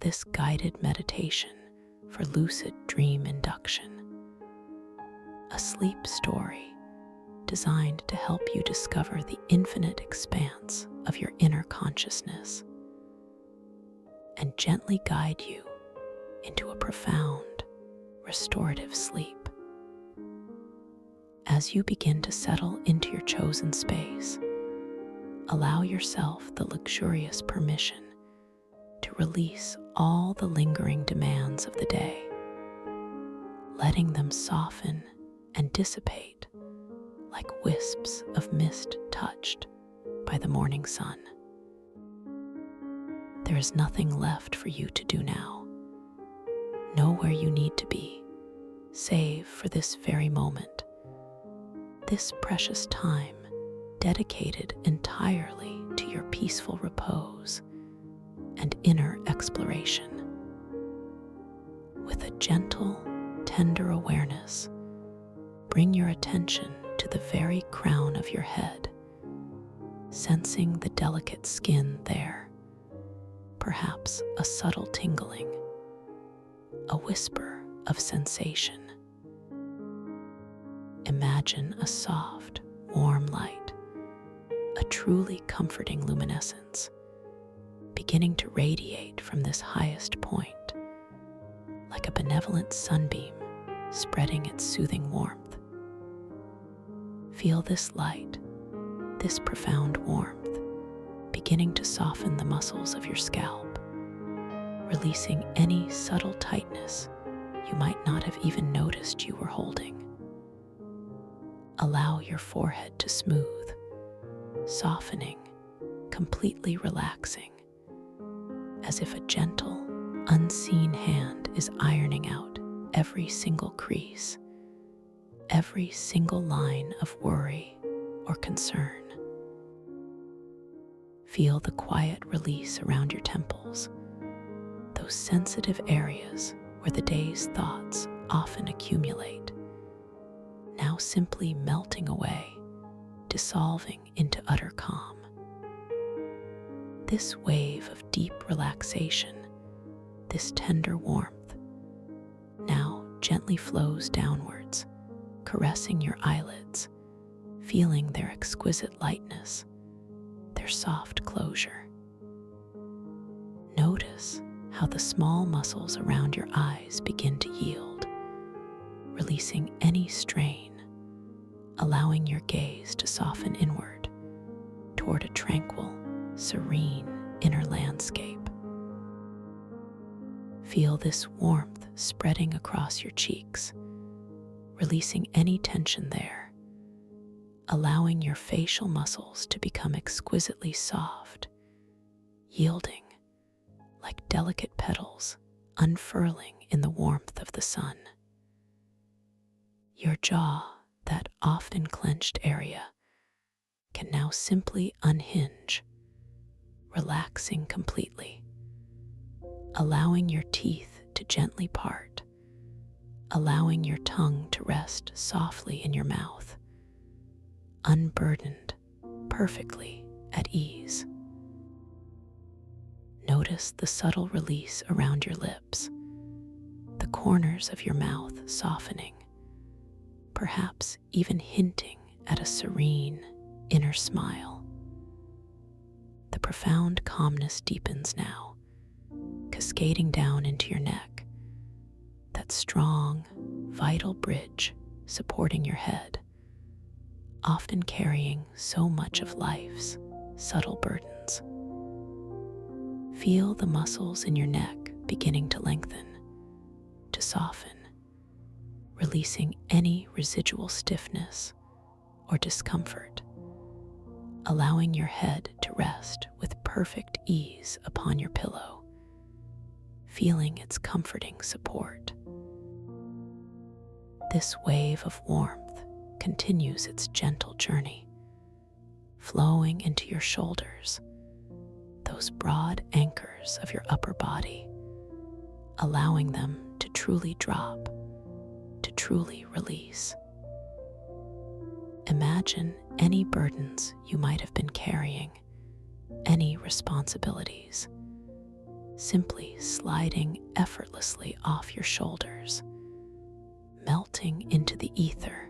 this guided meditation for lucid dream induction, a sleep story designed to help you discover the infinite expanse of your inner consciousness and gently guide you into a profound, restorative sleep. As you begin to settle into your chosen space, allow yourself the luxurious permission to release all the lingering demands of the day, letting them soften and dissipate like wisps of mist touched by the morning sun. There is nothing left for you to do now. Know where you need to be, save for this very moment, this precious time dedicated entirely to your peaceful repose and inner exploration. With a gentle, tender awareness, bring your attention to the very crown of your head, sensing the delicate skin there, perhaps a subtle tingling, a whisper of sensation. Imagine a soft, warm light, a truly comforting luminescence, beginning to radiate from this highest point, like a benevolent sunbeam spreading its soothing warmth. Feel this light, this profound warmth, beginning to soften the muscles of your scalp, releasing any subtle tightness you might not have even noticed you were holding. Allow your forehead to smooth, softening, completely relaxing, as if a gentle, unseen hand is ironing out every single crease, every single line of worry or concern. Feel the quiet release around your temples, those sensitive areas where the day's thoughts often accumulate, now simply melting away, dissolving into utter calm. This wave of deep relaxation, this tender warmth, now gently flows downwards, caressing your eyelids, feeling their exquisite lightness, their soft closure. Notice how the small muscles around your eyes begin to yield, releasing any strain, allowing your gaze to soften inward toward a tranquil, serene inner landscape. Feel this warmth spreading across your cheeks, releasing any tension there, allowing your facial muscles to become exquisitely soft, yielding like delicate petals unfurling in the warmth of the sun. Your jaw, that often clenched area, can now simply unhinge, relaxing completely, allowing your teeth to gently part, allowing your tongue to rest softly in your mouth, unburdened, perfectly at ease. Notice the subtle release around your lips, the corners of your mouth softening, perhaps even hinting at a serene inner smile. The profound calmness deepens now, cascading down into your neck, that strong, vital bridge supporting your head, often carrying so much of life's subtle burdens. Feel the muscles in your neck beginning to lengthen, to soften, releasing any residual stiffness or discomfort, allowing your head to rest with perfect ease upon your pillow, feeling its comforting support. This wave of warmth continues its gentle journey, flowing into your shoulders, those broad anchors of your upper body, allowing them to truly drop, to truly release. Imagine any burdens you might have been carrying, any responsibilities, simply sliding effortlessly off your shoulders, melting into the ether,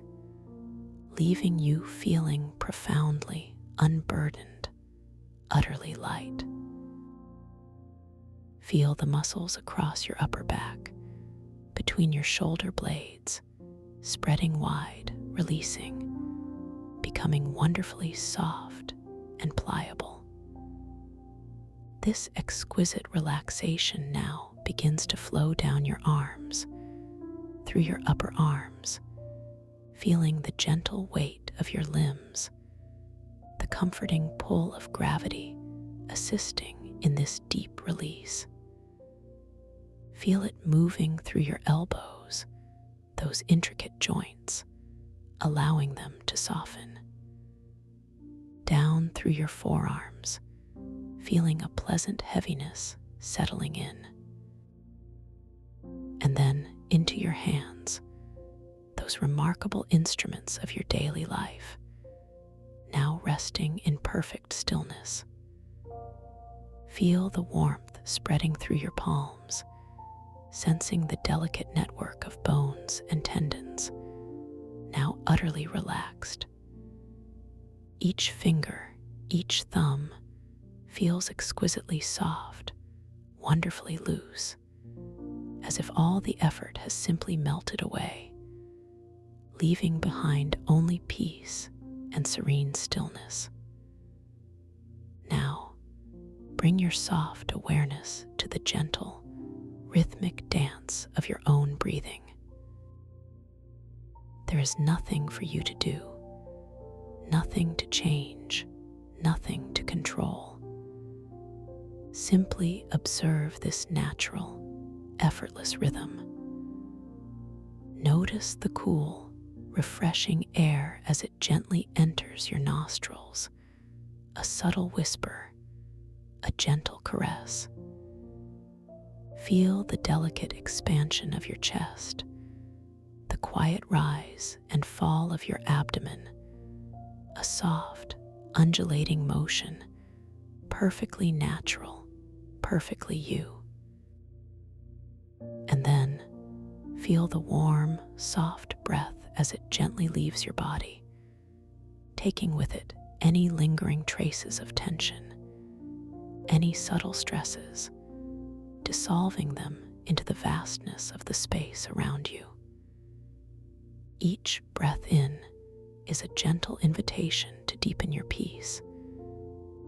leaving you feeling profoundly unburdened, utterly light. Feel the muscles across your upper back, between your shoulder blades, spreading wide, releasing, becoming wonderfully soft and pliable. This exquisite relaxation now begins to flow down your arms, through your upper arms, feeling the gentle weight of your limbs, the comforting pull of gravity assisting in this deep release. Feel it moving through your elbows, those intricate joints, allowing them to soften. Down through your forearms, feeling a pleasant heaviness settling in. And then into your hands, those remarkable instruments of your daily life, now resting in perfect stillness. Feel the warmth spreading through your palms, sensing the delicate network of bones and tendons, now utterly relaxed. Each finger, each thumb, feels exquisitely soft, wonderfully loose, as if all the effort has simply melted away, leaving behind only peace and serene stillness. Now, bring your soft awareness to the gentle, rhythmic dance of your own breathing. There is nothing for you to do, nothing to change, nothing to control. Simply observe this natural, effortless rhythm. Notice the cool, refreshing air as it gently enters your nostrils, a subtle whisper, a gentle caress. Feel the delicate expansion of your chest, the quiet rise and fall of your abdomen, a soft, undulating motion, perfectly natural, perfectly you. And then feel the warm, soft breath as it gently leaves your body, taking with it any lingering traces of tension, any subtle stresses, dissolving them into the vastness of the space around you. Each breath in is a gentle invitation to deepen your peace,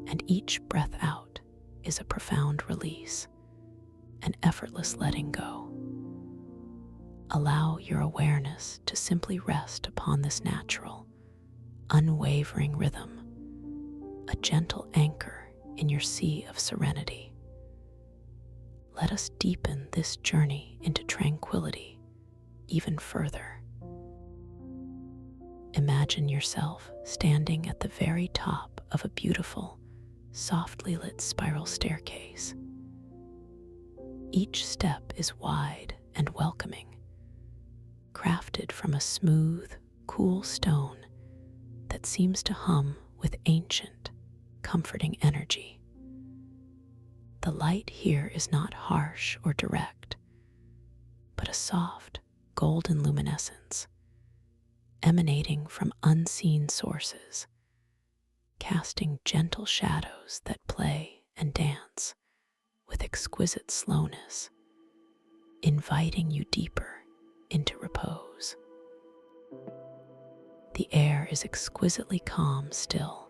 and each breath out is a profound release, an effortless letting go. Allow your awareness to simply rest upon this natural, unwavering rhythm, a gentle anchor in your sea of serenity. Let us deepen this journey into tranquility even further. Imagine yourself standing at the very top of a beautiful, softly lit spiral staircase. Each step is wide and welcoming, crafted from a smooth, cool stone that seems to hum with ancient, comforting energy. The light here is not harsh or direct, but a soft, golden luminescence, emanating from unseen sources, casting gentle shadows that play and dance with exquisite slowness, inviting you deeper into repose. The air is exquisitely calm still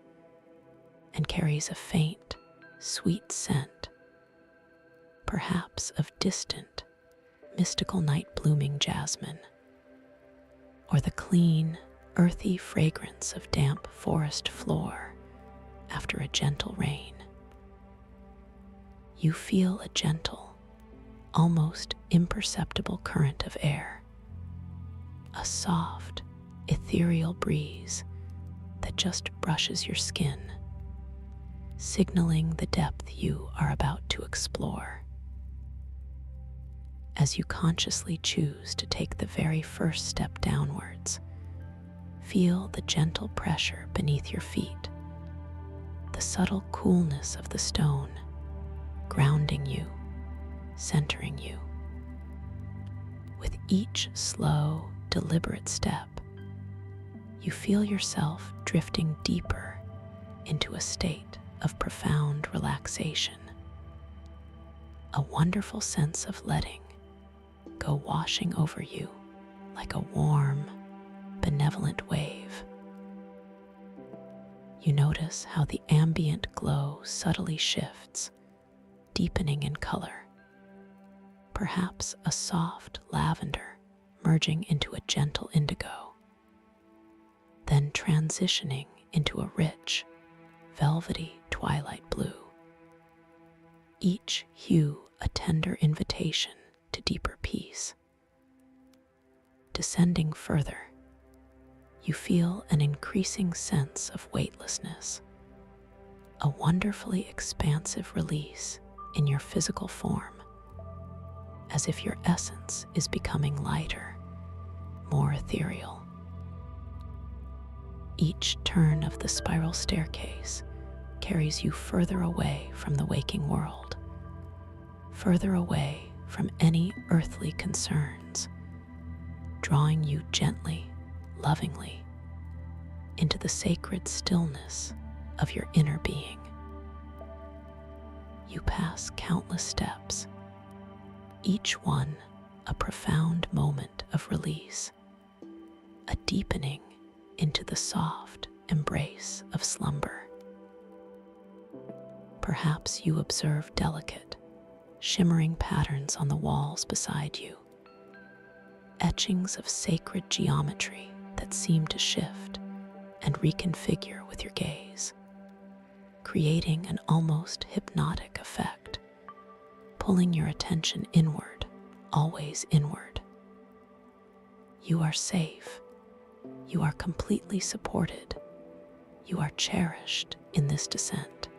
and carries a faint, sweet scent, perhaps of distant, mystical night-blooming jasmine, or the clean, earthy fragrance of damp forest floor after a gentle rain. You feel a gentle, almost imperceptible current of air, a soft, ethereal breeze that just brushes your skin, signaling the depth you are about to explore. As you consciously choose to take the very first step downwards, feel the gentle pressure beneath your feet, the subtle coolness of the stone, grounding you centering you. With each slow, deliberate step, you feel yourself drifting deeper into a state of profound relaxation. A wonderful sense of letting go washing over you like a warm, benevolent wave. You notice how the ambient glow subtly shifts, deepening in color, perhaps a soft lavender merging into a gentle indigo, then transitioning into a rich, velvety twilight blue. Each hue a tender invitation to deeper peace. Descending further, you feel an increasing sense of weightlessness, a wonderfully expansive release in your physical form, as if your essence is becoming lighter, more ethereal. Each turn of the spiral staircase carries you further away from the waking world, further away from any earthly concerns, drawing you gently, lovingly, into the sacred stillness of your inner being. You pass countless steps, each one a profound moment of release, a deepening into the soft embrace of slumber. Perhaps you observe delicate, shimmering patterns on the walls beside you, etchings of sacred geometry that seem to shift and reconfigure with your gaze, creating an almost hypnotic effect, pulling your attention inward, always inward. You are safe. You are completely supported. You are cherished in this descent.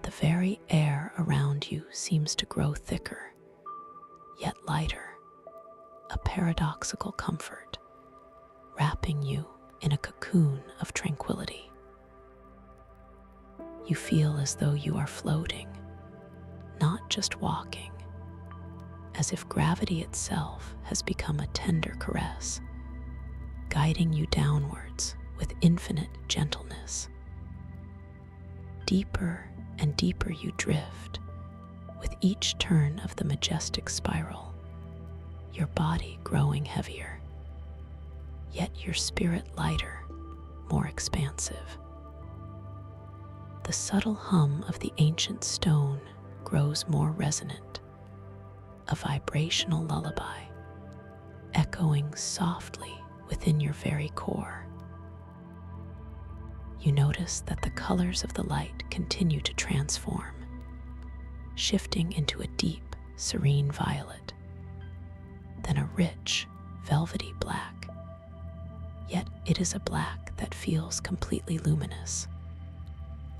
The very air around you seems to grow thicker, yet lighter, a paradoxical comfort, wrapping you in a cocoon of tranquility. You feel as though you are floating, not just walking, as if gravity itself has become a tender caress, guiding you downwards with infinite gentleness. Deeper and deeper you drift, with each turn of the majestic spiral, your body growing heavier, yet your spirit lighter, more expansive. The subtle hum of the ancient stone grows more resonant, a vibrational lullaby, echoing softly within your very core. You notice that the colors of the light continue to transform, shifting into a deep, serene violet, then a rich, velvety black, yet it is a black that feels completely luminous,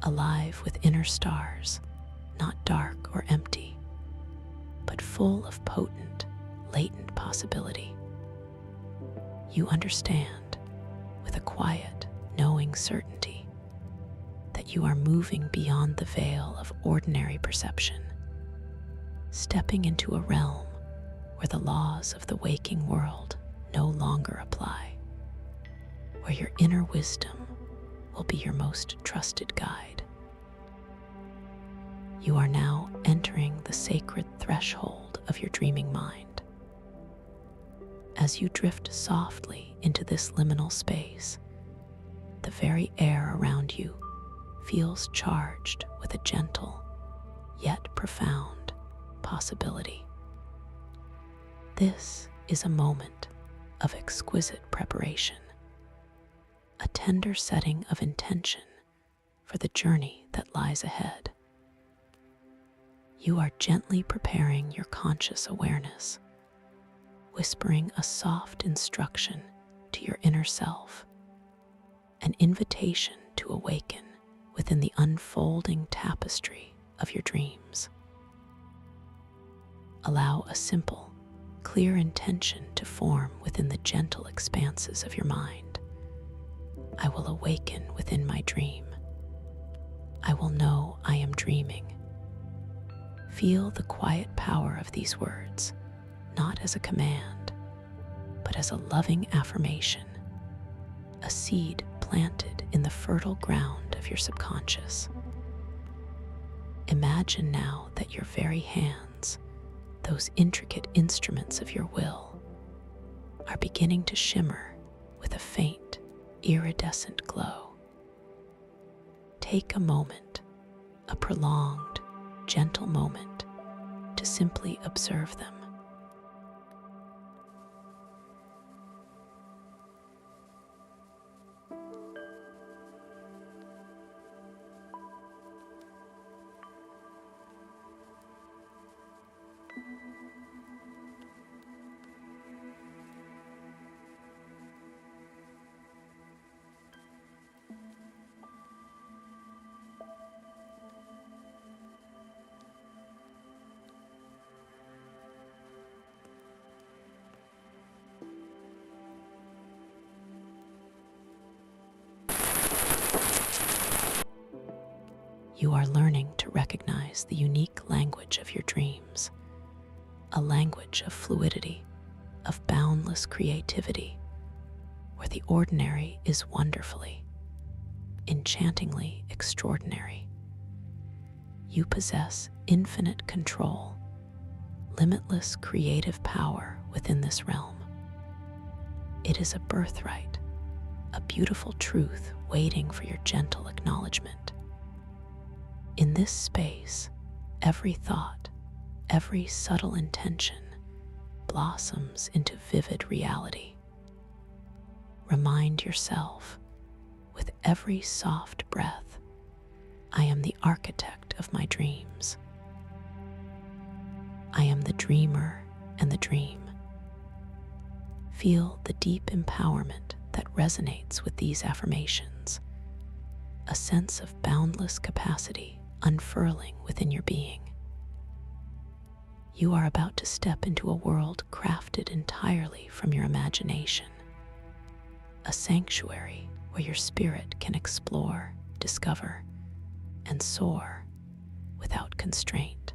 alive with inner stars, not dark or empty, but full of potent, latent possibility. You understand, with a quiet, knowing certainty, that you are moving beyond the veil of ordinary perception, stepping into a realm where the laws of the waking world no longer apply, where your inner wisdom will be your most trusted guide. You are now entering the sacred threshold of your dreaming mind. As you drift softly into this liminal space, the very air around you feels charged with a gentle, yet profound possibility. This is a moment of exquisite preparation, a tender setting of intention for the journey that lies ahead. You are gently preparing your conscious awareness, whispering a soft instruction to your inner self, an invitation to awaken within the unfolding tapestry of your dreams. Allow a simple, clear intention to form within the gentle expanses of your mind. I will awaken within my dream. I will know I am dreaming. Feel the quiet power of these words, not as a command, but as a loving affirmation, a seed planted in the fertile ground of your subconscious. Imagine now that your very hands, those intricate instruments of your will, are beginning to shimmer with a faint, iridescent glow. Take a moment, a prolonged, gentle moment, to simply observe them. You are learning to recognize the unique language of your dreams, a language of fluidity, of boundless creativity, where the ordinary is wonderfully, enchantingly extraordinary. You possess infinite control, limitless creative power within this realm. It is a birthright, a beautiful truth waiting for your gentle acknowledgement. In this space, every thought, every subtle intention blossoms into vivid reality. Remind yourself, with every soft breath, I am the architect of my dreams. I am the dreamer and the dream. Feel the deep empowerment that resonates with these affirmations, a sense of boundless capacity unfurling within your being. You are about to step into a world crafted entirely from your imagination, a sanctuary where your spirit can explore, discover, and soar without constraint.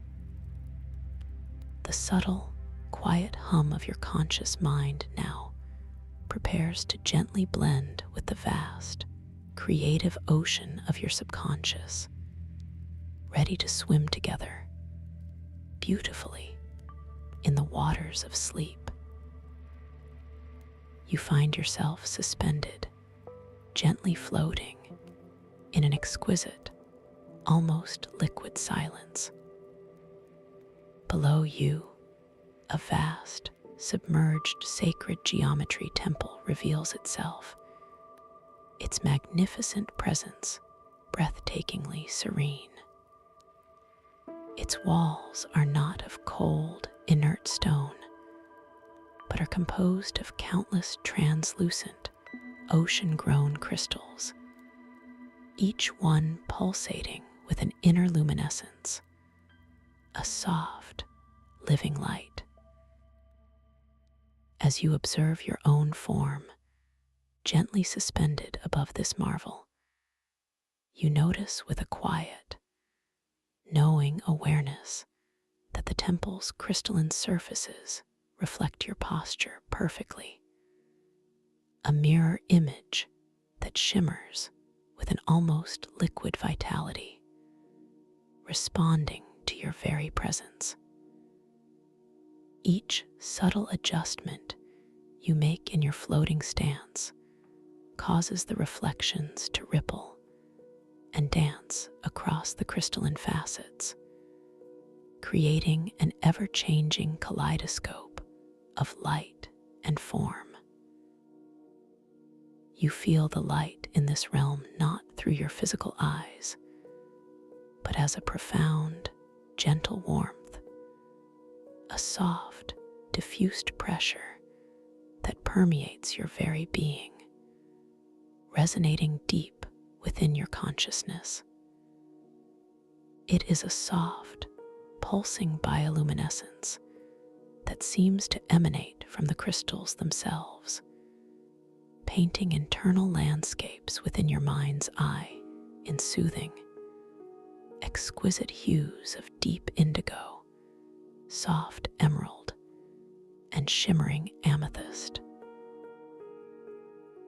The subtle, quiet hum of your conscious mind now prepares to gently blend with the vast, creative ocean of your subconscious, ready to swim together beautifully in the waters of sleep. You find yourself suspended, gently floating in an exquisite, almost liquid silence. Below you, a vast, submerged sacred geometry temple reveals itself, its magnificent presence breathtakingly serene. Its walls are not of cold, inert stone, but are composed of countless translucent, ocean-grown crystals, each one pulsating with an inner luminescence, a soft, living light. As you observe your own form, gently suspended above this marvel, you notice with a quiet, knowing awareness that the temple's crystalline surfaces reflect your posture perfectly, a mirror image that shimmers with an almost liquid vitality, responding to your very presence. Each subtle adjustment you make in your floating stance causes the reflections to ripple and dance across the crystalline facets, creating an ever-changing kaleidoscope of light and form. You feel the light in this realm not through your physical eyes, but as a profound, gentle warmth, a soft, diffused pressure that permeates your very being, resonating deep within your consciousness. It is a soft, pulsing bioluminescence that seems to emanate from the crystals themselves, painting internal landscapes within your mind's eye in soothing, exquisite hues of deep indigo, soft emerald and shimmering amethyst.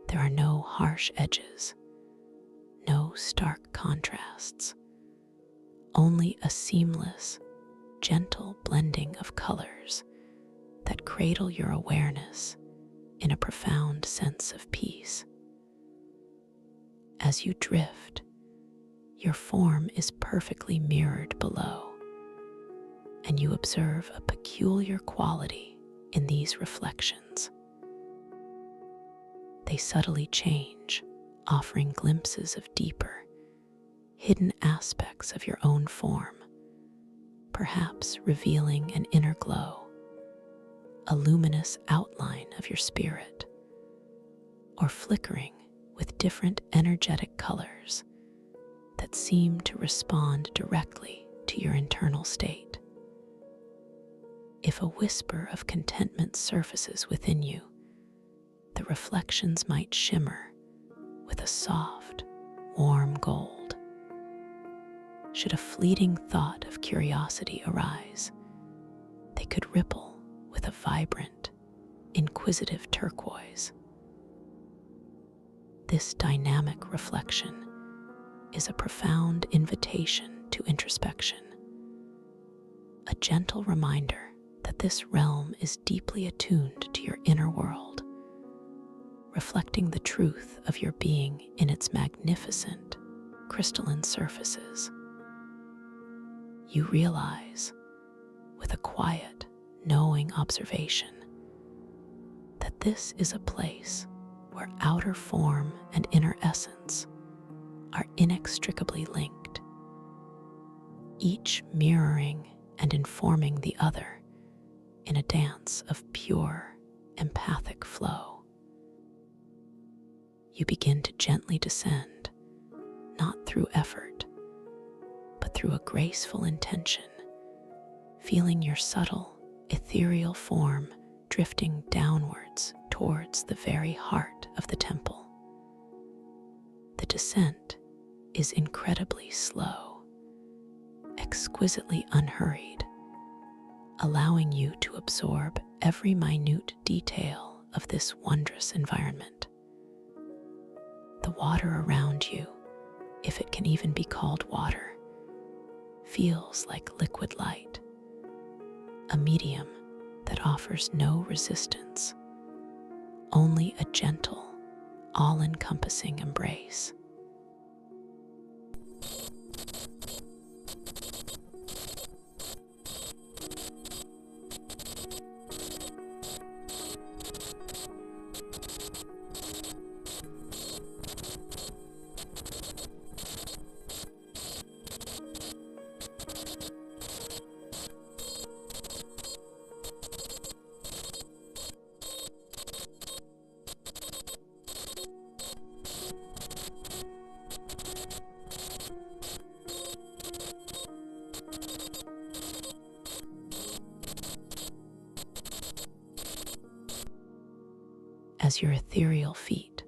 There are no harsh edges, no stark contrasts, only a seamless, gentle blending of colors that cradle your awareness in a profound sense of peace. As you drift, your form is perfectly mirrored below, and you observe a peculiar quality in these reflections. They subtly change, offering glimpses of deeper, hidden aspects of your own form, perhaps revealing an inner glow, a luminous outline of your spirit, or flickering with different energetic colors that seem to respond directly to your internal state. If a whisper of contentment surfaces within you, the reflections might shimmer with a soft, warm gold. Should a fleeting thought of curiosity arise, they could ripple with a vibrant, inquisitive turquoise. This dynamic reflection is a profound invitation to introspection, a gentle reminder that this realm is deeply attuned to your inner world, reflecting the truth of your being in its magnificent, crystalline surfaces. You realize, with a quiet, knowing observation, that this is a place where outer form and inner essence are inextricably linked, each mirroring and informing the other in a dance of pure, empathic flow. You begin to gently descend, not through effort, but through a graceful intention, feeling your subtle, ethereal form drifting downwards towards the very heart of the temple. The descent is incredibly slow, exquisitely unhurried, allowing you to absorb every minute detail of this wondrous environment. The water around you, if it can even be called water, feels like liquid light, a medium that offers no resistance, only a gentle, all-encompassing embrace. As your ethereal feet,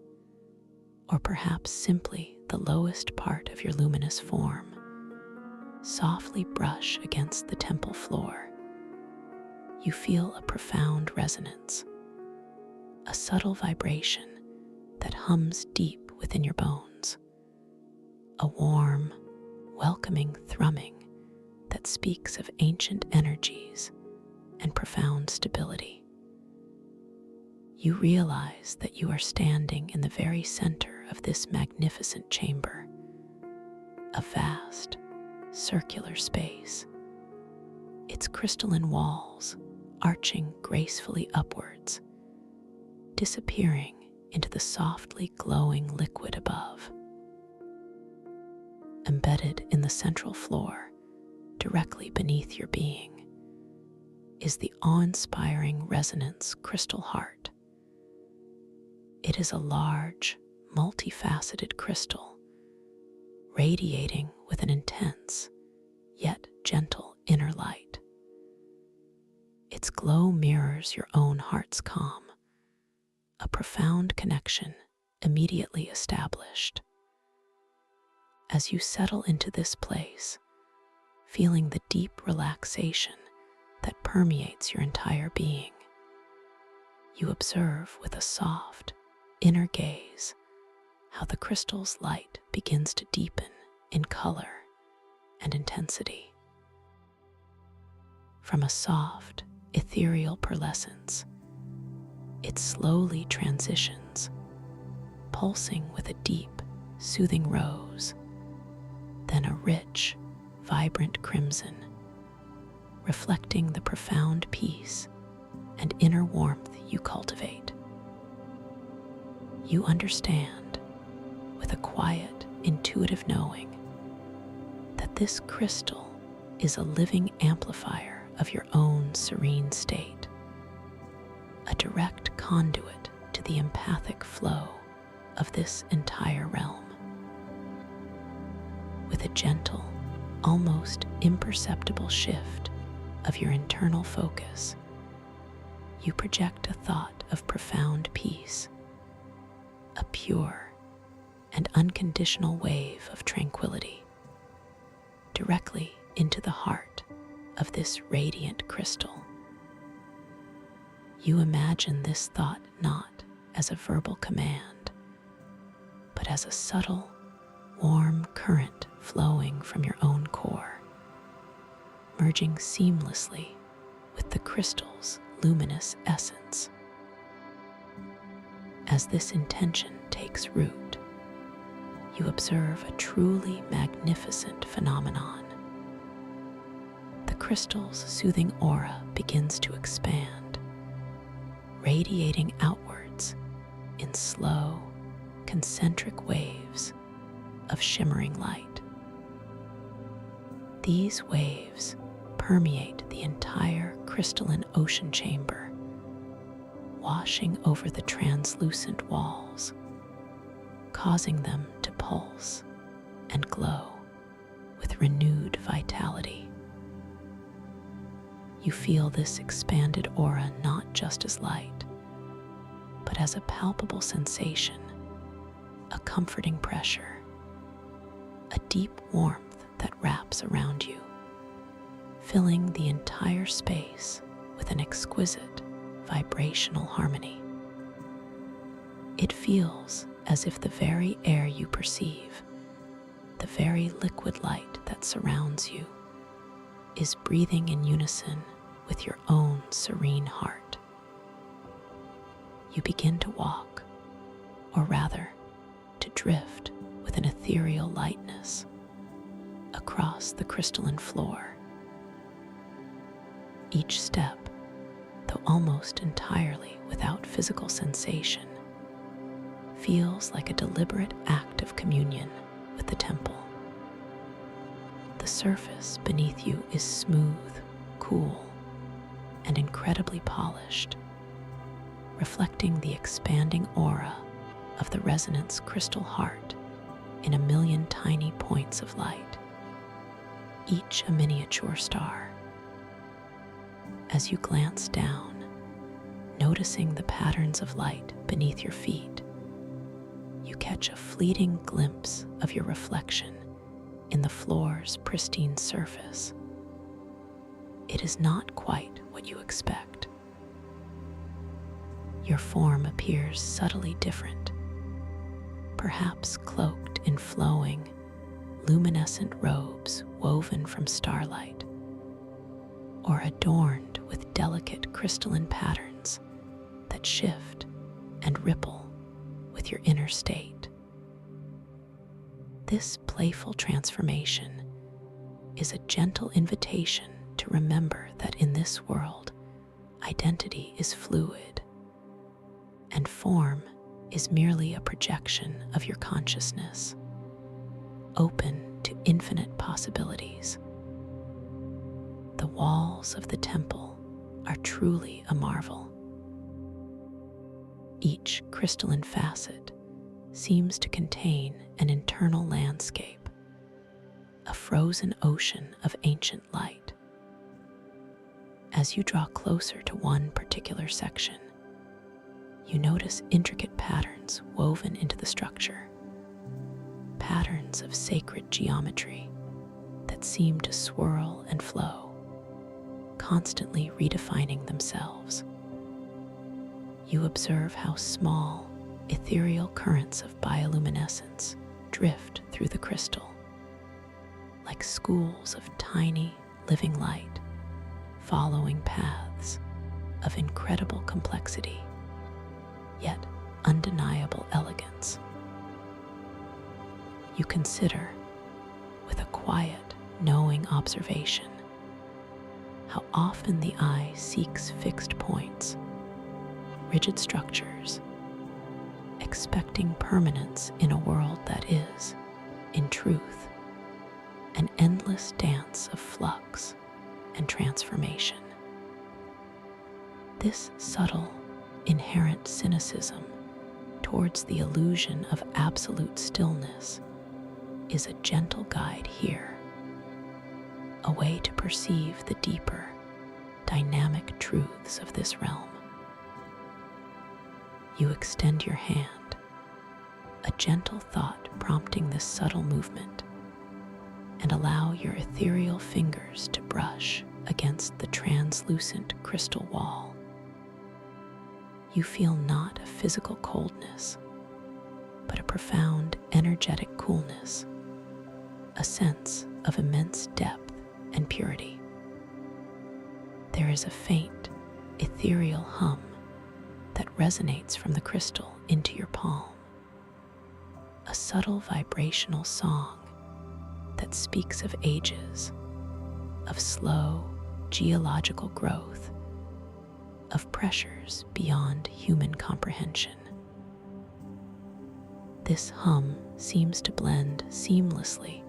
or perhaps simply the lowest part of your luminous form, softly brush against the temple floor, you feel a profound resonance, a subtle vibration that hums deep within your bones, a warm, welcoming thrumming that speaks of ancient energies and profound stability. You realize that you are standing in the very center of this magnificent chamber, a vast, circular space, its crystalline walls arching gracefully upwards, disappearing into the softly glowing liquid above. Embedded in the central floor, directly beneath your being, is the awe-inspiring resonance crystal heart. It is a large, multifaceted crystal, radiating with an intense, yet gentle inner light. Its glow mirrors your own heart's calm, a profound connection immediately established. As you settle into this place, feeling the deep relaxation that permeates your entire being. You observe with a soft, inner gaze how the crystal's light begins to deepen in color and intensity. From a soft, ethereal pearlescence, it slowly transitions, pulsing with a deep, soothing rose, then a rich, vibrant crimson, reflecting the profound peace and inner warmth you cultivate. You understand, with a quiet, intuitive knowing, that this crystal is a living amplifier of your own serene state, a direct conduit to the empathic flow of this entire realm. With a gentle, almost imperceptible shift of your internal focus, you project a thought of profound peace, a pure and unconditional wave of tranquility, directly into the heart of this radiant crystal. You imagine this thought not as a verbal command, but as a subtle, warm current flowing from your own core, merging seamlessly with the crystal's luminous essence. As this intention takes root, you observe a truly magnificent phenomenon. The crystal's soothing aura begins to expand, radiating outwards in slow, concentric waves of shimmering light. These waves permeate the entire crystalline ocean chamber, washing over the translucent walls, causing them to pulse and glow with renewed vitality. You feel this expanded aura not just as light, but as a palpable sensation, a comforting pressure, a deep warmth that wraps around you, filling the entire space with an exquisite vibrational harmony. It feels as if the very air you perceive, the very liquid light that surrounds you, is breathing in unison with your own serene heart. You begin to walk, or rather, to drift with an ethereal lightness across the crystalline floor. Each step, though almost entirely without physical sensation, feels like a deliberate act of communion with the temple. The surface beneath you is smooth, cool, and incredibly polished, reflecting the expanding aura of the resonance crystal heart in a million tiny points of light, each a miniature star. As you glance down, noticing the patterns of light beneath your feet, you catch a fleeting glimpse of your reflection in the floor's pristine surface. It is not quite what you expect. Your form appears subtly different, perhaps cloaked in flowing, luminescent robes woven from starlight, or adorned with delicate crystalline patterns that shift and ripple with your inner state. This playful transformation is a gentle invitation to remember that in this world, identity is fluid, and form is merely a projection of your consciousness, open to infinite possibilities. The walls of the temple are truly a marvel. Each crystalline facet seems to contain an internal landscape, a frozen ocean of ancient light. As you draw closer to one particular section, you notice intricate patterns woven into the structure, patterns of sacred geometry that seem to swirl and flow, constantly redefining themselves. You observe how small, ethereal currents of bioluminescence drift through the crystal, like schools of tiny, living light, following paths of incredible complexity, yet undeniable elegance. You consider, with a quiet, knowing observation, how often the eye seeks fixed points, rigid structures, expecting permanence in a world that is, in truth, an endless dance of flux and transformation. This subtle, inherent cynicism towards the illusion of absolute stillness is a gentle guide here, a way to perceive the deeper, dynamic truths of this realm. You extend your hand, a gentle thought prompting this subtle movement, and allow your ethereal fingers to brush against the translucent crystal wall. You feel not a physical coldness, but a profound energetic coolness, a sense of immense depth and purity. There is a faint, ethereal hum that resonates from the crystal into your palm, a subtle vibrational song that speaks of ages, of slow geological growth, of pressures beyond human comprehension. This hum seems to blend seamlessly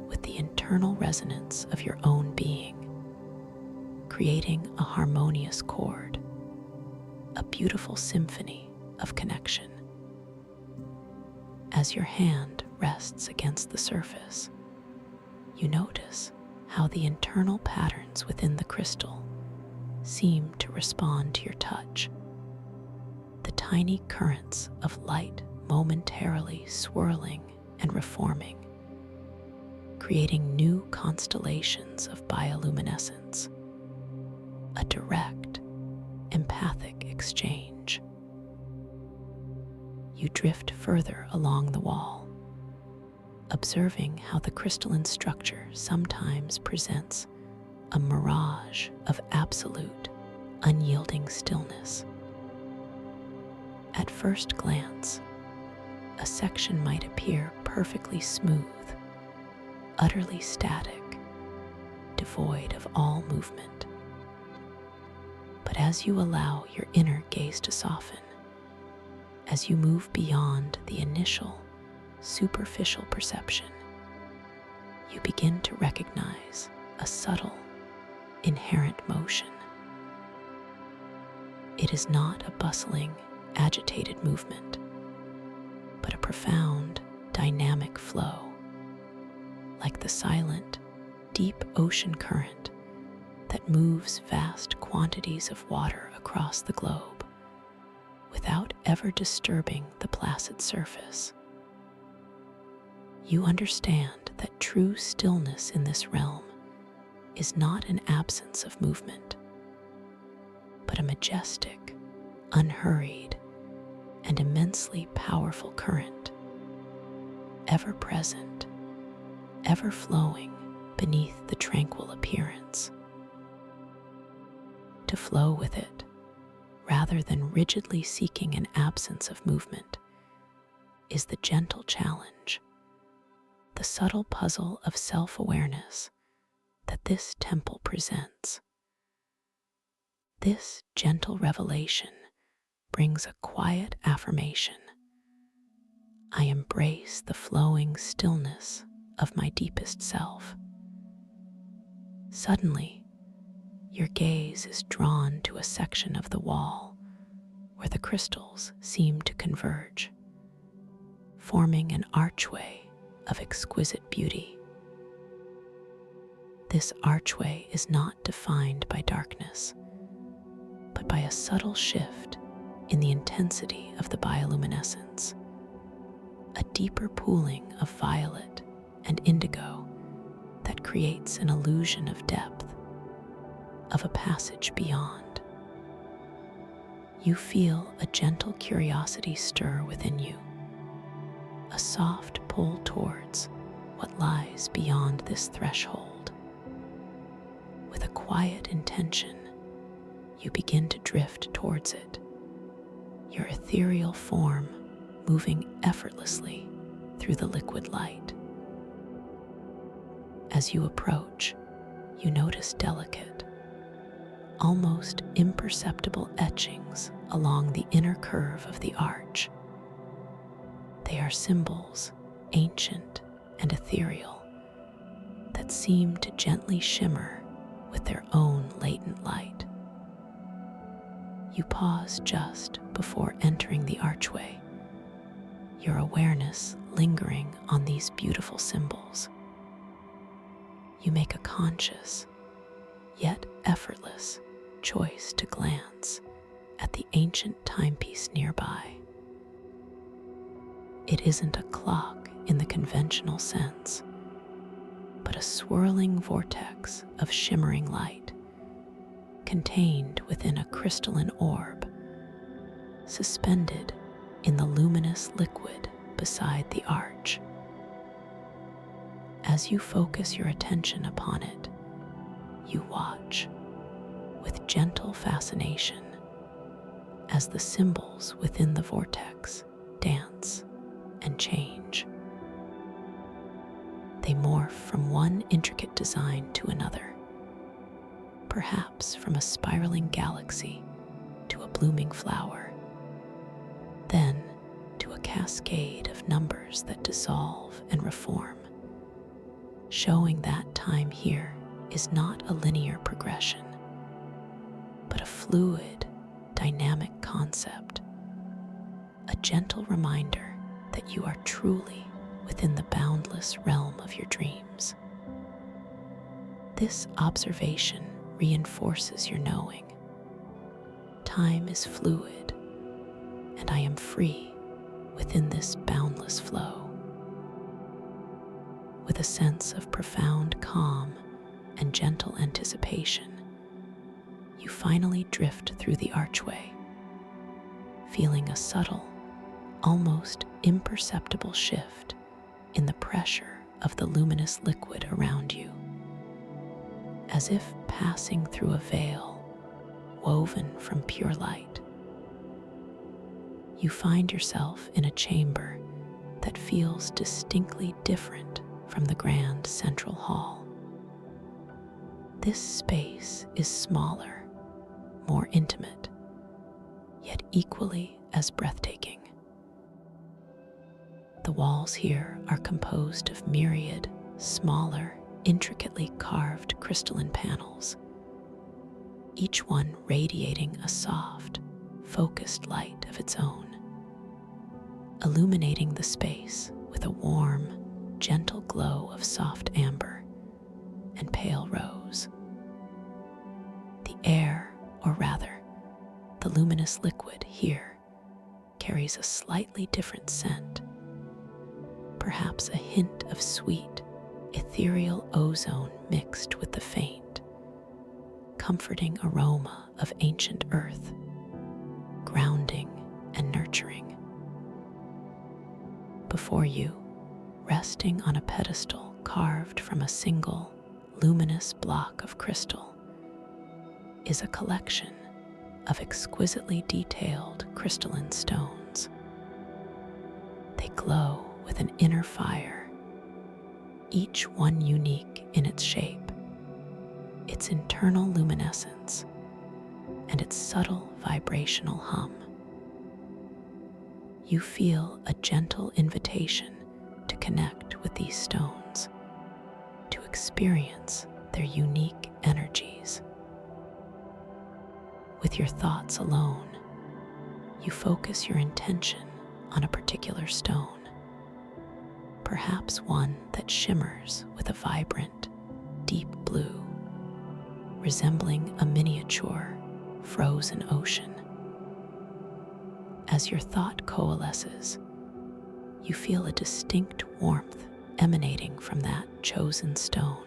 with the internal resonance of your own being, creating a harmonious chord, a beautiful symphony of connection. As your hand rests against the surface, you notice how the internal patterns within the crystal seem to respond to your touch. The tiny currents of light momentarily swirling and reforming, creating new constellations of bioluminescence, a direct, empathic exchange. You drift further along the wall, observing how the crystalline structure sometimes presents a mirage of absolute, unyielding stillness. At first glance, a section might appear perfectly smooth, utterly static, devoid of all movement. But as you allow your inner gaze to soften, as you move beyond the initial, superficial perception, you begin to recognize a subtle, inherent motion. It is not a bustling, agitated movement, but a profound, dynamic flow, like the silent, deep ocean current that moves vast quantities of water across the globe without ever disturbing the placid surface. You understand that true stillness in this realm is not an absence of movement, but a majestic, unhurried, and immensely powerful current, ever present, ever flowing beneath the tranquil appearance. To flow with it, rather than rigidly seeking an absence of movement, is the gentle challenge, the subtle puzzle of self-awareness that this temple presents. This gentle revelation brings a quiet affirmation. I embrace the flowing stillness of my deepest self. Suddenly, your gaze is drawn to a section of the wall where the crystals seem to converge, forming an archway of exquisite beauty. This archway is not defined by darkness, but by a subtle shift in the intensity of the bioluminescence, a deeper pooling of violet and indigo that creates an illusion of depth, of a passage beyond. You feel a gentle curiosity stir within you, a soft pull towards what lies beyond this threshold. With a quiet intention, you begin to drift towards it, your ethereal form moving effortlessly through the liquid light. As you approach, you notice delicate, almost imperceptible etchings along the inner curve of the arch. They are symbols, ancient and ethereal, that seem to gently shimmer with their own latent light. You pause just before entering the archway, your awareness lingering on these beautiful symbols. You make a conscious, yet effortless, choice to glance at the ancient timepiece nearby. It isn't a clock in the conventional sense, but a swirling vortex of shimmering light, contained within a crystalline orb, suspended in the luminous liquid beside the arch. As you focus your attention upon it, you watch with gentle fascination as the symbols within the vortex dance and change. They morph from one intricate design to another, perhaps from a spiraling galaxy to a blooming flower, then to a cascade of numbers that dissolve and reform, showing that time here is not a linear progression, but a fluid, dynamic concept, a gentle reminder that you are truly within the boundless realm of your dreams. This observation reinforces your knowing. Time is fluid, and I am free within this boundless flow. With a sense of profound calm and gentle anticipation, you finally drift through the archway, feeling a subtle, almost imperceptible shift in the pressure of the luminous liquid around you, as if passing through a veil woven from pure light. You find yourself in a chamber that feels distinctly different from the grand central hall. This space is smaller, more intimate, yet equally as breathtaking. The walls here are composed of myriad, smaller, intricately carved crystalline panels, each one radiating a soft, focused light of its own, illuminating the space with a warm, gentle glow of soft amber and pale rose. The air, or rather, the luminous liquid here, carries a slightly different scent, perhaps a hint of sweet, ethereal ozone mixed with the faint, comforting aroma of ancient earth, grounding and nurturing. Before you, resting on a pedestal carved from a single, luminous block of crystal, is a collection of exquisitely detailed crystalline stones. They glow with an inner fire, each one unique in its shape, its internal luminescence, and its subtle vibrational hum. You feel a gentle invitation to connect with these stones, to experience their unique energies. With your thoughts alone, you focus your intention on a particular stone, perhaps one that shimmers with a vibrant, deep blue, resembling a miniature, frozen ocean. As your thought coalesces, you feel a distinct warmth emanating from that chosen stone,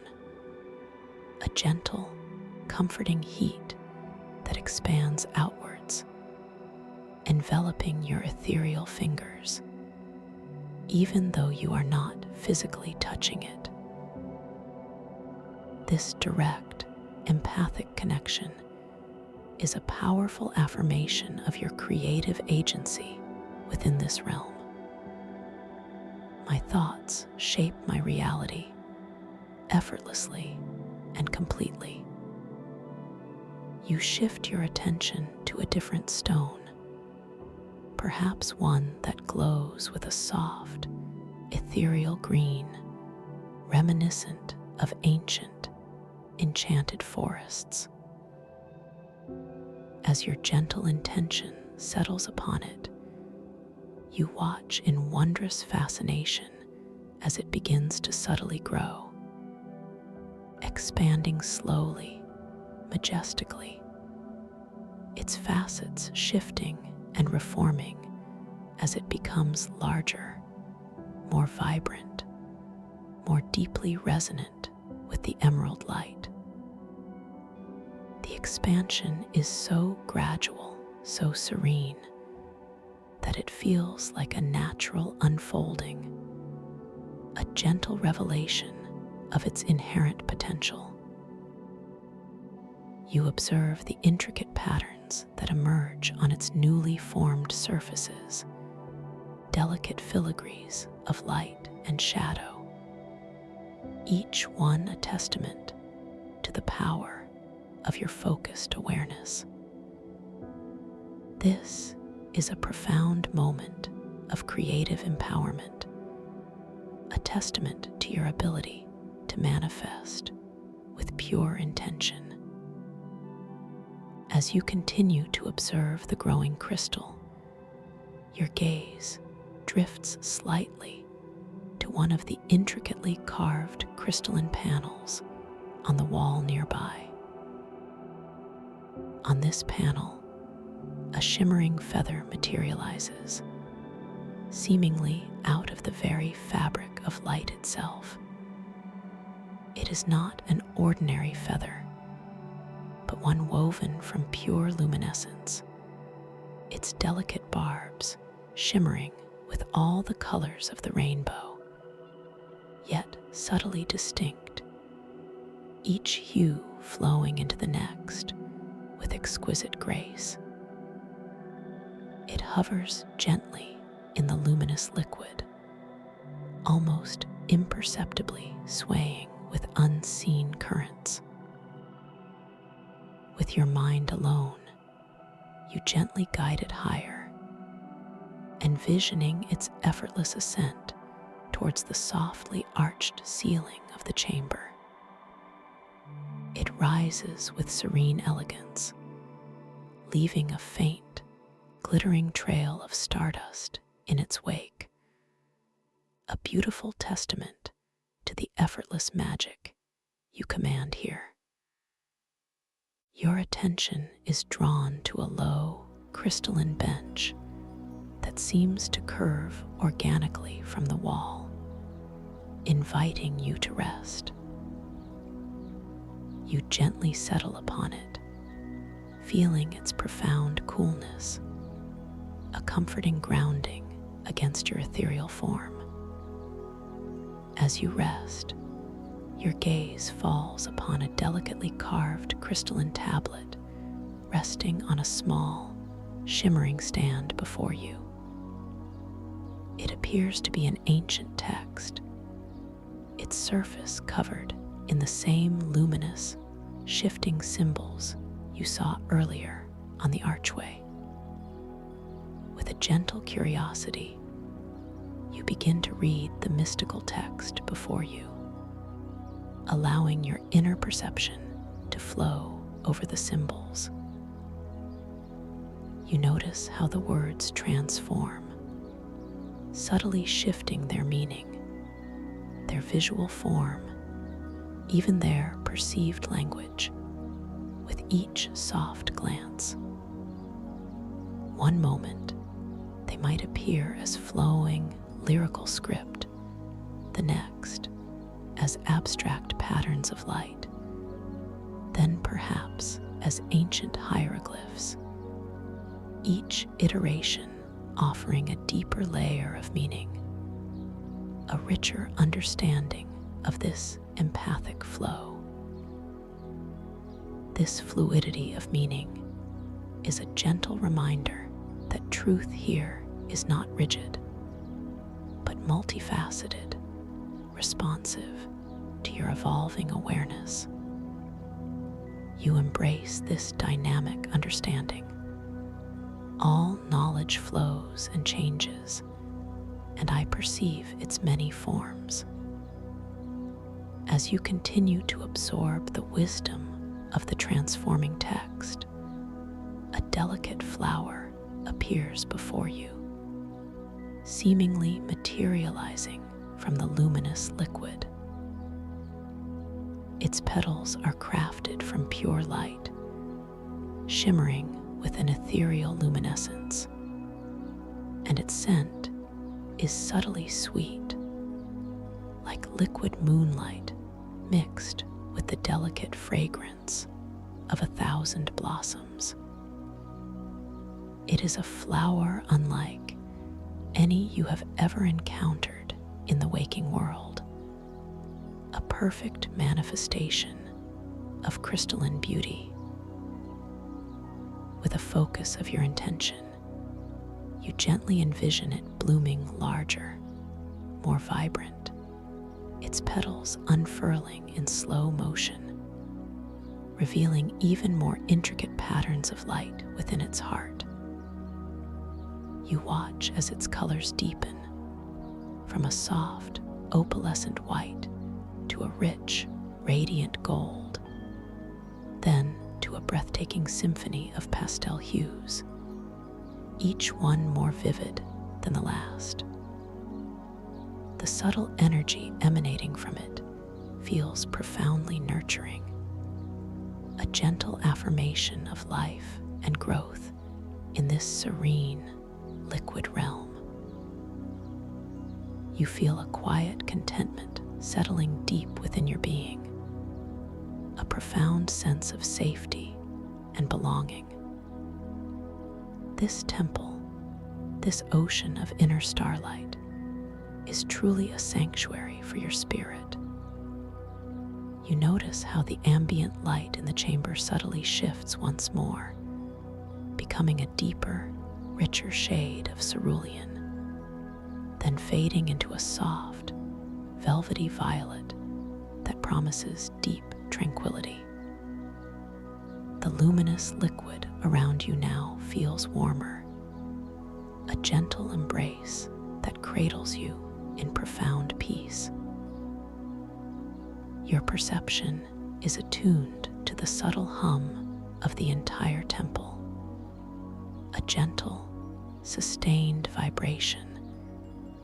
a gentle, comforting heat that expands outwards, enveloping your ethereal fingers, even though you are not physically touching it. This direct, empathic connection is a powerful affirmation of your creative agency within this realm. My thoughts shape my reality effortlessly and completely. You shift your attention to a different stone, perhaps one that glows with a soft, ethereal green, reminiscent of ancient, enchanted forests. As your gentle intention settles upon it, you watch in wondrous fascination as it begins to subtly grow, expanding slowly, majestically, its facets shifting and reforming as it becomes larger, more vibrant, more deeply resonant with the emerald light. The expansion is so gradual, so serene, that it feels like a natural unfolding, a gentle revelation of its inherent potential. You observe the intricate patterns that emerge on its newly formed surfaces, delicate filigrees of light and shadow, each one a testament to the power of your focused awareness. This is a profound moment of creative empowerment, a testament to your ability to manifest with pure intention. As you continue to observe the growing crystal, your gaze drifts slightly to one of the intricately carved crystalline panels on the wall nearby. On this panel, a shimmering feather materializes, seemingly out of the very fabric of light itself. It is not an ordinary feather, but one woven from pure luminescence, its delicate barbs shimmering with all the colors of the rainbow, yet subtly distinct, each hue flowing into the next with exquisite grace. It hovers gently in the luminous liquid, almost imperceptibly swaying with unseen currents. With your mind alone, you gently guide it higher, envisioning its effortless ascent towards the softly arched ceiling of the chamber. It rises with serene elegance, leaving a faint, glittering trail of stardust in its wake, a beautiful testament to the effortless magic you command here. Your attention is drawn to a low, crystalline bench that seems to curve organically from the wall, inviting you to rest. You gently settle upon it, feeling its profound coolness, a comforting grounding against your ethereal form. As you rest, your gaze falls upon a delicately carved crystalline tablet resting on a small, shimmering stand before you. It appears to be an ancient text, its surface covered in the same luminous, shifting symbols you saw earlier on the archway. With a gentle curiosity, you begin to read the mystical text before you, allowing your inner perception to flow over the symbols. You notice how the words transform, subtly shifting their meaning, their visual form, even their perceived language, with each soft glance. One moment, they might appear as flowing, lyrical script, the next, as abstract patterns of light. then perhaps as ancient hieroglyphs, each iteration offering a deeper layer of meaning, a richer understanding of this empathic flow. This fluidity of meaning is a gentle reminder that truth here is not rigid, but multifaceted, responsive to your evolving awareness. You embrace this dynamic understanding. All knowledge flows and changes, and I perceive its many forms. As you continue to absorb the wisdom of the transforming text, a delicate flower appears before you, seemingly materializing from the luminous liquid. Its petals are crafted from pure light, shimmering with an ethereal luminescence, and its scent is subtly sweet, like liquid moonlight mixed with the delicate fragrance of 1,000 blossoms. It is a flower unlike any you have ever encountered in the waking world, a perfect manifestation of crystalline beauty. With a focus of your intention, you gently envision it blooming larger, more vibrant, its petals unfurling in slow motion, revealing even more intricate patterns of light within its heart. You watch as its colors deepen, from a soft, opalescent white to a rich, radiant gold, then to a breathtaking symphony of pastel hues, each one more vivid than the last. The subtle energy emanating from it feels profoundly nurturing, a gentle affirmation of life and growth in this serene, liquid realm. You feel a quiet contentment settling deep within your being, a profound sense of safety and belonging. This temple, this ocean of inner starlight, is truly a sanctuary for your spirit. You notice how the ambient light in the chamber subtly shifts once more, becoming a deeper, richer shade of cerulean, then fading into a soft, velvety violet that promises deep tranquility. The luminous liquid around you now feels warmer, a gentle embrace that cradles you in profound peace. Your perception is attuned to the subtle hum of the entire temple, a gentle, sustained vibration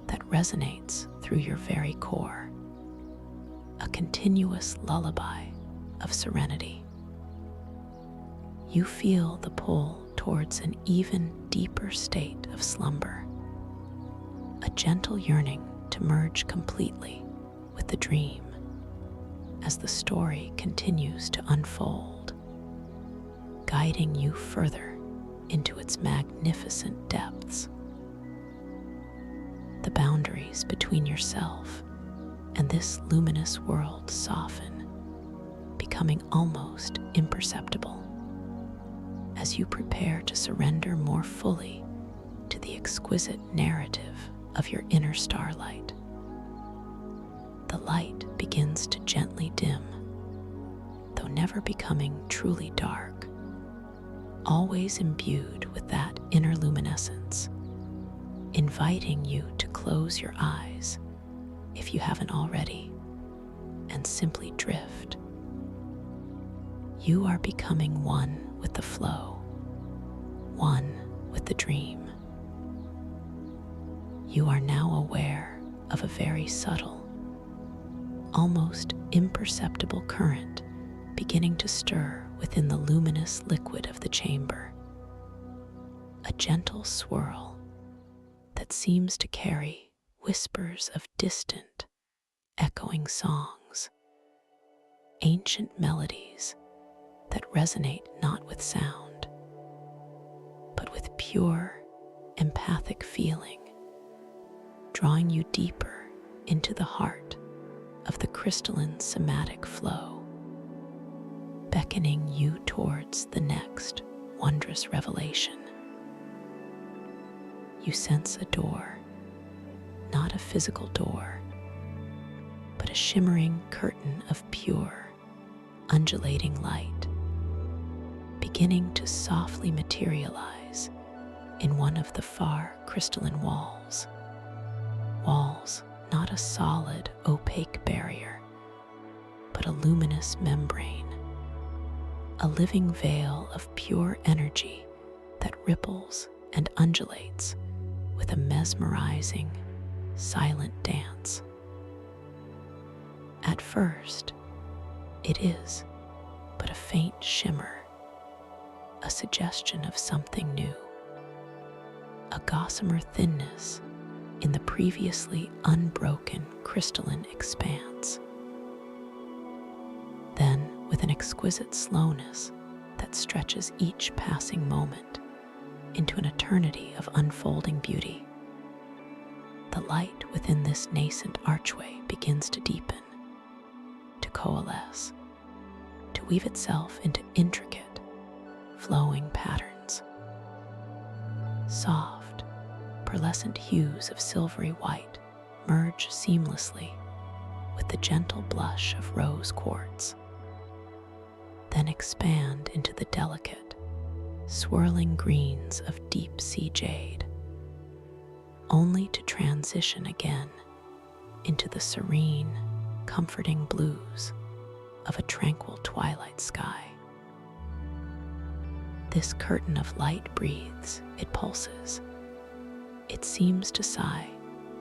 that resonates through your very core, a continuous lullaby of serenity. You feel the pull towards an even deeper state of slumber, a gentle yearning to merge completely with the dream as the story continues to unfold, guiding you further into its magnificent depths. The boundaries between yourself and this luminous world soften, becoming almost imperceptible as you prepare to surrender more fully to the exquisite narrative of your inner starlight. The light begins to gently dim, though never becoming truly dark, always imbued with that inner luminescence, inviting you to close your eyes if you haven't already, and simply drift. You are becoming one with the flow, one with the dream. You are now aware of a very subtle, almost imperceptible current beginning to stir within the luminous liquid of the chamber, a gentle swirl that seems to carry whispers of distant, echoing songs, ancient melodies that resonate not with sound, but with pure, empathic feeling, drawing you deeper into the heart of the crystalline somatic flow, beckoning you towards the next wondrous revelation. You sense a door, not a physical door, but a shimmering curtain of pure, undulating light, beginning to softly materialize in one of the far crystalline walls. Walls, not a solid, opaque barrier, but a luminous membrane, a living veil of pure energy that ripples and undulates with a mesmerizing, silent dance. At first, it is but a faint shimmer, a suggestion of something new, a gossamer thinness in the previously unbroken crystalline expanse. Then, with an exquisite slowness that stretches each passing moment into an eternity of unfolding beauty, the light within this nascent archway begins to deepen, to coalesce, to weave itself into intricate, flowing patterns. Soft, pearlescent hues of silvery white merge seamlessly with the gentle blush of rose quartz, then expand into the delicate, swirling greens of deep-sea jade, only to transition again into the serene, comforting blues of a tranquil twilight sky. This curtain of light breathes, it pulses. It seems to sigh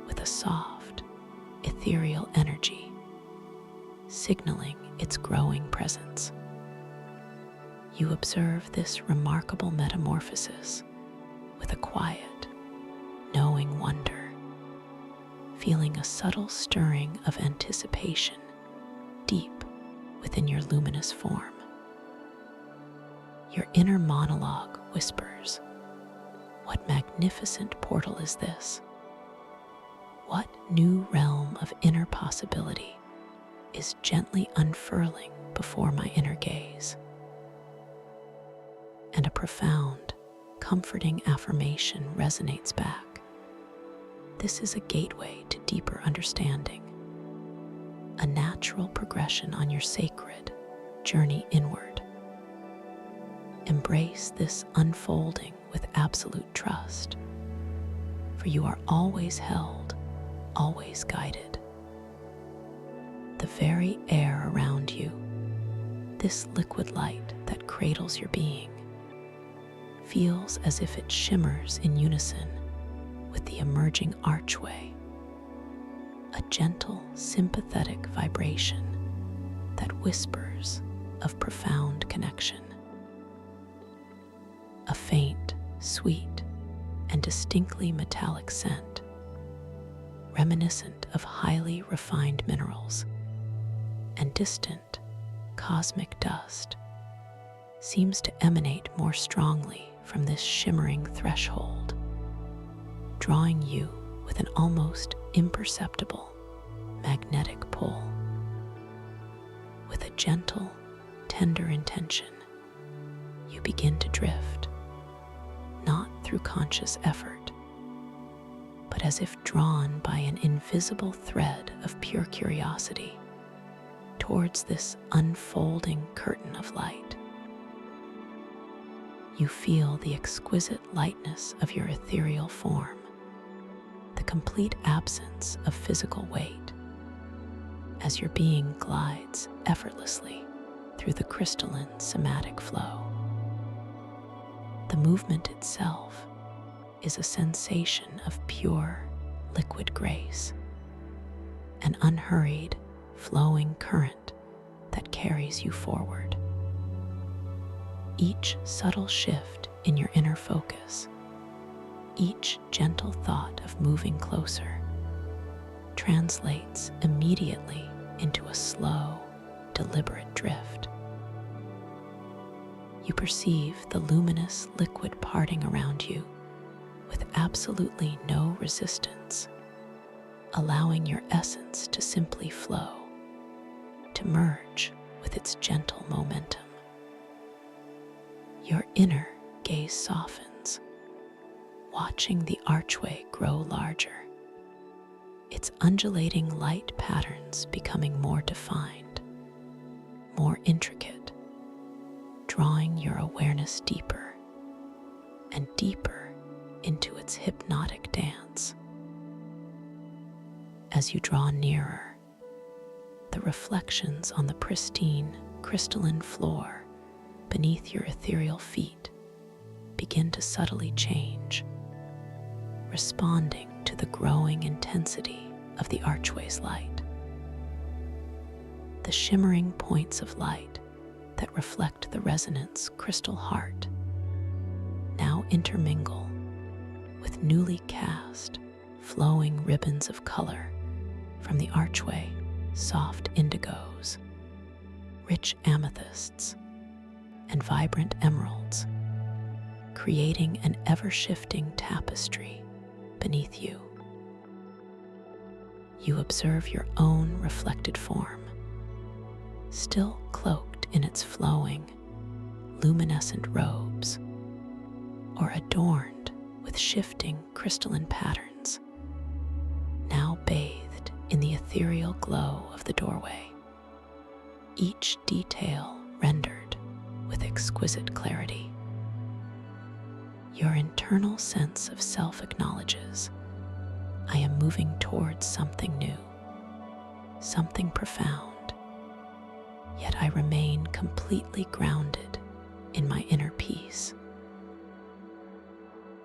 with a soft, ethereal energy, signaling its growing presence. You observe this remarkable metamorphosis with a quiet, knowing wonder, feeling a subtle stirring of anticipation deep within your luminous form. Your inner monologue whispers, "What magnificent portal is this? What new realm of inner possibility is gently unfurling before my inner gaze?" And a profound, comforting affirmation resonates back. This is a gateway to deeper understanding, a natural progression on your sacred journey inward. Embrace this unfolding with absolute trust, for you are always held, always guided. The very air around you, this liquid light that cradles your being, feels as if it shimmers in unison with the emerging archway, a gentle, sympathetic vibration that whispers of profound connection. A faint, sweet, and distinctly metallic scent, reminiscent of highly refined minerals and distant, cosmic dust, seems to emanate more strongly from this shimmering threshold, drawing you with an almost imperceptible magnetic pull. With a gentle, tender intention, you begin to drift, not through conscious effort, but as if drawn by an invisible thread of pure curiosity towards this unfolding curtain of light. You feel the exquisite lightness of your ethereal form, the complete absence of physical weight, as your being glides effortlessly through the crystalline somatic flow. The movement itself is a sensation of pure, liquid grace, an unhurried, flowing current that carries you forward. Each subtle shift in your inner focus, each gentle thought of moving closer, translates immediately into a slow, deliberate drift. You perceive the luminous liquid parting around you with absolutely no resistance, allowing your essence to simply flow, to merge with its gentle momentum. Your inner gaze softens, watching the archway grow larger, its undulating light patterns becoming more defined, more intricate, drawing your awareness deeper and deeper into its hypnotic dance. As you draw nearer, the reflections on the pristine, crystalline floor beneath your ethereal feet begin to subtly change, responding to the growing intensity of the archway's light. The shimmering points of light that reflect the resonant's crystal heart now intermingle with newly cast, flowing ribbons of color from the archway, soft indigos, rich amethysts, and vibrant emeralds, creating an ever-shifting tapestry beneath you. You observe your own reflected form, still cloaked in its flowing, luminescent robes, or adorned with shifting crystalline patterns, now bathed in the ethereal glow of the doorway, each detail rendered with exquisite clarity. Your internal sense of self acknowledges, I am moving towards something new, something profound, yet I remain completely grounded in my inner peace.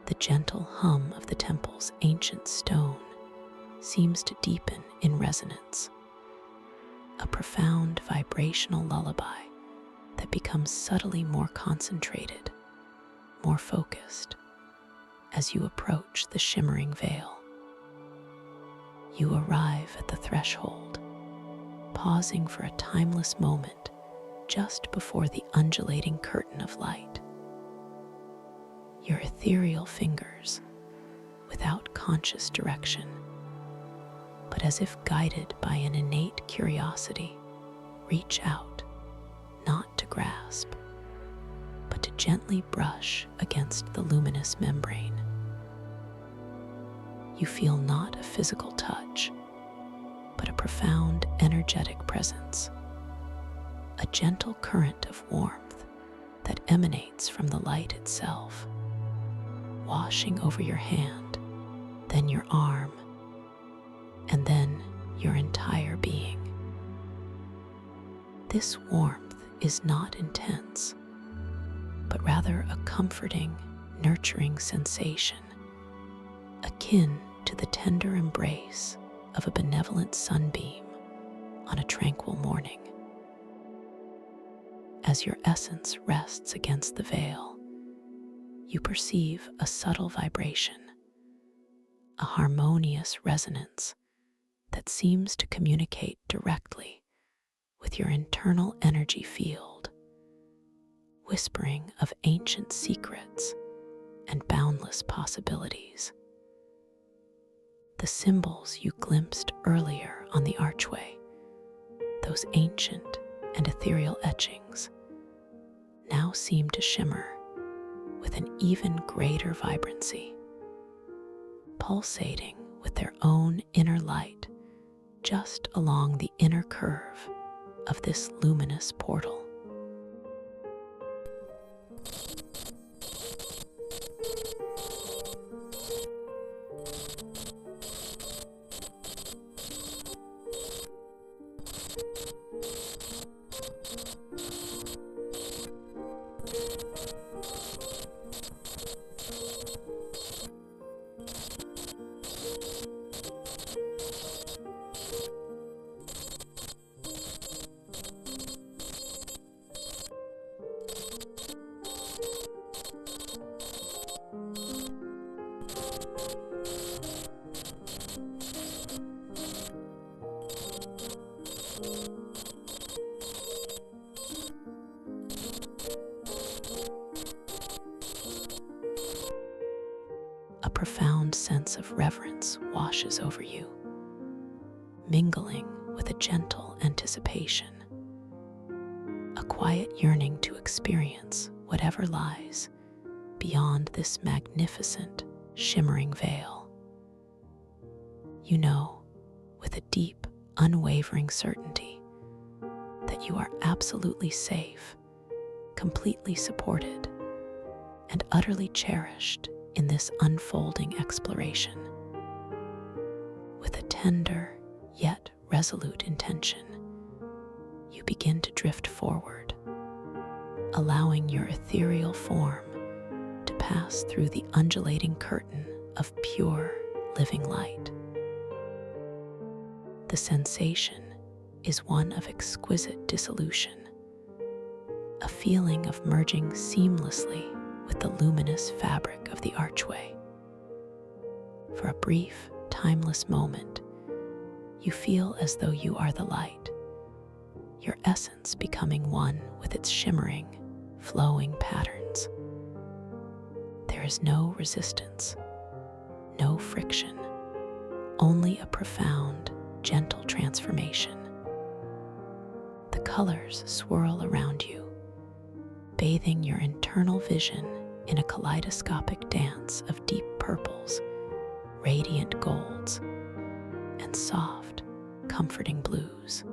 The gentle hum of the temple's ancient stone seems to deepen in resonance, a profound vibrational lullaby that becomes subtly more concentrated, more focused, as you approach the shimmering veil. You arrive at the threshold, pausing for a timeless moment just before the undulating curtain of light. Your ethereal fingers, without conscious direction, but as if guided by an innate curiosity, reach out, not to grasp, but to gently brush against the luminous membrane. You feel not a physical touch, but a profound energetic presence, a gentle current of warmth that emanates from the light itself, washing over your hand, then your arm, and then your entire being. This warmth is not intense, but rather a comforting, nurturing sensation, akin to the tender embrace of a benevolent sunbeam on a tranquil morning. As your essence rests against the veil, you perceive a subtle vibration, a harmonious resonance that seems to communicate directly with your internal energy field, whispering of ancient secrets and boundless possibilities. The symbols you glimpsed earlier on the archway, those ancient and ethereal etchings, now seem to shimmer with an even greater vibrancy, pulsating with their own inner light just along the inner curve of this luminous portal. profound sense of reverence washes over you, mingling with a gentle anticipation, a quiet yearning to experience whatever lies beyond this magnificent, shimmering veil. You know, with a deep, unwavering certainty, that you are absolutely safe, completely supported, and utterly cherished in this unfolding exploration. With a tender yet resolute intention, you begin to drift forward, allowing your ethereal form to pass through the undulating curtain of pure, living light. The sensation is one of exquisite dissolution, a feeling of merging seamlessly with the luminous fabric of the archway. For a brief, timeless moment, you feel as though you are the light, your essence becoming one with its shimmering, flowing patterns. There is no resistance, no friction, only a profound, gentle transformation. The colors swirl around you, bathing your internal vision in a kaleidoscopic dance of deep purples, radiant golds, and soft, comforting blues.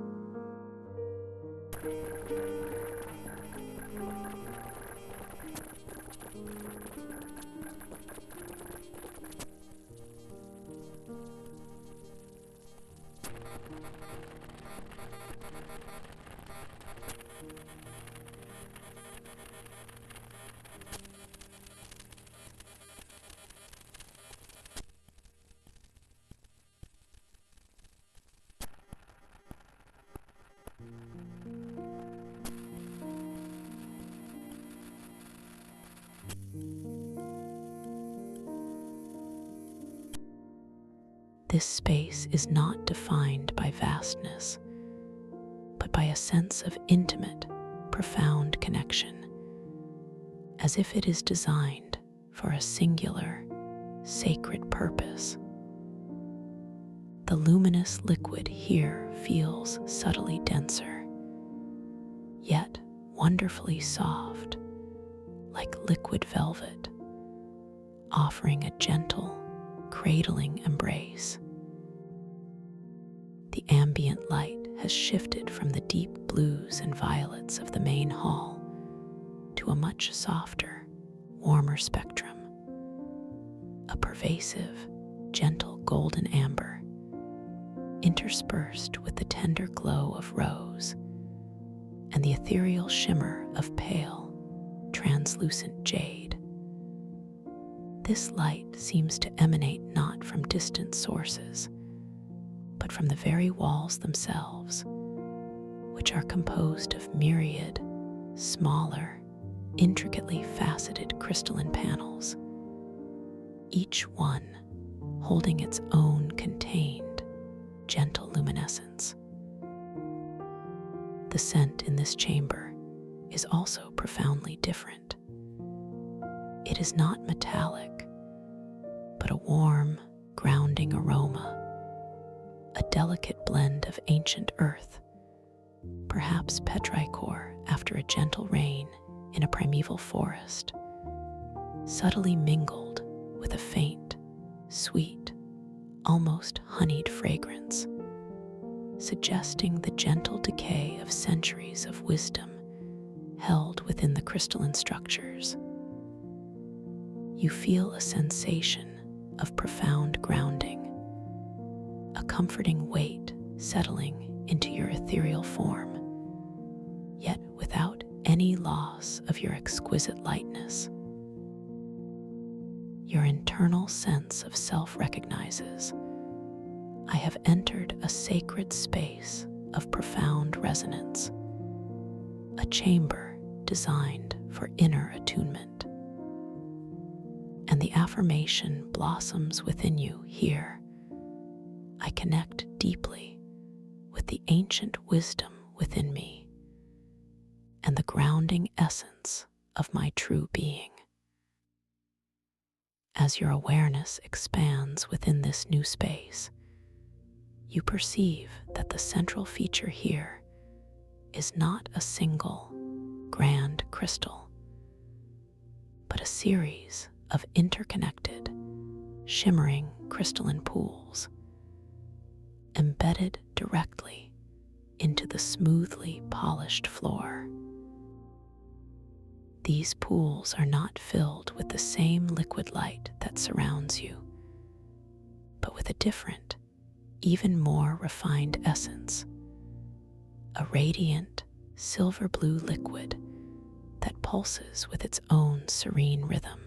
This space is not defined by vastness, but by a sense of intimate, profound connection, as if it is designed for a singular, sacred purpose. The luminous liquid here feels subtly denser, yet wonderfully soft, like liquid velvet, offering a gentle, cradling embrace. The ambient light has shifted from the deep blues and violets of the main hall to a much softer, warmer spectrum, a pervasive, gentle golden amber, interspersed with the tender glow of rose and the ethereal shimmer of pale, translucent jade. This light seems to emanate not from distant sources, but from the very walls themselves, which are composed of myriad, smaller, intricately faceted crystalline panels, each one holding its own contained, gentle luminescence. The scent in this chamber is also profoundly different. It is not metallic, but a warm, grounding aroma, a delicate blend of ancient earth, perhaps petrichor after a gentle rain in a primeval forest, subtly mingled with a faint, sweet, almost honeyed fragrance, suggesting the gentle decay of centuries of wisdom held within the crystalline structures. You feel a sensation of profound grounding, a comforting weight settling into your ethereal form, yet without any loss of your exquisite lightness. Your internal sense of self recognizes, I have entered a sacred space of profound resonance, a chamber designed for inner attunement. And the affirmation blossoms within you here. I connect deeply with the ancient wisdom within me and the grounding essence of my true being. As your awareness expands within this new space, you perceive that the central feature here is not a single grand crystal, but a series of interconnected, shimmering crystalline pools embedded directly into the smoothly polished floor. These pools are not filled with the same liquid light that surrounds you, but with a different, even more refined essence, a radiant silver blue liquid that pulses with its own serene rhythm,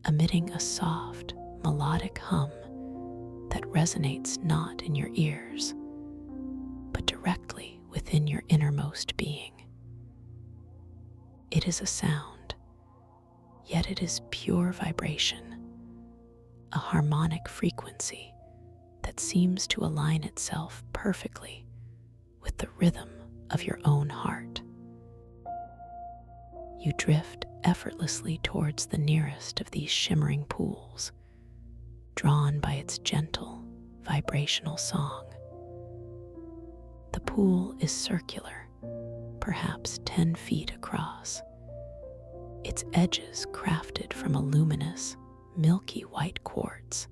emitting a soft, melodic hum that resonates not in your ears, but directly within your innermost being. It is a sound, yet it is pure vibration, a harmonic frequency that seems to align itself perfectly with the rhythm of your own heart. You drift effortlessly towards the nearest of these shimmering pools, drawn by its gentle, vibrational song. The pool is circular, perhaps 10 feet across, its edges crafted from a luminous, milky white quartz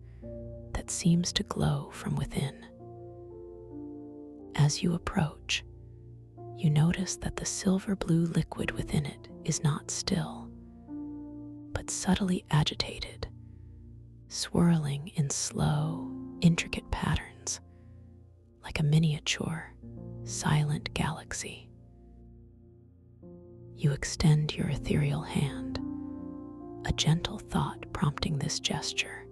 that seems to glow from within. As you approach, you notice that the silver blue liquid within it is not still, but subtly agitated, swirling in slow, intricate patterns, like a miniature, silent galaxy. You extend your ethereal hand, a gentle thought prompting this gesture,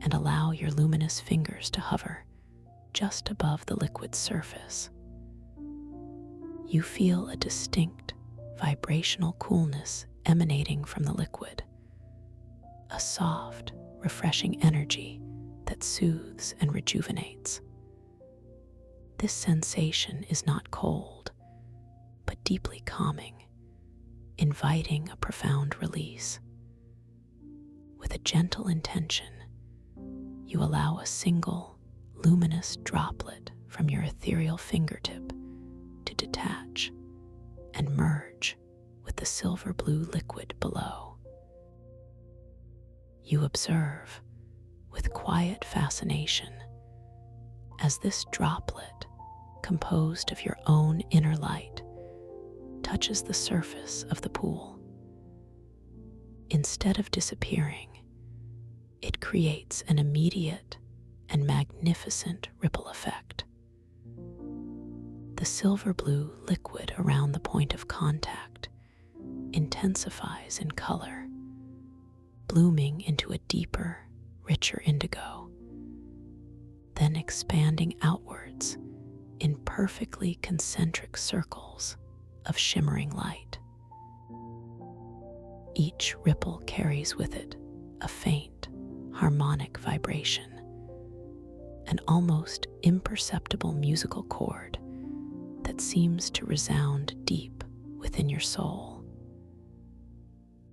and allow your luminous fingers to hover just above the liquid's surface. You feel a distinct, vibrational coolness emanating from the liquid, a soft, refreshing energy that soothes and rejuvenates. This sensation is not cold, but deeply calming, inviting a profound release. With a gentle intention, you allow a single, luminous droplet from your ethereal fingertip to detach and merge with the silver blue liquid below. You observe, with quiet fascination, as this droplet, composed of your own inner light, touches the surface of the pool. Instead of disappearing, it creates an immediate and magnificent ripple effect. The silver blue liquid around the point of contact intensifies in color, blooming into a deeper, richer indigo, then expanding outwards in perfectly concentric circles of shimmering light. Each ripple carries with it a faint, harmonic vibration, an almost imperceptible musical chord that seems to resound deep within your soul.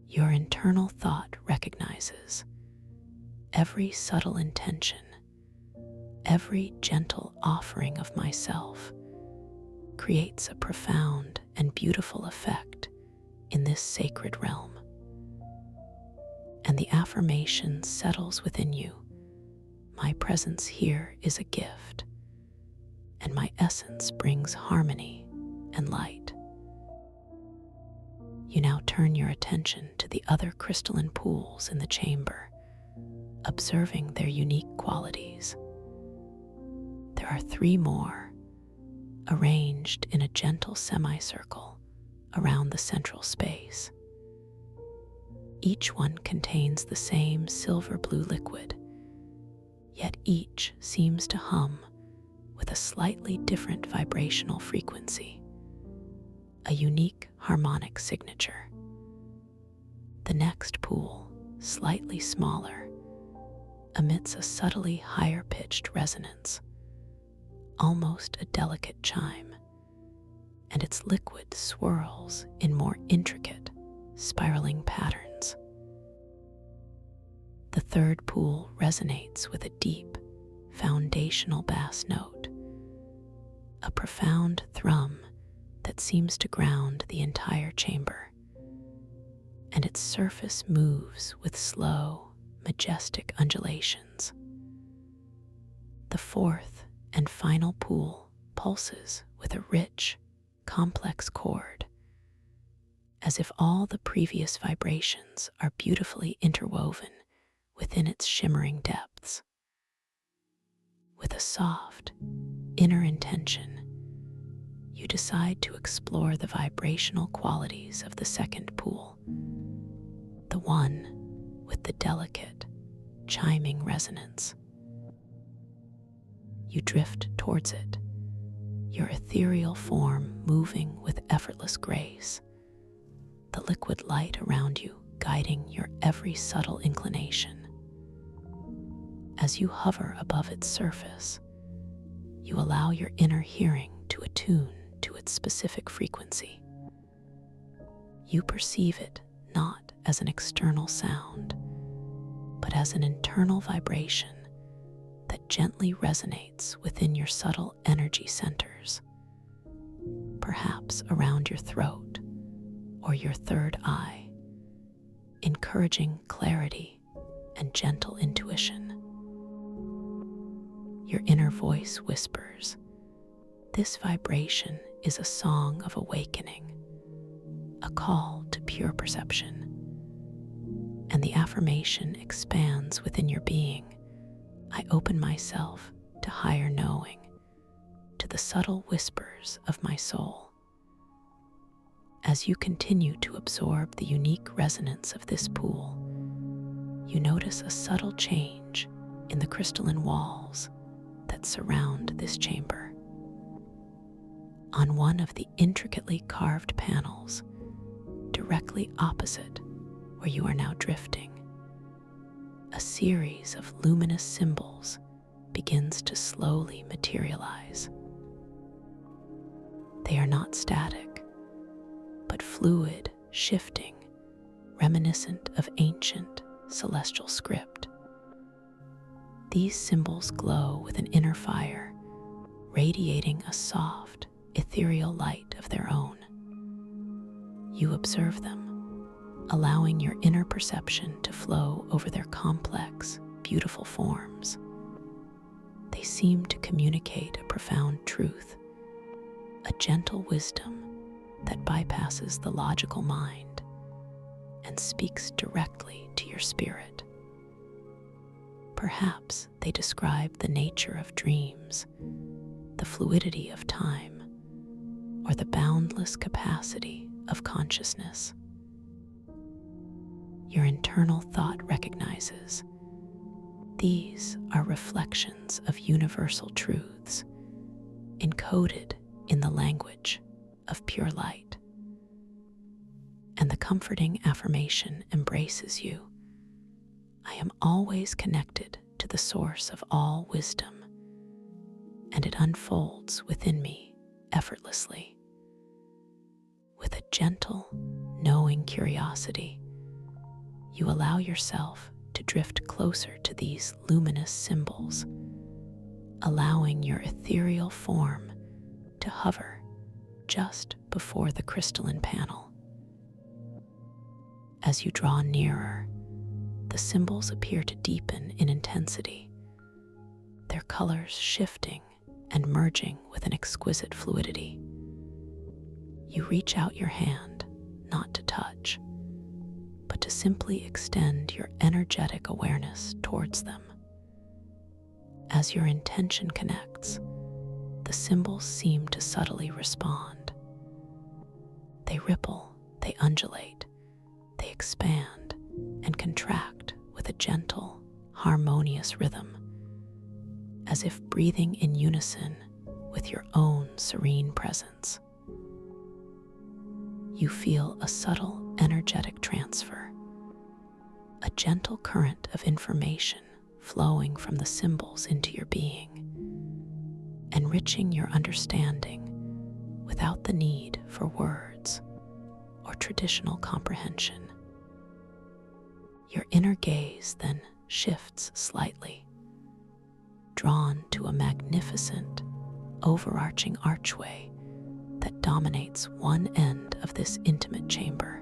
Your internal thought recognizes every subtle intention, every gentle offering of myself creates a profound and beautiful effect in this sacred realm. And the affirmation settles within you: my presence here is a gift, and my essence brings harmony and light. You now turn your attention to the other crystalline pools in the chamber, observing their unique qualities. There are 3 more, arranged in a gentle semicircle around the central space. Each one contains the same silver blue liquid, yet each seems to hum with a slightly different vibrational frequency, a unique harmonic signature. The next pool, slightly smaller, emits a subtly higher-pitched resonance, almost a delicate chime, and its liquid swirls in more intricate, spiraling patterns. third pool resonates with a deep, foundational bass note, a profound thrum that seems to ground the entire chamber, and its surface moves with slow, majestic undulations. The fourth and final pool pulses with a rich, complex chord, as if all the previous vibrations are beautifully interwoven within its shimmering depths. With a soft, inner intention, you decide to explore the vibrational qualities of the second pool, the one with the delicate, chiming resonance. You drift towards it, your ethereal form moving with effortless grace, the liquid light around you guiding your every subtle inclination. As you hover above its surface, you allow your inner hearing to attune to its specific frequency. You perceive it not as an external sound, but as an internal vibration that gently resonates within your subtle energy centers, perhaps around your throat or your third eye, encouraging clarity and gentle intuition. Your inner voice whispers, "This vibration is a song of awakening, a call to pure perception." And the affirmation expands within your being. I open myself to higher knowing, to the subtle whispers of my soul. As you continue to absorb the unique resonance of this pool, you notice a subtle change in the crystalline walls that surround this chamber. On one of the intricately carved panels, directly opposite where you are now drifting, a series of luminous symbols begins to slowly materialize. They are not static, but fluid, shifting, reminiscent of ancient celestial script. These symbols glow with an inner fire, radiating a soft, ethereal light of their own. You observe them, allowing your inner perception to flow over their complex, beautiful forms. They seem to communicate a profound truth, a gentle wisdom that bypasses the logical mind and speaks directly to your spirit. Perhaps they describe the nature of dreams, the fluidity of time, or the boundless capacity of consciousness. Your internal thought recognizes these are reflections of universal truths, encoded in the language of pure light. And the comforting affirmation embraces you. I am always connected to the source of all wisdom, and it unfolds within me effortlessly. With a gentle, knowing curiosity, you allow yourself to drift closer to these luminous symbols, allowing your ethereal form to hover just before the crystalline panel. As you draw nearer, the symbols appear to deepen in intensity, their colors shifting and merging with an exquisite fluidity. You reach out your hand, not to touch, but to simply extend your energetic awareness towards them. As your intention connects, the symbols seem to subtly respond. They ripple, they undulate, they expand and contract with a gentle, harmonious rhythm, as if breathing in unison with your own serene presence. You feel a subtle, energetic transfer, a gentle current of information flowing from the symbols into your being, enriching your understanding without the need for words or traditional comprehension. Your inner gaze then shifts slightly, drawn to a magnificent, overarching archway that dominates one end of this intimate chamber.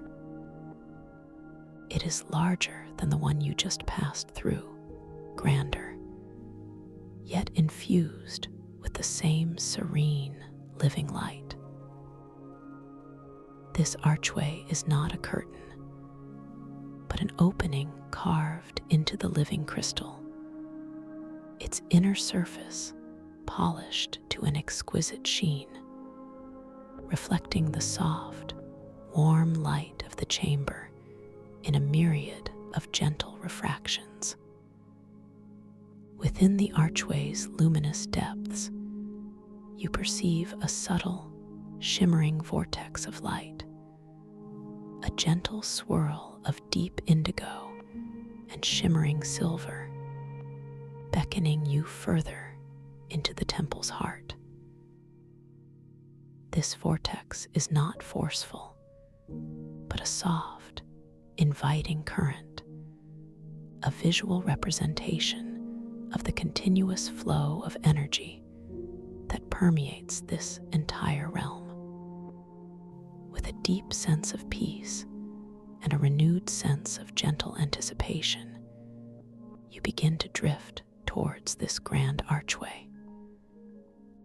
It is larger than the one you just passed through, grander, yet infused with the same serene, living light. This archway is not a curtain, but an opening carved into the living crystal, its inner surface polished to an exquisite sheen, reflecting the soft, warm light of the chamber in a myriad of gentle refractions. Within the archway's luminous depths, you perceive a subtle, shimmering vortex of light, a gentle swirl of deep indigo and shimmering silver, beckoning you further into the temple's heart. This vortex is not forceful, but a soft, inviting current, a visual representation of the continuous flow of energy that permeates this entire realm. With a deep sense of peace and a renewed sense of gentle anticipation, you begin to drift towards this grand archway.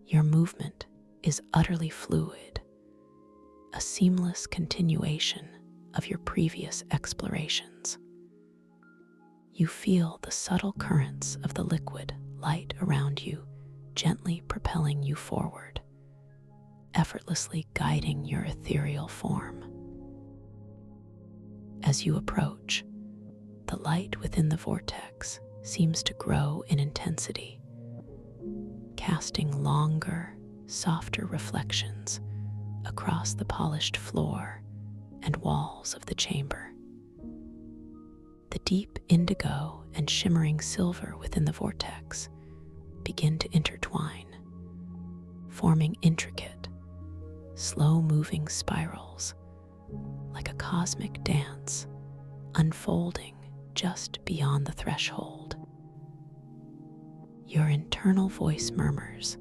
Your movement is utterly fluid, a seamless continuation of your previous explorations. You feel the subtle currents of the liquid light around you gently propelling you forward, effortlessly guiding your ethereal form. As you approach, the light within the vortex seems to grow in intensity, casting longer, softer reflections across the polished floor and walls of the chamber. The deep indigo and shimmering silver within the vortex begin to intertwine, forming intricate, slow-moving spirals like a cosmic dance unfolding just beyond the threshold. Your internal voice murmurs,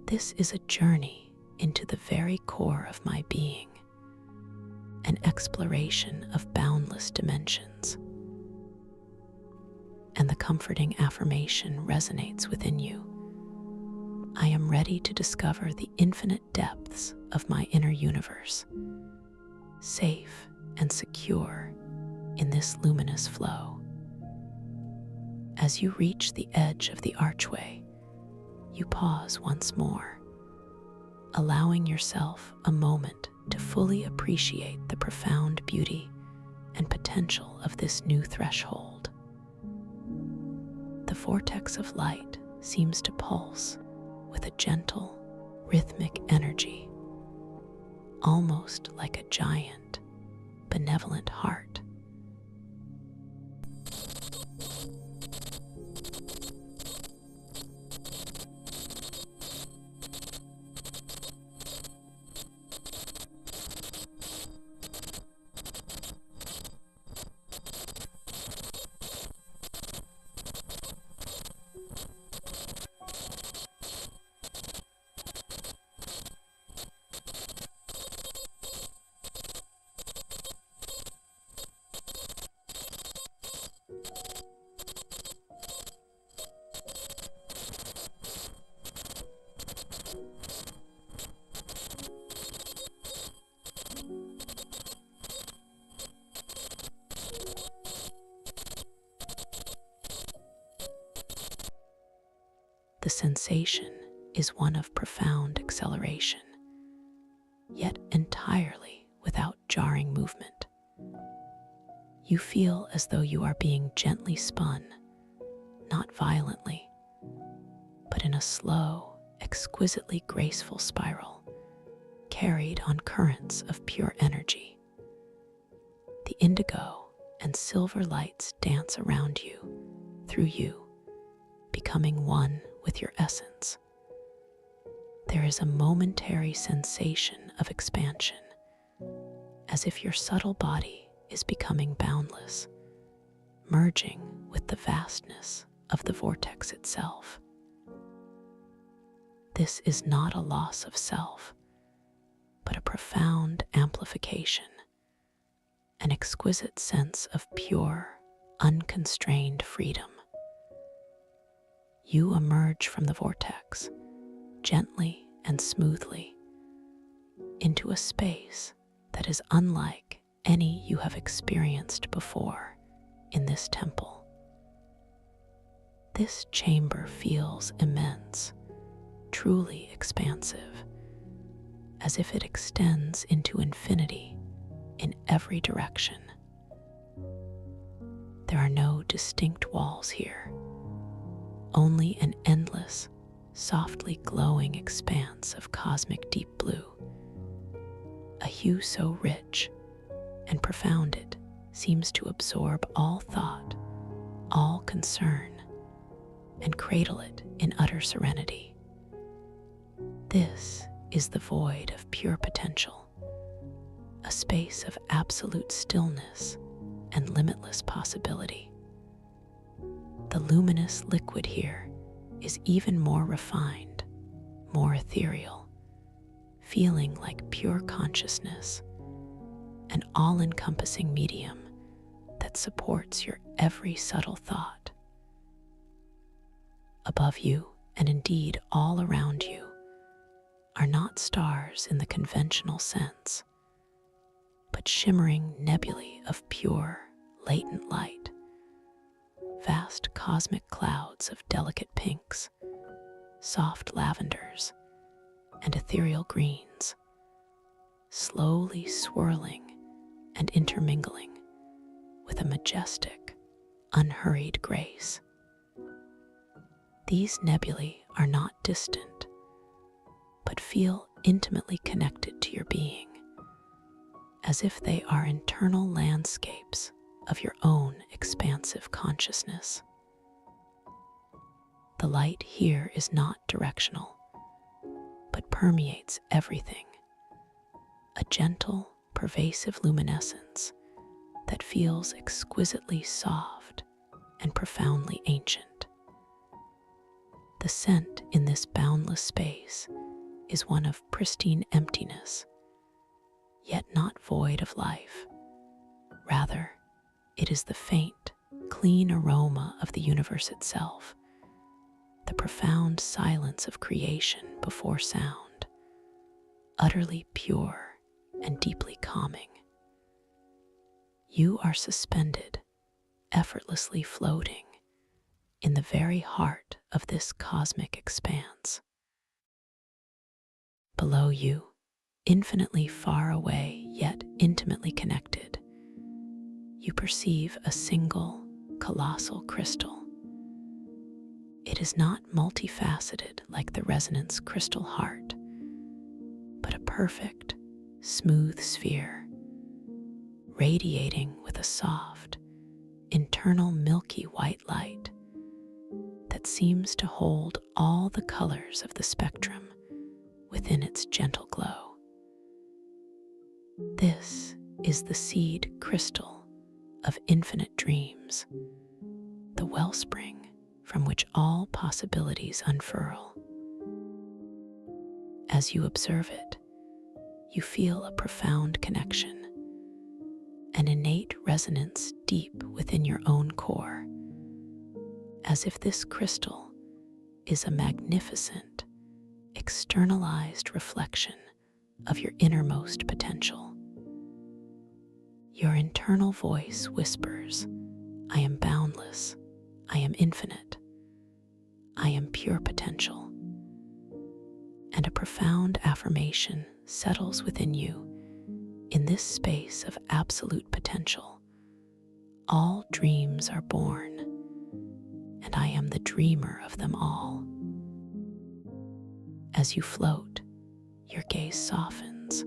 "This is a journey into the very core of my being, an exploration of boundless dimensions." And the comforting affirmation resonates within you. I am ready to discover the infinite depths of my inner universe, safe and secure in this luminous flow. As you reach the edge of the archway, you pause once more, allowing yourself a moment to fully appreciate the profound beauty and potential of this new threshold. The vortex of light seems to pulse with a gentle, rhythmic energy, almost like a giant, benevolent heart. The sensation is one of profound acceleration, yet entirely without jarring movement. You feel as though you are being gently spun, not violently, but in a slow, exquisitely graceful spiral, carried on currents of pure energy. The indigo and silver lights dance around you, through you, becoming one with your essence. There is a momentary sensation of expansion, as if your subtle body is becoming boundless, merging with the vastness of the vortex itself. This is not a loss of self, but a profound amplification, an exquisite sense of pure, unconstrained freedom. You emerge from the vortex, gently and smoothly, into a space that is unlike any you have experienced before in this temple. This chamber feels immense, truly expansive, as if it extends into infinity in every direction. There are no distinct walls here, only an endless, softly glowing expanse of cosmic deep blue, a hue so rich and profound it seems to absorb all thought, all concern, and cradle it in utter serenity. This is the void of pure potential, a space of absolute stillness and limitless possibility. The luminous liquid here is even more refined, more ethereal, feeling like pure consciousness, an all-encompassing medium that supports your every subtle thought. Above you, and indeed all around you, are not stars in the conventional sense, but shimmering nebulae of pure, latent light, vast cosmic clouds of delicate pinks, soft lavenders, and ethereal greens, slowly swirling and intermingling with a majestic, unhurried grace. These nebulae are not distant, but feel intimately connected to your being, as if they are internal landscapes of your own expansive consciousness. The light here is not directional, but permeates everything, a gentle, pervasive luminescence that feels exquisitely soft and profoundly ancient. The scent in this boundless space is one of pristine emptiness, yet not void of life. Rather, it is the faint, clean aroma of the universe itself, the profound silence of creation before sound, utterly pure and deeply calming. You are suspended, effortlessly floating in the very heart of this cosmic expanse. Below you, infinitely far away yet intimately connected, you perceive a single, colossal crystal. It is not multifaceted like the resonance crystal heart, but a perfect, smooth sphere, radiating with a soft, internal milky white light that seems to hold all the colors of the spectrum within its gentle glow. This is the seed crystal of infinite dreams, the wellspring from which all possibilities unfurl. As you observe it, you feel a profound connection, an innate resonance deep within your own core, as if this crystal is a magnificent, externalized reflection of your innermost potential. Your internal voice whispers, "I am boundless, I am infinite, I am pure potential." And a profound affirmation settles within you. In this space of absolute potential, all dreams are born, and I am the dreamer of them all. As you float, your gaze softens,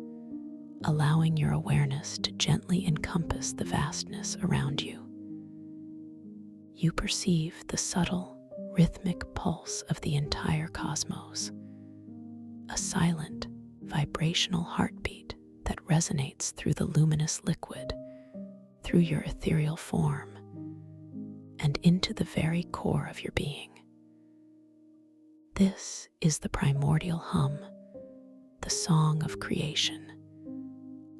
allowing your awareness to gently encompass the vastness around you. You perceive the subtle, rhythmic pulse of the entire cosmos, a silent, vibrational heartbeat that resonates through the luminous liquid, through your ethereal form, and into the very core of your being. This is the primordial hum, the song of creation,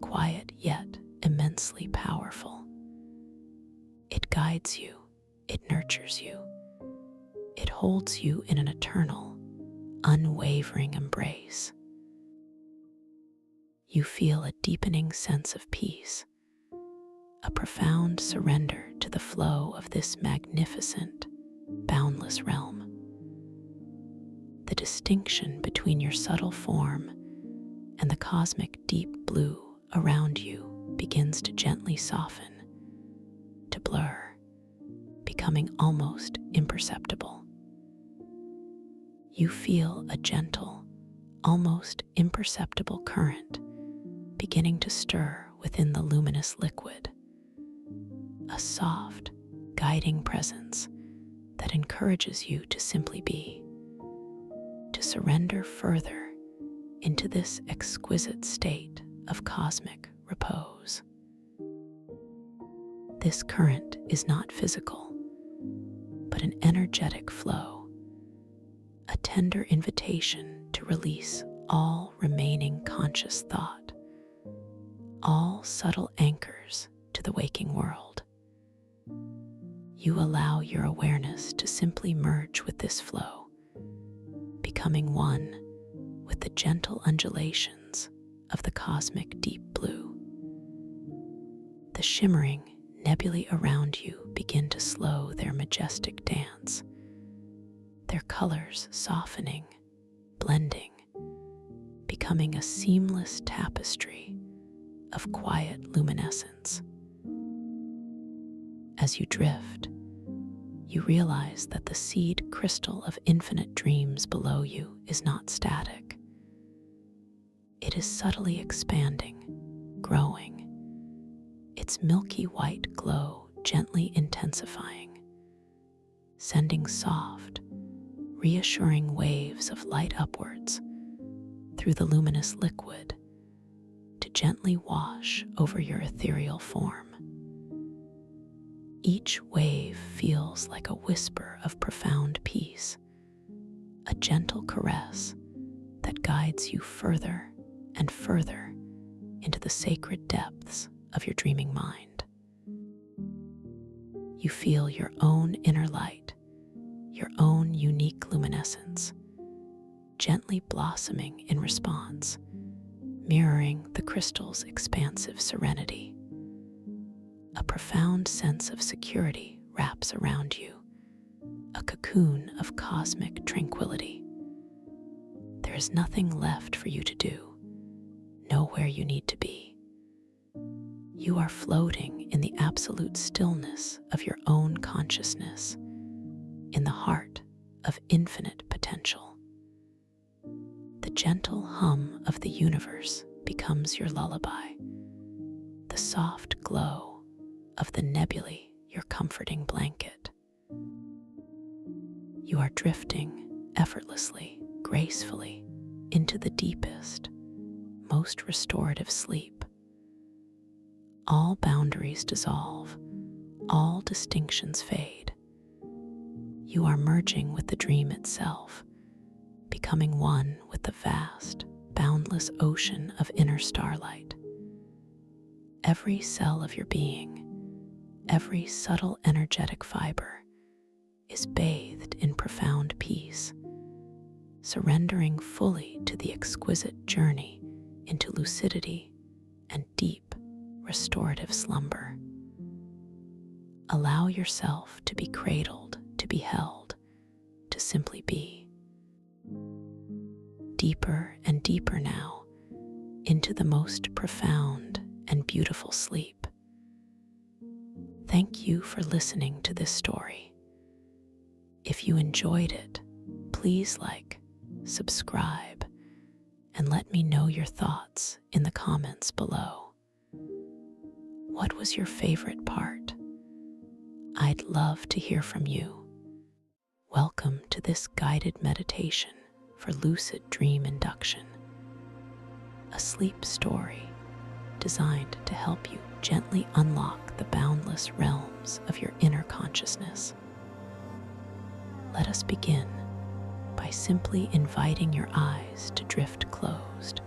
quiet yet immensely powerful. It guides you, it nurtures you, it holds you in an eternal, unwavering embrace. You feel a deepening sense of peace, a profound surrender to the flow of this magnificent, boundless realm. The distinction between your subtle form and the cosmic deep blue around you begins to gently soften, to blur, becoming almost imperceptible. You feel a gentle, almost imperceptible current beginning to stir within the luminous liquid, a soft, guiding presence that encourages you to simply be, to surrender further into this exquisite state of cosmic repose. This current is not physical, but an energetic flow, a tender invitation to release all remaining conscious thought, all subtle anchors to the waking world. You allow your awareness to simply merge with this flow, becoming one with the gentle undulations of the cosmic deep blue. The shimmering nebulae around you begin to slow their majestic dance, their colors softening, blending, becoming a seamless tapestry of quiet luminescence. As you drift, you realize that the seed crystal of infinite dreams below you is not static. It is subtly expanding, growing, its milky white glow gently intensifying, sending soft, reassuring waves of light upwards through the luminous liquid to gently wash over your ethereal form. Each wave feels like a whisper of profound peace, a gentle caress that guides you further and further into the sacred depths of your dreaming mind. You feel your own inner light, your own unique luminescence, gently blossoming in response, mirroring the crystal's expansive serenity. A profound sense of security wraps around you, a cocoon of cosmic tranquility. There is nothing left for you to do, nowhere you need to be. You are floating in the absolute stillness of your own consciousness, in the heart of infinite potential. The gentle hum of the universe becomes your lullaby, the soft glow of the nebulae your comforting blanket. You are drifting effortlessly, gracefully, into the deepest, most restorative sleep. All boundaries dissolve, all distinctions fade. You are merging with the dream itself, becoming one with the vast, boundless ocean of inner starlight. Every cell of your being, every subtle energetic fiber is bathed in profound peace, surrendering fully to the exquisite journey into lucidity and deep, restorative slumber. Allow yourself to be cradled, to be held, to simply be. Deeper and deeper now into the most profound and beautiful sleep. Thank you for listening to this story. If you enjoyed it, please like, subscribe, and let me know your thoughts in the comments below. What was your favorite part? I'd love to hear from you. Welcome to this guided meditation for lucid dream induction, a sleep story designed to help you gently unlock the boundless realms of your inner consciousness. consciousness. Let us begin by simply inviting your eyes to drift closed,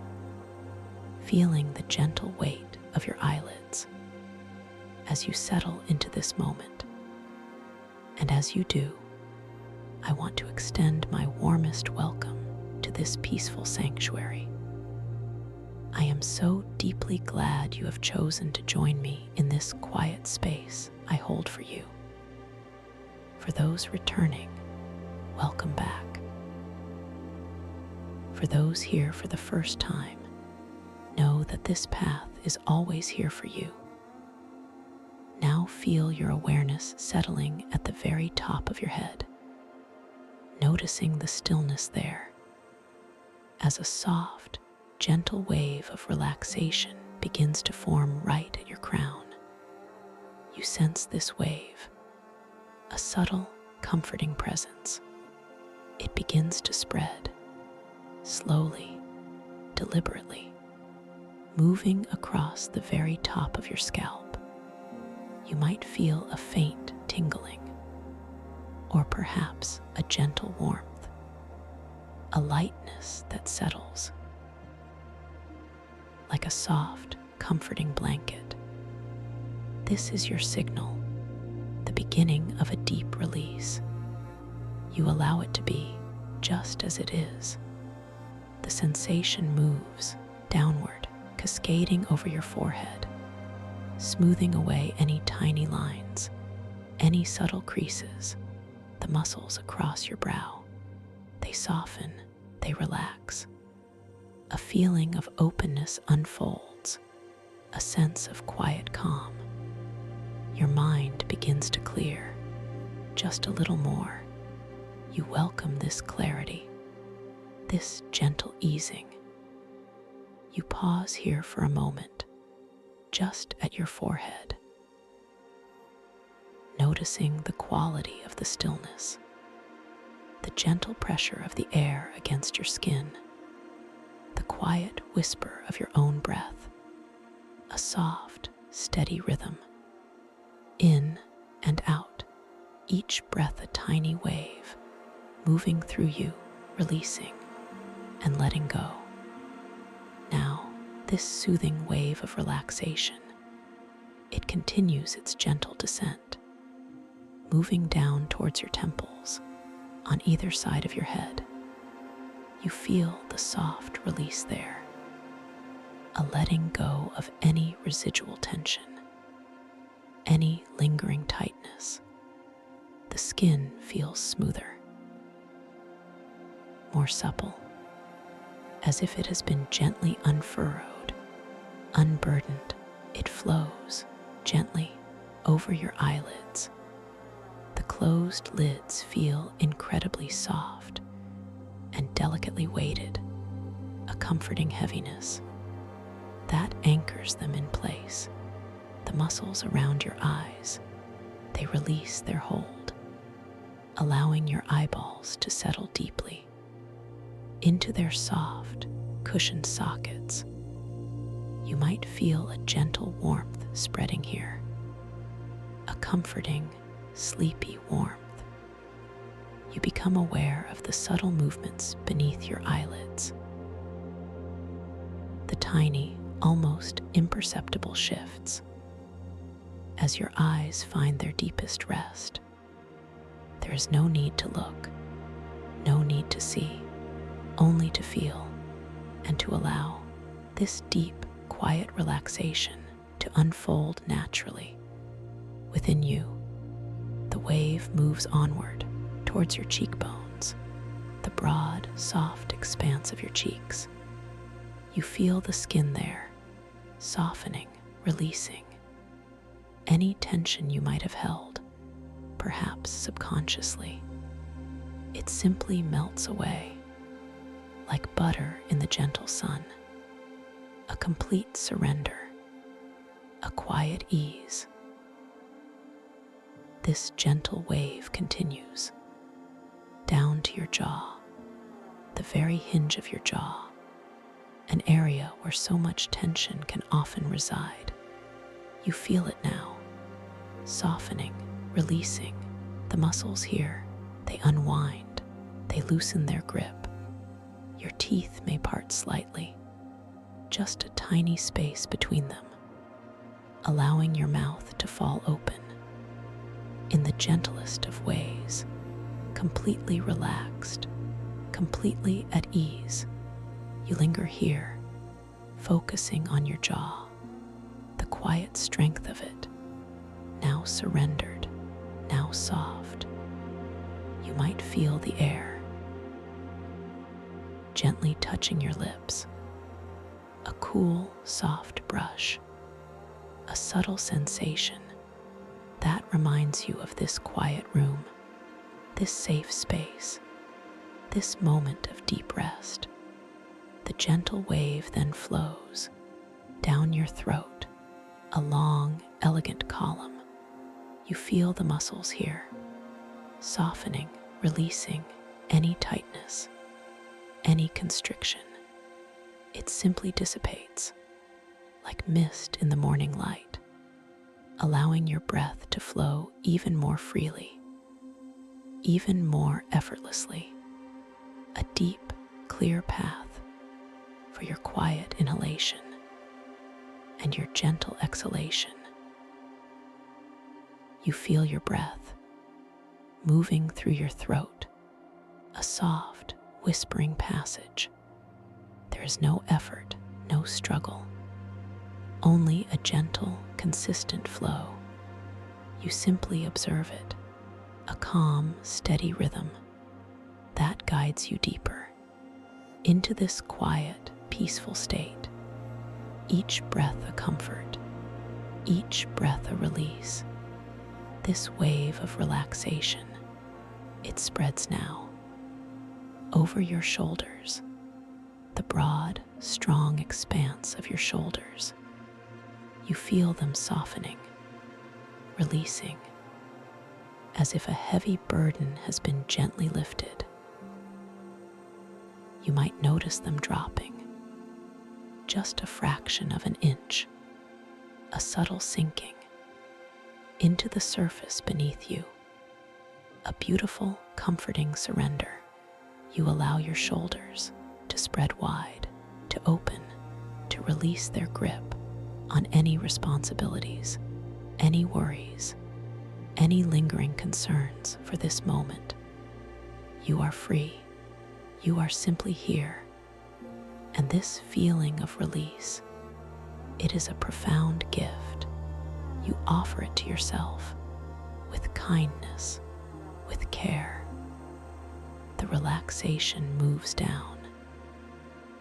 feeling the gentle weight of your eyelids as you settle into this moment. And as you do, I want to extend my warmest welcome to this peaceful sanctuary. I am so deeply glad you have chosen to join me in this quiet space I hold for you. For those returning, welcome back. For those here for the first time, know that this path is always here for you. Now feel your awareness settling at the very top of your head, noticing the stillness there as a soft, gentle wave of relaxation begins to form right at your crown. You sense this wave, a subtle, comforting presence. It begins to spread, slowly, deliberately, moving across the very top of your scalp. You might feel a faint tingling, or perhaps a gentle warmth, a lightness that settles, like a soft, comforting blanket. This is your signal, the beginning of a deep release. You allow it to be just as it is. The sensation moves downward, cascading over your forehead, smoothing away any tiny lines, any subtle creases, the muscles across your brow. They soften, they relax. A feeling of openness unfolds, a sense of quiet calm. Your mind begins to clear, just a little more. You welcome this clarity, this gentle easing. You pause here for a moment, just at your forehead, noticing the quality of the stillness, the gentle pressure of the air against your skin, the quiet whisper of your own breath, a soft, steady rhythm, in and out, each breath a tiny wave, moving through you, releasing and letting go. Now, this soothing wave of relaxation, it continues its gentle descent, moving down towards your temples, on either side of your head. You feel the soft release there, a letting go of any residual tension, any lingering tightness. The skin feels smoother, more supple, as if it has been gently unfurrowed, unburdened. It flows gently over your eyelids. The closed lids feel incredibly soft and delicately weighted, a comforting heaviness that anchors them in place. The muscles around your eyes, they release their hold, allowing your eyeballs to settle deeply into their soft, cushioned sockets. You might feel a gentle warmth spreading here, a comforting, sleepy warmth. You become aware of the subtle movements beneath your eyelids, the tiny, almost imperceptible shifts as your eyes find their deepest rest. There is no need to look, no need to see, only to feel and to allow this deep, quiet relaxation to unfold naturally within you. The wave moves onward towards your cheekbones, the broad, soft expanse of your cheeks. You feel the skin there, softening, releasing any tension you might have held, perhaps subconsciously. It simply melts away, like butter in the gentle sun, a complete surrender, a quiet ease. This gentle wave continues down to your jaw, the very hinge of your jaw, an area where so much tension can often reside. You feel it now, softening, releasing. The muscles here, they unwind, they loosen their grip. Your teeth may part slightly, just a tiny space between them, allowing your mouth to fall open. In the gentlest of ways, completely relaxed, completely at ease, you linger here, focusing on your jaw, the quiet strength of it, now surrendered, now soft. You might feel the air gently touching your lips, a cool, soft brush, a subtle sensation that reminds you of this quiet room, this safe space, this moment of deep rest. The gentle wave then flows down your throat, a long, elegant column. You feel the muscles here, softening, releasing any tightness, any constriction. It simply dissipates, like mist in the morning light, allowing your breath to flow even more freely, even more effortlessly. A deep, clear path for your quiet inhalation and your gentle exhalation. You feel your breath moving through your throat, a soft, whispering passage. There is no effort, no struggle, only a gentle, consistent flow. You simply observe it, a calm, steady rhythm that guides you deeper into this quiet, peaceful state. Each breath a comfort, each breath a release. This wave of relaxation, it spreads now over your shoulders, the broad, strong expanse of your shoulders. You feel them softening, releasing, as if a heavy burden has been gently lifted. You might notice them dropping, just a fraction of an inch, a subtle sinking into the surface beneath you. A beautiful, comforting surrender. You allow your shoulders to spread wide, to open, to release their grip on any responsibilities, any worries, any lingering concerns for this moment. You are free. You are simply here. And this feeling of release, it is a profound gift. You offer it to yourself with kindness, with care. The relaxation moves down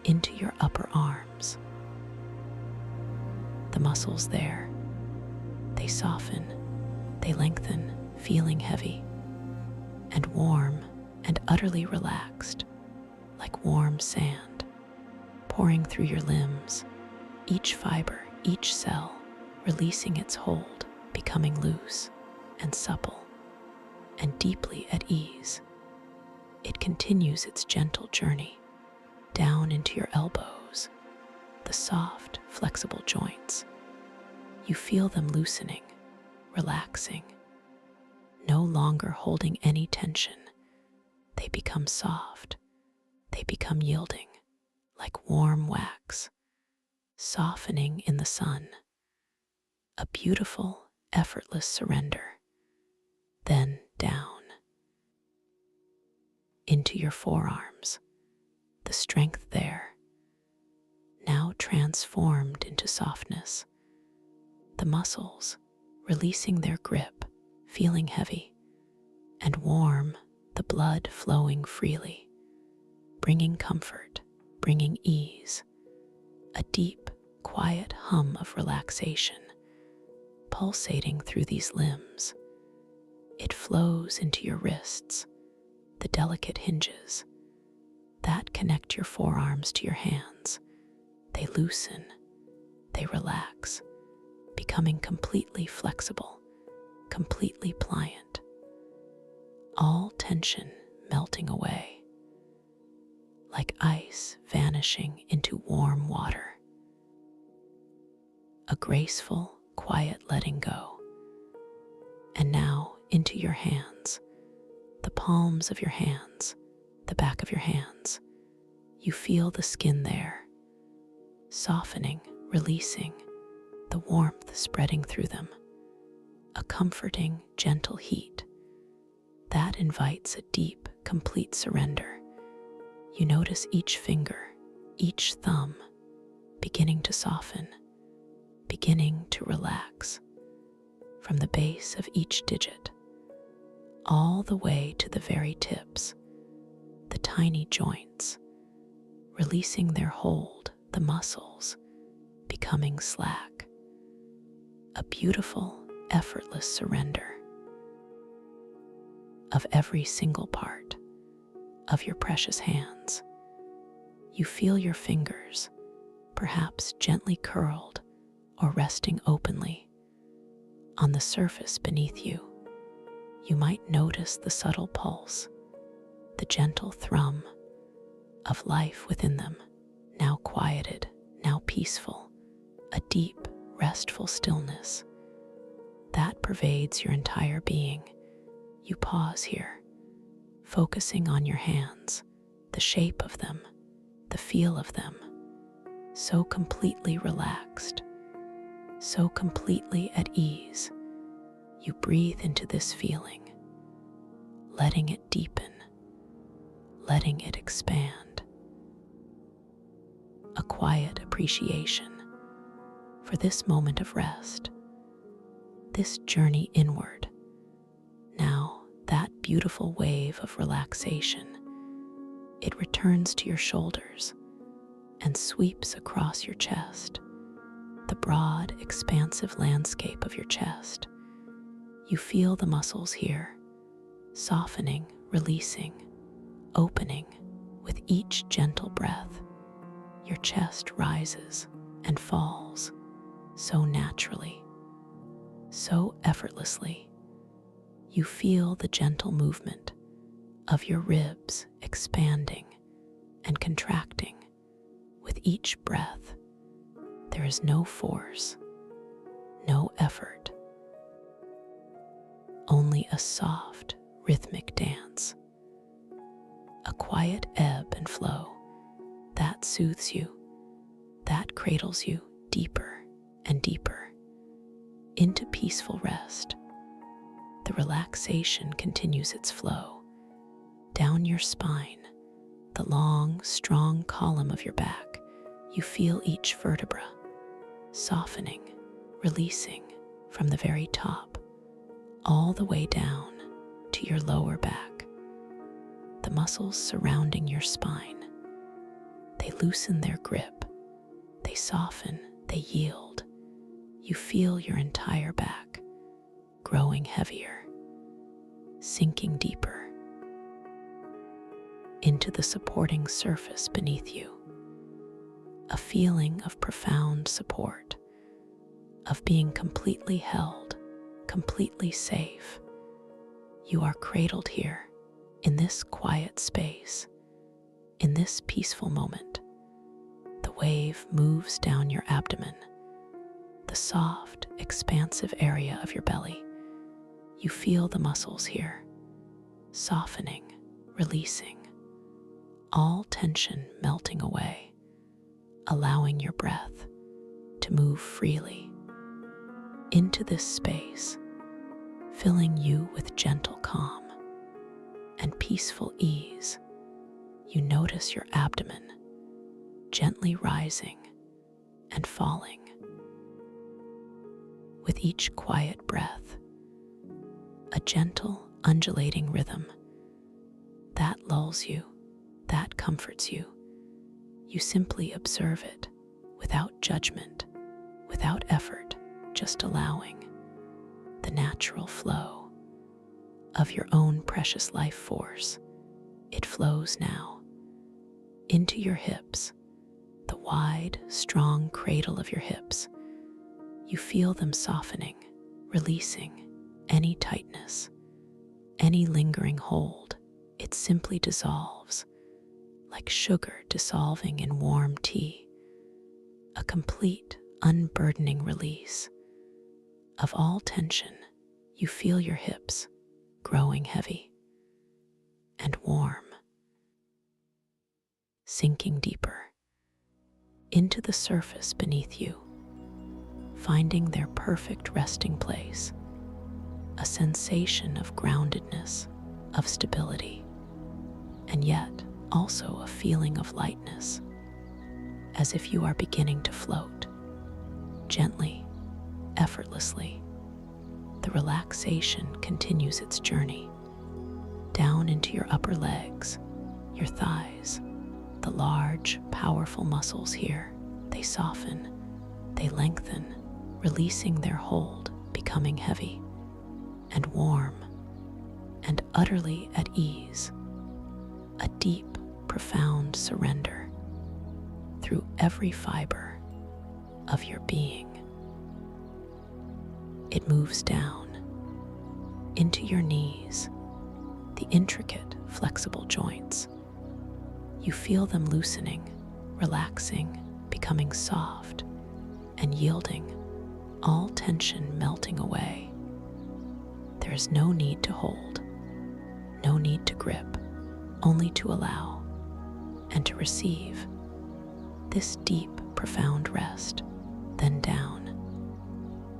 into your upper arms. The muscles there, they soften, they lengthen, feeling heavy and warm and utterly relaxed, like warm sand pouring through your limbs, each fiber, each cell releasing its hold, becoming loose and supple and deeply at ease. It continues its gentle journey down into your elbows, the soft, flexible joints. You feel them loosening, relaxing, no longer holding any tension. They become soft, they become yielding, like warm wax, softening in the sun. A beautiful, effortless surrender. Then down into your forearms, the strength there, now transformed into softness. The muscles releasing their grip, feeling heavy and warm, the blood flowing freely, bringing comfort, bringing ease, a deep, quiet hum of relaxation pulsating through these limbs. It flows into your wrists, the delicate hinges that connect your forearms to your hands. They loosen, they relax, becoming completely flexible, completely pliant. All tension melting away, like ice vanishing into warm water. A graceful, quiet letting go. And now, into your hands, the palms of your hands, the back of your hands. You feel the skin there, softening, releasing, the warmth spreading through them. A comforting, gentle heat that invites a deep, complete surrender. You notice each finger, each thumb beginning to soften, beginning to relax, from the base of each digit, all the way to the very tips, the tiny joints, releasing their hold, the muscles becoming slack. A beautiful, effortless surrender of every single part of your precious hands. You feel your fingers, perhaps gently curled or resting openly on the surface beneath you. You might notice the subtle pulse, the gentle thrum of life within them, now quieted, now peaceful, a deep, restful stillness that pervades your entire being. You pause here, focusing on your hands, the shape of them, the feel of them, so completely relaxed, so completely at ease. You breathe into this feeling, letting it deepen, letting it expand. A quiet appreciation for this moment of rest, this journey inward. Now, that beautiful wave of relaxation, it returns to your shoulders and sweeps across your chest, the broad, expansive landscape of your chest. You feel the muscles here, softening, releasing, opening with each gentle breath. Your chest rises and falls so naturally, so effortlessly. You feel the gentle movement of your ribs expanding and contracting with each breath. There is no force, no effort, only a soft, rhythmic dance, a quiet ebb and flow that soothes you, that cradles you deeper and deeper into peaceful rest. The relaxation continues its flow down your spine, the long, strong column of your back. You feel each vertebra softening, releasing from the very top, all the way down to your lower back. The muscles surrounding your spine, they loosen their grip, they soften, they yield. You feel your entire back growing heavier, sinking deeper into the supporting surface beneath you. A feeling of profound support, of being completely held, completely safe. You are cradled here in this quiet space, in this peaceful moment. The wave moves down your abdomen, the soft, expansive area of your belly. You feel the muscles here, softening, releasing, all tension melting away, allowing your breath to move freely into this space, filling you with gentle calm and peaceful ease. You notice your abdomen gently rising and falling with each quiet breath, a gentle, undulating rhythm that lulls you, that comforts you. You simply observe it without judgment, without effort, just allowing the natural flow of your own precious life force. It flows now into your hips, the wide, strong cradle of your hips. You feel them softening, releasing any tightness, any lingering hold. It simply dissolves like sugar dissolving in warm tea, a complete, unburdening release of all tension. You feel your hips growing heavy and warm, sinking deeper into the surface beneath you, finding their perfect resting place, a sensation of groundedness, of stability, and yet also a feeling of lightness, as if you are beginning to float, gently, effortlessly. The relaxation continues its journey, down into your upper legs, your thighs, the large, powerful muscles here. They soften, they lengthen, releasing their hold, becoming heavy and warm and utterly at ease. A deep, profound surrender through every fiber of your being. It moves down into your knees, the intricate, flexible joints. You feel them loosening, relaxing, becoming soft, and yielding, all tension melting away. There is no need to hold, no need to grip, only to allow and to receive this deep, profound rest, then down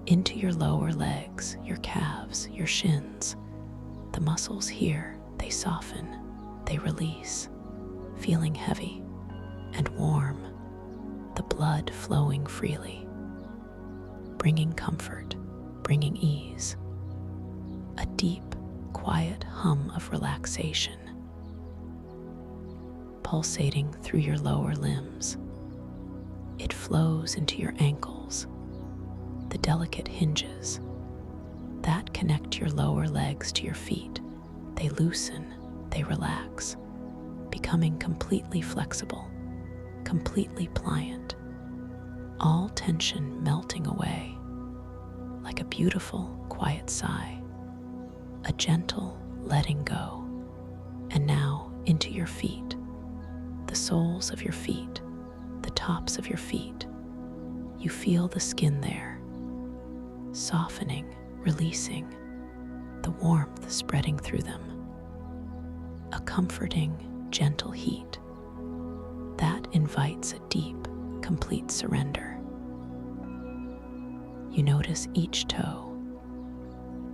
into your lower legs, your calves, your shins. The muscles here, they soften, they release, feeling heavy and warm, the blood flowing freely, bringing comfort, bringing ease, a deep, quiet hum of relaxation pulsating through your lower limbs. It flows into your ankles, the delicate hinges that connect your lower legs to your feet. They loosen, they relax, becoming completely flexible, completely pliant, all tension melting away like a beautiful, quiet sigh, a gentle letting go. And now into your feet, the soles of your feet, the tops of your feet. You feel the skin there, softening, releasing, the warmth spreading through them. A comforting, gentle heat that invites a deep, complete surrender. You notice each toe,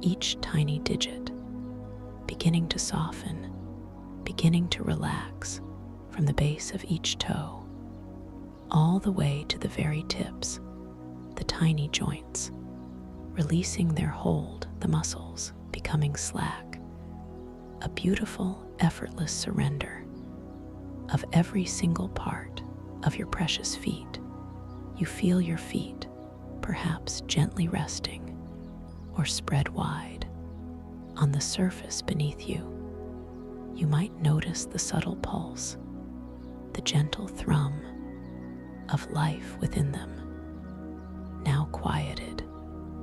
each tiny digit, beginning to soften, beginning to relax from the base of each toe, all the way to the very tips, the tiny joints, releasing their hold, the muscles becoming slack, a beautiful, effortless surrender of every single part of your precious feet. You feel your feet perhaps gently resting or spread wide on the surface beneath you. You might notice the subtle pulse, the gentle thrum of life within them, now quieted,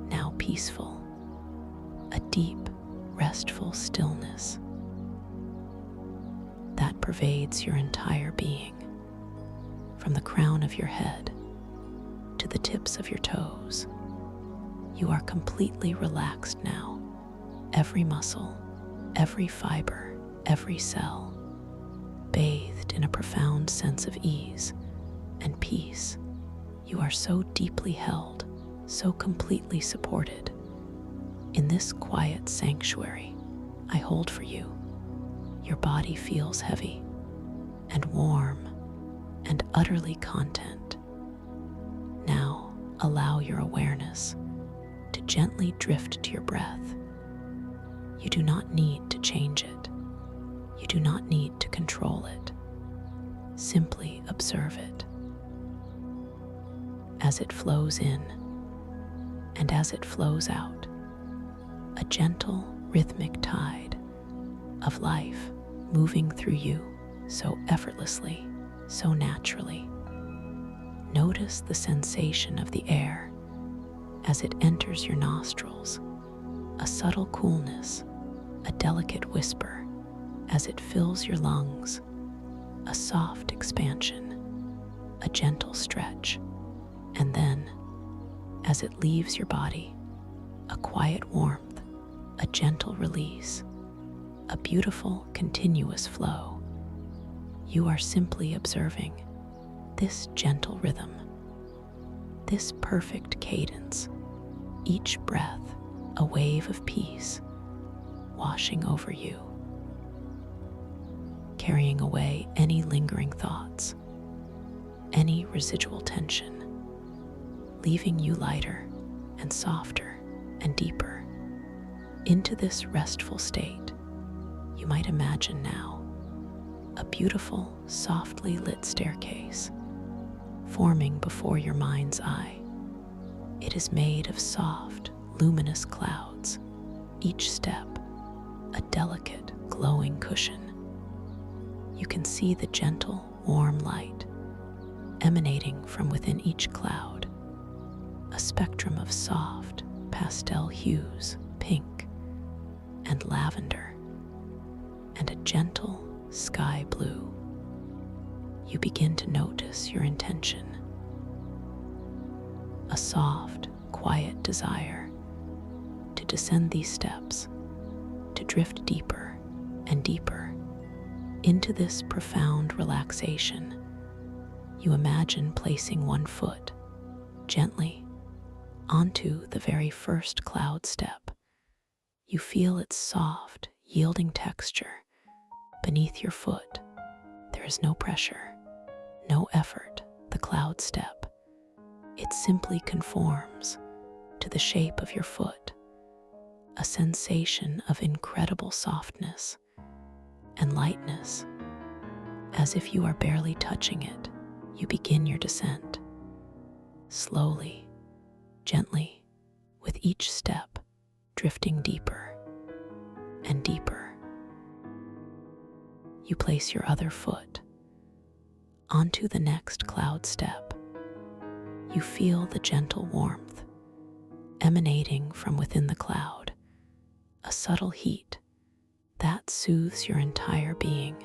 now peaceful, a deep, restful stillness that pervades your entire being, from the crown of your head to the tips of your toes. You are completely relaxed now, every muscle, every fiber, every cell, bathed in a profound sense of ease and peace. You are so deeply held, so completely supported. In this quiet sanctuary I hold for you, your body feels heavy and warm and utterly content. Now allow your awareness to gently drift to your breath. You do not need to change it. You do not need to control it. Simply observe it as it flows in and as it flows out, a gentle, rhythmic tide of life moving through you so effortlessly, so naturally. Notice the sensation of the air as it enters your nostrils, a subtle coolness, a delicate whisper as it fills your lungs, a soft expansion, a gentle stretch, and then, as it leaves your body, a quiet warmth, a gentle release, a beautiful, continuous flow. You are simply observing this gentle rhythm, this perfect cadence, each breath a wave of peace washing over you, carrying away any lingering thoughts, any residual tension, leaving you lighter and softer and deeper. Into this restful state, you might imagine now a beautiful, softly lit staircase forming before your mind's eye. It is made of soft, luminous clouds, each step a delicate, glowing cushion. You can see the gentle, warm light emanating from within each cloud, a spectrum of soft, pastel hues, pink and lavender, and a gentle sky blue. You begin to notice your intention, a soft, quiet desire to descend these steps, to drift deeper and deeper into this profound relaxation. You imagine placing one foot gently onto the very first cloud step. You feel its soft, yielding texture beneath your foot. There is no pressure, no effort. The cloud step, it simply conforms to the shape of your foot, a sensation of incredible softness and lightness. As if you are barely touching it, you begin your descent. Slowly, gently, with each step, drifting deeper and deeper. You place your other foot onto the next cloud step. You feel the gentle warmth emanating from within the cloud, a subtle heat that soothes your entire being.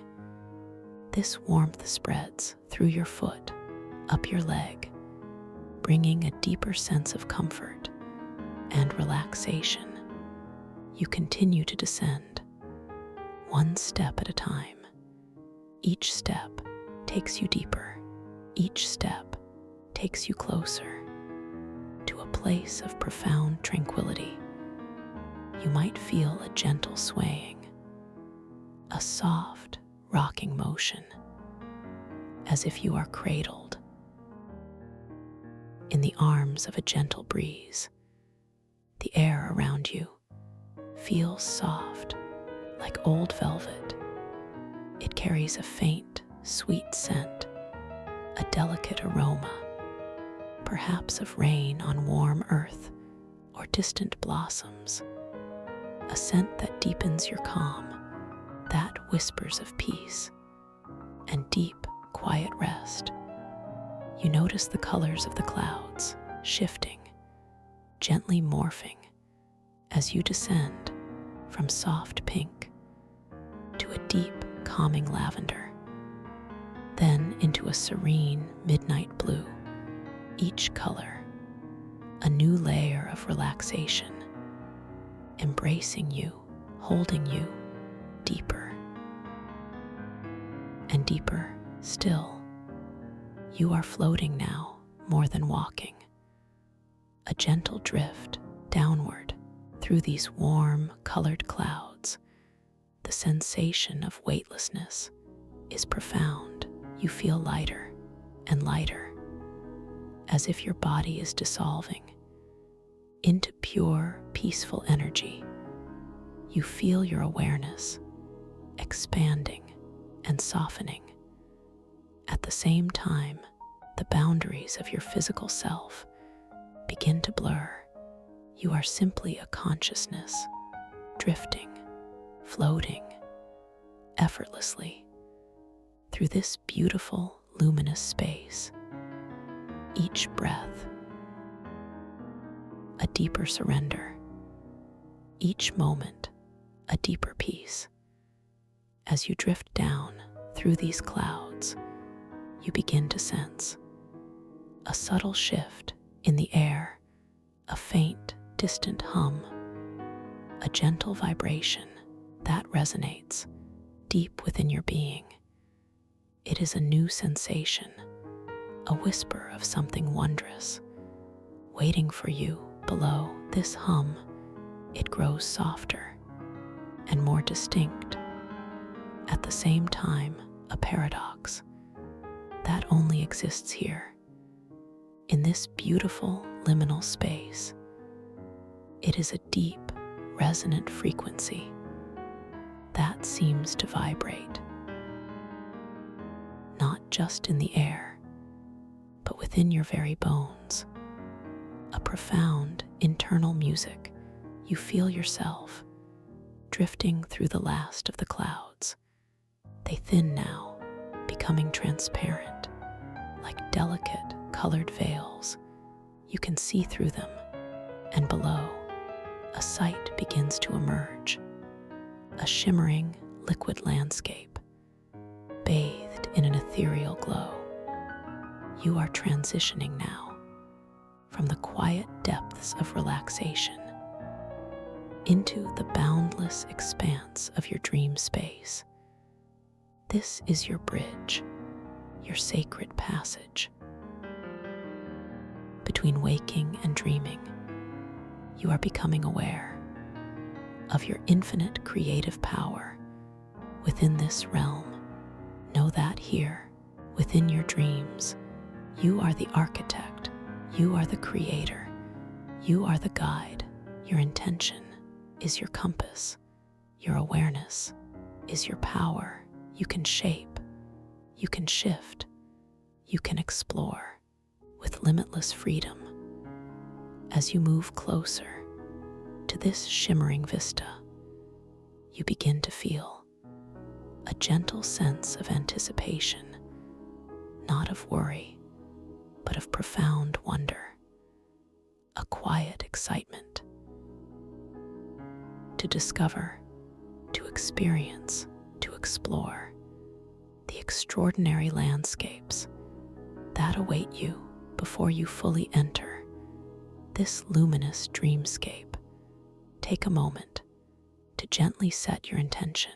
This warmth spreads through your foot, up your leg, bringing a deeper sense of comfort and relaxation. You continue to descend, one step at a time. Each step takes you deeper. Each step takes you closer to a place of profound tranquility. You might feel a gentle swaying, a soft, rocking motion, as if you are cradled in the arms of a gentle breeze. The air around you feels soft, like old velvet. It carries a faint, sweet scent, a delicate aroma, perhaps of rain on warm earth or distant blossoms, a scent that deepens your calm, that whispers of peace and deep, quiet rest. You notice the colors of the clouds shifting, gently morphing as you descend from soft pink to a deep, calming lavender, then into a serene midnight blue. Each color, a new layer of relaxation, embracing you, holding you deeper and deeper still. You are floating now more than walking, a gentle drift downward through these warm, colored clouds. The sensation of weightlessness is profound. You feel lighter and lighter, as if your body is dissolving into pure, peaceful energy. You feel your awareness expanding and softening. At the same time, the boundaries of your physical self begin to blur. You are simply a consciousness, drifting, floating effortlessly through this beautiful, luminous space. Each breath, a deeper surrender. Each moment, a deeper peace. As you drift down through these clouds, you begin to sense a subtle shift in the air, a faint, distant hum, a gentle vibration that resonates deep within your being. It is a new sensation, a whisper of something wondrous, waiting for you below. This hum, it grows softer and more distinct, at the same time a paradox that only exists here, in this beautiful liminal space. It is a deep, resonant frequency that seems to vibrate, not just in the air, but within your very bones. A profound internal music. You feel yourself drifting through the last of the clouds. They thin now, becoming transparent, like delicate, colored veils. You can see through them, and below, a sight begins to emerge. A shimmering, liquid landscape, bathed in an ethereal glow. You are transitioning now from the quiet depths of relaxation into the boundless expanse of your dream space. This is your bridge, your sacred passage. Between waking and dreaming, you are becoming aware of your infinite creative power within this realm. Know that here, within your dreams, you are the architect, you are the creator, you are the guide. Your intention is your compass, your awareness is your power. You can shape, you can shift, you can explore with limitless freedom. As you move closer to this shimmering vista, you begin to feel a gentle sense of anticipation, not of worry, but of profound wonder, a quiet excitement to discover, to experience, to explore the extraordinary landscapes that await you before you fully enter this luminous dreamscape. Take a moment to gently set your intention,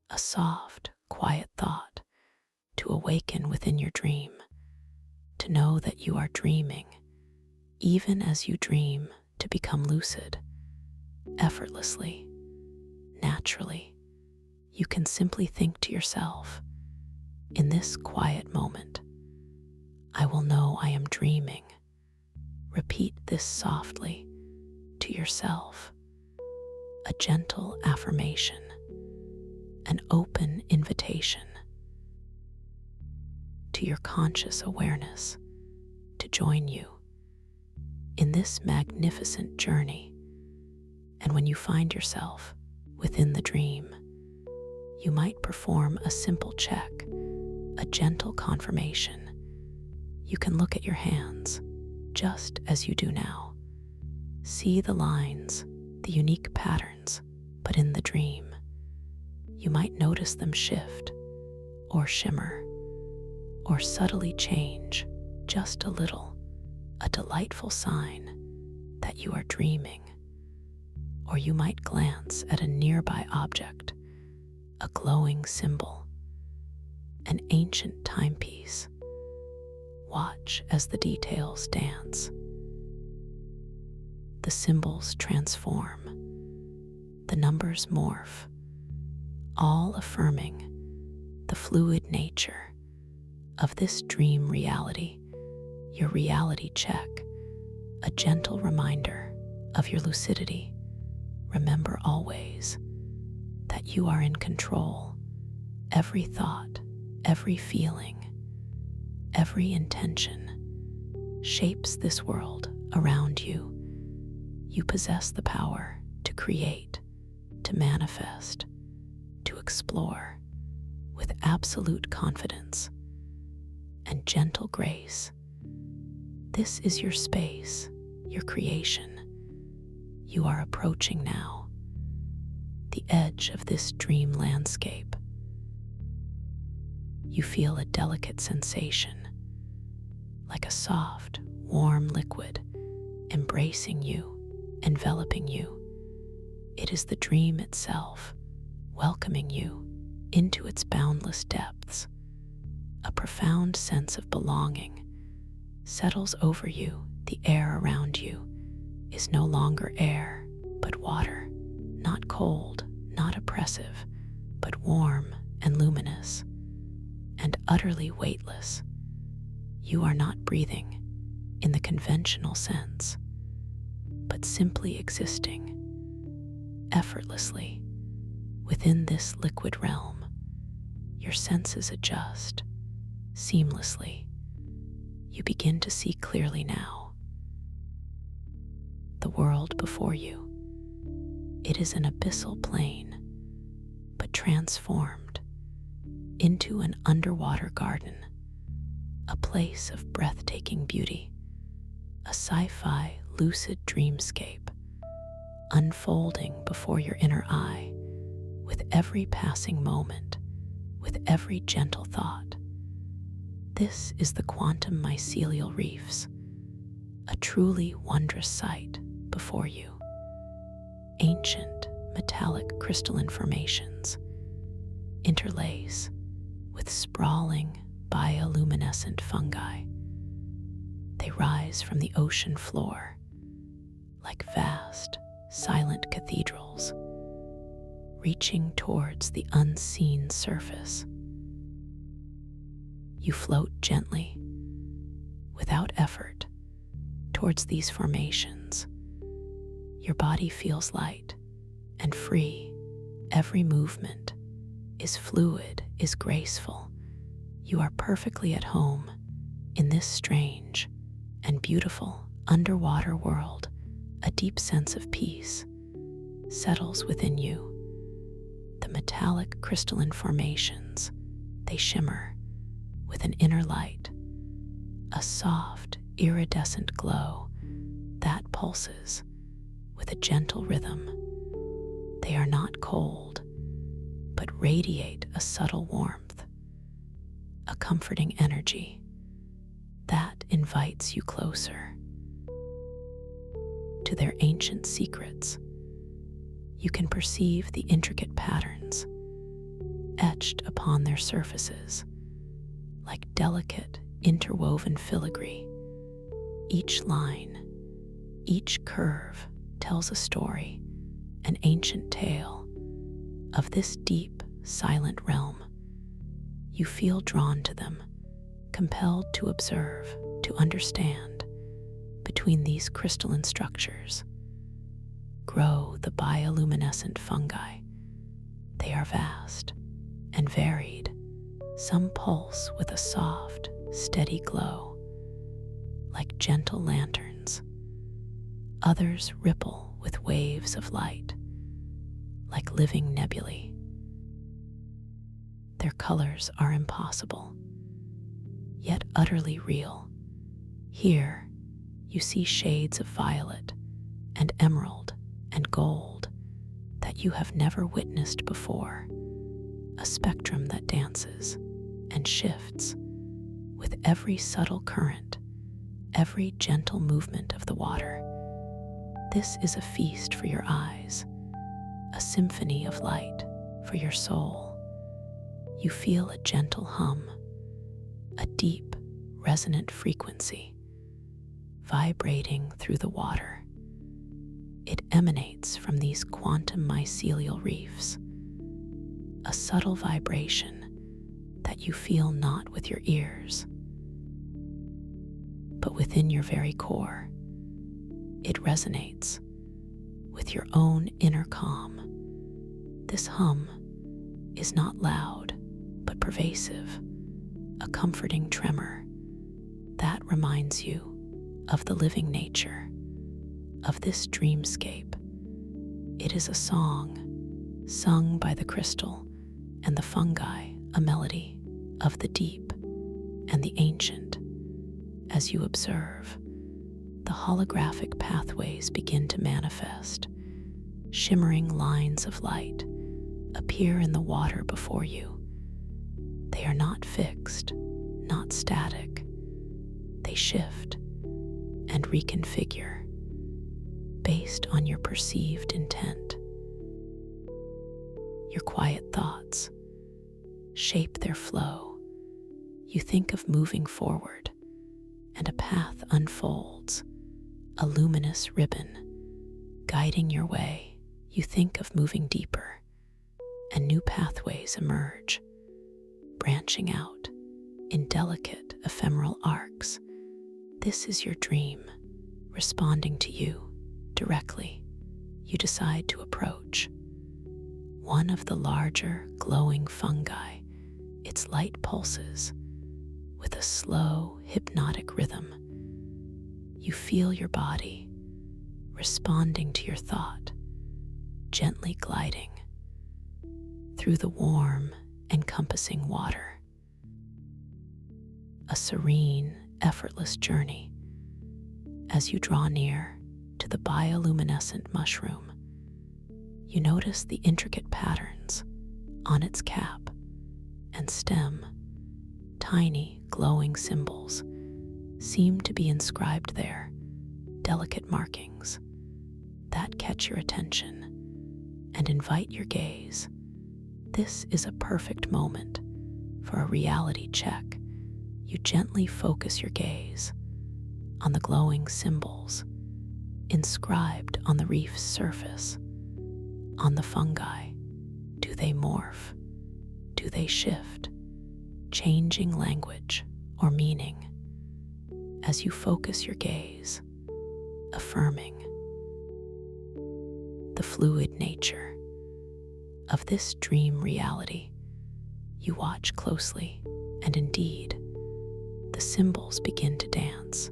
a soft, quiet thought to awaken within your dream, to know that you are dreaming, even as you dream, to become lucid, effortlessly, naturally. You can simply think to yourself, in this quiet moment, I will know I am dreaming. Repeat this softly to yourself, a gentle affirmation, an open invitation to your conscious awareness to join you in this magnificent journey. And when you find yourself within the dream, you might perform a simple check, a gentle confirmation. You can look at your hands just as you do now. See the lines, the unique patterns, but in the dream, you might notice them shift or shimmer or subtly change just a little, a delightful sign that you are dreaming. Or you might glance at a nearby object, a glowing symbol, an ancient timepiece. Watch as the details dance. The symbols transform, the numbers morph, all affirming the fluid nature of this dream reality. Your reality check, a gentle reminder of your lucidity. Remember always that you are in control. Every thought, every feeling, every intention shapes this world around you. You possess the power to create, to manifest, to explore with absolute confidence and gentle grace. This is your space, your creation. You are approaching now the edge of this dream landscape. You feel a delicate sensation, like a soft, warm liquid embracing you, enveloping you. It is the dream itself, welcoming you into its boundless depths. A profound sense of belonging settles over you. The air around you is no longer air, but water, not cold, not oppressive, but warm and luminous, and utterly weightless. You are not breathing in the conventional sense, but simply existing effortlessly within this liquid realm. Your senses adjust seamlessly. You begin to see clearly now. The world before you, it is an abyssal plain, but transformed into an underwater garden, a place of breathtaking beauty, a sci-fi lucid dreamscape unfolding before your inner eye with every passing moment, with every gentle thought. This is the quantum mycelial reefs, a truly wondrous sight before you. Ancient metallic crystalline formations interlace with sprawling bioluminescent fungi. They rise from the ocean floor like vast, silent cathedrals, reaching towards the unseen surface. You float gently, without effort, towards these formations. Your body feels light and free. Every movement is fluid, is graceful. You are perfectly at home in this strange and beautiful underwater world. A deep sense of peace settles within you. The metallic crystalline formations, they shimmer with an inner light, a soft, iridescent glow that pulses with a gentle rhythm. They are not cold, but radiate a subtle warmth, a comforting energy that invites you closer to their ancient secrets. You can perceive the intricate patterns etched upon their surfaces, like delicate, interwoven filigree. Each line, each curve tells a story, an ancient tale of this deep, silent realm. You feel drawn to them, compelled to observe, to understand. Between these crystalline structures grow the bioluminescent fungi. They are vast and varied. Some pulse with a soft, steady glow, like gentle lanterns. Others ripple with waves of light, like living nebulae. Their colors are impossible, yet utterly real. Here, you see shades of violet and emerald and gold that you have never witnessed before, a spectrum that dances and shifts with every subtle current, every gentle movement of the water. This is a feast for your eyes, a symphony of light for your soul. You feel a gentle hum, a deep, resonant frequency vibrating through the water. It emanates from these quantum mycelial reefs, a subtle vibration that you feel not with your ears, but within your very core. It resonates with your own inner calm. This hum is not loud, but pervasive, a comforting tremor that reminds you of the living nature of this dreamscape. It is a song sung by the crystal and the fungi, a melody of the deep and the ancient. As you observe, the holographic pathways begin to manifest. Shimmering lines of light appear in the water before you. They are not fixed, not static. They shift and reconfigure based on your perceived intent. your quiet thoughts, shape their flow. You think of moving forward, and a path unfolds, a luminous ribbon guiding your way. You think of moving deeper, and new pathways emerge, branching out in delicate, ephemeral arcs. This is your dream, responding to you directly. You decide to approach one of the larger, glowing fungi. Its light pulses with a slow, hypnotic rhythm. You feel your body responding to your thought, gently gliding through the warm, encompassing water. A serene, effortless journey. As you draw near to the bioluminescent mushroom, you notice the intricate patterns on its cap and stem. Tiny, glowing symbols seem to be inscribed there, delicate markings that catch your attention and invite your gaze. This is a perfect moment for a reality check. You gently focus your gaze on the glowing symbols inscribed on the reef's surface, on the fungi. Do they morph? Do they shift, changing language or meaning? As you focus your gaze, affirming the fluid nature of this dream reality, you watch closely, and indeed, the symbols begin to dance,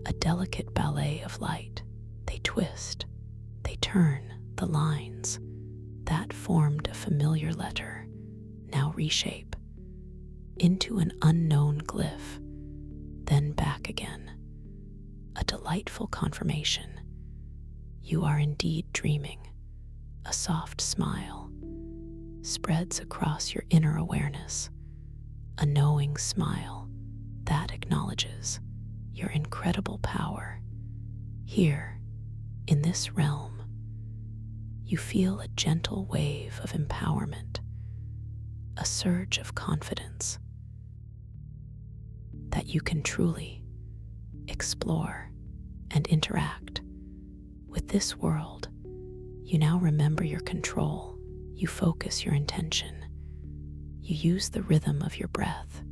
a delicate ballet of light. They twist, they turn. The lines that formed a familiar letter now reshape into an unknown glyph, then back again. A delightful confirmation. You are indeed dreaming. A soft smile spreads across your inner awareness, a knowing smile that acknowledges your incredible power. Here, in this realm, you feel a gentle wave of empowerment, a surge of confidence that you can truly explore and interact with this world. You now remember your control. You focus your intention. You use the rhythm of your breath,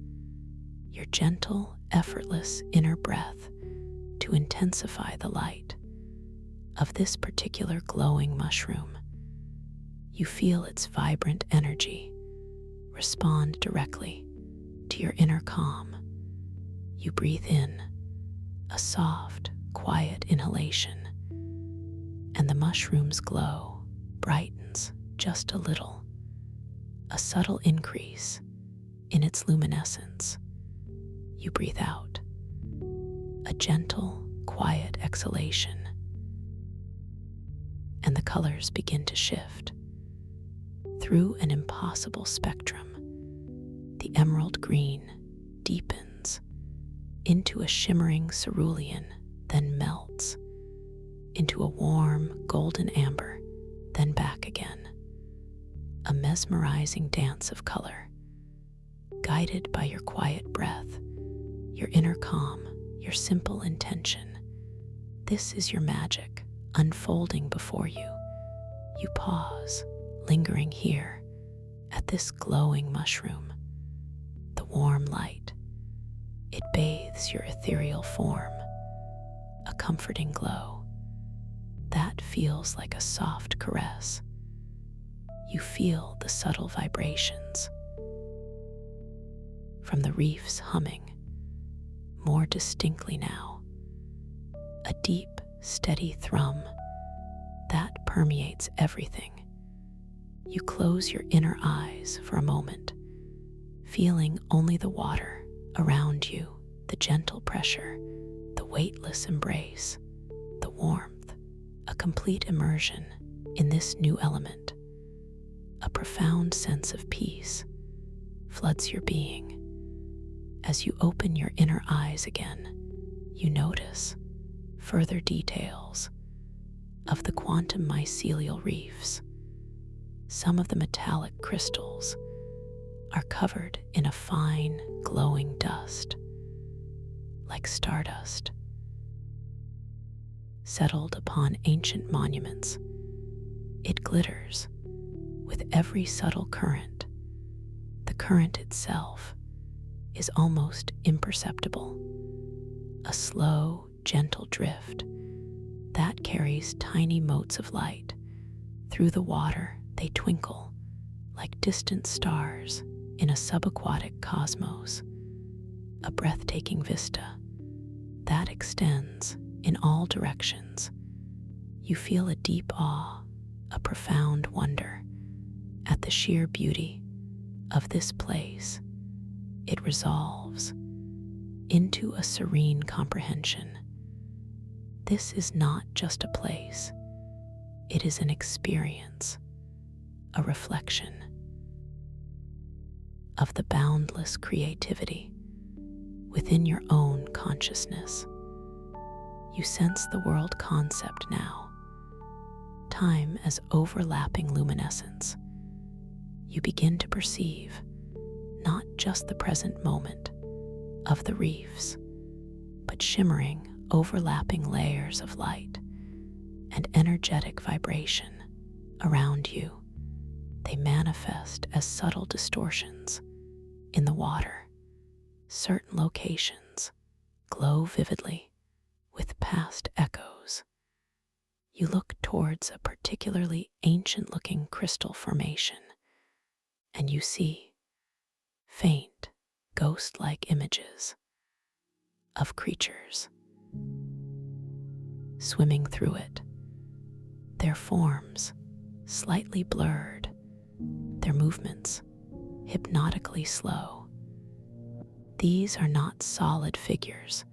your gentle, effortless inner breath, to intensify the light of this particular glowing mushroom. You feel its vibrant energy respond directly to your inner calm. You breathe in a soft, quiet inhalation, and the mushroom's glow brightens just a little, a subtle increase in its luminescence. You breathe out a gentle, quiet exhalation, and the colors begin to shift through an impossible spectrum. The emerald green deepens into a shimmering cerulean, then melts into a warm golden amber, then back again. A mesmerizing dance of color, guided by your quiet breath, your inner calm, your simple intention. This is your magic unfolding before you. You pause, lingering here at this glowing mushroom. The warm light, it bathes your ethereal form, a comforting glow that feels like a soft caress. You feel the subtle vibrations from the reef's humming more distinctly now, a deep, steady thrum that permeates everything. You close your inner eyes for a moment, feeling only the water around you, the gentle pressure, the weightless embrace, the warmth, a complete immersion in this new element. A profound sense of peace floods your being. As you open your inner eyes again, you notice further details of the quantum mycelial reefs, Some of the metallic crystals are covered in a fine, glowing dust, like stardust, settled upon ancient monuments. It glitters with every subtle current. The current itself is almost imperceptible, a slow, gentle drift that carries tiny motes of light. Through the water, they twinkle like distant stars in a subaquatic cosmos, a breathtaking vista that extends in all directions. You feel a deep awe, a profound wonder at the sheer beauty of this place. It resolves into a serene comprehension. This is not just a place, it is an experience, a reflection of the boundless creativity within your own consciousness. You sense the world concept now, time as overlapping luminescence. You begin to perceive not just the present moment of the reefs, but shimmering, overlapping layers of light and energetic vibration around you. They manifest as subtle distortions in the water. Certain locations glow vividly with past echoes. You look towards a particularly ancient-looking crystal formation, and you see faint, ghost-like images of creatures swimming through it, their forms slightly blurred, their movements hypnotically slow. These are not solid figures,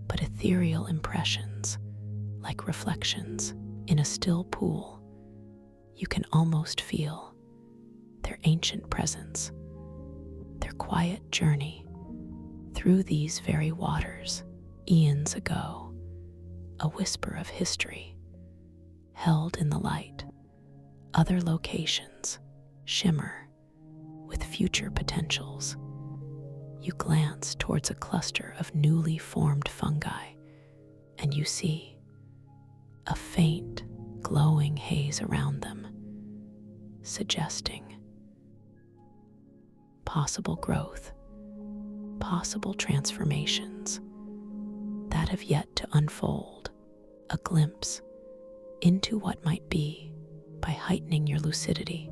but ethereal impressions, like reflections in a still pool. You can almost feel their ancient presence, their quiet journey through these very waters eons ago, a whisper of history held in the light. Other locations shimmer with future potentials. You glance towards a cluster of newly formed fungi, and you see a faint, glowing haze around them, suggesting possible growth, possible transformations that have yet to unfold. A glimpse into what might be by heightening your lucidity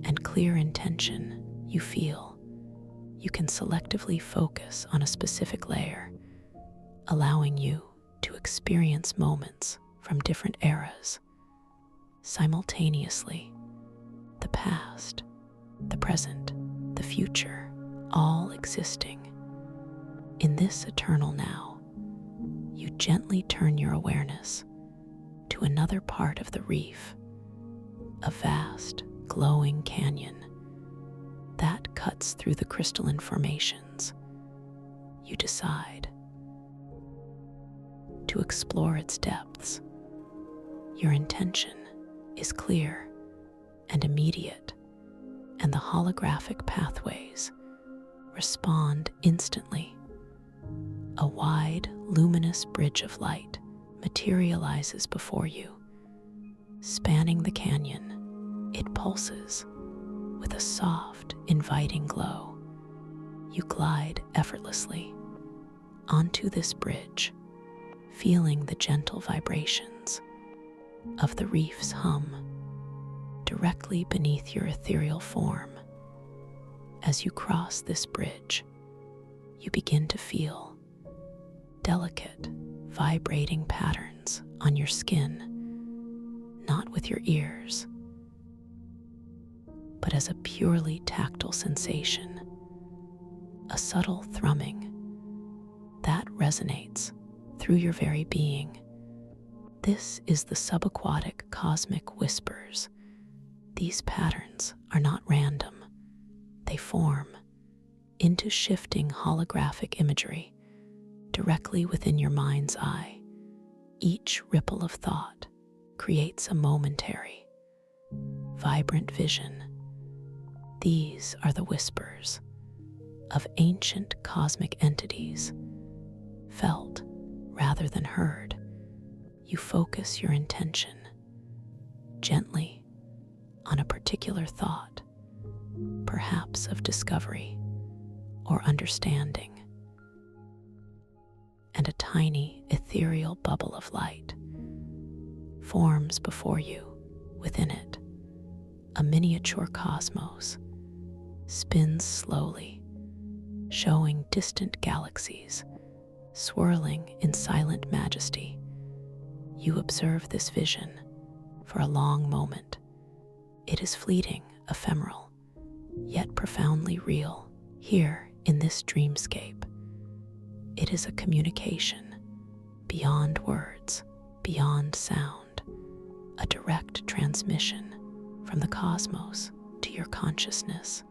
and clear intention. You feel you can selectively focus on a specific layer, allowing you to experience moments from different eras simultaneously. The past, the present, the future, all existing in this eternal now. You gently turn your awareness to another part of the reef, a vast, glowing canyon that cuts through the crystalline formations. You decide to explore its depths. Your intention is clear and immediate, and the holographic pathways respond instantly. A wide, luminous bridge of light materializes before you. Spanning the canyon, it pulses with a soft, inviting glow. You glide effortlessly onto this bridge, feeling the gentle vibrations of the reef's hum directly beneath your ethereal form. As you cross this bridge, you begin to feel delicate, vibrating patterns on your skin, not with your ears, but as a purely tactile sensation, a subtle thrumming that resonates through your very being. This is the subaquatic cosmic whispers. These patterns are not random. They form into shifting holographic imagery directly within your mind's eye. Each ripple of thought creates a momentary, vibrant vision. These are the whispers of ancient cosmic entities, felt rather than heard. You focus your intention gently on a particular thought, perhaps of discovery or understanding, and a tiny ethereal bubble of light forms before you. Within it, a miniature cosmos spins slowly, showing distant galaxies swirling in silent majesty. You observe this vision for a long moment. It is fleeting, ephemeral, yet profoundly real. Here in this dreamscape, it is a communication beyond words, beyond sound, a direct transmission from the cosmos to your consciousness.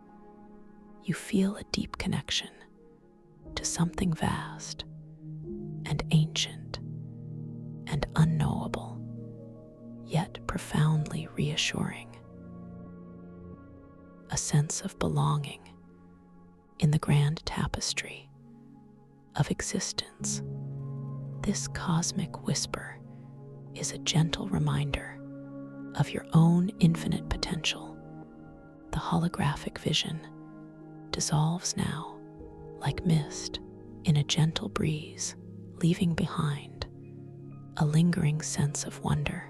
You feel a deep connection to something vast and ancient and unknowable, yet profoundly reassuring. A sense of belonging in the grand tapestry of existence. This cosmic whisper is a gentle reminder of your own infinite potential. The holographic vision dissolves now like mist in a gentle breeze, leaving behind a lingering sense of wonder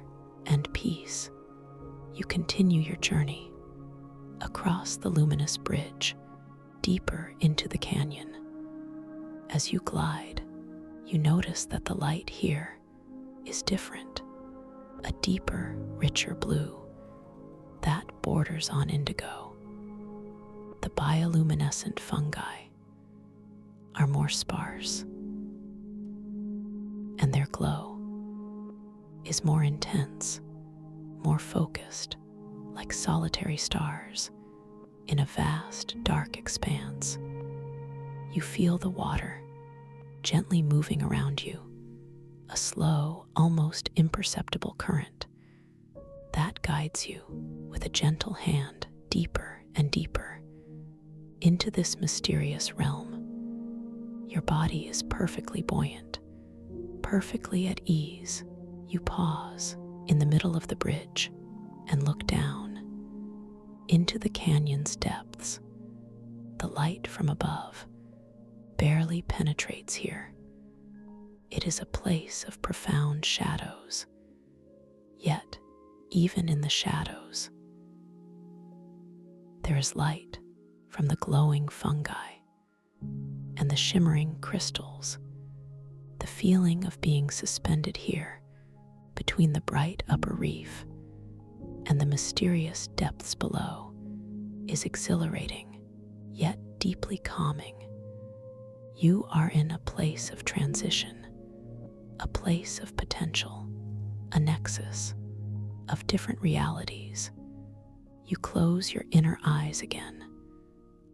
and peace. You continue your journey across the luminous bridge, deeper into the canyon. As you glide, you notice that the light here is different, a deeper, richer blue that borders on indigo. The bioluminescent fungi are more sparse, and their glow is more intense, more focused, like solitary stars in a vast, dark expanse. You feel the water gently moving around you, a slow, almost imperceptible current that guides you with a gentle hand deeper and deeper into this mysterious realm. Your body is perfectly buoyant, perfectly at ease. You pause in the middle of the bridge and look down into the canyon's depths. The light from above barely penetrates here. It is a place of profound shadows. Yet, even in the shadows, there is light from the glowing fungi and the shimmering crystals. The feeling of being suspended here between the bright upper reef and the mysterious depths below is exhilarating, yet deeply calming. You are in a place of transition, a place of potential, a nexus of different realities. You close your inner eyes again,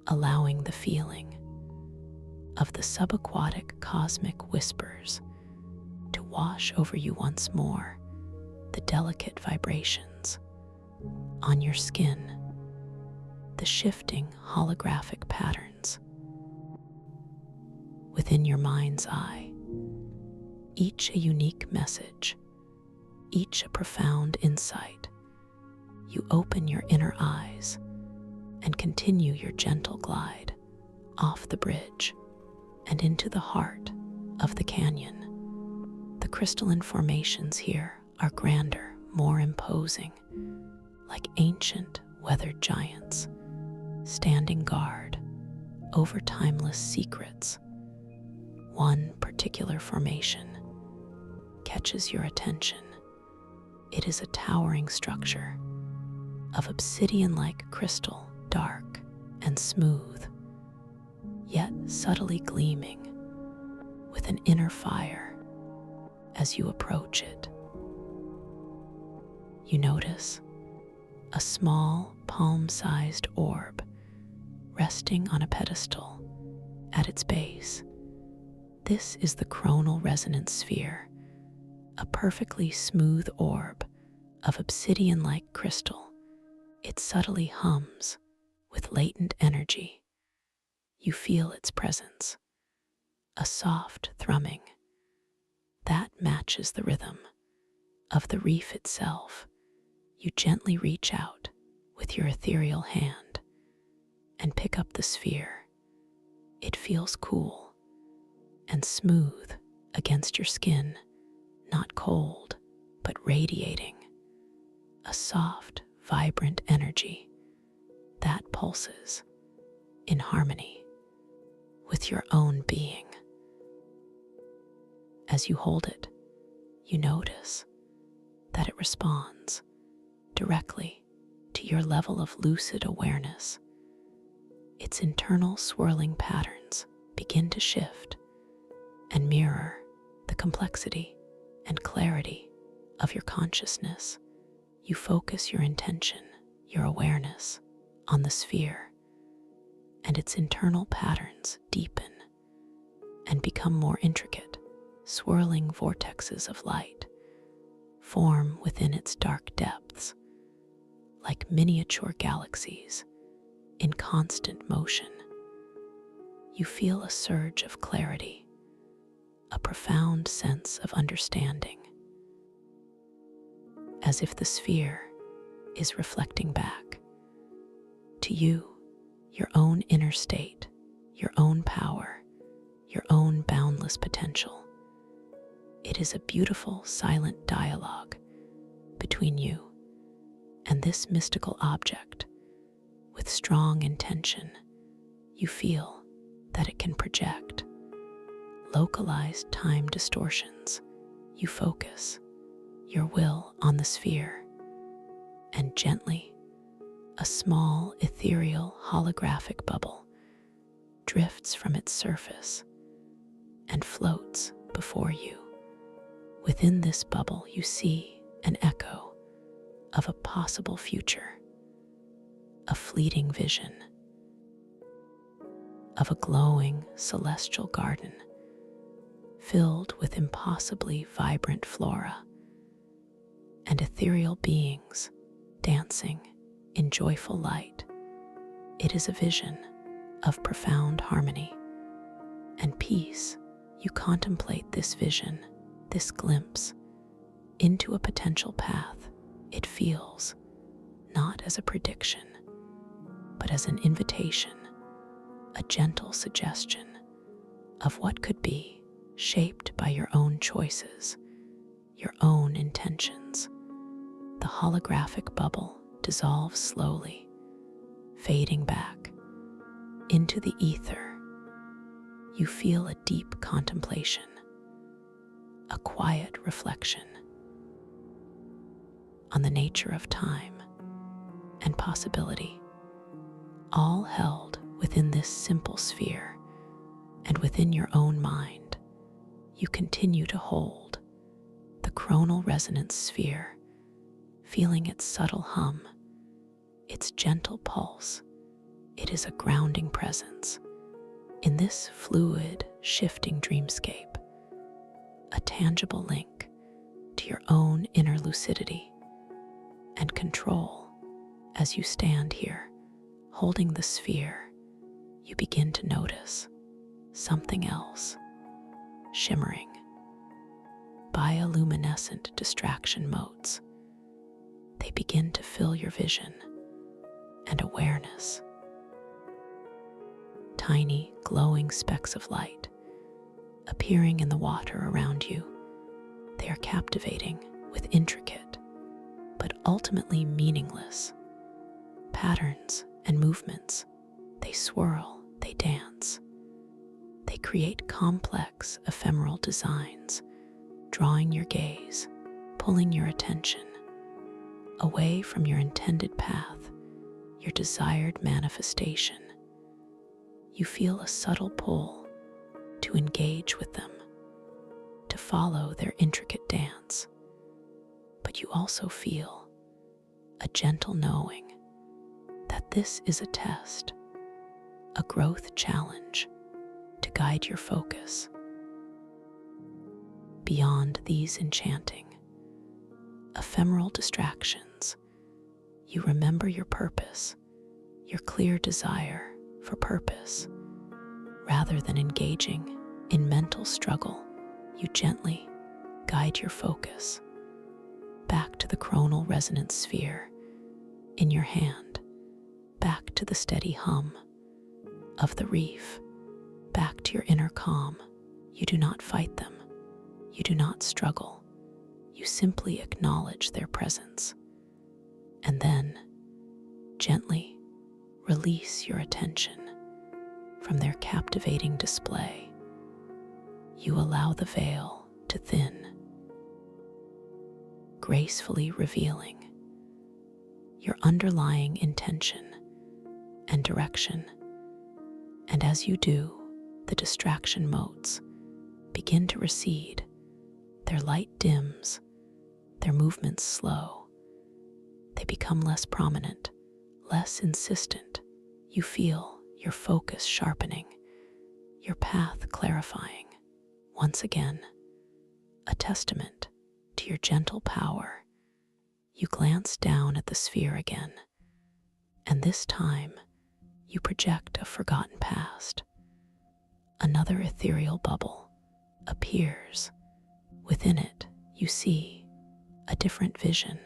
allowing the feeling of the subaquatic cosmic whispers to wash over you once more, the delicate vibrations on your skin, the shifting holographic patterns within your mind's eye, each a unique message, each a profound insight. You open your inner eyes and continue your gentle glide off the bridge and into the heart of the canyon. The crystalline formations here are grander, more imposing, like ancient weathered giants standing guard over timeless secrets. One particular formation catches your attention. It is a towering structure of obsidian-like crystal, dark and smooth, yet subtly gleaming with an inner fire. As you approach it, you notice a small, palm-sized orb resting on a pedestal at its base. This is the coronal resonance sphere, a perfectly smooth orb of obsidian-like crystal It subtly hums with latent energy. You feel its presence, a soft thrumming that matches the rhythm of the reef itself. You gently reach out with your ethereal hand and pick up the sphere. It feels cool and smooth against your skin, not cold, but radiating a soft, vibrant energy that pulses in harmony with your own being. As you hold it, you notice that it responds directly to your level of lucid awareness. Its internal swirling patterns begin to shift and mirror the complexity and clarity of your consciousness. You focus your intention, your awareness, on the sphere, and its internal patterns deepen and become more intricate. Swirling vortexes of light form within its dark depths, like miniature galaxies in constant motion. You feel a surge of clarity, a profound sense of understanding, as if the sphere is reflecting back to you your own inner state, your own power, your own boundless potential. It is a beautiful, silent dialogue between you and this mystical object. With strong intention, you feel that it can project localized time distortions. You focus your will on the sphere, and gently, a small, ethereal, holographic bubble drifts from its surface and floats before you. Within this bubble, you see an echo of a possible future, a fleeting vision of a glowing celestial garden filled with impossibly vibrant flora and ethereal beings dancing in joyful light. It is a vision of profound harmony and peace. You contemplate this vision, this glimpse into a potential path. It feels not as a prediction, but as an invitation, a gentle suggestion of what could be, shaped by your own choices, your own intentions. The holographic bubble dissolves slowly, fading back into the ether. You feel a deep contemplation, a quiet reflection on the nature of time and possibility, all held within this simple sphere. And within your own mind, you continue to hold the chronal resonance sphere, feeling its subtle hum, its gentle pulse. It is a grounding presence in this fluid, shifting dreamscape, a tangible link to your own inner lucidity and control. As you stand here, holding the sphere, you begin to notice something else, shimmering bioluminescent distraction motes. They begin to fill your vision and awareness. Tiny, glowing specks of light appearing in the water around you. They are captivating with intricate, but ultimately meaningless patterns and movements. They swirl, they dance. They create complex, ephemeral designs, drawing your gaze, pulling your attention away from your intended path, your desired manifestation. You feel a subtle pull to engage with them, to follow their intricate dance, but you also feel a gentle knowing that this is a test, a growth challenge to guide your focus. Beyond these enchanting, ephemeral distractions, You remember your purpose, your clear desire for purpose. Rather than engaging in mental struggle, you gently guide your focus back to the coronal resonance sphere in your hand, back to the steady hum of the reef, back to your inner calm. You do not fight them. You do not struggle. You simply acknowledge their presence. And then, gently release your attention from their captivating display. You allow the veil to thin, gracefully revealing your underlying intention and direction. And as you do, the distraction motes begin to recede. Their light dims, their movements slow. They become less prominent, less insistent. You feel your focus sharpening, your path clarifying. Once again, a testament to your gentle power, you glance down at the sphere again, and this time you project a forgotten past. Another ethereal bubble appears. Within it, you see a different vision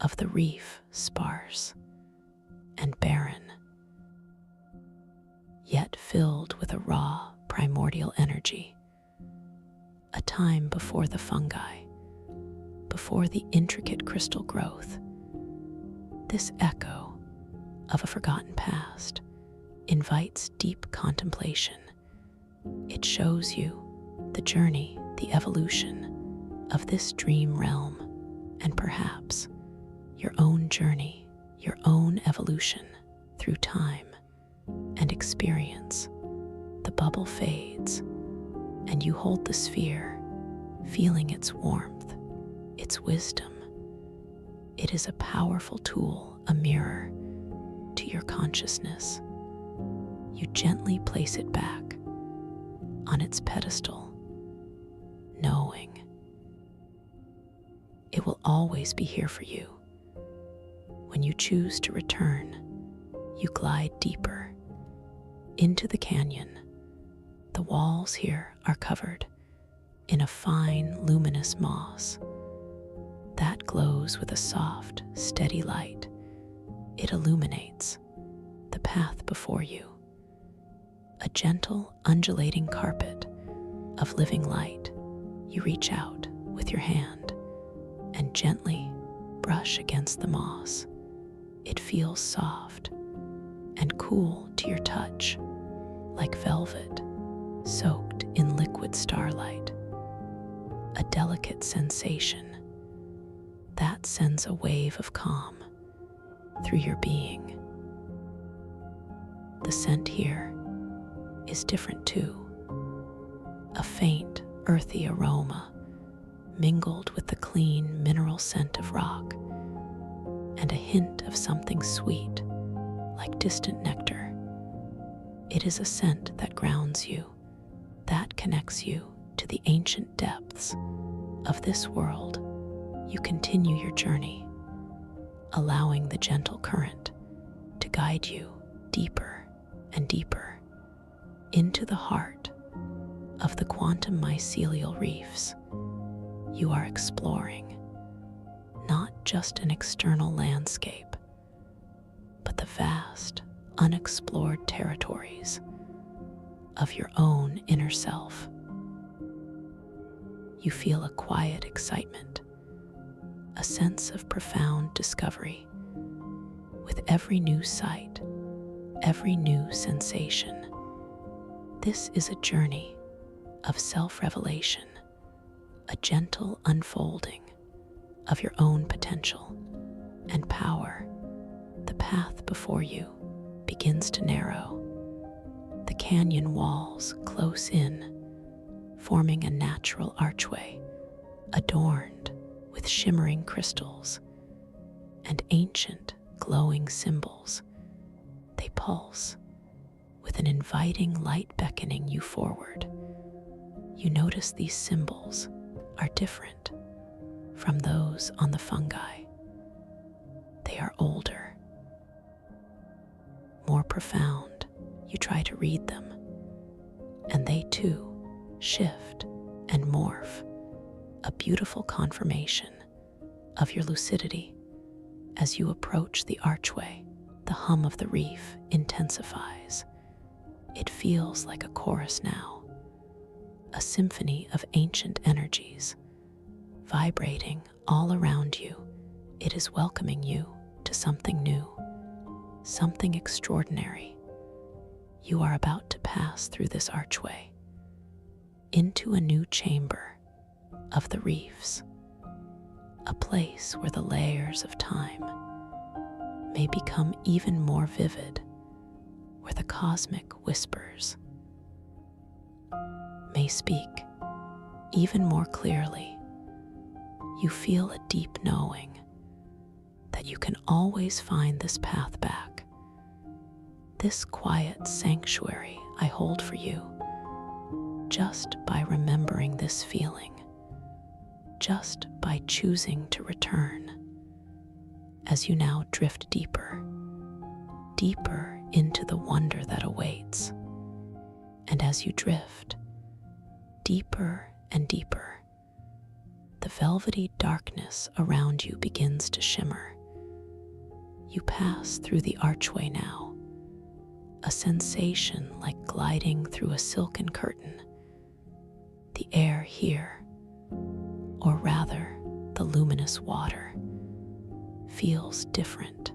of the reef, sparse and barren, yet filled with a raw, primordial energy. A time before the fungi, before the intricate crystal growth. This echo of a forgotten past invites deep contemplation. It shows you the journey, the evolution of this dream realm, and perhaps your own journey, your own evolution through time and experience. The bubble fades, and you hold the sphere, feeling its warmth, its wisdom. It is a powerful tool, a mirror to your consciousness. You gently place it back on its pedestal, knowing it will always be here for you. When you choose to return, you glide deeper into the canyon. The walls here are covered in a fine, luminous moss that glows with a soft, steady light. It illuminates the path before you, a gentle, undulating carpet of living light. You reach out with your hand and gently brush against the moss. It feels soft and cool to your touch, like velvet soaked in liquid starlight. A delicate sensation that sends a wave of calm through your being. The scent here is different too. A faint, earthy aroma mingled with the clean mineral scent of rock, and a hint of something sweet, like distant nectar. It is a scent that grounds you, that connects you to the ancient depths of this world. You continue your journey, allowing the gentle current to guide you deeper and deeper into the heart of the quantum mycelial reefs. You are exploring not just an external landscape, but the vast, unexplored territories of your own inner self. You feel a quiet excitement, a sense of profound discovery. With every new sight, every new sensation, this is a journey of self-revelation, a gentle unfolding of your own potential and power. The path before you begins to narrow. The canyon walls close in, forming a natural archway adorned with shimmering crystals and ancient glowing symbols. They pulse with an inviting light beckoning you forward. You notice these symbols are different from those on the fungi. They are older, more profound. You try to read them, and they too shift and morph, a beautiful confirmation of your lucidity. As you approach the archway, the hum of the reef intensifies. It feels like a chorus now, a symphony of ancient energies, vibrating all around you. It is welcoming you to something new, something extraordinary. You are about to pass through this archway into a new chamber of the reefs, a place where the layers of time may become even more vivid, where the cosmic whispers may speak even more clearly. You feel a deep knowing that you can always find this path back, this quiet sanctuary I hold for you, just by remembering this feeling, just by choosing to return. As you now drift deeper, deeper into the wonder that awaits, and as you drift deeper and deeper, the velvety darkness around you begins to shimmer. You pass through the archway now, a sensation like gliding through a silken curtain. The air here, or rather the luminous water, feels different.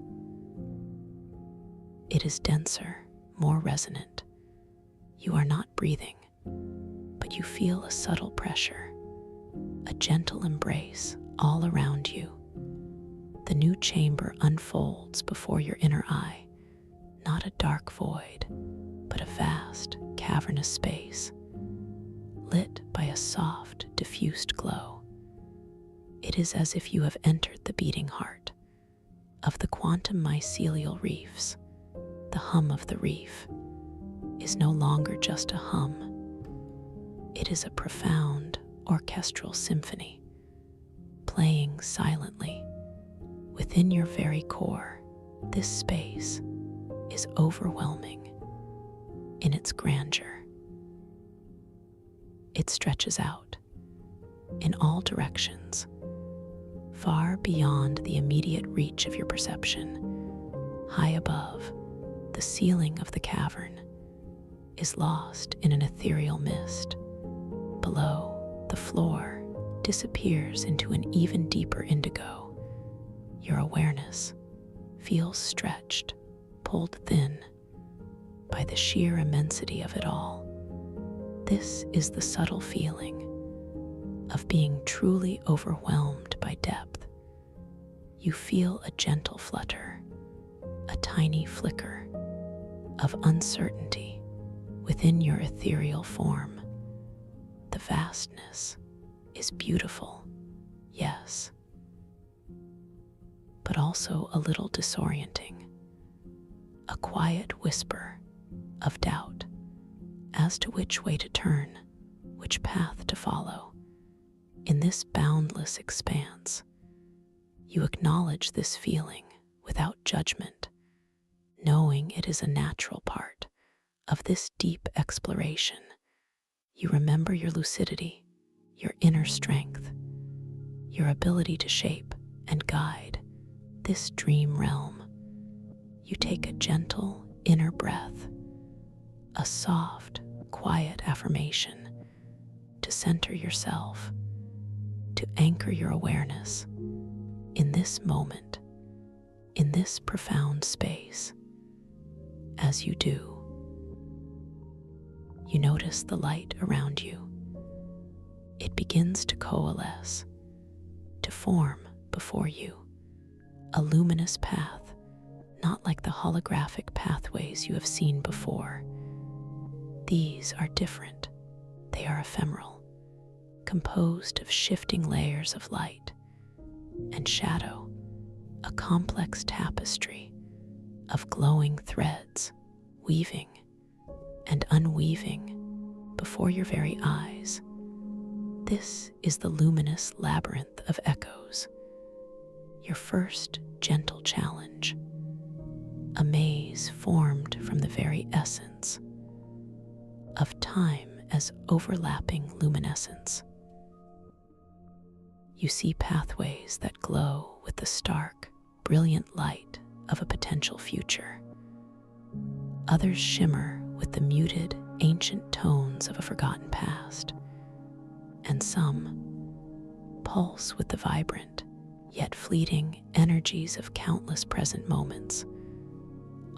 It is denser, more resonant. You are not breathing, but you feel a subtle pressure, a gentle embrace all around you. The new chamber unfolds before your inner eye, not a dark void, but a vast, cavernous space, lit by a soft, diffused glow. It is as if you have entered the beating heart of the quantum mycelial reefs. The hum of the reef is no longer just a hum. It is a profound orchestral symphony, playing silently within your very core. This space is overwhelming in its grandeur. It stretches out in all directions, far beyond the immediate reach of your perception. High above, the ceiling of the cavern is lost in an ethereal mist. Below, the floor disappears into an even deeper indigo. Your awareness feels stretched, pulled thin by the sheer immensity of it all. This is the subtle feeling of being truly overwhelmed by depth. You feel a gentle flutter, a tiny flicker of uncertainty within your ethereal form. The vastness is beautiful, yes, but also a little disorienting. A quiet whisper of doubt as to which way to turn, which path to follow. In this boundless expanse, you acknowledge this feeling without judgment, knowing it is a natural part of this deep exploration. You remember your lucidity, your inner strength, your ability to shape and guide this dream realm. You take a gentle inner breath, a soft, quiet affirmation to center yourself, to anchor your awareness in this moment, in this profound space. As you do, you notice the light around you. It begins to coalesce, to form before you, a luminous path, not like the holographic pathways you have seen before. These are different. They are ephemeral, composed of shifting layers of light and shadow, a complex tapestry of glowing threads, weaving and unweaving before your very eyes. This is the luminous labyrinth of echoes. your first gentle challenge, a maze formed from the very essence of time as overlapping luminescence. You see pathways that glow with the stark, brilliant light of a potential future. Others shimmer with the muted, ancient tones of a forgotten past, and some pulse with the vibrant, yet fleeting energies of countless present moments,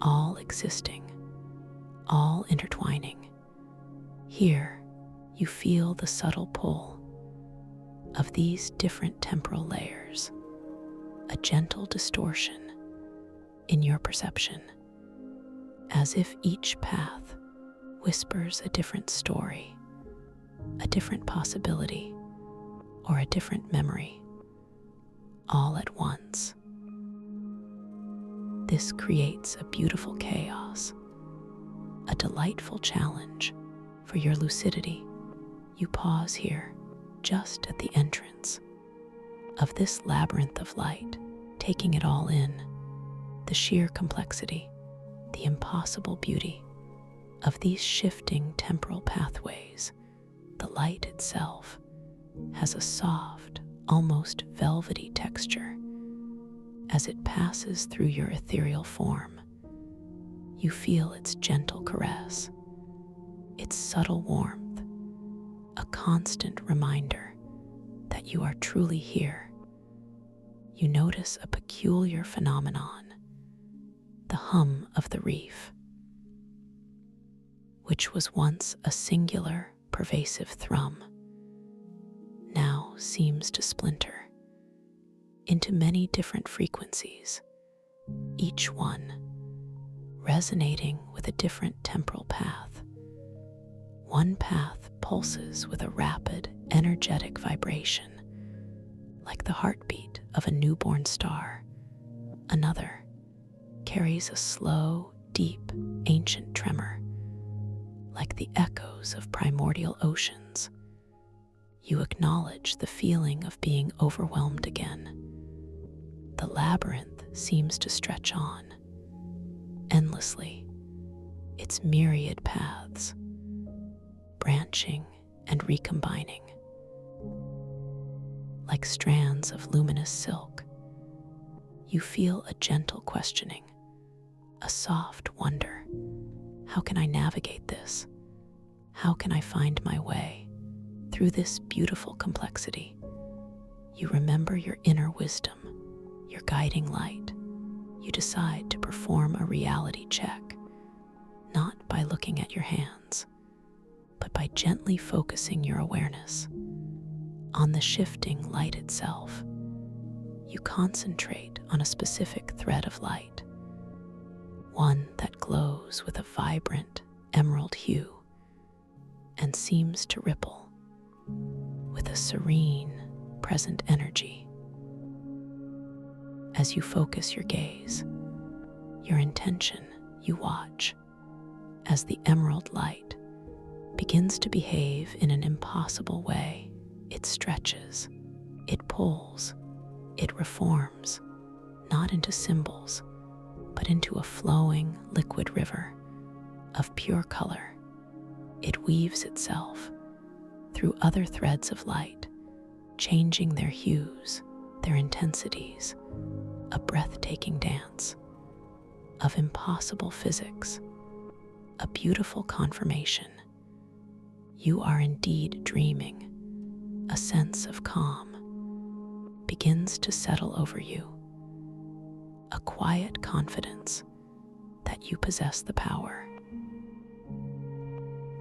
all existing, all intertwining. Here, you feel the subtle pull of these different temporal layers, a gentle distortion in your perception, as if each path whispers a different story, a different possibility, or a different memory, all at once. This creates a beautiful chaos, a delightful challenge for your lucidity. You pause here, just at the entrance of this labyrinth of light, taking it all in, the sheer complexity, the impossible beauty of these shifting temporal pathways. The light itself has a soft, almost velvety texture. As it passes through your ethereal form, you feel its gentle caress, its subtle warmth, a constant reminder that you are truly here. You notice a peculiar phenomenon, the hum of the reef, which was once a singular, pervasive thrum, now seems to splinter into many different frequencies, each one resonating with a different temporal path. One path pulses with a rapid, energetic vibration, like the heartbeat of a newborn star. Another carries a slow, deep, ancient tremor, like the echoes of primordial oceans. You acknowledge the feeling of being overwhelmed again. The labyrinth seems to stretch on, endlessly, its myriad paths, branching and recombining. Like strands of luminous silk, you feel a gentle questioning, a soft wonder. How can I navigate this? How can I find my way through this beautiful complexity? You remember your inner wisdom, your guiding light. You decide to perform a reality check, not by looking at your hands, but by gently focusing your awareness on the shifting light itself. You concentrate on a specific thread of light, one that glows with a vibrant emerald hue and seems to ripple with a serene, present energy. As you focus your gaze, your intention, you watch as the emerald light begins to behave in an impossible way. It stretches, it pulls, it reforms, not into symbols, but into a flowing liquid river of pure color. It weaves itself through other threads of light, changing their hues, their intensities, a breathtaking dance of impossible physics, a beautiful confirmation. You are indeed dreaming. A sense of calm begins to settle over you, a quiet confidence that you possess the power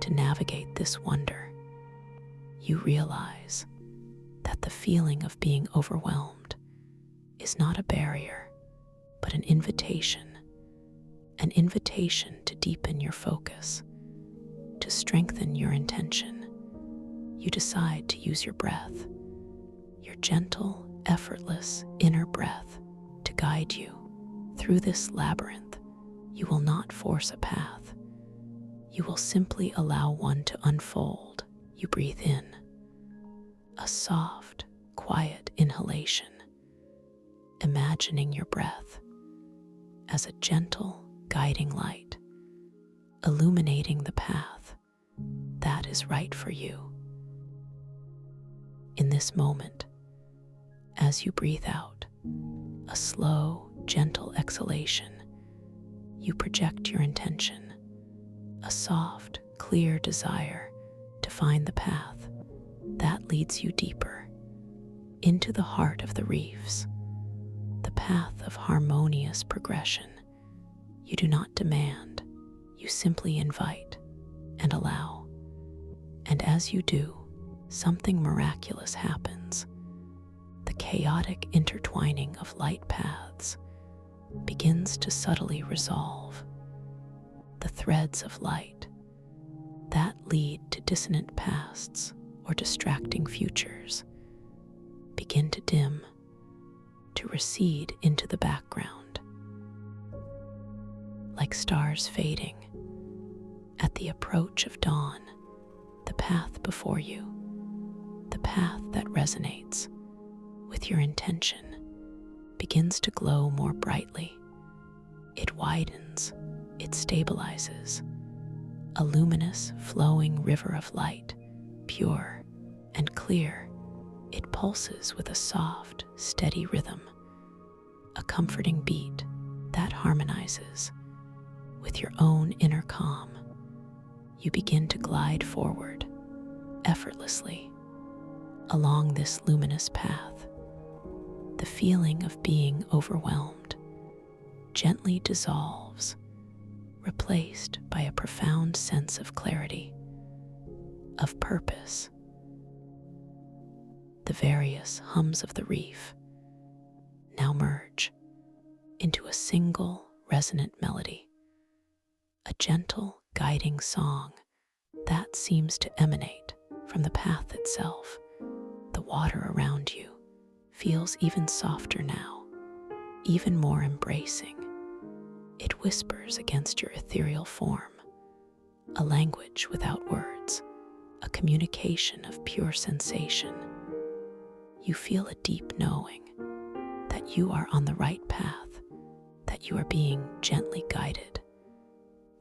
to navigate this wonder. You realize that the feeling of being overwhelmed is not a barrier, but an invitation to deepen your focus, to strengthen your intention. You decide to use your breath, your gentle, effortless inner breath, to guide you through this labyrinth. You will not force a path. You will simply allow one to unfold. You breathe in, a soft, quiet inhalation, imagining your breath as a gentle guiding light, illuminating the path that is right for you. In this moment, as you breathe out, a slow, gentle exhalation, you project your intention, a soft, clear desire to find the path that leads you deeper into the heart of the reefs, the path of harmonious progression. You do not demand, you simply invite and allow. And as you do, something miraculous happens. The chaotic intertwining of light paths begins to subtly resolve. The threads of light that lead to dissonant pasts or distracting futures begin to dim, to recede into the background. Like stars fading at the approach of dawn, the path before you, the path that resonates with your intention, begins to glow more brightly. It widens, it stabilizes, a luminous, flowing river of light, pure and clear. It pulses with a soft, steady rhythm, a comforting beat that harmonizes with your own inner calm. You begin to glide forward, effortlessly, along this luminous path. The feeling of being overwhelmed gently dissolves, replaced by a profound sense of clarity, of purpose. The various hums of the reef now merge into a single resonant melody, a gentle guiding song that seems to emanate from the path itself. The water around you feels even softer now, even more embracing. It whispers against your ethereal form, a language without words, a communication of pure sensation. You feel a deep knowing that you are on the right path, that you are being gently guided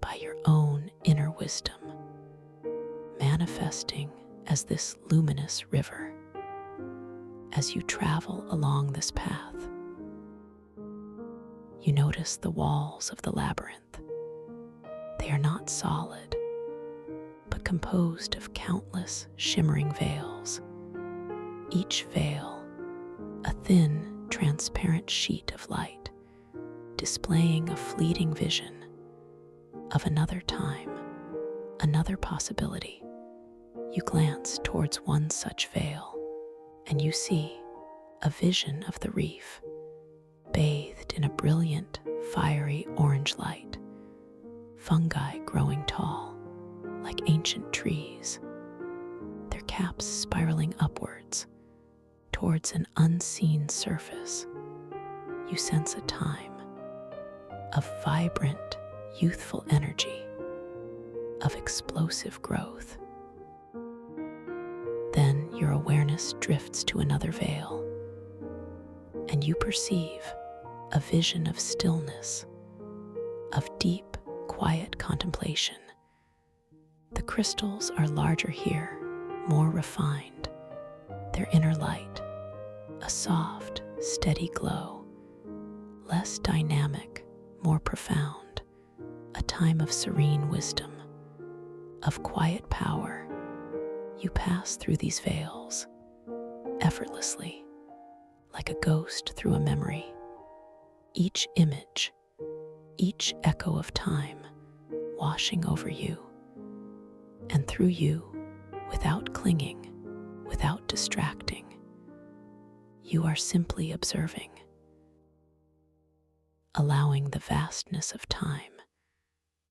by your own inner wisdom, manifesting as this luminous river. As you travel along this path, you notice the walls of the labyrinth. They are not solid, but composed of countless shimmering veils. Each veil, a thin, transparent sheet of light, displaying a fleeting vision of another time, another possibility. You glance towards one such veil, and you see a vision of the reef, bathed in a brilliant, fiery orange light, fungi growing tall, like ancient trees, their caps spiraling upwards towards an unseen surface. You sense a time of vibrant, youthful energy, of explosive growth. Then your awareness drifts to another veil, and you perceive a vision of stillness, of deep, quiet contemplation. The crystals are larger here, more refined, their inner light, a soft, steady glow, less dynamic, more profound, a time of serene wisdom, of quiet power. You pass through these veils, effortlessly, like a ghost through a memory. Each image, each echo of time washing over you and through you, without clinging, without distracting. You are simply observing, allowing the vastness of time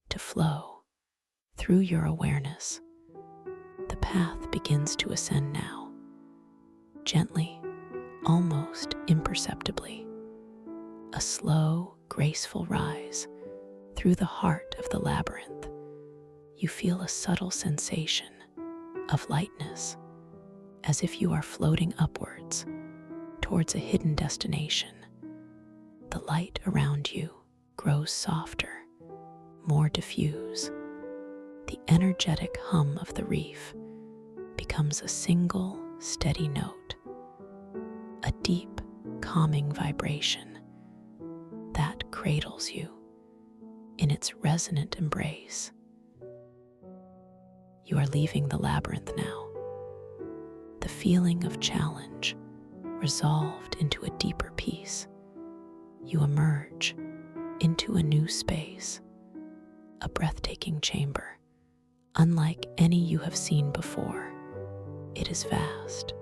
to flow through your awareness. The path begins to ascend now, gently, almost imperceptibly. A slow, graceful rise through the heart of the labyrinth. You feel a subtle sensation of lightness, as if you are floating upwards towards a hidden destination. The light around you grows softer, more diffuse. The energetic hum of the reef becomes a single, steady note, a deep, calming vibration that cradles you in its resonant embrace. You are leaving the labyrinth now, the feeling of challenge resolved into a deeper peace. You emerge into a new space, a breathtaking chamber, unlike any you have seen before. It is vast,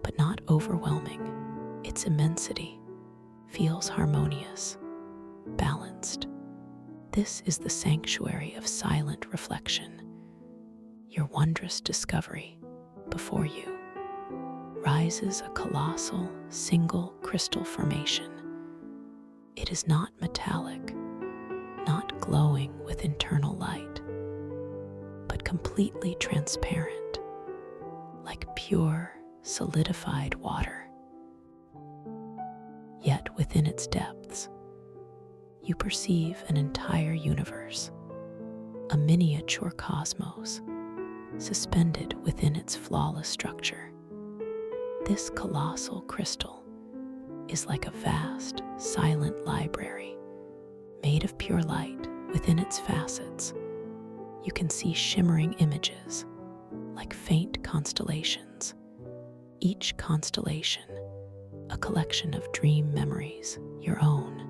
but not overwhelming. Its immensity feels harmonious, balanced. This is the sanctuary of silent reflection. Your wondrous discovery. Before you rises a colossal, single crystal formation. It is not metallic, not glowing with internal light, but completely transparent, like pure, solidified water. Yet within its depths, you perceive an entire universe, a miniature cosmos, suspended within its flawless structure. This colossal crystal is like a vast, silent library made of pure light. Within its facets, you can see shimmering images like faint constellations, each constellation a collection of dream memories, your own,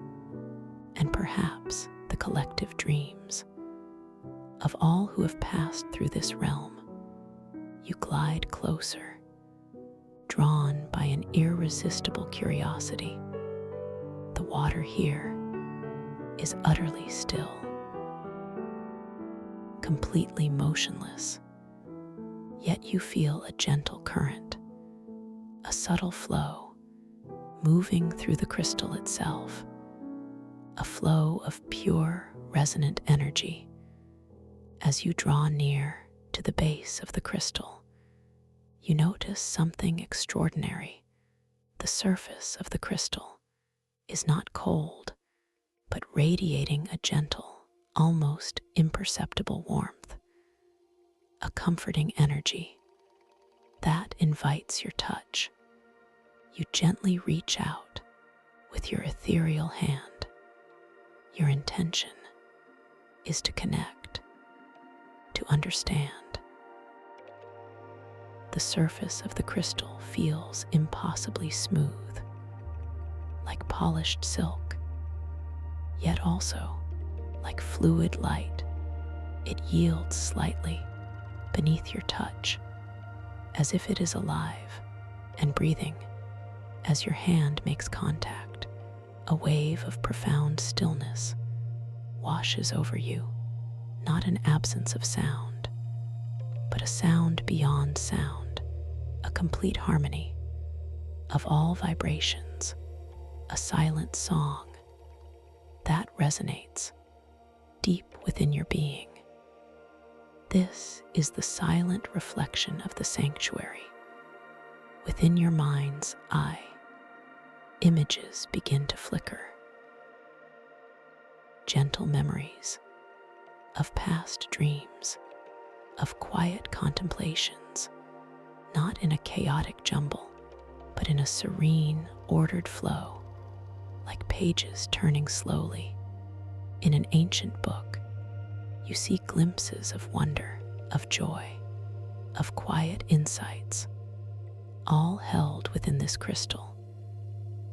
and perhaps the collective dreams of all who have passed through this realm. You glide closer, drawn by an irresistible curiosity. The water here is utterly still, completely motionless, yet you feel a gentle current, a subtle flow moving through the crystal itself, a flow of pure, resonant energy. As you draw near to the base of the crystal, you notice something extraordinary. The surface of the crystal is not cold, but radiating a gentle, almost imperceptible warmth, a comforting energy that invites your touch. You gently reach out with your ethereal hand. Your intention is to connect, to understand. The surface of the crystal feels impossibly smooth, like polished silk, yet also like fluid light. It yields slightly beneath your touch, as if it is alive and breathing. As your hand makes contact, a wave of profound stillness washes over you, not an absence of sound, but a sound beyond sound, a complete harmony of all vibrations, a silent song that resonates deep within your being. This is the silent reflection of the sanctuary. Within your mind's eye, images begin to flicker. Gentle memories of past dreams, of quiet contemplations, not in a chaotic jumble, but in a serene, ordered flow, like pages turning slowly. In an ancient book, you see glimpses of wonder, of joy, of quiet insights, all held within this crystal.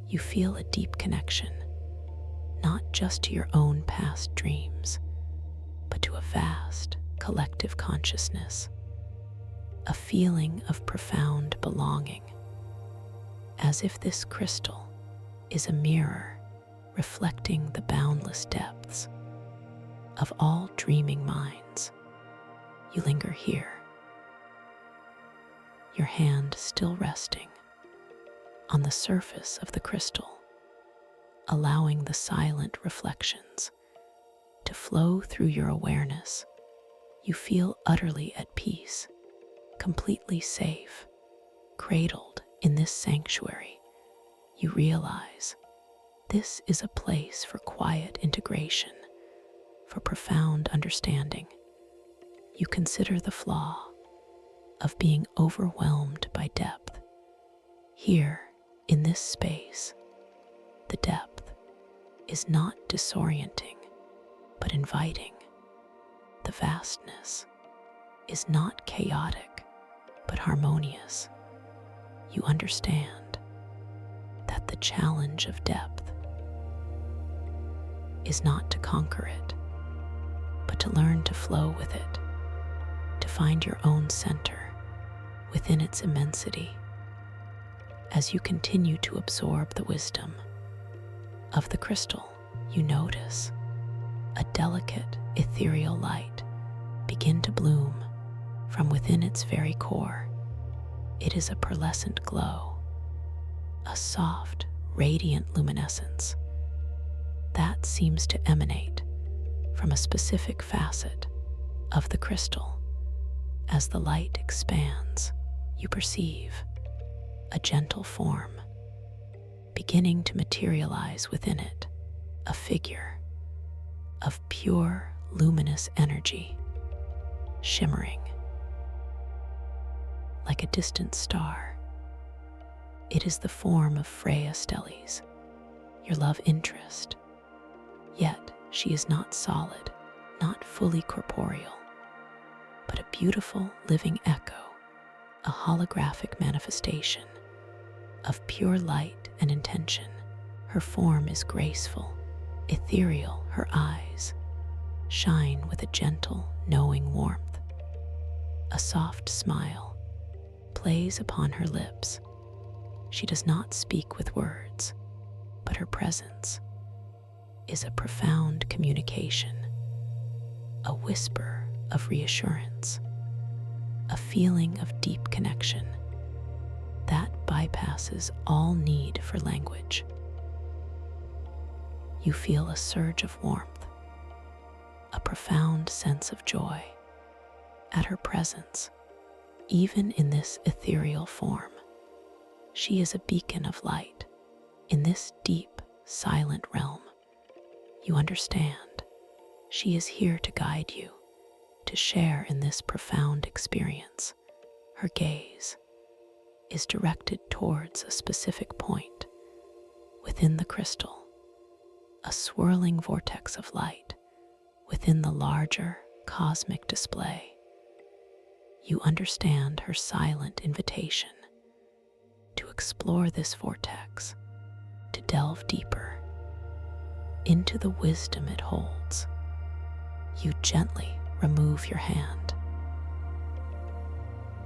You feel a deep connection, not just to your own past dreams, but to a vast, collective consciousness, a feeling of profound belonging, as if this crystal is a mirror reflecting the boundless depths of all dreaming minds. You linger here, your hand still resting on the surface of the crystal, allowing the silent reflections to flow through your awareness. You feel utterly at peace, completely safe, cradled in this sanctuary. You realize This is a place for quiet integration, for profound understanding. You consider the flaw of being overwhelmed by depth. Here, in this space, the depth is not disorienting, but inviting. The vastness is not chaotic, but harmonious. You understand that the challenge of depth is not to conquer it, but to learn to flow with it, to find your own center within its immensity. As you continue to absorb the wisdom of the crystal, you notice a delicate, ethereal light begin to bloom from within its very core. It is a pearlescent glow, a soft, radiant luminescence that seems to emanate from a specific facet of the crystal. As the light expands, you perceive a gentle form beginning to materialize within it, a figure of pure, luminous energy, shimmering like a distant star. It is the form of Freya Stellies, your love interest. Yet she is not solid, not fully corporeal, but a beautiful living echo, a holographic manifestation of pure light and intention. Her form is graceful, ethereal. Her eyes shine with a gentle, knowing warmth. A soft smile plays upon her lips. She does not speak with words, but her presence is a profound communication, a whisper of reassurance, a feeling of deep connection that bypasses all need for language. You feel a surge of warmth, a profound sense of joy at her presence, even in this ethereal form. She is a beacon of light in this deep, silent realm. You understand, she is here to guide you, to share in this profound experience. Her gaze is directed towards a specific point within the crystal, a swirling vortex of light within the larger cosmic display. You understand her silent invitation to explore this vortex, to delve deeper into the wisdom it holds. You gently remove your hand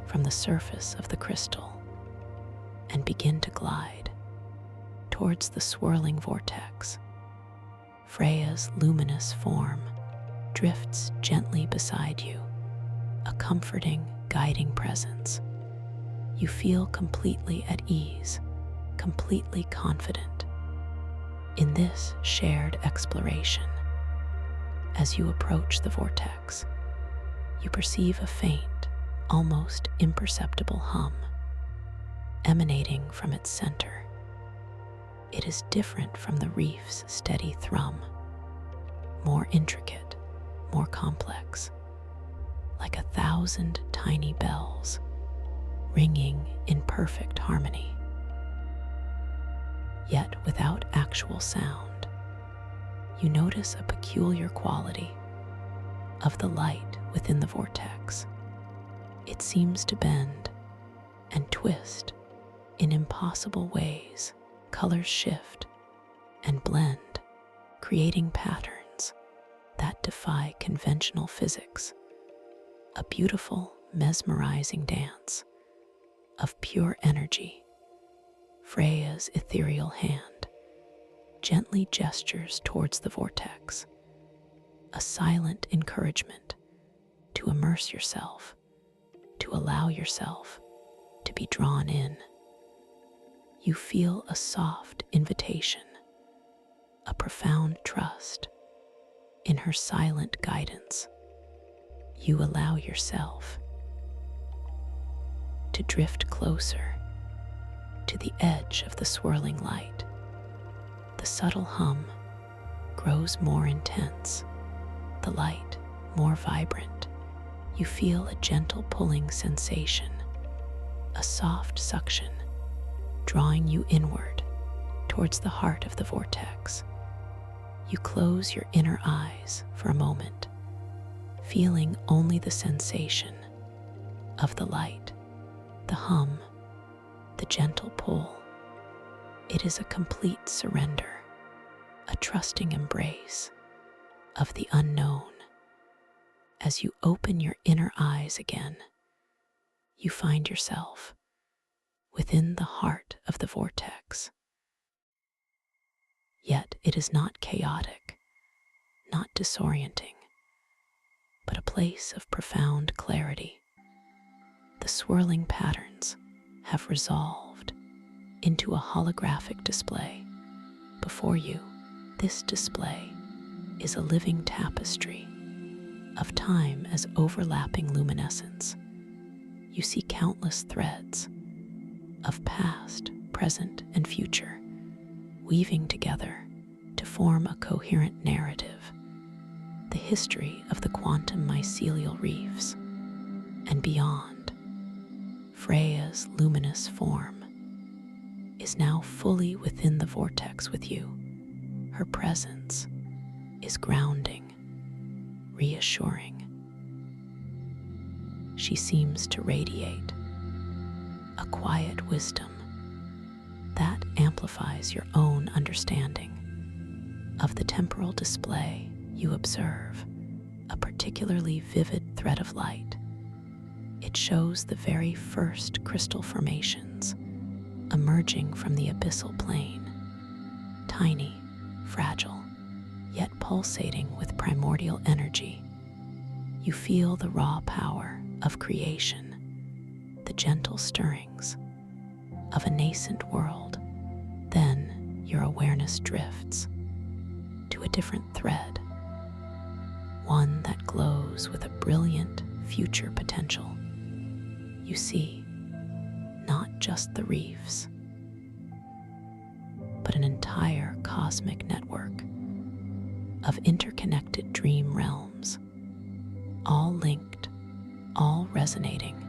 from the surface of the crystal and begin to glide towards the swirling vortex. Freya's luminous form drifts gently beside you, a comforting, guiding presence. You feel completely at ease, completely confident in this shared exploration. As you approach the vortex, you perceive a faint, almost imperceptible hum emanating from its center. It is different from the reef's steady thrum, more intricate, more complex, like 1,000 tiny bells ringing in perfect harmony. Yet without actual sound, you notice a peculiar quality of the light within the vortex. It seems to bend and twist in impossible ways. Colors shift and blend, creating patterns that defy conventional physics. A beautiful, mesmerizing dance of pure energy. Freya's ethereal hand gently gestures towards the vortex, a silent encouragement to immerse yourself, to allow yourself to be drawn in. You feel a soft invitation, a profound trust in her silent guidance. You allow yourself to drift closer to the edge of the swirling light, The subtle hum grows more intense, the light more vibrant. You feel a gentle pulling sensation, a soft suction, drawing you inward towards the heart of the vortex. You close your inner eyes for a moment, feeling only the sensation of the light, the hum, the gentle pull. It is a complete surrender, a trusting embrace of the unknown. As you open your inner eyes again, you find yourself within the heart of the vortex. Yet it is not chaotic, not disorienting, but a place of profound clarity. The swirling patterns have resolved into a holographic display. Before you, this display is a living tapestry of time as overlapping luminescence. You see countless threads of past, present, and future weaving together to form a coherent narrative. The history of the quantum mycelial reefs and beyond, Freya's luminous form, is now fully within the vortex with you. Her presence is grounding, reassuring. She seems to radiate a quiet wisdom that amplifies your own understanding of the temporal display. You observe a particularly vivid thread of light. It shows the very first crystal formations emerging from the abyssal plane, tiny, fragile, yet pulsating with primordial energy. You feel the raw power of creation, the gentle stirrings of a nascent world. Then your awareness drifts to a different thread, one that glows with a brilliant future potential. You see not just the reefs, but an entire cosmic network of interconnected dream realms, all linked, all resonating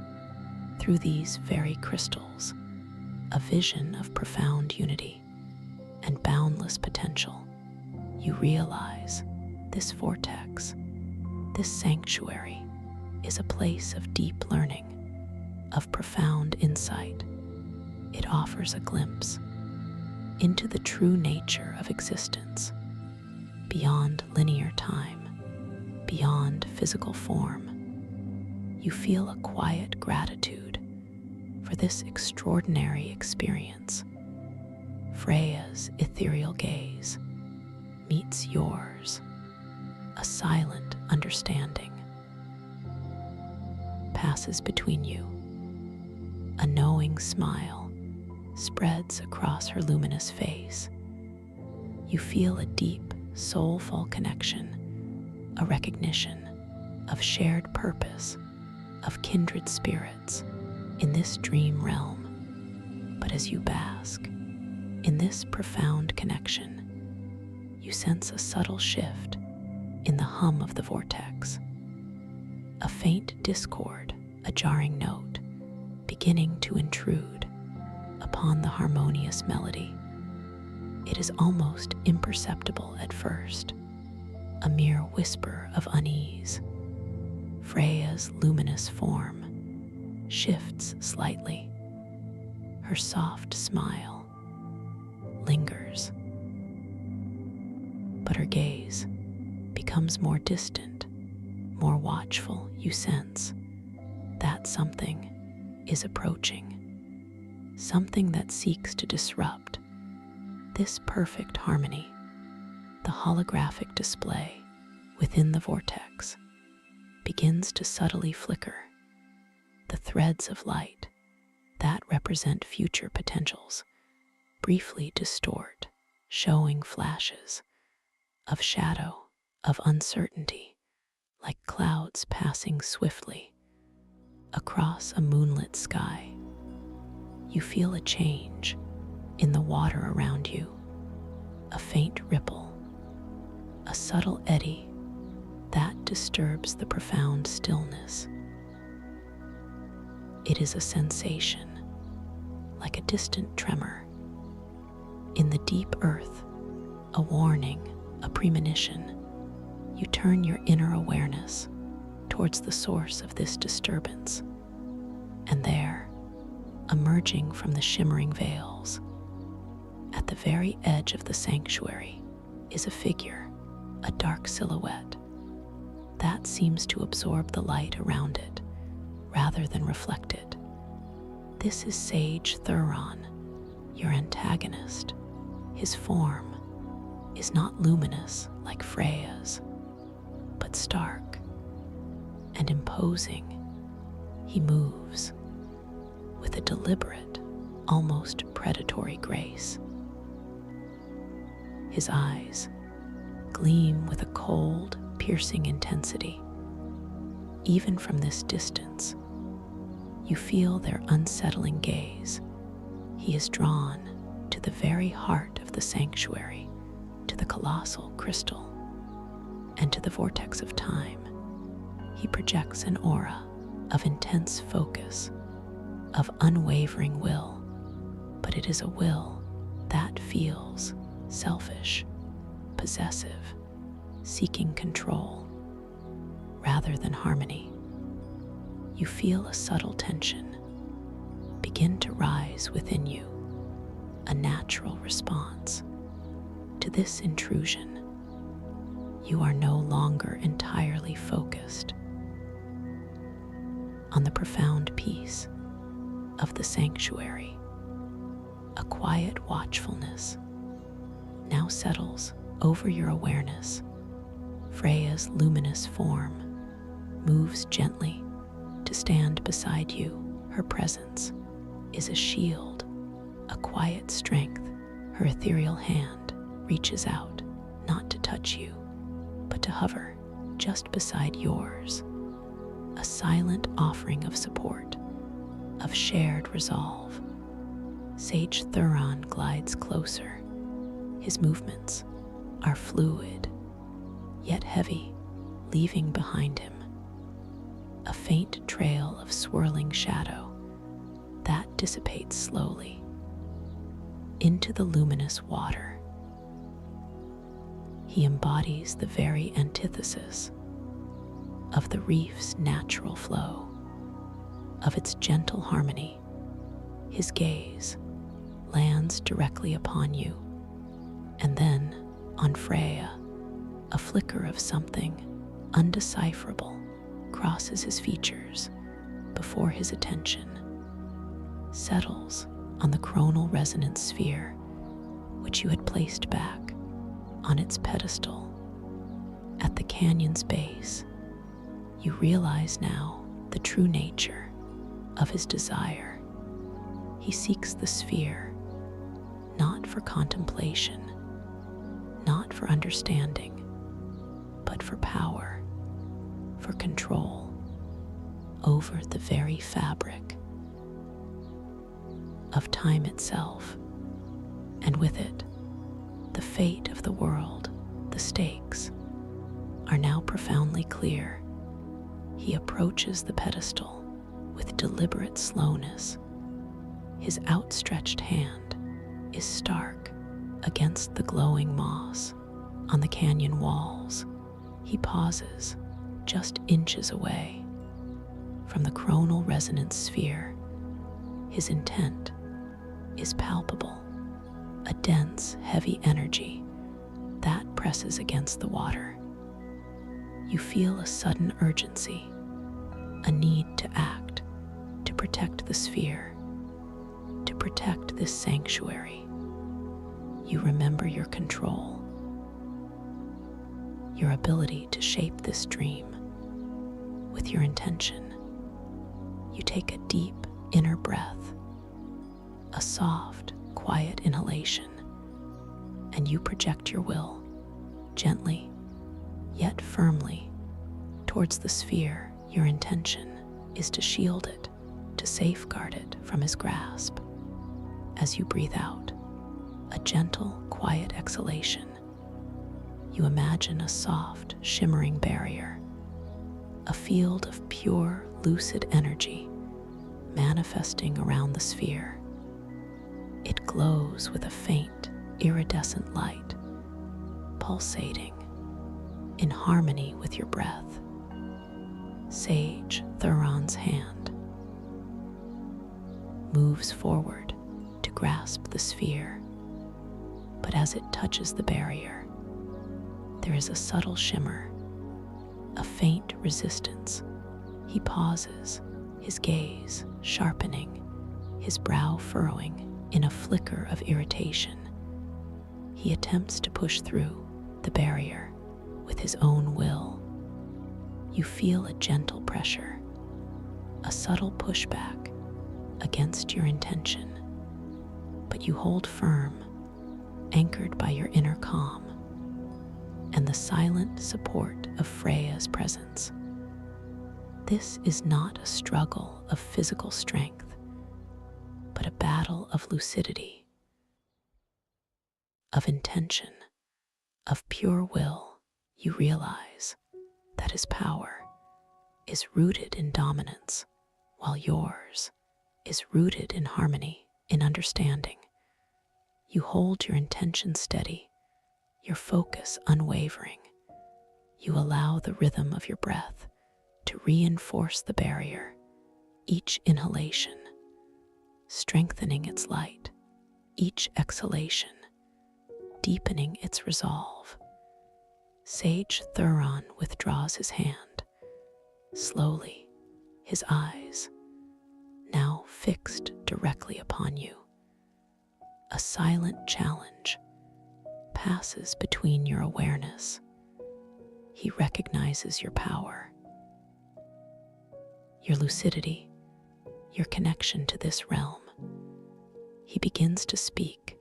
through these very crystals, a vision of profound unity and boundless potential. You realize this vortex, this sanctuary, is a place of deep learning, of profound insight. It offers a glimpse into the true nature of existence, beyond linear time, beyond physical form. You feel a quiet gratitude for this extraordinary experience. Freya's ethereal gaze meets yours, a silent understanding passes between you. A knowing smile spreads across her luminous face. You feel a deep, soulful connection, a recognition of shared purpose, of kindred spirits in this dream realm. But as you bask in this profound connection, you sense a subtle shift in the hum of the vortex, a faint discord, a jarring note beginning to intrude upon the harmonious melody. It is almost imperceptible at first, a mere whisper of unease. Freya's luminous form shifts slightly. Her soft smile lingers, but her gaze becomes more distant, more watchful. You sense that something is approaching, something that seeks to disrupt this perfect harmony. The holographic display within the vortex begins to subtly flicker. The threads of light that represent future potentials briefly distort, showing flashes of shadow, of uncertainty, like clouds passing swiftly across a moonlit sky. You feel a change in the water around you, a faint ripple, a subtle eddy that disturbs the profound stillness. It is a sensation, like a distant tremor. In the deep earth, a warning, a premonition. You turn your inner awareness towards the source of this disturbance. And there, emerging from the shimmering veils, at the very edge of the sanctuary, is a figure, a dark silhouette, that seems to absorb the light around it rather than reflect it. This is Sage Thuron, your antagonist. His form is not luminous like Freya's, but stark and imposing. He moves with a deliberate, almost predatory grace. His eyes gleam with a cold, piercing intensity. Even from this distance, you feel their unsettling gaze. He is drawn to the very heart of the sanctuary, to the colossal crystal, and to the vortex of time. He projects an aura of intense focus, of unwavering will, but it is a will that feels selfish, possessive, seeking control rather than harmony. You feel a subtle tension begin to rise within you, a natural response to this intrusion. You are no longer entirely focused on the profound peace of the sanctuary. A quiet watchfulness now settles over your awareness. Freya's luminous form moves gently to stand beside you. Her presence is a shield, a quiet strength. Her ethereal hand reaches out, not to touch you, but to hover just beside yours. A silent offering of support, of shared resolve. Sage Thuron glides closer. His movements are fluid, yet heavy, leaving behind him a faint trail of swirling shadow that dissipates slowly into the luminous water. He embodies the very antithesis of the reef's natural flow, of its gentle harmony. His gaze lands directly upon you, and then on Freya. A flicker of something undecipherable crosses his features before his attention settles on the chronal resonance sphere, which you had placed back on its pedestal at the canyon's base. You realize now the true nature of his desire. He seeks the sphere not for contemplation, not for understanding, but for power, for control over the very fabric of time itself, and with it, the fate of the world. The stakes are now profoundly clear. He approaches the pedestal with deliberate slowness. His outstretched hand is stark against the glowing moss on the canyon walls. He pauses just inches away from the chronal resonance sphere. His intent is palpable, a dense, heavy energy that presses against the water. You feel a sudden urgency, a need to act, to protect the sphere, to protect this sanctuary. You remember your control, your ability to shape this dream. With your intention, you take a deep inner breath, a soft, quiet inhalation, and you project your will, gently, yet firmly, towards the sphere. Your intention is to shield it, to safeguard it from his grasp. As you breathe out, a gentle, quiet exhalation. You imagine a soft, shimmering barrier, a field of pure, lucid energy manifesting around the sphere. It glows with a faint, iridescent light, pulsating in harmony with your breath. Sage Thuron's hand moves forward to grasp the sphere, but as it touches the barrier, there is a subtle shimmer, a faint resistance. He pauses, his gaze sharpening, his brow furrowing in a flicker of irritation. He attempts to push through the barrier with his own will. You feel a gentle pressure, a subtle pushback against your intention, but you hold firm, anchored by your inner calm and the silent support of Freya's presence. This is not a struggle of physical strength, but a battle of lucidity, of intention, of pure will. You realize that his power is rooted in dominance, while yours is rooted in harmony, in understanding. You hold your intention steady, your focus unwavering. You allow the rhythm of your breath to reinforce the barrier, each inhalation strengthening its light, each exhalation deepening its resolve. Sage Thuron withdraws his hand, slowly, his eyes now fixed directly upon you. A silent challenge passes between your awareness. He recognizes your power, your lucidity, your connection to this realm. He begins to speak,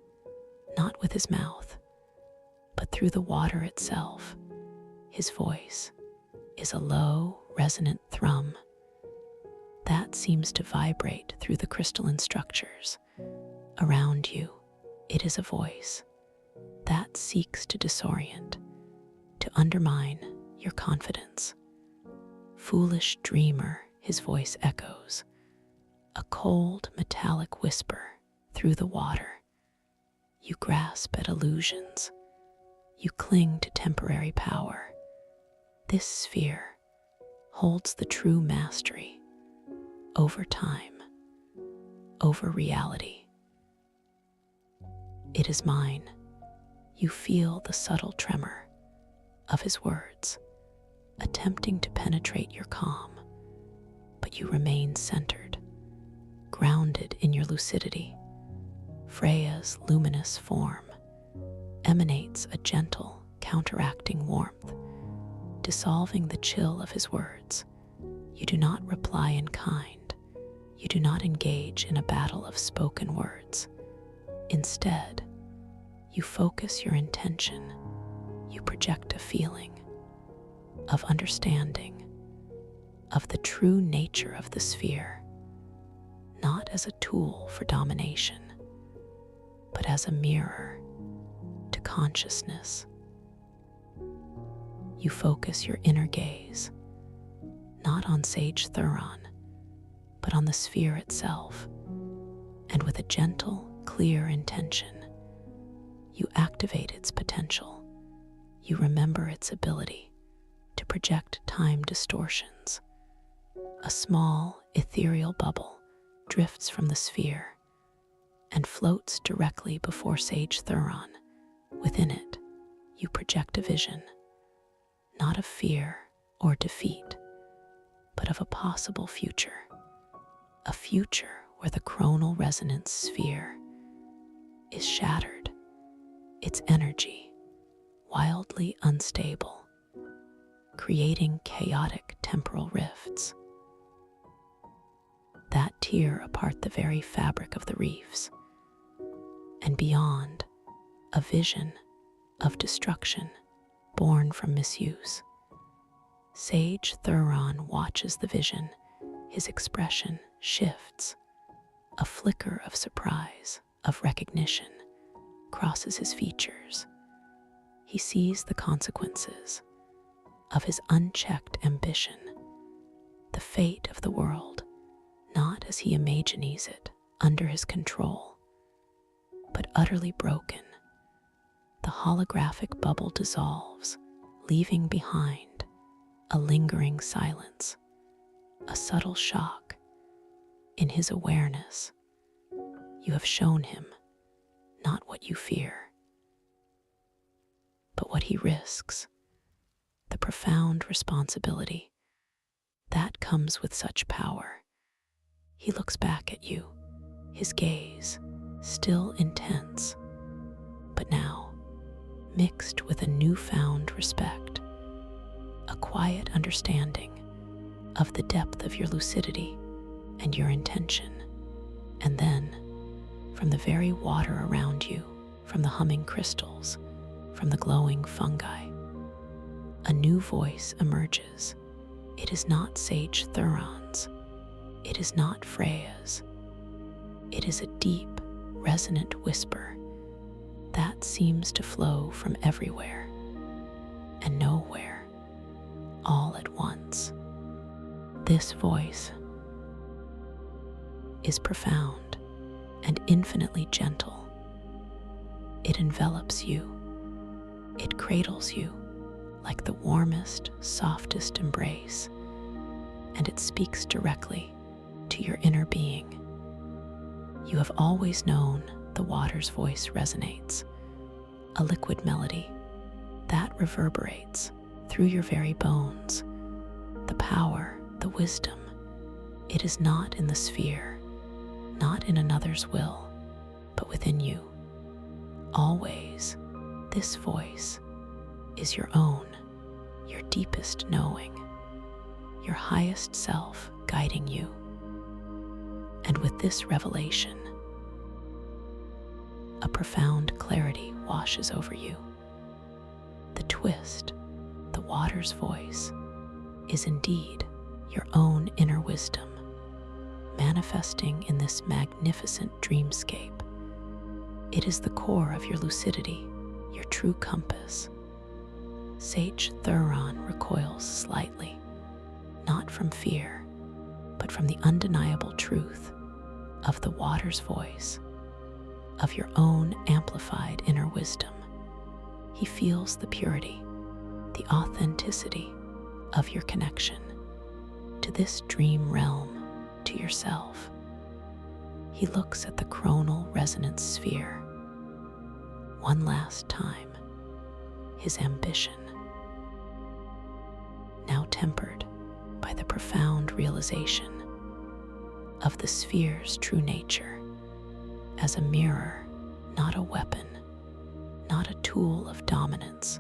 not with his mouth, but through the water itself. His voice is a low, resonant thrum that seems to vibrate through the crystalline structures around you. It is a voice that seeks to disorient, to undermine your confidence. Foolish dreamer, his voice echoes, a cold, metallic whisper through the water. You grasp at illusions. You cling to temporary power. This sphere holds the true mastery over time, over reality. It is mine. You feel the subtle tremor of his words, attempting to penetrate your calm, but you remain centered, grounded in your lucidity. Freya's luminous form emanates a gentle, counteracting warmth, dissolving the chill of his words. You do not reply in kind. You do not engage in a battle of spoken words. Instead, you focus your intention. You project a feeling of understanding, of the true nature of the sphere, not as a tool for domination, but as a mirror to consciousness. You focus your inner gaze, not on Sage Thuron, but on the sphere itself, and with a gentle, clear intention, you activate its potential. You remember its ability to project time distortions. A small, ethereal bubble drifts from the sphere and floats directly before Sage Thuron. Within it, you project a vision, not of fear or defeat, but of a possible future. A future where the chronal resonance sphere is shattered, its energy wildly unstable, creating chaotic temporal rifts that tear apart the very fabric of the reefs. And beyond, a vision of destruction born from misuse. Sage Thuron watches the vision. His expression shifts, a flicker of surprise, of recognition, crosses his features, he sees the consequences of his unchecked ambition, the fate of the world, not as he imagines it under his control, but utterly broken. The holographic bubble dissolves, leaving behind a lingering silence, a subtle shock in his awareness. You have shown him not what you fear, but what he risks, the profound responsibility that comes with such power. He looks back at you, his gaze still intense, but now mixed with a newfound respect, a quiet understanding of the depth of your lucidity and your intention. And then, from the very water around you, from the humming crystals, from the glowing fungi, a new voice emerges. It is not Sage Thuron's, it is not Freya's. It is a deep, resonant whisper that seems to flow from everywhere and nowhere, all at once. This voice is profound and infinitely gentle. It envelops you. It cradles you like the warmest, softest embrace, and it speaks directly to your inner being. You have always known the water's voice resonates, a liquid melody that reverberates through your very bones. The power, the wisdom, it is not in the sphere, not in another's will, but within you. Always, this voice is your own, your deepest knowing, your highest self guiding you. And with this revelation, a profound clarity washes over you. The twist, the water's voice, is indeed your own inner wisdom, manifesting in this magnificent dreamscape. It is the core of your lucidity, your true compass. Sage Thuron recoils slightly, not from fear, but from the undeniable truth of the water's voice, of your own amplified inner wisdom. He feels the purity, the authenticity of your connection to this dream realm, to yourself. He looks at the chronal resonance sphere one last time, his ambition now tempered by the profound realization of the sphere's true nature as a mirror, not a weapon, not a tool of dominance.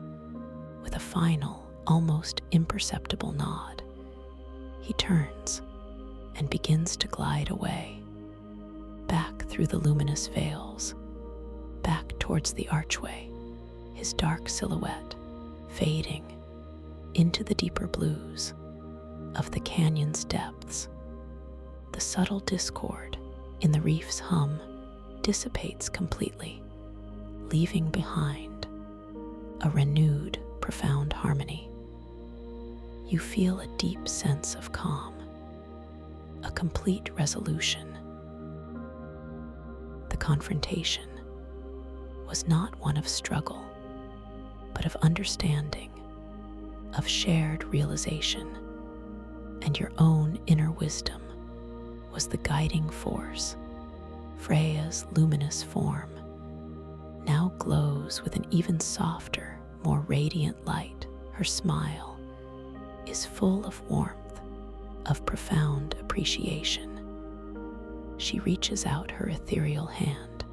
With a final, almost imperceptible nod, he turns and begins to glide away, back through the luminous veils, back towards the archway, his dark silhouette fading into the deeper blues of the canyon's depths. The subtle discord in the reef's hum dissipates completely, leaving behind a renewed, profound harmony. You feel a deep sense of calm, a complete resolution. The confrontation was not one of struggle, but of understanding, of shared realization, and your own inner wisdom was the guiding force. Freya's luminous form now glows with an even softer, more radiant light. Her smile is full of warmth, of profound appreciation. She reaches out her ethereal hand,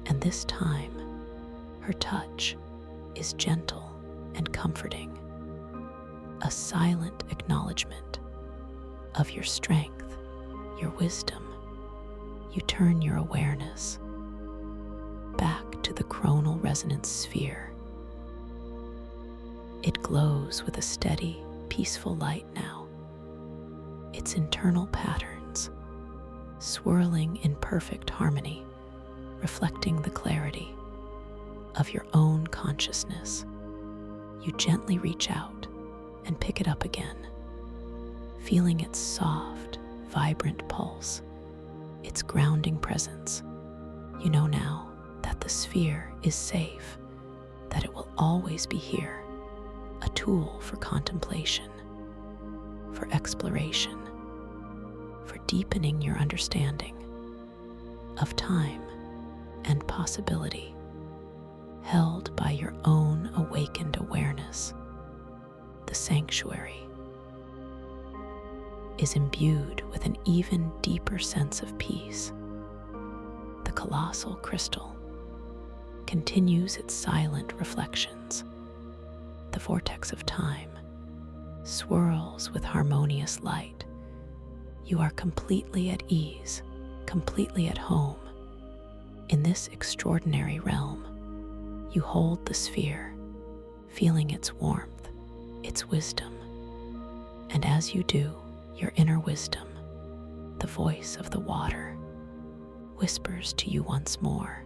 and this time her touch is gentle and comforting, a silent acknowledgement of your strength, your wisdom. You turn your awareness back to the chronal resonance sphere. It glows with a steady, peaceful light now, its internal patterns swirling in perfect harmony, reflecting the clarity of your own consciousness. You gently reach out and pick it up again, feeling its soft, vibrant pulse, its grounding presence. You know now that the sphere is safe, that it will always be here, a tool for contemplation, for exploration, for deepening your understanding of time and possibility, held by your own awakened awareness. The sanctuary is imbued with an even deeper sense of peace. The colossal crystal continues its silent reflections. The vortex of time swirls with harmonious light. You are completely at ease, completely at home. In this extraordinary realm, you hold the sphere, feeling its warmth, its wisdom. And as you do, your inner wisdom, the voice of the water, whispers to you once more,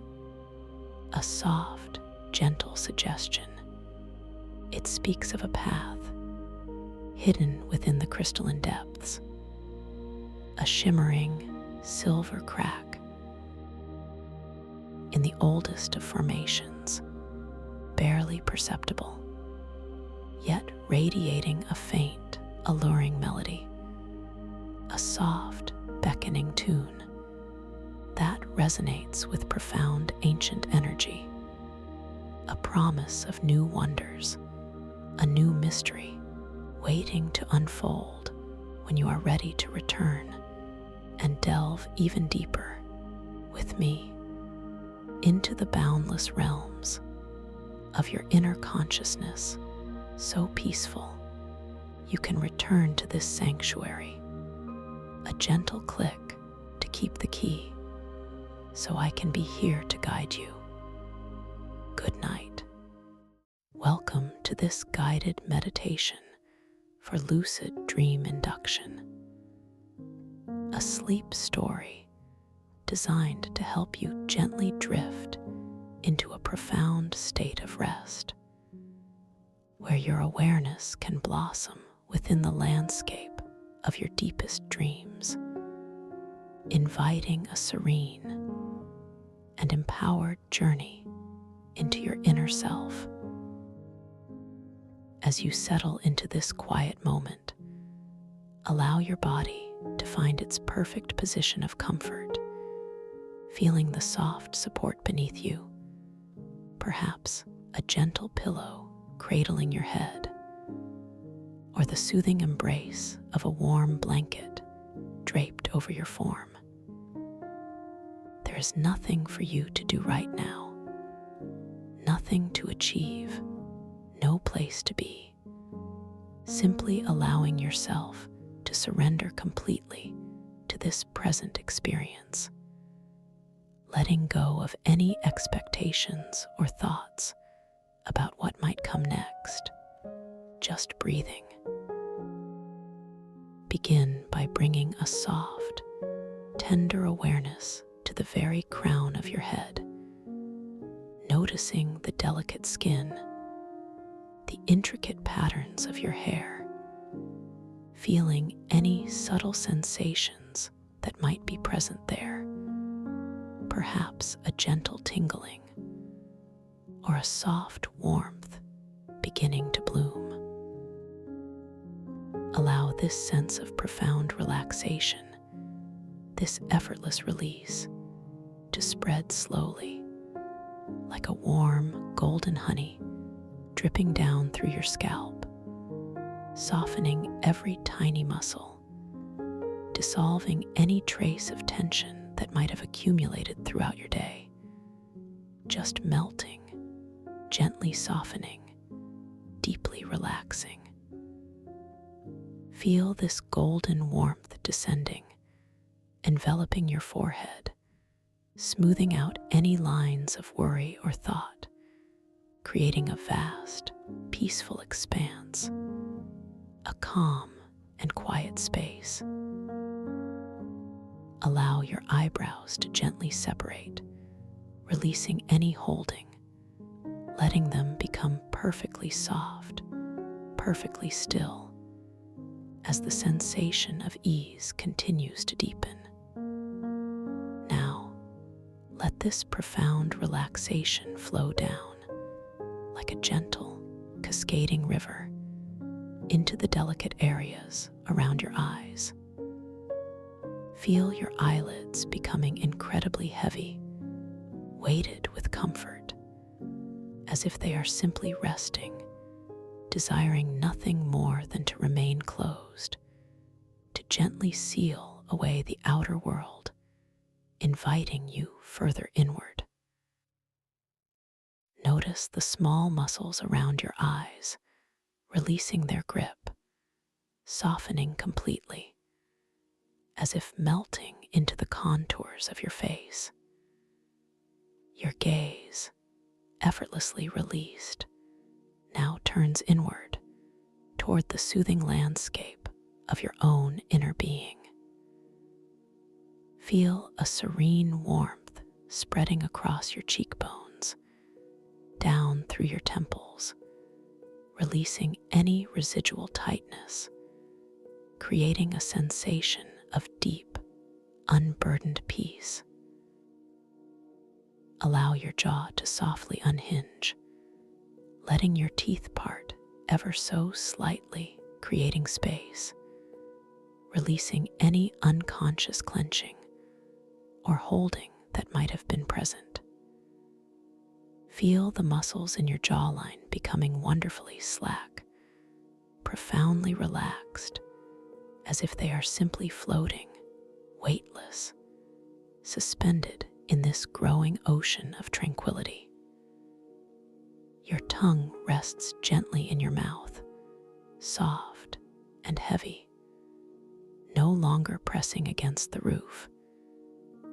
a soft, gentle suggestion. It speaks of a path hidden within the crystalline depths, a shimmering silver crack in the oldest of formations, barely perceptible, yet radiating a faint, alluring melody, a soft, beckoning tune that resonates with profound ancient energy, a promise of new wonders, a new mystery waiting to unfold when you are ready to return and delve even deeper with me into the boundless realms of your inner consciousness, so peaceful you can return to this sanctuary. A gentle click to keep the key, so I can be here to guide you. Good night. Welcome to this guided meditation for lucid dream induction, a sleep story designed to help you gently drift into a profound state of rest, where your awareness can blossom within the landscape of your deepest dreams, inviting a serene and empowered journey into your inner self. As you settle into this quiet moment, allow your body to find its perfect position of comfort, feeling the soft support beneath you, perhaps a gentle pillow cradling your head, or the soothing embrace of a warm blanket draped over your form. There is nothing for you to do right now, nothing to achieve, no place to be, simply allowing yourself to surrender completely to this present experience, letting go of any expectations or thoughts about what might come next, just breathing. Begin by bringing a soft, tender awareness to the very crown of your head, noticing the delicate skin, the intricate patterns of your hair, feeling any subtle sensations that might be present there, perhaps a gentle tingling or a soft warmth beginning to bloom. Allow this sense of profound relaxation, this effortless release, to spread slowly, like a warm, golden honey dripping down through your scalp, softening every tiny muscle, dissolving any trace of tension that might have accumulated throughout your day, just melting, gently softening, deeply relaxing. Feel this golden warmth descending, enveloping your forehead, smoothing out any lines of worry or thought, creating a vast, peaceful expanse, a calm and quiet space. Allow your eyebrows to gently separate, releasing any holding, letting them become perfectly soft, perfectly still, as the sensation of ease continues to deepen. Now, let this profound relaxation flow down like a gentle, cascading river into the delicate areas around your eyes. Feel your eyelids becoming incredibly heavy, weighted with comfort, as if they are simply resting, desiring nothing more than to remain closed, to gently seal away the outer world, inviting you further inward. Notice the small muscles around your eyes, releasing their grip, softening completely, as if melting into the contours of your face. Your gaze, effortlessly released, now turns inward toward the soothing landscape of your own inner being. Feel a serene warmth spreading across your cheekbones, down through your temples, releasing any residual tightness, creating a sensation of deep, unburdened peace. Allow your jaw to softly unhinge, letting your teeth part ever so slightly, creating space, releasing any unconscious clenching or holding that might have been present. Feel the muscles in your jawline becoming wonderfully slack, profoundly relaxed, as if they are simply floating, weightless, suspended in this growing ocean of tranquility. Your tongue rests gently in your mouth, soft and heavy, no longer pressing against the roof,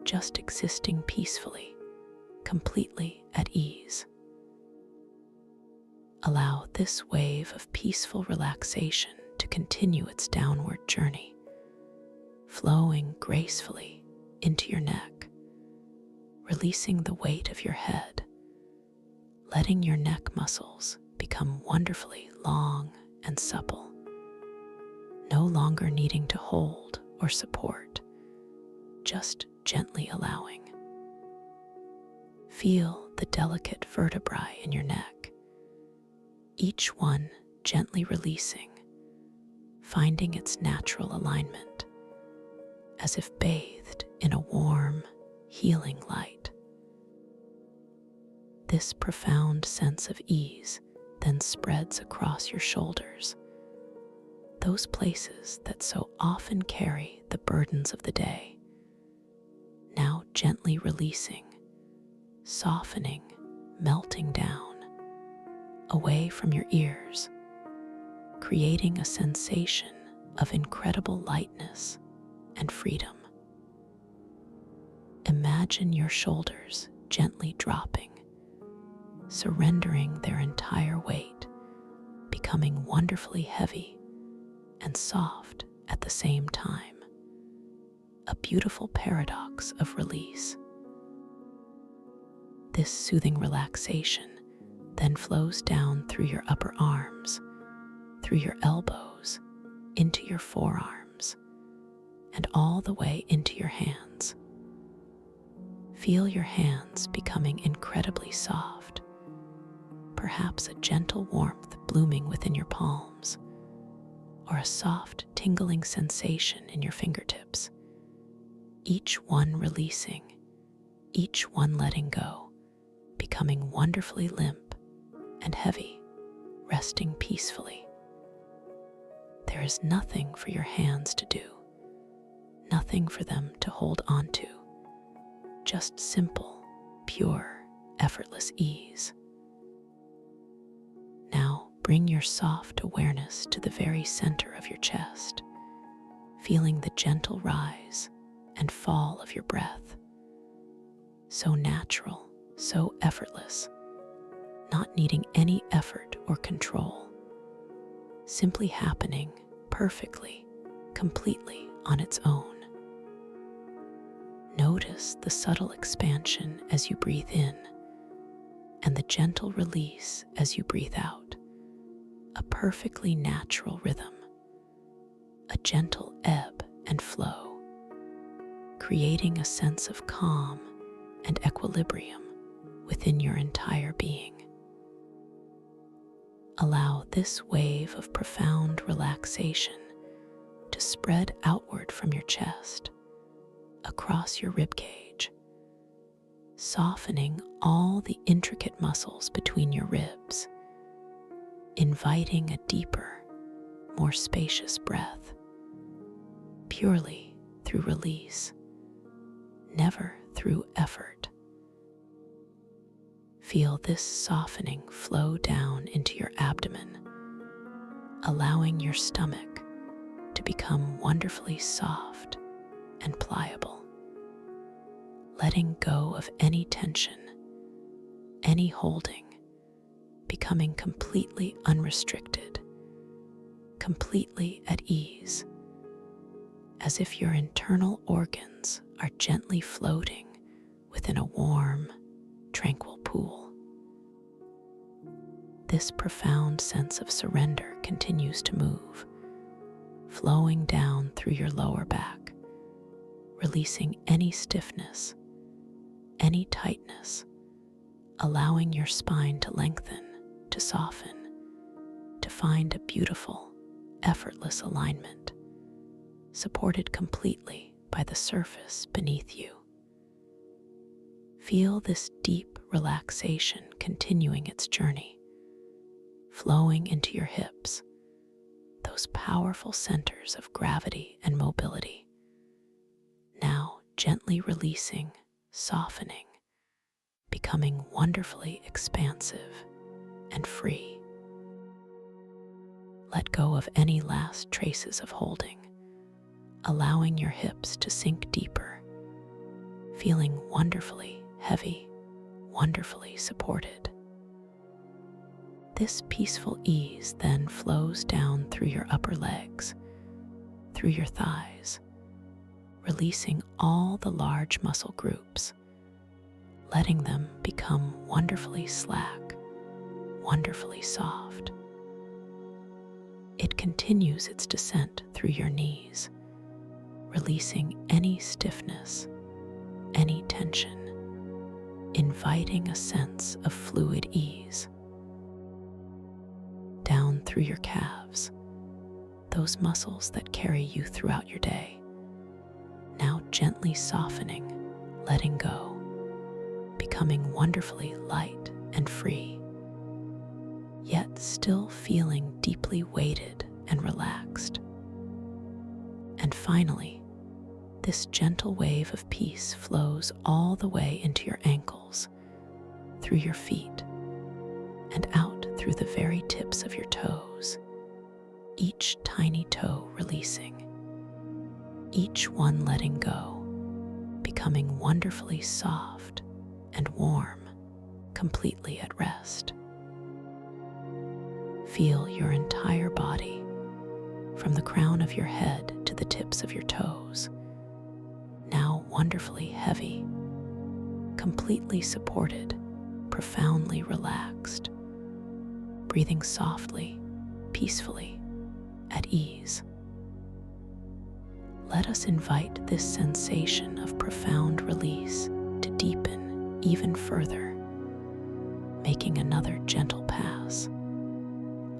just existing peacefully, completely at ease. Allow this wave of peaceful relaxation to continue its downward journey, flowing gracefully into your neck, releasing the weight of your head, letting your neck muscles become wonderfully long and supple, no longer needing to hold or support, just gently allowing. Feel the delicate vertebrae in your neck, each one gently releasing, finding its natural alignment, as if bathed in a warm, healing light. This profound sense of ease then spreads across your shoulders, those places that so often carry the burdens of the day, now gently releasing, softening, melting down, away from your ears, creating a sensation of incredible lightness and freedom. Imagine your shoulders gently dropping, surrendering their entire weight, becoming wonderfully heavy and soft at the same time. A beautiful paradox of release. This soothing relaxation then flows down through your upper arms, through your elbows, into your forearms, and all the way into your hands. Feel your hands becoming incredibly soft, perhaps a gentle warmth blooming within your palms, or a soft, tingling sensation in your fingertips, each one releasing, each one letting go, becoming wonderfully limp and heavy, resting peacefully. There is nothing for your hands to do, nothing for them to hold on to, just simple, pure, effortless ease. Now bring your soft awareness to the very center of your chest, feeling the gentle rise and fall of your breath. So natural, so effortless, not needing any effort or control, simply happening perfectly, completely on its own. Notice the subtle expansion as you breathe in, and the gentle release as you breathe out. A perfectly natural rhythm, a gentle ebb and flow, creating a sense of calm and equilibrium within your entire being. Allow this wave of profound relaxation to spread outward from your chest, across your ribcage, softening all the intricate muscles between your ribs, inviting a deeper, more spacious breath, purely through release, never through effort. Feel this softening flow down into your abdomen, allowing your stomach to become wonderfully soft and pliable, letting go of any tension, any holding, becoming completely unrestricted, completely at ease, as if your internal organs are gently floating within a warm, tranquil pool. This profound sense of surrender continues to move, flowing down through your lower back, releasing any stiffness, any tightness, allowing your spine to lengthen, to soften, to find a beautiful, effortless alignment, supported completely by the surface beneath you. Feel this deep relaxation continuing its journey, flowing into your hips, those powerful centers of gravity and mobility, now gently releasing, softening, becoming wonderfully expansive and free. Let go of any last traces of holding, allowing your hips to sink deeper, feeling wonderfully heavy, wonderfully supported. This peaceful ease then flows down through your upper legs, through your thighs, releasing all the large muscle groups, letting them become wonderfully slack, wonderfully soft. It continues its descent through your knees, releasing any stiffness, any tension, inviting a sense of fluid ease. Down through your calves, those muscles that carry you throughout your day, now gently softening, letting go, becoming wonderfully light and free, yet still feeling deeply weighted and relaxed. And finally, this gentle wave of peace flows all the way into your ankles, through your feet, and out through the very tips of your toes, each tiny toe releasing, each one letting go, becoming wonderfully soft and warm, completely at rest. Feel your entire body, from the crown of your head to the tips of your toes, now wonderfully heavy, completely supported, profoundly relaxed, breathing softly, peacefully, at ease. Let us invite this sensation of profound release to deepen even further, making another gentle pass,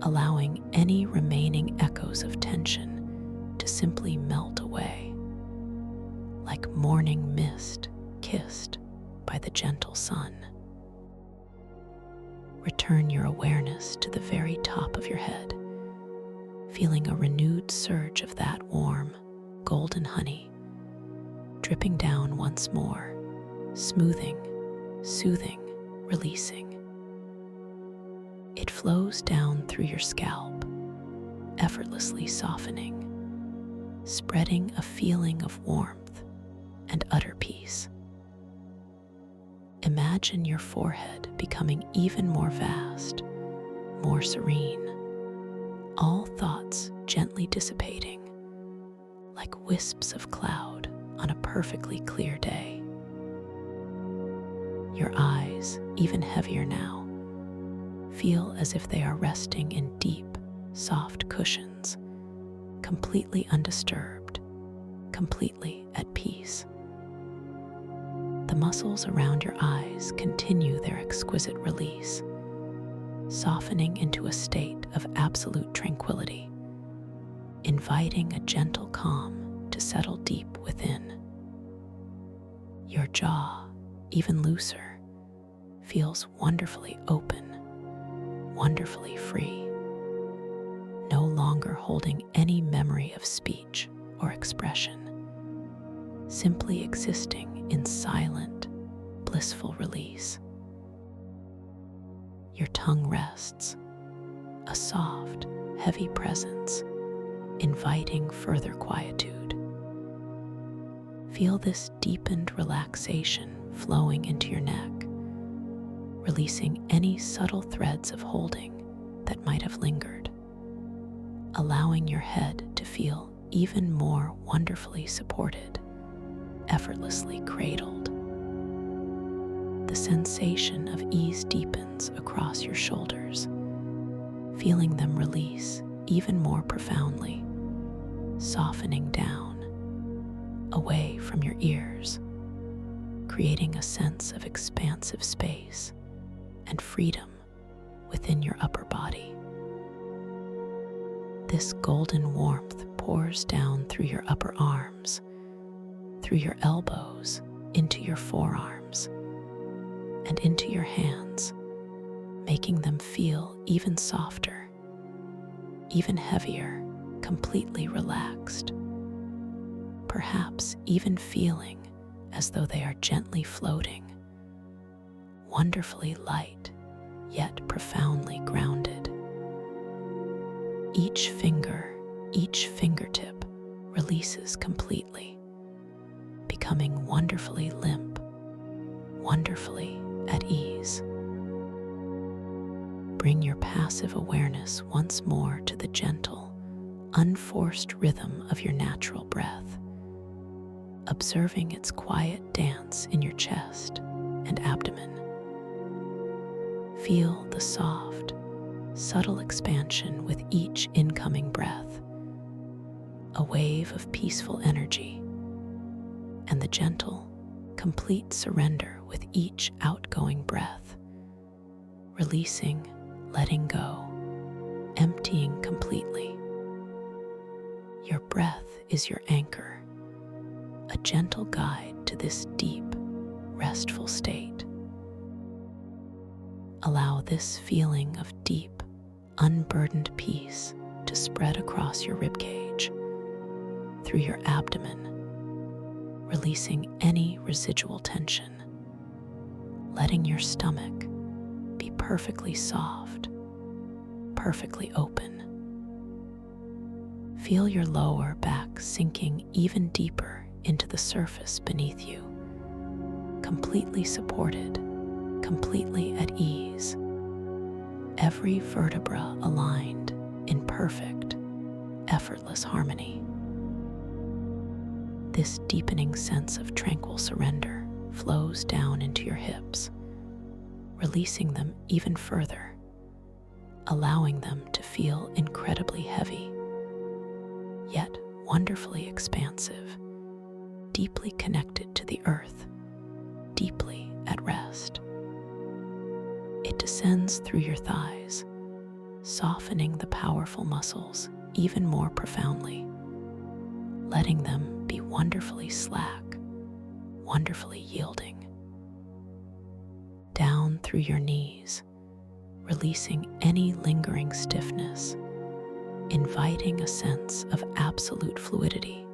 allowing any remaining echoes of tension to simply melt away, like morning mist kissed by the gentle sun. Return your awareness to the very top of your head, feeling a renewed surge of that warm, golden honey, dripping down once more, smoothing, soothing, releasing. It flows down through your scalp, effortlessly softening, spreading a feeling of warmth and utter peace. Imagine your forehead becoming even more vast, more serene, all thoughts gently dissipating, like wisps of cloud on a perfectly clear day. Your eyes thighs even heavier now. Feel as if they are resting in deep, soft cushions, completely undisturbed, completely at peace. The muscles around your eyes continue their exquisite release, softening into a state of absolute tranquility, inviting a gentle calm to settle deep within. Your jaw, even looser, feels wonderfully open, wonderfully free, no longer holding any memory of speech or expression, simply existing in silent, blissful release. Your tongue rests, a soft, heavy presence, inviting further quietude. Feel this deepened relaxation flowing into your neck, releasing any subtle threads of holding that might have lingered, allowing your head to feel even more wonderfully supported, effortlessly cradled. The sensation of ease deepens across your shoulders, feeling them release even more profoundly, softening down, away from your ears, creating a sense of expansive space and freedom within your upper body. This golden warmth pours down through your upper arms, through your elbows, into your forearms, and into your hands, making them feel even softer, even heavier, completely relaxed, perhaps even feeling as though they are gently floating, wonderfully light, yet profoundly grounded. Each finger, each fingertip releases completely, becoming wonderfully limp, wonderfully at ease. Bring your passive awareness once more to the gentle, unforced rhythm of your natural breath, observing its quiet dance in your chest and abdomen. Feel the soft, subtle expansion with each incoming breath, a wave of peaceful energy, and the gentle, complete surrender with each outgoing breath, releasing, letting go, emptying completely. Your breath is your anchor, a gentle guide to this deep, restful state. Allow this feeling of deep, unburdened peace to spread across your ribcage, through your abdomen, releasing any residual tension, letting your stomach be perfectly soft, perfectly open. Feel your lower back sinking even deeper into the surface beneath you, completely supported, completely at ease, every vertebra aligned in perfect, effortless harmony. This deepening sense of tranquil surrender flows down into your hips, releasing them even further, allowing them to feel incredibly heavy, yet wonderfully expansive, deeply connected to the earth, deeply at rest. It descends through your thighs, softening the powerful muscles even more profoundly, letting them be wonderfully slack, wonderfully yielding. Down through your knees, releasing any lingering stiffness, inviting a sense of absolute fluidity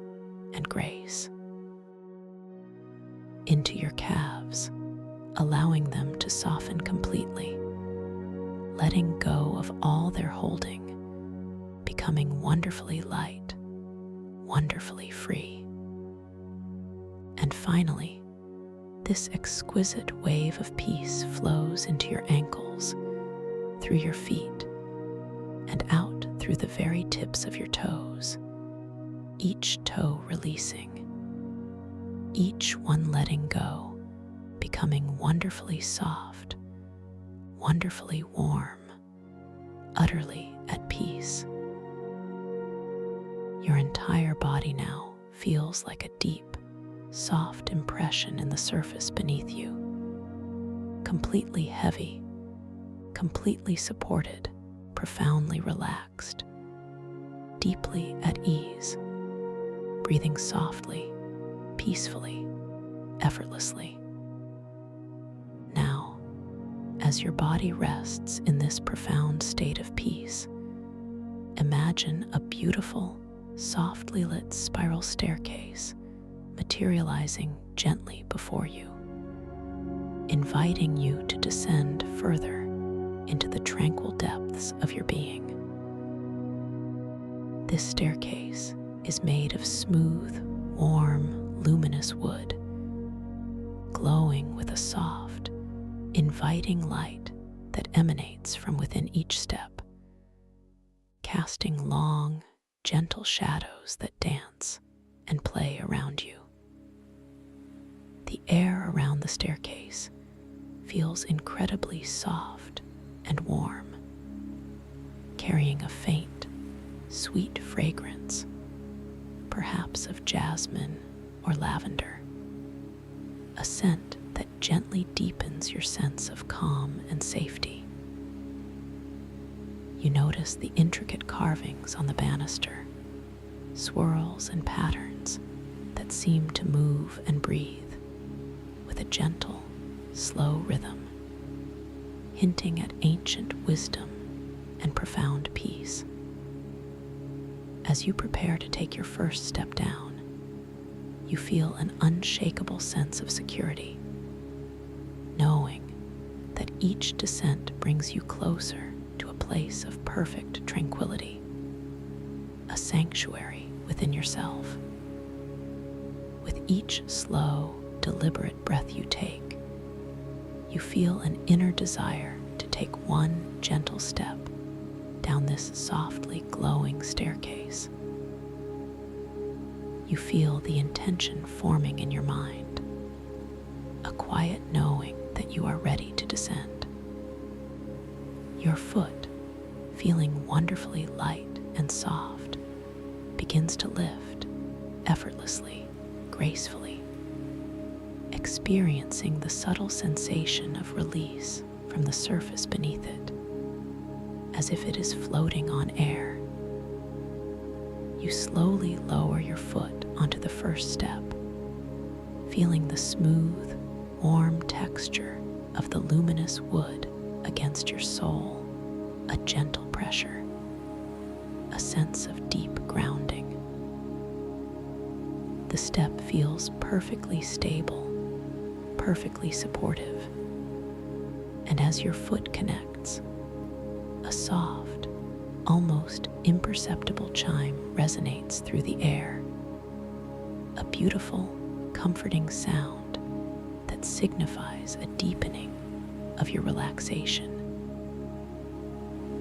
and grace. Into your calves, allowing them to soften completely, letting go of all their holding, becoming wonderfully light, wonderfully free. And finally, this exquisite wave of peace flows into your ankles, through your feet, and out through the very tips of your toes, each toe releasing, each one letting go, becoming wonderfully soft, wonderfully warm, utterly at peace. Your entire body now feels like a deep, soft impression in the surface beneath you, completely heavy, completely supported, profoundly relaxed, deeply at ease, breathing softly, peacefully, effortlessly. Now, as your body rests in this profound state of peace, imagine a beautiful, softly lit spiral staircase materializing gently before you, inviting you to descend further into the tranquil depths of your being. This staircase is made of smooth, warm, luminous wood, glowing with a soft, inviting light that emanates from within each step, casting long, gentle shadows that dance and play around you. The air around the staircase feels incredibly soft and warm, carrying a faint, sweet fragrance, perhaps of jasmine or lavender, a scent that gently deepens your sense of calm and safety. You notice the intricate carvings on the banister, swirls and patterns that seem to move and breathe with a gentle, slow rhythm, hinting at ancient wisdom and profound peace. As you prepare to take your first step down, you feel an unshakable sense of security, knowing that each descent brings you closer to a place of perfect tranquility, a sanctuary within yourself. With each slow, deliberate breath you take, you feel an inner desire to take one gentle step down this softly glowing staircase. You feel the intention forming in your mind, a quiet knowing that you are ready to descend. Your foot, feeling wonderfully light and soft, begins to lift effortlessly, gracefully, experiencing the subtle sensation of release from the surface beneath it, as if it is floating on air. You slowly lower your foot onto the first step, feeling the smooth, warm texture of the luminous wood against your sole, a gentle pressure, a sense of deep grounding. The step feels perfectly stable, perfectly supportive, and as your foot connects, a soft, almost imperceptible chime resonates through the air, a beautiful, comforting sound that signifies a deepening of your relaxation.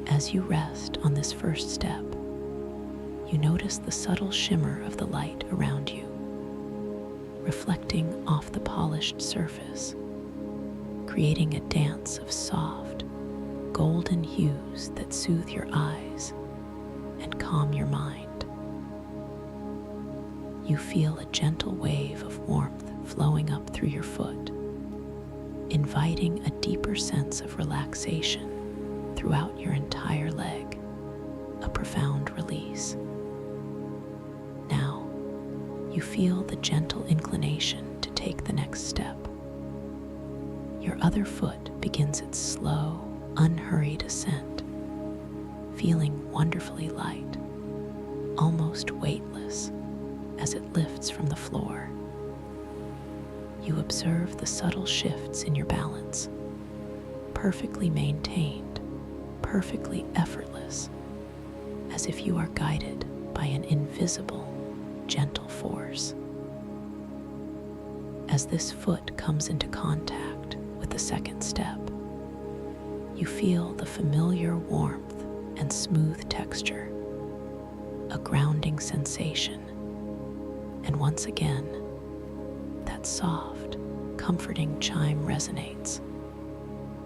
As you rest on this first step, you notice the subtle shimmer of the light around you, reflecting off the polished surface, creating a dance of soft, golden hues that soothe your eyes and calm your mind. You feel a gentle wave of warmth flowing up through your foot, inviting a deeper sense of relaxation throughout your entire leg, a profound release. Now, you feel the gentle inclination to take the next step. Your other foot begins its slow, unhurried ascent, feeling wonderfully light, almost weightless, as it lifts from the floor. You observe the subtle shifts in your balance, perfectly maintained, perfectly effortless, as if you are guided by an invisible, gentle force. As this foot comes into contact with the second step, you feel the familiar warmth and smooth texture, a grounding sensation, and once again, that soft, comforting chime resonates,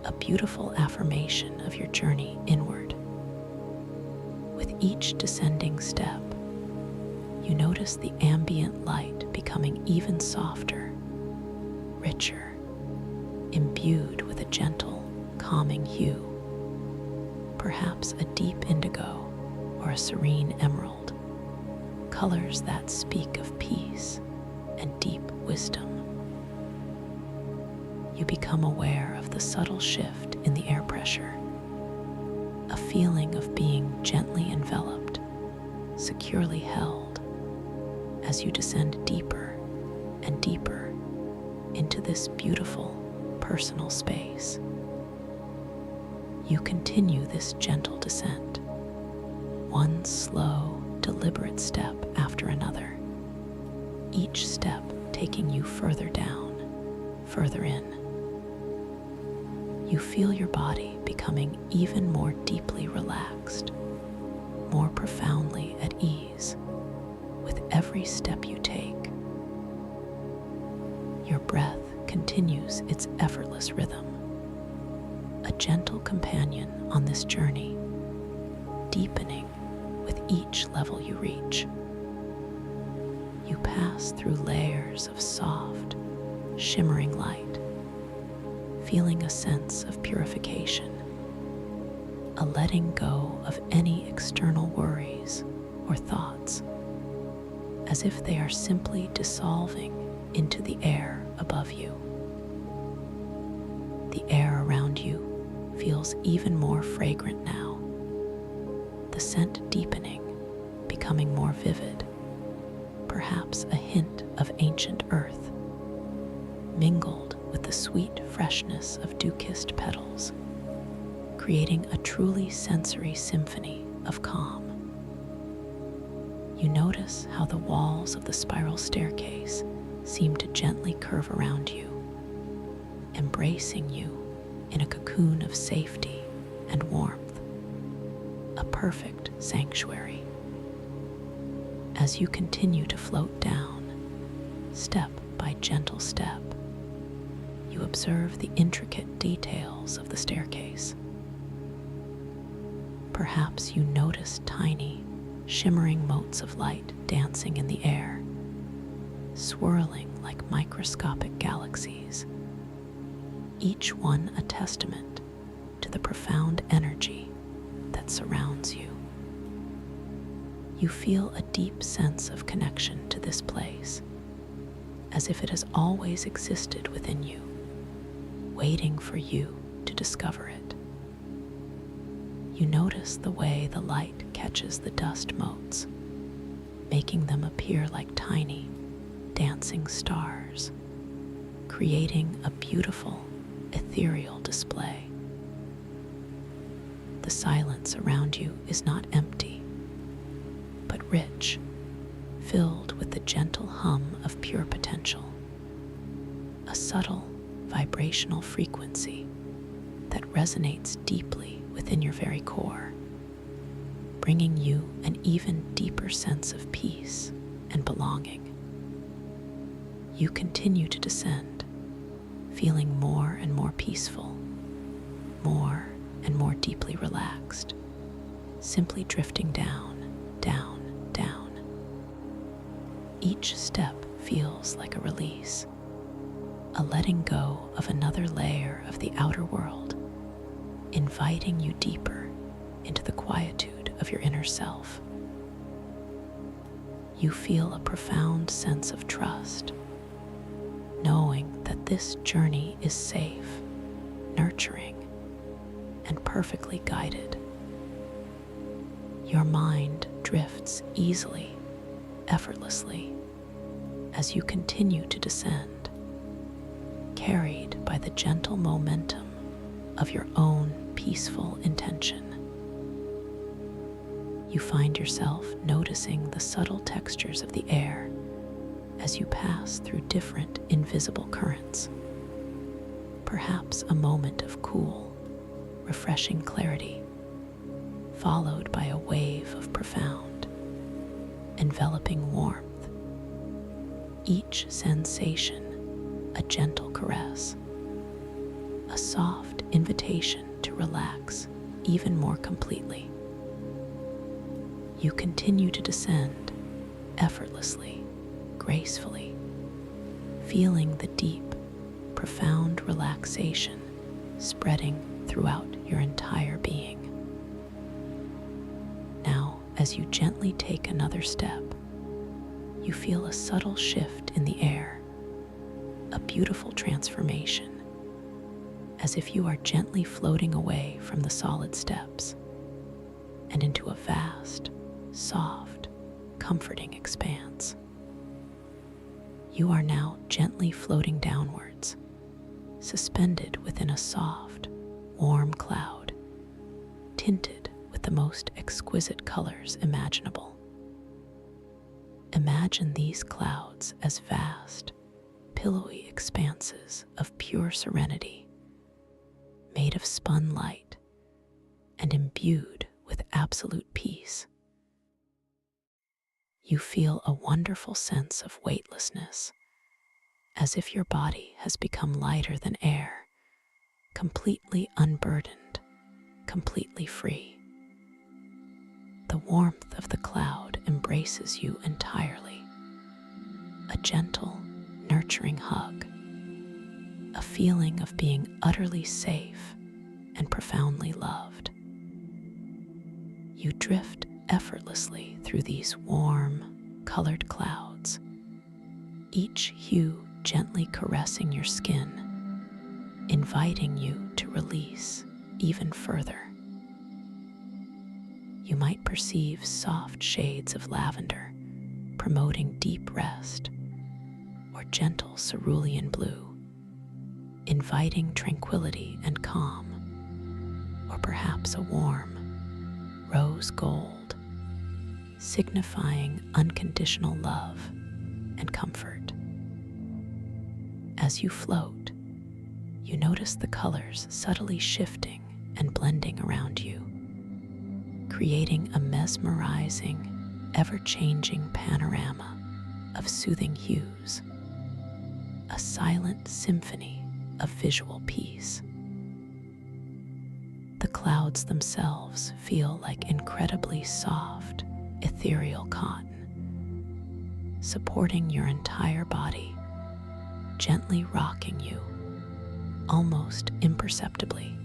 a beautiful affirmation of your journey inward. With each descending step, you notice the ambient light becoming even softer, richer, imbued with a gentle, calming hue, perhaps a deep indigo or a serene emerald, colors that speak of peace and deep wisdom. You become aware of the subtle shift in the air pressure, a feeling of being gently enveloped, securely held, as you descend deeper and deeper into this beautiful personal space. You continue this gentle descent, one slow, deliberate step after another, each step taking you further down, further in. You feel your body becoming even more deeply relaxed, more profoundly at ease with every step you take. Your breath continues its effortless rhythm, a gentle companion on this journey, deepening with each level you reach. You pass through layers of soft, shimmering light, feeling a sense of purification, a letting go of any external worries or thoughts, as if they are simply dissolving into the air above you. The air around you feels even more fragrant now, the scent deepening, becoming more vivid, perhaps a hint of ancient earth, mingled with the sweet freshness of dew-kissed petals, creating a truly sensory symphony of calm. You notice how the walls of the spiral staircase seem to gently curve around you, embracing you in a cocoon of safety and warmth, a perfect sanctuary. As you continue to float down, step by gentle step, you observe the intricate details of the staircase. Perhaps you notice tiny, shimmering motes of light dancing in the air, swirling like microscopic galaxies, each one a testament to the profound energy that surrounds you. You feel a deep sense of connection to this place, as if it has always existed within you, waiting for you to discover it. You notice the way the light catches the dust motes, making them appear like tiny, dancing stars, creating a beautiful, ethereal display. The silence around you is not empty, but rich, filled with the gentle hum of pure potential, a subtle, vibrational frequency that resonates deeply within your very core, bringing you an even deeper sense of peace and belonging. You continue to descend, feeling more and more peaceful, more and more deeply relaxed, simply drifting down, down, down. Each step feels like a release, a letting go of another layer of the outer world, inviting you deeper into the quietude of your inner self. You feel a profound sense of trust, knowing that this journey is safe, nurturing, and perfectly guided. Your mind drifts easily, effortlessly, as you continue to descend, carried by the gentle momentum of your own peaceful intention. You find yourself noticing the subtle textures of the air as you pass through different invisible currents. Perhaps a moment of cool, refreshing clarity, followed by a wave of profound, enveloping warmth. Each sensation a gentle caress, a soft invitation to relax even more completely. You continue to descend effortlessly, gracefully, feeling the deep, profound relaxation spreading throughout your entire being. Now, as you gently take another step, you feel a subtle shift in the air, a beautiful transformation, as if you are gently floating away from the solid steps and into a vast, soft, comforting expanse. You are now gently floating downwards, suspended within a soft, warm cloud, tinted with the most exquisite colors imaginable. Imagine these clouds as vast, pillowy expanses of pure serenity, made of spun light and imbued with absolute peace. You feel a wonderful sense of weightlessness, as if your body has become lighter than air, completely unburdened, completely free. The warmth of the cloud embraces you entirely, a gentle, nurturing hug, a feeling of being utterly safe and profoundly loved. You drift effortlessly through these warm, colored clouds, each hue gently caressing your skin, inviting you to release even further. You might perceive soft shades of lavender, promoting deep rest, or gentle cerulean blue, inviting tranquility and calm, or perhaps a warm rose gold, signifying unconditional love and comfort. As you float, you notice the colors subtly shifting and blending around you, creating a mesmerizing, ever-changing panorama of soothing hues, a silent symphony of visual peace. The clouds themselves feel like incredibly soft, ethereal cotton, supporting your entire body, gently rocking you, almost imperceptibly,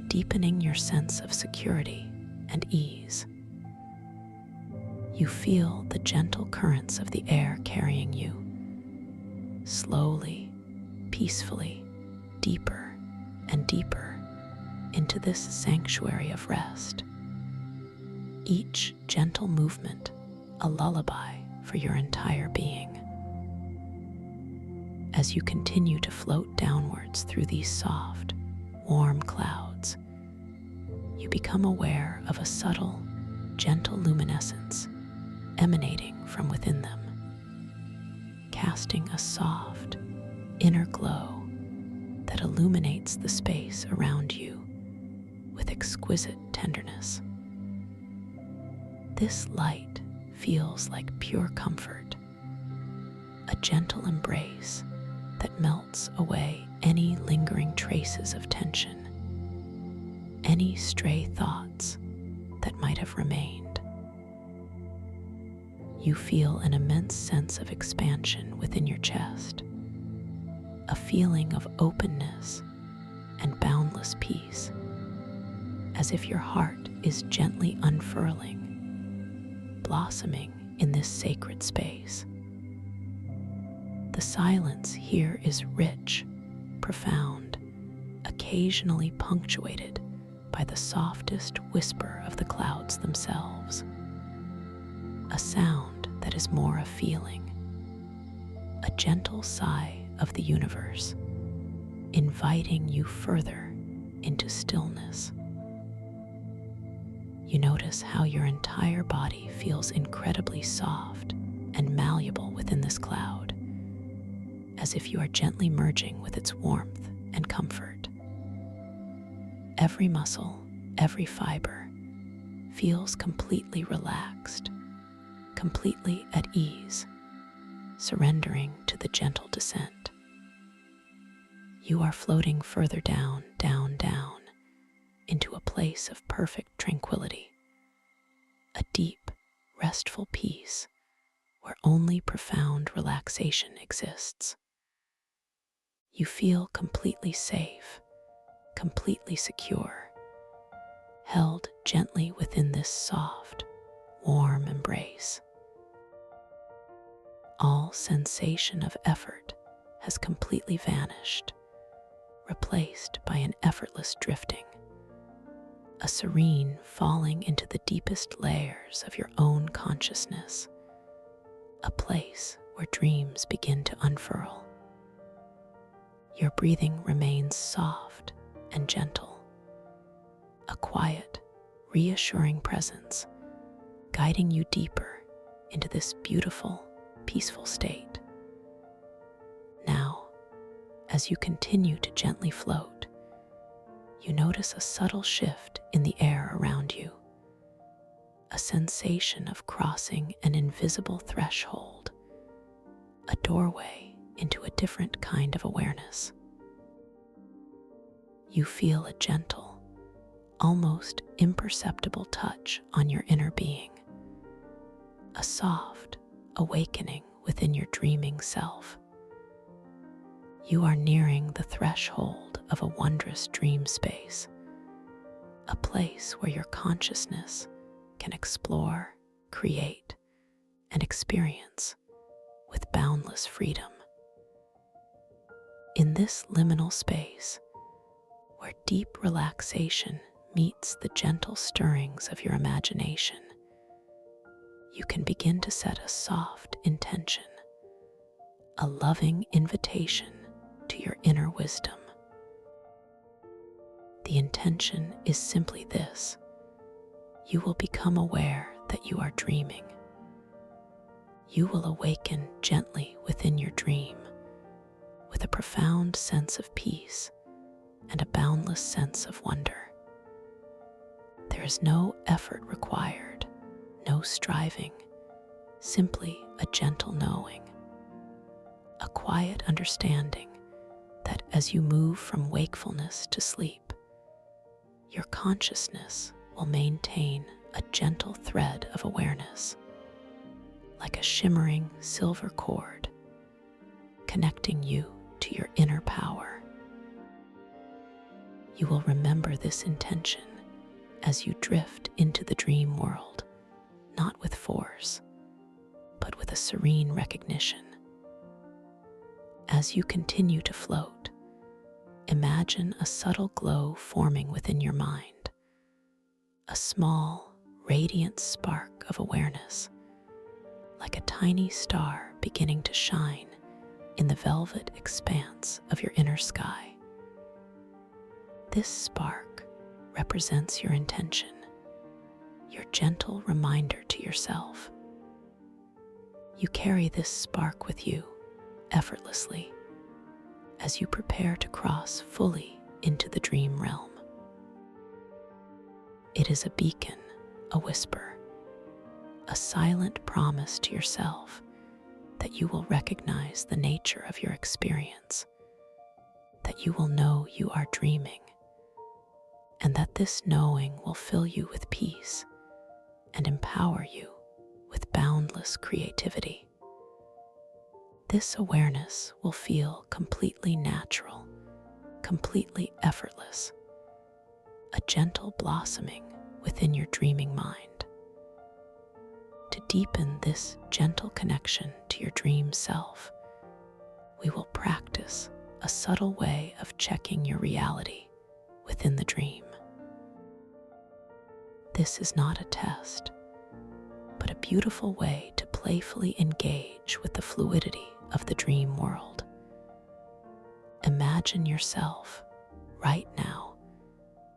deepening your sense of security and ease. You feel the gentle currents of the air carrying you, slowly, peacefully, deeper and deeper into this sanctuary of rest. Each gentle movement a lullaby for your entire being. As you continue to float downwards through these soft, warm clouds, you become aware of a subtle, gentle luminescence emanating from within them, casting a soft, inner glow that illuminates the space around you with exquisite tenderness. This light feels like pure comfort, a gentle embrace that melts away any lingering traces of tension, any stray thoughts that might have remained. You feel an immense sense of expansion within your chest, a feeling of openness and boundless peace, as if your heart is gently unfurling, blossoming in this sacred space. The silence here is rich, profound, occasionally punctuated by the softest whisper of the clouds themselves, a sound that is more a feeling, a gentle sigh of the universe, inviting you further into stillness. You notice how your entire body feels incredibly soft and malleable within this cloud, as if you are gently merging with its warmth and comfort. Every muscle, every fiber feels completely relaxed, completely at ease, surrendering to the gentle descent. You are floating further down, down, down, into a place of perfect tranquility, a deep, restful peace where only profound relaxation exists. You feel completely safe, completely secure, held gently within this soft, warm embrace. All sensation of effort has completely vanished, replaced by an effortless drifting, a serene falling into the deepest layers of your own consciousness, a place where dreams begin to unfurl. Your breathing remains soft and gentle, a quiet, reassuring presence guiding you deeper into this beautiful, peaceful state. Now, as you continue to gently float, you notice a subtle shift in the air around you, a sensation of crossing an invisible threshold, a doorway into a different kind of awareness. You feel a gentle, almost imperceptible touch on your inner being, a soft awakening within your dreaming self. You are nearing the threshold of a wondrous dream space, a place where your consciousness can explore, create, and experience with boundless freedom. In this liminal space, where deep relaxation meets the gentle stirrings of your imagination, you can begin to set a soft intention, a loving invitation to your inner wisdom. The intention is simply this: you will become aware that you are dreaming. You will awaken gently within your dream with a profound sense of peace and a boundless sense of wonder. There is no effort required, no striving, simply a gentle knowing, a quiet understanding that as you move from wakefulness to sleep, your consciousness will maintain a gentle thread of awareness, like a shimmering silver cord, connecting you to your inner power. You will remember this intention as you drift into the dream world, not with force, but with a serene recognition. As you continue to float, imagine a subtle glow forming within your mind, a small, radiant spark of awareness, like a tiny star beginning to shine in the velvet expanse of your inner sky. This spark represents your intention, your gentle reminder to yourself. You carry this spark with you effortlessly as you prepare to cross fully into the dream realm. It is a beacon, a whisper, a silent promise to yourself that you will recognize the nature of your experience, that you will know you are dreaming, and that this knowing will fill you with peace and empower you with boundless creativity. This awareness will feel completely natural, completely effortless, a gentle blossoming within your dreaming mind. To deepen this gentle connection to your dream self, we will practice a subtle way of checking your reality within the dream. This is not a test, but a beautiful way to playfully engage with the fluidity of the dream world. Imagine yourself, right now,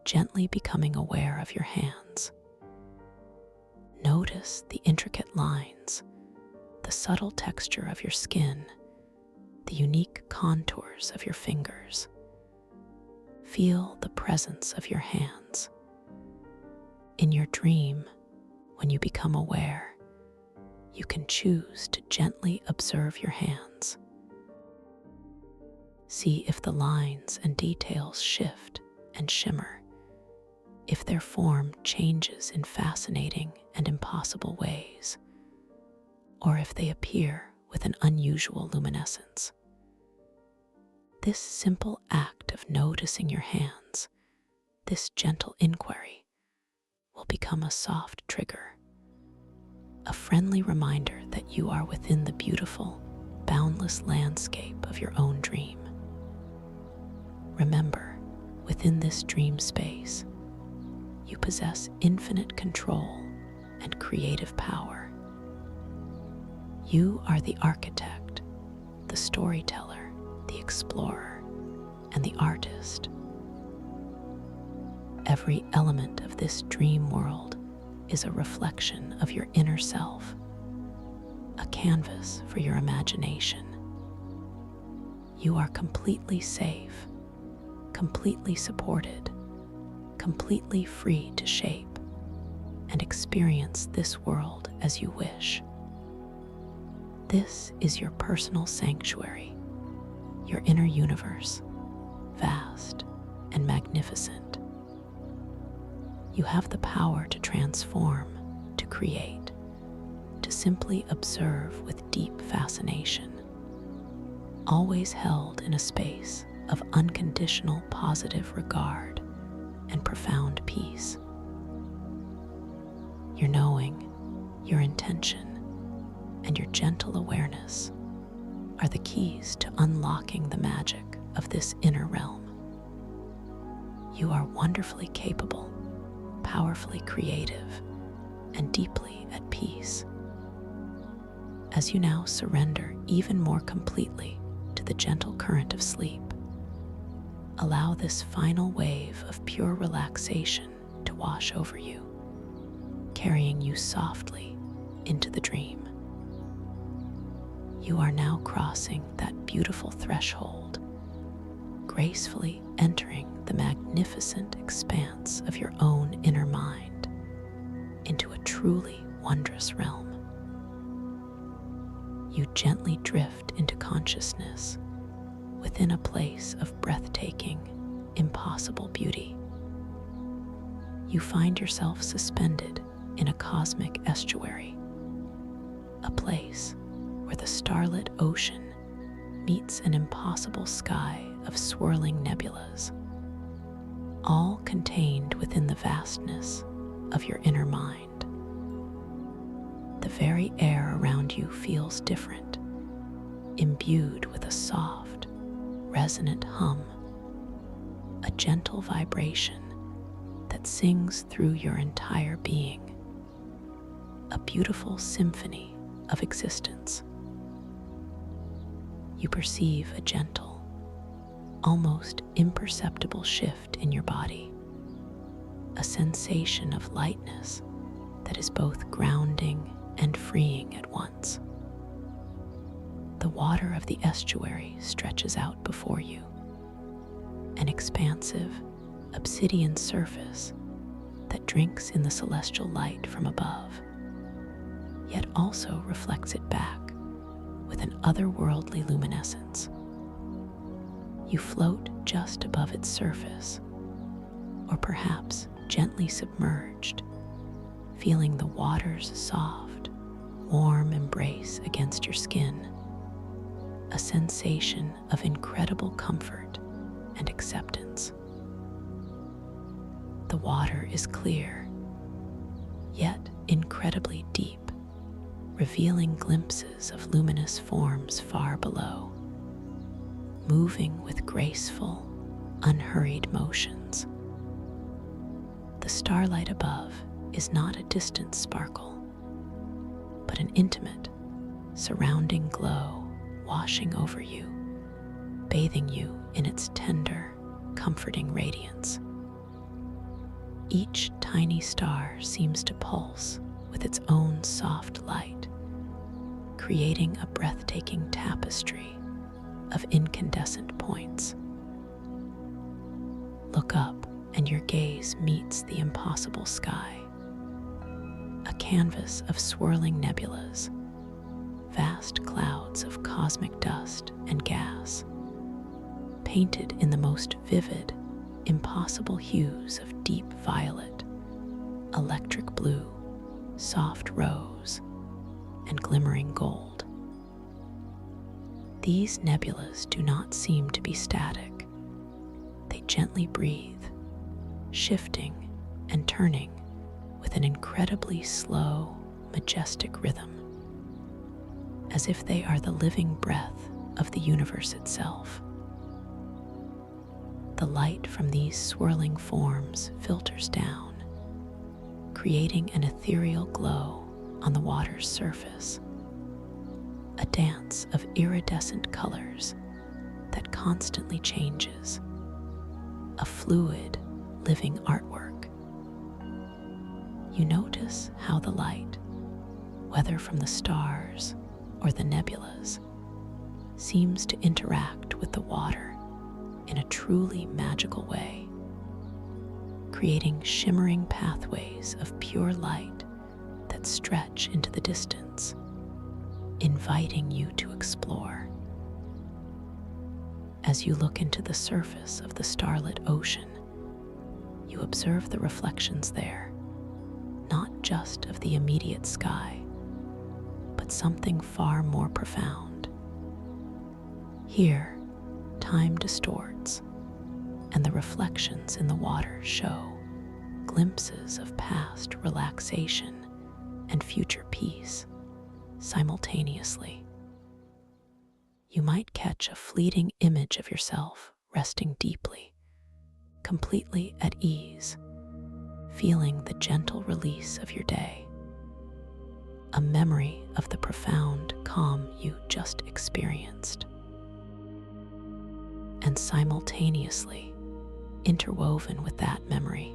gently becoming aware of your hands. Notice the intricate lines, the subtle texture of your skin, the unique contours of your fingers. Feel the presence of your hands. In your dream, when you become aware, you can choose to gently observe your hands. See if the lines and details shift and shimmer, if their form changes in fascinating and impossible ways, or if they appear with an unusual luminescence. This simple act of noticing your hands, this gentle inquiry, will become a soft trigger, a friendly reminder that you are within the beautiful, boundless landscape of your own dream. Remember, within this dream space, you possess infinite control and creative power. You are the architect, the storyteller, the explorer, and the artist. Every element of this dream world is a reflection of your inner self, a canvas for your imagination. You are completely safe, completely supported, completely free to shape and experience this world as you wish. This is your personal sanctuary, your inner universe, vast and magnificent. You have the power to transform, to create, to simply observe with deep fascination, always held in a space of unconditional positive regard and profound peace. Your knowing, your intention, and your gentle awareness are the keys to unlocking the magic of this inner realm. You are wonderfully capable, powerfully creative, and deeply at peace. As you now surrender even more completely to the gentle current of sleep, allow this final wave of pure relaxation to wash over you, carrying you softly into the dream. You are now crossing that beautiful threshold, gracefully entering the magnificent expanse of your own inner mind into a truly wondrous realm. You gently drift into consciousness within a place of breathtaking, impossible beauty. You find yourself suspended in a cosmic estuary, a place where the starlit ocean meets an impossible sky of swirling nebulas, all contained within the vastness of your inner mind. The very air around you feels different, imbued with a soft, resonant hum, a gentle vibration that sings through your entire being, a beautiful symphony of existence. You perceive a gentle, almost imperceptible shift in your body, a sensation of lightness that is both grounding and freeing at once. The water of the estuary stretches out before you, an expansive, obsidian surface that drinks in the celestial light from above, yet also reflects it back with an otherworldly luminescence. You float just above its surface, or perhaps gently submerged, feeling the water's soft, warm embrace against your skin, a sensation of incredible comfort and acceptance. The water is clear, yet incredibly deep, revealing glimpses of luminous forms far below, moving with graceful, unhurried motions. The starlight above is not a distant sparkle, but an intimate, surrounding glow washing over you, bathing you in its tender, comforting radiance. Each tiny star seems to pulse with its own soft light, creating a breathtaking tapestry of incandescent points. Look up and your gaze meets the impossible sky, a canvas of swirling nebulas, vast clouds of cosmic dust and gas, painted in the most vivid, impossible hues of deep violet, electric blue, soft rose, and glimmering gold. These nebulas do not seem to be static. They gently breathe, shifting and turning with an incredibly slow, majestic rhythm, as if they are the living breath of the universe itself. The light from these swirling forms filters down, creating an ethereal glow on the water's surface, a dance of iridescent colors that constantly changes, a fluid, living artwork. You notice how the light, whether from the stars or the nebulas, seems to interact with the water in a truly magical way, creating shimmering pathways of pure light that stretch into the distance, inviting you to explore. As you look into the surface of the starlit ocean, you observe the reflections there, not just of the immediate sky, but something far more profound. Here, time distorts, and the reflections in the water show glimpses of past relaxation and future peace simultaneously. You might catch a fleeting image of yourself resting deeply, completely at ease, feeling the gentle release of your day, a memory of the profound calm you just experienced. And simultaneously, interwoven with that memory,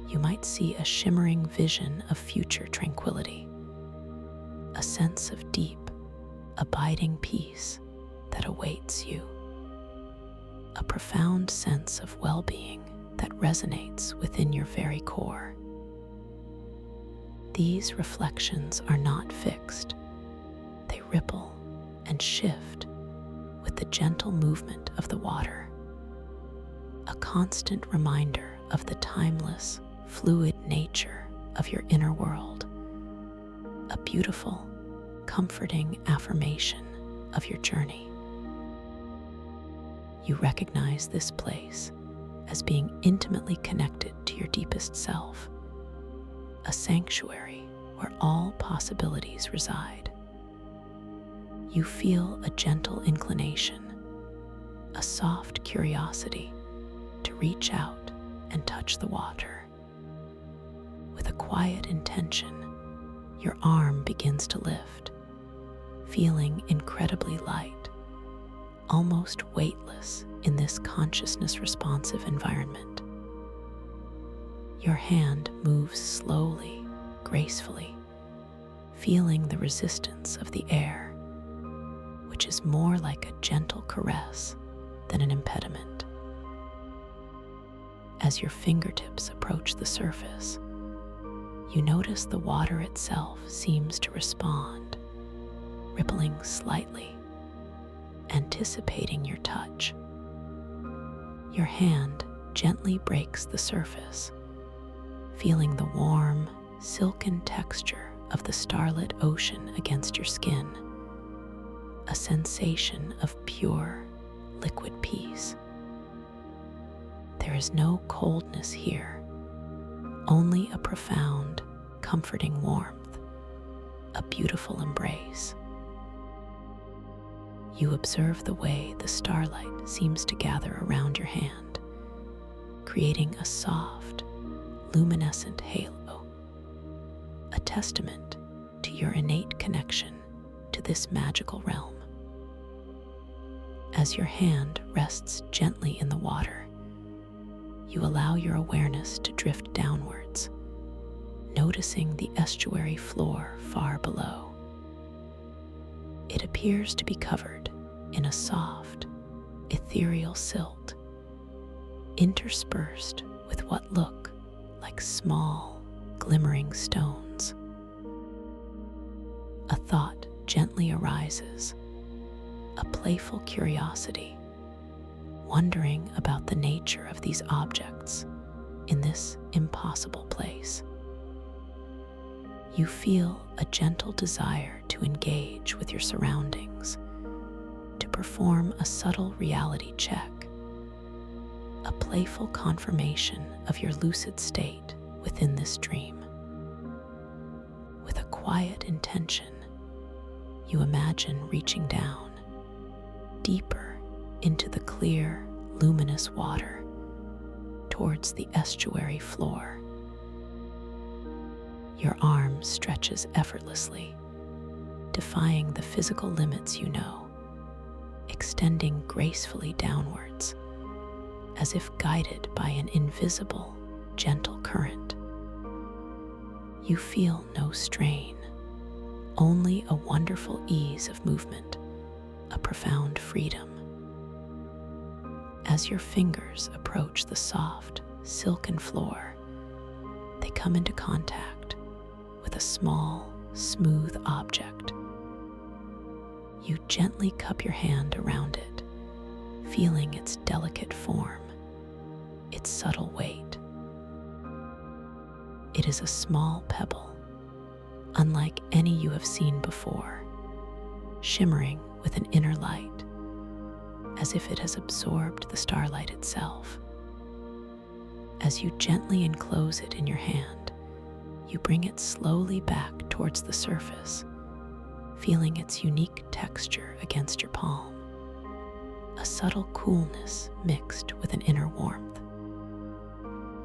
you might see a shimmering vision of future tranquility, a sense of deep, abiding peace that awaits you, a profound sense of well-being that resonates within your very core. These reflections are not fixed. They ripple and shift with the gentle movement of the water, a constant reminder of the timeless, fluid nature of your inner world, a beautiful, comforting affirmation of your journey. You recognize this place as being intimately connected to your deepest self, a sanctuary where all possibilities reside. You feel a gentle inclination, a soft curiosity to reach out and touch the water. With a quiet intention, your arm begins to lift, feeling incredibly light, almost weightless in this consciousness-responsive environment. Your hand moves slowly, gracefully, feeling the resistance of the air, which is more like a gentle caress than an impediment. As your fingertips approach the surface, you notice the water itself seems to respond, rippling slightly, anticipating your touch. Your hand gently breaks the surface, feeling the warm, silken texture of the starlit ocean against your skin, a sensation of pure, liquid peace. There is no coldness here, only a profound, comforting warmth, a beautiful embrace. You observe the way the starlight seems to gather around your hand, creating a soft, luminescent halo, a testament to your innate connection to this magical realm. As your hand rests gently in the water, you allow your awareness to drift downwards, noticing the estuary floor far below. It appears to be covered in a soft, ethereal silt, interspersed with what look like small, glimmering stones. A thought gently arises, a playful curiosity. wondering about the nature of these objects in this impossible place. You feel a gentle desire to engage with your surroundings, to perform a subtle reality check, a playful confirmation of your lucid state within this dream. With a quiet intention, you imagine reaching down, deeper into the clear, luminous water, towards the estuary floor. Your arm stretches effortlessly, defying the physical limits you know, extending gracefully downwards, as if guided by an invisible, gentle current. You feel no strain, only a wonderful ease of movement, a profound freedom. As your fingers approach the soft, silken floor, they come into contact with a small, smooth object. You gently cup your hand around it, feeling its delicate form, its subtle weight. It is a small pebble, unlike any you have seen before, shimmering with an inner light, as if it has absorbed the starlight itself. As you gently enclose it in your hand, you bring it slowly back towards the surface, feeling its unique texture against your palm, a subtle coolness mixed with an inner warmth.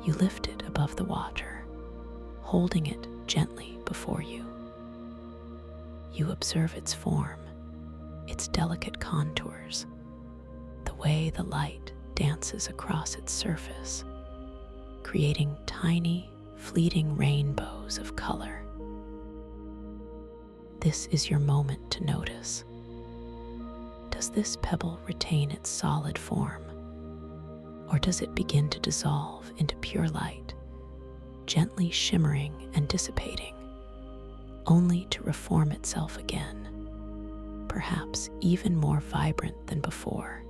You lift it above the water, holding it gently before you. You observe its form, its delicate contours, the way the light dances across its surface, creating tiny, fleeting rainbows of color. This is your moment to notice. Does this pebble retain its solid form, or does it begin to dissolve into pure light, gently shimmering and dissipating, only to reform itself again, perhaps even more vibrant than before?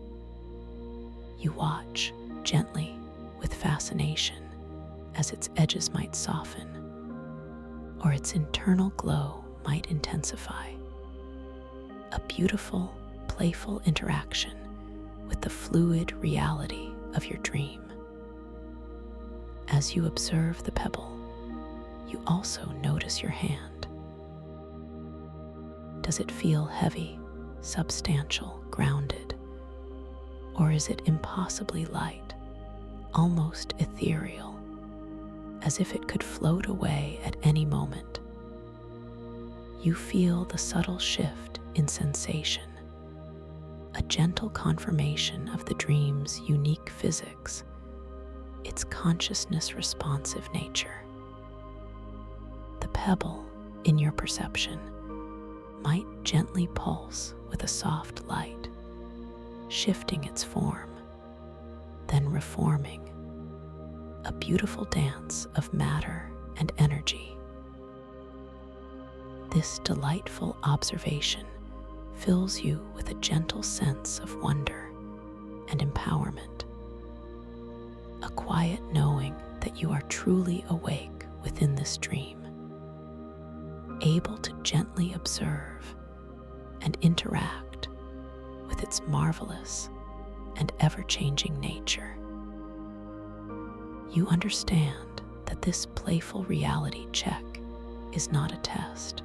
You watch gently, with fascination, as its edges might soften, or its internal glow might intensify. A beautiful, playful interaction with the fluid reality of your dream. As you observe the pebble, you also notice your hand. Does it feel heavy, substantial, grounded? Or is it impossibly light, almost ethereal, as if it could float away at any moment? You feel the subtle shift in sensation, a gentle confirmation of the dream's unique physics, its consciousness-responsive nature. The pebble, in your perception, might gently pulse with a soft light, shifting its form, then reforming, a beautiful dance of matter and energy. This delightful observation fills you with a gentle sense of wonder and empowerment, a quiet knowing that you are truly awake within this dream, able to gently observe and interact with its marvelous and ever-changing nature. You understand that this playful reality check is not a test,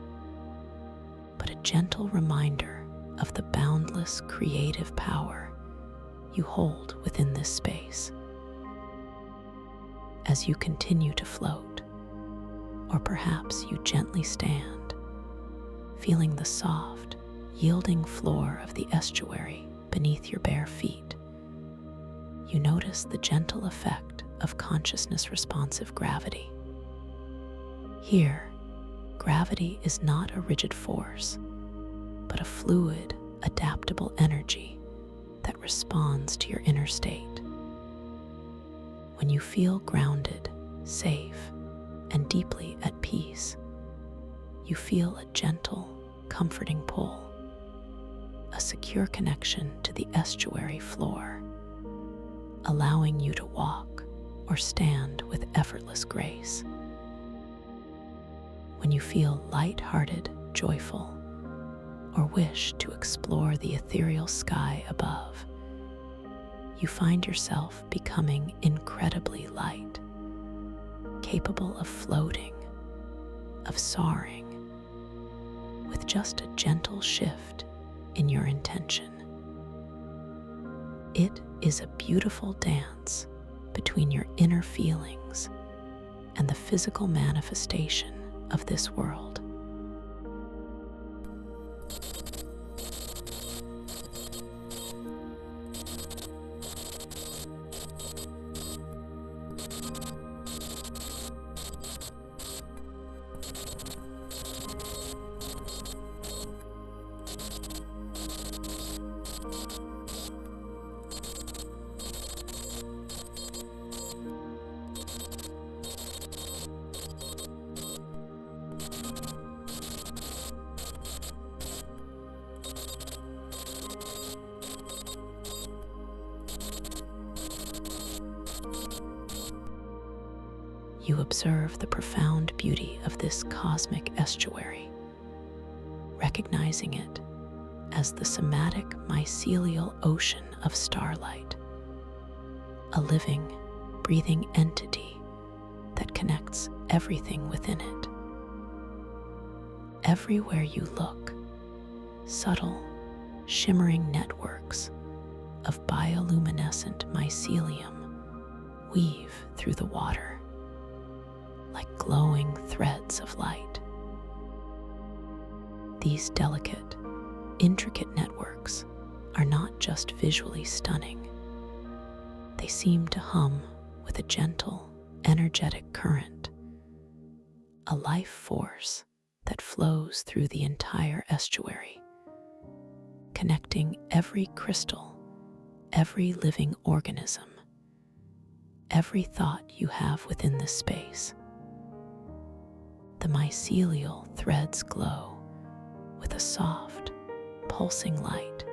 but a gentle reminder of the boundless creative power you hold within this space. As you continue to float, or perhaps you gently stand, feeling the soft, yielding floor of the estuary beneath your bare feet, you notice the gentle effect of consciousness-responsive gravity. Here, gravity is not a rigid force, but a fluid, adaptable energy that responds to your inner state. When you feel grounded, safe, and deeply at peace, you feel a gentle, comforting pull, a secure connection to the estuary floor, allowing you to walk or stand with effortless grace. When you feel light-hearted, joyful, or wish to explore the ethereal sky above, you find yourself becoming incredibly light, capable of floating, of soaring, with just a gentle shift in your intention. It is a beautiful dance between your inner feelings and the physical manifestation of this world. You observe the profound beauty of this cosmic estuary, recognizing it as the somatic mycelial ocean of starlight, a living, breathing entity that connects everything within it. Everywhere you look, subtle, shimmering networks of bioluminescent mycelium weave through the water, like glowing threads of light. These delicate, intricate networks are not just visually stunning. They seem to hum with a gentle, energetic current, a life force that flows through the entire estuary, connecting every crystal, every living organism, every thought you have within this space. The mycelial threads glow with a soft, pulsing light,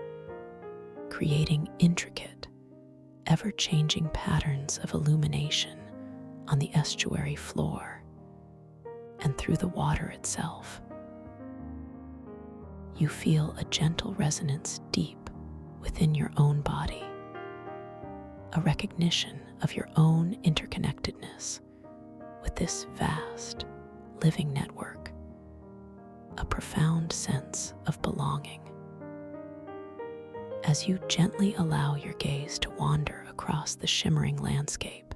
creating intricate, ever-changing patterns of illumination on the estuary floor and through the water itself. You feel a gentle resonance deep within your own body, a recognition of your own interconnectedness with this vast, living network, a profound sense of belonging. As you gently allow your gaze to wander across the shimmering landscape,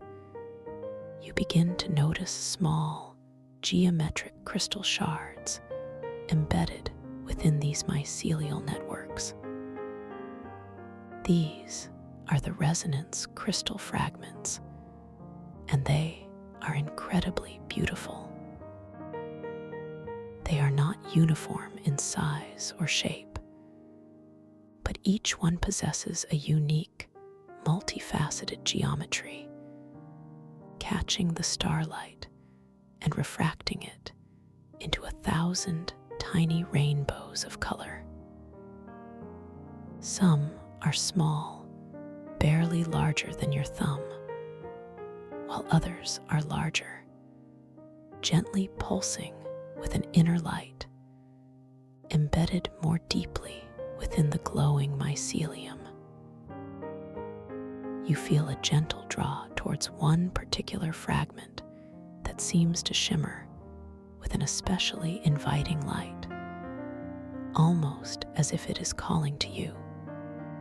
you begin to notice small, geometric crystal shards embedded within these mycelial networks. These are the resonance crystal fragments, and they are incredibly beautiful. They are not uniform in size or shape, but each one possesses a unique, multifaceted geometry, catching the starlight and refracting it into 1,000 tiny rainbows of color. Some are small, barely larger than your thumb, while others are larger, gently pulsing with an inner light, embedded more deeply within the glowing mycelium. You feel a gentle draw towards one particular fragment that seems to shimmer with an especially inviting light, almost as if it is calling to you,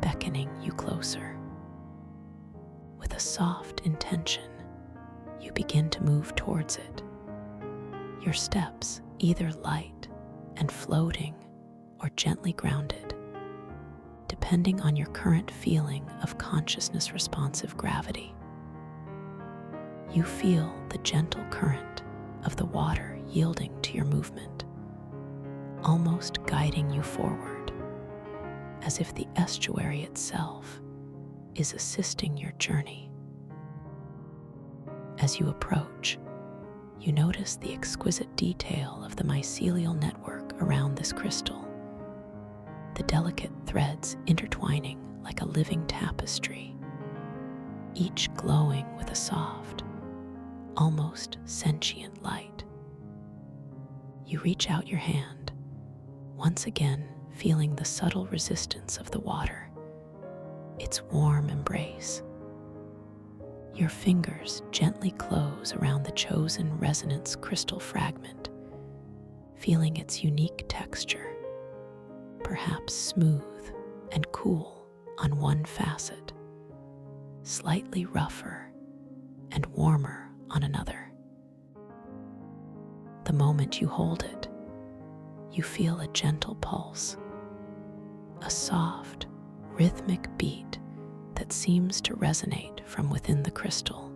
beckoning you closer. With a soft intention, you begin to move towards it, your steps either light and floating or gently grounded, depending on your current feeling of consciousness-responsive gravity. You feel the gentle current of the water yielding to your movement, almost guiding you forward, as if the estuary itself is assisting your journey. As you approach, you notice the exquisite detail of the mycelial network around this crystal, the delicate threads intertwining like a living tapestry. each glowing with a soft, almost sentient light. You reach out your hand, once again feeling the subtle resistance of the water, its warm embrace. Your fingers gently close around the chosen resonance crystal fragment, feeling its unique texture, perhaps smooth and cool on one facet, slightly rougher and warmer on another. The moment you hold it, you feel a gentle pulse, a soft, rhythmic beat that seems to resonate from within the crystal,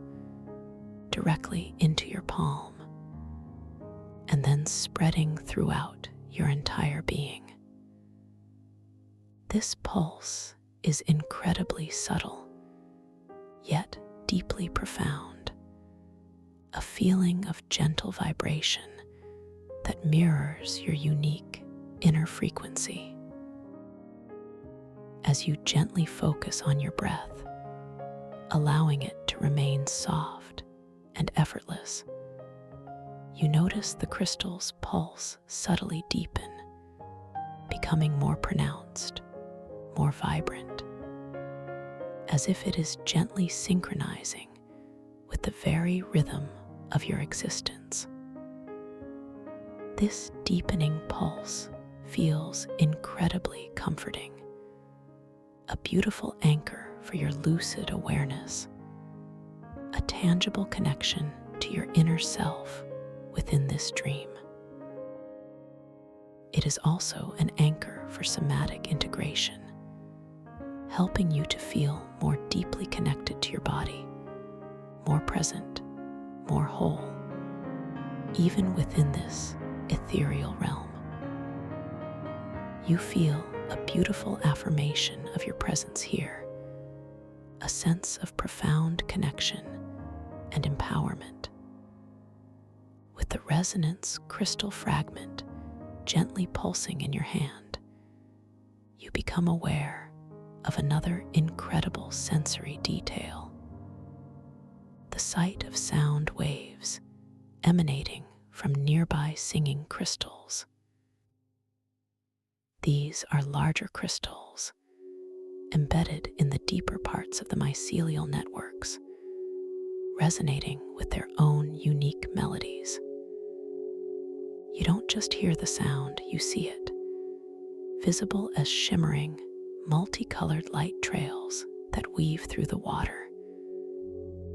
directly into your palm, and then spreading throughout your entire being. This pulse is incredibly subtle, yet deeply profound, a feeling of gentle vibration that mirrors your unique inner frequency. As you gently focus on your breath, allowing it to remain soft and effortless, you notice the crystal's pulse subtly deepen, becoming more pronounced, more vibrant, as if it is gently synchronizing with the very rhythm of your existence. This deepening pulse feels incredibly comforting, a beautiful anchor for your lucid awareness, a tangible connection to your inner self within this dream. It is also an anchor for somatic integration, helping you to feel more deeply connected to your body, more present, more whole, even within this ethereal realm. You feel a beautiful affirmation of your presence here, a sense of profound connection and empowerment. With the resonance crystal fragment gently pulsing in your hand, you become aware of another incredible sensory detail: the sight of sound waves emanating from nearby singing crystals. These are larger crystals embedded in the deeper parts of the mycelial networks, resonating with their own unique melodies. You don't just hear the sound, you see it, visible as shimmering, multicolored light trails that weave through the water,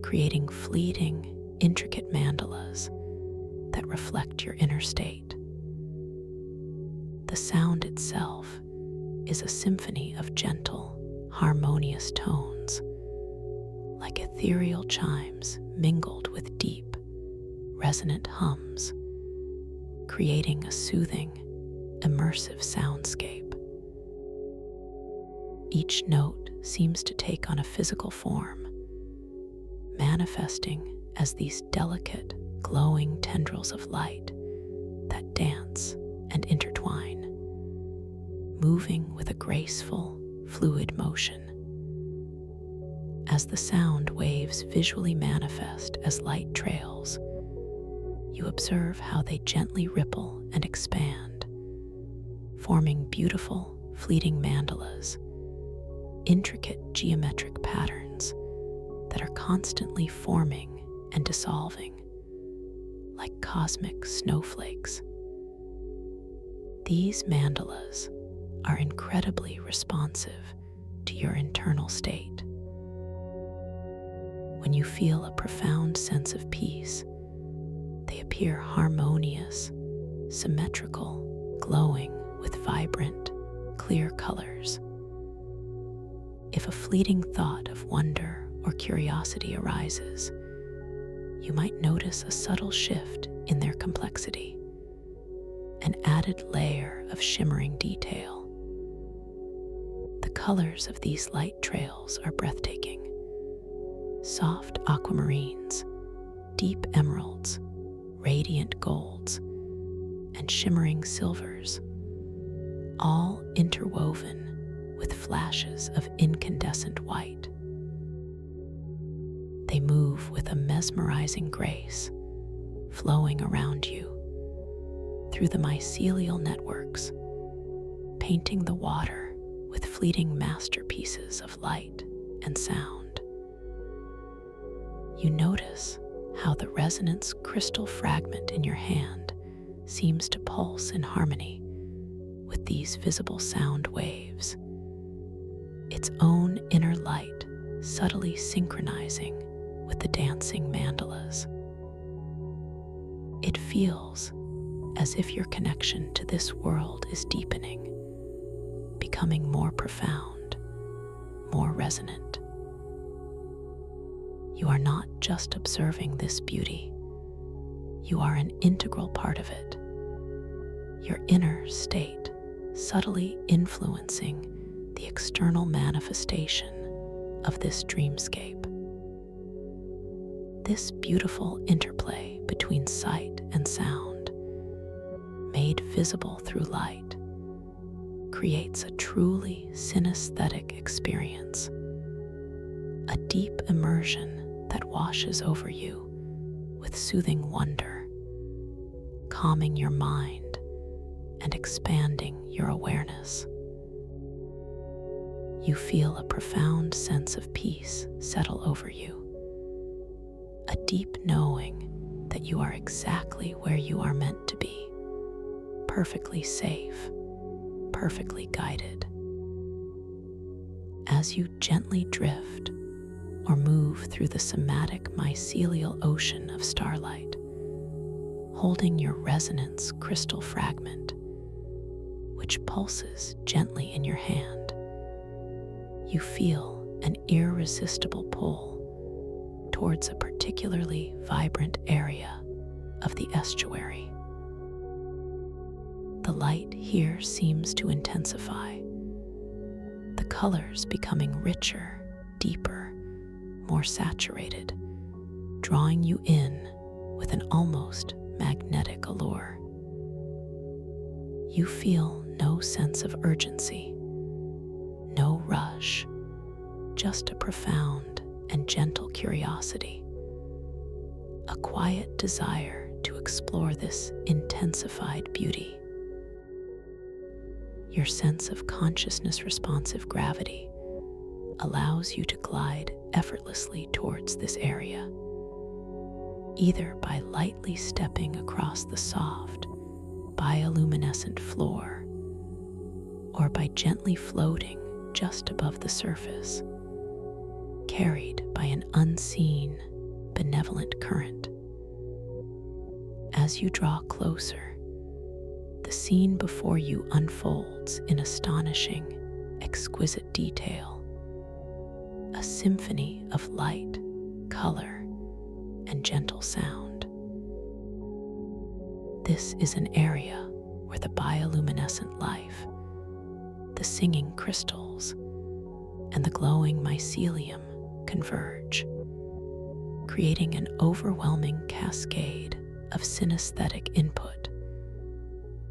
creating fleeting, intricate mandalas that reflect your inner state. The sound itself is a symphony of gentle, harmonious tones, like ethereal chimes mingled with deep, resonant hums, creating a soothing, immersive soundscape. Each note seems to take on a physical form, manifesting as these delicate, glowing tendrils of light that dance and intertwine, moving with a graceful, fluid motion. As the sound waves visually manifest as light trails, you observe how they gently ripple and expand, forming beautiful, fleeting mandalas, intricate geometric patterns that are constantly forming and dissolving like cosmic snowflakes. These mandalas are incredibly responsive to your internal state. When you feel a profound sense of peace, they appear harmonious, symmetrical, glowing with vibrant, clear colors. If a fleeting thought of wonder or curiosity arises, you might notice a subtle shift in their complexity, an added layer of shimmering detail. The colors of these light trails are breathtaking. Soft aquamarines, deep emeralds, radiant golds, and shimmering silvers, all interwoven with flashes of incandescent white. They move with a mesmerizing grace, flowing around you through the mycelial networks, painting the water with fleeting masterpieces of light and sound. You notice how the resonance crystal fragment in your hand seems to pulse in harmony with these visible sound waves, its own inner light subtly synchronizing with the dancing mandalas. It feels as if your connection to this world is deepening, becoming more profound, more resonant. You are not just observing this beauty, you are an integral part of it, your inner state subtly influencing the external manifestation of this dreamscape. This beautiful interplay between sight and sound, made visible through light, creates a truly synesthetic experience, a deep immersion that washes over you with soothing wonder, calming your mind and expanding your awareness. You feel a profound sense of peace settle over you, a deep knowing that you are exactly where you are meant to be, perfectly safe, perfectly guided. As you gently drift or move through the somatic mycelial ocean of starlight, holding your resonance crystal fragment, which pulses gently in your hand, you feel an irresistible pull towards a particularly vibrant area of the estuary. The light here seems to intensify, the colors becoming richer, deeper, more saturated, drawing you in with an almost magnetic allure. You feel no sense of urgency, no rush, just a profound and gentle curiosity, a quiet desire to explore this intensified beauty. Your sense of consciousness responsive gravity allows you to glide effortlessly towards this area, either by lightly stepping across the soft, bioluminescent floor, or by gently floating just above the surface, carried by an unseen, benevolent current. As you draw closer, the scene before you unfolds in astonishing, exquisite detail, a symphony of light, color, and gentle sound. This is an area where the bioluminescent life, the singing crystals, and the glowing mycelium converge, creating an overwhelming cascade of synesthetic input,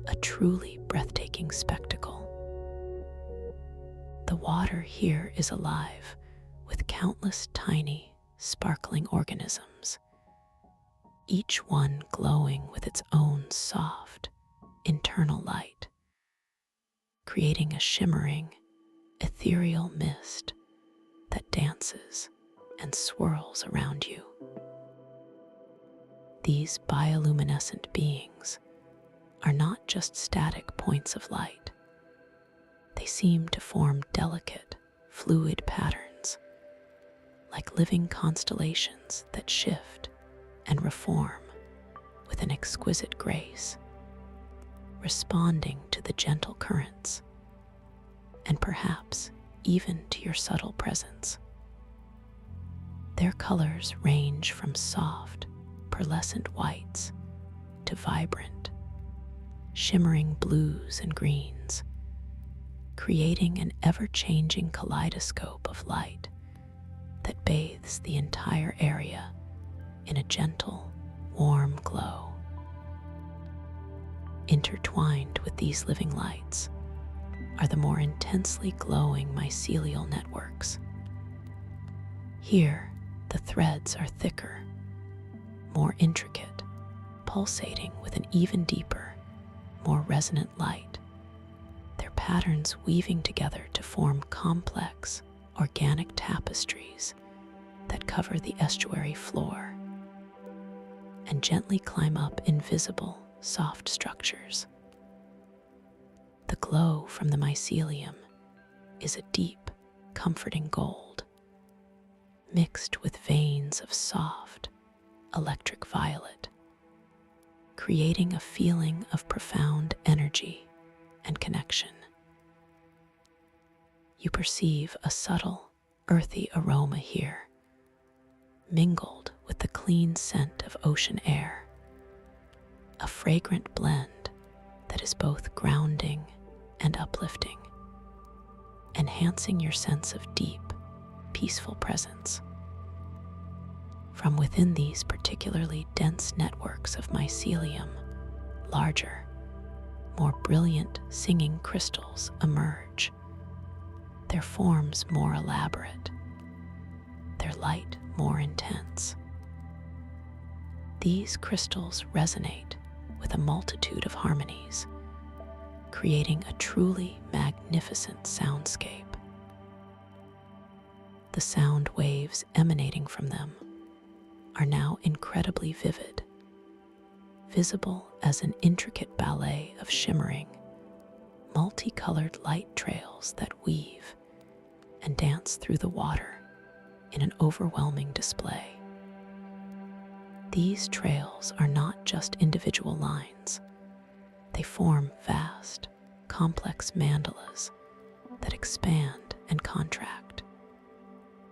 a truly breathtaking spectacle. The water here is alive with countless tiny, sparkling organisms, each one glowing with its own soft, internal light, creating a shimmering, ethereal mist that dances and swirls around you. These bioluminescent beings are not just static points of light. They seem to form delicate, fluid patterns, like living constellations that shift and reform with an exquisite grace, responding to the gentle currents, and perhaps even to your subtle presence. Their colors range from soft, pearlescent whites to vibrant, shimmering blues and greens, creating an ever-changing kaleidoscope of light that bathes the entire area in a gentle, warm glow. Intertwined with these living lights are the more intensely glowing mycelial networks. Here, The threads are thicker, more intricate, pulsating with an even deeper, more resonant light, their patterns weaving together to form complex, organic tapestries that cover the estuary floor and gently climb up invisible, soft structures. The glow from the mycelium is a deep, comforting gold, mixed with veins of soft, electric violet, creating a feeling of profound energy and connection. You perceive a subtle, earthy aroma here, mingled with the clean scent of ocean air, a fragrant blend that is both grounding and uplifting, enhancing your sense of deep, peaceful presence. From within these particularly dense networks of mycelium, larger, more brilliant singing crystals emerge, their forms more elaborate, their light more intense. These crystals resonate with a multitude of harmonies, creating a truly magnificent soundscape. The sound waves emanating from them are now incredibly vivid, visible as an intricate ballet of shimmering, multicolored light trails that weave and dance through the water in an overwhelming display. These trails are not just individual lines. They form vast, complex mandalas that expand and contract,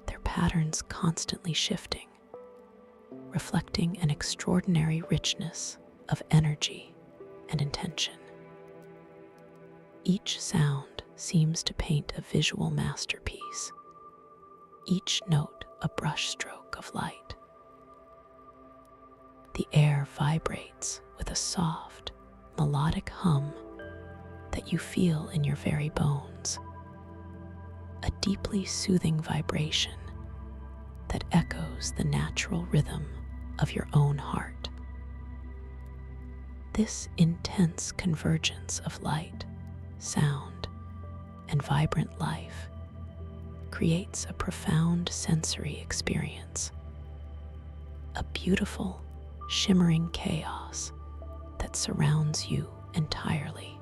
their patterns constantly shifting, reflecting an extraordinary richness of energy and intention. Each sound seems to paint a visual masterpiece, each note a brushstroke of light. The air vibrates with a soft, melodic hum that you feel in your very bones, a deeply soothing vibration that echoes the natural rhythm of your own heart. This intense convergence of light, sound, and vibrant life creates a profound sensory experience, a beautiful, shimmering chaos that surrounds you entirely.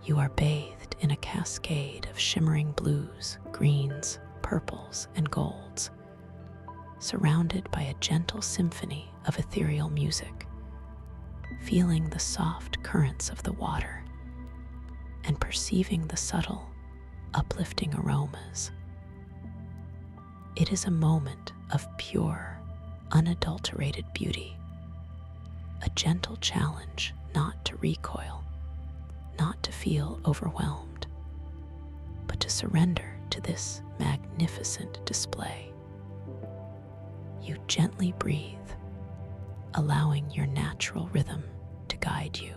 You are bathed in a cascade of shimmering blues, greens, purples, and golds, surrounded by a gentle symphony of ethereal music, feeling the soft currents of the water and perceiving the subtle, uplifting aromas. It is a moment of pure, unadulterated beauty, a gentle challenge not to recoil, not to feel overwhelmed, but to surrender to this magnificent display. You gently breathe, allowing your natural rhythm to guide you.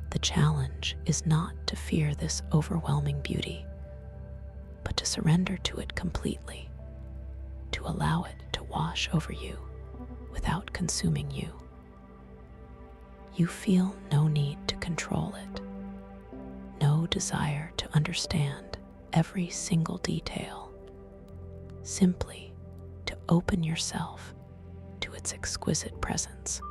The challenge is not to fear this overwhelming beauty, but to surrender to it completely, to allow it to wash over you without consuming you. You feel no need to control it, no desire to understand every single detail, simply to open yourself to its exquisite presence.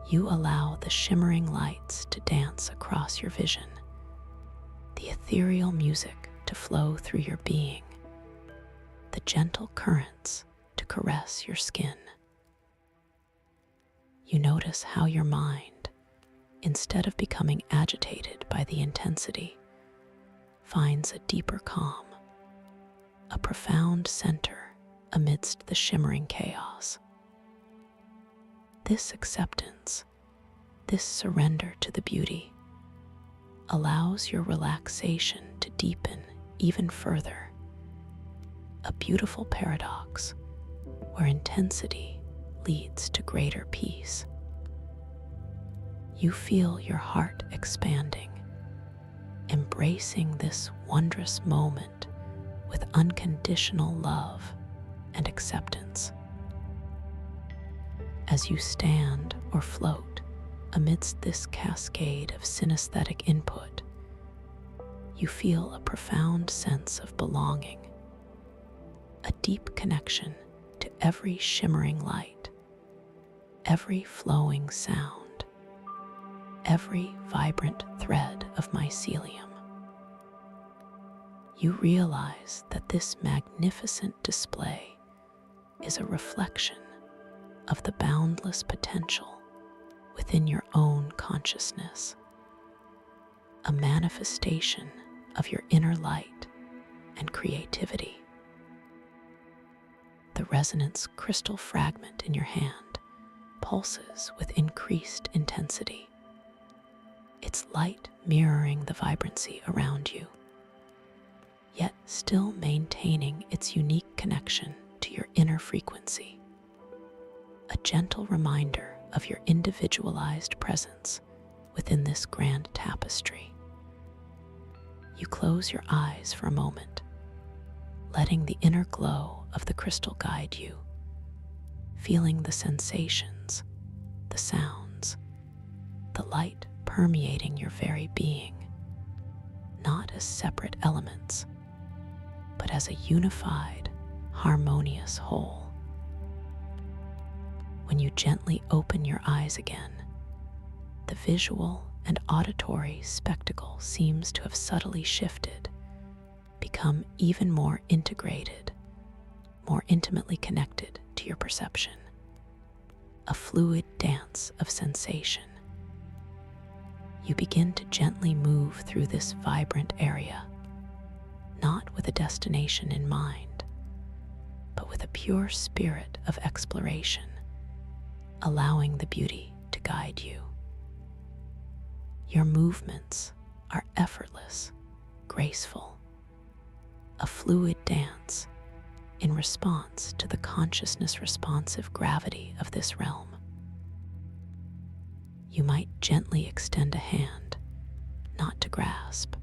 You allow the shimmering lights to dance across your vision, the ethereal music to flow through your being, the gentle currents to caress your skin. You notice how your mind, instead of becoming agitated by the intensity, finds a deeper calm, a profound center amidst the shimmering chaos. This acceptance, this surrender to the beauty, allows your relaxation to deepen even further, a beautiful paradox where intensity leads to greater peace. You feel your heart expanding, embracing this wondrous moment with unconditional love and acceptance. As you stand or float amidst this cascade of synesthetic input, you feel a profound sense of belonging, a deep connection to every shimmering light, every flowing sound, every vibrant thread of mycelium. You realize that this magnificent display is a reflection of the boundless potential within your own consciousness, a manifestation of your inner light and creativity. The resonance crystal fragment in your hand pulses with increased intensity, its light mirroring the vibrancy around you, yet still maintaining its unique connection to your inner frequency, a gentle reminder of your individualized presence within this grand tapestry. You close your eyes for a moment, letting the inner glow of the crystal guide you, feeling the sensations, the sounds, the light permeating your very being, not as separate elements, but as a unified, harmonious whole. When you gently open your eyes again, the visual and auditory spectacle seems to have subtly shifted, become even more integrated, more intimately connected to your perception, a fluid dance of sensation. You begin to gently move through this vibrant area, not with a destination in mind, but with a pure spirit of exploration, allowing the beauty to guide you. Your movements are effortless, graceful, a fluid dance in response to the consciousness-responsive gravity of this realm. You might gently extend a hand, not to grasp,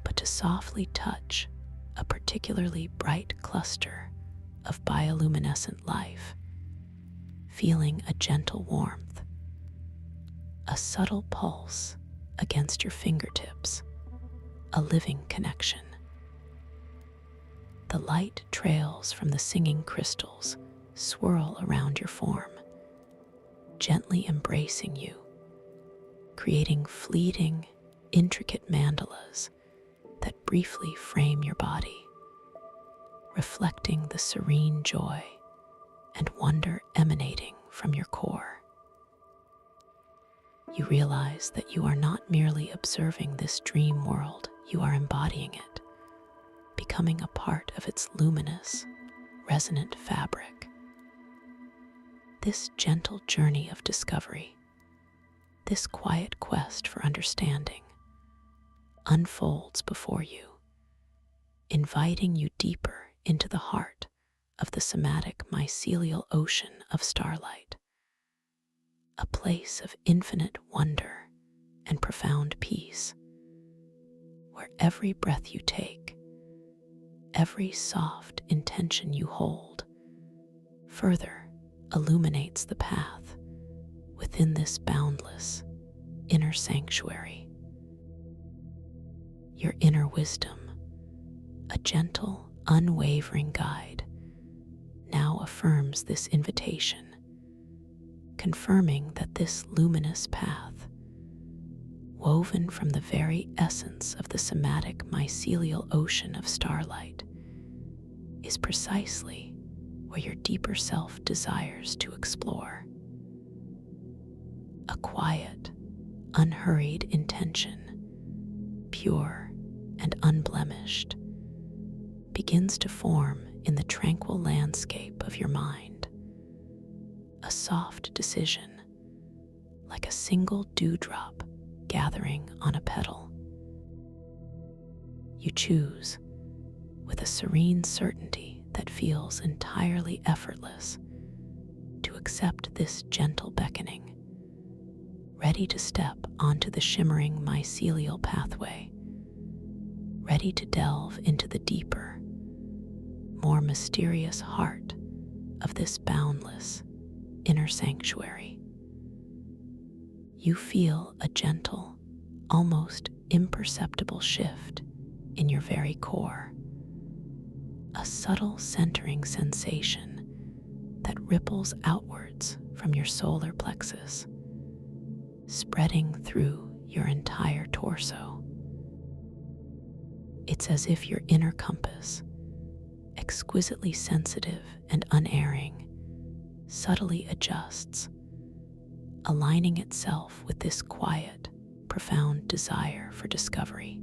but to softly touch a particularly bright cluster of bioluminescent life, feeling a gentle warmth, a subtle pulse against your fingertips, a living connection. The light trails from the singing crystals swirl around your form, gently embracing you, creating fleeting, intricate mandalas that briefly frame your body, reflecting the serene joy and wonder emanating from your core. You realize that you are not merely observing this dream world, you are embodying it, becoming a part of its luminous, resonant fabric. This gentle journey of discovery, this quiet quest for understanding, unfolds before you, inviting you deeper into the heart of the somatic mycelial ocean of starlight, a place of infinite wonder and profound peace, where every breath you take, every soft intention you hold, further illuminates the path within this boundless inner sanctuary. Your inner wisdom, a gentle, unwavering guide, now affirms this invitation, confirming that this luminous path, woven from the very essence of the somatic mycelial ocean of starlight, is precisely where your deeper self desires to explore. A quiet, unhurried intention, pure and unblemished, begins to form in the tranquil landscape of your mind, a soft decision, like a single dewdrop gathering on a petal. You choose, with a serene certainty that feels entirely effortless, to accept this gentle beckoning, ready to step onto the shimmering mycelial pathway, ready to delve into the deeper, more mysterious heart of this boundless inner sanctuary. You feel a gentle, almost imperceptible shift in your very core, a subtle centering sensation that ripples outwards from your solar plexus, spreading through your entire torso. It's as if your inner compass, exquisitely sensitive and unerring, subtly adjusts, aligning itself with this quiet, profound desire for discovery.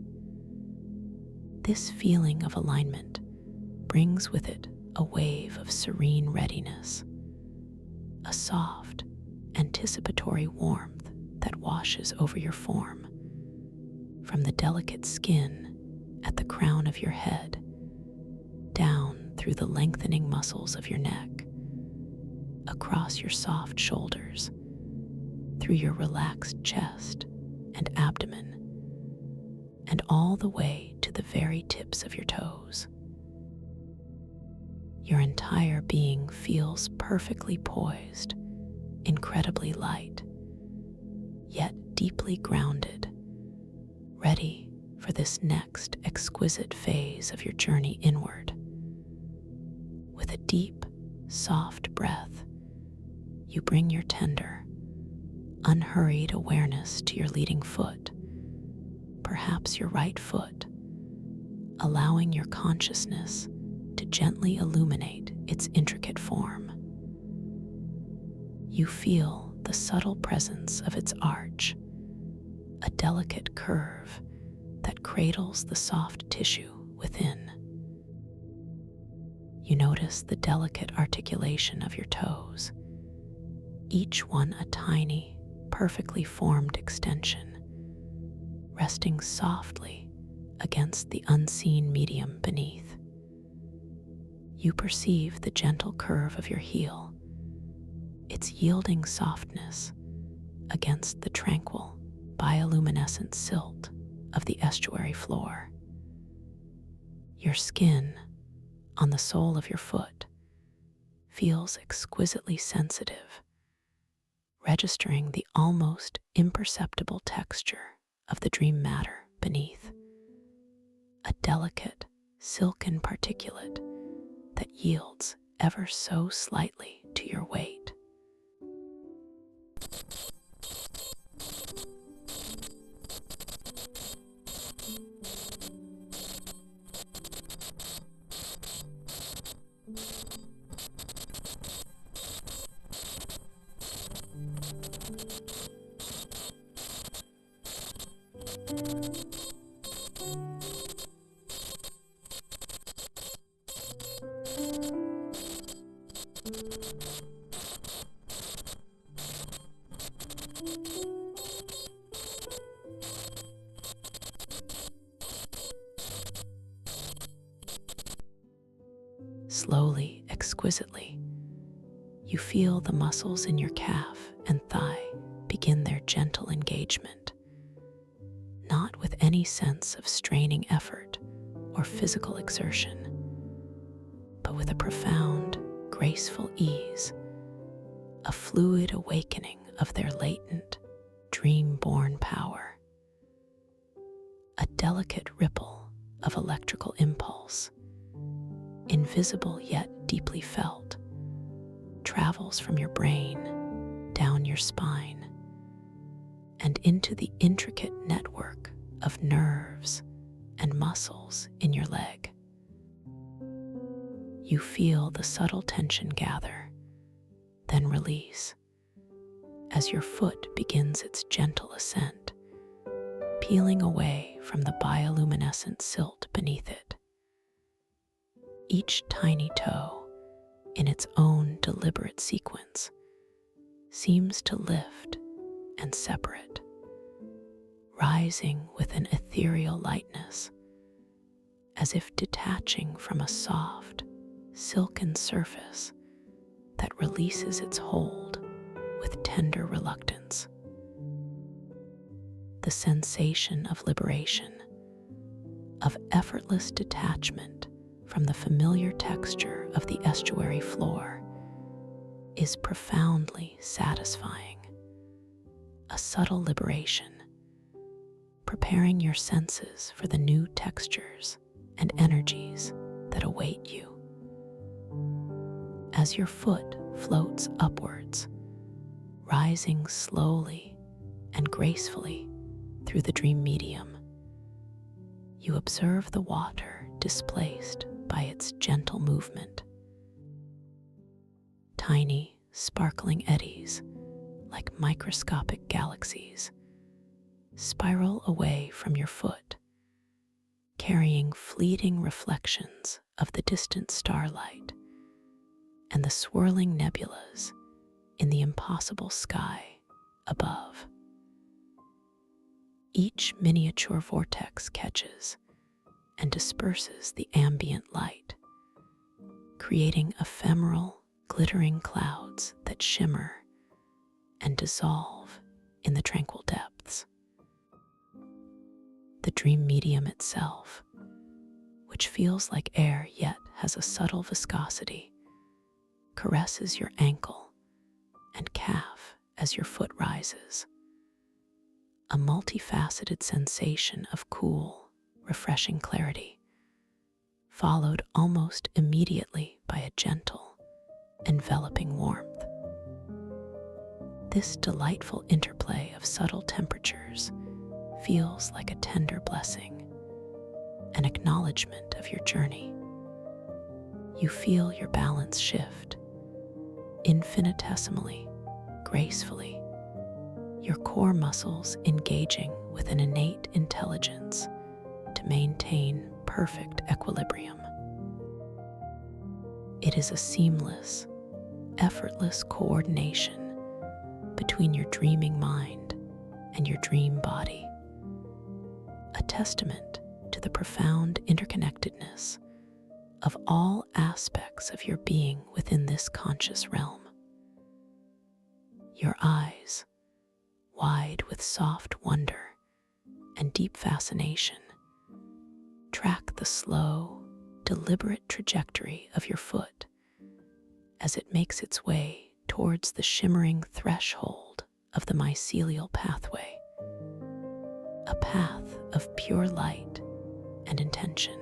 This feeling of alignment brings with it a wave of serene readiness, a soft, anticipatory warmth that washes over your form, from the delicate skin at the crown of your head, down through the lengthening muscles of your neck, across your soft shoulders, through your relaxed chest and abdomen, and all the way to the very tips of your toes. Your entire being feels perfectly poised, incredibly light, yet deeply grounded, ready for this next exquisite phase of your journey inward. With a deep, soft breath, you bring your tender, unhurried awareness to your leading foot, perhaps your right foot, allowing your consciousness to gently illuminate its intricate form. You feel the subtle presence of its arch, a delicate curve that cradles the soft tissue within. You notice the delicate articulation of your toes, each one a tiny, perfectly formed extension, resting softly against the unseen medium beneath. You perceive the gentle curve of your heel, its yielding softness against the tranquil, bioluminescent silt of the estuary floor. Your skin on the sole of your foot feels exquisitely sensitive, registering the almost imperceptible texture of the dream matter beneath, a delicate, silken particulate that yields ever so slightly to your weight. Slowly, exquisitely, you feel the muscles in your calf and thigh begin their gentle engagement, not with any sense of straining effort or physical exertion, but with a profound, graceful ease, a fluid awakening of their latent, dream-born power. A delicate ripple of electrical impulse, invisible yet deeply felt, travels from your brain down your spine and into the intricate network of nerves and muscles in your leg. You feel the subtle tension gather, then release, as your foot begins its gentle ascent, peeling away from the bioluminescent silt beneath it. Each tiny toe, in its own deliberate sequence, seems to lift and separate, rising with an ethereal lightness, as if detaching from a soft, silken surface that releases its hold with tender reluctance. The sensation of liberation, of effortless detachment from the familiar texture of the estuary floor is profoundly satisfying. A subtle liberation, preparing your senses for the new textures and energies that await you. As your foot floats upwards, rising slowly and gracefully through the dream medium, you observe the water displaced by its gentle movement. Tiny, sparkling eddies, like microscopic galaxies, spiral away from your foot, carrying fleeting reflections of the distant starlight and the swirling nebulas in the impossible sky above. Each miniature vortex catches and disperses the ambient light, creating ephemeral, glittering clouds that shimmer and dissolve in the tranquil depths. The dream medium itself, which feels like air yet has a subtle viscosity, caresses your ankle and calf as your foot rises. A multifaceted sensation of cool, refreshing clarity, followed almost immediately by a gentle, enveloping warmth. This delightful interplay of subtle temperatures feels like a tender blessing, an acknowledgement of your journey. You feel your balance shift, infinitesimally, gracefully, your core muscles engaging with an innate intelligence to maintain perfect equilibrium. It is a seamless, effortless coordination between your dreaming mind and your dream body, a testament to the profound interconnectedness of all aspects of your being within this conscious realm. Your eyes, wide with soft wonder and deep fascination, track the slow, deliberate trajectory of your foot as it makes its way towards the shimmering threshold of the mycelial pathway, a path of pure light and intention.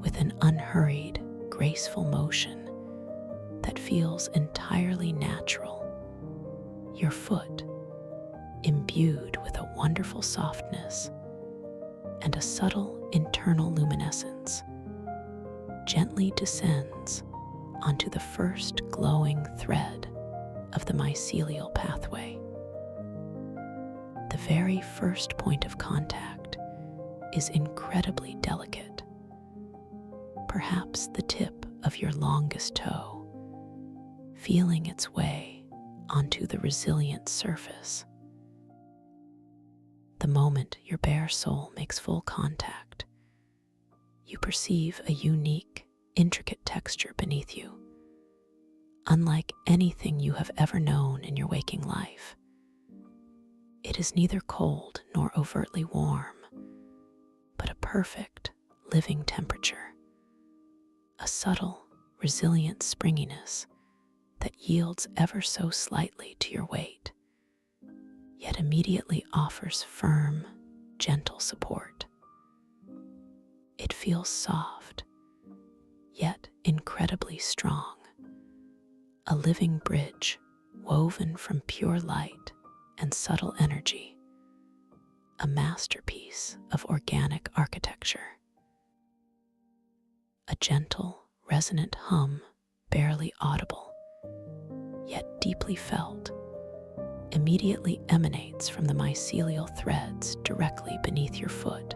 With an unhurried, graceful motion that feels entirely natural, your foot, imbued with a wonderful softness and a subtle internal luminescence, gently descends onto the first glowing thread of the mycelial pathway. The very first point of contact is incredibly delicate, perhaps the tip of your longest toe, feeling its way onto the resilient surface. The moment your bare sole makes full contact, you perceive a unique, intricate texture beneath you, unlike anything you have ever known in your waking life. It is neither cold nor overtly warm, but a perfect, living temperature, a subtle, resilient springiness that yields ever so slightly to your weight, yet immediately offers firm, gentle support. It feels soft, yet incredibly strong, a living bridge woven from pure light and subtle energy, a masterpiece of organic architecture. A gentle, resonant hum, barely audible, yet deeply felt, immediately emanates from the mycelial threads directly beneath your foot,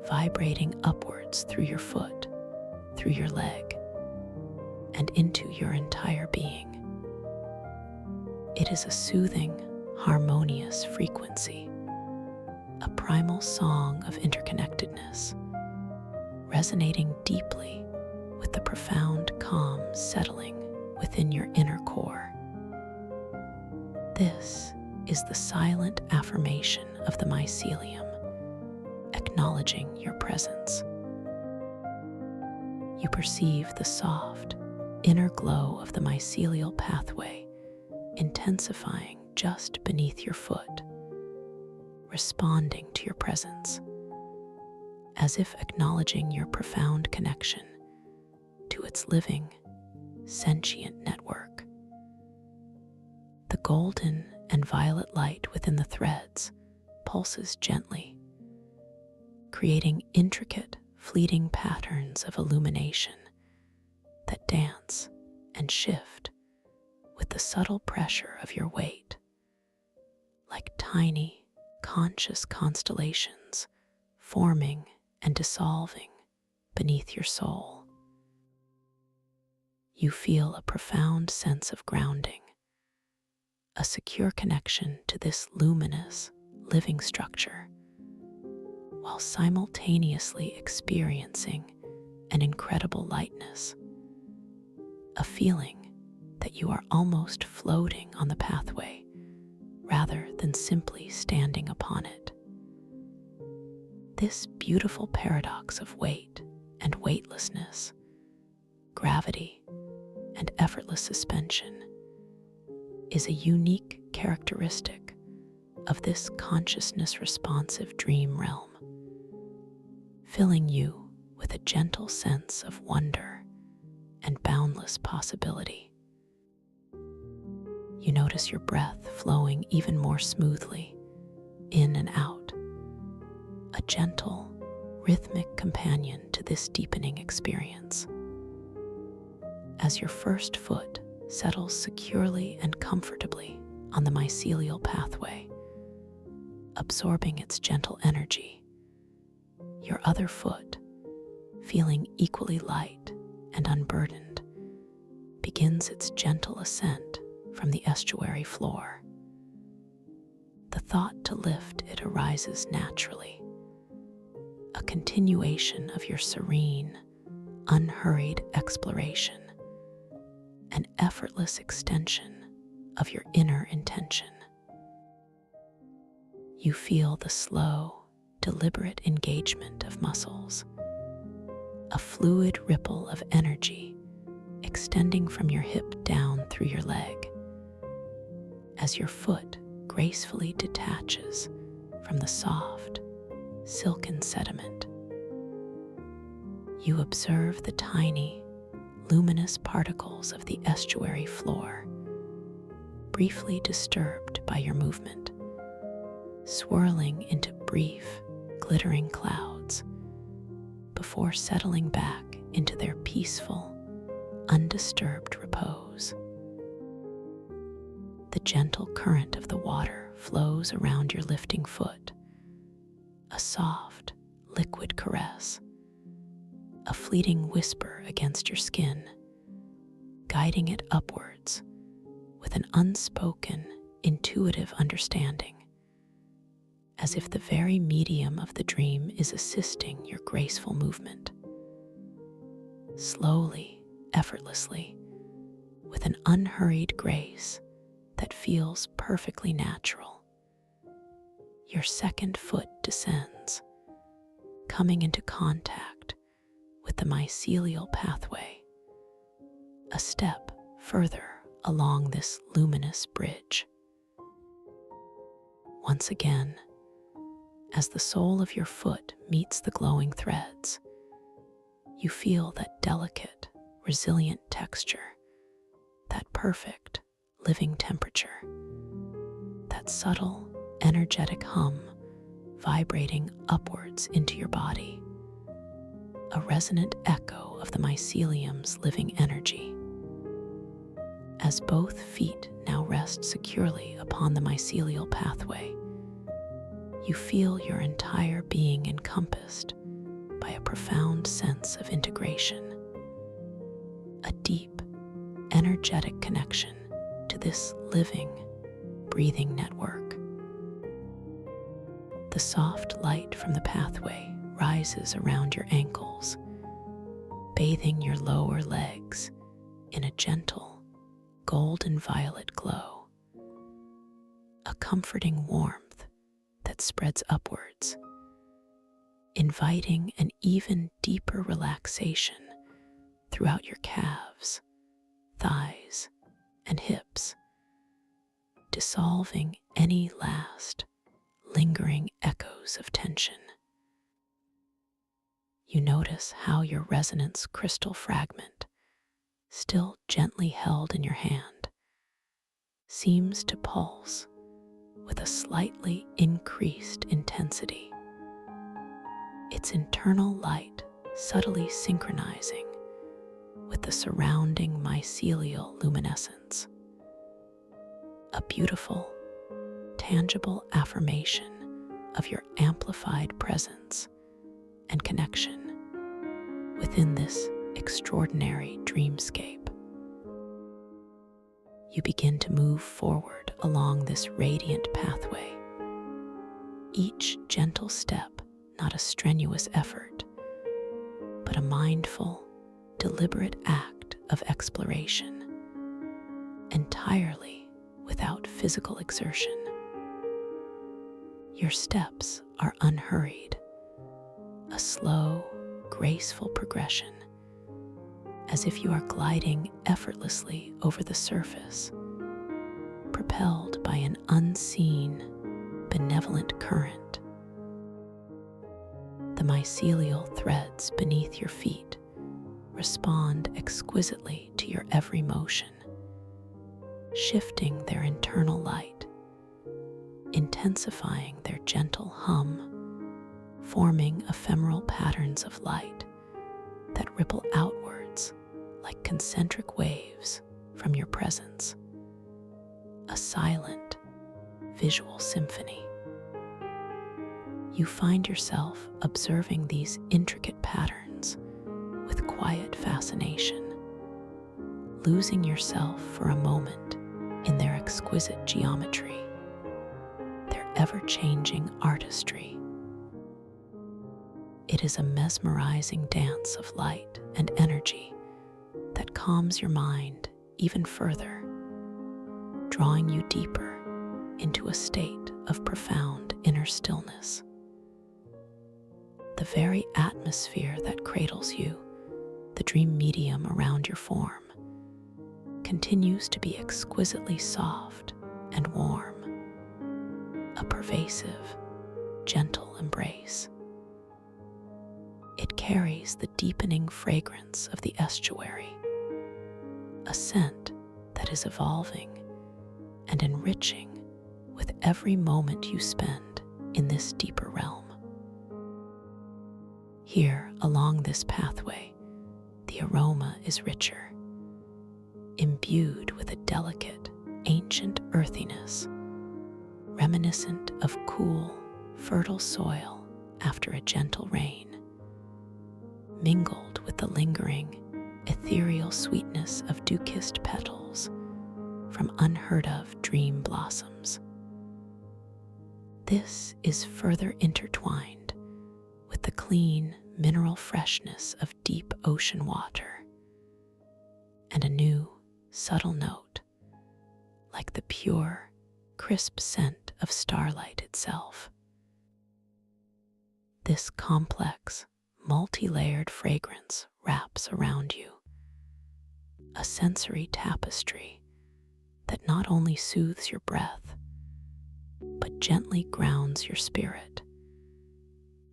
vibrating upwards through your foot, through your leg, and into your entire being. It is a soothing, harmonious frequency, a primal song of interconnectedness, resonating deeply with the profound calm settling within your inner core. This is the silent affirmation of the mycelium, acknowledging your presence. You perceive the soft, inner glow of the mycelial pathway intensifying just beneath your foot, responding to your presence, as if acknowledging your profound connection to its living, sentient network. The golden and violet light within the threads pulses gently, creating intricate, fleeting patterns of illumination that dance and shift with the subtle pressure of your weight, like tiny, conscious constellations forming and dissolving beneath your soul. You feel a profound sense of grounding, a secure connection to this luminous, living structure, while simultaneously experiencing an incredible lightness, a feeling that you are almost floating on the pathway rather than simply standing upon it. This beautiful paradox of weight and weightlessness, gravity and effortless suspension, is a unique characteristic of this consciousness-responsive dream realm, filling you with a gentle sense of wonder and boundless possibility. You notice your breath flowing even more smoothly, in and out, a gentle, rhythmic companion to this deepening experience. As your first foot settles securely and comfortably on the mycelial pathway, absorbing its gentle energy, your other foot, feeling equally light and unburdened, begins its gentle ascent from the estuary floor. The thought to lift it arises naturally, a continuation of your serene, unhurried exploration, an effortless extension of your inner intention. You feel the slow, deliberate engagement of muscles, a fluid ripple of energy extending from your hip down through your leg, as your foot gracefully detaches from the soft, silken sediment. You observe the tiny, luminous particles of the estuary floor, briefly disturbed by your movement, swirling into brief, glittering clouds before settling back into their peaceful, undisturbed repose. The gentle current of the water flows around your lifting foot, a soft, liquid caress, a fleeting whisper against your skin, guiding it upwards with an unspoken, intuitive understanding, as if the very medium of the dream is assisting your graceful movement. Slowly, effortlessly, with an unhurried grace that feels perfectly natural, your second foot descends, coming into contact with the mycelial pathway, a step further along this luminous bridge. Once again, as the sole of your foot meets the glowing threads, you feel that delicate, resilient texture, that perfect, living temperature, that subtle, energetic hum vibrating upwards into your body, a resonant echo of the mycelium's living energy. As both feet now rest securely upon the mycelial pathway, you feel your entire being encompassed by a profound sense of integration, a deep, energetic connection to this living, breathing network. The soft light from the pathway rises around your ankles, bathing your lower legs in a gentle, golden violet glow, a comforting warmth that spreads upwards, inviting an even deeper relaxation throughout your calves, thighs, and hips, dissolving any last lingering echoes of tension. You notice how your resonance crystal fragment, still gently held in your hand, seems to pulse with a slightly increased intensity, its internal light subtly synchronizing with the surrounding mycelial luminescence. A beautiful, tangible affirmation of your amplified presence and connection within this extraordinary dreamscape. You begin to move forward along this radiant pathway, each gentle step not a strenuous effort, but a mindful, deliberate act of exploration, entirely without physical exertion. Your steps are unhurried, a slow, graceful progression, as if you are gliding effortlessly over the surface, propelled by an unseen, benevolent current. The mycelial threads beneath your feet respond exquisitely to your every motion, shifting their internal light, intensifying their gentle hum, forming ephemeral patterns of light that ripple outwards like concentric waves from your presence, a silent, visual symphony. You find yourself observing these intricate patterns with quiet fascination, losing yourself for a moment in their exquisite geometry, their ever-changing artistry. It is a mesmerizing dance of light and energy that calms your mind even further, drawing you deeper into a state of profound inner stillness. The very atmosphere that cradles you, the dream medium around your form, continues to be exquisitely soft and warm, a pervasive, gentle embrace. It carries the deepening fragrance of the estuary, a scent that is evolving and enriching with every moment you spend in this deeper realm. Here, along this pathway, the aroma is richer, imbued with a delicate, ancient earthiness, reminiscent of cool, fertile soil after a gentle rain, mingled with the lingering, ethereal sweetness of dew-kissed petals from unheard-of dream blossoms. This is further intertwined with the clean, mineral freshness of deep ocean water, and a new, subtle note, like the pure, crisp scent of starlight itself. This complex, multi-layered fragrance wraps around you, a sensory tapestry that not only soothes your breath, but gently grounds your spirit,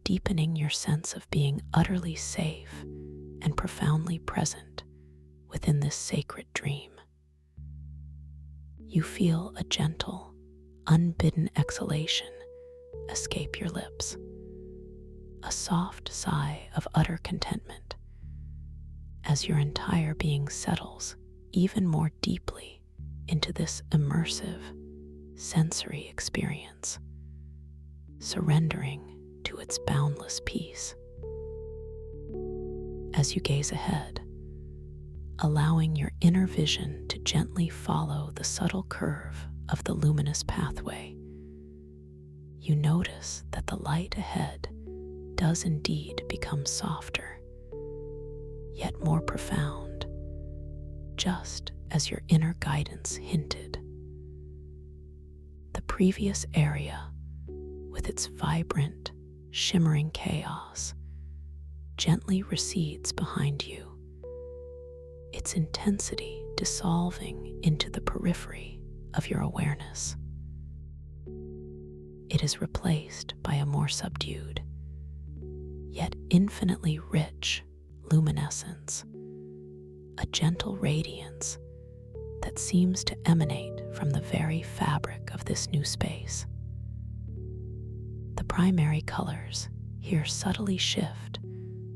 deepening your sense of being utterly safe and profoundly present within this sacred dream. You feel a gentle, unbidden exhalation escape your lips, a soft sigh of utter contentment, as your entire being settles even more deeply into this immersive, sensory experience, surrendering to its boundless peace. As you gaze ahead, allowing your inner vision to gently follow the subtle curve of the luminous pathway, you notice that the light ahead does indeed become softer, yet more profound, just as your inner guidance hinted. The previous area, with its vibrant, shimmering chaos gently recedes behind you, its intensity dissolving into the periphery of your awareness. It is replaced by a more subdued, yet infinitely rich luminescence, a gentle radiance that seems to emanate from the very fabric of this new space. The primary colors here subtly shift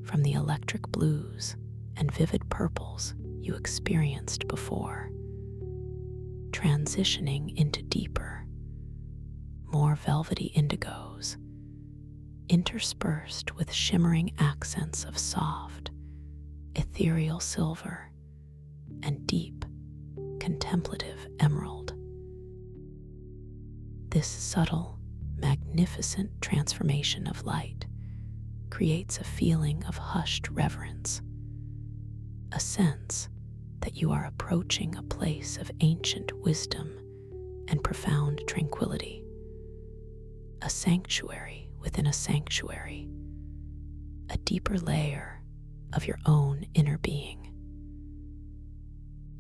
from the electric blues and vivid purples you experienced before, transitioning into deeper, more velvety indigos, interspersed with shimmering accents of soft, ethereal silver and deep, contemplative emerald. This subtle, magnificent transformation of light creates a feeling of hushed reverence, a sense that you are approaching a place of ancient wisdom and profound tranquility, a sanctuary within a sanctuary, a deeper layer of your own inner being.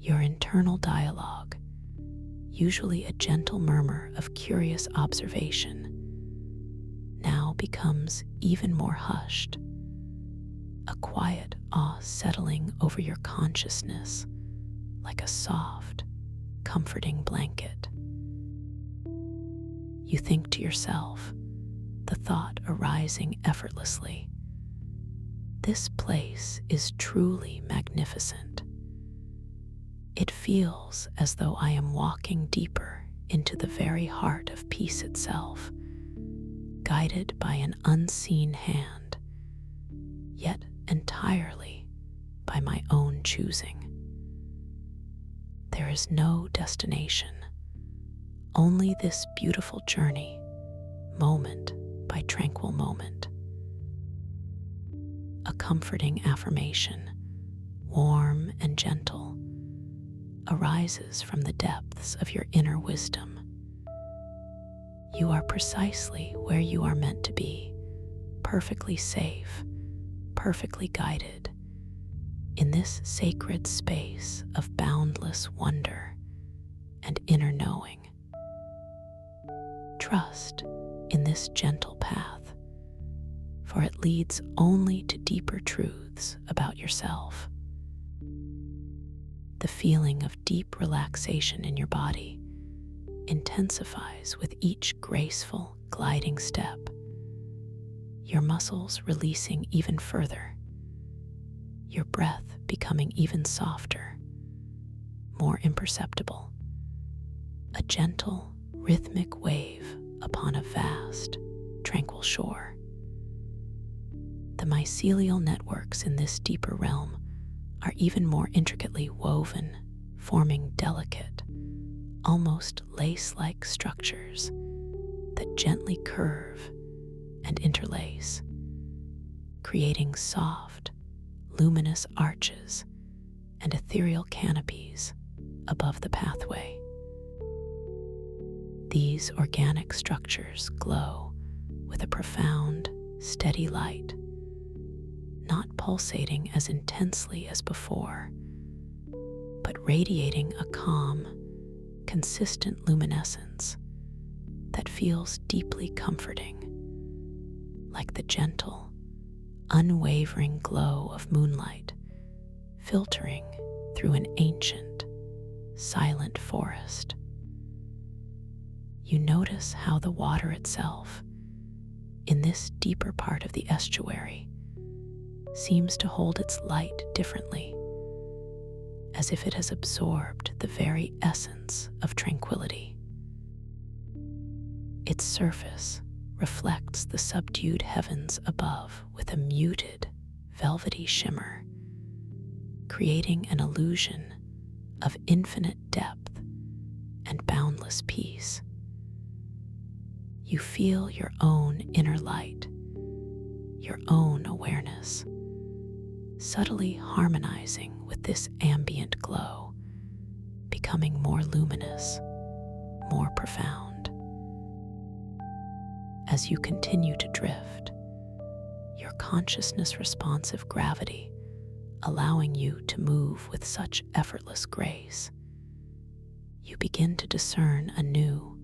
Your internal dialogue, usually a gentle murmur of curious observation, now becomes even more hushed, a quiet awe settling over your consciousness like a soft, comforting blanket. You think to yourself, the thought arising effortlessly, "This place is truly magnificent. It feels as though I am walking deeper into the very heart of peace itself, guided by an unseen hand, yet entirely by my own choosing." There is no destination, only this beautiful journey, moment by tranquil moment. A comforting affirmation, warm and gentle, arises from the depths of your inner wisdom. You are precisely where you are meant to be, perfectly safe, perfectly guided, in this sacred space of boundless wonder and inner knowing. Trust in this gentle path, for it leads only to deeper truths about yourself. The feeling of deep relaxation in your body intensifies with each graceful, gliding step, your muscles releasing even further, your breath becoming even softer, more imperceptible, a gentle, rhythmic wave upon a vast, tranquil shore. The mycelial networks in this deeper realm are even more intricately woven, forming delicate, almost lace-like structures that gently curve and interlace, creating soft, luminous arches and ethereal canopies above the pathway. These organic structures glow with a profound, steady light, not pulsating as intensely as before, but radiating a calm, consistent luminescence that feels deeply comforting, like the gentle, unwavering glow of moonlight filtering through an ancient, silent forest. You notice how the water itself, in this deeper part of the estuary, seems to hold its light differently, as if it has absorbed the very essence of tranquility. Its surface reflects the subdued heavens above with a muted, velvety shimmer, creating an illusion of infinite depth and boundless peace. You feel your own inner light, your own awareness, subtly harmonizing with this ambient glow, becoming more luminous, more profound. As you continue to drift, consciousness-responsive gravity, allowing you to move with such effortless grace. You begin to discern a new,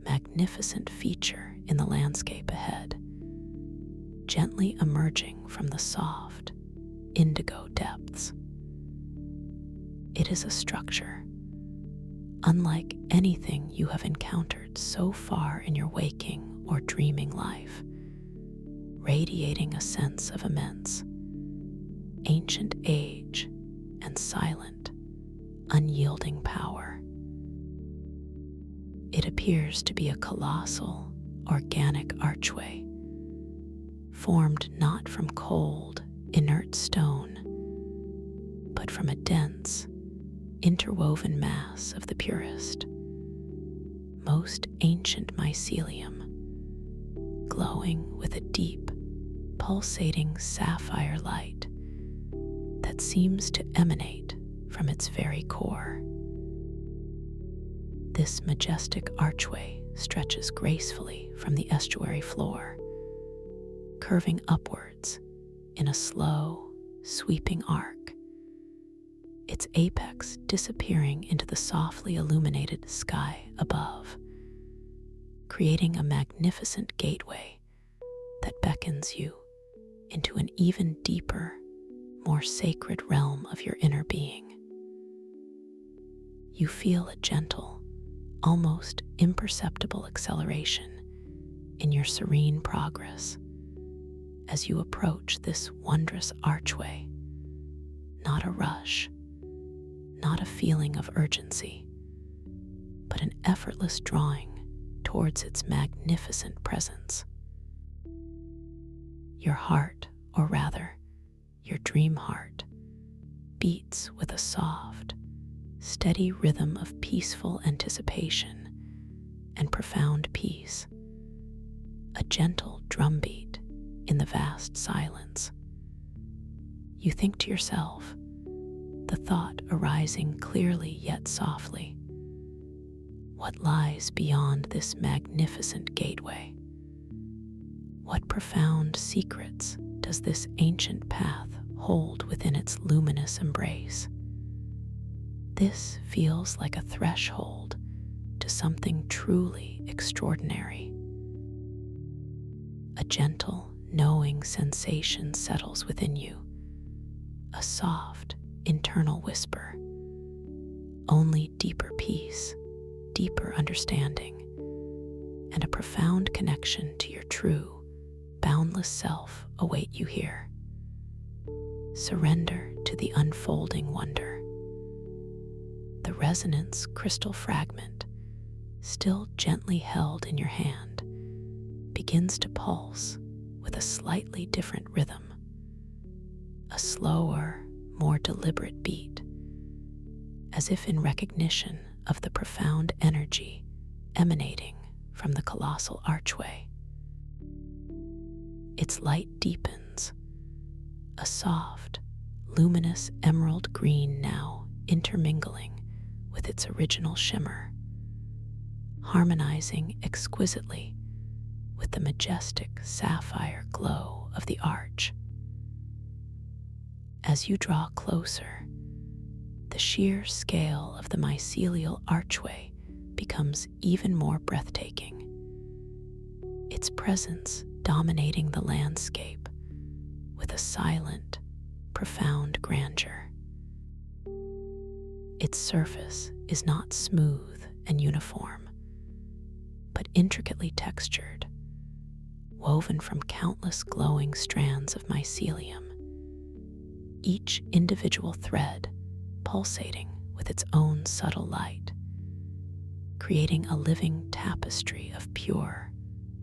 magnificent feature in the landscape ahead, gently emerging from the soft, indigo depths. It is a structure unlike anything you have encountered so far in your waking or dreaming life, radiating a sense of immense, ancient age and silent, unyielding power. It appears to be a colossal, organic archway, formed not from cold, inert stone, but from a dense, interwoven mass of the purest, most ancient mycelium, glowing with a deep, pulsating sapphire light that seems to emanate from its very core. This majestic archway stretches gracefully from the estuary floor, curving upwards in a slow, sweeping arc, its apex disappearing into the softly illuminated sky above, creating a magnificent gateway that beckons you into an even deeper, more sacred realm of your inner being. You feel a gentle, almost imperceptible acceleration in your serene progress as you approach this wondrous archway. Not a rush, not a feeling of urgency, but an effortless drawing towards its magnificent presence. Your heart, or rather, your dream heart, beats with a soft, steady rhythm of peaceful anticipation and profound peace, a gentle drumbeat in the vast silence. You think to yourself, the thought arising clearly yet softly, what lies beyond this magnificent gateway? What profound secrets does this ancient path hold within its luminous embrace? This feels like a threshold to something truly extraordinary. A gentle, knowing sensation settles within you, a soft, internal whisper. Only deeper peace, deeper understanding, and a profound connection to your true, boundless self await you here. Surrender to the unfolding wonder. The resonance crystal fragment, still gently held in your hand, begins to pulse with a slightly different rhythm, a slower, more deliberate beat, as if in recognition of the profound energy emanating from the colossal archway. Its light deepens, a soft, luminous emerald green now intermingling with its original shimmer, harmonizing exquisitely with the majestic sapphire glow of the arch. As you draw closer, the sheer scale of the mycelial archway becomes even more breathtaking, its presence dominating the landscape with a silent, profound grandeur. Its surface is not smooth and uniform, but intricately textured, woven from countless glowing strands of mycelium, each individual thread pulsating with its own subtle light, creating a living tapestry of pure,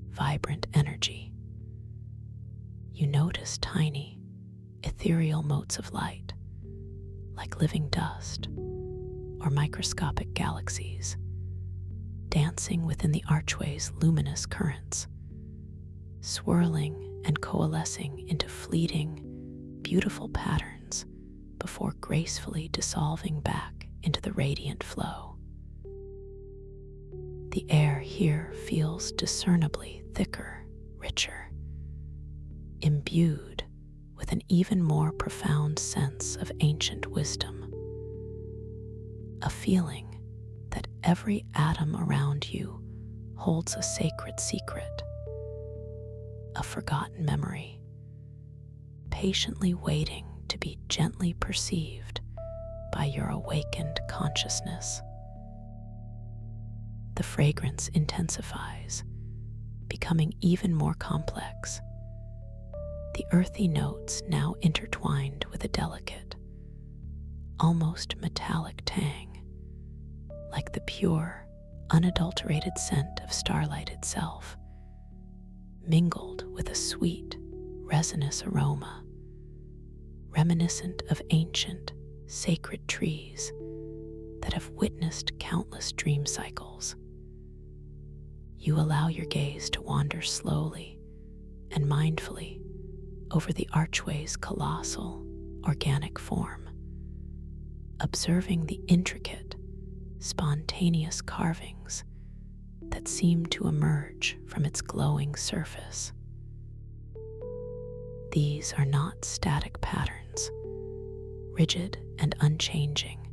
vibrant energy. You notice tiny, ethereal motes of light, like living dust or microscopic galaxies, dancing within the archway's luminous currents, swirling and coalescing into fleeting, beautiful patterns before gracefully dissolving back into the radiant flow. The air here feels discernibly thicker, richer, imbued with an even more profound sense of ancient wisdom, a feeling that every atom around you holds a sacred secret, a forgotten memory, patiently waiting to be gently perceived by your awakened consciousness. The fragrance intensifies, becoming even more complex, the earthy notes now intertwined with a delicate, almost metallic tang, like the pure, unadulterated scent of starlight itself, mingled with a sweet, resinous aroma, reminiscent of ancient, sacred trees that have witnessed countless dream cycles. You allow your gaze to wander slowly and mindfully over the archway's colossal, organic form, observing the intricate, spontaneous carvings that seem to emerge from its glowing surface. These are not static patterns, rigid and unchanging,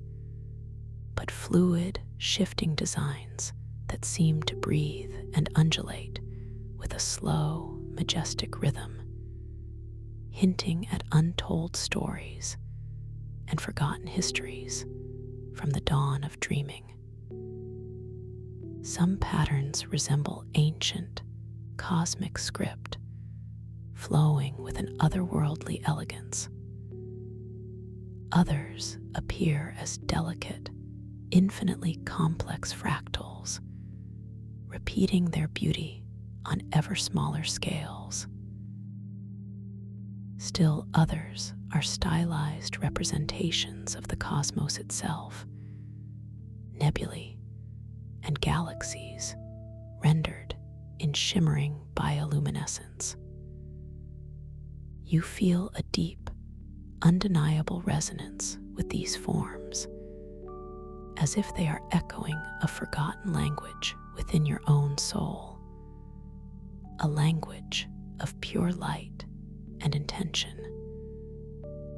but fluid, shifting designs that seem to breathe and undulate with a slow, majestic rhythm, hinting at untold stories and forgotten histories from the dawn of dreaming. Some patterns resemble ancient, cosmic script, flowing with an otherworldly elegance. Others appear as delicate, infinitely complex fractals, repeating their beauty on ever smaller scales. Still others are stylized representations of the cosmos itself, nebulae and galaxies rendered in shimmering bioluminescence. You feel a deep, undeniable resonance with these forms, as if they are echoing a forgotten language within your own soul, a language of pure light and intention,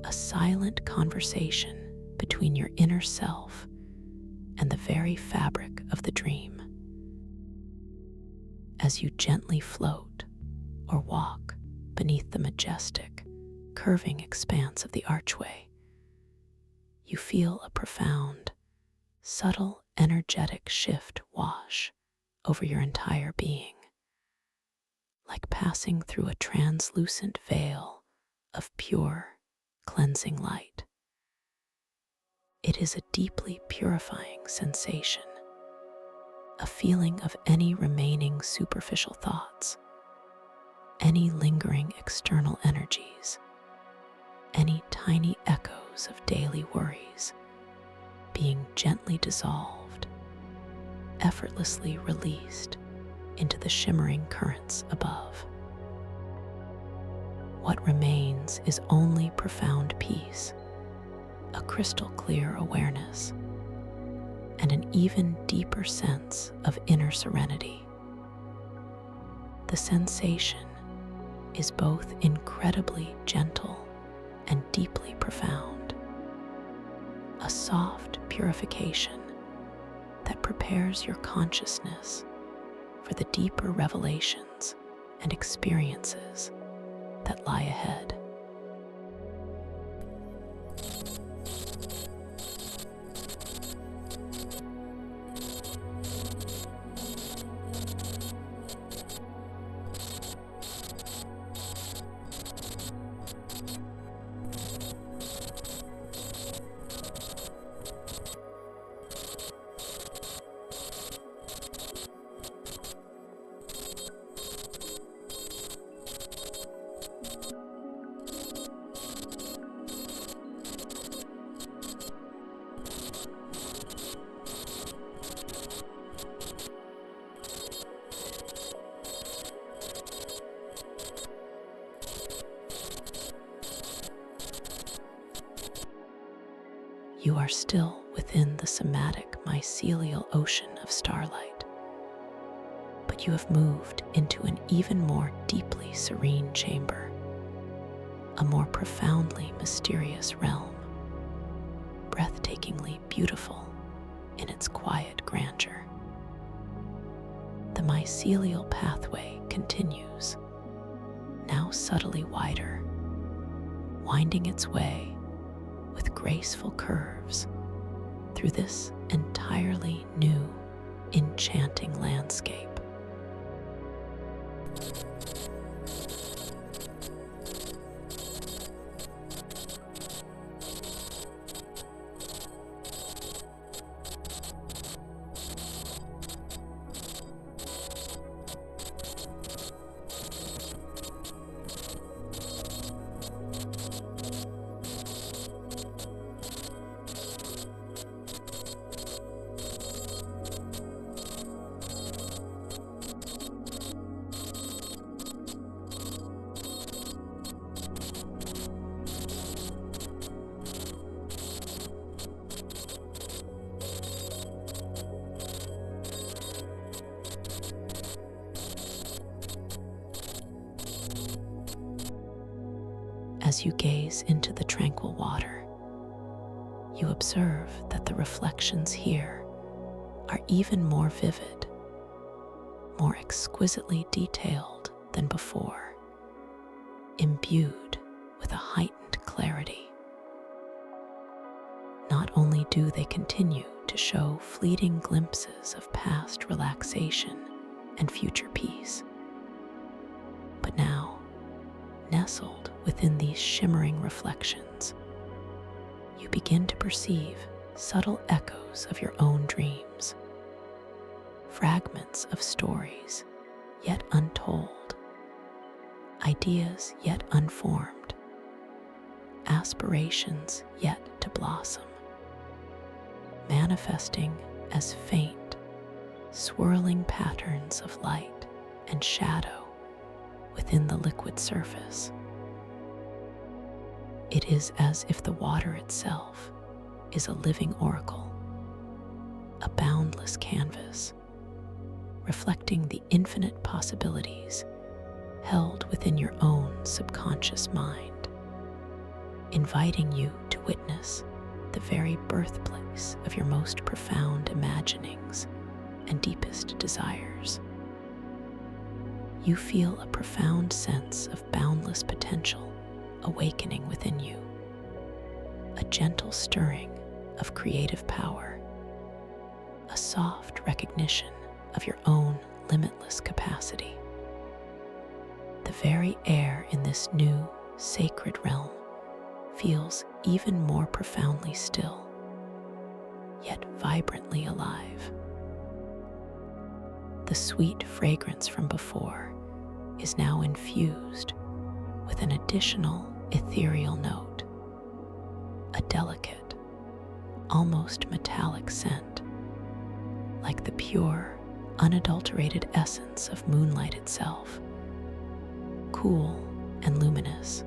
a silent conversation between your inner self and the very fabric of the dream. As you gently float or walk beneath the majestic, curving expanse of the archway, you feel a profound, subtle, energetic shift wash over your entire being, like passing through a translucent veil of pure, cleansing light. It is a deeply purifying sensation, a feeling of any remaining superficial thoughts, any lingering external energies, any tiny echoes of daily worries being gently dissolved, effortlessly released into the shimmering currents above. What remains is only profound peace, a crystal clear awareness, and an even deeper sense of inner serenity. The sensation is both incredibly gentle and deeply profound, a soft purification that prepares your consciousness for the deeper revelations and experiences that lie ahead. You are still within the somatic mycelial ocean of starlight, but you have moved into an even more deeply serene chamber, a more profoundly mysterious realm, breathtakingly beautiful in its quiet grandeur. The mycelial pathway continues, now subtly wider, winding its way with graceful curves through this entirely new, enchanting landscape. As you gaze into the tranquil water, you observe that the reflections here are even more vivid, more exquisitely detailed than before, imbued with a heightened clarity. Not only do they continue to show fleeting glimpses of past relaxation and future peace, but now, nestled within these shimmering reflections, you begin to perceive subtle echoes of your own dreams, fragments of stories yet untold, ideas yet unformed, aspirations yet to blossom, manifesting as faint, swirling patterns of light and shadow within the liquid surface. It is as if the water itself is a living oracle, a boundless canvas, reflecting the infinite possibilities held within your own subconscious mind, inviting you to witness the very birthplace of your most profound imaginings and deepest desires. You feel a profound sense of boundless potential awakening within you, a gentle stirring of creative power, a soft recognition of your own limitless capacity. The very air in this new, sacred realm feels even more profoundly still, yet vibrantly alive. The sweet fragrance from before is now infused with an additional ethereal note, a delicate, almost metallic scent, like the pure, unadulterated essence of moonlight itself, cool and luminous,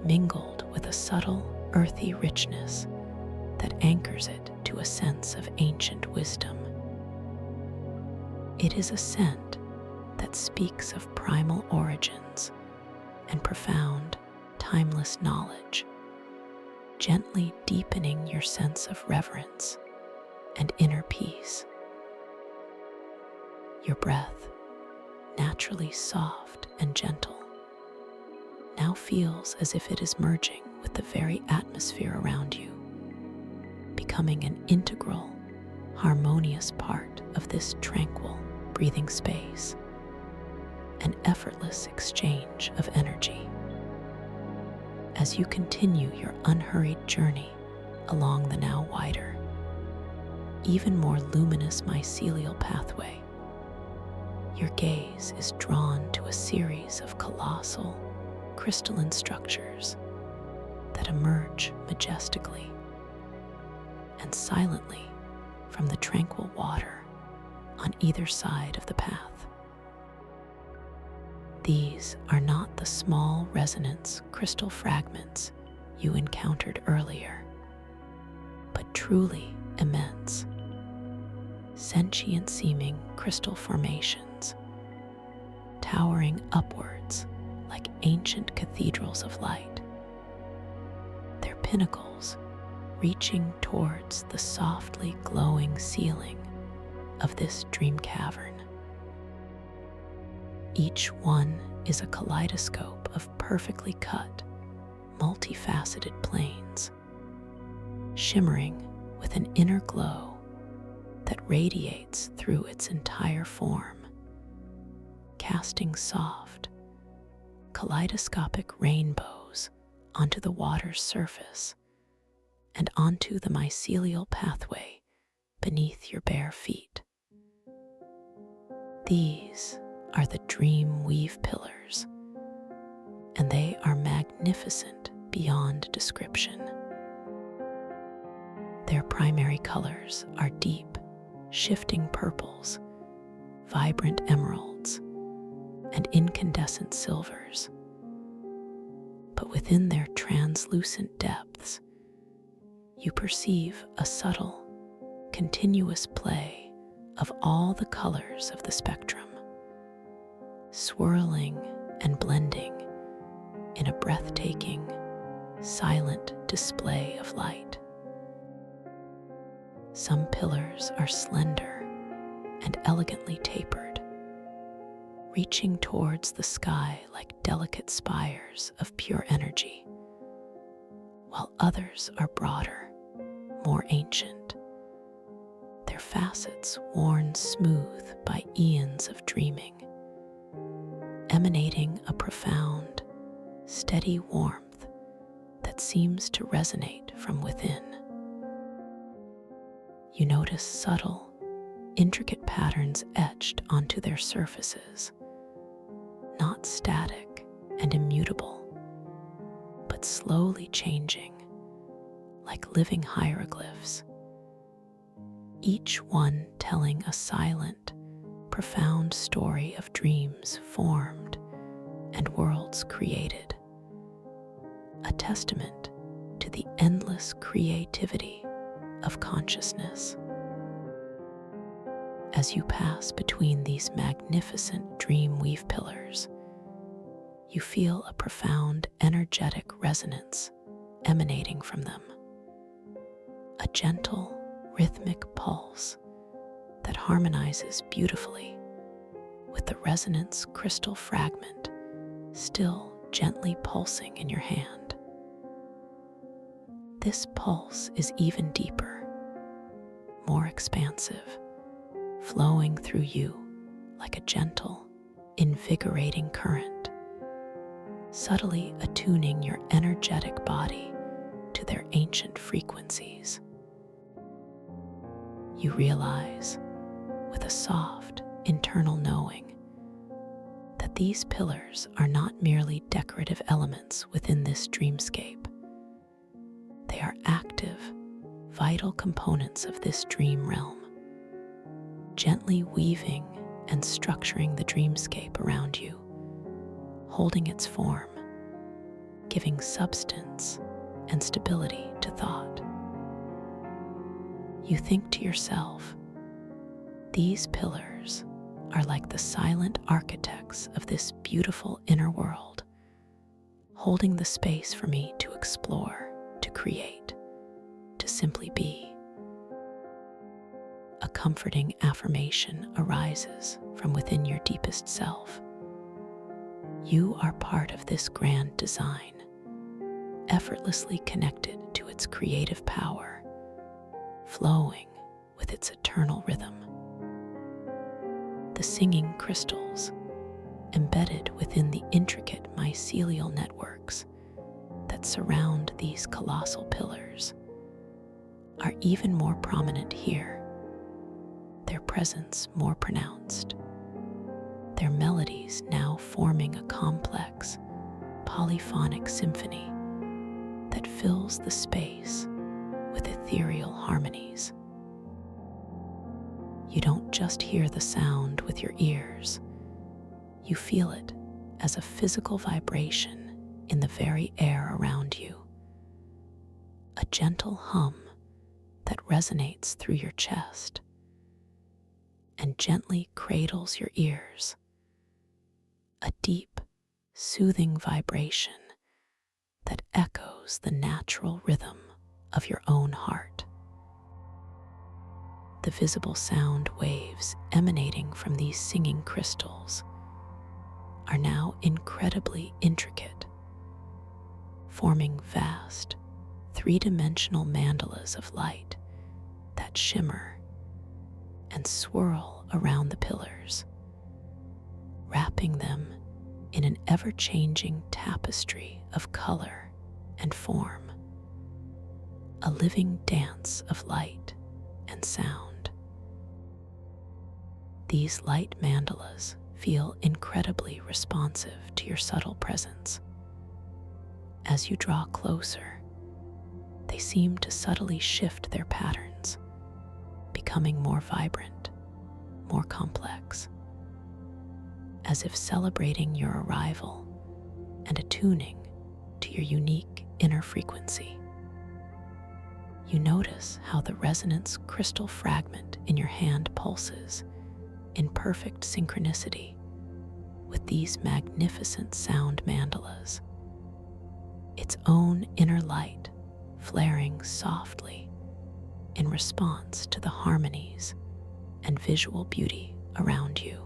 mingled with a subtle, earthy richness that anchors it to a sense of ancient wisdom. It is a scent that speaks of primal origins and profound, timeless knowledge, gently deepening your sense of reverence and inner peace. Your breath, naturally soft and gentle, now feels as if it is merging with the very atmosphere around you, becoming an integral, harmonious part of this tranquil, breathing space, an effortless exchange of energy. As you continue your unhurried journey along the now wider, even more luminous mycelial pathway, your gaze is drawn to a series of colossal, crystalline structures that emerge majestically and silently from the tranquil water on either side of the path. These are not the small resonance crystal fragments you encountered earlier, but truly immense, sentient-seeming crystal formations, towering upwards like ancient cathedrals of light, their pinnacles reaching towards the softly glowing ceiling of this dream cavern. Each one is a kaleidoscope of perfectly cut, multifaceted planes, shimmering with an inner glow that radiates through its entire form, casting soft, kaleidoscopic rainbows onto the water's surface and onto the mycelial pathway beneath your bare feet. These are the dream weave pillars, and they are magnificent beyond description. Their primary colors are deep, shifting purples, vibrant emeralds, and incandescent silvers. But within their translucent depths, you perceive a subtle, continuous play of all the colors of the spectrum, swirling and blending in a breathtaking, silent display of light. Some pillars are slender and elegantly tapered, reaching towards the sky like delicate spires of pure energy, while others are broader, more ancient, their facets worn smooth by eons of dreaming, emanating a profound, steady warmth that seems to resonate from within. You notice subtle, intricate patterns etched onto their surfaces, not static and immutable, but slowly changing, like living hieroglyphs, each one telling a silent, profound story of dreams formed and worlds created, a testament to the endless creativity of consciousness. As you pass between these magnificent dream weave pillars, you feel a profound energetic resonance emanating from them, a gentle, rhythmic pulse that harmonizes beautifully with the resonance crystal fragment still gently pulsing in your hand. This pulse is even deeper, more expansive, flowing through you like a gentle, invigorating current, subtly attuning your energetic body to their ancient frequencies. You realize, with a soft, internal knowing, that these pillars are not merely decorative elements within this dreamscape. They are active, vital components of this dream realm, gently weaving and structuring the dreamscape around you, holding its form, giving substance and stability to thought. You think to yourself, these pillars are like the silent architects of this beautiful inner world, holding the space for me to explore, to create, to simply be. A comforting affirmation arises from within your deepest self. You are part of this grand design, effortlessly connected to its creative power, flowing with its eternal rhythm. The singing crystals, embedded within the intricate mycelial networks that surround these colossal pillars, are even more prominent here, their presence more pronounced, their melodies now forming a complex, polyphonic symphony that fills the space with ethereal harmonies. You don't just hear the sound with your ears, you feel it as a physical vibration in the very air around you, a gentle hum that resonates through your chest and gently cradles your ears, a deep, soothing vibration that echoes the natural rhythm of your own heart. The visible sound waves emanating from these singing crystals are now incredibly intricate, forming vast, three-dimensional mandalas of light that shimmer and swirl around the pillars, wrapping them in an ever-changing tapestry of color and form, a living dance of light and sound. These light mandalas feel incredibly responsive to your subtle presence. As you draw closer, they seem to subtly shift their patterns, becoming more vibrant, more complex, as if celebrating your arrival and attuning to your unique inner frequency. You notice how the resonance crystal fragment in your hand pulses in perfect synchronicity with these magnificent sound mandalas, its own inner light flaring softly in response to the harmonies and visual beauty around you.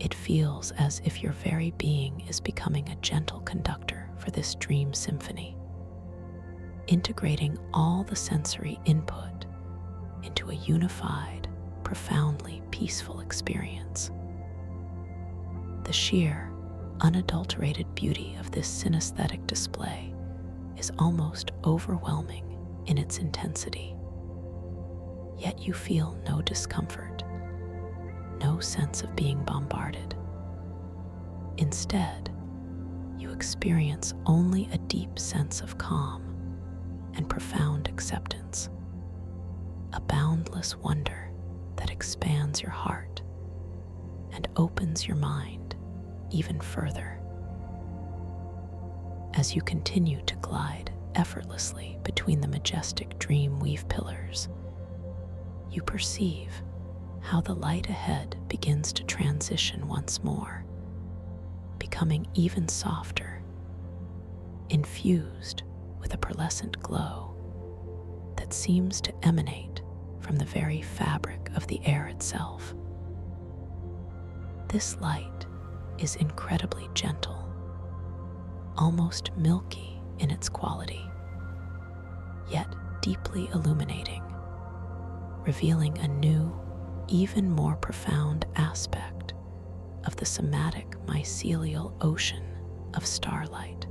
It feels as if your very being is becoming a gentle conductor for this dream symphony, integrating all the sensory input into a unified, profoundly peaceful experience. The sheer, unadulterated beauty of this synesthetic display is almost overwhelming in its intensity. Yet you feel no discomfort, no sense of being bombarded. Instead, you experience only a deep sense of calm and profound acceptance, a boundless wonder that expands your heart and opens your mind even further. As you continue to glide effortlessly between the majestic dream weave pillars, you perceive how the light ahead begins to transition once more, becoming even softer, infused with a pearlescent glow that seems to emanate from the very fabric of the air itself. This light is incredibly gentle, almost milky in its quality, yet deeply illuminating, revealing a new, even more profound aspect of the somatic mycelial ocean of starlight.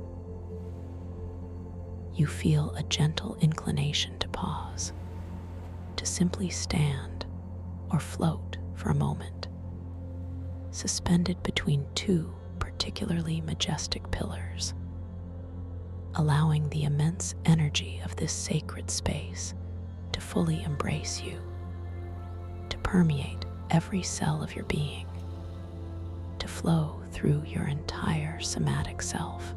You feel a gentle inclination to pause, to simply stand or float for a moment, suspended between two particularly majestic pillars, allowing the immense energy of this sacred space to fully embrace you, to permeate every cell of your being, to flow through your entire somatic self.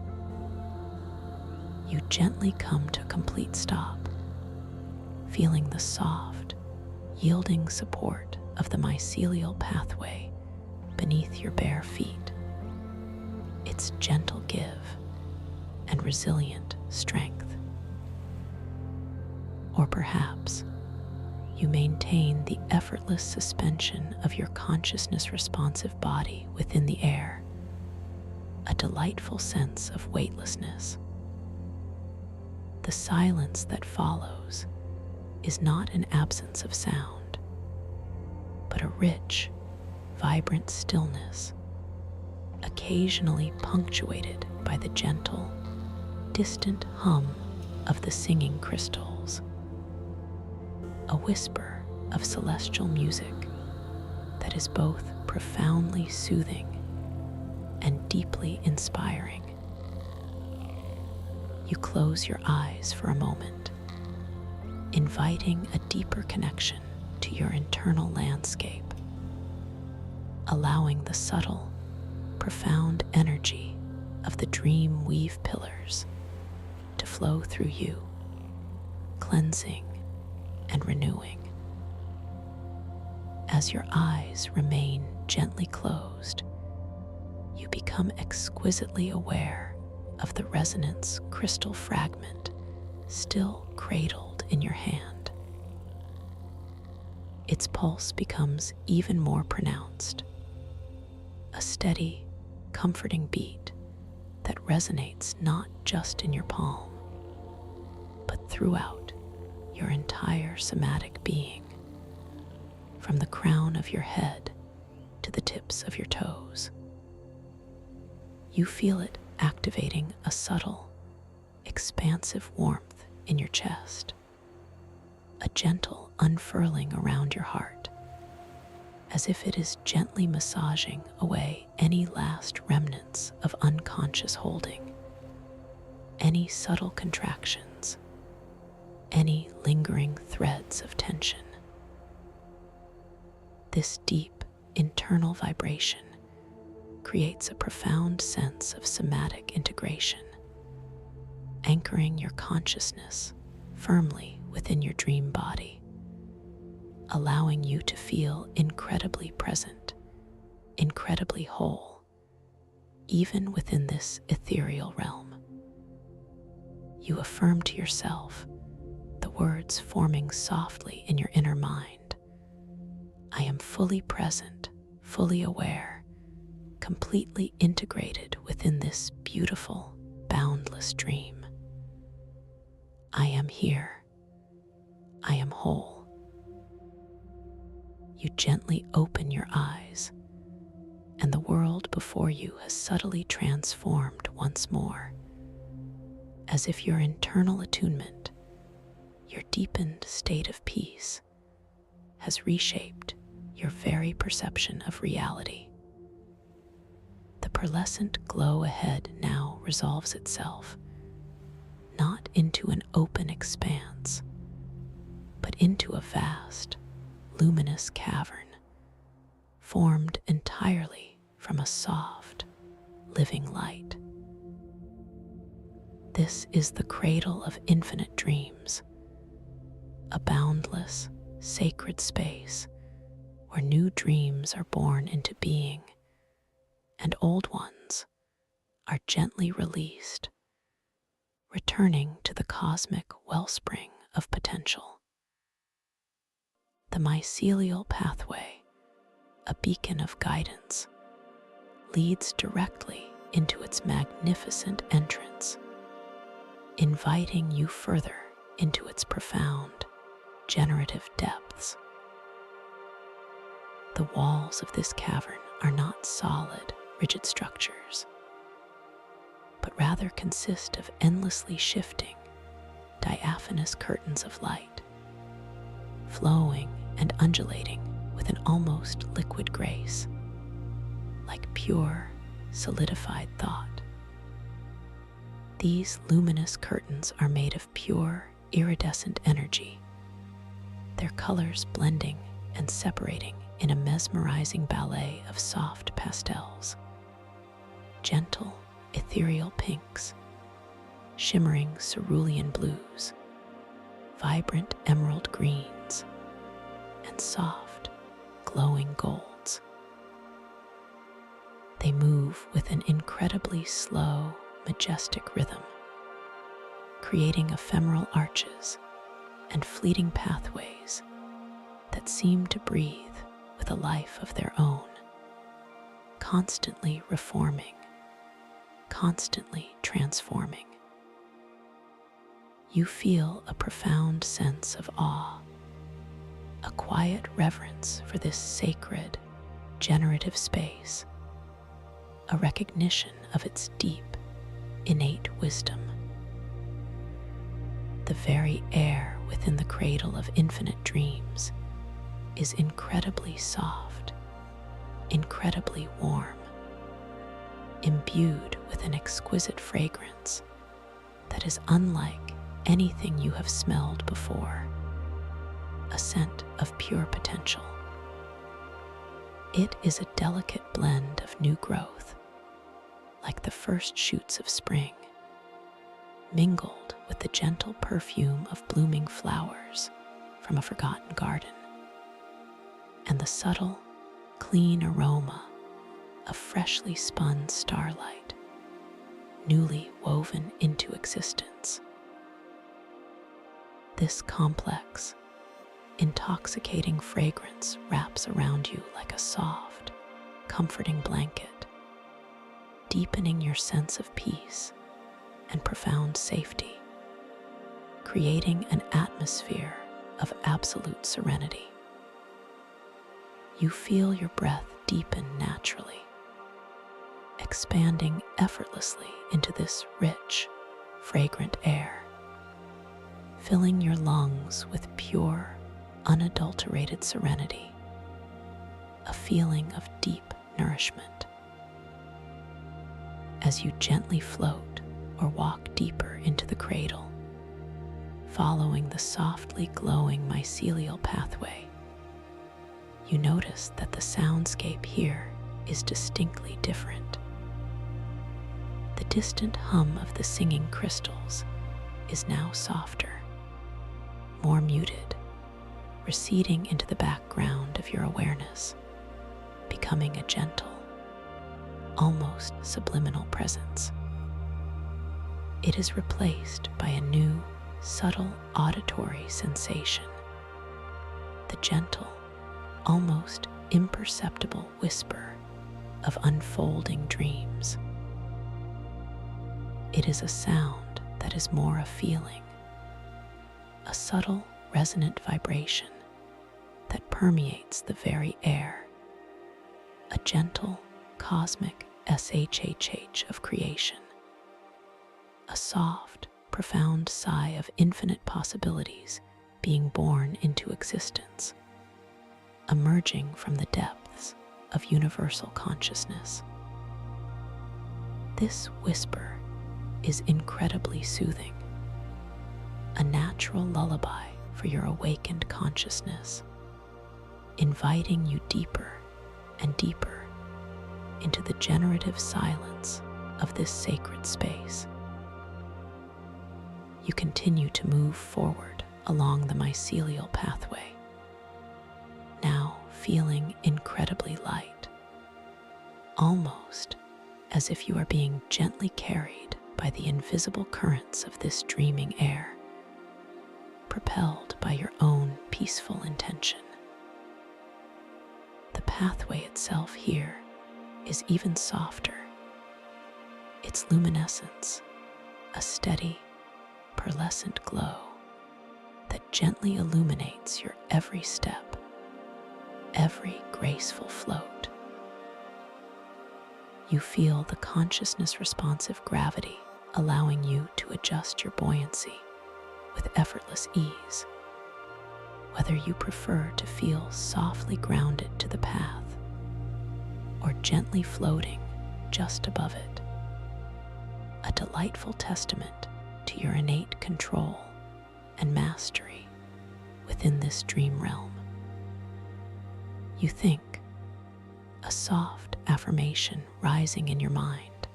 You gently come to a complete stop, feeling the soft, yielding support of the mycelial pathway beneath your bare feet, its gentle give and resilient strength. Or perhaps you maintain the effortless suspension of your consciousness-responsive body within the air, a delightful sense of weightlessness. The silence that follows is not an absence of sound, but a rich, vibrant stillness, occasionally punctuated by the gentle, distant hum of the singing crystals, a whisper of celestial music that is both profoundly soothing and deeply inspiring. You close your eyes for a moment, inviting a deeper connection to your internal landscape, allowing the subtle, profound energy of the dream weave pillars to flow through you, cleansing and renewing. As your eyes remain gently closed, you become exquisitely aware of the resonance crystal fragment still cradled in your hand. Its pulse becomes even more pronounced, a steady, comforting beat that resonates not just in your palm, but throughout your entire somatic being, from the crown of your head to the tips of your toes. You feel it activating a subtle, expansive warmth in your chest, a gentle unfurling around your heart, as if it is gently massaging away any last remnants of unconscious holding, any subtle contractions, any lingering threads of tension. This deep internal vibration creates a profound sense of somatic integration, anchoring your consciousness firmly within your dream body, allowing you to feel incredibly present, incredibly whole, even within this ethereal realm. You affirm to yourself, the words forming softly in your inner mind, I am fully present, fully aware, completely integrated within this beautiful, boundless dream. I am here. I am whole. You gently open your eyes, and the world before you has subtly transformed once more, as if your internal attunement, your deepened state of peace, has reshaped your very perception of reality. The pearlescent glow ahead now resolves itself, not into an open expanse, but into a vast, luminous cavern, formed entirely from a soft, living light. This is the cradle of infinite dreams, a boundless, sacred space where new dreams are born into being and old ones are gently released, returning to the cosmic wellspring of potential. The mycelial pathway, a beacon of guidance, leads directly into its magnificent entrance, inviting you further into its profound, generative depths. The walls of this cavern are not solid, rigid structures, but rather consist of endlessly shifting, diaphanous curtains of light, flowing and undulating with an almost liquid grace, like pure, solidified thought. These luminous curtains are made of pure, iridescent energy, their colors blending and separating in a mesmerizing ballet of soft pastels, gentle, ethereal pinks, shimmering cerulean blues, vibrant emerald greens, and soft, glowing golds. They move with an incredibly slow, majestic rhythm, creating ephemeral arches and fleeting pathways that seem to breathe with a life of their own, constantly reforming, constantly transforming. You feel a profound sense of awe, a quiet reverence for this sacred, generative space, a recognition of its deep, innate wisdom. The very air within the cradle of infinite dreams is incredibly soft, incredibly warm, imbued with an exquisite fragrance that is unlike anything you have smelled before, a scent of pure potential. It is a delicate blend of new growth, like the first shoots of spring, mingled with the gentle perfume of blooming flowers from a forgotten garden, and the subtle, clean aroma of freshly spun starlight, newly woven into existence. This complex, intoxicating fragrance wraps around you like a soft, comforting blanket, deepening your sense of peace and profound safety, creating an atmosphere of absolute serenity. You feel your breath deepen naturally, expanding effortlessly into this rich, fragrant air, filling your lungs with pure, unadulterated serenity, a feeling of deep nourishment. As you gently float or walk deeper into the cradle, following the softly glowing mycelial pathway, you notice that the soundscape here is distinctly different. The distant hum of the singing crystals is now softer, more muted, receding into the background of your awareness, becoming a gentle, almost subliminal presence. It is replaced by a new, subtle auditory sensation, the gentle, almost imperceptible whisper of unfolding dreams. It is a sound that is more a feeling, a subtle, resonant vibration that permeates the very air, a gentle, cosmic SHHH of creation, a soft, profound sigh of infinite possibilities being born into existence, emerging from the depths of universal consciousness. This whisper is incredibly soothing, a natural lullaby for your awakened consciousness, inviting you deeper and deeper into the generative silence of this sacred space. You continue to move forward along the mycelial pathway, now feeling incredibly light, almost as if you are being gently carried by the invisible currents of this dreaming air, propelled by your own peaceful intention. The pathway itself here is even softer, its luminescence a steady, pearlescent glow that gently illuminates your every step, every graceful float. You feel the consciousness-responsive gravity allowing you to adjust your buoyancy with effortless ease, whether you prefer to feel softly grounded to the path or gently floating just above it. A delightful testament to your innate control and mastery within this dream realm. You think, a soft affirmation rising in your mind.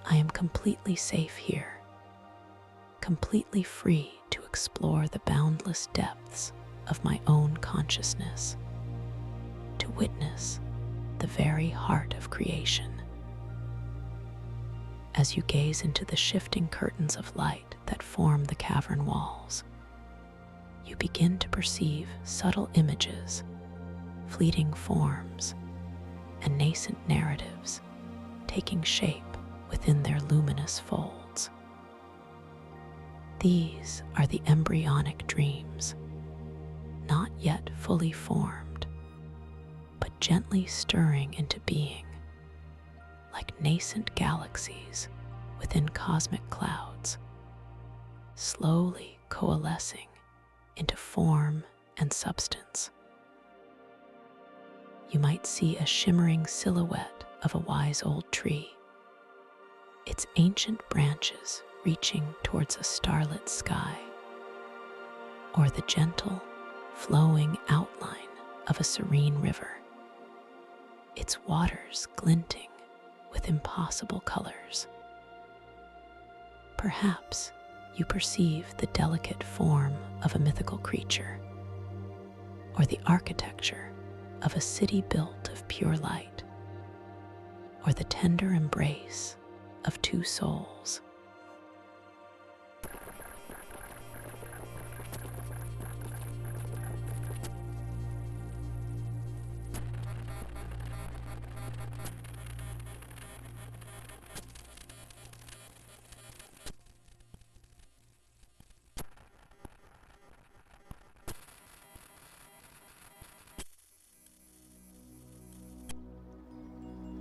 I am completely safe here, completely free to explore the boundless depths of my own consciousness, to witness the very heart of creation. As you gaze into the shifting curtains of light that form the cavern walls, you begin to perceive subtle images, fleeting forms, and nascent narratives taking shape within their luminous folds. These are the embryonic dreams, not yet fully formed, but gently stirring into being, like nascent galaxies within cosmic clouds, slowly coalescing into form and substance. You might see a shimmering silhouette of a wise old tree, its ancient branches reaching towards a starlit sky, or the gentle, flowing outline of a serene river, its waters glinting with impossible colors. Perhaps you perceive the delicate form of a mythical creature, or the architecture of a city built of pure light, or the tender embrace of two souls.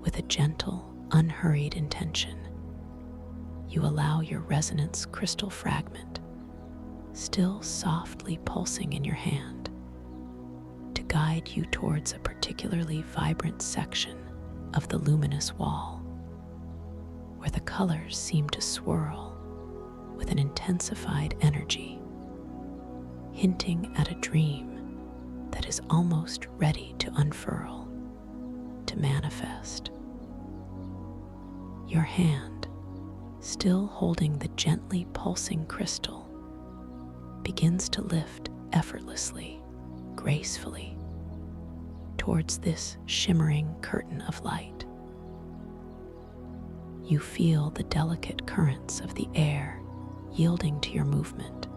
With a gentle, unhurried intention, you allow your resonance crystal fragment, still softly pulsing in your hand, to guide you towards a particularly vibrant section of the luminous wall, where the colors seem to swirl with an intensified energy, hinting at a dream that is almost ready to unfurl, to manifest. Your hand, still holding the gently pulsing crystal, begins to lift effortlessly, gracefully, towards this shimmering curtain of light. You feel the delicate currents of the air yielding to your movement,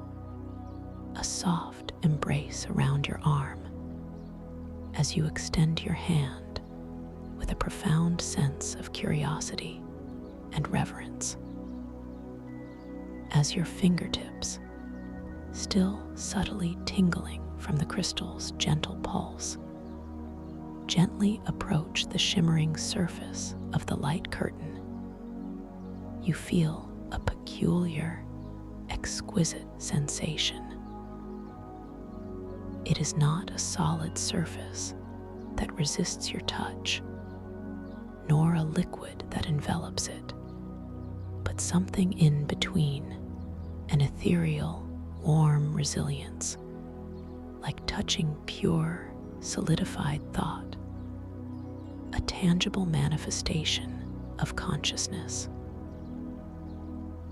a soft embrace around your arm as you extend your hand with a profound sense of curiosity and reverence. As your fingertips, still subtly tingling from the crystal's gentle pulse, gently approach the shimmering surface of the light curtain, you feel a peculiar, exquisite sensation. It is not a solid surface that resists your touch, nor a liquid that envelops it, but something in between, an ethereal, warm resilience, like touching pure, solidified thought, a tangible manifestation of consciousness.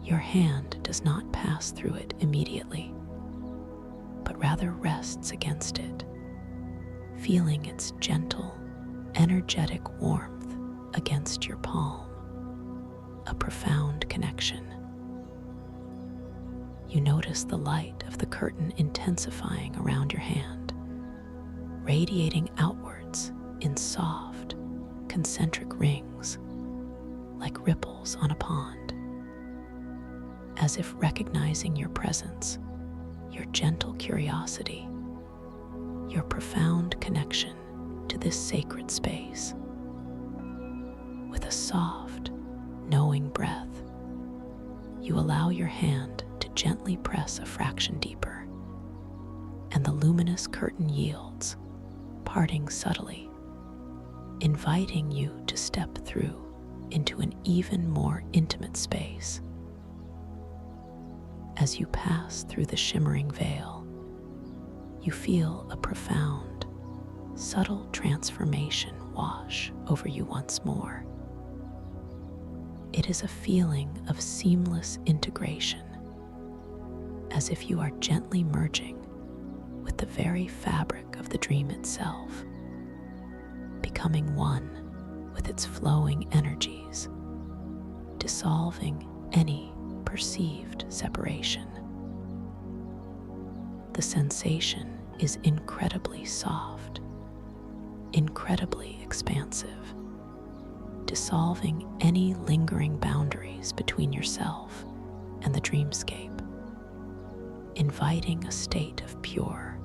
Your hand does not pass through it immediately, but rather rests against it, feeling its gentle, energetic warmth against your palm, a profound connection. You notice the light of the curtain intensifying around your hand, radiating outwards in soft, concentric rings, like ripples on a pond. As if recognizing your presence, your gentle curiosity, your profound connection to this sacred space. With a soft, knowing breath, you allow your hand to gently press a fraction deeper, and the luminous curtain yields, parting subtly, inviting you to step through into an even more intimate space. As you pass through the shimmering veil, you feel a profound, subtle transformation wash over you once more. It is a feeling of seamless integration, as if you are gently merging with the very fabric of the dream itself, becoming one with its flowing energies, dissolving any perceived separation. The sensation is incredibly soft, incredibly expansive, dissolving any lingering boundaries between yourself and the dreamscape, inviting a state of pure,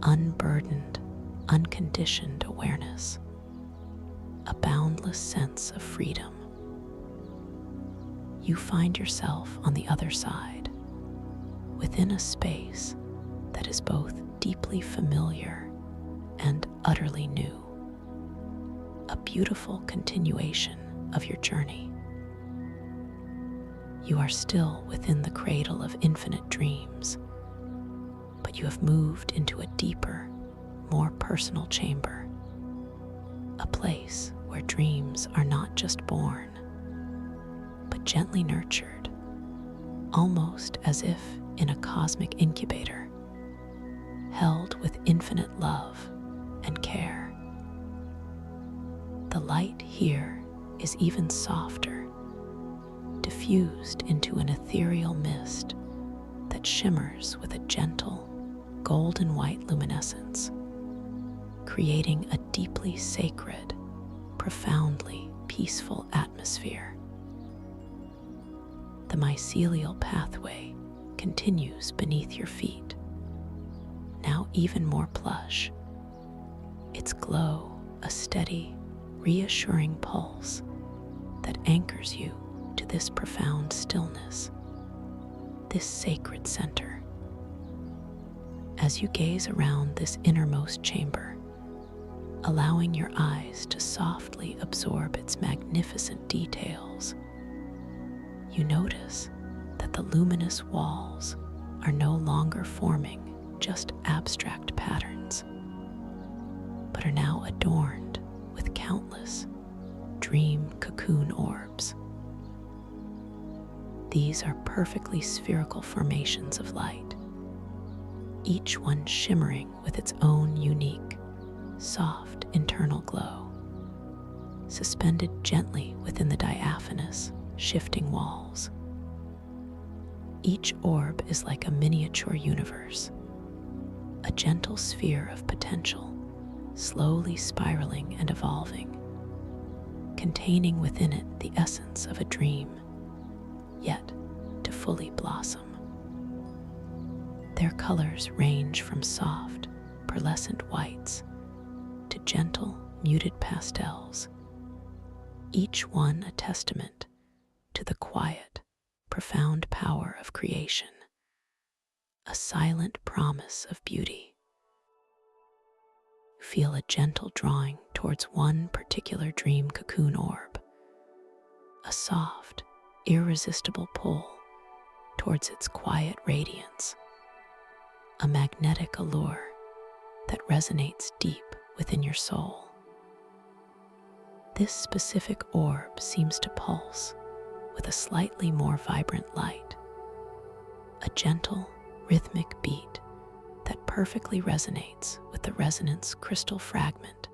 unburdened, unconditioned awareness, a boundless sense of freedom. You find yourself on the other side, within a space that is both deeply familiar and utterly new, a beautiful continuation of your journey. You are still within the cradle of infinite dreams, but you have moved into a deeper, more personal chamber, a place where dreams are not just born, but gently nurtured, almost as if in a cosmic incubator, held with infinite love and care. The light here is even softer, diffused into an ethereal mist that shimmers with a gentle, golden white luminescence, creating a deeply sacred, profoundly peaceful atmosphere. The mycelial pathway continues beneath your feet, now even more plush, its glow a steady, reassuring pulse that anchors you to this profound stillness, this sacred center. As you gaze around this innermost chamber, allowing your eyes to softly absorb its magnificent details, you notice that the luminous walls are no longer forming just abstract patterns, but are now adorned with countless dream cocoon orbs. These are perfectly spherical formations of light, each one shimmering with its own unique, soft internal glow, suspended gently within the diaphanous, shifting walls. Each orb is like a miniature universe, a gentle sphere of potential, slowly spiraling and evolving, containing within it the essence of a dream, yet to fully blossom. Their colors range from soft, pearlescent whites to gentle, muted pastels, each one a testament to the quiet, profound power of creation, a silent promise of beauty. Feel a gentle drawing towards one particular dream cocoon orb, a soft, irresistible pull towards its quiet radiance, a magnetic allure that resonates deep within your soul. This specific orb seems to pulse with a slightly more vibrant light, a gentle, rhythmic beat that perfectly resonates with the resonance crystal fragment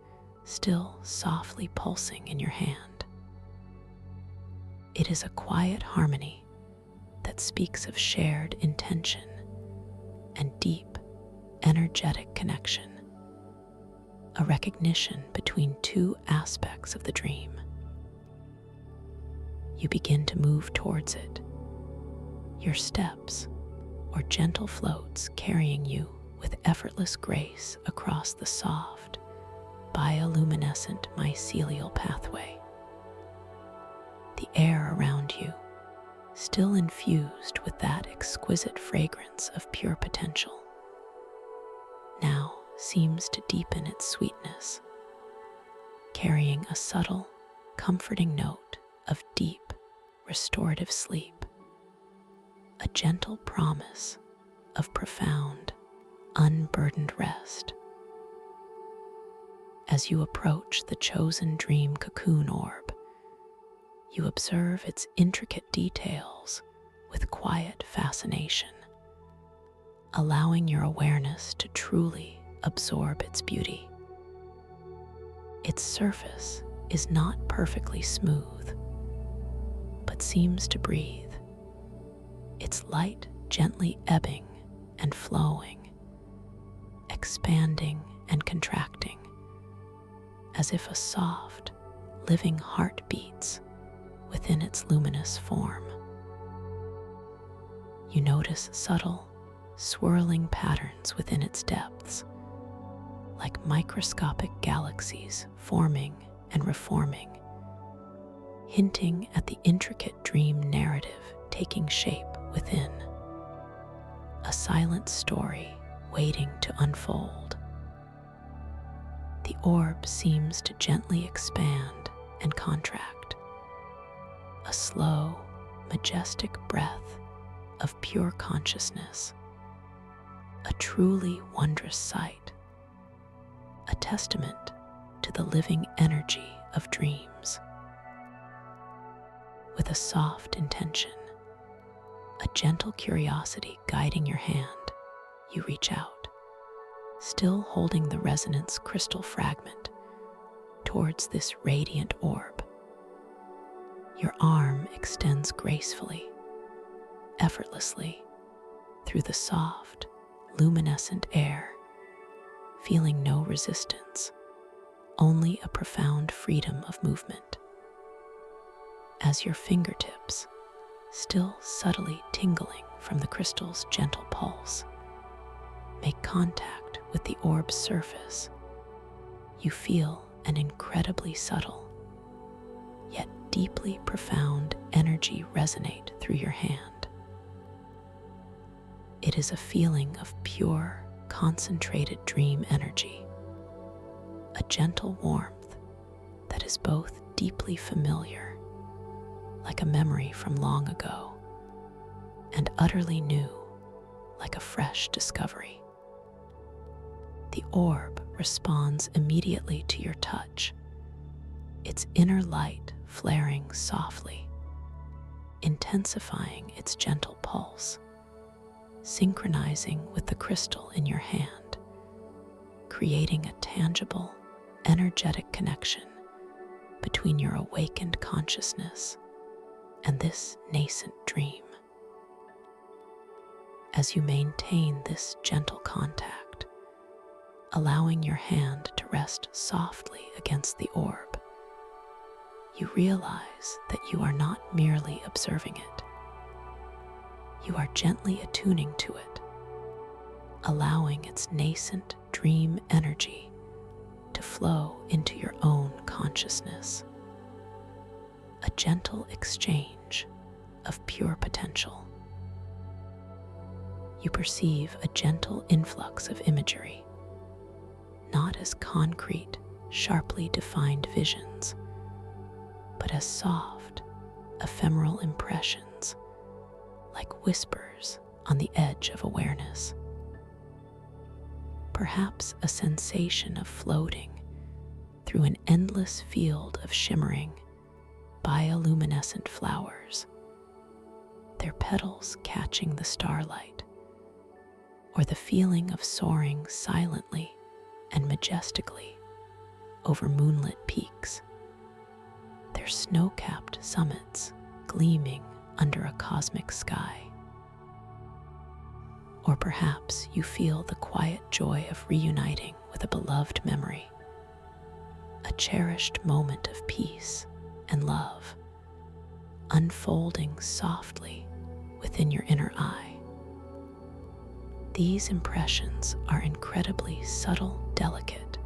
still softly pulsing in your hand. It is a quiet harmony that speaks of shared intention and deep, energetic connection, a recognition between two aspects of the dream. You begin to move towards it, your steps or gentle floats carrying you with effortless grace across the soft, bioluminescent mycelial pathway. The air around you, still infused with that exquisite fragrance of pure potential, now seems to deepen its sweetness, carrying a subtle, comforting note of deep, restorative sleep, a gentle promise of profound, unburdened rest. As you approach the chosen dream cocoon orb, you observe its intricate details with quiet fascination, allowing your awareness to truly absorb its beauty. Its surface is not perfectly smooth, but seems to breathe, its light gently ebbing and flowing, expanding and contracting, as if a soft, living heart beats within its luminous form. You notice subtle, swirling patterns within its depths, like microscopic galaxies forming and reforming, hinting at the intricate dream narrative taking shape within, a silent story waiting to unfold. The orb seems to gently expand and contract, a slow, majestic breath of pure consciousness, a truly wondrous sight, a testament to the living energy of dreams. With a soft intention, a gentle curiosity guiding your hand, you reach out, still holding the resonance crystal fragment, towards this radiant orb, Your arm extends gracefully, effortlessly, through the soft, luminescent air, feeling no resistance, only a profound freedom of movement. As your fingertips, still subtly tingling from the crystal's gentle pulse, make contact with the orb's surface, you feel an incredibly subtle, yet deeply profound energy resonate through your hand. It is a feeling of pure, concentrated dream energy, a gentle warmth that is both deeply familiar, like a memory from long ago, and utterly new, like a fresh discovery. The orb responds immediately to your touch, its inner light flaring softly, intensifying its gentle pulse, synchronizing with the crystal in your hand, creating a tangible, energetic connection between your awakened consciousness and this nascent dream. As you maintain this gentle contact, allowing your hand to rest softly against the orb, you realize that you are not merely observing it. You are gently attuning to it, allowing its nascent dream energy to flow into your own consciousness. A gentle exchange of pure potential. You perceive a gentle influx of imagery, not as concrete, sharply defined visions, but as soft, ephemeral impressions, like whispers on the edge of awareness. Perhaps a sensation of floating through an endless field of shimmering, bioluminescent flowers, their petals catching the starlight, or the feeling of soaring silently and majestically over moonlit peaks, their snow-capped summits gleaming under a cosmic sky. Or perhaps you feel the quiet joy of reuniting with a beloved memory, a cherished moment of peace and love, unfolding softly within your inner eye. These impressions are incredibly subtle, delicate,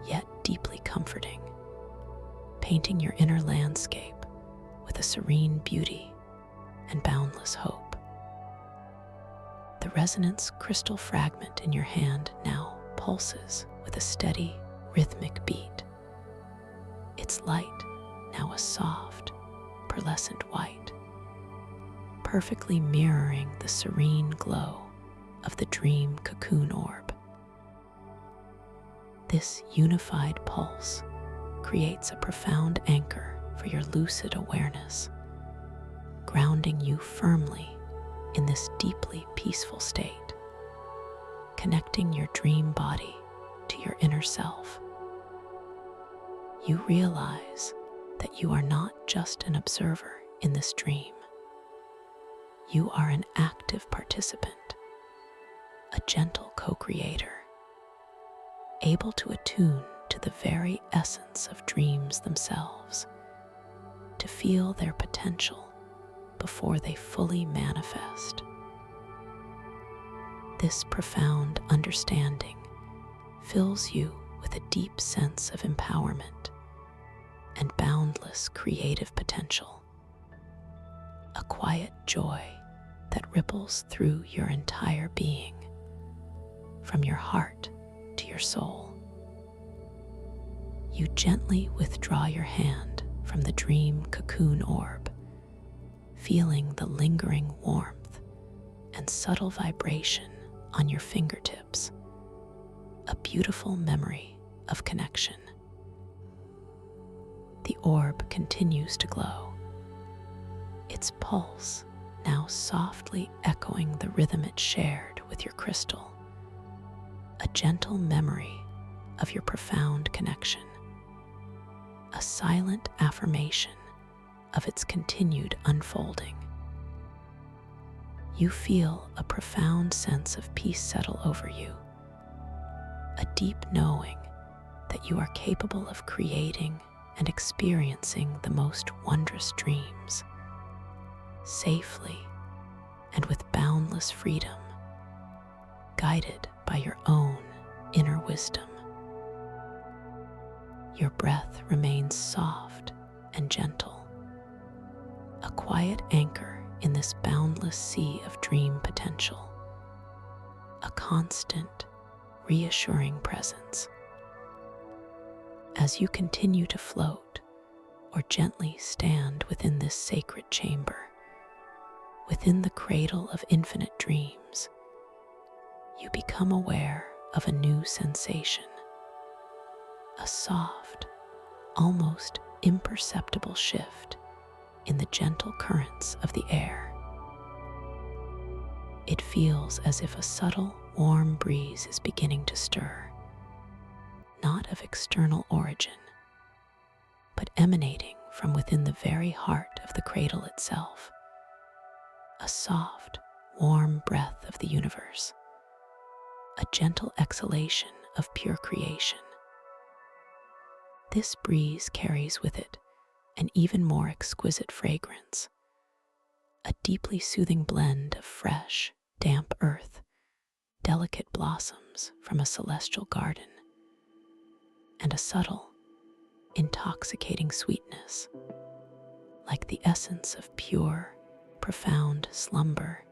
yet deeply comforting, painting your inner landscape with a serene beauty and boundless hope. The resonance crystal fragment in your hand now pulses with a steady, rhythmic beat, its light now a soft, pearlescent white, perfectly mirroring the serene glow of the dream cocoon orb. This unified pulse creates a profound anchor for your lucid awareness, grounding you firmly in this deeply peaceful state, connecting your dream body to your inner self. You realize that you are not just an observer in this dream. You are an active participant, a gentle co-creator, able to attune to the very essence of dreams themselves, to feel their potential before they fully manifest. This profound understanding fills you with a deep sense of empowerment and boundless creative potential, a quiet joy that ripples through your entire being, from your heart to your soul. You gently withdraw your hand from the dream cocoon orb, feeling the lingering warmth and subtle vibration on your fingertips, a beautiful memory of connection. The orb continues to glow, its pulse now softly echoing the rhythm it shared with your crystal, a gentle memory of your profound connection, a silent affirmation of its continued unfolding. You feel a profound sense of peace settle over you, a deep knowing that you are capable of creating and experiencing the most wondrous dreams, safely and with boundless freedom, guided by your own inner wisdom. Your breath remains soft and gentle, a quiet anchor in this boundless sea of dream potential, a constant, reassuring presence. As you continue to float or gently stand within this sacred chamber, within the cradle of infinite dreams, you become aware of a new sensation, a soft, almost imperceptible shift in the gentle currents of the air. It feels as if a subtle, warm breeze is beginning to stir, not of external origin, but emanating from within the very heart of the cradle itself, a soft, warm breath of the universe, a gentle exhalation of pure creation. This breeze carries with it an even more exquisite fragrance, a deeply soothing blend of fresh, damp earth, delicate blossoms from a celestial garden, and a subtle, intoxicating sweetness, like the essence of pure, profound slumber,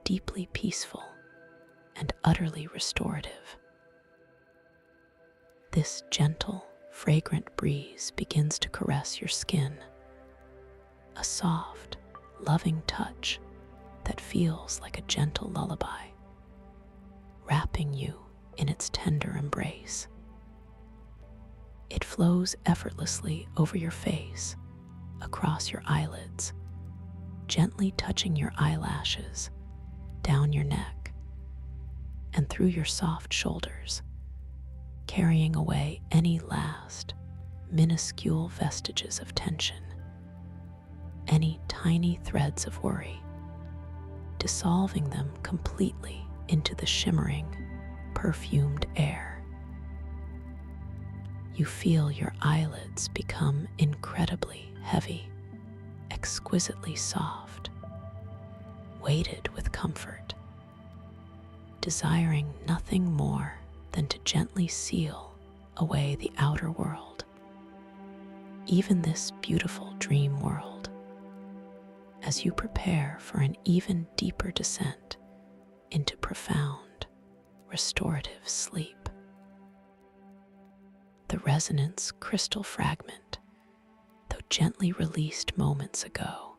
deeply peaceful and utterly restorative. This gentle, fragrant breeze begins to caress your skin, a soft, loving touch that feels like a gentle lullaby, wrapping you in its tender embrace. It flows effortlessly over your face, across your eyelids, gently touching your eyelashes, down your neck, and through your soft shoulders, carrying away any last, minuscule vestiges of tension, any tiny threads of worry, dissolving them completely into the shimmering, perfumed air. You feel your eyelids become incredibly heavy, exquisitely soft, weighted with comfort, desiring nothing more than to gently seal away the outer world, even this beautiful dream world, as you prepare for an even deeper descent into profound, restorative sleep. The resonance crystal fragment, though gently released moments ago,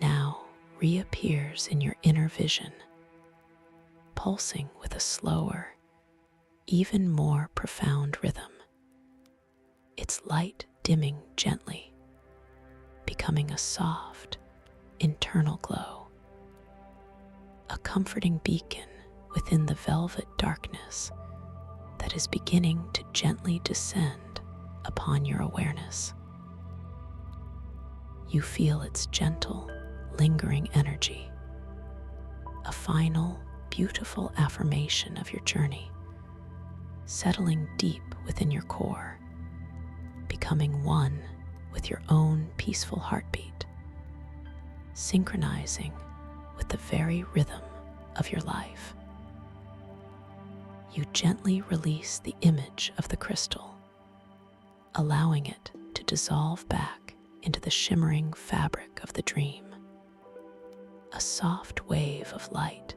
now reappears in your inner vision, pulsing with a slower, even more profound rhythm, its light dimming gently, becoming a soft, internal glow, a comforting beacon within the velvet darkness that is beginning to gently descend upon your awareness. You feel its gentle, lingering energy, a final, beautiful affirmation of your journey, settling deep within your core, becoming one with your own peaceful heartbeat, synchronizing with the very rhythm of your life. You gently release the image of the crystal, allowing it to dissolve back into the shimmering fabric of the dream, a soft wave of light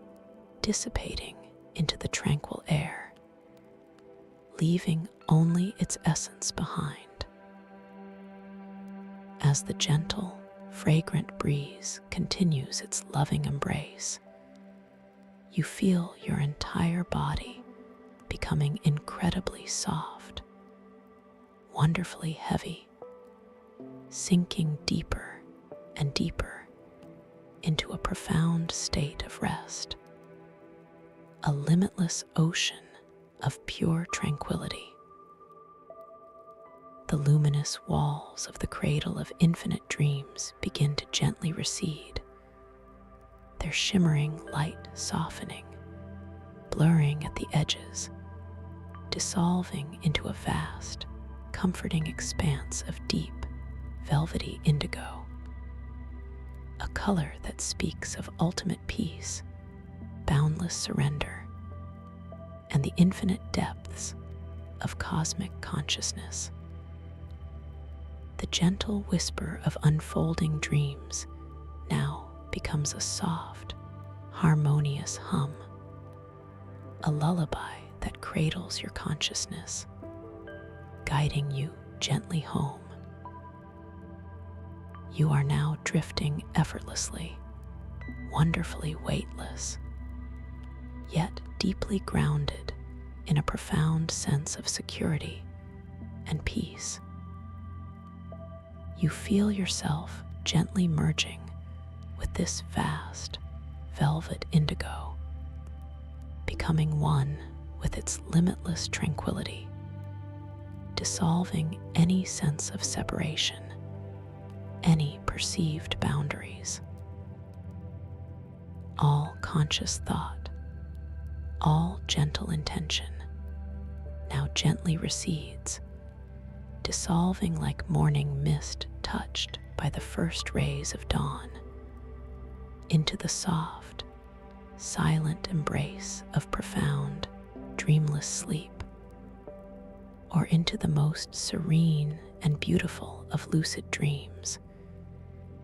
dissipating into the tranquil air, leaving only its essence behind. As the gentle, fragrant breeze continues its loving embrace, you feel your entire body becoming incredibly soft, wonderfully heavy, sinking deeper and deeper into a profound state of rest, a limitless ocean of pure tranquility. The luminous walls of the cradle of infinite dreams begin to gently recede, their shimmering light softening, blurring at the edges, dissolving into a vast, comforting expanse of deep, velvety indigo, a color that speaks of ultimate peace, boundless surrender, and the infinite depths of cosmic consciousness. The gentle whisper of unfolding dreams now becomes a soft, harmonious hum, a lullaby that cradles your consciousness, guiding you gently home. You are now drifting effortlessly, wonderfully weightless, yet deeply grounded in a profound sense of security and peace. You feel yourself gently merging with this vast, velvet indigo, becoming one with its limitless tranquility, dissolving any sense of separation, any perceived boundaries. All conscious thought, all gentle intention now gently recedes, dissolving like morning mist touched by the first rays of dawn, into the soft, silent embrace of profound, dreamless sleep, or into the most serene and beautiful of lucid dreams,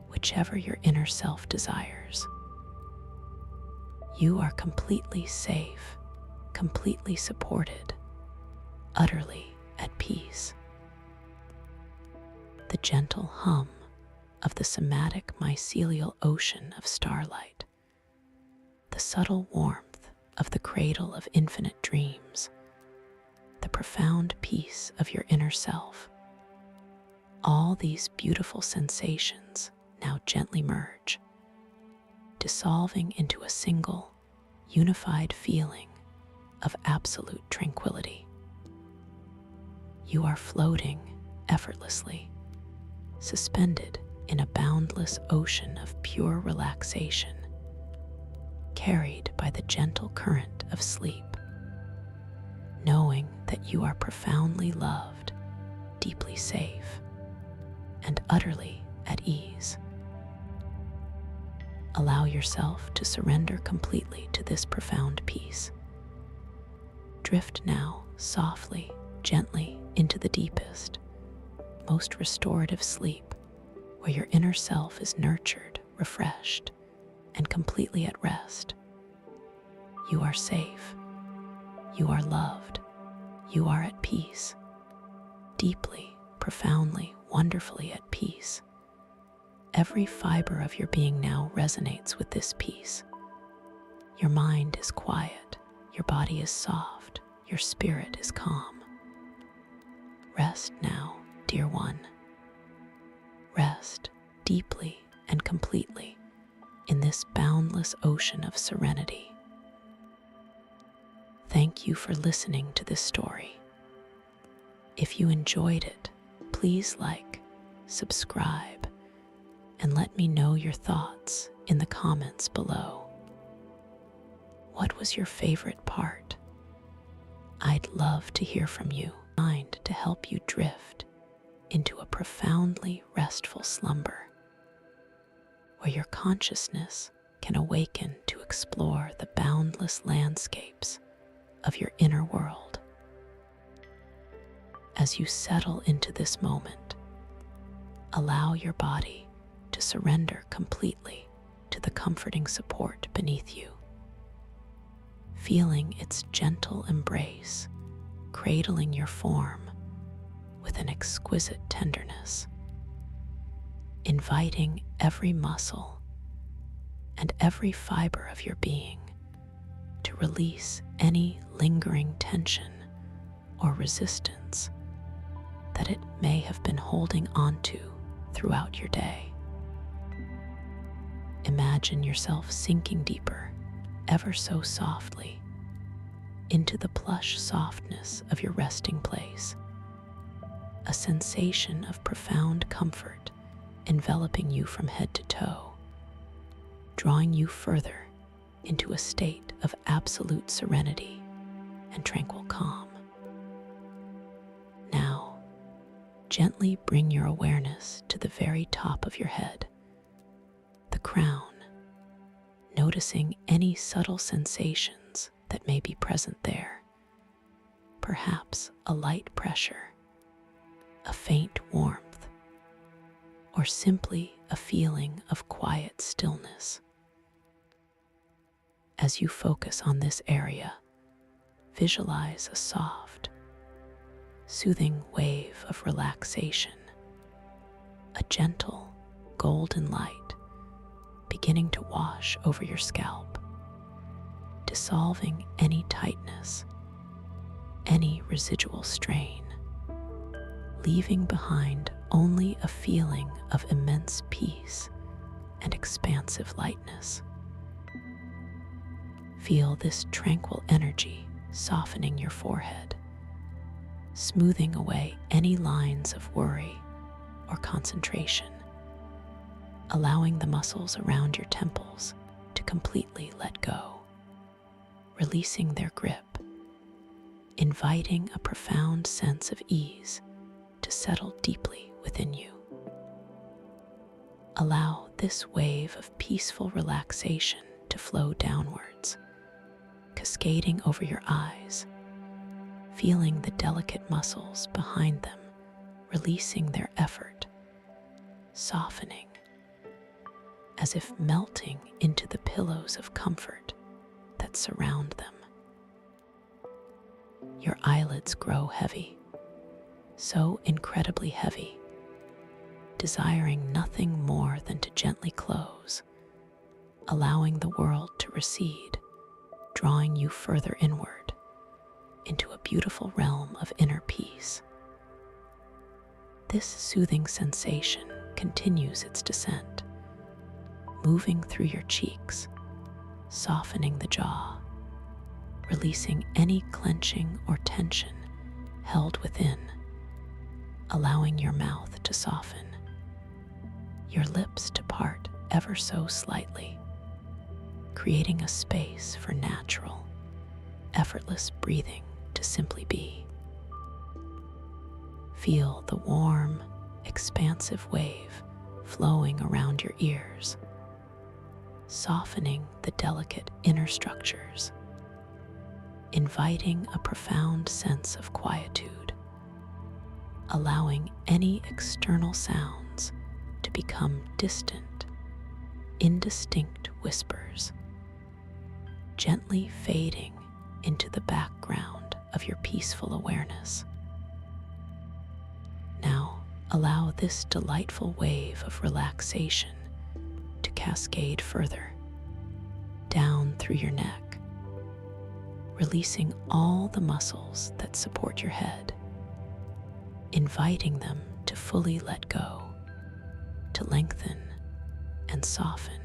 whichever your inner self desires. You are completely safe, completely supported, utterly at peace. The gentle hum of the somatic mycelial ocean of starlight, the subtle warmth of the cradle of infinite dreams, the profound peace of your inner self, all these beautiful sensations now gently merge, dissolving into a single, unified feeling of absolute tranquility. You are floating effortlessly, suspended in a boundless ocean of pure relaxation, carried by the gentle current of sleep, knowing that you are profoundly loved, deeply safe, and utterly at ease. Allow yourself to surrender completely to this profound peace. Drift now softly, gently into the deepest, most restorative sleep, where your inner self is nurtured, refreshed, and completely at rest. You are safe. You are loved. You are at peace. Deeply, profoundly, wonderfully at peace. Every fiber of your being now resonates with this peace. Your mind is quiet. Your body is soft. Your spirit is calm. Rest now, dear one. Rest deeply and completely in this boundless ocean of serenity. Thank you for listening to this story. If you enjoyed it, please like, subscribe, and let me know your thoughts in the comments below. What was your favorite part? I'd love to hear from you. Mind to help you drift into a profoundly restful slumber, where your consciousness can awaken to explore the boundless landscapes of your inner world. As you settle into this moment, allow your body to surrender completely to the comforting support beneath you, feeling its gentle embrace, cradling your form with an exquisite tenderness, inviting every muscle and every fiber of your being to release any lingering tension or resistance that it may have been holding onto throughout your day. Imagine yourself sinking deeper, ever so softly, into the plush softness of your resting place, a sensation of profound comfort enveloping you from head to toe, drawing you further into a state of absolute serenity and tranquil calm. Now, gently bring your awareness to the very top of your head, the crown, noticing any subtle sensations that may be present there. Perhaps a light pressure, a faint warmth, or simply a feeling of quiet stillness. As you focus on this area, visualize a soft, soothing wave of relaxation, a gentle, golden light beginning to wash over your scalp, dissolving any tightness, any residual strain, leaving behind only a feeling of immense peace and expansive lightness. Feel this tranquil energy softening your forehead, smoothing away any lines of worry or concentration, allowing the muscles around your temples to completely let go, releasing their grip, inviting a profound sense of ease to settle deeply within you. Allow this wave of peaceful relaxation to flow downwards, cascading over your eyes, feeling the delicate muscles behind them releasing their effort, softening, as if melting into the pillows of comfort that surround them. Your eyelids grow heavy, so incredibly heavy, desiring nothing more than to gently close, allowing the world to recede, drawing you further inward into a beautiful realm of inner peace. This soothing sensation continues its descent, moving through your cheeks, softening the jaw, releasing any clenching or tension held within, allowing your mouth to soften, your lips to part ever so slightly, creating a space for natural, effortless breathing to simply be. Feel the warm, expansive wave flowing around your ears, softening the delicate inner structures, inviting a profound sense of quietude, allowing any external sounds to become distant, indistinct whispers, gently fading into the background of your peaceful awareness. Now, allow this delightful wave of relaxation to cascade further down through your neck, releasing all the muscles that support your head, inviting them to fully let go, to lengthen and soften,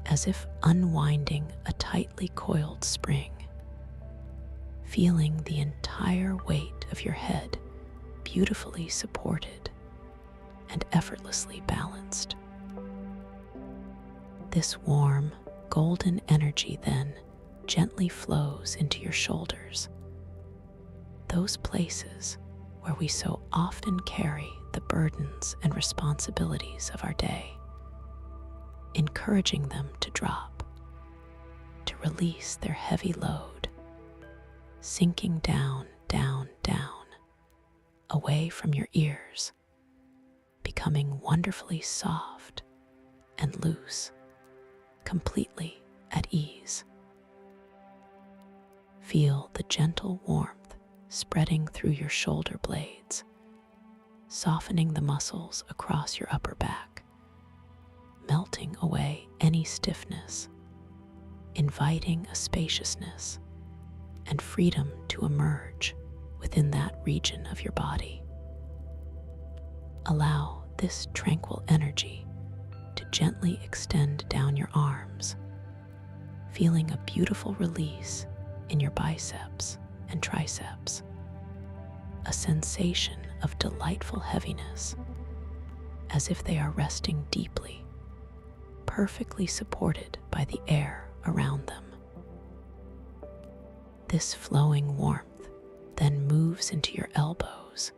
as if unwinding a tightly coiled spring, feeling the entire weight of your head beautifully supported and effortlessly balanced. This warm, golden energy then gently flows into your shoulders, those places where we so often carry the burdens and responsibilities of our day, encouraging them to drop, to release their heavy load, sinking down, down, down, away from your ears, becoming wonderfully soft and loose, completely at ease. Feel the gentle warmth spreading through your shoulder blades, softening the muscles across your upper back, melting away any stiffness, inviting a spaciousness and freedom to emerge within that region of your body. Allow this tranquil energy to gently extend down your arms, feeling a beautiful release in your biceps and triceps, a sensation of delightful heaviness, as if they are resting deeply, perfectly supported by the air around them. This flowing warmth then moves into your elbows,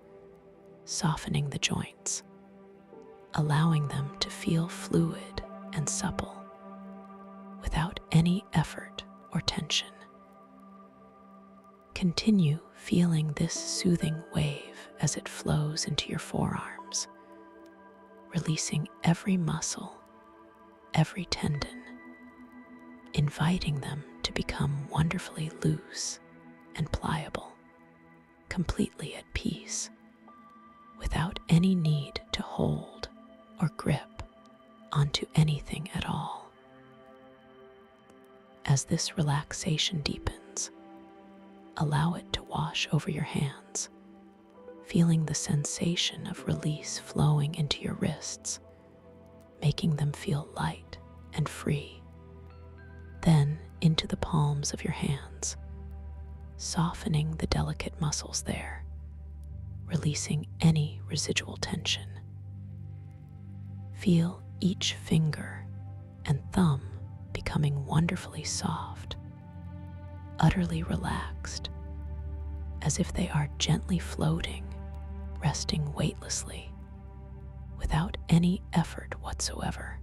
softening the joints, allowing them to feel fluid and supple, without any effort or tension. Continue feeling this soothing wave as it flows into your forearms, releasing every muscle, every tendon, inviting them to become wonderfully loose and pliable, completely at peace, without any need to hold or grip onto anything at all. As this relaxation deepens, allow it to wash over your hands, feeling the sensation of release flowing into your wrists, making them feel light and free. Then into the palms of your hands, softening the delicate muscles there, releasing any residual tension. Feel each finger and thumb becoming wonderfully soft, utterly relaxed, as if they are gently floating, resting weightlessly, without any effort whatsoever.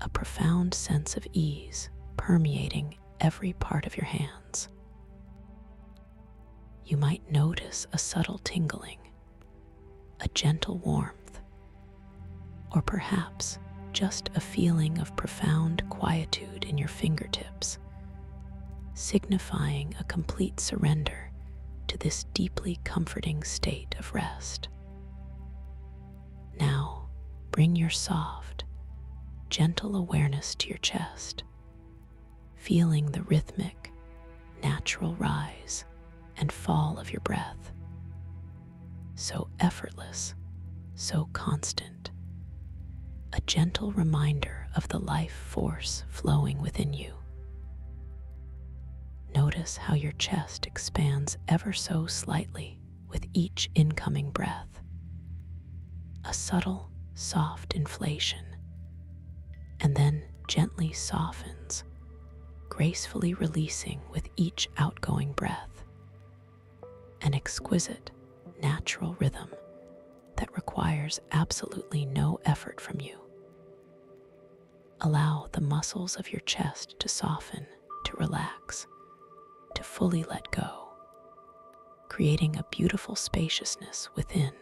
A profound sense of ease permeating every part of your hands. You might notice a subtle tingling, a gentle warmth, or perhaps just a feeling of profound quietude in your fingertips, signifying a complete surrender to this deeply comforting state of rest. Now, bring your soft, gentle awareness to your chest, feeling the rhythmic, natural rise and fall of your breath. So effortless, so constant, a gentle reminder of the life force flowing within you. Notice how your chest expands ever so slightly with each incoming breath. A subtle, soft inflation, and then gently softens, gracefully releasing with each outgoing breath. An exquisite, natural rhythm that requires absolutely no effort from you. Allow the muscles of your chest to soften, to relax, to fully let go, creating a beautiful spaciousness within,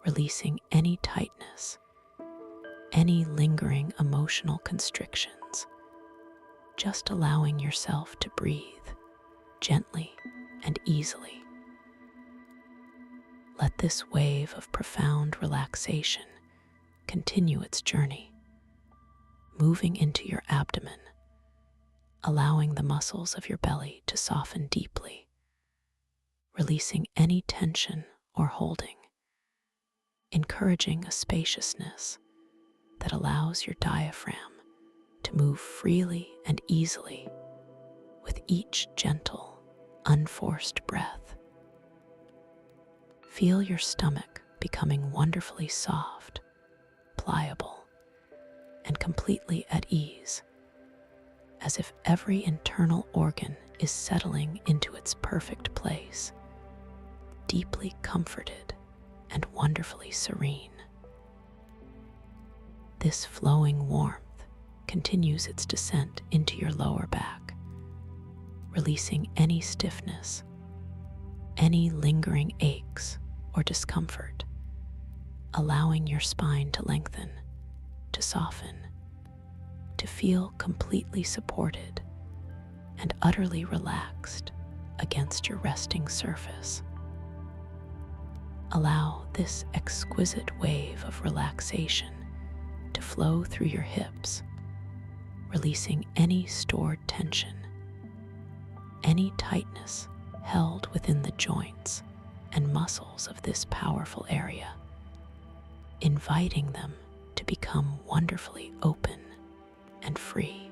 releasing any tightness, any lingering emotional constrictions, just allowing yourself to breathe gently and easily. Let this wave of profound relaxation continue its journey, moving into your abdomen, allowing the muscles of your belly to soften deeply, releasing any tension or holding, encouraging a spaciousness that allows your diaphragm to move freely and easily with each gentle, unforced breath. Feel your stomach becoming wonderfully soft, pliable, and completely at ease, as if every internal organ is settling into its perfect place, deeply comforted and wonderfully serene. This flowing warmth continues its descent into your lower back, releasing any stiffness, any lingering aches or discomfort, allowing your spine to lengthen, to soften, to feel completely supported and utterly relaxed against your resting surface. Allow this exquisite wave of relaxation to flow through your hips, releasing any stored tension, any tightness held within the joints and muscles of this powerful area, inviting them to become wonderfully open and free.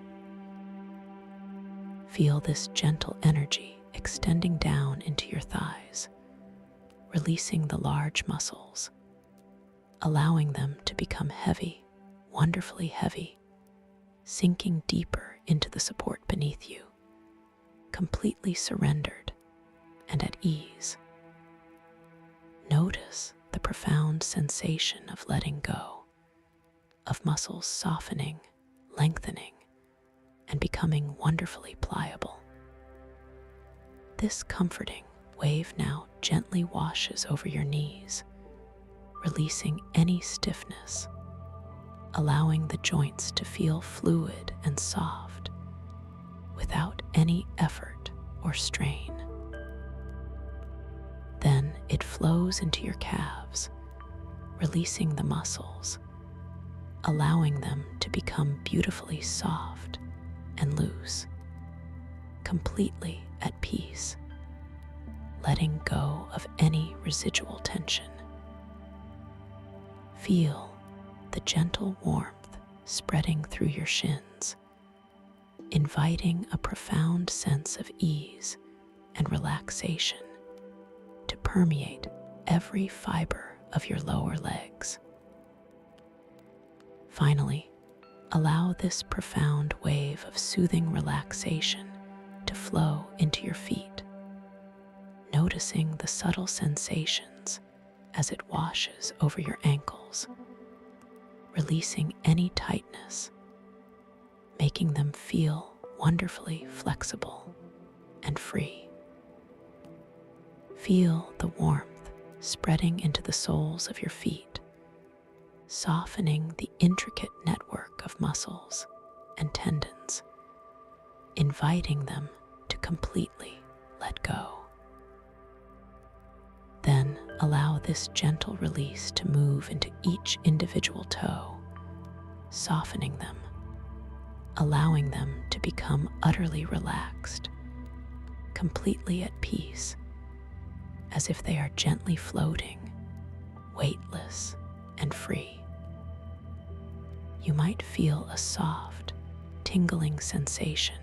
Feel this gentle energy extending down into your thighs, releasing the large muscles, allowing them to become heavy, wonderfully heavy, sinking deeper into the support beneath you, completely surrendered and at ease. Notice the profound sensation of letting go, of muscles softening, lengthening, and becoming wonderfully pliable. This comforting wave now gently washes over your knees, releasing any stiffness, allowing the joints to feel fluid and soft without any effort or strain. Then it flows into your calves, releasing the muscles, allowing them to become beautifully soft and loose, completely at peace, letting go of any residual tension. Feel the gentle warmth spreading through your shins, inviting a profound sense of ease and relaxation to permeate every fiber of your lower legs. Finally, allow this profound wave of soothing relaxation to flow into your feet, noticing the subtle sensations as it washes over your ankles, releasing any tightness, making them feel wonderfully flexible and free. Feel the warmth spreading into the soles of your feet, softening the intricate network of muscles and tendons, inviting them to completely let go. Then allow this gentle release to move into each individual toe, softening them, allowing them to become utterly relaxed, completely at peace, as if they are gently floating, weightless and free. You might feel a soft, tingling sensation,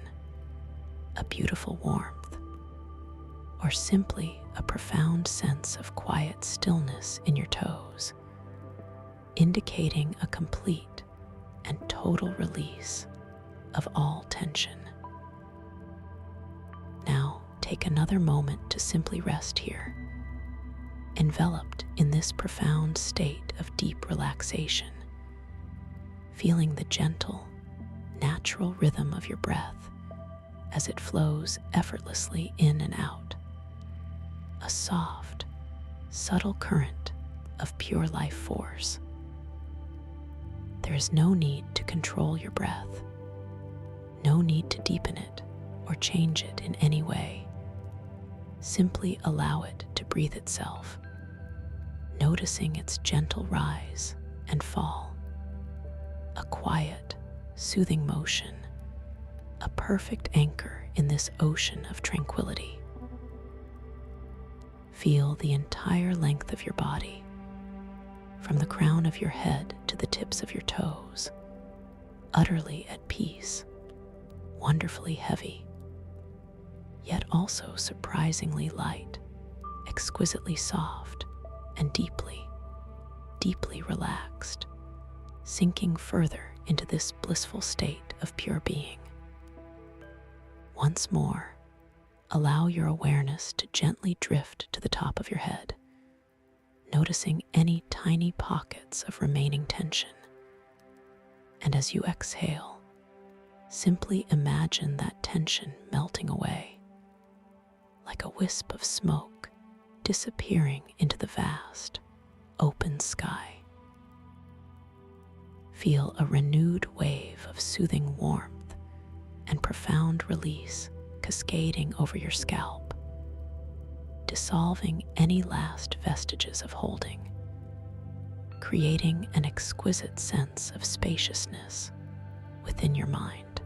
a beautiful warmth, or simply a profound sense of quiet stillness in your toes, indicating a complete and total release of all tension. Now, take another moment to simply rest here, enveloped in this profound state of deep relaxation, feeling the gentle, natural rhythm of your breath as it flows effortlessly in and out, a soft, subtle current of pure life force. There is no need to control your breath, no need to deepen it or change it in any way. Simply allow it to breathe itself, noticing its gentle rise and fall, a quiet, soothing motion, a perfect anchor in this ocean of tranquility. Feel the entire length of your body, from the crown of your head to the tips of your toes, utterly at peace, wonderfully heavy, yet also surprisingly light, exquisitely soft, and deeply, deeply relaxed, sinking further into this blissful state of pure being. Once more, allow your awareness to gently drift to the top of your head, noticing any tiny pockets of remaining tension. And as you exhale, simply imagine that tension melting away, like a wisp of smoke disappearing into the vast, open sky. Feel a renewed wave of soothing warmth and profound release cascading over your scalp, dissolving any last vestiges of holding, creating an exquisite sense of spaciousness within your mind.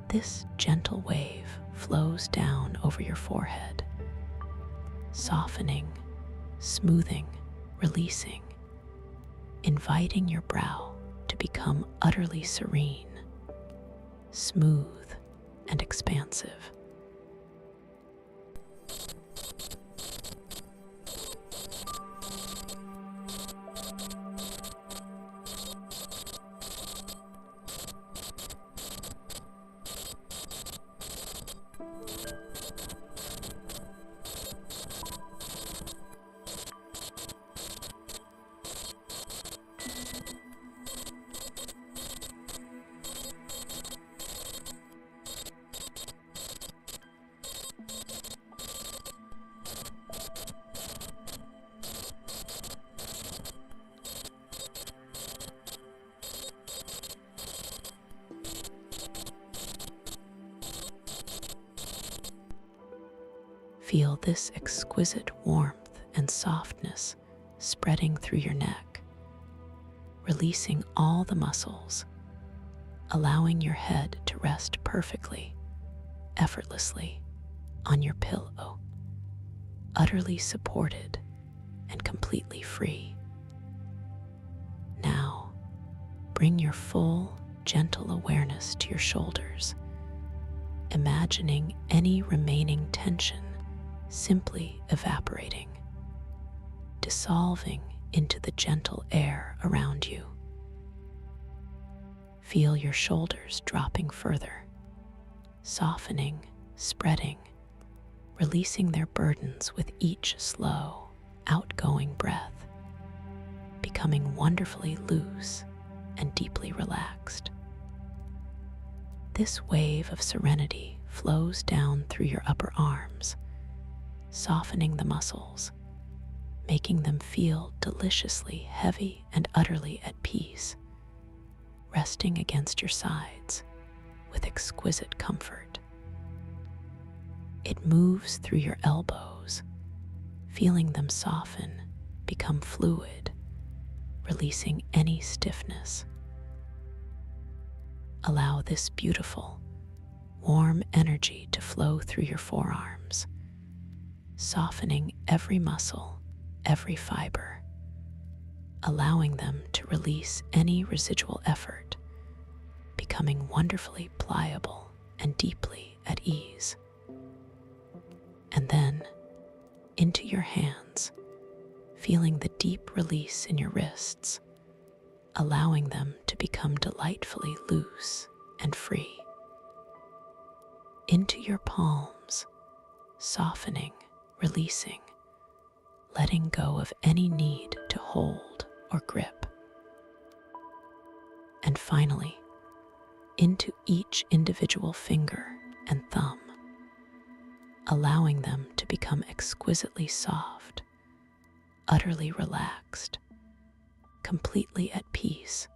This gentle wave flows down over your forehead, softening, smoothing, releasing, inviting your brow to become utterly serene, smooth, and expansive. Feel this exquisite warmth and softness spreading through your neck, releasing all the muscles, allowing your head to rest perfectly, effortlessly on your pillow, utterly supported and completely free. Now, bring your full, gentle awareness to your shoulders, imagining any remaining tension simply evaporating, dissolving into the gentle air around you. Feel your shoulders dropping further, softening, spreading, releasing their burdens with each slow, outgoing breath, becoming wonderfully loose and deeply relaxed. This wave of serenity flows down through your upper arms, softening the muscles, making them feel deliciously heavy and utterly at peace, resting against your sides with exquisite comfort. It moves through your elbows, feeling them soften, become fluid, releasing any stiffness. Allow this beautiful, warm energy to flow through your forearms, softening every muscle, every fiber, allowing them to release any residual effort, becoming wonderfully pliable and deeply at ease. And then into your hands, feeling the deep release in your wrists, allowing them to become delightfully loose and free. Into your palms, softening, releasing, letting go of any need to hold or grip. And finally, into each individual finger and thumb, allowing them to become exquisitely soft, utterly relaxed, completely at peace,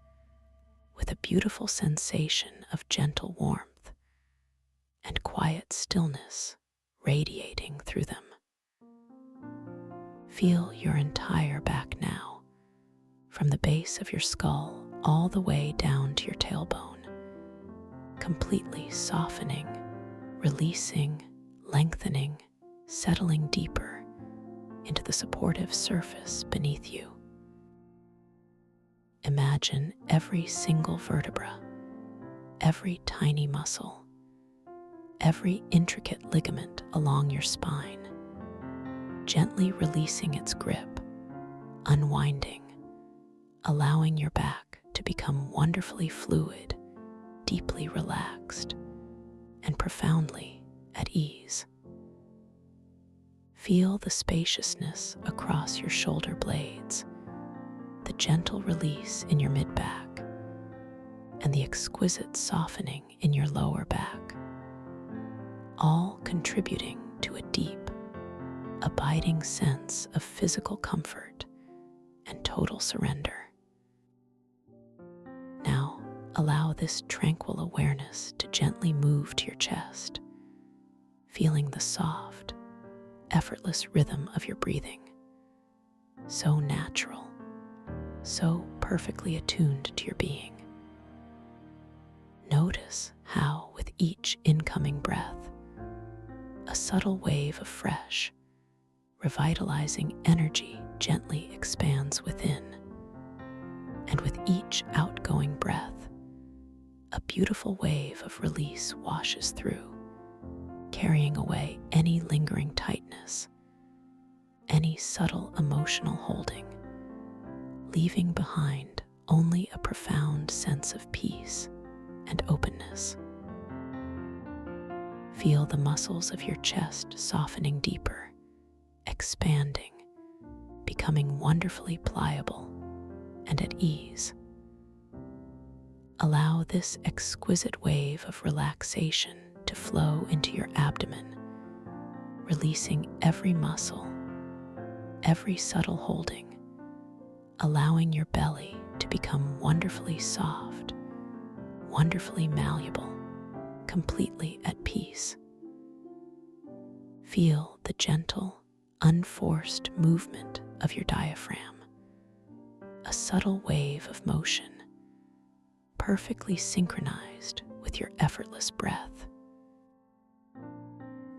with a beautiful sensation of gentle warmth and quiet stillness radiating through them. Feel your entire back now, from the base of your skull all the way down to your tailbone, completely softening, releasing, lengthening, settling deeper into the supportive surface beneath you. Imagine every single vertebra, every tiny muscle, every intricate ligament along your spine, gently releasing its grip, unwinding, allowing your back to become wonderfully fluid, deeply relaxed, and profoundly at ease. Feel the spaciousness across your shoulder blades, the gentle release in your mid-back, and the exquisite softening in your lower back, all contributing to a deep, abiding sense of physical comfort and total surrender. Now, allow this tranquil awareness to gently move to your chest, feeling the soft, effortless rhythm of your breathing, so natural, so perfectly attuned to your being. Notice how, with each incoming breath, a subtle wave of fresh, revitalizing energy gently expands within, and with each outgoing breath, a beautiful wave of release washes through, carrying away any lingering tightness, any subtle emotional holding, leaving behind only a profound sense of peace and openness. Feel the muscles of your chest softening deeper, expanding, becoming wonderfully pliable and at ease. Allow this exquisite wave of relaxation to flow into your abdomen, releasing every muscle, every subtle holding, allowing your belly to become wonderfully soft, wonderfully malleable, completely at peace. Feel the gentle, unforced movement of your diaphragm, a subtle wave of motion, perfectly synchronized with your effortless breath.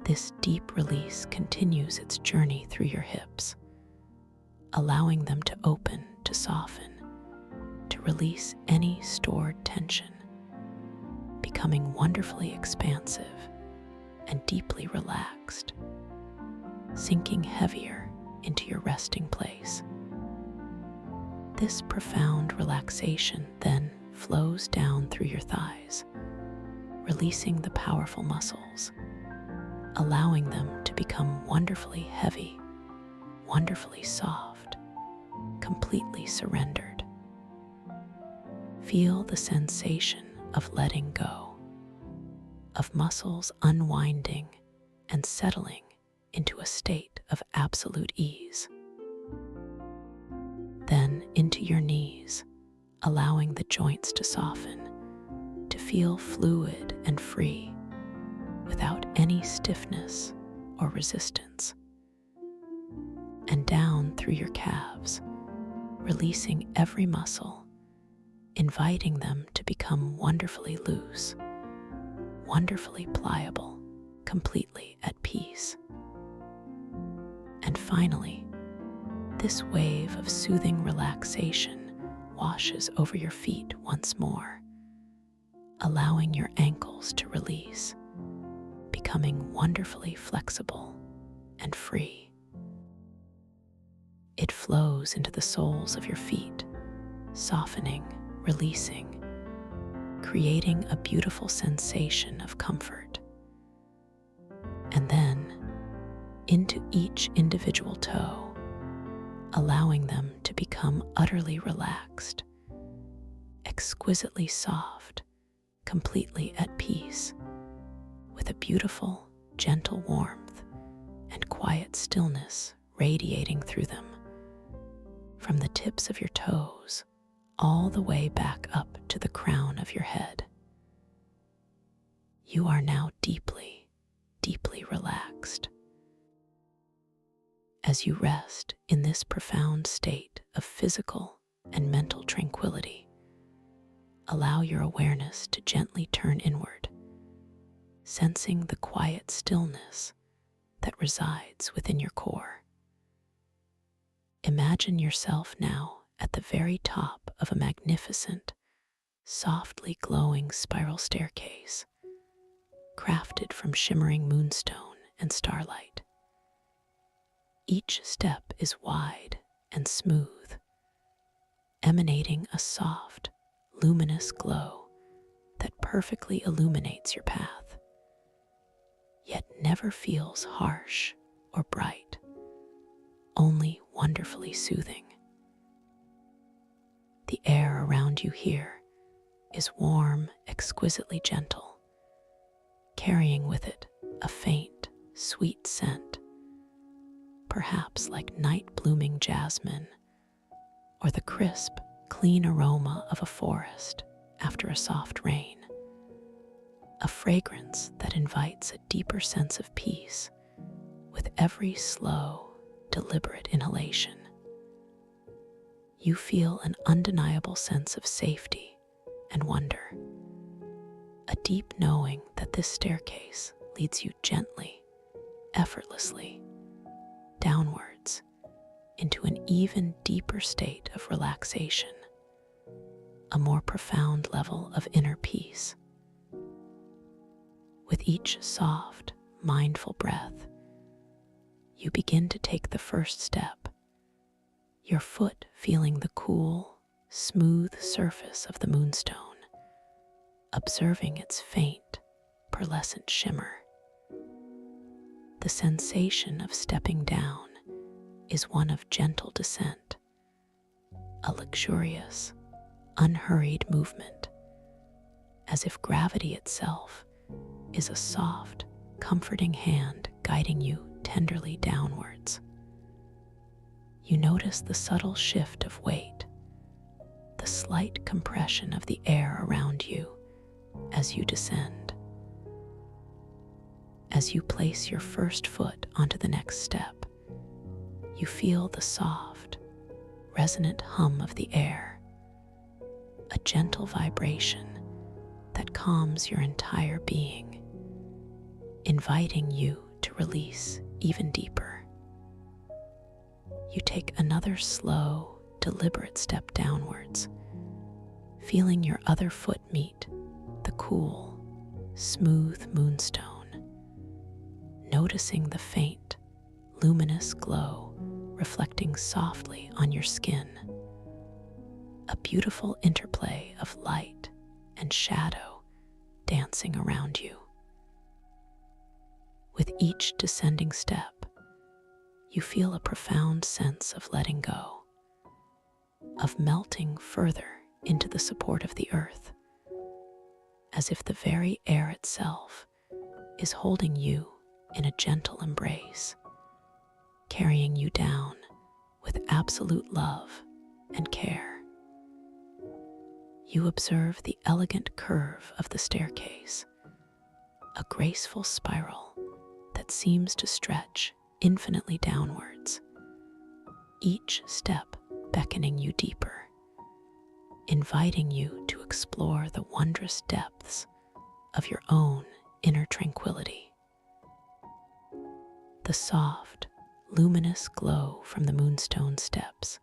This deep release continues its journey through your hips, allowing them to open, to soften, to release any stored tension, becoming wonderfully expansive and deeply relaxed, sinking heavier into your resting place. This profound relaxation then flows down through your thighs, releasing the powerful muscles, allowing them to become wonderfully heavy, wonderfully soft, completely surrendered. Feel the sensation of letting go, of muscles unwinding and settling into a state of absolute ease. Then into your knees, allowing the joints to soften, to feel fluid and free, without any stiffness or resistance. And down through your calves, releasing every muscle, inviting them to become wonderfully loose, wonderfully pliable, completely at peace. And finally, this wave of soothing relaxation washes over your feet once more, allowing your ankles to release, becoming wonderfully flexible and free. It flows into the soles of your feet, softening, releasing, creating a beautiful sensation of comfort. And then into each individual toe, allowing them to become utterly relaxed, exquisitely soft, completely at peace, with a beautiful, gentle warmth and quiet stillness radiating through them, from the tips of your toes all the way back up to the crown of your head. You are now deeply, deeply relaxed. As you rest in this profound state of physical and mental tranquility, allow your awareness to gently turn inward, sensing the quiet stillness that resides within your core. Imagine yourself now at the very top of a magnificent, softly glowing spiral staircase, crafted from shimmering moonstone and starlight. Each step is wide and smooth, emanating a soft, luminous glow that perfectly illuminates your path, yet never feels harsh or bright, only wonderfully soothing. The air around you here is warm, exquisitely gentle, carrying with it a faint, sweet scent, perhaps like night-blooming jasmine, or the crisp, clean aroma of a forest after a soft rain. A fragrance that invites a deeper sense of peace with every slow, deliberate inhalation. You feel an undeniable sense of safety and wonder, a deep knowing that this staircase leads you gently, effortlessly, downwards into an even deeper state of relaxation, a more profound level of inner peace. With each soft, mindful breath, you begin to take the first step, your foot feeling the cool, smooth surface of the moonstone, observing its faint, pearlescent shimmer. The sensation of stepping down is one of gentle descent, a luxurious, unhurried movement, as if gravity itself is a soft, comforting hand guiding you tenderly downwards. You notice the subtle shift of weight, the slight compression of the air around you as you descend. As you place your first foot onto the next step, you feel the soft, resonant hum of the air, a gentle vibration that calms your entire being, inviting you to release even deeper. You take another slow, deliberate step downwards, feeling your other foot meet the cool, smooth moonstone, noticing the faint, luminous glow reflecting softly on your skin, a beautiful interplay of light and shadow dancing around you. With each descending step, you feel a profound sense of letting go, of melting further into the support of the earth, as if the very air itself is holding you in a gentle embrace, carrying you down with absolute love and care. You observe the elegant curve of the staircase, a graceful spiral that seems to stretch infinitely downwards, each step beckoning you deeper, inviting you to explore the wondrous depths of your own inner tranquility. The soft, luminous glow from the moonstone steps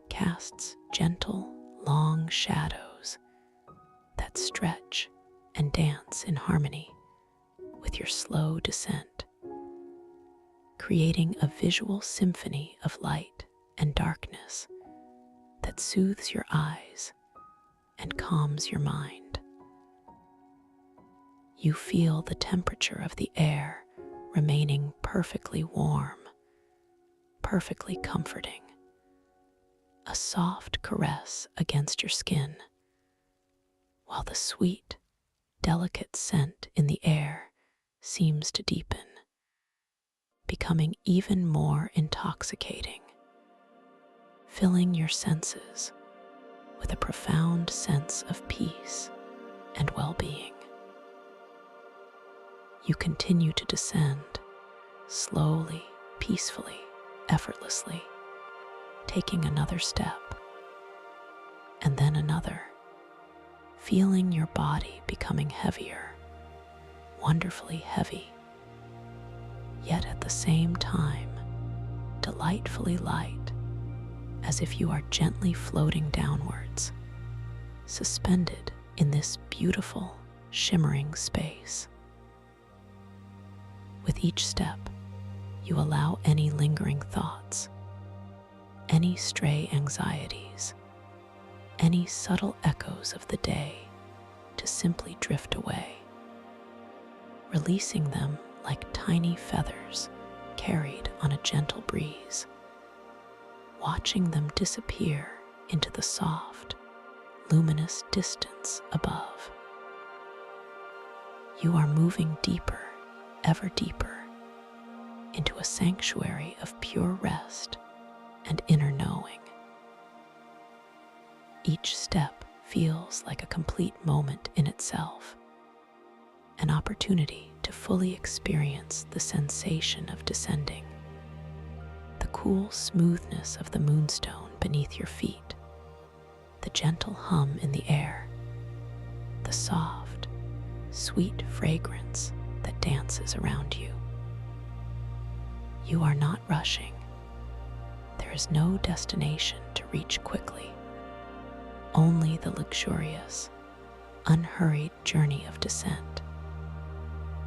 casts gentle, long shadows that stretch and dance in harmony with your slow descent, creating a visual symphony of light and darkness that soothes your eyes and calms your mind. You feel the temperature of the air remaining perfectly warm, perfectly comforting, a soft caress against your skin, while the sweet, delicate scent in the air seems to deepen, becoming even more intoxicating, filling your senses with a profound sense of peace and well-being. You continue to descend, slowly, peacefully, effortlessly, taking another step, and then another, feeling your body becoming heavier, wonderfully heavy, yet at the same time, delightfully light, as if you are gently floating downwards, suspended in this beautiful, shimmering space. With each step, you allow any lingering thoughts, any stray anxieties, any subtle echoes of the day to simply drift away, releasing them like tiny feathers carried on a gentle breeze, watching them disappear into the soft, luminous distance above. You are moving deeper, ever deeper, into a sanctuary of pure rest and inner knowing. Each step feels like a complete moment in itself, an opportunity to fully experience the sensation of descending, the cool smoothness of the moonstone beneath your feet, the gentle hum in the air, the soft, sweet fragrance that dances around you. You are not rushing. There is no destination to reach quickly, only the luxurious, unhurried journey of descent,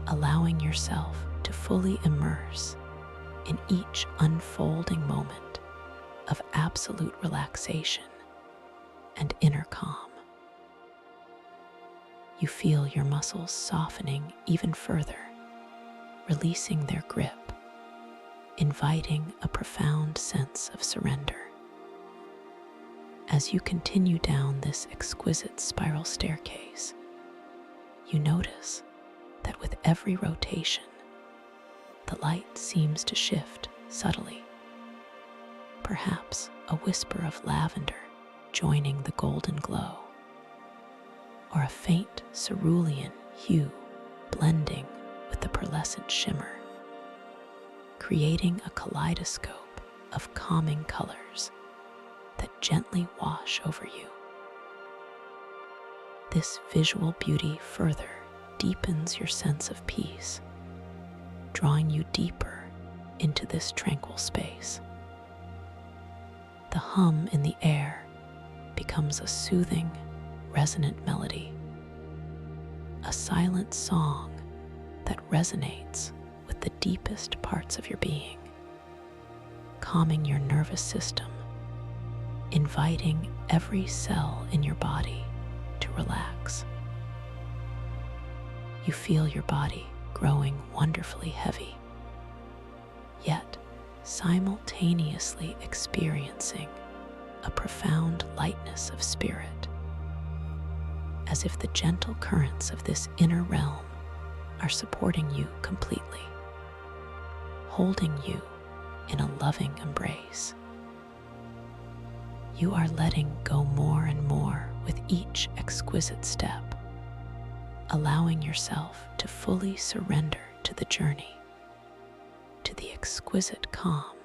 allowing yourself to fully immerse in each unfolding moment of absolute relaxation and inner calm. You feel your muscles softening even further, releasing their grip, inviting a profound sense of surrender. As you continue down this exquisite spiral staircase, you notice that with every rotation, the light seems to shift subtly, perhaps a whisper of lavender joining the golden glow, or a faint cerulean hue blending with the pearlescent shimmer, creating a kaleidoscope of calming colors that gently wash over you. This visual beauty further deepens your sense of peace, drawing you deeper into this tranquil space. The hum in the air becomes a soothing, resonant melody, a silent song that resonates with the deepest parts of your being, calming your nervous system, inviting every cell in your body to relax. You feel your body growing wonderfully heavy, yet simultaneously experiencing a profound lightness of spirit, as if the gentle currents of this inner realm are supporting you completely, holding you in a loving embrace. You are letting go more and more with each exquisite step, allowing yourself to fully surrender to the journey, to the exquisite calm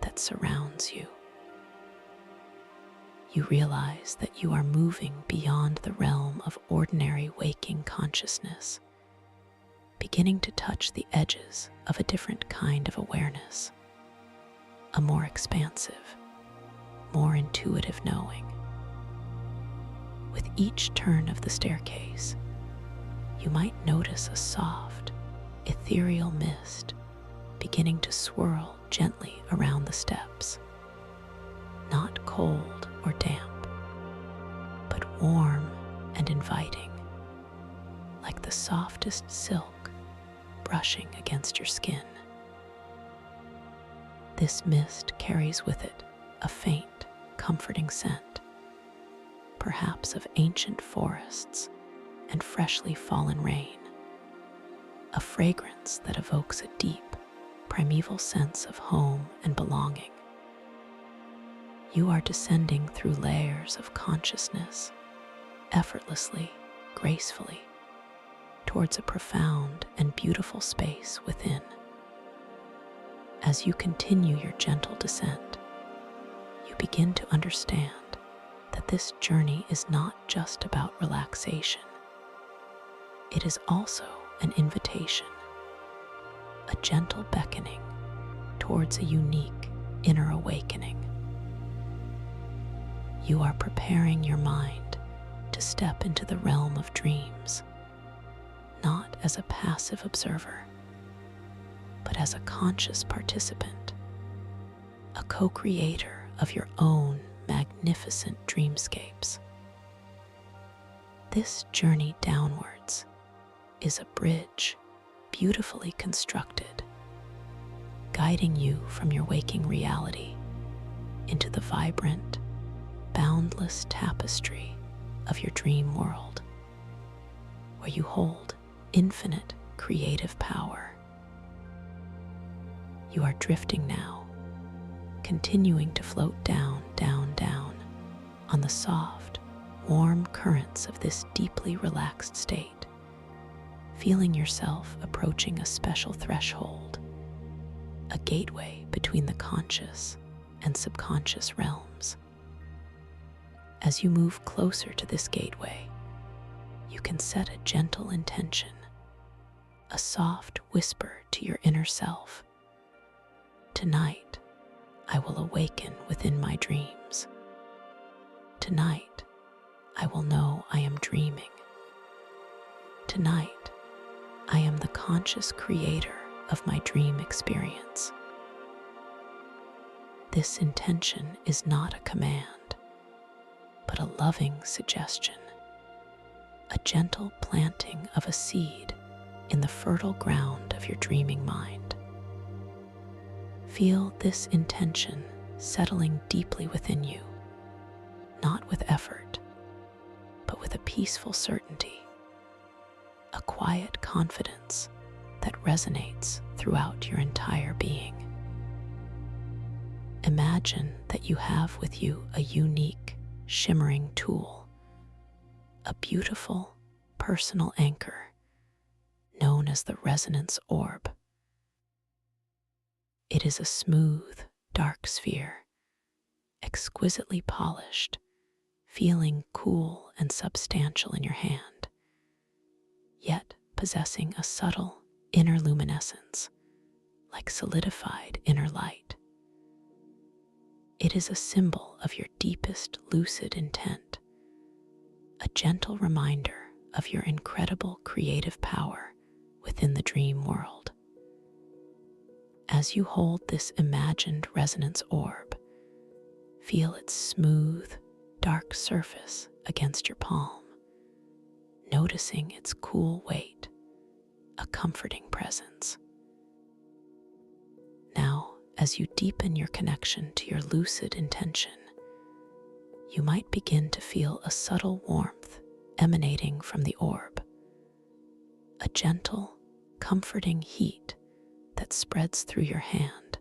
that surrounds you. You realize that you are moving beyond the realm of ordinary waking consciousness, beginning to touch the edges of a different kind of awareness, a more expansive, more intuitive knowing. With each turn of the staircase, you might notice a soft, ethereal mist beginning to swirl gently around the steps, not cold or damp, but warm and inviting, like the softest silk brushing against your skin. This mist carries with it a faint, comforting scent, perhaps of ancient forests and freshly fallen rain, a fragrance that evokes a deep, primeval sense of home and belonging. You are descending through layers of consciousness, effortlessly, gracefully, towards a profound and beautiful space within. As you continue your gentle descent, you begin to understand that this journey is not just about relaxation. It is also an invitation, a gentle beckoning towards a unique inner awakening. You are preparing your mind to step into the realm of dreams, not as a passive observer, but as a conscious participant, a co-creator of your own magnificent dreamscapes. This journey downwards is a bridge beautifully constructed, guiding you from your waking reality into the vibrant, boundless tapestry of your dream world, where you hold infinite creative power. You are drifting now, continuing to float down, down, down on the soft, warm currents of this deeply relaxed state, feeling yourself approaching a special threshold, a gateway between the conscious and subconscious realms. As you move closer to this gateway, you can set a gentle intention, a soft whisper to your inner self. Tonight, I will awaken within my dreams. Tonight, I will know I am dreaming. Tonight, I am the conscious creator of my dream experience. This intention is not a command, but a loving suggestion, a gentle planting of a seed in the fertile ground of your dreaming mind. Feel this intention settling deeply within you, not with effort, but with a peaceful certainty, a quiet confidence that resonates throughout your entire being. Imagine that you have with you a unique, shimmering tool, a beautiful, personal anchor, known as the resonance orb. It is a smooth, dark sphere, exquisitely polished, feeling cool and substantial in your hand, yet possessing a subtle inner luminescence, like solidified inner light. It is a symbol of your deepest lucid intent, a gentle reminder of your incredible creative power within the dream world. As you hold this imagined resonance orb, feel its smooth, dark surface against your palm, noticing its cool weight, a comforting presence. Now, as you deepen your connection to your lucid intention, you might begin to feel a subtle warmth emanating from the orb, a gentle, comforting heat that spreads through your hand,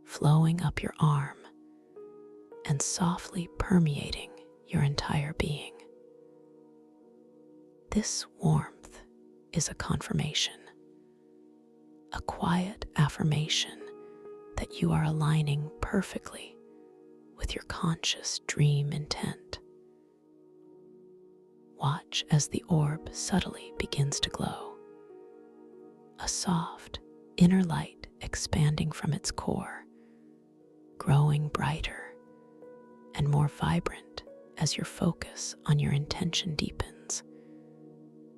flowing up your arm, and softly permeating your entire being. This warmth is a confirmation, a quiet affirmation that you are aligning perfectly with your conscious dream intent. Watch as the orb subtly begins to glow, a soft inner light expanding from its core, growing brighter and more vibrant as your focus on your intention deepens,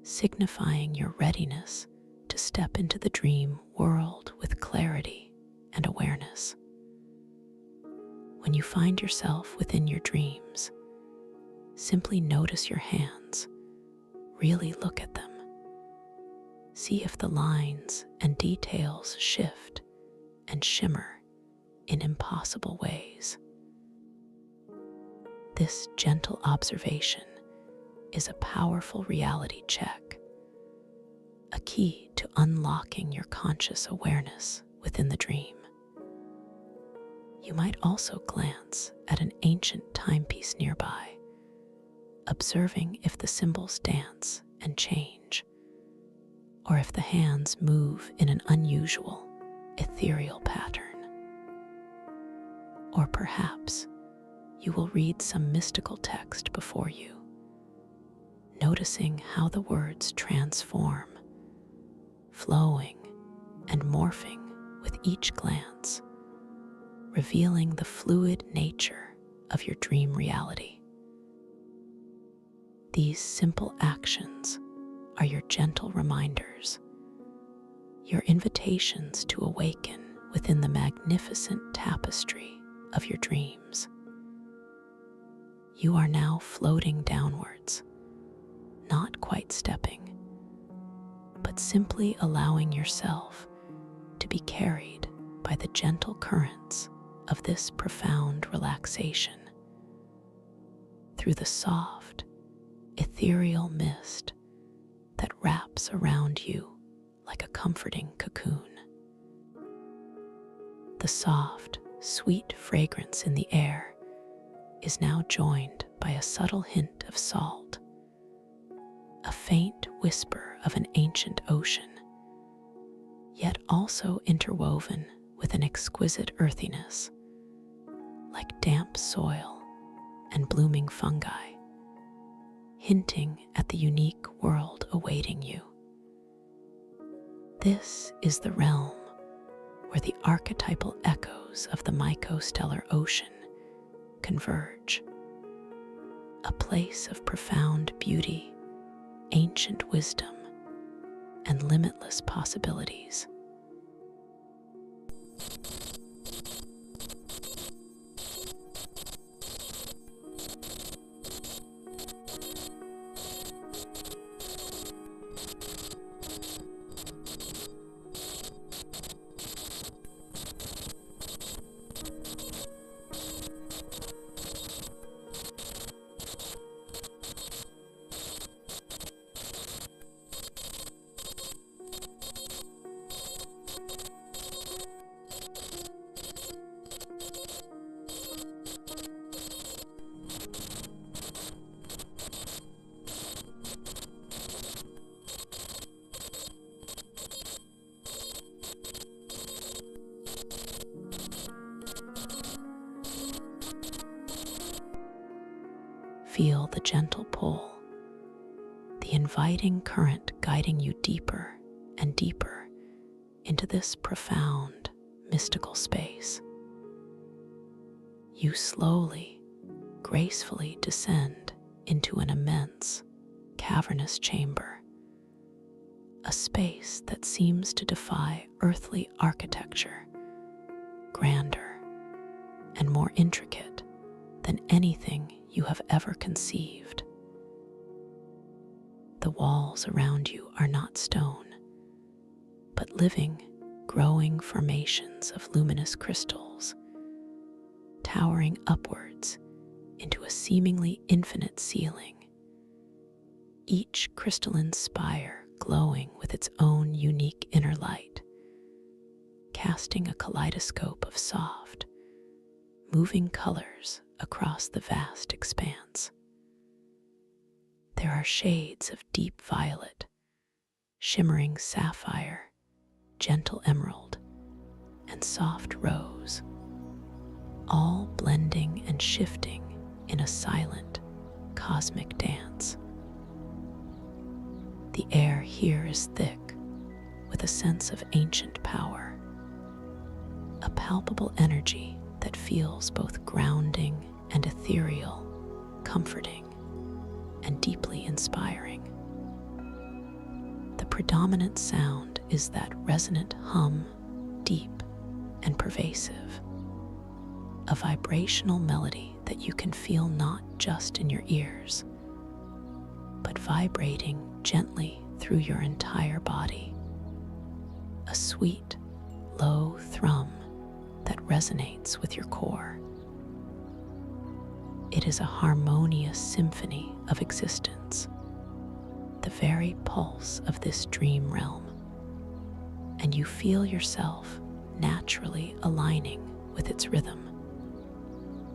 signifying your readiness to step into the dream world with clarity and awareness. When you find yourself within your dreams, simply notice your hands, really look at them. See if the lines and details shift and shimmer in impossible ways. This gentle observation is a powerful reality check, a key to unlocking your conscious awareness within the dream. You might also glance at an ancient timepiece nearby, observing if the symbols dance and change, or if the hands move in an unusual, ethereal pattern. Or perhaps you will read some mystical text before you, noticing how the words transform, flowing and morphing with each glance, revealing the fluid nature of your dream reality. These simple actions are your gentle reminders, your invitations to awaken within the magnificent tapestry of your dreams. You are now floating downwards, not quite stepping, but simply allowing yourself to be carried by the gentle currents of this profound relaxation through the soft, ethereal mist that wraps around you like a comforting cocoon. The soft, sweet fragrance in the air is now joined by a subtle hint of salt, a faint whisper of an ancient ocean, yet also interwoven with an exquisite earthiness, like damp soil and blooming fungi, hinting at the unique world awaiting you. This is the realm where the archetypal echoes of the mycostellar ocean converge, a place of profound beauty, ancient wisdom, and limitless possibilities. feel the gentle pull, the inviting current guiding you deeper and deeper into this profound, mystical space. You slowly, gracefully descend into an immense, cavernous chamber, a space that seems to defy earthly architecture, grander and more intricate than anything you have ever conceived. The walls around you are not stone, but living, growing formations of luminous crystals, towering upwards into a seemingly infinite ceiling, each crystalline spire glowing with its own unique inner light, casting a kaleidoscope of soft, moving colors across the vast expanse. There are shades of deep violet, shimmering sapphire, gentle emerald, and soft rose, all blending and shifting in a silent, cosmic dance. The air here is thick with a sense of ancient power, a palpable energy that feels both grounding and ethereal, comforting and deeply inspiring. The predominant sound is that resonant hum, deep and pervasive, a vibrational melody that you can feel not just in your ears, but vibrating gently through your entire body. A sweet, low thrum that resonates with your core. It is a harmonious symphony of existence, the very pulse of this dream realm, and you feel yourself naturally aligning with its rhythm,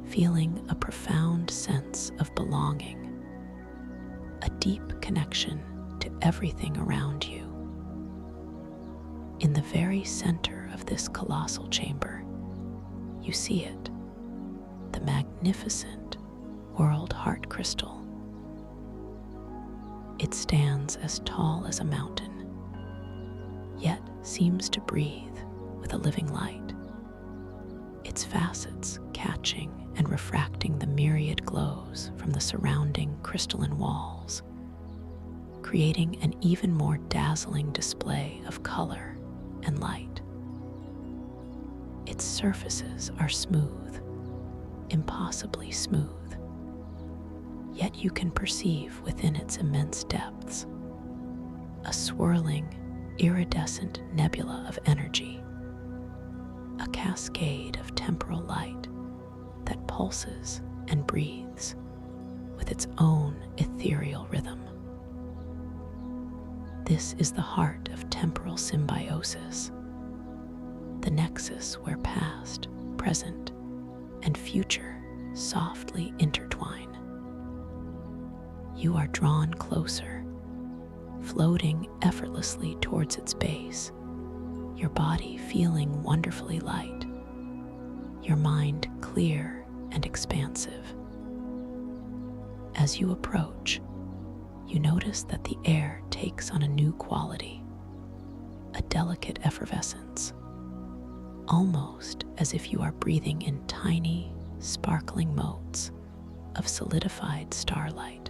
feeling a profound sense of belonging, a deep connection to everything around you. In the very center of this colossal chamber, you see it, the magnificent World Heart Crystal. It stands as tall as a mountain, yet seems to breathe with a living light, its facets catching and refracting the myriad glows from the surrounding crystalline walls, creating an even more dazzling display of color and light. Its surfaces are smooth, impossibly smooth, yet you can perceive within its immense depths a swirling, iridescent nebula of energy, a cascade of temporal light that pulses and breathes with its own ethereal rhythm. This is the heart of temporal symbiosis, the nexus where past, present, and future softly intertwine. You are drawn closer, floating effortlessly towards its base, your body feeling wonderfully light, your mind clear and expansive. As you approach, you notice that the air takes on a new quality, a delicate effervescence, almost as if you are breathing in tiny, sparkling motes of solidified starlight.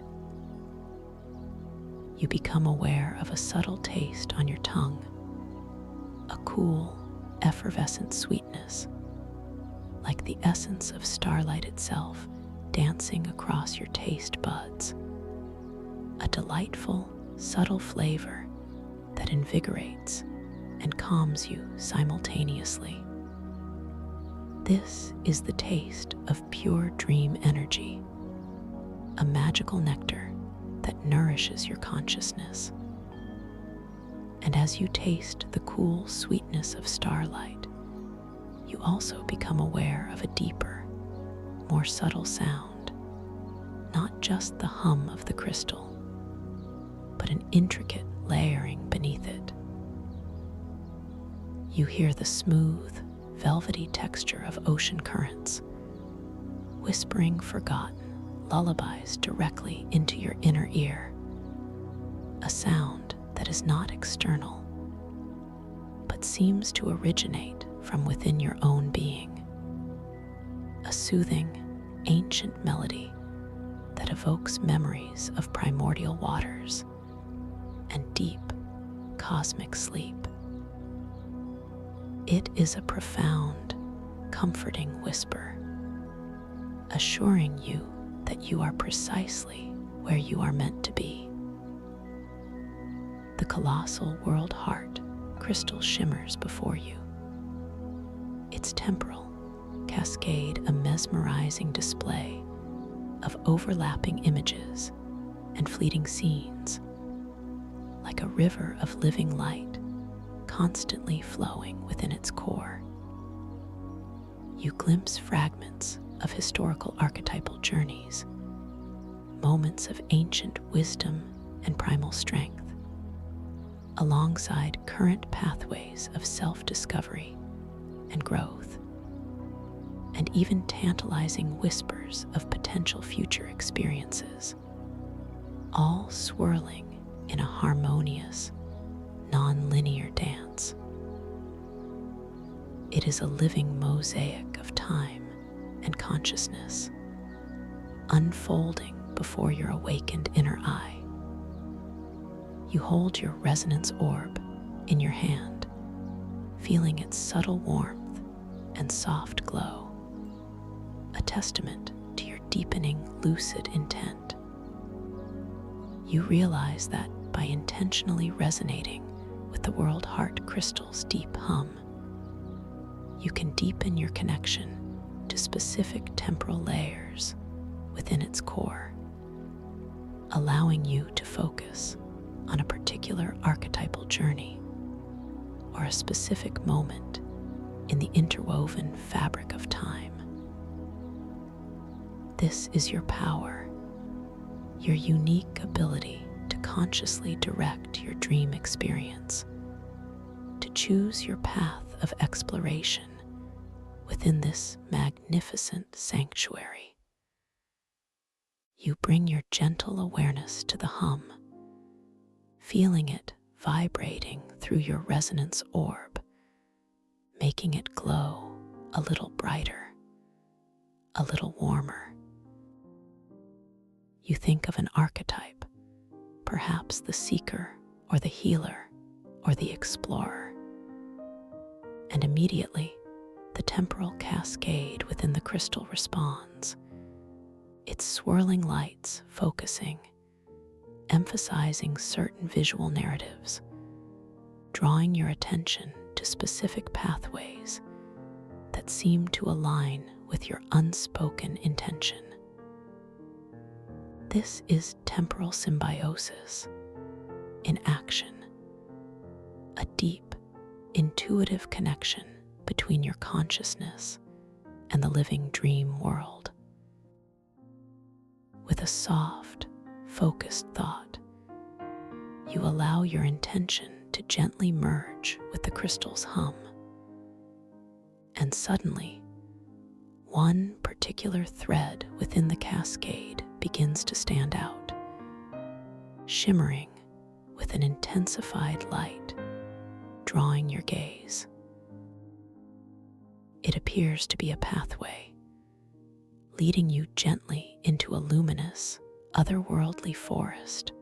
You become aware of a subtle taste on your tongue, a cool, effervescent sweetness, like the essence of starlight itself dancing across your taste buds, a delightful, subtle flavor that invigorates and calms you simultaneously. This is the taste of pure dream energy, a magical nectar that nourishes your consciousness. And as you taste the cool sweetness of starlight, you also become aware of a deeper, more subtle sound, not just the hum of the crystal, but an intricate layering beneath it. You hear the smooth, velvety texture of ocean currents, whispering forgotten, lullabies directly into your inner ear, a sound that is not external, but seems to originate from within your own being. A soothing, ancient melody that evokes memories of primordial waters and deep cosmic sleep. It is a profound, comforting whisper, assuring you that you are precisely where you are meant to be. The colossal world heart crystal shimmers before you, its temporal cascade a mesmerizing display of overlapping images and fleeting scenes, like a river of living light constantly flowing within its core. You glimpse fragments of historical archetypal journeys, moments of ancient wisdom and primal strength, alongside current pathways of self-discovery and growth, and even tantalizing whispers of potential future experiences, all swirling in a harmonious, non-linear dance. It is a living mosaic of time and consciousness, unfolding before your awakened inner eye. You hold your resonance orb in your hand, feeling its subtle warmth and soft glow, a testament to your deepening lucid intent. You realize that by intentionally resonating with the world heart crystal's deep hum, you can deepen your connection to specific temporal layers within its core, allowing you to focus on a particular archetypal journey or a specific moment in the interwoven fabric of time. This is your power, your unique ability to consciously direct your dream experience, to choose your path of exploration within this magnificent sanctuary. You bring your gentle awareness to the hum, feeling it vibrating through your resonance orb, making it glow a little brighter, a little warmer. You think of an archetype, perhaps the seeker or the healer or the explorer, and immediately the temporal cascade within the crystal responds, its swirling lights focusing, emphasizing certain visual narratives, drawing your attention to specific pathways that seem to align with your unspoken intention. This is temporal symbiosis in action, a deep, intuitive connection between your consciousness and the living dream world. With a soft, focused thought, you allow your intention to gently merge with the crystal's hum, and suddenly, one particular thread within the cascade begins to stand out, shimmering with an intensified light, drawing your gaze. It appears to be a pathway, leading you gently into a luminous, otherworldly forest,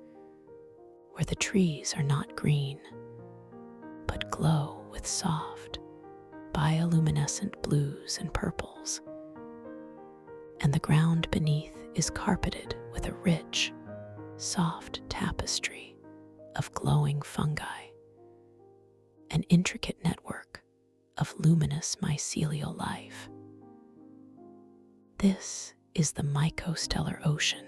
where the trees are not green, but glow with soft, bioluminescent blues and purples, and the ground beneath is carpeted with a rich, soft tapestry of glowing fungi, an intricate network of luminous mycelial life. This is the mycostellar ocean,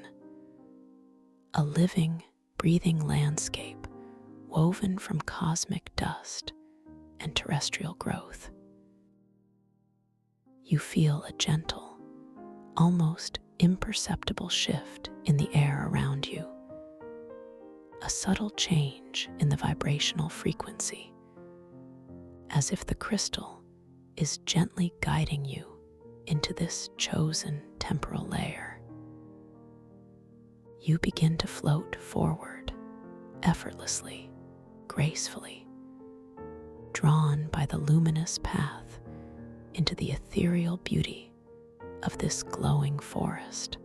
a living, breathing landscape woven from cosmic dust and terrestrial growth. You feel a gentle, almost imperceptible shift in the air around you, a subtle change in the vibrational frequency, as if the crystal is gently guiding you into this chosen temporal layer. you begin to float forward, effortlessly, gracefully, drawn by the luminous path into the ethereal beauty of this glowing forest.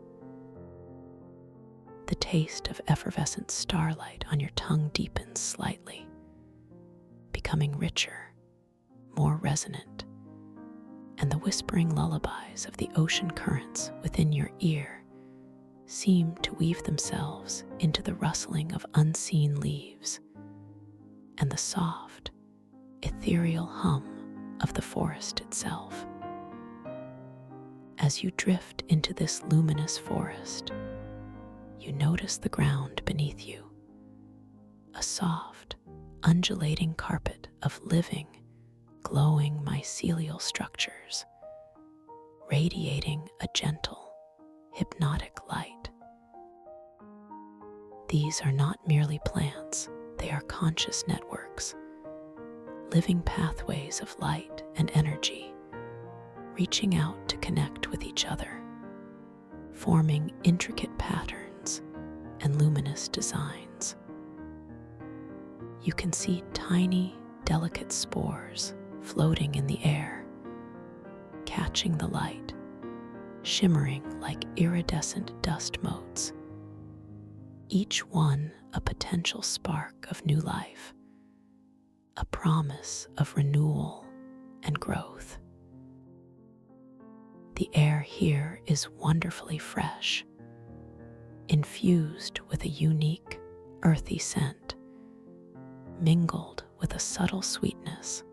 The taste of effervescent starlight on your tongue deepens slightly, becoming richer, more resonant, and the whispering lullabies of the ocean currents within your ear seem to weave themselves into the rustling of unseen leaves and the soft, ethereal hum of the forest itself. As you drift into this luminous forest, you notice the ground beneath you, a soft, undulating carpet of living, glowing mycelial structures, radiating a gentle, hypnotic light. These are not merely plants, they are conscious networks, living pathways of light and energy, reaching out to connect with each other, forming intricate patterns and luminous designs. You can see tiny, delicate spores floating in the air, catching the light, shimmering like iridescent dust motes, each one a potential spark of new life, a promise of renewal and growth. The air here is wonderfully fresh, infused with a unique, earthy scent, mingled with a subtle sweetness,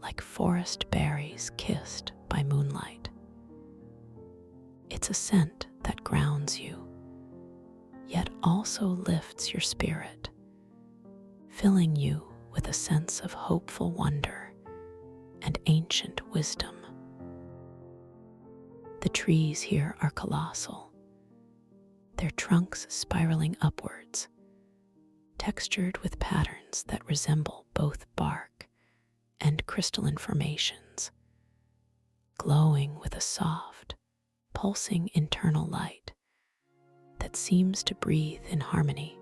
like forest berries kissed by moonlight. It's a scent that grounds you, yet also lifts your spirit, filling you with a sense of hopeful wonder and ancient wisdom. The trees here are colossal, their trunks spiraling upwards, textured with patterns that resemble both bark and crystalline formations, glowing with a soft, pulsing internal light that seems to breathe in harmony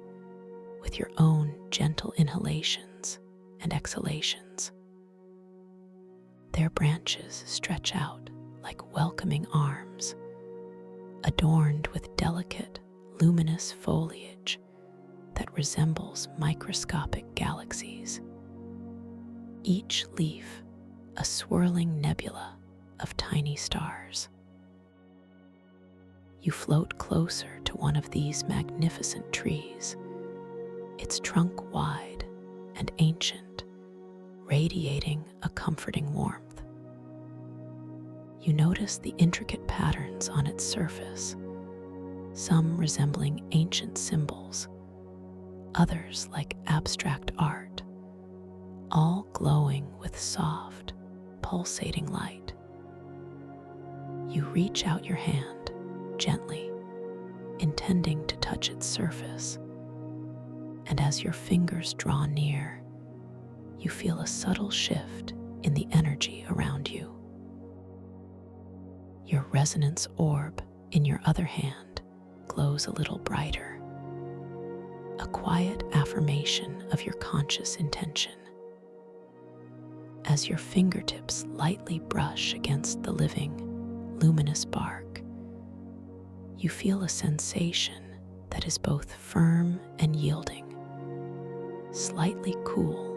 with your own gentle inhalations and exhalations. Their branches stretch out like welcoming arms, adorned with delicate, luminous foliage that resembles microscopic galaxies. Each leaf a swirling nebula of tiny stars. You float closer to one of these magnificent trees, its trunk wide and ancient, radiating a comforting warmth. You notice the intricate patterns on its surface, some resembling ancient symbols, others like abstract art, all glowing with soft, pulsating light. You reach out your hand gently, intending to touch its surface, and as your fingers draw near, you feel a subtle shift in the energy around you. Your resonance orb in your other hand glows a little brighter, a quiet affirmation of your conscious intention. As your fingertips lightly brush against the living, luminous bark, you feel a sensation that is both firm and yielding, slightly cool,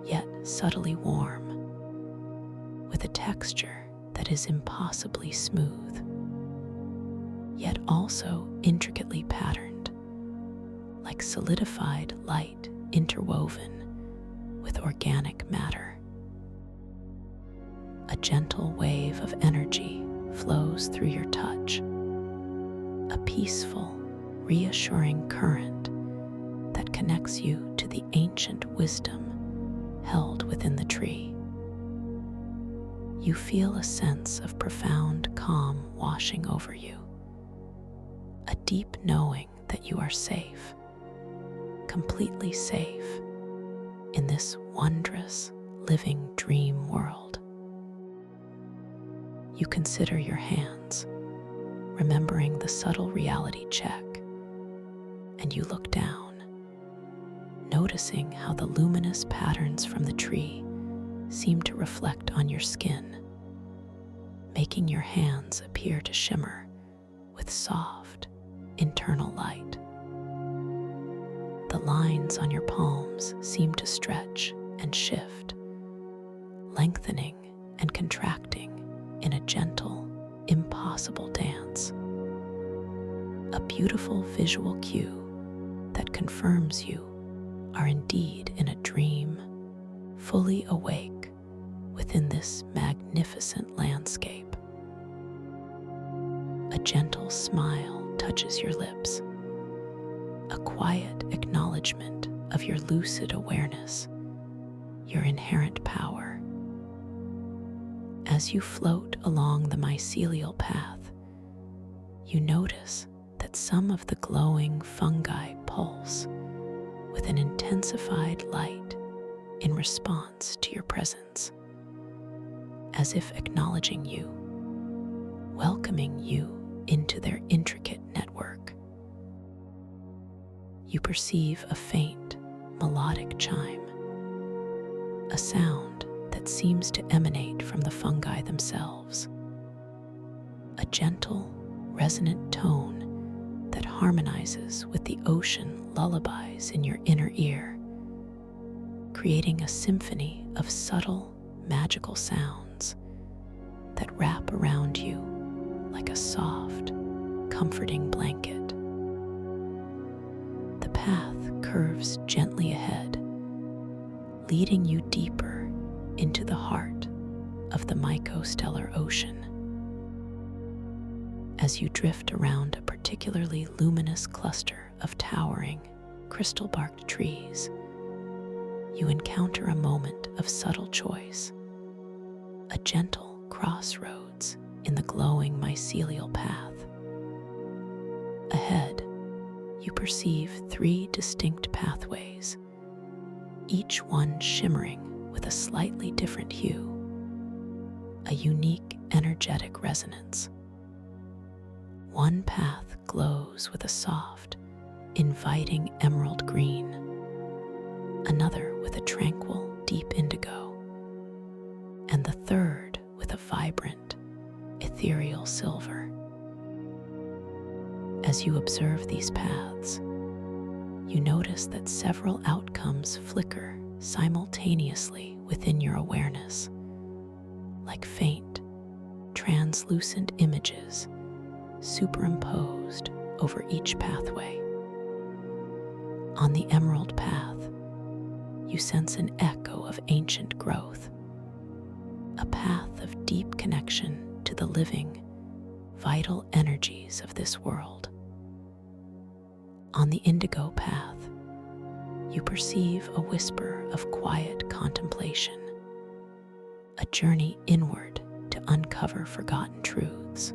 yet subtly warm, with a texture that is impossibly smooth, yet also intricately patterned, like solidified light interwoven with organic matter. A gentle wave of energy flows through your touch, a peaceful, reassuring current that connects you to the ancient wisdom held within the tree. You feel a sense of profound calm washing over you, a deep knowing that you are safe, completely safe in this wondrous, living dream world. You consider your hands, remembering the subtle reality check and you look down, noticing how the luminous patterns from the tree seem to reflect on your skin, making your hands appear to shimmer with soft, internal light. The lines on your palms seem to stretch and shift, lengthening and contracting in a gentle, impossible dance. A beautiful visual cue that confirms you are indeed in a dream, fully awake within this magnificent landscape. A gentle smile touches your lips, a quiet acknowledgement of your lucid awareness, your inherent power. As you float along the mycelial path, you notice that some of the glowing fungi pulse with an intensified light in response to your presence, as if acknowledging you, welcoming you into their intricate network. You perceive a faint, melodic chime, a sound that seems to emanate from the fungi themselves, a gentle, resonant tone that harmonizes with the ocean lullabies in your inner ear, creating a symphony of subtle, magical sounds that wrap around you like a soft, comforting blanket. The path curves gently ahead, leading you deeper into the heart of the mycostellar ocean. As you drift around a particularly luminous cluster of towering, crystal-barked trees, you encounter a moment of subtle choice, a gentle crossroads in the glowing mycelial path. Ahead, you perceive 3 distinct pathways, each one shimmering with a slightly different hue, a unique energetic resonance. One path glows with a soft, inviting emerald green, another with a tranquil, deep indigo, and the third with a vibrant, ethereal silver. As you observe these paths, you notice that several outcomes flicker simultaneously within your awareness, like faint, translucent images superimposed over each pathway. On the emerald path, you sense an echo of ancient growth, a path of deep connection to the living, vital energies of this world. On the indigo path, you perceive a whisper of quiet contemplation, a journey inward to uncover forgotten truths.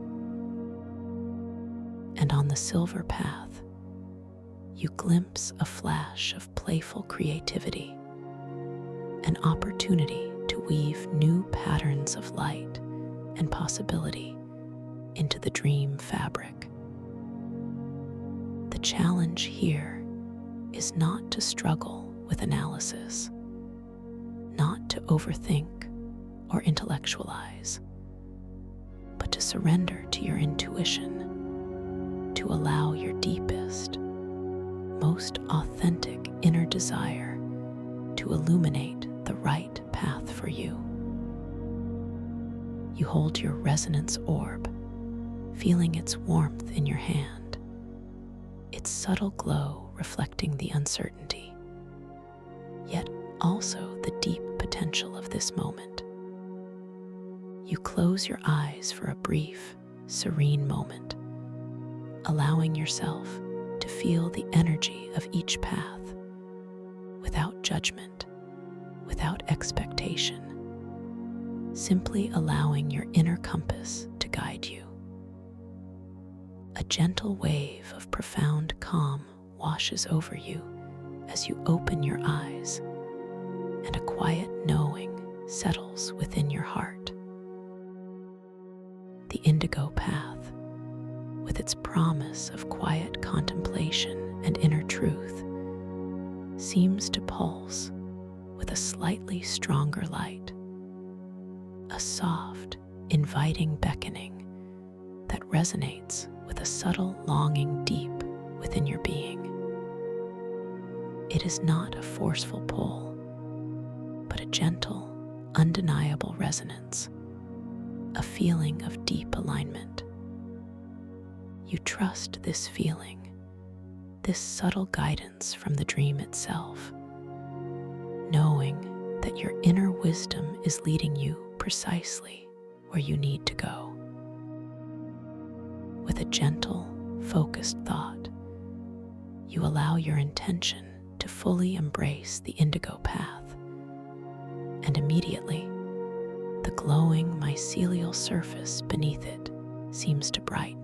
And on the silver path, you glimpse a flash of playful creativity, an opportunity to weave new patterns of light and possibility into the dream fabric. The challenge here is not to struggle with analysis, not to overthink or intellectualize, but to surrender to your intuition, to allow your deepest, most authentic inner desire to illuminate the right path for you. You hold your resonance orb, feeling its warmth in your hand, its subtle glow reflecting the uncertainty, yet also the deep potential of this moment. You close your eyes for a brief, serene moment, allowing yourself to feel the energy of each path without judgment, without expectation, simply allowing your inner compass to guide you. A gentle wave of profound calm washes over you as you open your eyes, and a quiet knowing settles within your heart. The indigo path, with its promise of quiet contemplation and inner seems to pulse with a slightly stronger light, a soft, inviting beckoning that resonates with a subtle longing deep within your being. It is not a forceful pull, but a gentle, undeniable resonance, a feeling of deep alignment. You trust this feeling, this subtle guidance from the dream itself, knowing that your inner wisdom is leading you precisely where you need to go. With a gentle, focused thought, you allow your intention to fully embrace the indigo path, and immediately, the glowing mycelial surface beneath it seems to brighten,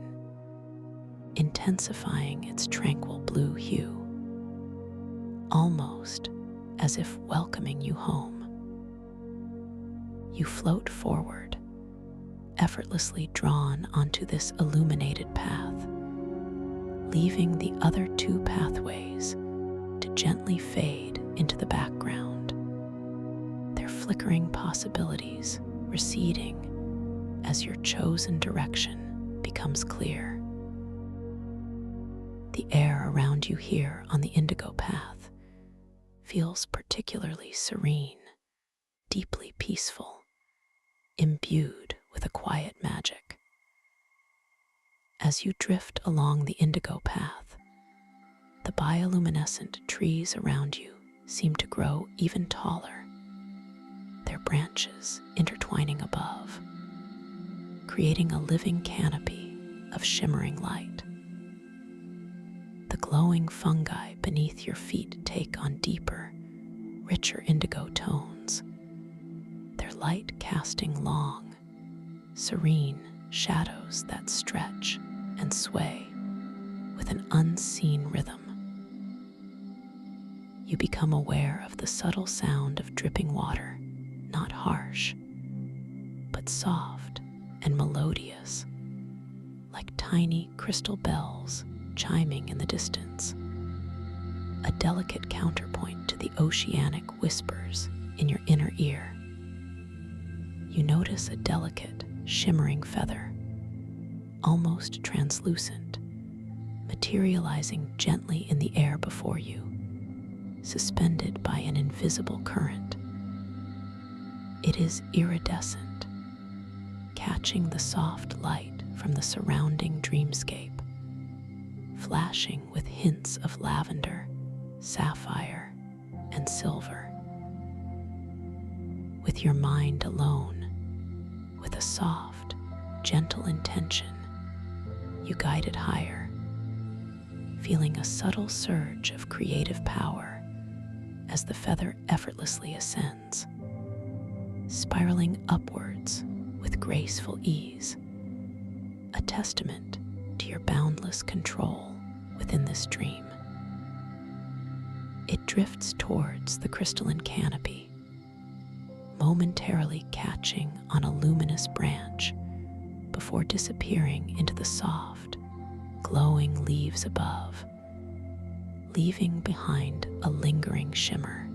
intensifying its tranquil blue hue, almost as if welcoming you home. You float forward, effortlessly drawn onto this illuminated path, leaving the other two pathways to gently fade into the background, their flickering possibilities receding as your chosen direction becomes clear. The air around you here on the indigo path feels particularly serene, deeply peaceful, imbued with a quiet magic. As you drift along the indigo path, the bioluminescent trees around you seem to grow even taller, their branches intertwining above, creating a living canopy of shimmering light. The glowing fungi beneath your feet take on deeper, richer indigo tones, their light casting long, serene shadows that stretch and sway with an unseen rhythm. You become aware of the subtle sound of dripping water, not harsh, but soft and melodious, like tiny crystal bells chiming in the distance, a delicate counterpoint to the oceanic whispers in your inner ear. You notice a delicate, shimmering feather, almost translucent, materializing gently in the air before you, suspended by an invisible current. It is iridescent, catching the soft light from the surrounding dreamscape, flashing with hints of lavender, sapphire, and silver. With your mind alone, with a soft, gentle intention, you guide it higher, feeling a subtle surge of creative power as the feather effortlessly ascends, spiraling upwards with graceful ease, a testament to your boundless control within this dream. It drifts towards the crystalline canopy, momentarily catching on a luminous branch before disappearing into the soft, glowing leaves above, leaving behind a lingering shimmer.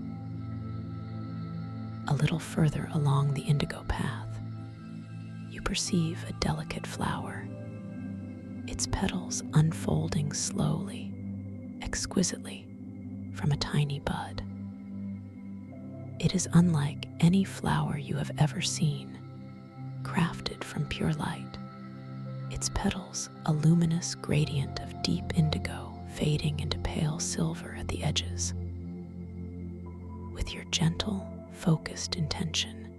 A little further along the indigo path, you perceive a delicate flower, its petals unfolding slowly, exquisitely, from a tiny bud. It is unlike any flower you have ever seen, crafted from pure light, its petals a luminous gradient of deep indigo fading into pale silver at the edges. With your gentle, focused intention,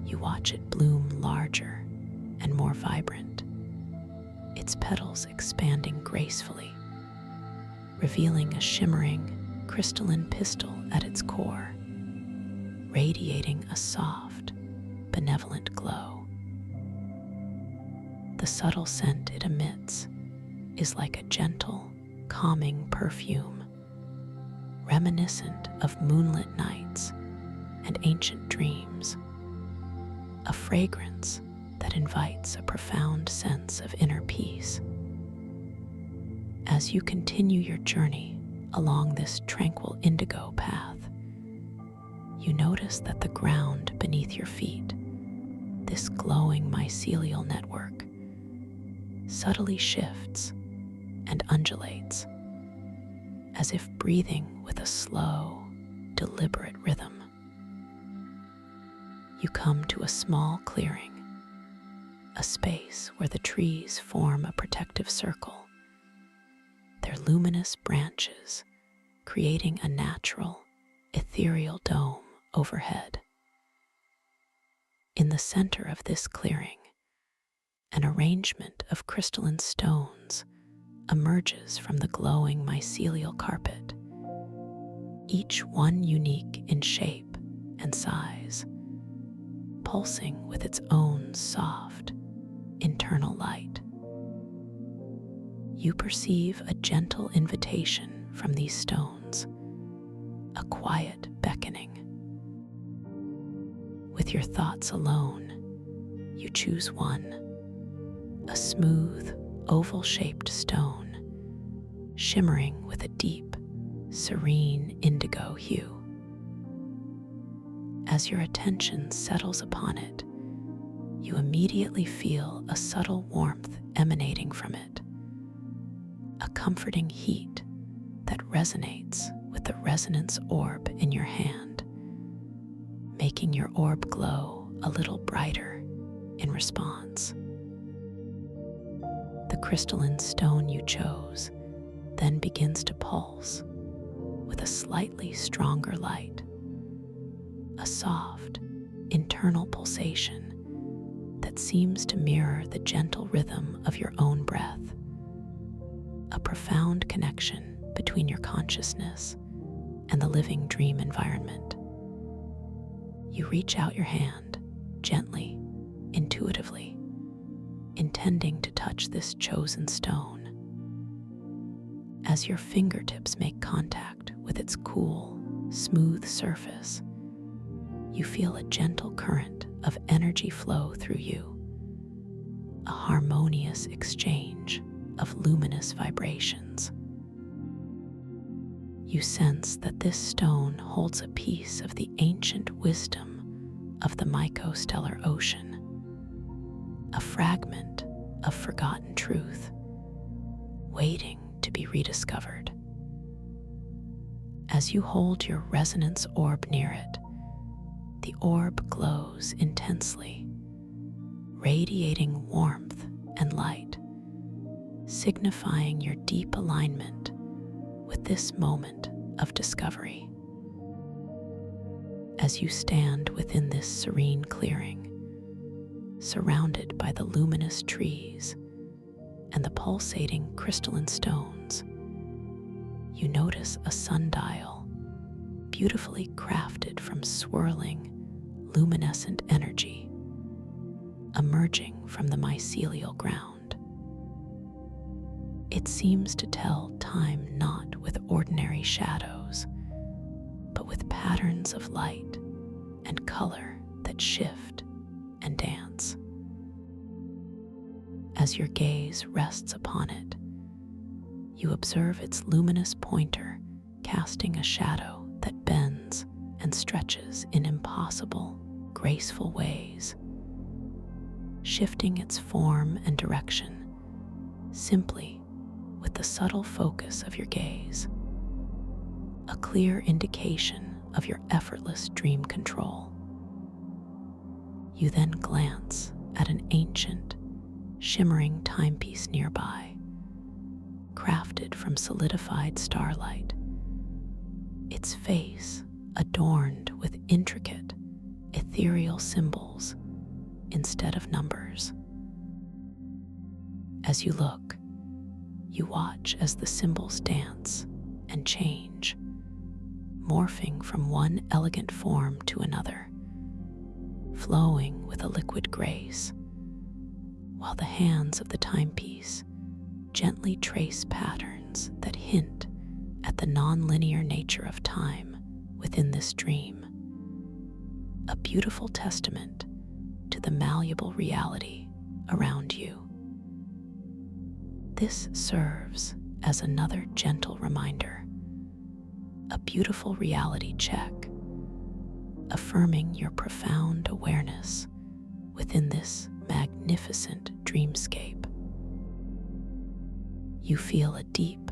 you watch it bloom larger and more vibrant, its petals expanding gracefully, revealing a shimmering, crystalline pistil at its core, radiating a soft, benevolent glow. The subtle scent it emits is like a gentle, calming perfume, reminiscent of moonlit nights and ancient dreams, a fragrance that invites a profound sense of inner peace. As you continue your journey along this tranquil indigo path, you notice that the ground beneath your feet, this glowing mycelial network, subtly shifts and undulates, as if breathing with a slow, deliberate rhythm. You come to a small clearing, a space where the trees form a protective circle, their luminous branches creating a natural, ethereal dome overhead. In the center of this clearing, an arrangement of crystalline stones emerges from the glowing mycelial carpet, each one unique in shape and size, pulsing with its own soft, internal light. You perceive a gentle invitation from these stones, a quiet beckoning. With your thoughts alone, you choose one, a smooth, oval-shaped stone, shimmering with a deep, serene indigo hue. As your attention settles upon it, you immediately feel a subtle warmth emanating from it, a comforting heat that resonates with the resonance orb in your hand, making your orb glow a little brighter in response. The crystalline stone you chose then begins to pulse with a slightly stronger light, a soft, internal pulsation that seems to mirror the gentle rhythm of your own breath, a profound connection between your consciousness and the living dream environment. You reach out your hand, gently, intuitively, intending to touch this chosen stone. As your fingertips make contact with its cool, smooth surface, you feel a gentle current of energy flow through you, a harmonious exchange of luminous vibrations. You sense that this stone holds a piece of the ancient wisdom of the mycostellar ocean, a fragment of forgotten truth, waiting to be rediscovered. As you hold your resonance orb near it, the orb glows intensely, radiating warmth and light, signifying your deep alignment with this moment of discovery. As you stand within this serene clearing, surrounded by the luminous trees and the pulsating crystalline stones, you notice a sundial beautifully crafted from swirling, luminescent energy emerging from the mycelial ground. It seems to tell time not with ordinary shadows, but with patterns of light and color that shift and dance. As your gaze rests upon it, you observe its luminous pointer casting a shadow that bends and stretches in impossible, graceful ways, shifting its form and direction simply with the subtle focus of your gaze, a clear indication of your effortless dream control. You then glance at an ancient, shimmering timepiece nearby, crafted from solidified starlight, its face adorned with intricate, ethereal symbols instead of numbers. As you look, you watch as the symbols dance and change, morphing from one elegant form to another, flowing with a liquid grace, while the hands of the timepiece gently trace patterns that hint at the non-linear nature of time within this dream, a beautiful testament to the malleable reality around you. This serves as another gentle reminder beautiful reality check, affirming your profound awareness within this magnificent dreamscape. You feel a deep,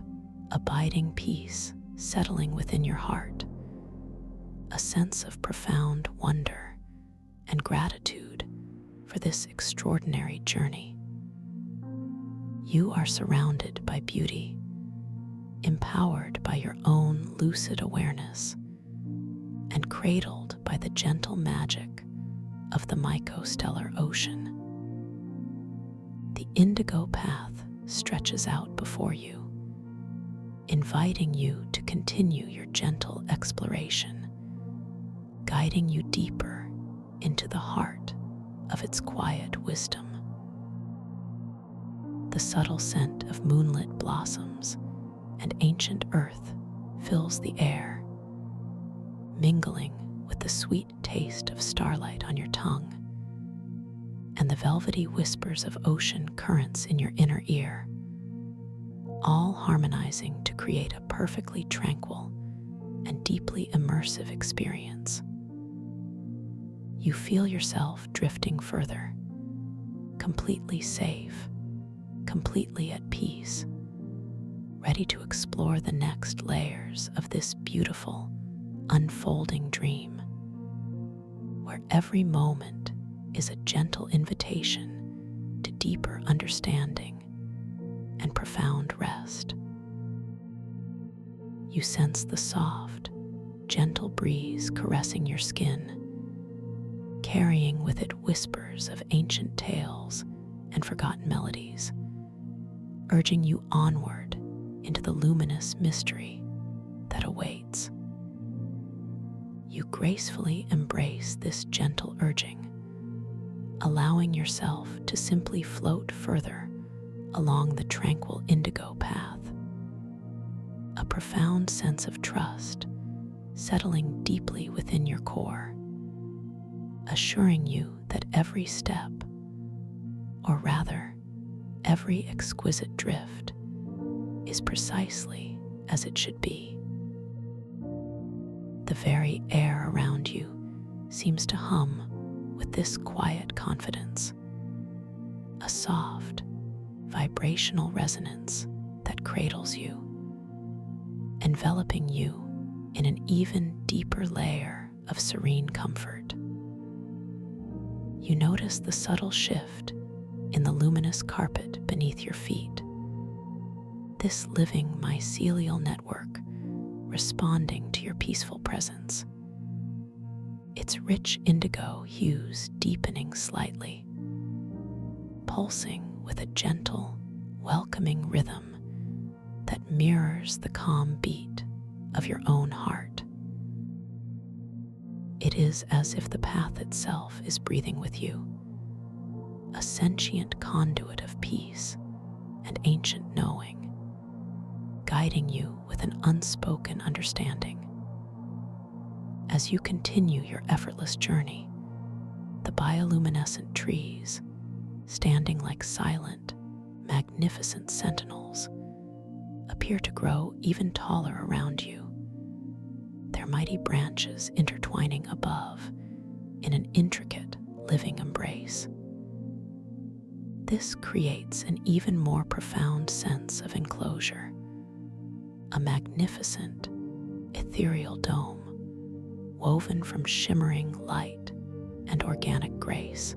abiding peace settling within your heart, a sense of profound wonder and gratitude for this extraordinary journey. You are surrounded by beauty, empowered by your own lucid awareness, and cradled by the gentle magic of the mycostellar ocean. The indigo path stretches out before you, inviting you to continue your gentle exploration, guiding you deeper into the heart of its quiet wisdom. The subtle scent of moonlit blossoms and ancient earth fills the air, mingling with the sweet taste of starlight on your tongue and the velvety whispers of ocean currents in your inner ear, all harmonizing to create a perfectly tranquil and deeply immersive experience. You feel yourself drifting further, completely safe, completely at peace, ready to explore the next layers of this beautiful, unfolding dream, where every moment is a gentle invitation to deeper understanding and profound rest. You sense the soft, gentle breeze caressing your skin, carrying with it whispers of ancient tales and forgotten melodies, urging you onward into the luminous mystery that awaits. You gracefully embrace this gentle urging, allowing yourself to simply float further along the tranquil indigo path, a profound sense of trust settling deeply within your core, assuring you that every step, or rather, every exquisite drift, is precisely as it should be. The very air around you seems to hum with this quiet confidence, a soft, vibrational resonance that cradles you, enveloping you in an even deeper layer of serene comfort. You notice the subtle shift in the luminous carpet beneath your feet, this living mycelial network responding to your peaceful presence, its rich indigo hues deepening slightly, pulsing with a gentle, welcoming rhythm that mirrors the calm beat of your own heart. It is as if the path itself is breathing with you, a sentient conduit of peace and ancient knowing, guiding you with an unspoken understanding. As you continue your effortless journey, the bioluminescent trees, standing like silent, magnificent sentinels, appear to grow even taller around you, their mighty branches intertwining above in an intricate, living embrace. This creates an even more profound sense of enclosure, a magnificent, ethereal dome woven from shimmering light and organic grace.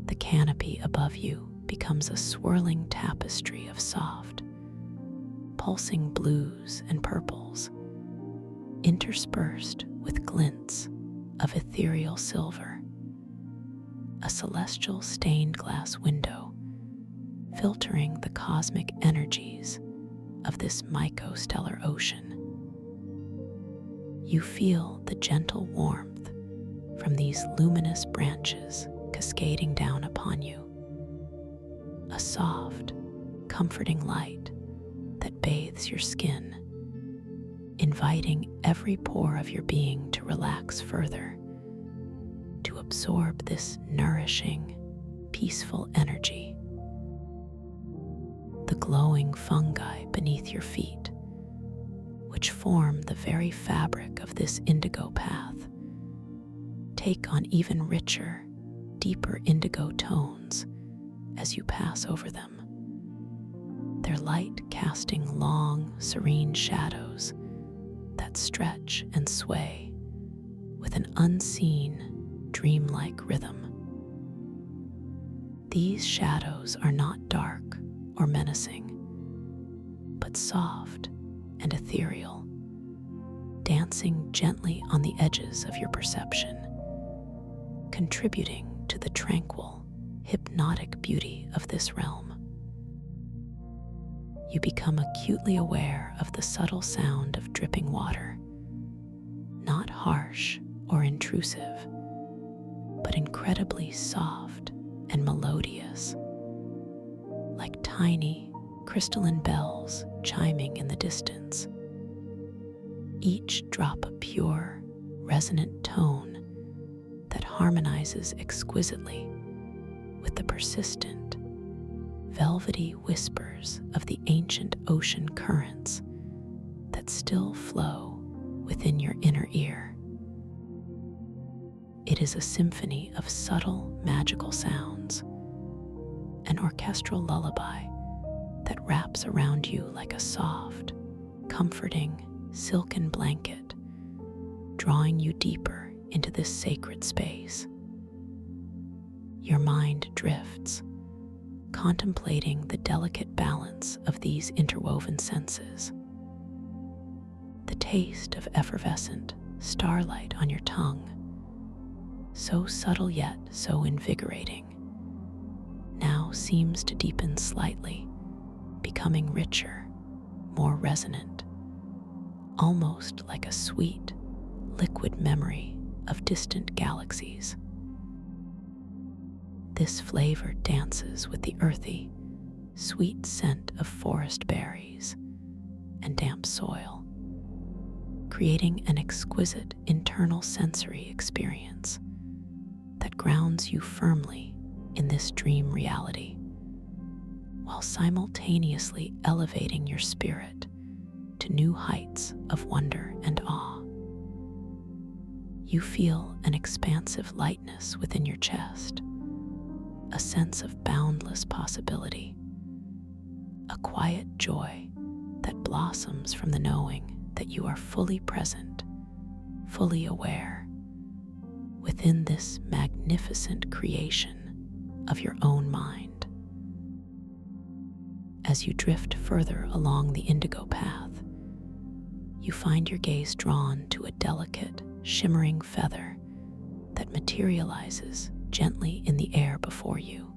The canopy above you becomes a swirling tapestry of soft, pulsing blues and purples, interspersed with glints of ethereal silver, a celestial stained glass window filtering the cosmic energies of this mycostellar ocean. You feel the gentle warmth from these luminous branches cascading down upon you, a soft, comforting light that bathes your skin, inviting every pore of your being to relax further, to absorb this nourishing, peaceful energy. The glowing fungi beneath your feet, which form the very fabric of this indigo path, take on even richer, deeper indigo tones as you pass over them, their light casting long, serene shadows that stretch and sway with an unseen, dreamlike rhythm. These shadows are not dark or menacing, but soft and ethereal, dancing gently on the edges of your perception, contributing to the tranquil, hypnotic beauty of this realm. You become acutely aware of the subtle sound of dripping water, not harsh or intrusive, but incredibly soft and melodious, like tiny, crystalline bells chiming in the distance, each drop a pure, resonant tone that harmonizes exquisitely with the persistent, velvety whispers of the ancient ocean currents that still flow within your inner ear. It is a symphony of subtle, magical sounds, an orchestral lullaby that wraps around you like a soft, comforting, silken blanket, drawing you deeper into this sacred space. Your mind drifts, contemplating the delicate balance of these interwoven senses. The taste of effervescent starlight on your tongue, so subtle yet so invigorating, now seems to deepen slightly, becoming richer, more resonant, almost like a sweet, liquid memory of distant galaxies. This flavor dances with the earthy, sweet scent of forest berries and damp soil, creating an exquisite internal sensory experience that grounds you firmly in this dream reality, while simultaneously elevating your spirit to new heights of wonder and awe. You feel an expansive lightness within your chest, a sense of boundless possibility, a quiet joy that blossoms from the knowing that you are fully present, fully aware, within this magnificent creation of your own mind. As you drift further along the indigo path, you find your gaze drawn to a delicate, shimmering feather that materializes gently in the air before you.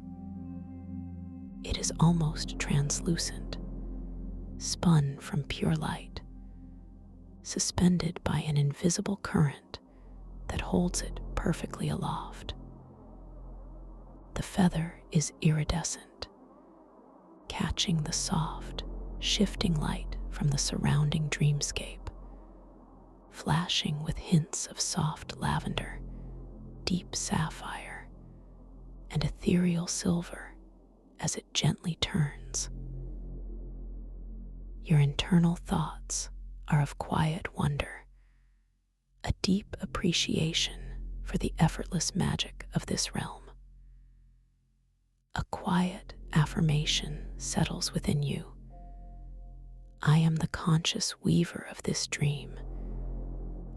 It is almost translucent, spun from pure light, suspended by an invisible current that holds it perfectly aloft. The feather is iridescent, catching the soft, shifting light from the surrounding dreamscape, flashing with hints of soft lavender, deep sapphire, and ethereal silver as it gently turns. Your internal thoughts are of quiet wonder, a deep appreciation for the effortless magic of this realm. A quiet affirmation settles within you. I am the conscious weaver of this dream,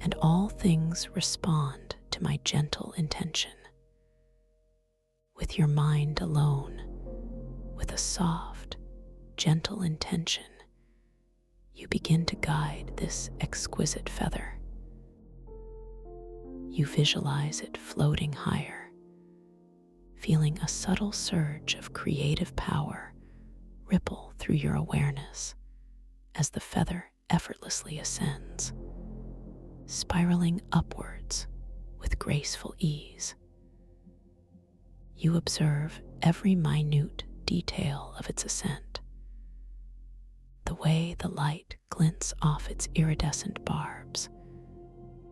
and all things respond to my gentle intention. With your mind alone, with a soft, gentle intention, you begin to guide this exquisite feather. You visualize it floating higher, feeling a subtle surge of creative power ripple through your awareness as the feather effortlessly ascends, spiraling upwards with graceful ease. You observe every minute detail of its ascent, the way the light glints off its iridescent barbs,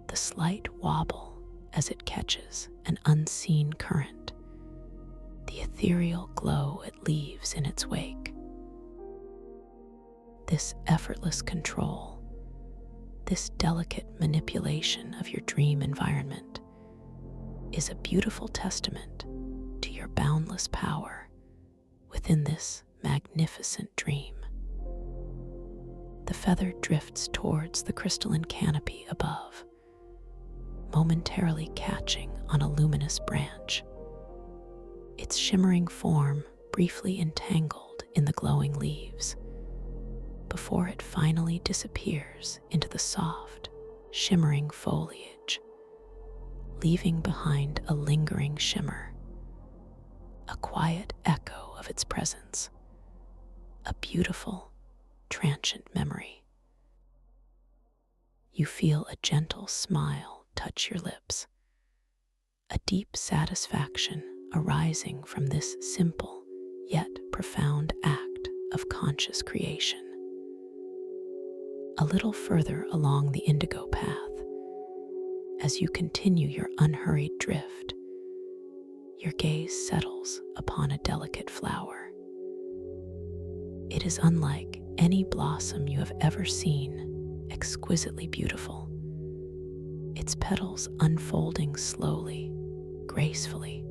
the slight wobble as it catches an unseen current, the ethereal glow it leaves in its wake. This effortless control This delicate manipulation of your dream environment is a beautiful testament to your boundless power within this magnificent dream. The feather drifts towards the crystalline canopy above, momentarily catching on a luminous branch, its shimmering form briefly entangled in the glowing leaves, before it finally disappears into the soft, shimmering foliage, leaving behind a lingering shimmer, a quiet echo of its presence, a beautiful, transient memory. You feel a gentle smile touch your lips, a deep satisfaction arising from this simple yet profound act of conscious creation. A little further along the indigo path, as you continue your unhurried drift, your gaze settles upon a delicate flower. It is unlike any blossom you have ever seen, exquisitely beautiful, its petals unfolding slowly, gracefully,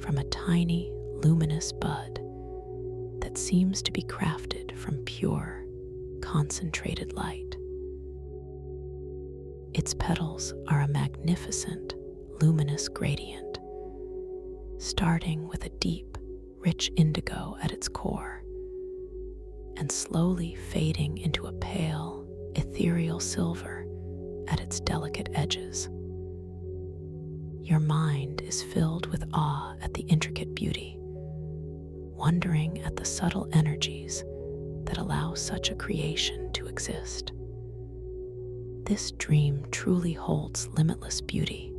from a tiny, luminous bud that seems to be crafted from pure, concentrated light. Its petals are a magnificent, luminous gradient, starting with a deep, rich indigo at its core, and slowly fading into a pale, ethereal silver at its delicate edges. Your mind is filled with awe at the intricate beauty, wondering at the subtle energies that allow such a creation to exist. This dream truly holds limitless beauty,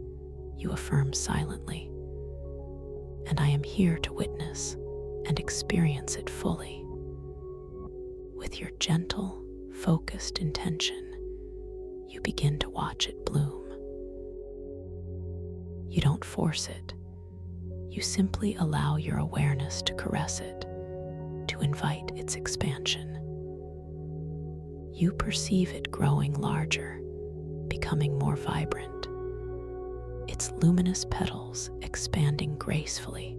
you affirm silently, and I am here to witness and experience it fully. With your gentle, focused intention, you begin to watch it bloom. You don't force it. You simply allow your awareness to caress it, to invite its expansion. You perceive it growing larger, becoming more vibrant, its luminous petals expanding gracefully,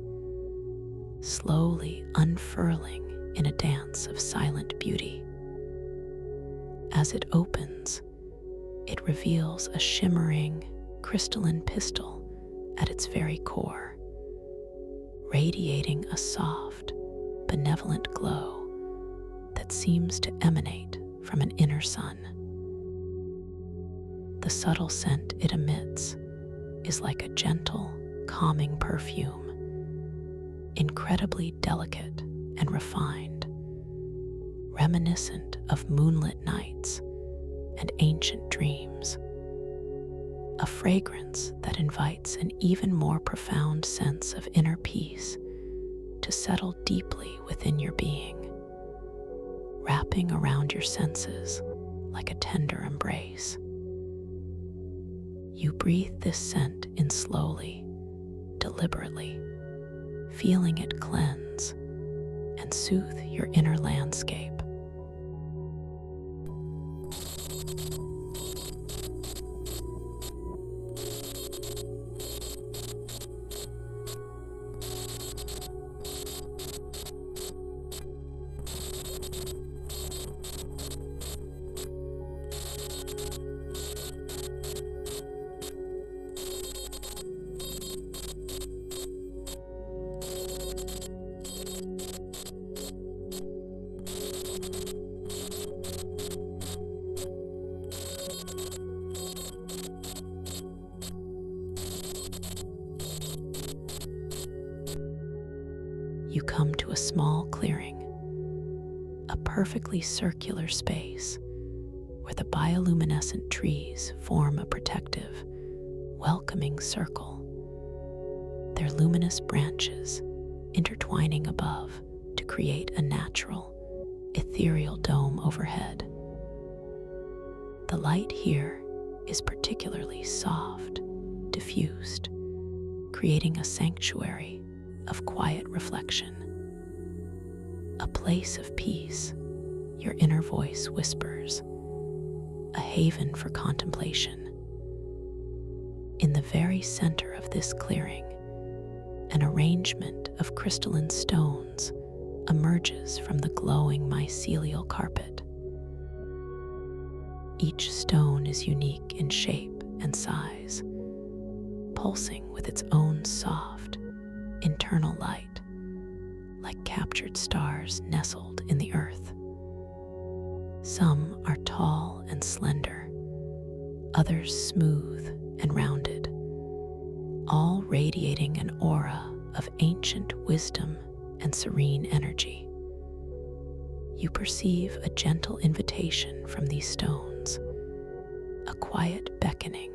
slowly unfurling in a dance of silent beauty. As it opens, it reveals a shimmering, crystalline pistil at its very core, radiating a soft, benevolent glow that seems to emanate from an inner sun. The subtle scent it emits is like a gentle, calming perfume, incredibly delicate and refined, reminiscent of moonlit nights and ancient dreams, a fragrance that invites an even more profound sense of inner peace to settle deeply within your being, wrapping around your senses like a tender embrace. You breathe this scent in slowly, deliberately, feeling it cleanse and soothe your inner landscape. You come to a small clearing, a perfectly circular space where the bioluminescent trees form a protective, welcoming circle, their luminous branches intertwining above to create a natural, ethereal dome overhead. The light here is particularly soft, diffused, creating a sanctuary of quiet reflection. A place of peace, your inner voice whispers, a haven for contemplation. In the very center of this clearing, an arrangement of crystalline stones emerges from the glowing mycelial carpet. Each stone is unique in shape and size, pulsing with its own soft, internal light, like captured stars nestled in the earth. Some are tall and slender, others smooth and rounded, all radiating an aura of ancient wisdom and serene energy. You perceive a gentle invitation from these stones, a quiet beckoning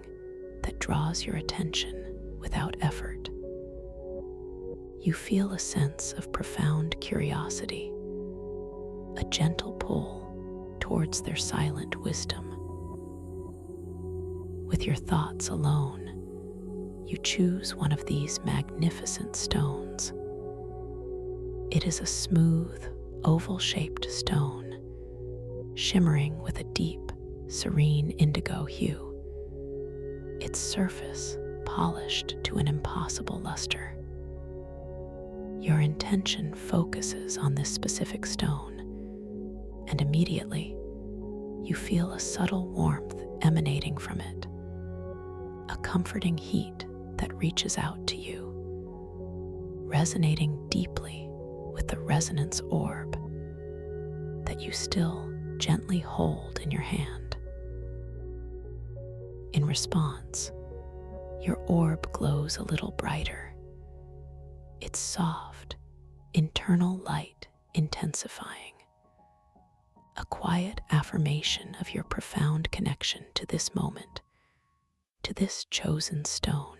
that draws your attention without effort. You feel a sense of profound curiosity, a gentle pull towards their silent wisdom. With your thoughts alone, you choose one of these magnificent stones. It is a smooth, oval-shaped stone, shimmering with a deep, serene indigo hue, its surface polished to an impossible luster. Your intention focuses on this specific stone, and immediately you feel a subtle warmth emanating from it, a comforting heat that reaches out to you, resonating deeply with the resonance orb that you still gently hold in your hand. In response, your orb glows a little brighter, its soft, internal light intensifying, a quiet affirmation of your profound connection to this moment, to this chosen stone.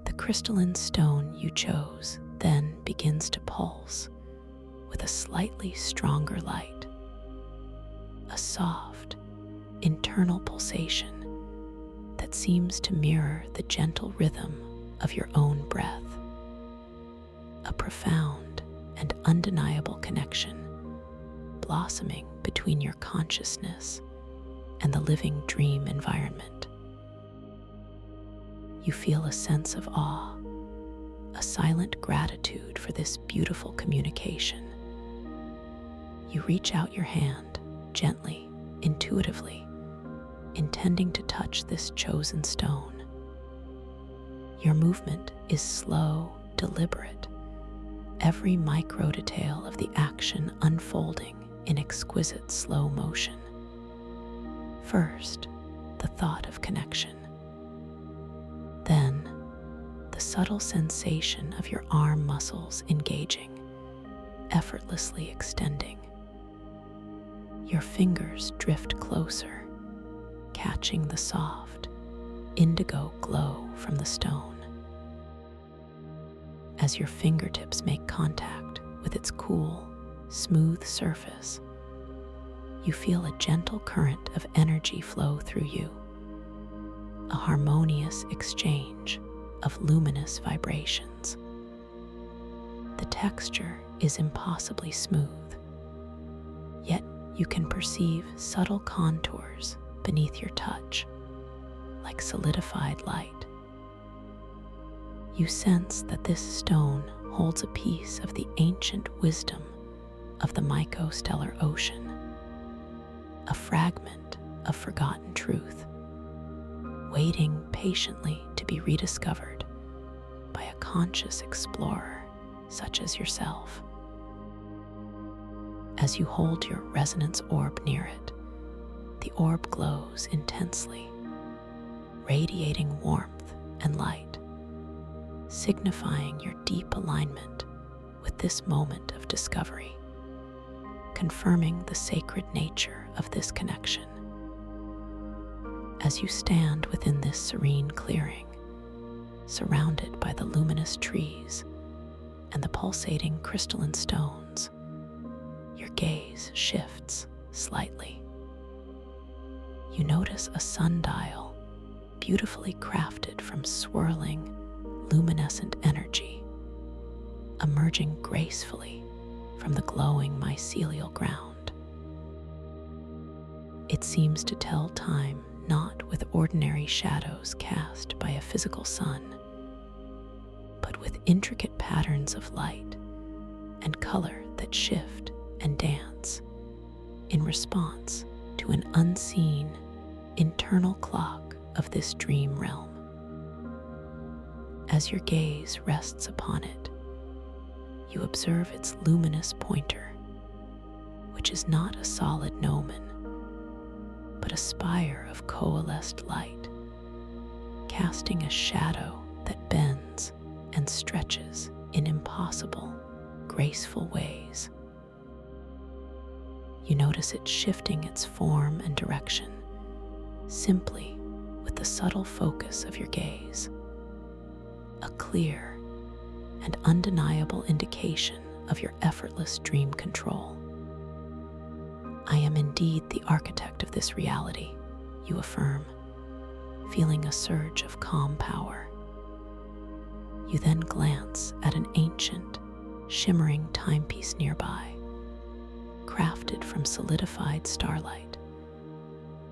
The crystalline stone you chose then begins to pulse with a slightly stronger light, a soft, internal pulsation that seems to mirror the gentle rhythm of your own breath, a profound and undeniable connection blossoming between your consciousness and the living dream environment. You feel a sense of awe, a silent gratitude for this beautiful communication. You reach out your hand gently, intuitively, intending to touch this chosen stone. Your movement is slow, deliberate, every micro detail of the action unfolding in exquisite slow motion. First, the thought of connection. Then, the subtle sensation of your arm muscles engaging, effortlessly extending. Your fingers drift closer, catching the soft, indigo glow from the stone. As your fingertips make contact with its cool, smooth surface, you feel a gentle current of energy flow through you, a harmonious exchange of luminous vibrations. The texture is impossibly smooth, yet you can perceive subtle contours beneath your touch, like solidified light. You sense that this stone holds a piece of the ancient wisdom of the mycostellar ocean, a fragment of forgotten truth, waiting patiently to be rediscovered by a conscious explorer such as yourself. As you hold your resonance orb near it, the orb glows intensely, radiating warmth and light, signifying your deep alignment with this moment of discovery, confirming the sacred nature of this connection. As you stand within this serene clearing, surrounded by the luminous trees and the pulsating crystalline stones, your gaze shifts slightly. You notice a sundial beautifully crafted from swirling, luminescent energy, emerging gracefully from the glowing mycelial ground. It seems to tell time not with ordinary shadows cast by a physical sun, but with intricate patterns of light and color that shift and dance in response to an unseen internal clock of this dream realm. As your gaze rests upon it, you observe its luminous pointer, which is not a solid gnomon, but a spire of coalesced light, casting a shadow that bends and stretches in impossible, graceful ways. You notice it shifting its form and direction simply with the subtle focus of your gaze, a clear and undeniable indication of your effortless dream control. I am indeed the architect of this reality, you affirm, feeling a surge of calm power. You then glance at an ancient, shimmering timepiece nearby, crafted from solidified starlight,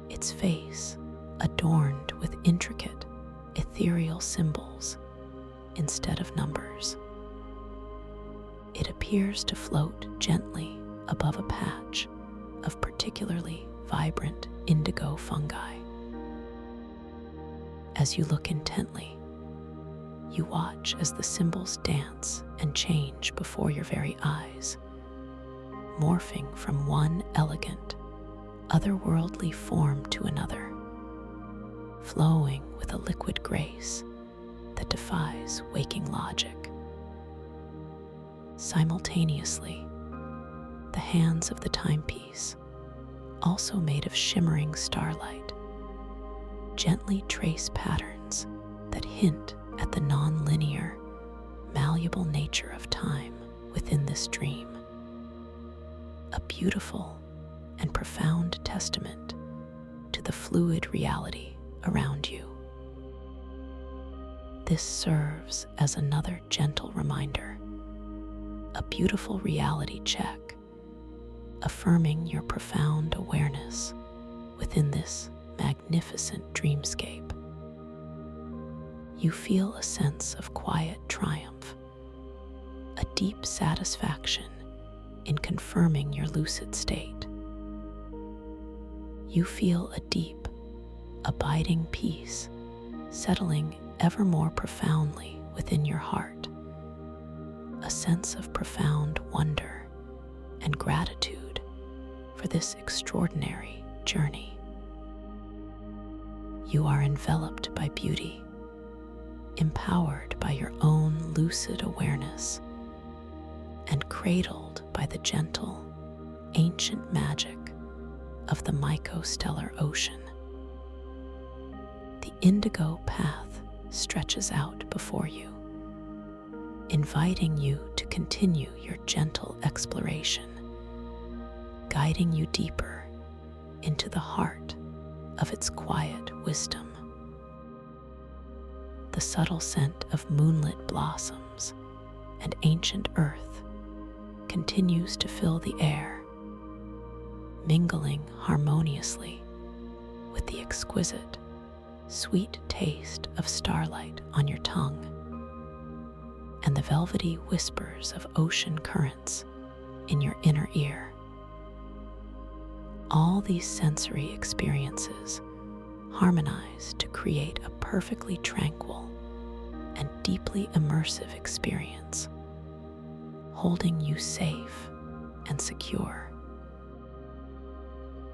its face adorned with intricate, ethereal symbols instead of numbers. It appears to float gently above a patch of particularly vibrant indigo fungi. As you look intently, you watch as the symbols dance and change before your very eyes, morphing from one elegant, otherworldly form to another, flowing with a liquid grace that defies waking logic. Simultaneously, the hands of the timepiece, also made of shimmering starlight, gently trace patterns that hint at the non-linear, malleable nature of time within this dream. A beautiful and profound testament to the fluid reality around you. This serves as another gentle reminder, a beautiful reality check, affirming your profound awareness within this magnificent dreamscape. You feel a sense of quiet triumph, a deep satisfaction in confirming your lucid state. You feel a deep, abiding peace settling ever more profoundly within your heart, a sense of profound wonder and gratitude for this extraordinary journey. You are enveloped by beauty, empowered by your own lucid awareness, and cradled by the gentle, ancient magic of the mycostellar ocean. The indigo path stretches out before you, inviting you to continue your gentle exploration, guiding you deeper into the heart of its quiet wisdom. The subtle scent of moonlit blossoms and ancient earth continues to fill the air, mingling harmoniously with the exquisite, sweet taste of starlight on your tongue and the velvety whispers of ocean currents in your inner ear. All these sensory experiences harmonize to create a perfectly tranquil and deeply immersive experience, holding you safe and secure.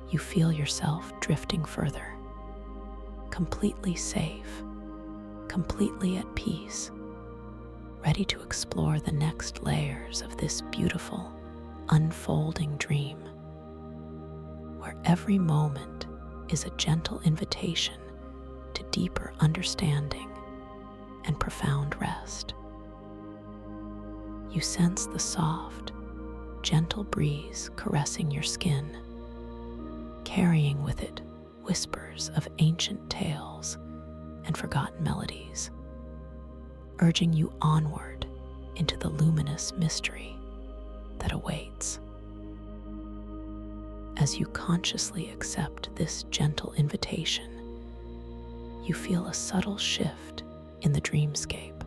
You feel yourself drifting further, completely safe, completely at peace, ready to explore the next layers of this beautiful, unfolding dream, where every moment is a gentle invitation to deeper understanding and profound rest. You sense the soft, gentle breeze caressing your skin, carrying with it whispers of ancient tales and forgotten melodies, urging you onward into the luminous mystery that awaits. As you consciously accept this gentle invitation, you feel a subtle shift in the dreamscape,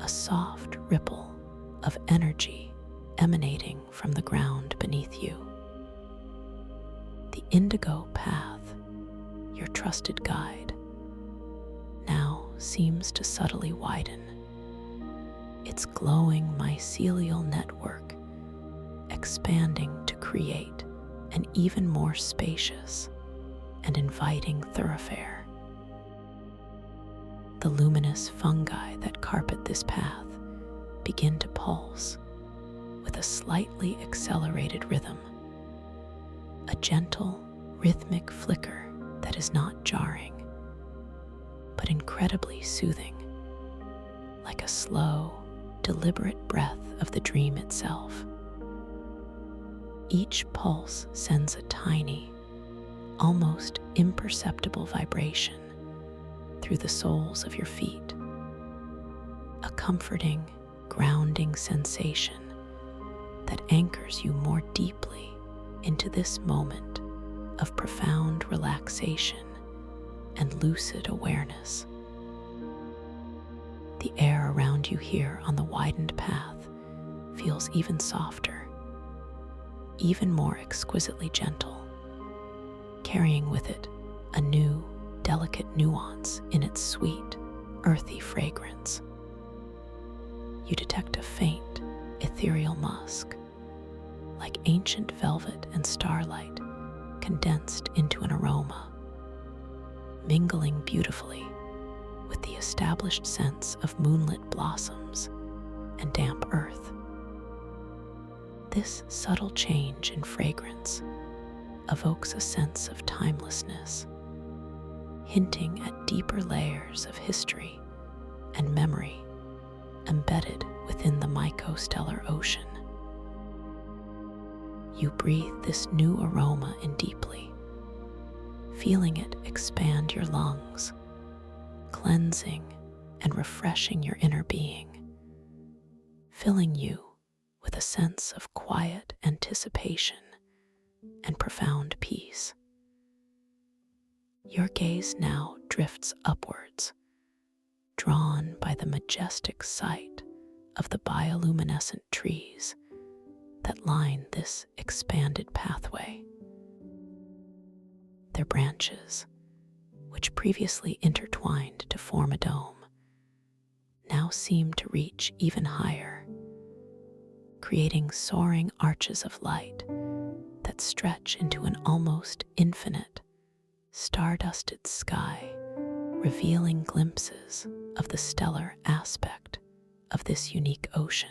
a soft ripple of energy emanating from the ground beneath you. The indigo path, your trusted guide, now seems to subtly widen, its glowing mycelial network expanding to create an even more spacious and inviting thoroughfare. The luminous fungi that carpet this path begin to pulse with a slightly accelerated rhythm, a gentle, rhythmic flicker that is not jarring, but incredibly soothing, like a slow, deliberate breath of the dream itself. Each pulse sends a tiny, almost imperceptible vibration through the soles of your feet, a comforting, grounding sensation that anchors you more deeply into this moment of profound relaxation and lucid awareness. The air around you here on the widened path feels even softer, even more exquisitely gentle, carrying with it a new, delicate nuance in its sweet, earthy fragrance. You detect a faint, ethereal musk, like ancient velvet and starlight condensed into an aroma, mingling beautifully with the established sense of moonlit blossoms and damp earth. This subtle change in fragrance evokes a sense of timelessness, hinting at deeper layers of history and memory embedded within the mycostellar ocean. You breathe this new aroma in deeply, feeling it expand your lungs, cleansing and refreshing your inner being, filling you with a sense of quiet anticipation and profound peace. Your gaze now drifts upwards, drawn by the majestic sight of the bioluminescent trees that line this expanded pathway. Their branches, which previously intertwined to form a dome, now seem to reach even higher, creating soaring arches of light that stretch into an almost infinite, stardusted sky, revealing glimpses of the stellar aspect of this unique ocean.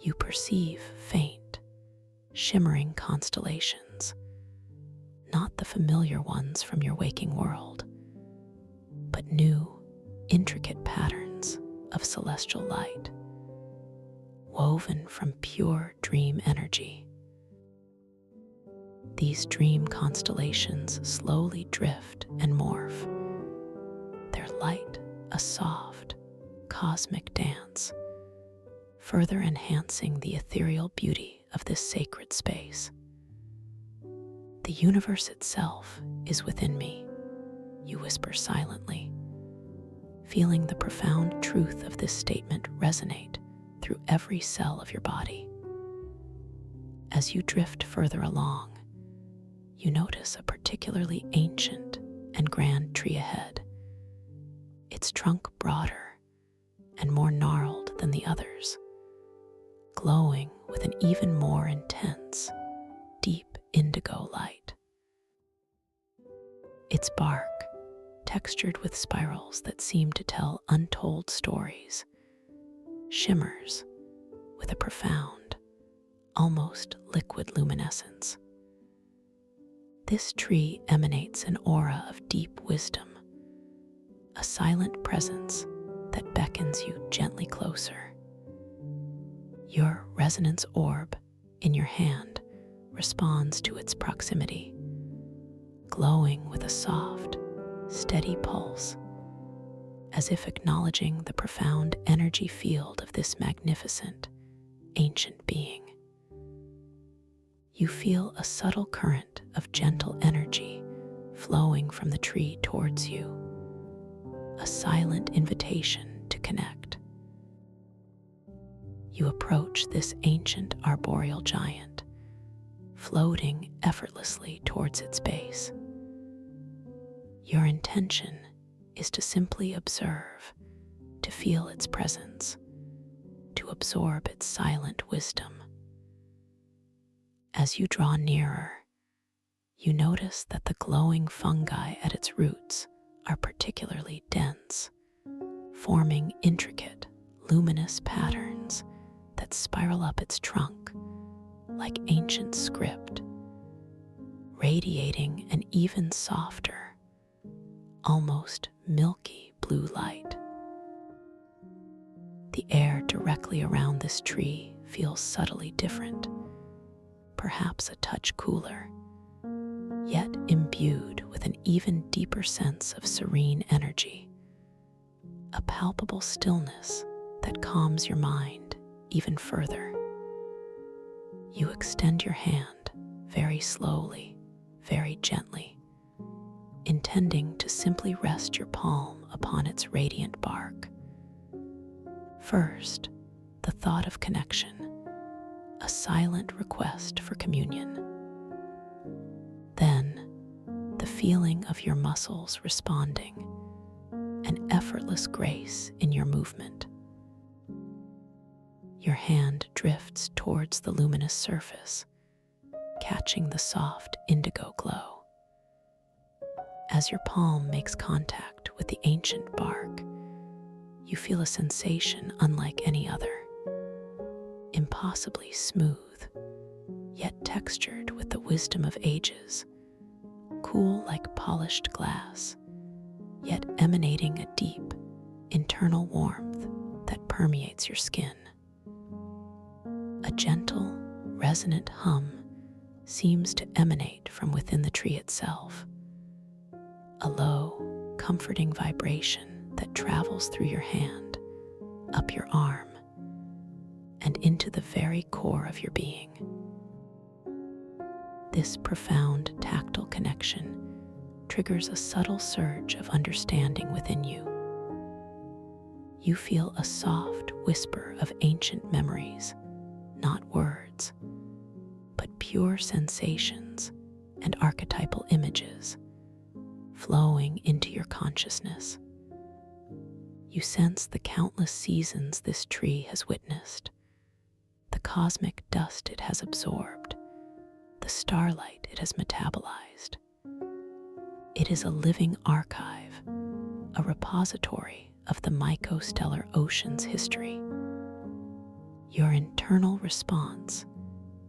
You perceive faint, shimmering constellations, not the familiar ones from your waking world, but new, intricate patterns of celestial light, woven from pure dream energy. These dream constellations slowly drift and morph, their light a soft, cosmic dance, further enhancing the ethereal beauty of this sacred space. The universe itself is within me, you whisper silently, feeling the profound truth of this statement resonate through every cell of your body. As you drift further along, you notice a particularly ancient and grand tree ahead, its trunk broader and more gnarled than the others, glowing with an even more intense, deep indigo light. Its bark, textured with spirals that seem to tell untold stories, shimmers with a profound, almost liquid luminescence. This tree emanates an aura of deep wisdom, a silent presence that beckons you gently closer. Your resonance orb in your hand responds to its proximity, glowing with a soft, steady pulse, as if acknowledging the profound energy field of this magnificent, ancient being. You feel a subtle current of gentle energy flowing from the tree towards you, a silent invitation to connect. You approach this ancient arboreal giant, floating effortlessly towards its base. Your intention is to simply observe, to feel its presence, to absorb its silent wisdom. As you draw nearer, you notice that the glowing fungi at its roots are particularly dense, forming intricate, luminous patterns that spiral up its trunk like ancient script, radiating an even softer, almost milky blue light. The air directly around this tree feels subtly different, perhaps a touch cooler, yet imbued with an even deeper sense of serene energy, a palpable stillness that calms your mind even further. You extend your hand very slowly, very gently, intending to simply rest your palm upon its radiant bark. First, the thought of connection, a silent request for communion. Then, the feeling of your muscles responding, an effortless grace in your movement. Your hand drifts towards the luminous surface, catching the soft indigo glow. As your palm makes contact with the ancient bark, you feel a sensation unlike any other, impossibly smooth, yet textured with the wisdom of ages, cool like polished glass, yet emanating a deep, internal warmth that permeates your skin. A gentle, resonant hum seems to emanate from within the tree itself, a low, comforting vibration that travels through your hand, up your arm, and into the very core of your being. This profound tactile connection triggers a subtle surge of understanding within you. You feel a soft whisper of ancient memories, not words, but pure sensations and archetypal images flowing into your consciousness. You sense the countless seasons this tree has witnessed, the cosmic dust it has absorbed, the starlight it has metabolized. It is a living archive, a repository of the mycostellar ocean's history. Your internal response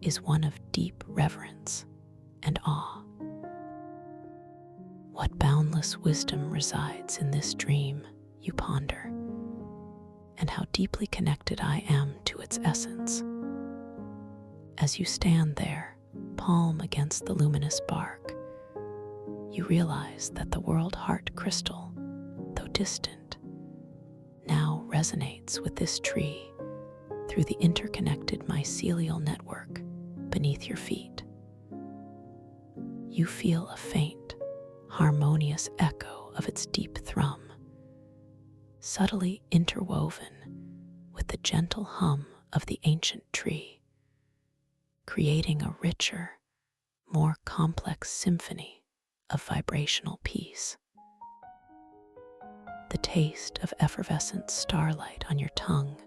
is one of deep reverence and awe. What boundless wisdom resides in this dream, you ponder, and how deeply connected I am to its essence. As you stand there, palm against the luminous bark, you realize that the world heart crystal, though distant, now resonates with this tree through the interconnected mycelial network beneath your feet. You feel a faint, harmonious echo of its deep thrum, subtly interwoven with the gentle hum of the ancient tree, creating a richer, more complex symphony of vibrational peace. The taste of effervescent starlight on your tongue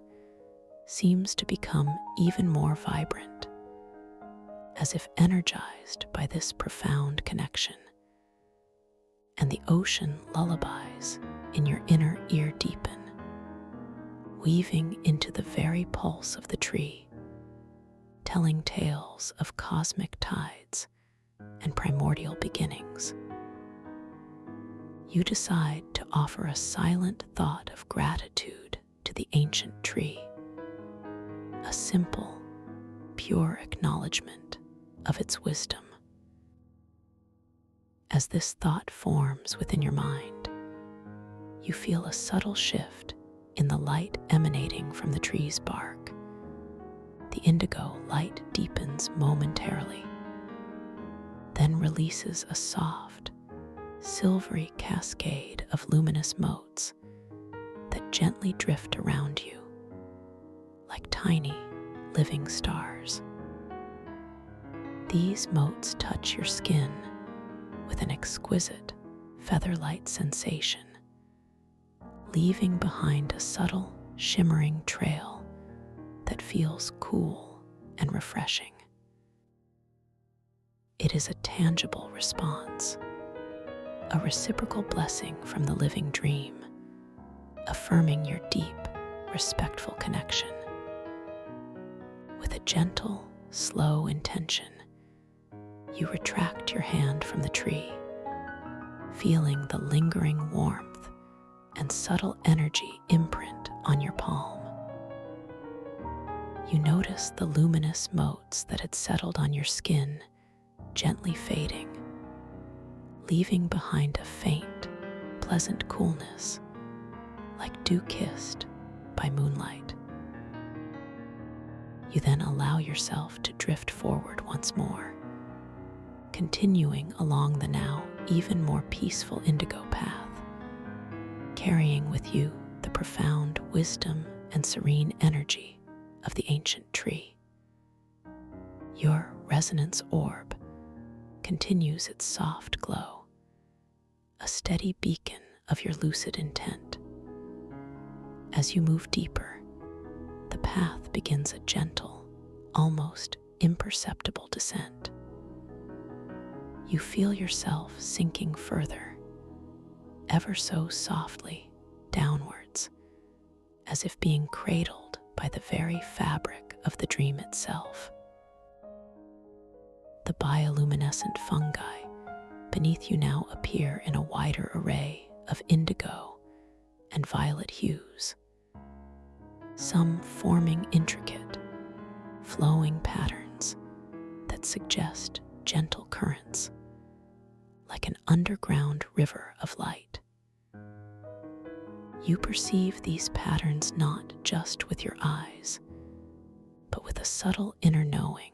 seems to become even more vibrant, as if energized by this profound connection. And the ocean lullabies in your inner ear deepen, weaving into the very pulse of the tree, telling tales of cosmic tides and primordial beginnings. You decide to offer a silent thought of gratitude to the ancient tree, a simple, pure acknowledgement of its wisdom. As this thought forms within your mind, you feel a subtle shift in the light emanating from the tree's bark. The indigo light deepens momentarily, then releases a soft, silvery cascade of luminous motes that gently drift around you like tiny, living stars. These motes touch your skin with an exquisite, feather-light sensation, leaving behind a subtle, shimmering trail that feels cool and refreshing. It is a tangible response, a reciprocal blessing from the living dream, affirming your deep, respectful connection. With a gentle, slow intention, you retract your hand from the tree, feeling the lingering warmth and subtle energy imprint on your palm. You notice the luminous motes that had settled on your skin gently fading, leaving behind a faint, pleasant coolness, like dew kissed by moonlight. You then allow yourself to drift forward once more, continuing along the now even more peaceful indigo path, carrying with you the profound wisdom and serene energy of the ancient tree. Your resonance orb continues its soft glow, a steady beacon of your lucid intent. As you move deeper, the path begins a gentle, almost imperceptible descent. You feel yourself sinking further, ever so softly, downwards, as if being cradled by the very fabric of the dream itself. The bioluminescent fungi beneath you now appear in a wider array of indigo and violet hues, some forming intricate, flowing patterns that suggest gentle currents, like an underground river of light. You perceive these patterns not just with your eyes, but with a subtle inner knowing,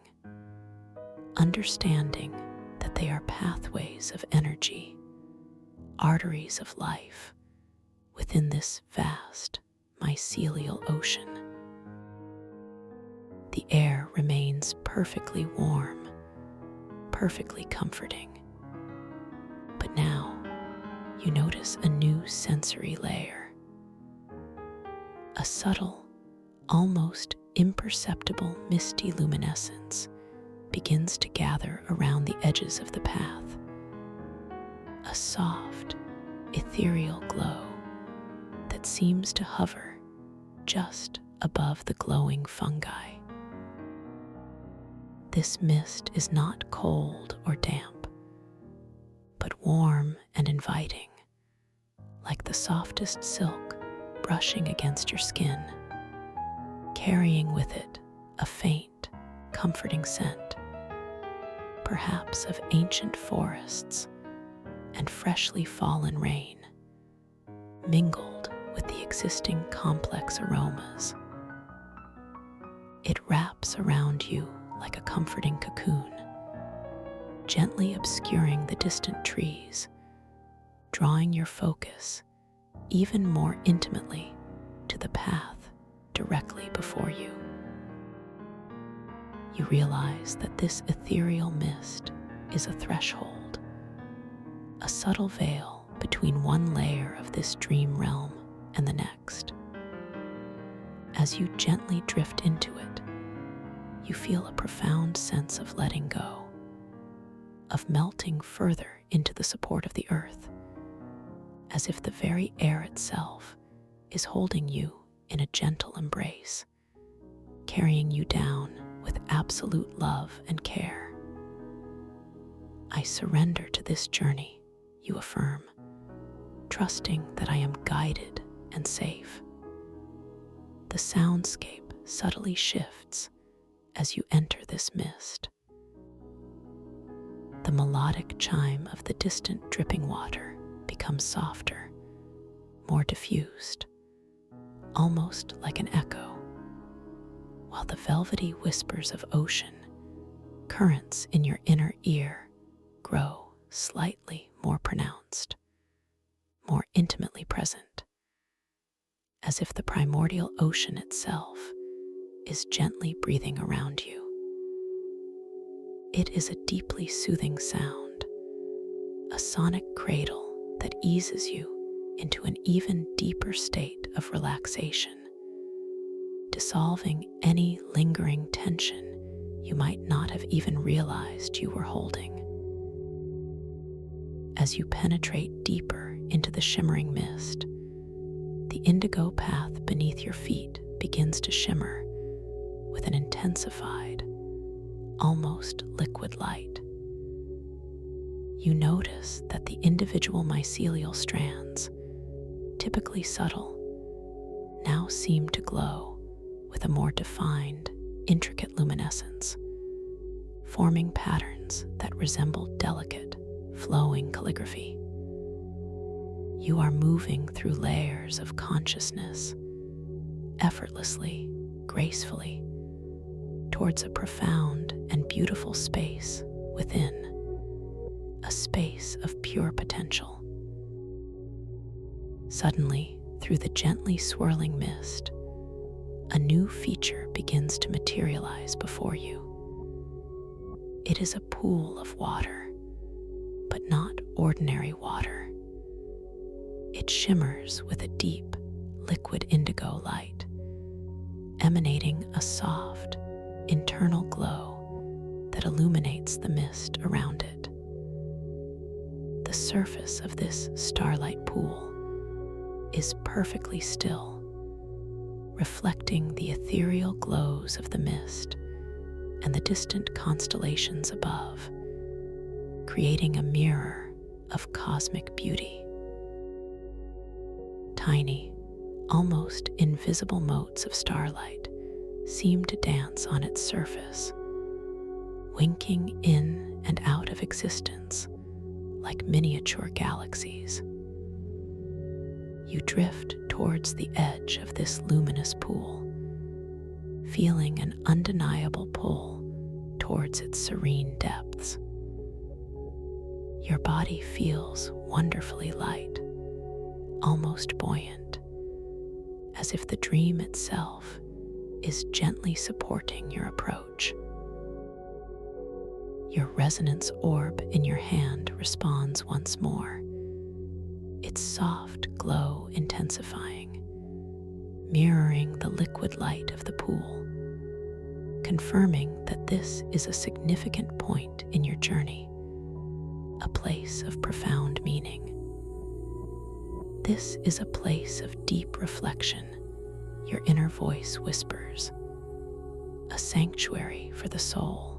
understanding that they are pathways of energy, arteries of life within this vast mycelial ocean. The air remains perfectly warm, perfectly comforting. But now you notice a new sensory layer, a subtle, almost imperceptible misty luminescence begins to gather around the edges of the path, a soft, ethereal glow that seems to hover just above the glowing fungi. This mist is not cold or damp, but warm and inviting, like the softest silk brushing against your skin, carrying with it a faint, comforting scent, perhaps of ancient forests and freshly fallen rain, mingled with the existing complex aromas. It wraps around you like a comforting cocoon, gently obscuring the distant trees, drawing your focus even more intimately to the path directly before you. You realize that this ethereal mist is a threshold, a subtle veil between one layer of this dream realm and the next. As you gently drift into it, you feel a profound sense of letting go, of melting further into the support of the earth, as if the very air itself is holding you in a gentle embrace, carrying you down with absolute love and care. I surrender to this journey, you affirm, trusting that I am guided and safe. The soundscape subtly shifts as you enter this mist. The melodic chime of the distant dripping water becomes softer, more diffused, almost like an echo, while the velvety whispers of ocean, currents in your inner ear, grow slightly more pronounced, more intimately present, as if the primordial ocean itself is gently breathing around you. It is a deeply soothing sound, a sonic cradle that eases you into an even deeper state of relaxation, dissolving any lingering tension you might not have even realized you were holding. As you penetrate deeper into the shimmering mist, the indigo path beneath your feet begins to shimmer with an intensified, almost liquid light. You notice that the individual mycelial strands, typically subtle, now seem to glow with a more defined, intricate luminescence, forming patterns that resemble delicate, flowing calligraphy. You are moving through layers of consciousness, effortlessly, gracefully, towards a profound and beautiful space within, a space of pure potential. Suddenly, through the gently swirling mist, a new feature begins to materialize before you. It is a pool of water, but not ordinary water. It shimmers with a deep, liquid indigo light, emanating a soft, internal glow that illuminates the mist around it. The surface of this starlight pool is perfectly still, reflecting the ethereal glows of the mist and the distant constellations above, creating a mirror of cosmic beauty. Tiny, almost invisible motes of starlight seem to dance on its surface, winking in and out of existence like miniature galaxies. You drift towards the edge of this luminous pool, feeling an undeniable pull towards its serene depths. Your body feels wonderfully light, almost buoyant, as if the dream itself is gently supporting your approach. Your resonance orb in your hand responds once more, its soft glow intensifying, mirroring the liquid light of the pool, confirming that this is a significant point in your journey, a place of profound meaning. This is a place of deep reflection, your inner voice whispers, a sanctuary for the soul.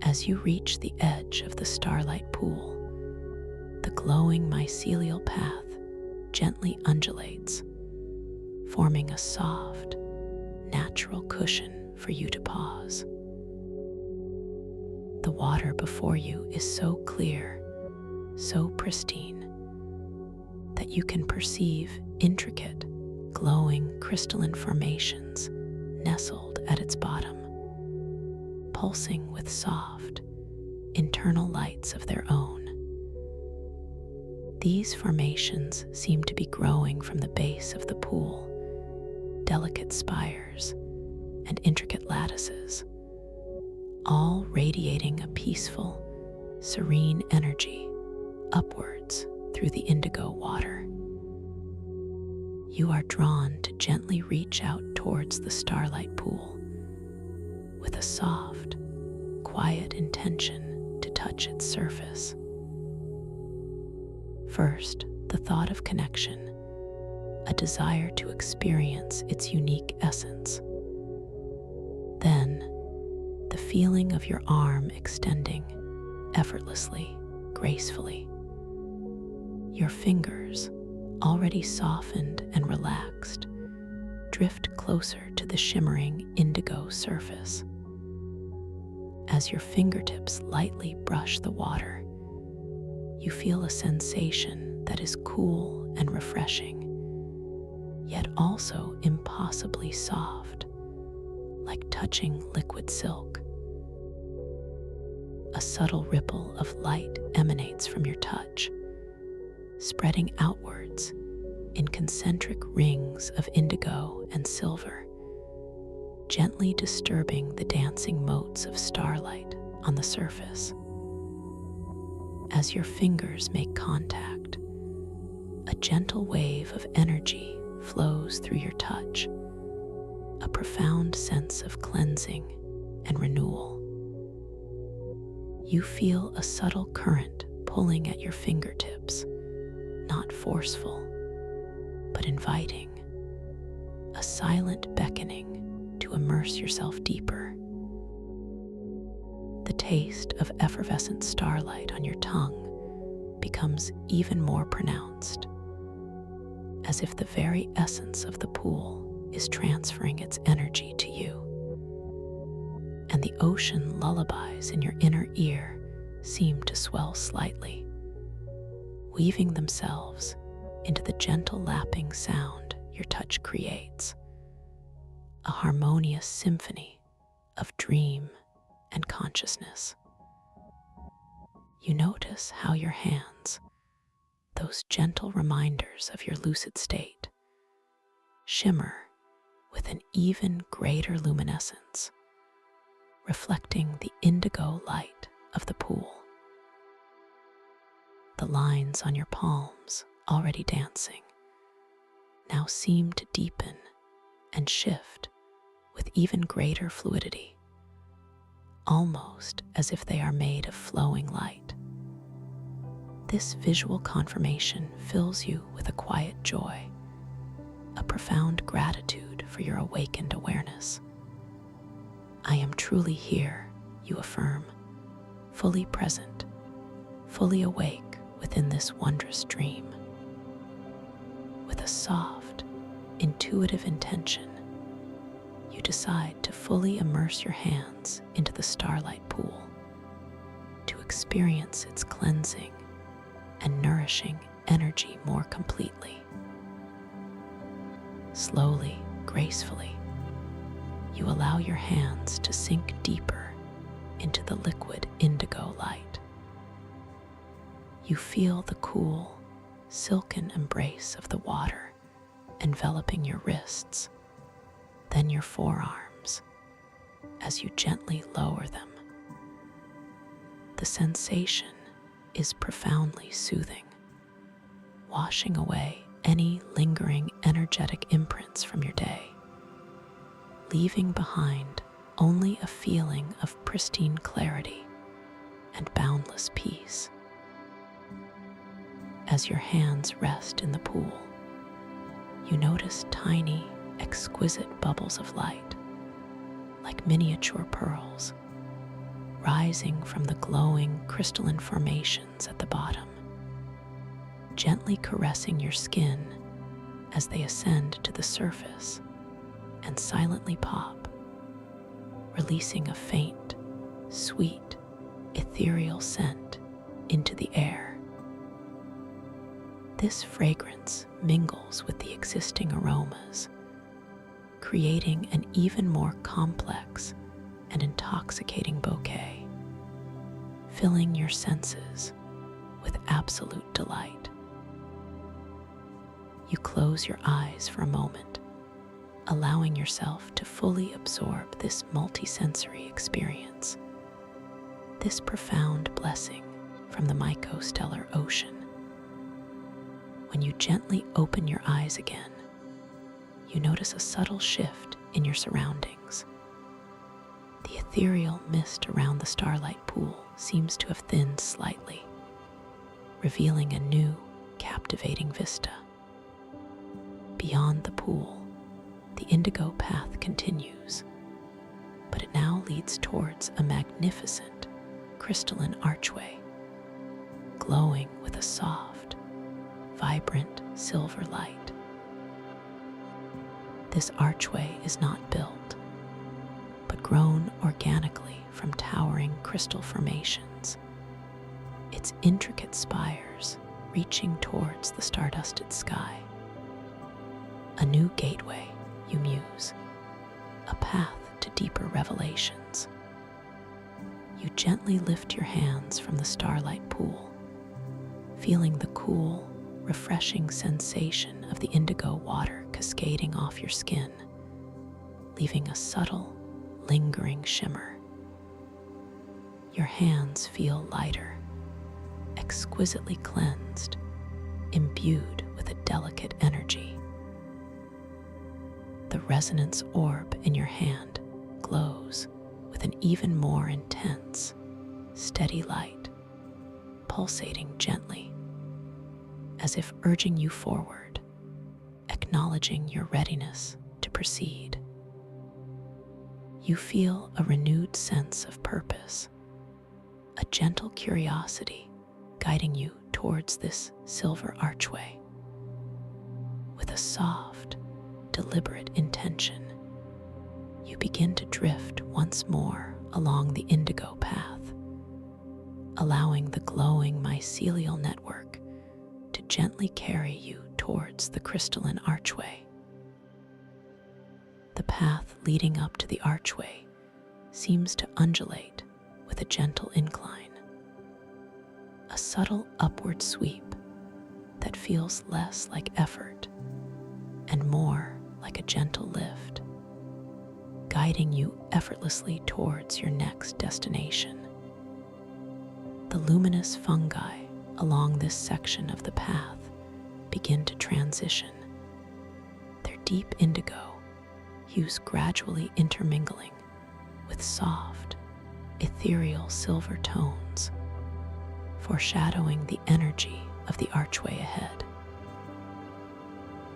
As you reach the edge of the starlight pool, the glowing mycelial path gently undulates, forming a soft, natural cushion for you to pause. The water before you is so clear, so pristine, that you can perceive intricate, glowing crystalline formations nestled at its bottom, pulsing with soft, internal lights of their own. These formations seem to be growing from the base of the pool, delicate spires and intricate lattices, all radiating a peaceful, serene energy upwards through the indigo water. You are drawn to gently reach out towards the starlight pool with a soft, quiet intention to touch its surface. First, the thought of connection, a desire to experience its unique essence. Then, the feeling of your arm extending effortlessly, gracefully. Your fingers, already softened and relaxed, drift closer to the shimmering indigo surface. As your fingertips lightly brush the water, you feel a sensation that is cool and refreshing, yet also impossibly soft, like touching liquid silk. A subtle ripple of light emanates from your touch, spreading outwards in concentric rings of indigo and silver, gently disturbing the dancing motes of starlight on the surface. As your fingers make contact, a gentle wave of energy flows through your touch, a profound sense of cleansing and renewal. You feel a subtle current pulling at your fingertips, not forceful, but inviting, a silent beckoning to immerse yourself deeper. The taste of effervescent starlight on your tongue becomes even more pronounced, as if the very essence of the pool is transferring its energy to you. And the ocean lullabies in your inner ear seem to swell slightly, weaving themselves into the gentle lapping sound your touch creates, a harmonious symphony of dream and consciousness. You notice how your hands, those gentle reminders of your lucid state, shimmer with an even greater luminescence, reflecting the indigo light of the pool. The lines on your palms, already dancing, now seem to deepen and shift with even greater fluidity, almost as if they are made of flowing light. This visual confirmation fills you with a quiet joy, a profound gratitude for your awakened awareness. I am truly here, you affirm, fully present, fully awake within this wondrous dream. With a soft, intuitive intention, you decide to fully immerse your hands into the starlight pool, to experience its cleansing and nourishing energy more completely. Slowly, gracefully, you allow your hands to sink deeper into the liquid indigo light. You feel the cool, silken embrace of the water enveloping your wrists, then your forearms, as you gently lower them. The sensation is profoundly soothing, washing away any lingering energetic imprints from your day, leaving behind only a feeling of pristine clarity and boundless peace. As your hands rest in the pool, you notice tiny, exquisite bubbles of light, like miniature pearls, rising from the glowing crystalline formations at the bottom, gently caressing your skin as they ascend to the surface and silently pop, releasing a faint, sweet, ethereal scent into the air. This fragrance mingles with the existing aromas, creating an even more complex and intoxicating bouquet, filling your senses with absolute delight. You close your eyes for a moment, allowing yourself to fully absorb this multisensory experience, this profound blessing from the mycostellar ocean. When you gently open your eyes again, you notice a subtle shift in your surroundings. The ethereal mist around the starlight pool seems to have thinned slightly, revealing a new, captivating vista. Beyond the pool, the indigo path continues, but it now leads towards a magnificent, crystalline archway, glowing with a soft, vibrant silver light. This archway is not built, but grown organically from towering crystal formations, its intricate spires reaching towards the stardusted sky. A new gateway, you muse, a path to deeper revelations. You gently lift your hands from the starlight pool, feeling the cool, refreshing sensation of the indigo water cascading off your skin, leaving a subtle, lingering shimmer. Your hands feel lighter, exquisitely cleansed, imbued with a delicate energy. The resonance orb in your hand glows with an even more intense, steady light, pulsating gently, as if urging you forward, acknowledging your readiness to proceed. You feel a renewed sense of purpose, a gentle curiosity guiding you towards this silver archway. With a soft, deliberate intention, you begin to drift once more along the indigo path, allowing the glowing mycelial network to gently carry you towards the crystalline archway. The path leading up to the archway seems to undulate with a gentle incline, a subtle upward sweep that feels less like effort and more like a gentle lift, guiding you effortlessly towards your next destination. The luminous fungi along this section of the path begin to transition, their deep indigo hues gradually intermingling with soft, ethereal silver tones, foreshadowing the energy of the archway ahead.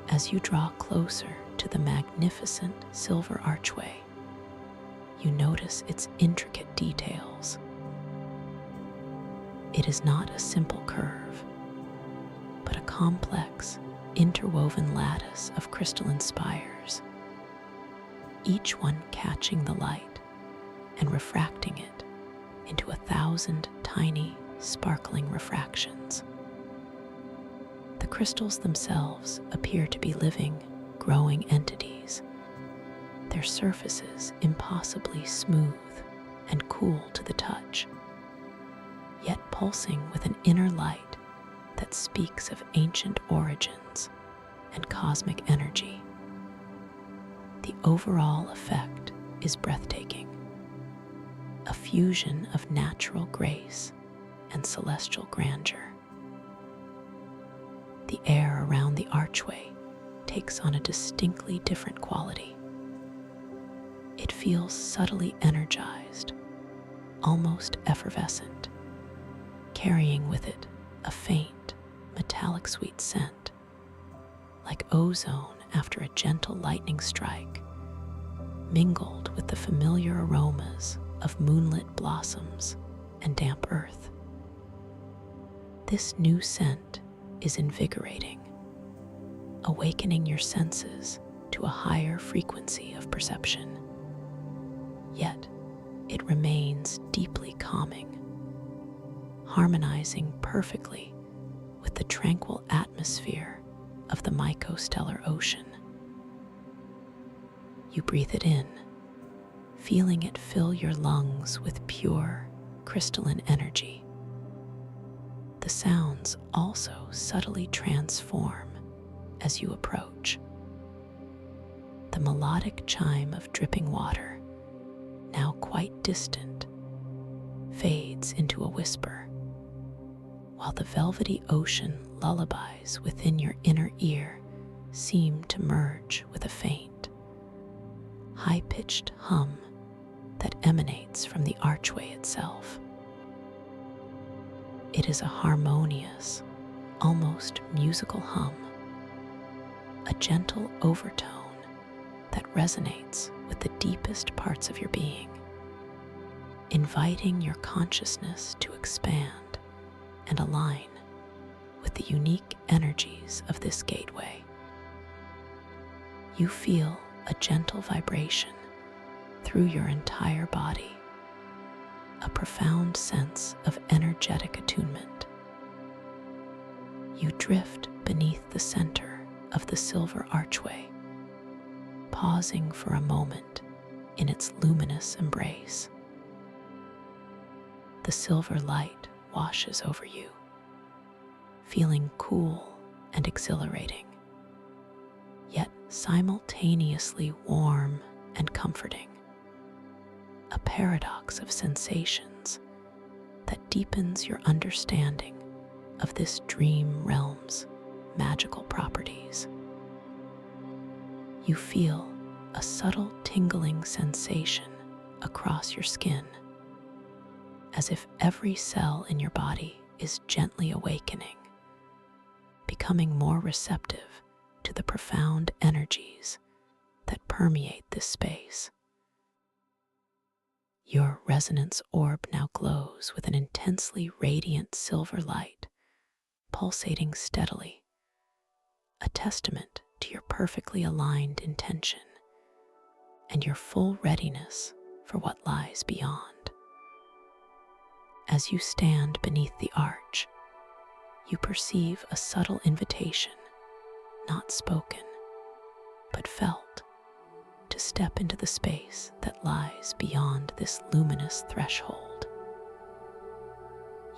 As you draw closer to the magnificent silver archway, you notice its intricate details. It is not a simple curve, but a complex, interwoven lattice of crystalline spires, each one catching the light and refracting it into 1,000 tiny, sparkling refractions. The crystals themselves appear to be living, growing entities, their surfaces impossibly smooth and cool to the touch, yet pulsing with an inner light that speaks of ancient origins and cosmic energy. The overall effect is breathtaking, a fusion of natural grace and celestial grandeur. The air around the archway takes on a distinctly different quality. It feels subtly energized, almost effervescent, carrying with it a faint, metallic sweet scent, like ozone after a gentle lightning strike, mingled with the familiar aromas of moonlit blossoms and damp earth. This new scent is invigorating, awakening your senses to a higher frequency of perception. Yet, it remains deeply calming, harmonizing perfectly with the tranquil atmosphere of the mycostellar ocean. You breathe it in, feeling it fill your lungs with pure, crystalline energy. The sounds also subtly transform as you approach. The melodic chime of dripping water, now quite distant, fades into a whisper, while the velvety ocean lullabies within your inner ear seem to merge with a faint, high-pitched hum that emanates from the archway itself. It is a harmonious, almost musical hum, a gentle overtone that resonates with the deepest parts of your being, inviting your consciousness to expand and align with the unique energies of this gateway. You feel a gentle vibration through your entire body, a profound sense of energetic attunement. You drift beneath the center of the silver archway, pausing for a moment in its luminous embrace. the silver light washes over you, feeling cool and exhilarating, yet simultaneously warm and comforting. A paradox of sensations that deepens your understanding of this dream realm's magical properties. You feel a subtle tingling sensation across your skin, as if every cell in your body is gently awakening, becoming more receptive to the profound energies that permeate this space. Your resonance orb now glows with an intensely radiant silver light, pulsating steadily, a testament to your perfectly aligned intention and your full readiness for what lies beyond. As you stand beneath the arch, you perceive a subtle invitation, not spoken, but felt, to step into the space that lies beyond this luminous threshold.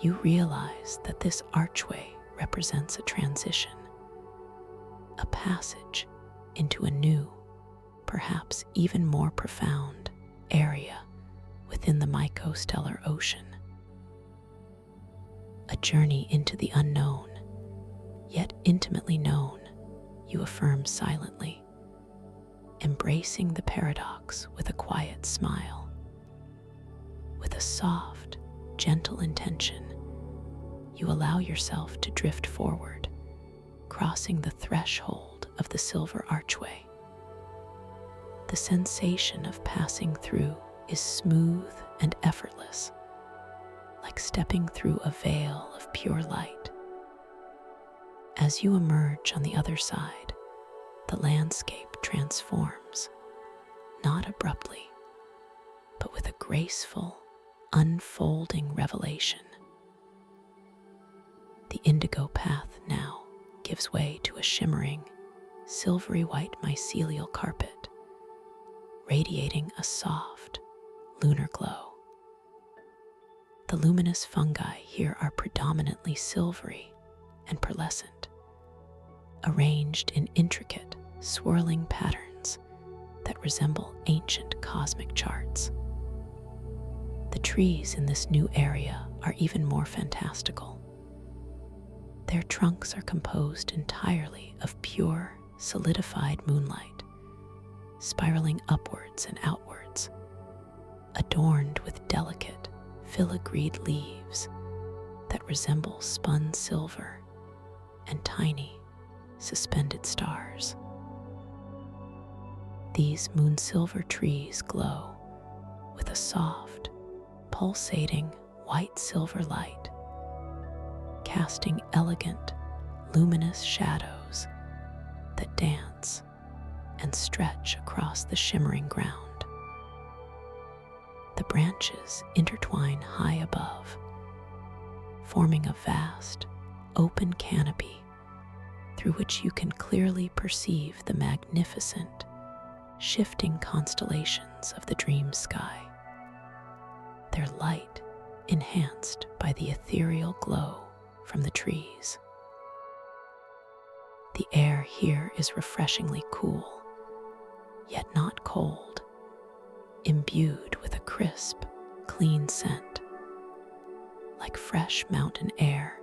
You realize that this archway represents a transition, a passage into a new, perhaps even more profound, area within the mycostellar ocean. A journey into the unknown, yet intimately known, you affirm silently, embracing the paradox with a quiet smile. With a soft, gentle intention, you allow yourself to drift forward, crossing the threshold of the silver archway. The sensation of passing through is smooth and effortless, like stepping through a veil of pure light. As you emerge on the other side, the landscape transforms, not abruptly, but with a graceful, unfolding revelation. The indigo path now gives way to a shimmering, silvery white mycelial carpet, radiating a soft, lunar glow. The luminous fungi here are predominantly silvery and pearlescent, arranged in intricate, swirling patterns that resemble ancient cosmic charts. The trees in this new area are even more fantastical. Their trunks are composed entirely of pure, solidified moonlight, spiraling upwards and outwards, adorned with delicate, filigreed leaves that resemble spun silver and tiny, suspended stars. These moon-silver trees glow with a soft, pulsating white-silver light, casting elegant, luminous shadows that dance and stretch across the shimmering ground. The branches intertwine high above, forming a vast, open canopy through which you can clearly perceive the magnificent, shifting constellations of the dream sky, their light enhanced by the ethereal glow from the trees. The air here is refreshingly cool, yet not cold, imbued with a crisp, clean scent, like fresh mountain air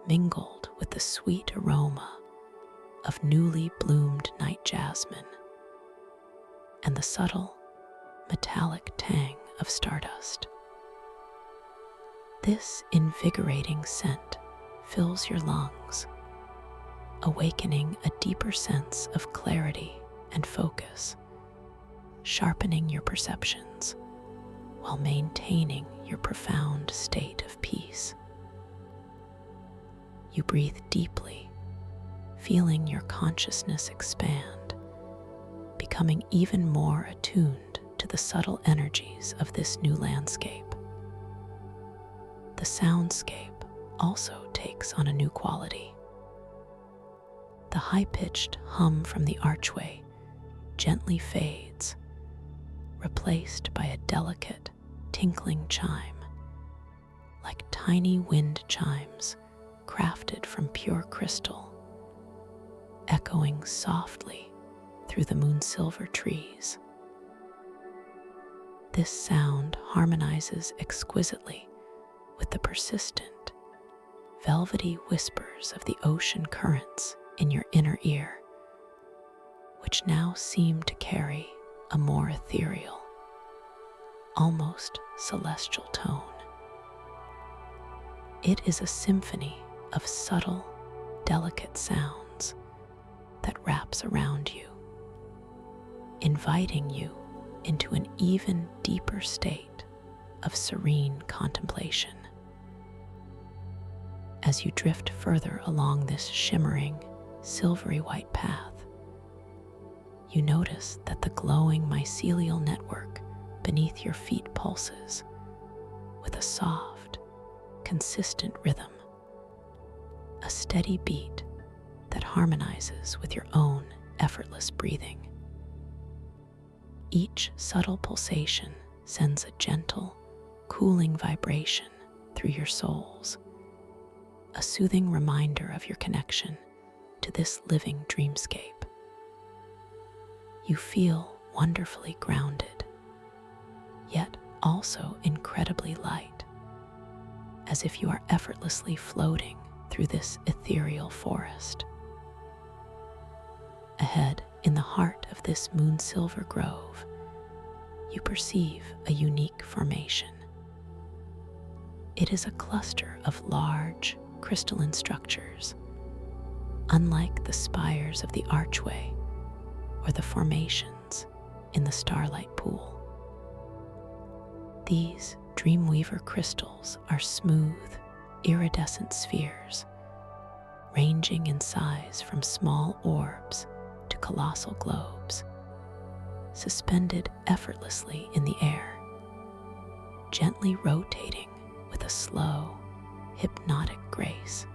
mingled with the sweet aroma of newly bloomed night jasmine and the subtle, metallic tang of stardust. This invigorating scent fills your lungs, awakening a deeper sense of clarity and focus, sharpening your perceptions while maintaining your profound state of peace. You breathe deeply, feeling your consciousness expand, becoming even more attuned to the subtle energies of this new landscape. The soundscape also takes on a new quality. The high-pitched hum from the archway gently fades, replaced by a delicate, tinkling chime tiny wind chimes crafted from pure crystal, echoing softly through the moon-silver trees. This sound harmonizes exquisitely with the persistent, velvety whispers of the ocean currents in your inner ear, which now seem to carry a more ethereal, almost celestial tone. It is a symphony of subtle, delicate sounds that wraps around you, inviting you into an even deeper state of serene contemplation. As you drift further along this shimmering, silvery white path, you notice that the glowing mycelial network beneath your feet pulses with a soft, consistent rhythm, a steady beat that harmonizes with your own effortless breathing. Each subtle pulsation sends a gentle, cooling vibration through your soles, a soothing reminder of your connection to this living dreamscape. You feel wonderfully grounded, yet also incredibly light, as if you are effortlessly floating through this ethereal forest. Ahead, in the heart of this moon-silver grove, you perceive a unique formation. It is a cluster of large, crystalline structures, unlike the spires of the archway or the formations in the starlight pool. These Dreamweaver crystals are smooth, iridescent spheres, ranging in size from small orbs to colossal globes, suspended effortlessly in the air, gently rotating with a slow, hypnotic grace.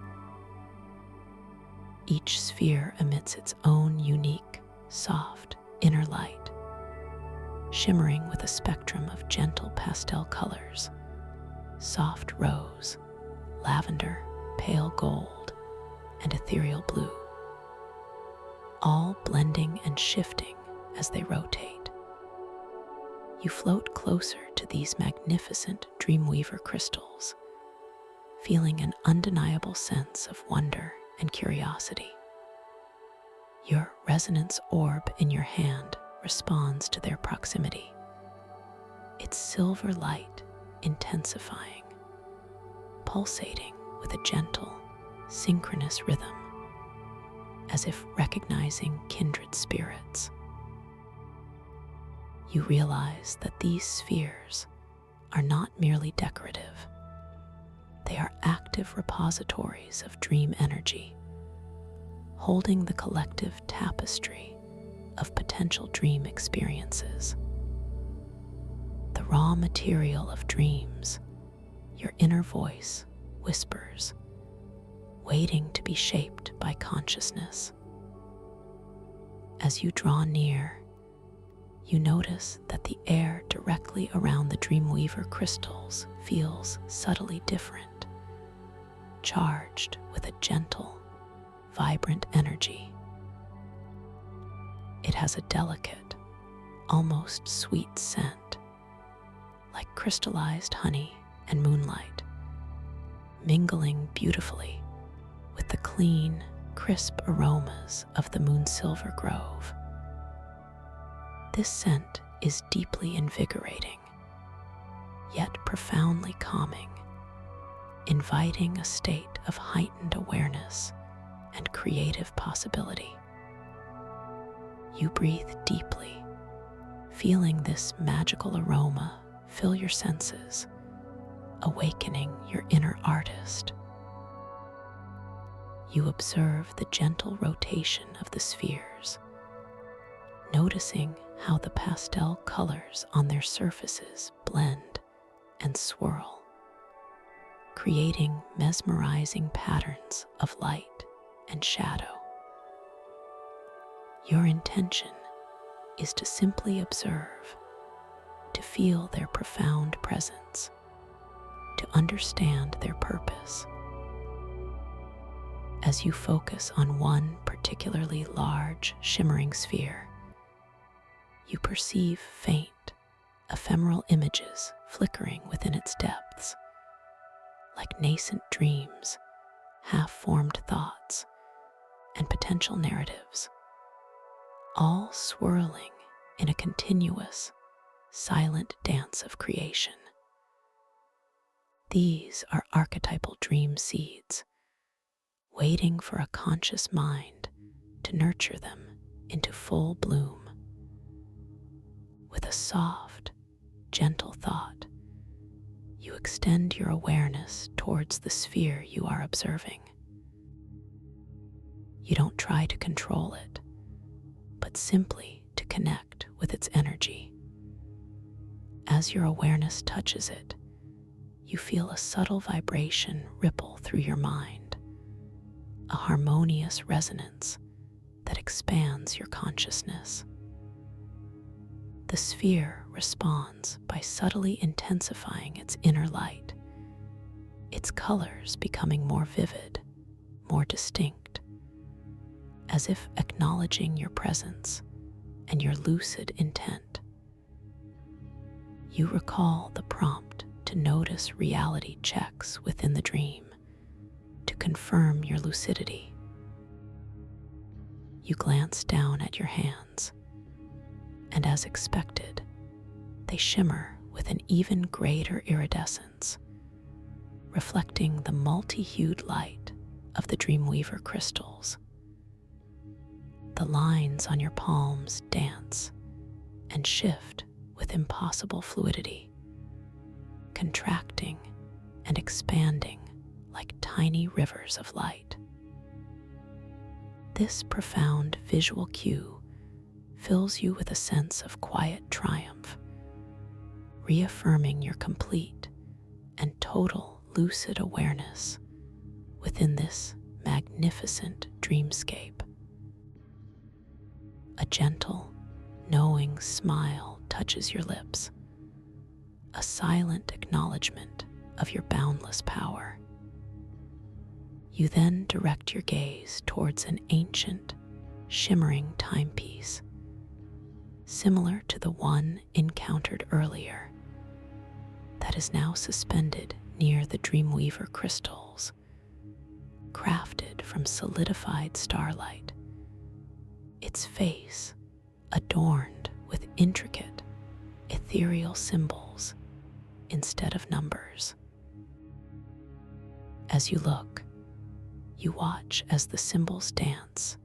Each sphere emits its own unique, soft inner light, shimmering with a spectrum of gentle pastel colors: soft rose, lavender, pale gold, and ethereal blue, all blending and shifting as they rotate. You float closer to these magnificent Dreamweaver crystals, feeling an undeniable sense of wonder and curiosity. Your resonance orb in your hand responds to their proximity, its silver light intensifying, pulsating with a gentle, synchronous rhythm, as if recognizing kindred spirits. You realize that these spheres are not merely decorative. They are active repositories of dream energy, holding the collective tapestry of potential dream experiences. The raw material of dreams, your inner voice whispers, waiting to be shaped by consciousness. As you draw near, you notice that the air directly around the Dreamweaver crystals feels subtly different, charged with a gentle, vibrant energy. It has a delicate, almost sweet scent, like crystallized honey and moonlight, mingling beautifully with the clean, crisp aromas of the moon-silver grove. This scent is deeply invigorating, yet profoundly calming, inviting a state of heightened awareness and creative possibility. You breathe deeply, feeling this magical aroma fill your senses, awakening your inner artist. You observe the gentle rotation of the spheres, noticing how the pastel colors on their surfaces blend and swirl, creating mesmerizing patterns of light and shadow. Your intention is to simply observe, to feel their profound presence, to understand their purpose. As you focus on one particularly large, shimmering sphere, you perceive faint, ephemeral images flickering within its depths, like nascent dreams, half-formed thoughts, and potential narratives, all swirling in a continuous, silent dance of creation. These are archetypal dream seeds, waiting for a conscious mind to nurture them into full bloom. With a soft, gentle thought, you extend your awareness towards the sphere you are observing. You don't try to control it, but simply to connect with its energy. As your awareness touches it, you feel a subtle vibration ripple through your mind, a harmonious resonance that expands your consciousness. The sphere responds by subtly intensifying its inner light, its colors becoming more vivid, more distinct, as if acknowledging your presence and your lucid intent. You recall the prompt to notice reality checks within the dream to confirm your lucidity. You glance down at your hands, and as expected, they shimmer with an even greater iridescence, reflecting the multi-hued light of the Dreamweaver crystals. The lines on your palms dance and shift with impossible fluidity, contracting and expanding like tiny rivers of light. This profound visual cue fills you with a sense of quiet triumph, reaffirming your complete and total lucid awareness within this magnificent dreamscape. A gentle, knowing smile touches your lips, a silent acknowledgement of your boundless power. You then direct your gaze towards an ancient, shimmering timepiece, similar to the one encountered earlier, that is now suspended near the Dreamweaver crystals, crafted from solidified starlight, its face adorned with intricate, ethereal symbols instead of numbers. As you look, you watch as the symbols dance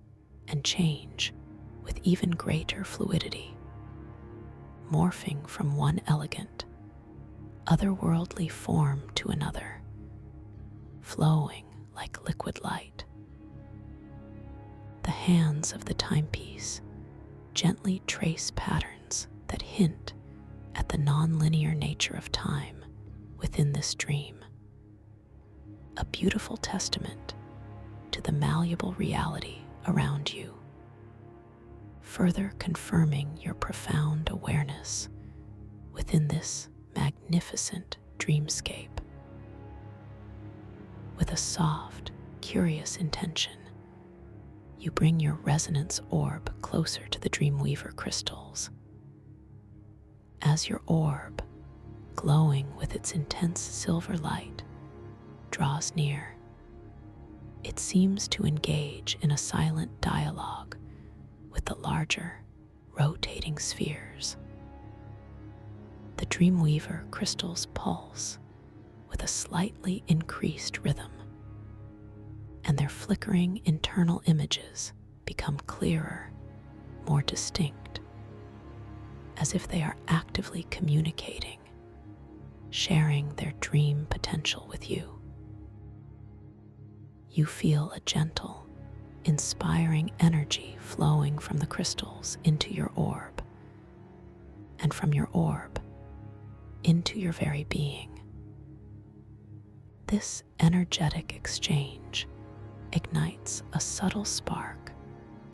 and change with even greater fluidity, morphing from one elegant, otherworldly form to another, flowing like liquid light. The hands of the timepiece gently trace patterns that hint at the non-linear nature of time within this dream, a beautiful testament to the malleable reality around you, further confirming your profound awareness within this magnificent dreamscape. With a soft, curious intention, you bring your resonance orb closer to the Dreamweaver crystals. As your orb, glowing with its intense silver light, draws near, it seems to engage in a silent dialogue with the larger, rotating spheres. The Dreamweaver crystals pulse with a slightly increased rhythm, and their flickering internal images become clearer, more distinct, as if they are actively communicating, sharing their dream potential with you. You feel a gentle, inspiring energy flowing from the crystals into your orb, and from your orb into your very being. This energetic exchange ignites a subtle spark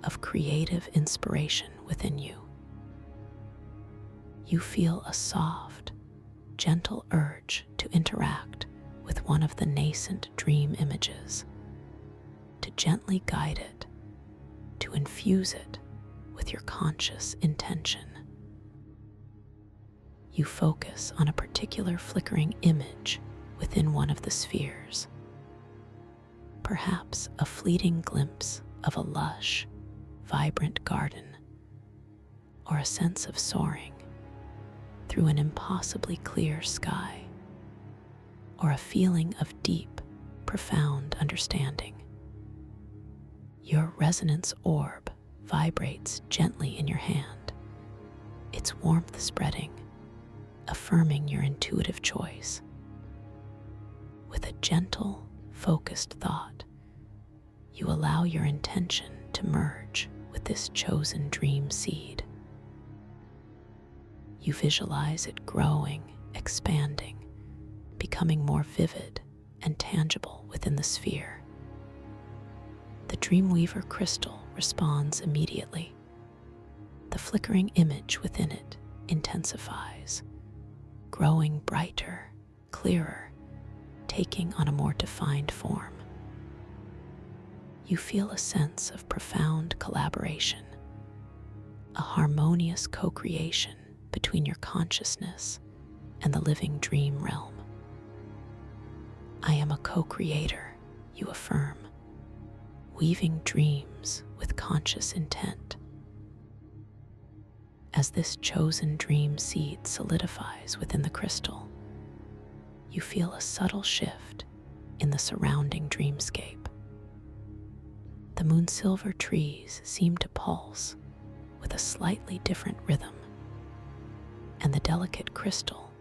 of creative inspiration within you. You feel a soft, gentle urge to interact with one of the nascent dream images, to gently guide it, to infuse it with your conscious intention. You focus on a particular flickering image within one of the spheres, perhaps a fleeting glimpse of a lush, vibrant garden, or a sense of soaring through an impossibly clear sky, or a feeling of deep, profound understanding. Your resonance orb vibrates gently in your hand, its warmth spreading, affirming your intuitive choice. With a gentle, focused thought, you allow your intention to merge with this chosen dream seed. You visualize it growing, expanding, becoming more vivid and tangible within the sphere. The Dreamweaver crystal responds immediately. The flickering image within it intensifies, growing brighter, clearer, taking on a more defined form. You feel a sense of profound collaboration, a harmonious co-creation between your consciousness and the living dream realm. I am a co-creator, you affirm, weaving dreams with conscious intent. As this chosen dream seed solidifies within the crystal, you feel a subtle shift in the surrounding dreamscape. The moonsilver trees seem to pulse with a slightly different rhythm, and the delicate crystal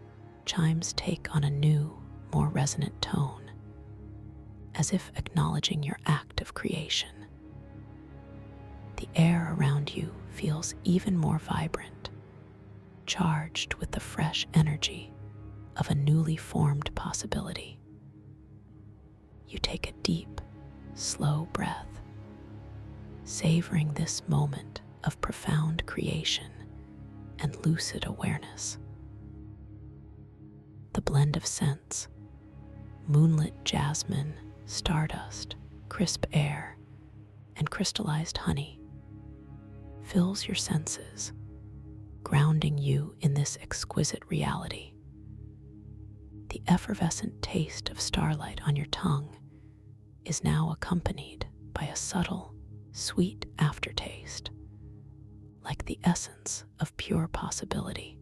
chimes take on a new, more resonant tone, as if acknowledging your act of creation. The air around you feels even more vibrant, charged with the fresh energy of a newly formed possibility. You take a deep, slow breath, savoring this moment of profound creation and lucid awareness. The blend of scents, moonlit jasmine, stardust, crisp air, and crystallized honey, fills your senses, grounding you in this exquisite reality. The effervescent taste of starlight on your tongue is now accompanied by a subtle, sweet aftertaste, like the essence of pure possibility.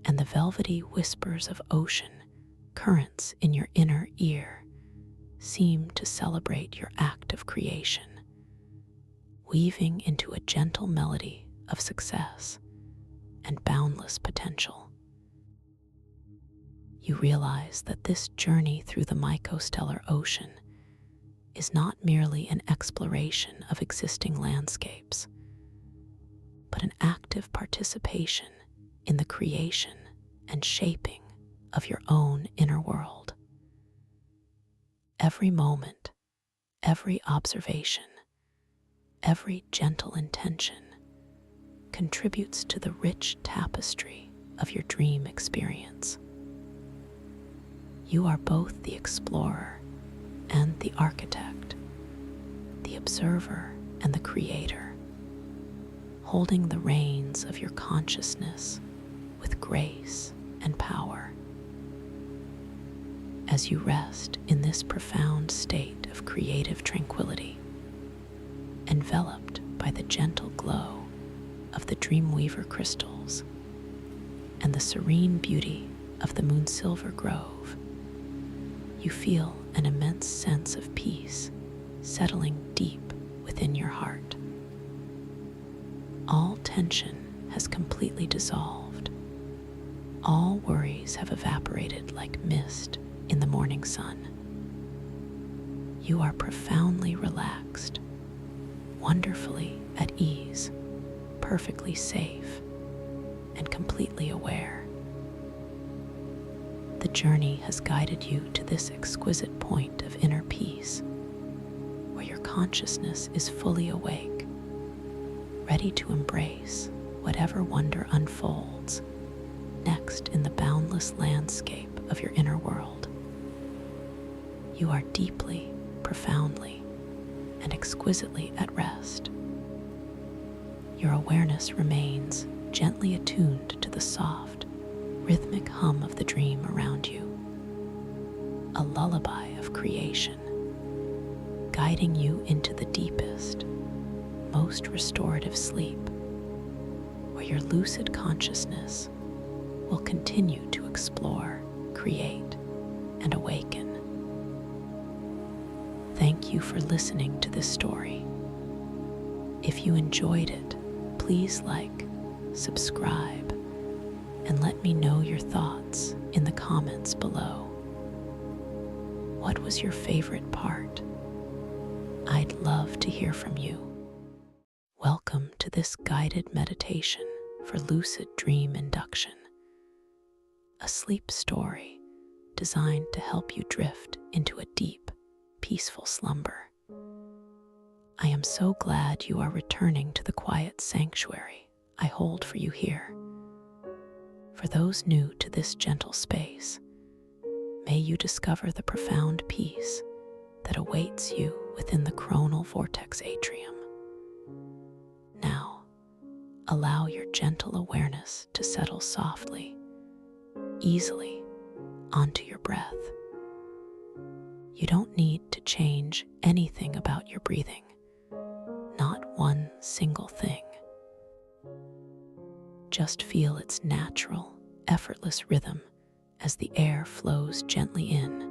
And the velvety whispers of ocean currents in your inner ear seem to celebrate your act of creation, weaving into a gentle melody of success and boundless potential. You realize that this journey through the mycostellar ocean is not merely an exploration of existing landscapes, but an active participation in the creation and shaping of your own inner world. Every moment, every observation, every gentle intention contributes to the rich tapestry of your dream experience. You are both the explorer and the architect, the observer and the creator, holding the reins of your consciousness with grace and power. As you rest in this profound state of creative tranquility, enveloped by the gentle glow of the Dreamweaver crystals and the serene beauty of the Moonsilver Grove, you feel an immense sense of peace settling deep within your heart. All tension has completely dissolved. All worries have evaporated like mist in the morning sun. You are profoundly relaxed, wonderfully at ease, perfectly safe, and completely aware. The journey has guided you to this exquisite point of inner peace, where your consciousness is fully awake, ready to embrace whatever wonder unfolds next in the boundless landscape of your inner world. You are deeply, profoundly, and exquisitely at rest. Your awareness remains gently attuned to the soft, rhythmic hum of the dream around you, a lullaby of creation, guiding you into the deepest, most restorative sleep, where your lucid consciousness will continue to explore, create, and awaken. Thank you for listening to this story. If you enjoyed it, please like, subscribe, and let me know your thoughts in the comments below. What was your favorite part? I'd love to hear from you. Welcome to this guided meditation for lucid dream induction, a sleep story designed to help you drift into a deep, peaceful slumber. I am so glad you are returning to the quiet sanctuary I hold for you here. For those new to this gentle space, may you discover the profound peace that awaits you within the coronal vortex atrium. Now, allow your gentle awareness to settle softly, easily, onto your breath. You don't need to change anything about your breathing, not one single thing. Just feel its natural, effortless rhythm as the air flows gently in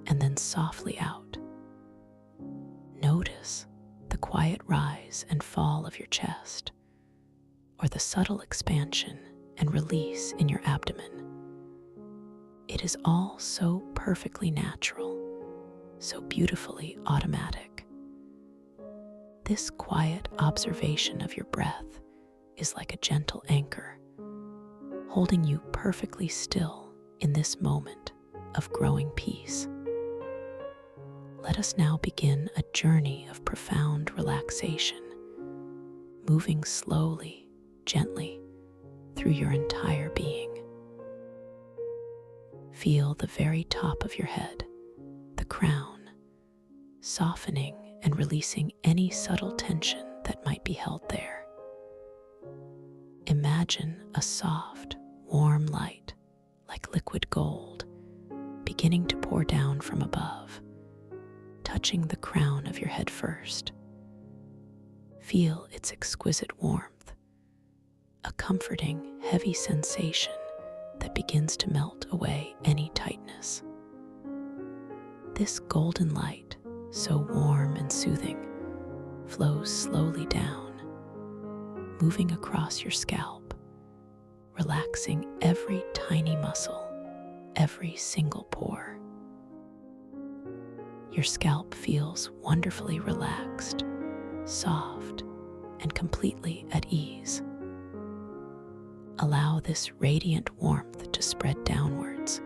and then softly out. Notice the quiet rise and fall of your chest, or the subtle expansion and release in your abdomen. It is all so perfectly natural, so beautifully automatic. This quiet observation of your breath is like a gentle anchor, holding you perfectly still in this moment of growing peace. Let us now begin a journey of profound relaxation, moving slowly, gently through your entire being. Feel the very top of your head, the crown, softening and releasing any subtle tension that might be held there. Imagine a soft, warm light, like liquid gold, beginning to pour down from above, touching the crown of your head first. Feel its exquisite warmth, a comforting, heavy sensation that begins to melt away any tightness. This golden light, so warm and soothing, flows slowly down, moving across your scalp, relaxing every tiny muscle, every single pore. Your scalp feels wonderfully relaxed, soft, and completely at ease. Allow this radiant warmth to spread downwards,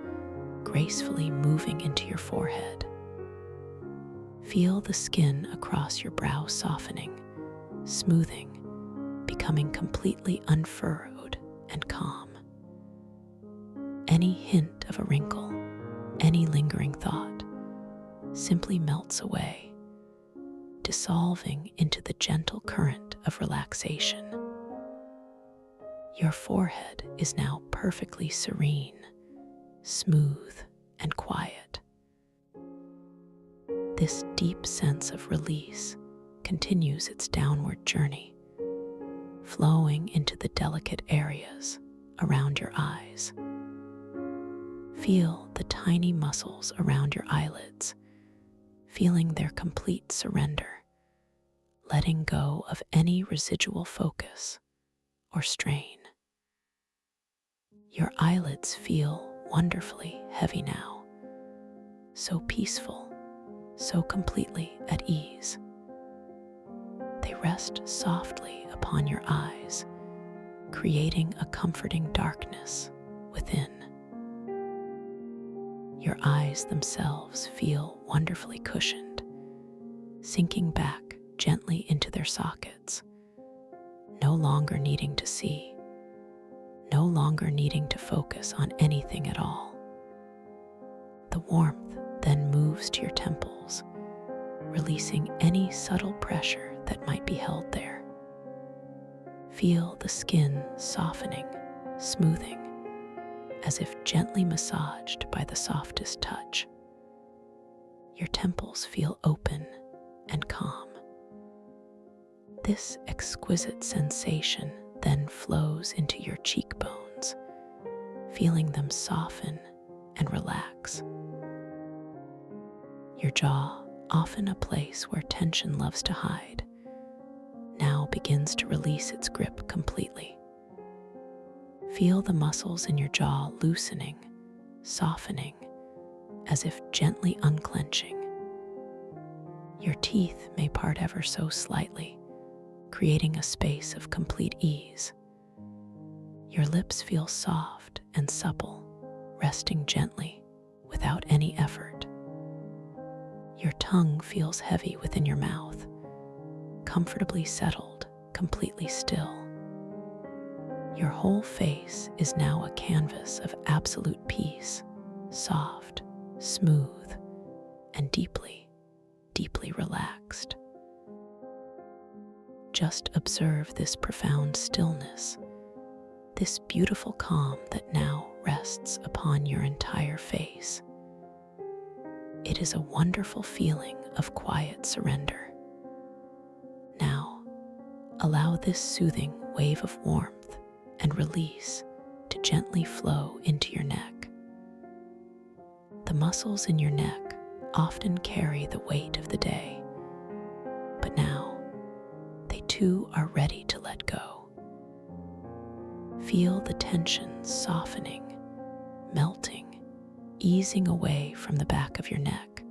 gracefully moving into your forehead. Feel the skin across your brow softening, smoothing, becoming completely unfurrowed and calm. Any hint of a wrinkle, any lingering thought, simply melts away, dissolving into the gentle current of relaxation. Your forehead is now perfectly serene, smooth, and quiet. This deep sense of release continues its downward journey, flowing into the delicate areas around your eyes. Feel the tiny muscles around your eyelids, feeling their complete surrender, letting go of any residual focus or strain. Your eyelids feel wonderfully heavy now, so peaceful, so completely at ease. They rest softly upon your eyes, creating a comforting darkness within. Your eyes themselves feel wonderfully cushioned, sinking back gently into their sockets, no longer needing to see, no longer needing to focus on anything at all. The warmth then moves moves to your temples, releasing any subtle pressure that might be held there. Feel the skin softening, smoothing, as if gently massaged by the softest touch. Your temples feel open and calm. This exquisite sensation then flows into your cheekbones, feeling them soften and relax. Your jaw, often a place where tension loves to hide, now begins to release its grip completely. Feel the muscles in your jaw loosening, softening, as if gently unclenching. Your teeth may part ever so slightly, creating a space of complete ease. Your lips feel soft and supple, resting gently without any effort. Your tongue feels heavy within your mouth, comfortably settled, completely still. Your whole face is now a canvas of absolute peace, soft, smooth, and deeply, deeply relaxed. Just observe this profound stillness, this beautiful calm that now rests upon your entire face. It is a wonderful feeling of quiet surrender. Now, allow this soothing wave of warmth and release to gently flow into your neck. The muscles in your neck often carry the weight of the day, but now they too are ready to let go. Feel the tension softening, melting, easing away from the back of your neck,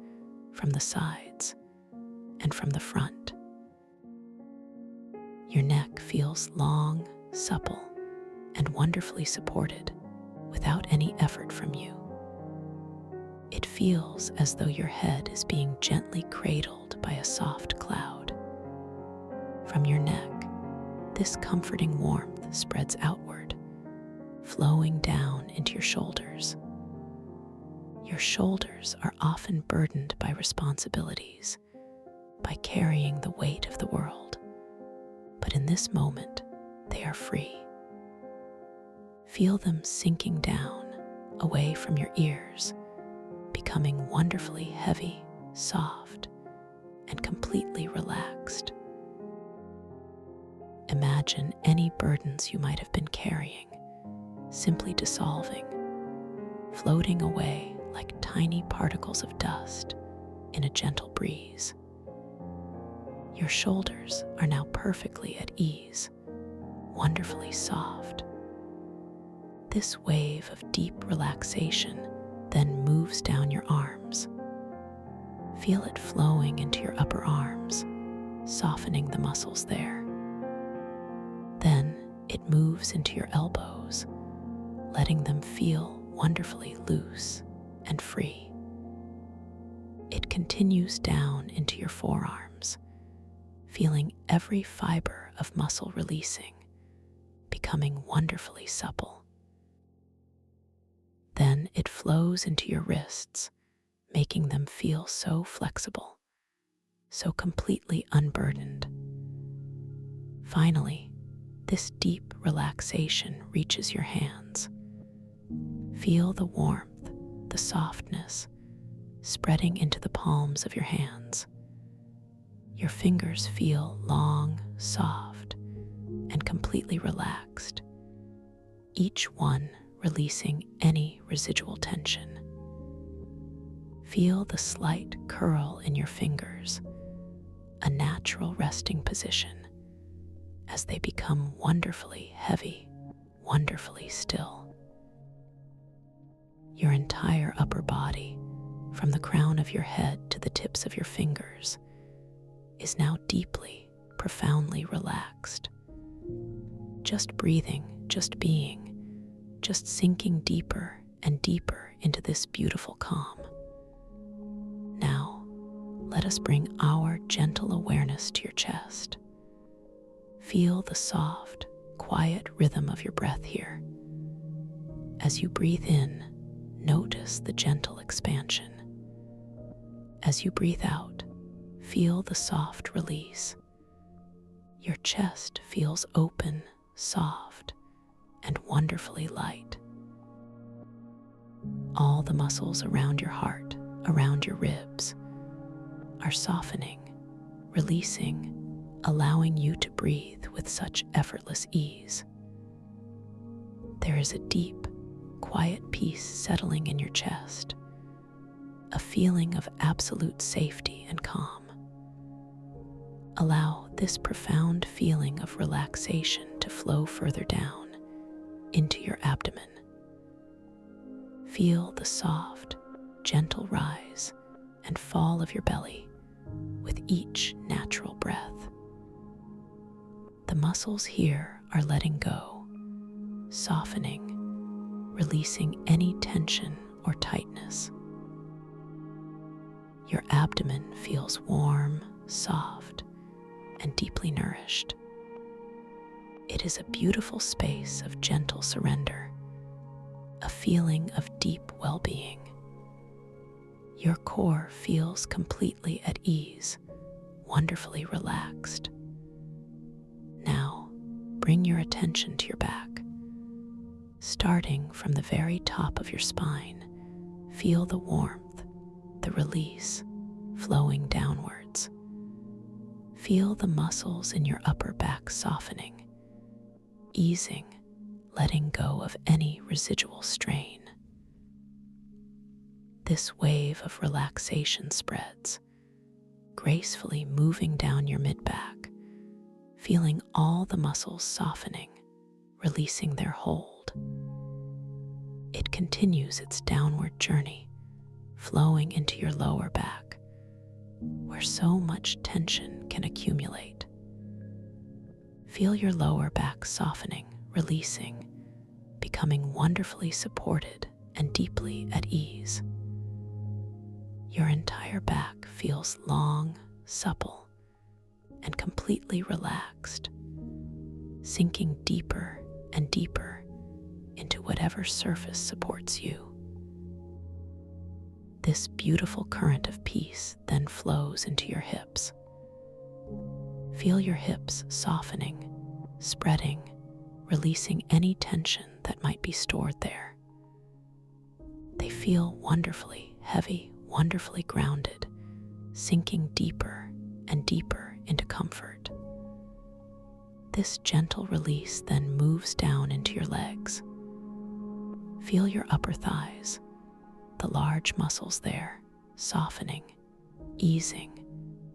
from the sides, and from the front. Your neck feels long, supple, and wonderfully supported without any effort from you. It feels as though your head is being gently cradled by a soft cloud. From your neck, this comforting warmth spreads outward, flowing down into your shoulders. Your shoulders are often burdened by responsibilities, by carrying the weight of the world. But in this moment, they are free. Feel them sinking down, away from your ears, becoming wonderfully heavy, soft, and completely relaxed. Imagine any burdens you might have been carrying, simply dissolving, floating away like tiny particles of dust in a gentle breeze. Your shoulders are now perfectly at ease, wonderfully soft. This wave of deep relaxation then moves down your arms. Feel it flowing into your upper arms, softening the muscles there. Then it moves into your elbows, letting them feel wonderfully loose and free. It continues down into your forearms, feeling every fiber of muscle releasing, becoming wonderfully supple. Then it flows into your wrists, making them feel so flexible, so completely unburdened. Finally, this deep relaxation reaches your hands. Feel the warmth, the softness, spreading into the palms of your hands. Your fingers feel long, soft, and completely relaxed, each one releasing any residual tension. Feel the slight curl in your fingers, a natural resting position, as they become wonderfully heavy, wonderfully still. Your entire upper body, from the crown of your head to the tips of your fingers, is now deeply, profoundly relaxed. Just breathing, just being, just sinking deeper and deeper into this beautiful calm. Now, let us bring our gentle awareness to your chest. Feel the soft, quiet rhythm of your breath here. As you breathe in, notice the gentle expansion. As you breathe out, feel the soft release. Your chest feels open, soft, and wonderfully light. All the muscles around your heart, around your ribs, are softening, releasing, allowing you to breathe with such effortless ease. There is a deep, quiet peace settling in your chest, a feeling of absolute safety and calm. Allow this profound feeling of relaxation to flow further down into your abdomen. Feel the soft, gentle rise and fall of your belly with each natural breath. The muscles here are letting go, softening, releasing any tension or tightness. Your abdomen feels warm, soft, and deeply nourished. It is a beautiful space of gentle surrender, a feeling of deep well-being. Your core feels completely at ease, wonderfully relaxed. Now, bring your attention to your back. Starting from the very top of your spine, feel the warmth, the release, flowing downwards. Feel the muscles in your upper back softening, easing, letting go of any residual strain. This wave of relaxation spreads, gracefully moving down your mid-back, feeling all the muscles softening, releasing their hold. It continues its downward journey, flowing into your lower back, where so much tension can accumulate. Feel your lower back softening, releasing, becoming wonderfully supported and deeply at ease. Your entire back feels long, supple, and completely relaxed, sinking deeper and deeper into whatever surface supports you. This beautiful current of peace then flows into your hips. Feel your hips softening, spreading, releasing any tension that might be stored there. They feel wonderfully heavy, wonderfully grounded, sinking deeper and deeper into comfort. This gentle release then moves down into your legs. Feel your upper thighs, the large muscles there, softening, easing,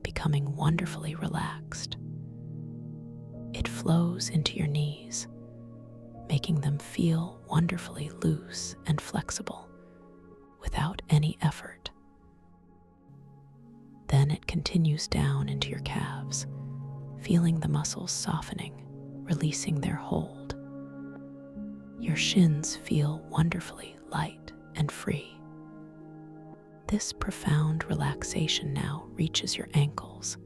becoming wonderfully relaxed. It flows into your knees, making them feel wonderfully loose and flexible without any effort. Then it continues down into your calves, feeling the muscles softening, releasing their hold. Your shins feel wonderfully light and free. This profound relaxation now reaches your ankles,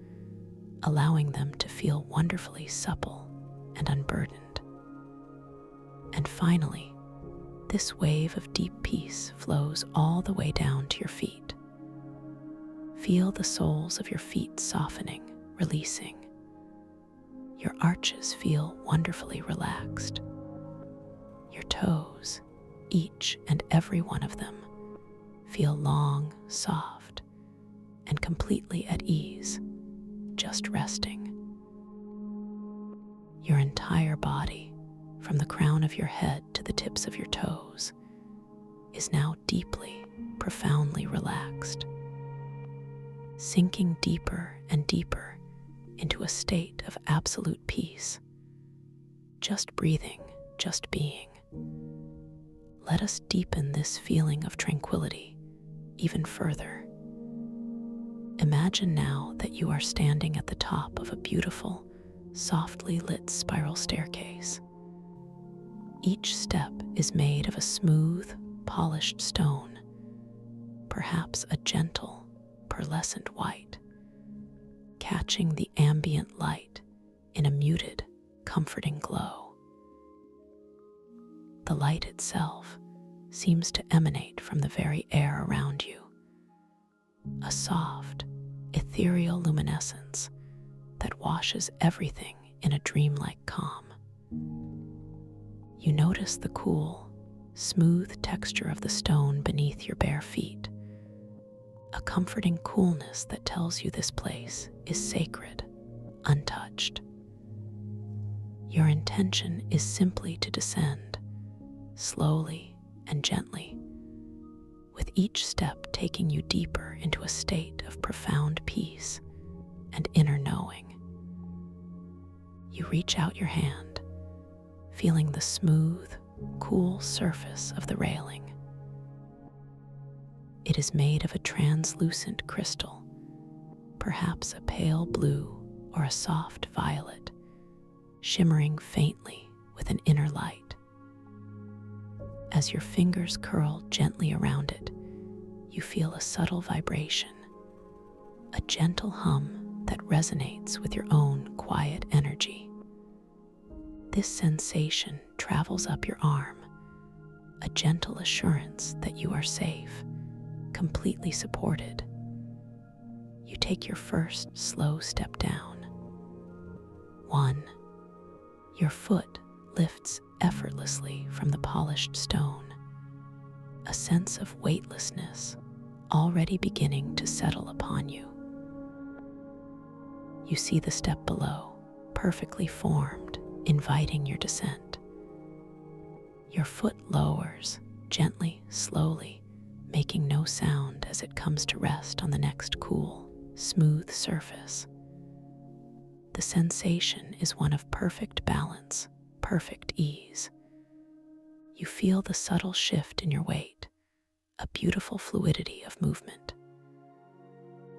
allowing them to feel wonderfully supple and unburdened. And finally, this wave of deep peace flows all the way down to your feet. Feel the soles of your feet softening, releasing. Your arches feel wonderfully relaxed. Your toes, each and every one of them, feel long, soft, and completely at ease, just resting. Your entire body, from the crown of your head to the tips of your toes, is now deeply, profoundly relaxed, sinking deeper and deeper into a state of absolute peace. Just breathing, just being. Let us deepen this feeling of tranquility even further. Imagine now that you are standing at the top of a beautiful, softly lit spiral staircase. Each step is made of a smooth, polished stone, perhaps a gentle, pearlescent white, catching the ambient light in a muted, comforting glow. The light itself seems to emanate from the very air around you, a soft, ethereal luminescence that washes everything in a dreamlike calm. You notice the cool, smooth texture of the stone beneath your bare feet, a comforting coolness that tells you this place is sacred, untouched. Your intention is simply to descend, slowly and gently, with each step taking you deeper into a state of profound peace and inner knowing. You reach out your hand, feeling the smooth, cool surface of the railing. It is made of a translucent crystal, perhaps a pale blue or a soft violet, shimmering faintly with an inner light. As your fingers curl gently around it, you feel a subtle vibration, a gentle hum that resonates with your own quiet energy. This sensation travels up your arm, a gentle assurance that you are safe, completely supported. You take your first slow step down. 1. Your foot lifts effortlessly from the polished stone, a sense of weightlessness already beginning to settle upon you. You see the step below, perfectly formed, inviting your descent. Your foot lowers, gently, slowly, making no sound as it comes to rest on the next cool, smooth surface. The sensation is one of perfect balance, perfect ease. You feel the subtle shift in your weight, a beautiful fluidity of movement.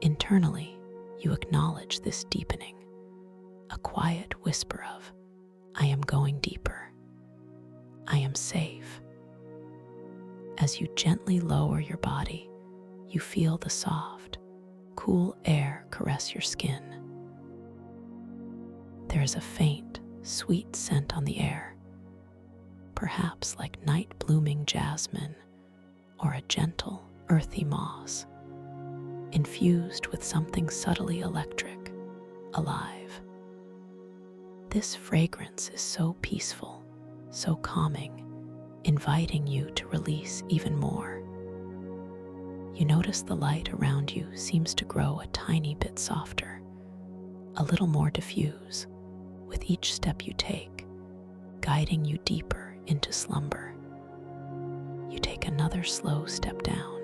Internally, you acknowledge this deepening, a quiet whisper of, "I am going deeper. I am safe." As you gently lower your body, you feel the soft, cool air caress your skin. There is a faint, sweet scent on the air, perhaps like night-blooming jasmine or a gentle, earthy moss, infused with something subtly electric, alive. This fragrance is so peaceful, so calming, inviting you to release even more. You notice the light around you seems to grow a tiny bit softer, a little more diffuse, with each step you take, guiding you deeper into slumber. You take another slow step down.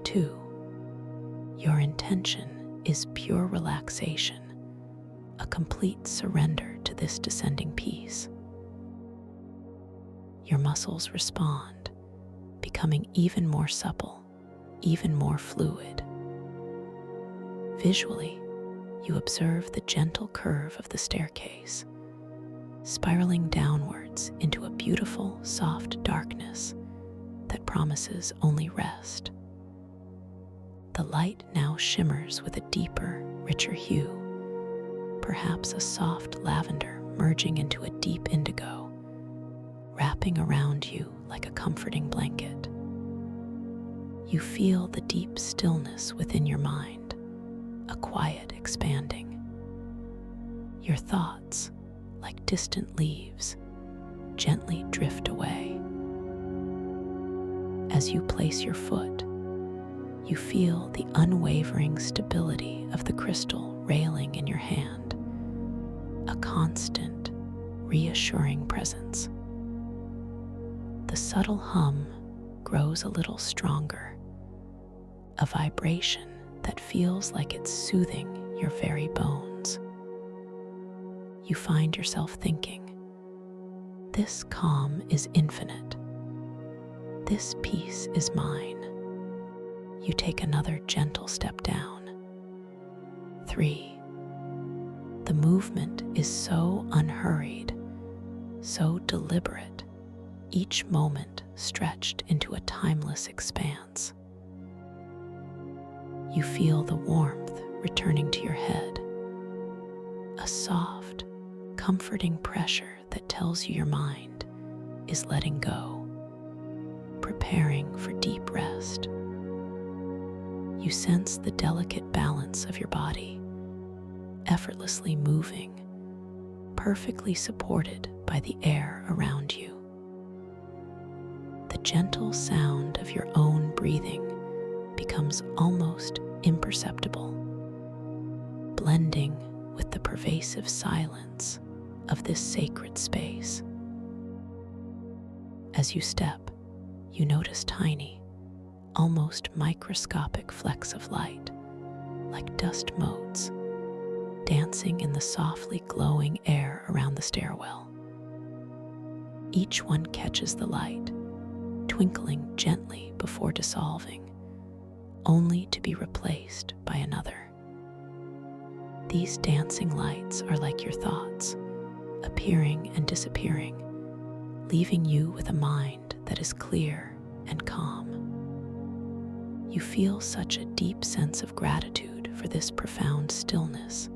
2. Your intention is pure relaxation, a complete surrender to this descending peace. Your muscles respond, becoming even more supple, even more fluid. Visually, you observe the gentle curve of the staircase, spiraling downwards into a beautiful, soft darkness that promises only rest. The light now shimmers with a deeper, richer hue, perhaps a soft lavender merging into a deep indigo, wrapping around you like a comforting blanket. You feel the deep stillness within your mind, a quiet expanding. Your thoughts, like distant leaves, gently drift away. As you place your foot, you feel the unwavering stability of the crystal railing in your hand, a constant, reassuring presence. The subtle hum grows a little stronger, a vibration that feels like it's soothing your very bones. You find yourself thinking, "This calm is infinite. This peace is mine." You take another gentle step down. 3. The movement is so unhurried, so deliberate, each moment stretched into a timeless expanse. You feel the warmth returning to your head, a soft, comforting pressure that tells you your mind is letting go, preparing for deep rest. You sense the delicate balance of your body, effortlessly moving, perfectly supported by the air around you. The gentle sound of your own breathing becomes almost imperceptible, blending with the pervasive silence of this sacred space. As you step, you notice tiny, almost microscopic flecks of light, like dust motes, dancing in the softly glowing air around the stairwell. Each one catches the light, twinkling gently before dissolving, only to be replaced by another. These dancing lights are like your thoughts, appearing and disappearing, leaving you with a mind that is clear and calm. You feel such a deep sense of gratitude for this profound stillness,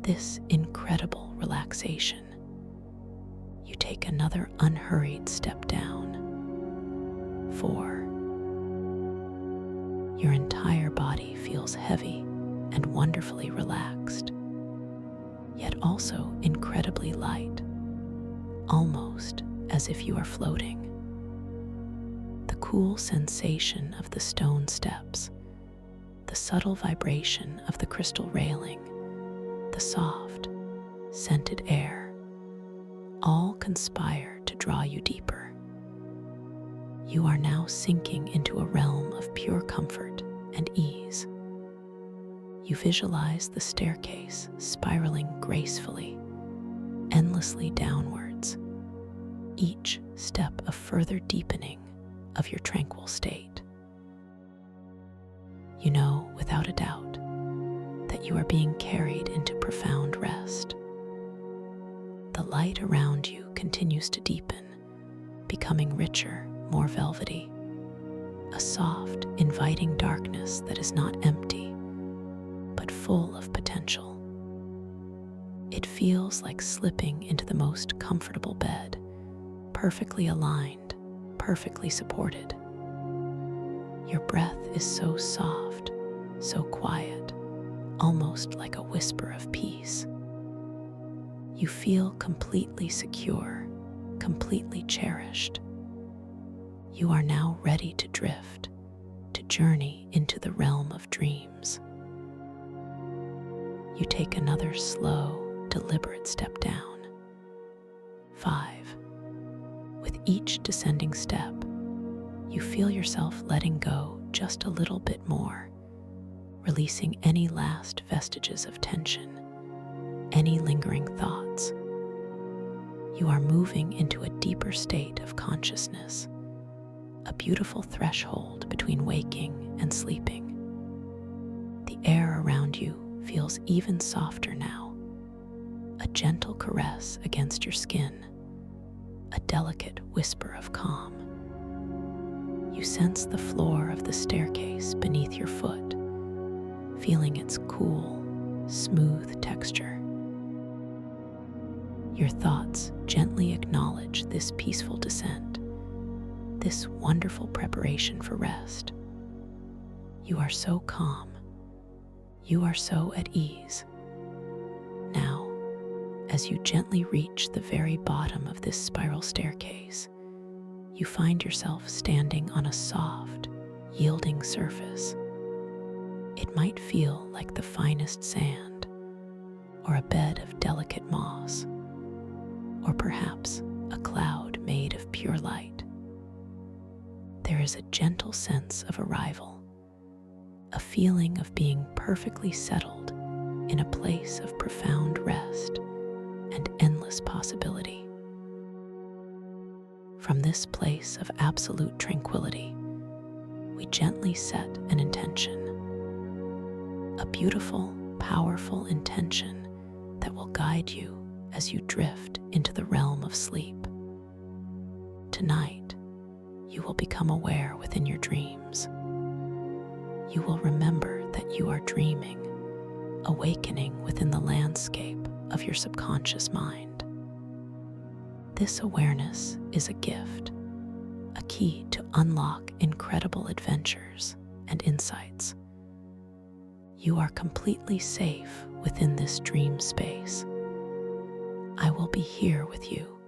this incredible relaxation. You take another unhurried step down. 4. Your entire body feels heavy and wonderfully relaxed, yet also incredibly light, almost as if you are floating. The cool sensation of the stone steps, the subtle vibration of the crystal railing, the soft, scented air, all conspire to draw you deeper. You are now sinking into a realm of pure comfort and ease. You visualize the staircase spiraling gracefully, endlessly downwards, each step a further deepening of your tranquil state. You know without a doubt that you are being carried into profound rest. The light around you continues to deepen, becoming richer, more velvety, a soft, inviting darkness that is not empty, but full of potential. It feels like slipping into the most comfortable bed, perfectly aligned, perfectly supported. Your breath is so soft, so quiet, almost like a whisper of peace. You feel completely secure, completely cherished. You are now ready to drift, to journey into the realm of dreams. You take another slow, deliberate step down. 5. With each descending step, you feel yourself letting go just a little bit more, releasing any last vestiges of tension, any lingering thoughts. You are moving into a deeper state of consciousness, a beautiful threshold between waking and sleeping. The air around you feels even softer now, a gentle caress against your skin, a delicate whisper of calm. You sense the floor of the staircase beneath your foot, feeling its cool, smooth texture. Your thoughts gently acknowledge this peaceful descent, this wonderful preparation for rest. You are so calm. You are so at ease. Now, as you gently reach the very bottom of this spiral staircase, you find yourself standing on a soft, yielding surface. It might feel like the finest sand, or a bed of delicate moss, or perhaps a cloud made of pure light. There is a gentle sense of arrival, a feeling of being perfectly settled in a place of profound rest and endless possibility. From this place of absolute tranquility, we gently set an intention, a beautiful, powerful intention that will guide you as you drift into the realm of sleep. Tonight, you will become aware within your dreams. You will remember that you are dreaming, awakening within the landscape of your subconscious mind. This awareness is a gift, a key to unlock incredible adventures and insights You are completely safe within this dream space. I will be here with you,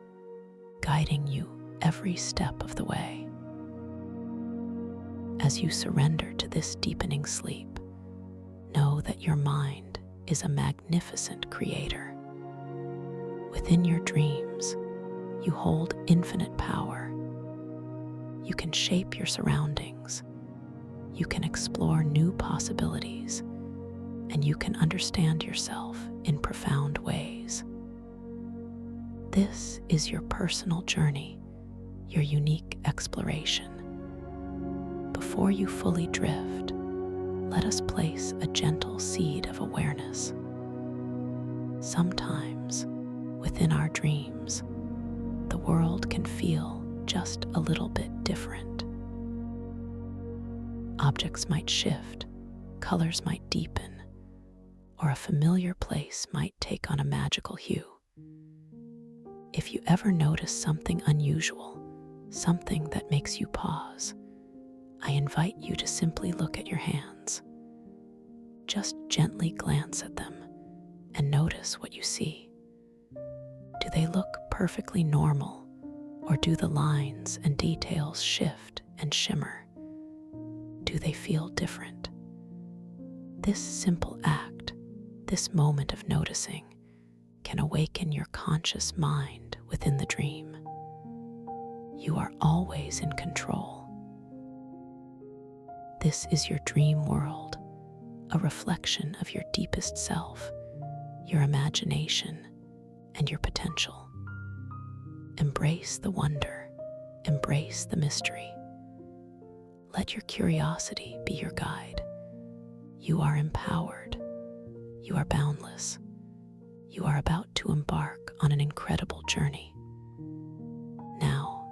guiding you every step of the way. As you surrender to this deepening sleep, know that your mind is a magnificent creator. Within your dreams, you hold infinite power. You can shape your surroundings, you can explore new possibilities, and you can understand yourself in profound ways. This is your personal journey, your unique exploration. Before you fully drift, let us place a gentle seed of awareness. Sometimes, within our dreams, the world can feel just a little bit different. Objects might shift, colors might deepen, or a familiar place might take on a magical hue. If you ever notice something unusual, something that makes you pause, I invite you to simply look at your hands. Just gently glance at them and notice what you see. Do they look perfectly normal, or do the lines and details shift and shimmer? Do they feel different? This simple act, this moment of noticing, can awaken your conscious mind within the dream. You are always in control. This is your dream world, a reflection of your deepest self, your imagination, and your potential. Embrace the wonder, embrace the mystery. Let your curiosity be your guide. You are empowered. You are boundless. You are about to embark on an incredible journey. Now,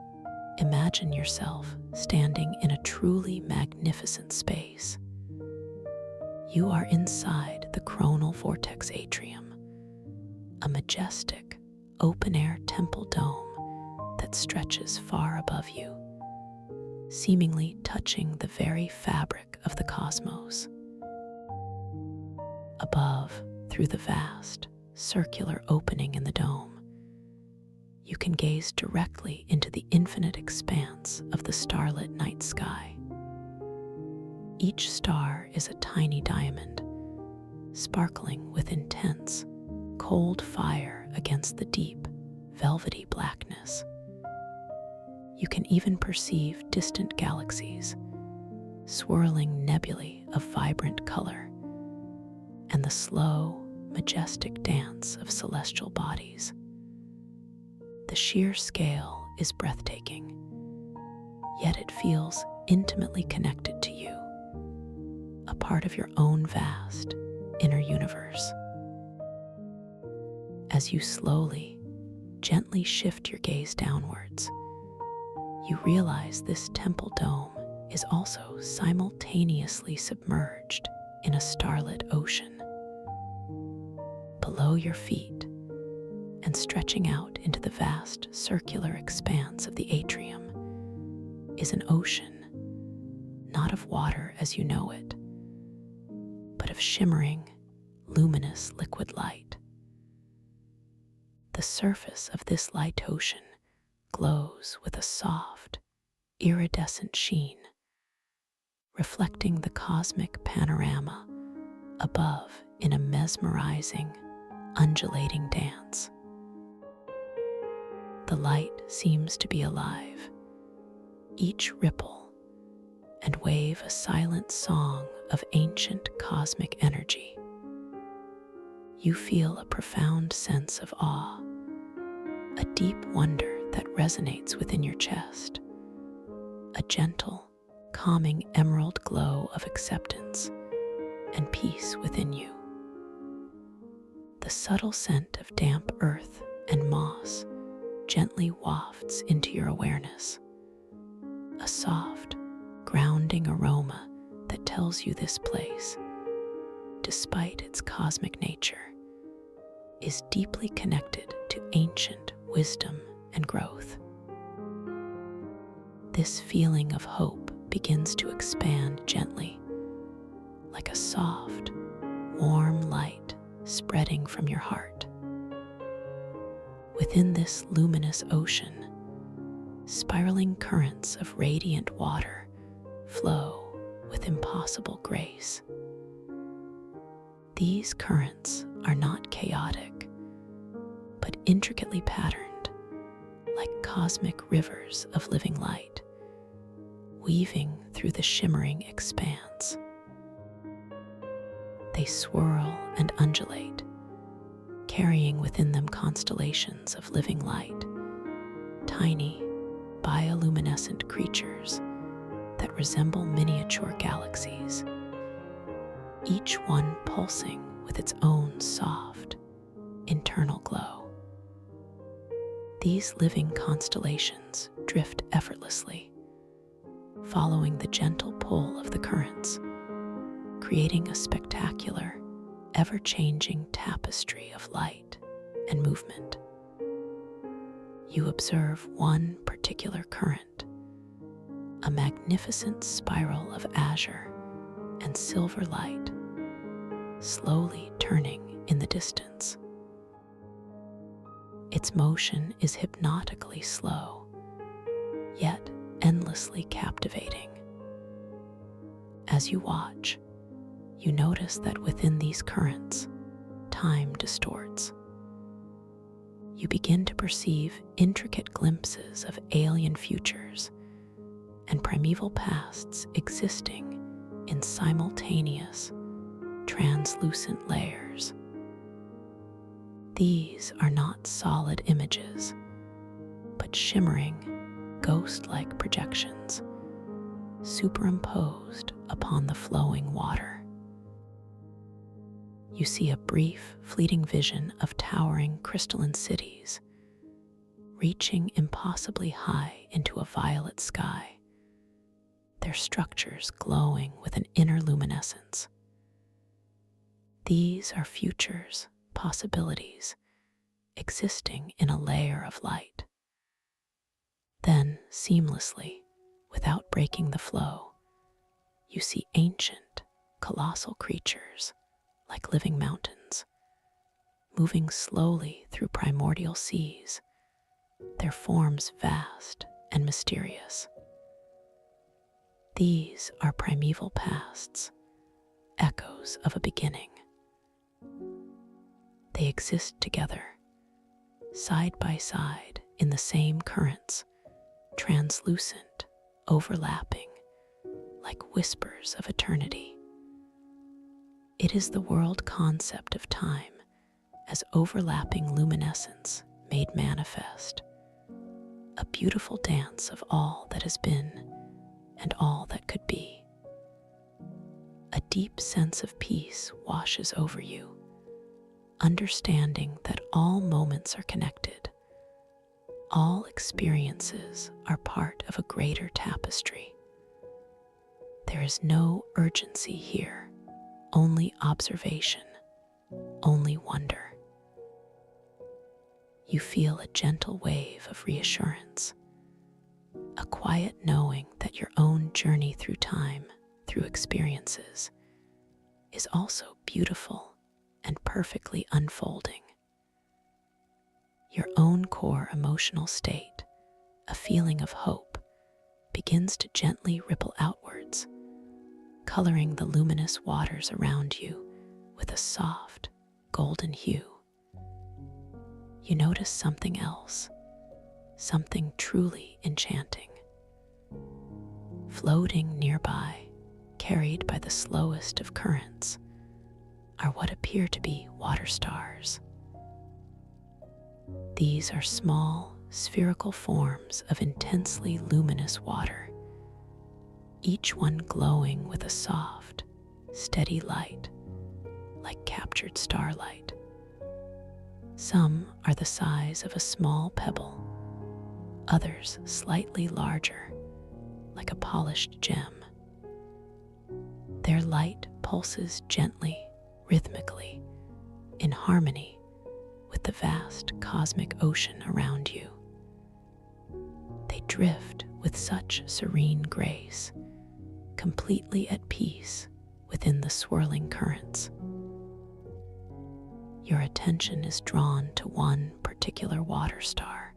imagine yourself standing in a truly magnificent space. You are inside the coronal vortex atrium, a majestic, open-air temple dome that stretches far above you, seemingly touching the very fabric of the cosmos. Above, through the vast, circular opening in the dome, you can gaze directly into the infinite expanse of the starlit night sky. Each star is a tiny diamond, sparkling with intense, cold fire against the deep, velvety blackness. You can even perceive distant galaxies, swirling nebulae of vibrant color, and the slow, majestic dance of celestial bodies. The sheer scale is breathtaking, yet it feels intimately connected to you, a part of your own vast inner universe. As you slowly, gently shift your gaze downwards, you realize this temple dome is also simultaneously submerged in a starlit ocean. Below your feet, and stretching out into the vast circular expanse of the atrium, is an ocean, not of water as you know it, but of shimmering, luminous liquid light. The surface of this light ocean glows with a soft, iridescent sheen, reflecting the cosmic panorama above in a mesmerizing, undulating dance. The light seems to be alive, each ripple and wave a silent song of ancient cosmic energy. You feel a profound sense of awe, a deep wonder that resonates within your chest, a gentle, calming emerald glow of acceptance and peace within you. The subtle scent of damp earth and moss gently wafts into your awareness, a soft, grounding aroma that tells you this place, despite its cosmic nature, is deeply connected to ancient wisdom and growth. This feeling of hope begins to expand gently, like a soft, warm light spreading from your heart. Within this luminous ocean, spiraling currents of radiant water flow with impossible grace. These currents are not chaotic, but intricately patterned, like cosmic rivers of living light, weaving through the shimmering expanse. They swirl and undulate, carrying within them constellations of living light, tiny, bioluminescent creatures that resemble miniature galaxies, each one pulsing with its own soft, internal glow. These living constellations drift effortlessly, following the gentle pull of the currents, creating a spectacular, ever-changing tapestry of light and movement. You observe one particular current, a magnificent spiral of azure and silver light, slowly turning in the distance. Its motion is hypnotically slow, yet endlessly captivating. As you watch, you notice that within these currents, time distorts. You begin to perceive intricate glimpses of alien futures and primeval pasts existing in simultaneous, translucent layers. These are not solid images, but shimmering, ghost-like projections superimposed upon the flowing water. You see a brief, fleeting vision of towering crystalline cities, reaching impossibly high into a violet sky, their structures glowing with an inner luminescence. These are futures, possibilities, existing in a layer of light. Then, seamlessly, without breaking the flow, you see ancient, colossal creatures like living mountains, moving slowly through primordial seas, their forms vast and mysterious. These are primeval pasts, echoes of a beginning. They exist together, side by side in the same currents, translucent, overlapping, like whispers of eternity. It is the world concept of time as overlapping luminescence made manifest, a beautiful dance of all that has been and all that could be. A deep sense of peace washes over you, understanding that all moments are connected, all experiences are part of a greater tapestry. There is no urgency here, only observation, only wonder. You feel a gentle wave of reassurance, a quiet knowing that your own journey through time, through experiences, is also beautiful and perfectly unfolding. Your own core emotional state, a feeling of hope, begins to gently ripple outwards, coloring the luminous waters around you with a soft, golden hue. You notice something else, something truly enchanting. Floating nearby, carried by the slowest of currents, are what appear to be water stars. These are small, spherical forms of intensely luminous water, each one glowing with a soft, steady light, like captured starlight. Some are the size of a small pebble, others slightly larger, like a polished gem. Their light pulses gently, rhythmically, in harmony with the vast cosmic ocean around you. They drift with such serene grace, completely at peace within the swirling currents. Your attention is drawn to one particular water star,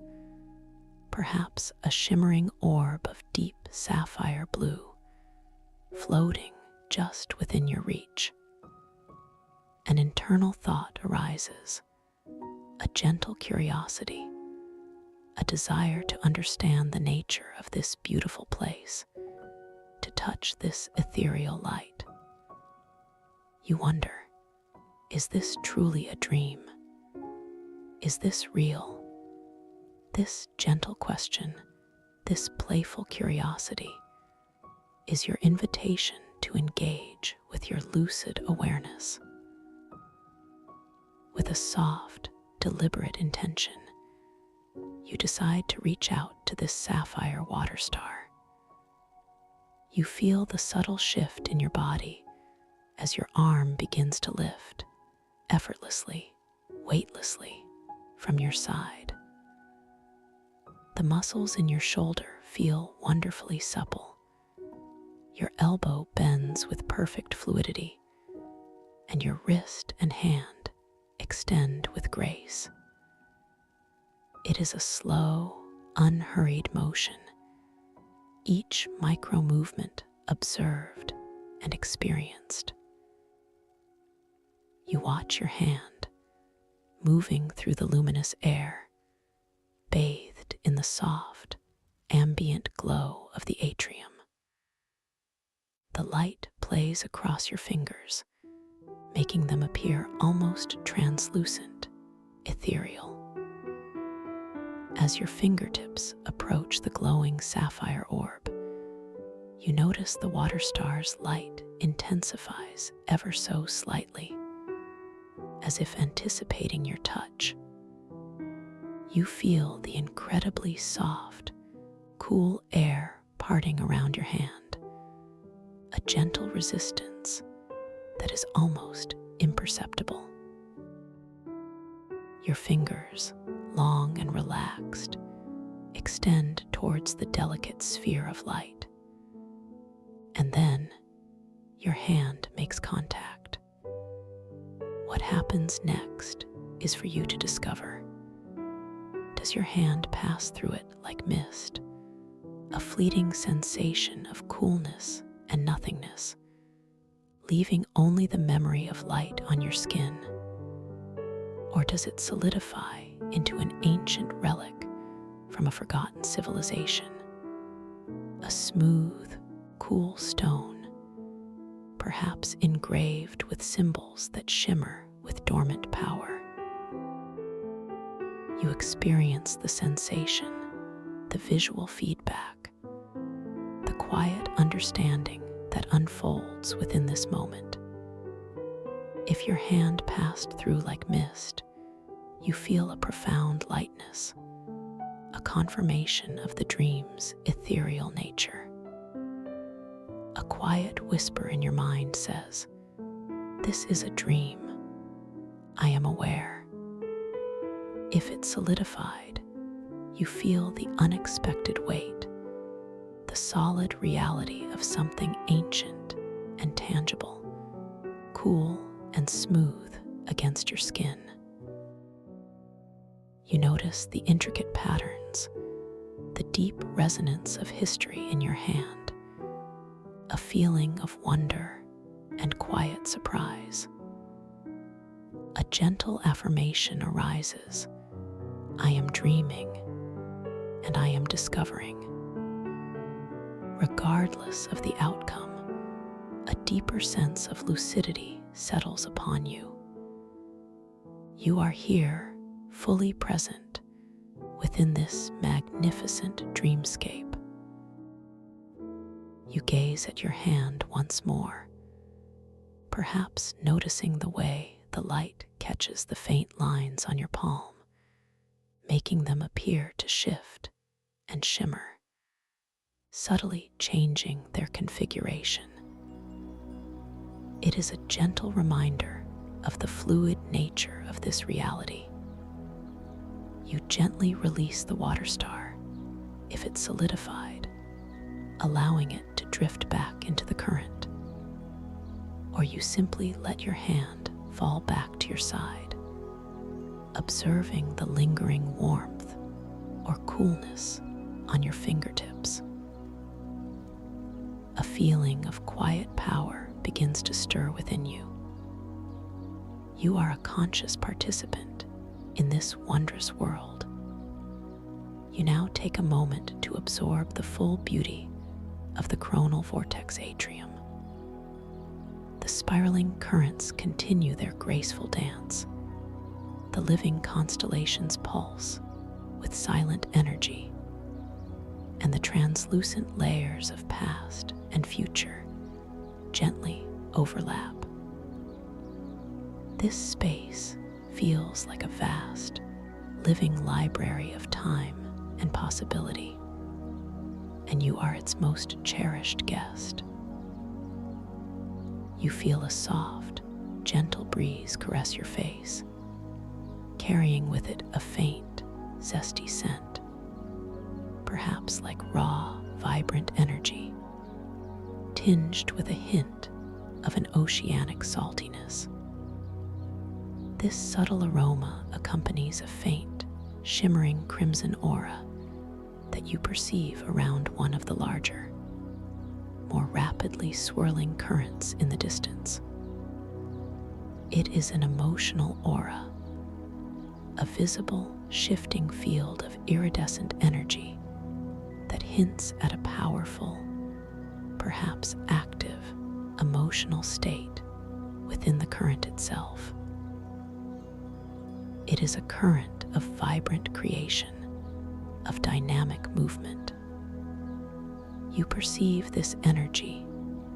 perhaps a shimmering orb of deep sapphire blue, floating just within your reach. An internal thought arises, a gentle curiosity, a desire to understand the nature of this beautiful place, to touch this ethereal light. You wonder, is this truly a dream? Is this real? This gentle question, this playful curiosity, is your invitation to engage with your lucid awareness. With a soft, deliberate intention, you decide to reach out to this sapphire water star. You feel the subtle shift in your body as your arm begins to lift, effortlessly, weightlessly, from your side. The muscles in your shoulder feel wonderfully supple. Your elbow bends with perfect fluidity, and your wrist and hand extend with grace. It is a slow, unhurried motion, each micro movement observed and experienced. You watch your hand moving through the luminous air, bathed in the soft, ambient glow of the atrium. The light plays across your fingers, making them appear almost translucent, ethereal. As your fingertips approach the glowing sapphire orb, you notice the water star's light intensifies ever so slightly, as if anticipating your touch. You feel the incredibly soft, cool air parting around your hand, a gentle resistance that is almost imperceptible. Your fingers, long and relaxed, extend towards the delicate sphere of light. And then your hand makes contact. What happens next is for you to discover. Does your hand pass through it like mist, a fleeting sensation of coolness and nothingness, leaving only the memory of light on your skin? Or does it solidify into an ancient relic from a forgotten civilization? A smooth, cool stone, perhaps engraved with symbols that shimmer with dormant power. You experience the sensation, the visual feedback, the quiet understanding that unfolds within this moment. If your hand passed through like mist, you feel a profound lightness, a confirmation of the dream's ethereal nature. A quiet whisper in your mind says, "This is a dream. I am aware." If it solidified, you feel the unexpected weight, the solid reality of something ancient and tangible, cool and smooth against your skin. You notice the intricate patterns, the deep resonance of history in your hand, a feeling of wonder and quiet surprise. A gentle affirmation arises. I am dreaming, and I am discovering. Regardless of the outcome, a deeper sense of lucidity settles upon you. You are here, fully present, within this magnificent dreamscape. You gaze at your hand once more, perhaps noticing the way the light catches the faint lines on your palm, making them appear to shift and shimmer, subtly changing their configuration. It is a gentle reminder of the fluid nature of this reality. You gently release the water star, if it solidified, allowing it to drift back into the current. Or you simply let your hand fall back to your side, observing the lingering warmth or coolness on your fingertips. A feeling of quiet power begins to stir within you. You are a conscious participant in this wondrous world. You now take a moment to absorb the full beauty of the coronal vortex atrium. The spiraling currents continue their graceful dance. The living constellations pulse with silent energy, and the translucent layers of past and future gently overlap. This space feels like a vast, living library of time and possibility, and you are its most cherished guest. You feel a soft, gentle breeze caress your face, carrying with it a faint, zesty scent, perhaps like raw, vibrant energy, tinged with a hint of an oceanic saltiness. This subtle aroma accompanies a faint, shimmering crimson aura that you perceive around one of the larger, more rapidly swirling currents in the distance. It is an emotional aura, a visible, shifting field of iridescent energy that hints at a powerful, perhaps active, emotional state within the current itself. It is a current of vibrant creation, of dynamic movement. You perceive this energy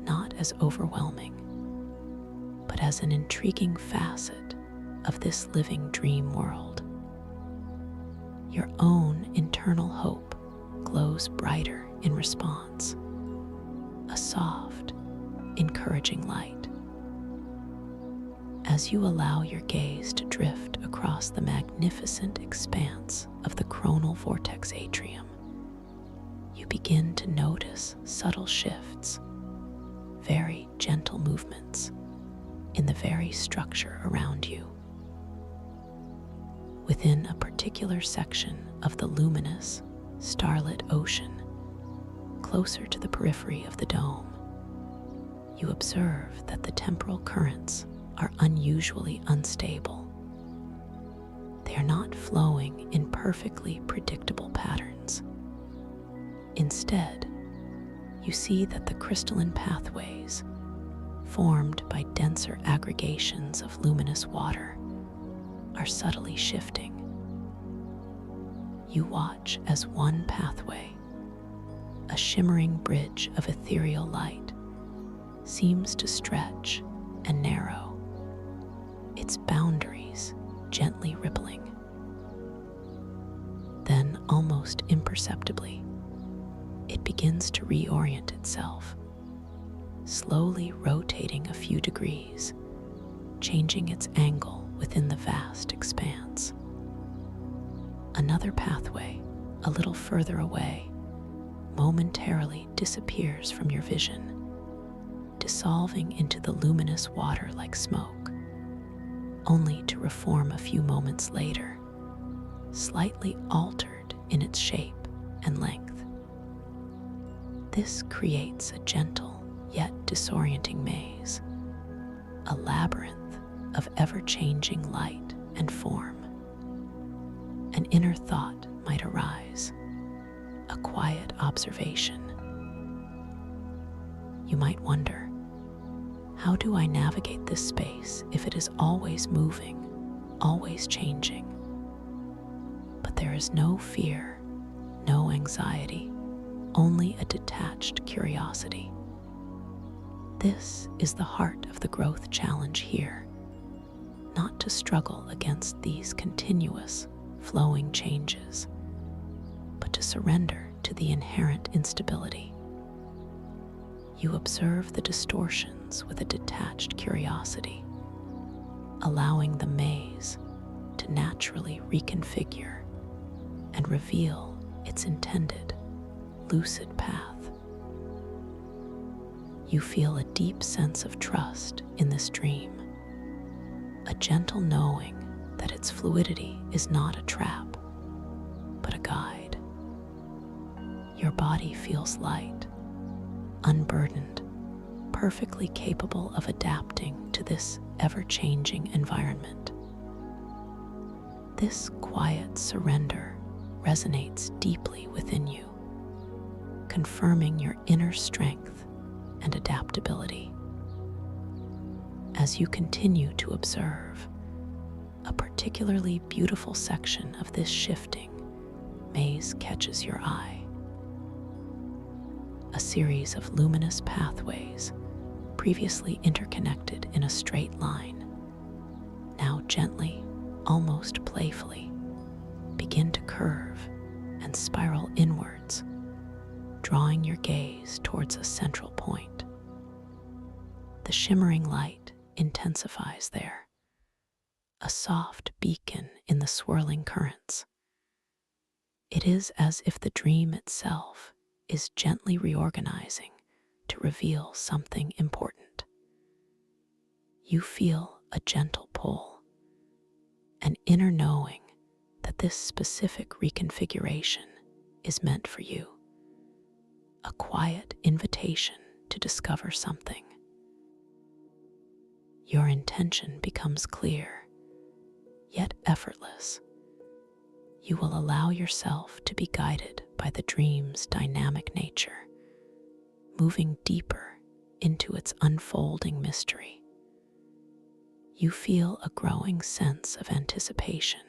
not as overwhelming, but as an intriguing facet of this living dream world. Your own internal hope glows brighter in response, a soft, encouraging light. As you allow your gaze to drift across the magnificent expanse of the coronal vortex atrium, you begin to notice subtle shifts, very gentle movements in the very structure around you. Within a particular section of the luminous, starlit ocean, closer to the periphery of the dome, you observe that the temporal currents are unusually unstable. They are not flowing in perfectly predictable patterns. Instead, you see that the crystalline pathways, formed by denser aggregations of luminous water, are subtly shifting. You watch as one pathway, a shimmering bridge of ethereal light, seems to stretch and narrow, its boundaries gently rippling. Then, almost imperceptibly, it begins to reorient itself, slowly rotating a few degrees, changing its angle within the vast expanse. Another pathway, a little further away, momentarily disappears from your vision, dissolving into the luminous water like smoke, only to reform a few moments later, slightly altered in its shape and length. This creates a gentle yet disorienting maze, a labyrinth of ever-changing light and form. An inner thought might arise, a quiet observation. You might wonder, how do I navigate this space if it is always moving, always changing? But there is no fear, no anxiety, only a detached curiosity. This is the heart of the growth challenge here, not to struggle against these continuous, flowing changes, but to surrender to the inherent instability. You observe the distortions with a detached curiosity, allowing the maze to naturally reconfigure and reveal its intended, lucid path. You feel a deep sense of trust in this dream, a gentle knowing that its its fluidity is not a trap, but a guide. Your body feels light, unburdened, perfectly capable of adapting to this ever-changing environment. This quiet surrender resonates deeply within you, confirming your inner strength and adaptability. As you continue to observe, a particularly beautiful section of this shifting maze catches your eye. A series of luminous pathways, previously interconnected in a straight line, now gently, almost playfully, begin to curve and spiral inwards, drawing your gaze towards a central point. The shimmering light intensifies there, a soft beacon in the swirling currents. It is as if the dream itself is gently reorganizing to reveal something important. You feel a gentle pull, an inner knowing that this specific reconfiguration is meant for you, a quiet invitation to discover something. Your intention becomes clear, yet effortless. You will allow yourself to be guided by the dream's dynamic nature, moving deeper into its unfolding mystery. You feel a growing sense of anticipation,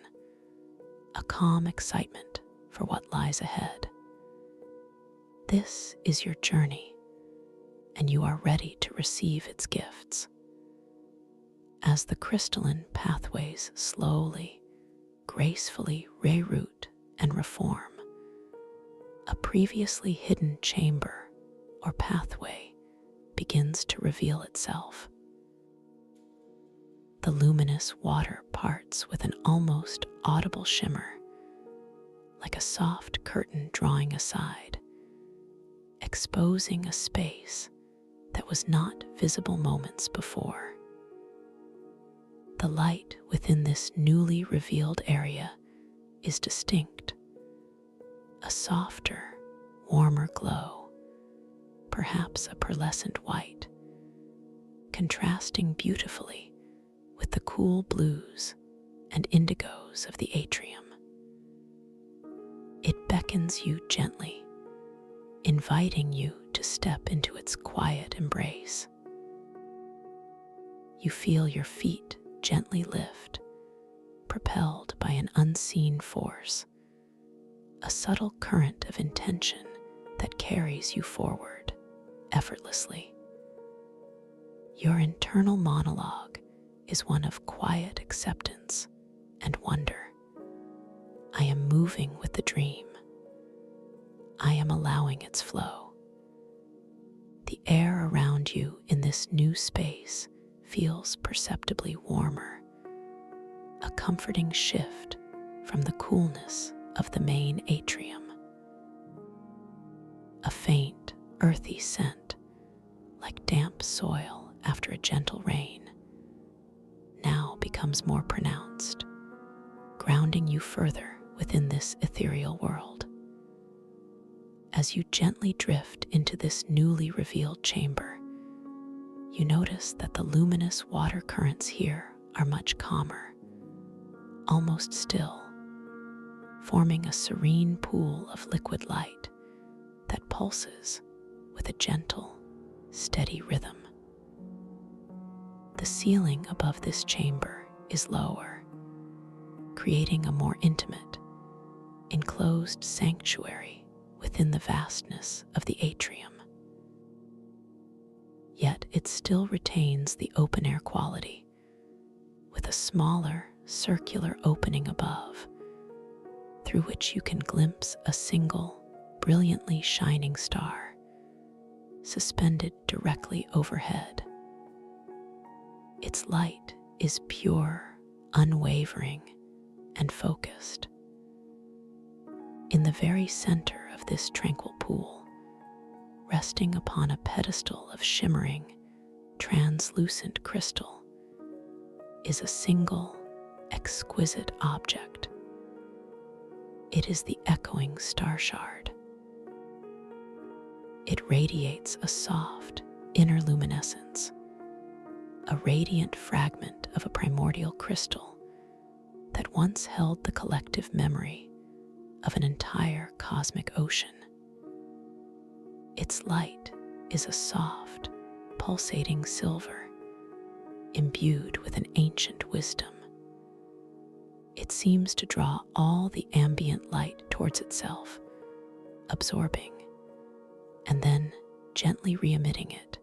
a calm excitement for what lies ahead. This is your journey, and you are ready to receive its gifts. As the crystalline pathways slowly, gracefully reroute and reform, a previously hidden chamber or pathway begins to reveal itself. The luminous water parts with an almost audible shimmer, like a soft curtain drawing aside, exposing a space that was not visible moments before. The light within this newly revealed area is distinct, a softer, warmer glow, perhaps a pearlescent white, contrasting beautifully with the cool blues and indigos of the atrium. It beckons you gently, inviting you to step into its quiet embrace. You feel your feet gently lift, propelled by an unseen force, a subtle current of intention that carries you forward effortlessly. Your internal monologue is one of quiet acceptance and wonder. I am moving with the dream. I am allowing its flow. The air around you in this new space feels perceptibly warmer, a comforting shift from the coolness of the main atrium. A faint, earthy scent, like damp soil after a gentle rain, now becomes more pronounced, grounding you further within this ethereal world. As you gently drift into this newly revealed chamber, you notice that the luminous water currents here are much calmer, almost still, forming a serene pool of liquid light that pulses with a gentle, steady rhythm. The ceiling above this chamber is lower, creating a more intimate, enclosed sanctuary within the vastness of the atrium. Yet it still retains the open-air quality, with a smaller, circular opening above, through which you can glimpse a single, brilliantly shining star, suspended directly overhead. Its light is pure, unwavering, and focused. In the very center of this tranquil pool, resting upon a pedestal of shimmering, translucent crystal, is a single, exquisite object. It is the echoing star shard. It radiates a soft, inner luminescence, a radiant fragment of a primordial crystal that once held the collective memory of an entire cosmic ocean. Its light is a soft, pulsating silver, imbued with an ancient wisdom. It seems to draw all the ambient light towards itself, absorbing, and then gently re-emitting it,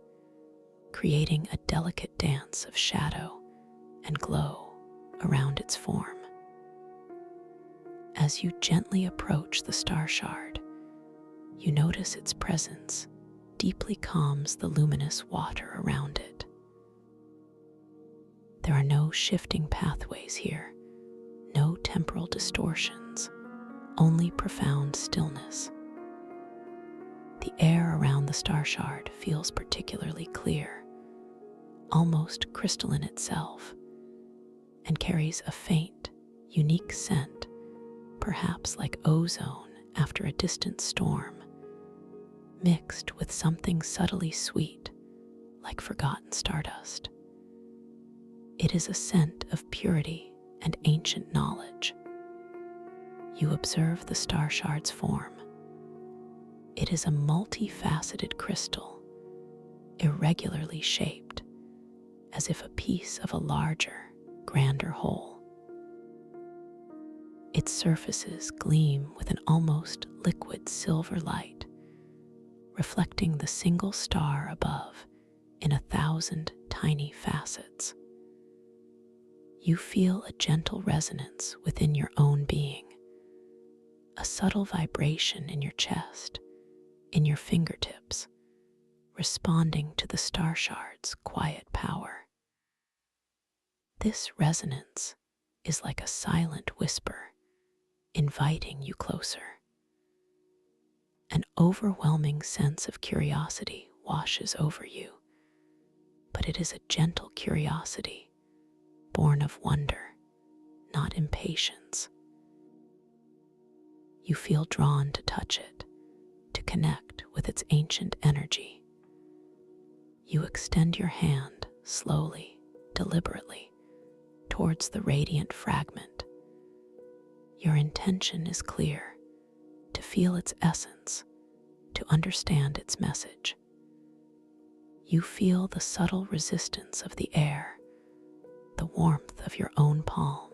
creating a delicate dance of shadow and glow around its form. As you gently approach the star shard, you notice its presence deeply calms the luminous water around it. There are no shifting pathways here, no temporal distortions, only profound stillness. The air around the star shard feels particularly clear, almost crystalline itself, and carries a faint, unique scent, perhaps like ozone after a distant storm, mixed with something subtly sweet, like forgotten stardust. It is a scent of purity and ancient knowledge. You observe the star shard's form. It is a multifaceted crystal, irregularly shaped, as if a piece of a larger, grander whole. Its surfaces gleam with an almost liquid silver light, reflecting the single star above in 1,000 tiny facets. You feel a gentle resonance within your own being, a subtle vibration in your chest, in your fingertips, responding to the star shard's quiet power. This resonance is like a silent whisper, inviting you closer. An overwhelming sense of curiosity washes over you, but it is a gentle curiosity, born of wonder, not impatience. You feel drawn to touch it, to connect with its ancient energy. You extend your hand slowly, deliberately, towards the radiant fragment. Your intention is clear: to feel its essence, to understand its message. You feel the subtle resistance of the air, the warmth of your own palm,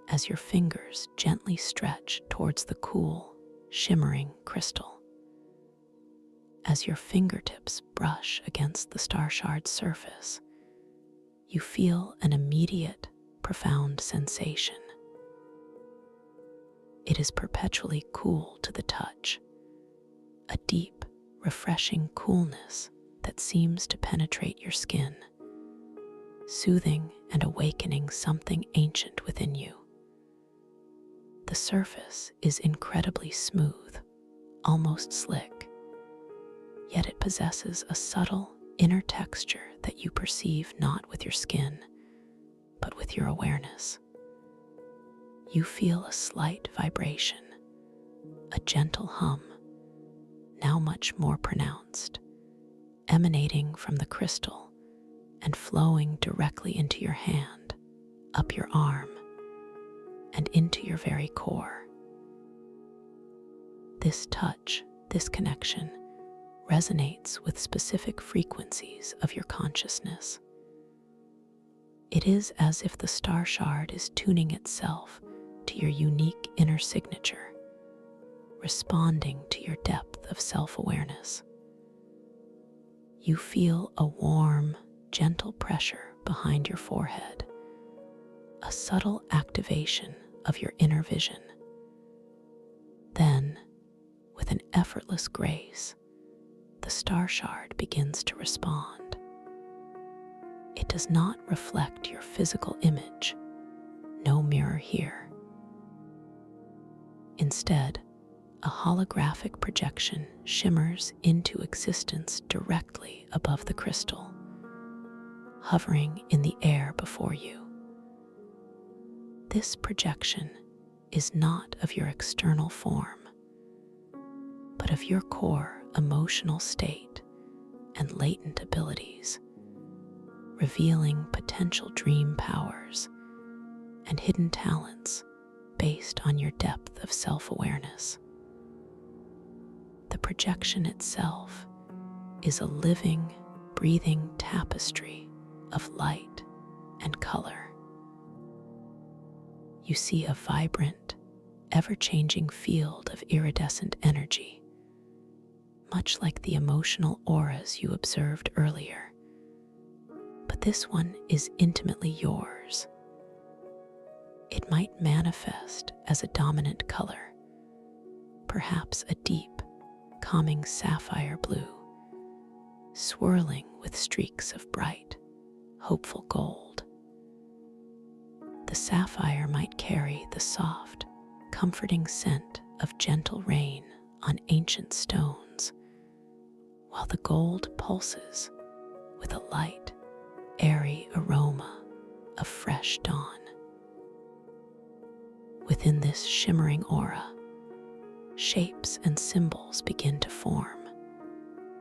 as your fingers gently stretch towards the cool, shimmering crystal. As your fingertips brush against the star shard's surface, you feel an immediate, profound sensation. It is perpetually cool to the touch, a deep, refreshing coolness that seems to penetrate your skin, soothing and awakening something ancient within you. The surface is incredibly smooth, almost slick, yet it possesses a subtle inner texture that you perceive not with your skin, but with your awareness. You feel a slight vibration, a gentle hum, now much more pronounced, emanating from the crystal and flowing directly into your hand, up your arm, and into your very core. This touch, this connection, resonates with specific frequencies of your consciousness. It is as if the star shard is tuning itself to your unique inner signature, responding to your depth of self-awareness. You feel a warm, gentle pressure behind your forehead, a subtle activation of your inner vision. Then, with an effortless grace, the star shard begins to respond. It does not reflect your physical image, no mirror here. Instead, a holographic projection shimmers into existence directly above the crystal, hovering in the air before you. This projection is not of your external form, but of your core emotional state and latent abilities, revealing potential dream powers and hidden talents based on your depth of self-awareness. The projection itself is a living, breathing tapestry of light and color. You see a vibrant, ever-changing field of iridescent energy, much like the emotional auras you observed earlier. But this one is intimately yours. It might manifest as a dominant color, perhaps a deep, calming sapphire blue, swirling with streaks of bright, hopeful gold. The sapphire might carry the soft, comforting scent of gentle rain on ancient stones, while the gold pulses with a light, airy aroma of fresh dawn. Within this shimmering aura, shapes and symbols begin to form,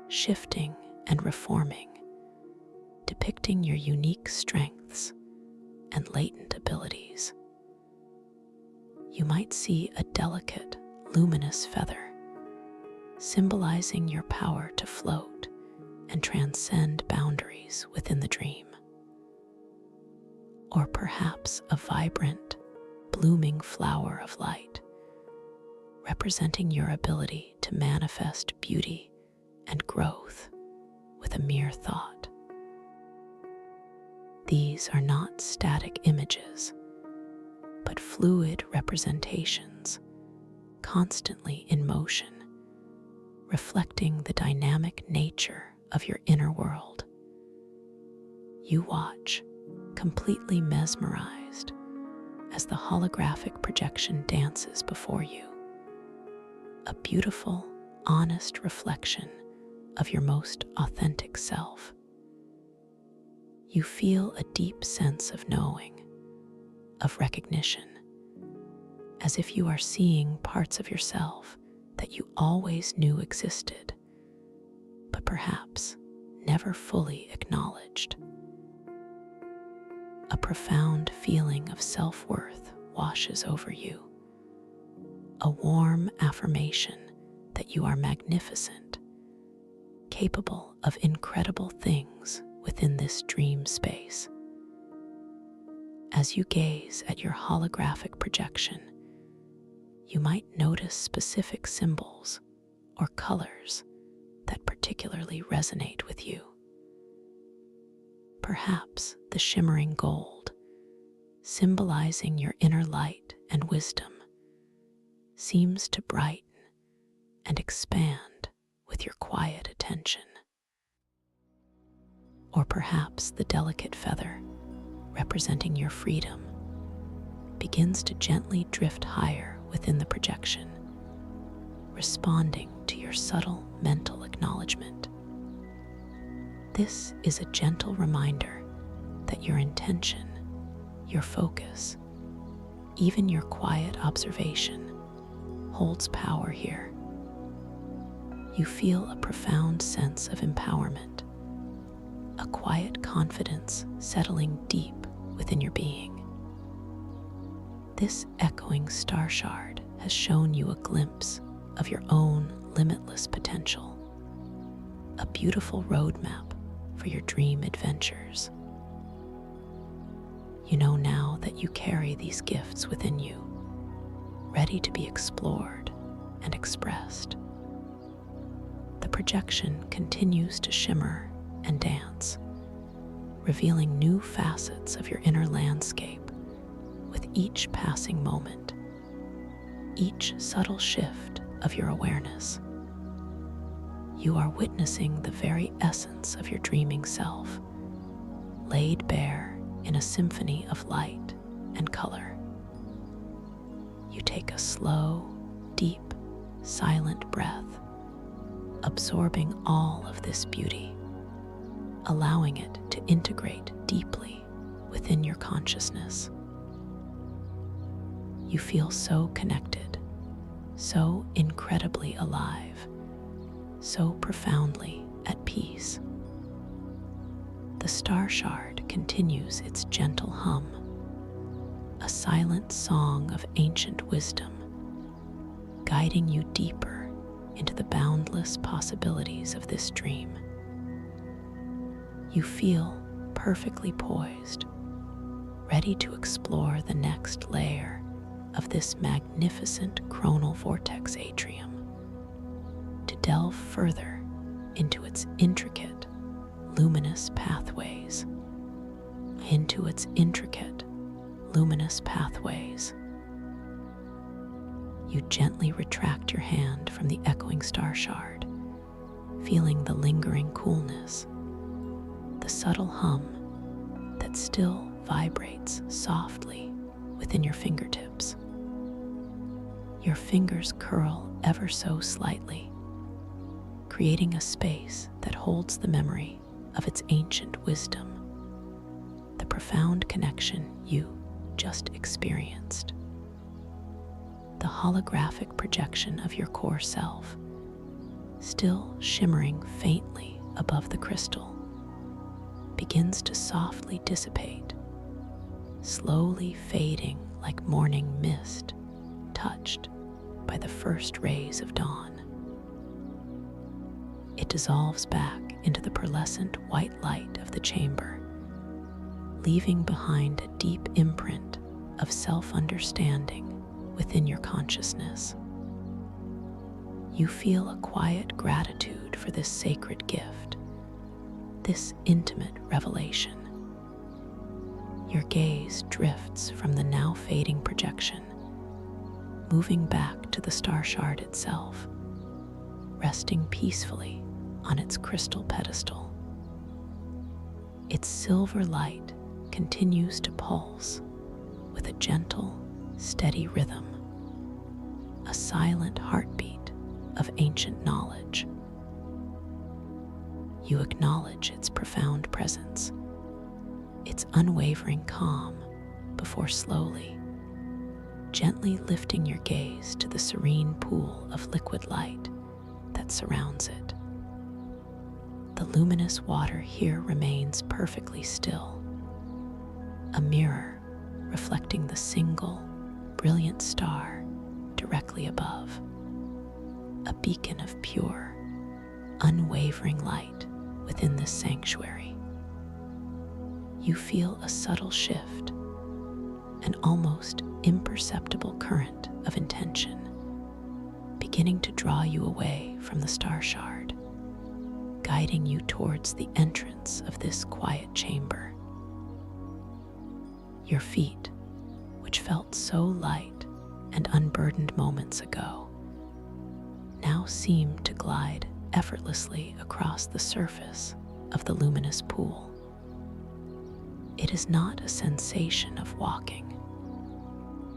shifting and reforming, depicting your unique strengths and latent abilities. You might see a delicate, luminous feather, symbolizing your power to float and transcend boundaries within the dream. Or perhaps a vibrant, blooming flower of light, representing your ability to manifest beauty and growth with a mere thought. These are not static images, but fluid representations, constantly in motion, reflecting the dynamic nature of your inner world. You watch, completely mesmerized, as the holographic projection dances before you, a beautiful, honest reflection of your most authentic self. You feel a deep sense of knowing, of recognition, as if you are seeing parts of yourself that you always knew existed, but perhaps never fully acknowledged. A profound feeling of self-worth washes over you, a warm affirmation that you are magnificent, capable of incredible things within this dream space. As you gaze at your holographic projection, you might notice specific symbols or colors that particularly resonate with you. Perhaps the shimmering gold, symbolizing your inner light and wisdom, seems to brighten and expand with your quiet attention. Or perhaps the delicate feather, representing your freedom, begins to gently drift higher within the projection, responding to your subtle mental acknowledgement. This is a gentle reminder that your intention, your focus, even your quiet observation holds power here. You feel a profound sense of empowerment, a quiet confidence settling deep within your being. This echoing star shard has shown you a glimpse of your own limitless potential, a beautiful roadmap for your dream adventures. You know now that you carry these gifts within you, ready to be explored and expressed. The projection continues to shimmer and dance, revealing new facets of your inner landscape with each passing moment, each subtle shift of your awareness. You are witnessing the very essence of your dreaming self, laid bare in a symphony of light and color. You take a slow, deep, silent breath, absorbing all of this beauty, allowing it to integrate deeply within your consciousness. You feel so connected, so incredibly alive, so profoundly at peace. The star shard continues its gentle hum, a silent song of ancient wisdom, guiding you deeper into the boundless possibilities of this dream. You feel perfectly poised, ready to explore the next layer of this magnificent chronal vortex atrium, to delve further into its intricate, luminous pathways, You gently retract your hand from the echoing star shard, feeling the lingering coolness, the subtle hum that still vibrates softly within your fingertips. Your fingers curl ever so slightly, creating a space that holds the memory of its ancient wisdom, the profound connection you just experienced. The holographic projection of your core self, still shimmering faintly above the crystal, begins to softly dissipate, slowly fading like morning mist touched by the first rays of dawn. It dissolves back into the pearlescent white light of the chamber, leaving behind a deep imprint of self-understanding within your consciousness. You feel a quiet gratitude for this sacred gift, this intimate revelation. Your gaze drifts from the now fading projection, moving back to the star shard itself, resting peacefully on its crystal pedestal. Its silver light continues to pulse with a gentle, steady rhythm, a silent heartbeat of ancient knowledge. You acknowledge its profound presence, its unwavering calm, before slowly, gently lifting your gaze to the serene pool of liquid light that surrounds it. The luminous water here remains perfectly still, a mirror reflecting the single, brilliant star directly above, a beacon of pure, unwavering light within this sanctuary. You feel a subtle shift, an almost imperceptible current of intention, beginning to draw you away from the star shard, guiding you towards the entrance of this quiet chamber. Your feet, which felt so light and unburdened moments ago, now seem to glide effortlessly across the surface of the luminous pool. It is not a sensation of walking,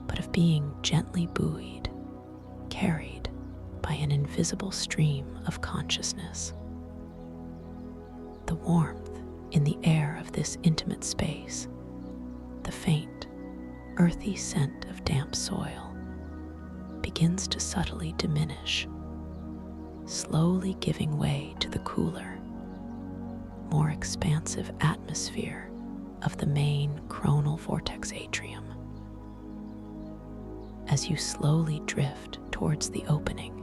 but of being gently buoyed, carried by an invisible stream of consciousness. The warmth in the air of this intimate space, the faint, earthy scent of damp soil, begins to subtly diminish, slowly giving way to the cooler, more expansive atmosphere of the main chronal vortex atrium. As you slowly drift towards the opening,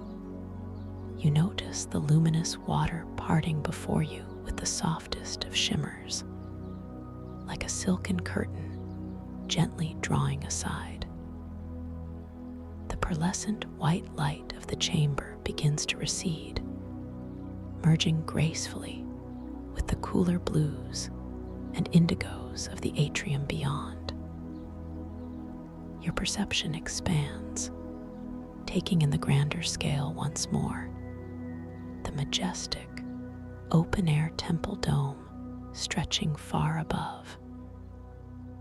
you notice the luminous water parting before you with the softest of shimmers, like a silken curtain gently drawing aside. The pearlescent white light of the chamber begins to recede, merging gracefully with the cooler blues and indigos of the atrium beyond. Your perception expands, taking in the grander scale once more, the majestic, open-air temple dome stretching far above,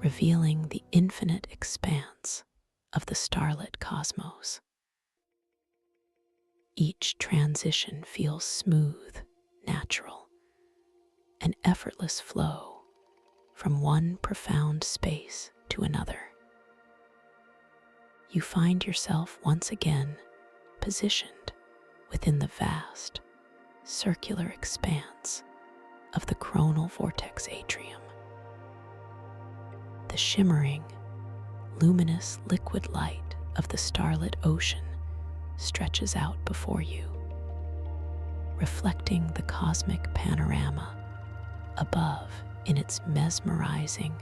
revealing the infinite expanse of the starlit cosmos. Each transition feels smooth, natural, an effortless flow from one profound space to another. you find yourself once again positioned within the vast, circular expanse of the coronal vortex atrium. The shimmering, luminous liquid light of the starlit ocean stretches out before you, reflecting the cosmic panorama above in its mesmerizing,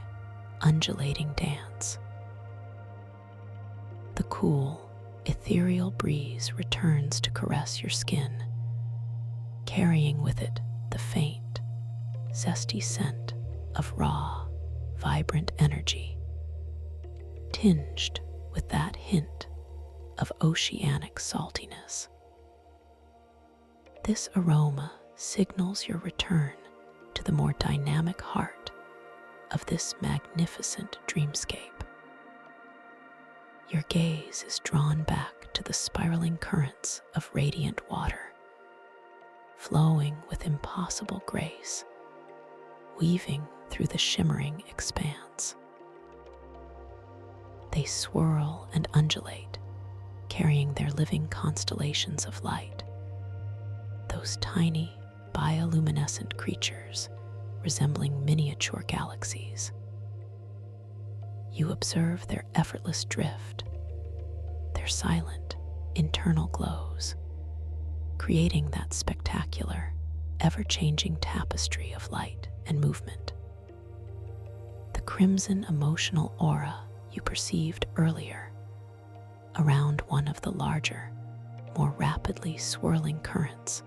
undulating dance. The cool, ethereal breeze returns to caress your skin, carrying with it the faint, zesty scent of raw, vibrant energy, tinged with that hint of oceanic saltiness. This aroma signals your return to the more dynamic heart of this magnificent dreamscape. Your gaze is drawn back to the spiraling currents of radiant water, flowing with impossible grace, weaving through the shimmering expanse. They swirl and undulate, carrying their living constellations of light, those tiny, bioluminescent creatures resembling miniature galaxies. You observe their effortless drift, their silent, internal glows, creating that spectacular, ever-changing tapestry of light and movement. The crimson emotional aura you perceived earlier around one of the larger, more rapidly swirling currents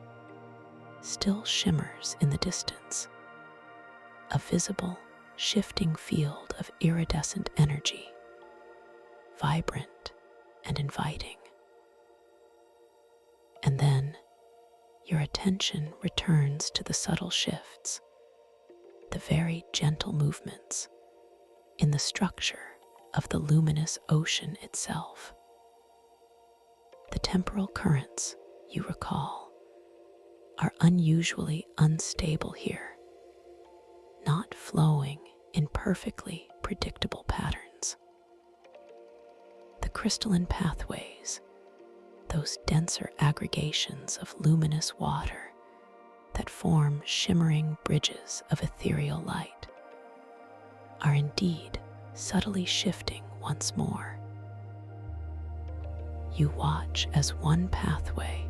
still shimmers in the distance, a visible, shifting field of iridescent energy, vibrant and inviting. And then your attention returns to the subtle shifts, the very gentle movements in the structure of the luminous ocean itself. The temporal currents, you recall, are unusually unstable here, not flowing in perfectly predictable patterns. The crystalline pathways, those denser aggregations of luminous water that form shimmering bridges of ethereal light, are indeed subtly shifting once more. You watch as one pathway,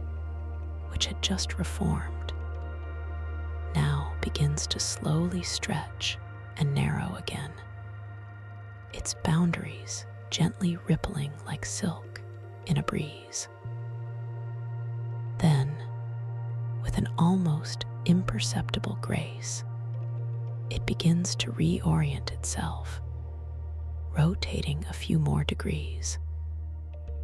which had just reformed, now begins to slowly stretch and narrow again, its boundaries gently rippling like silk in a breeze. Then, with an almost imperceptible grace, it begins to reorient itself, rotating a few more degrees,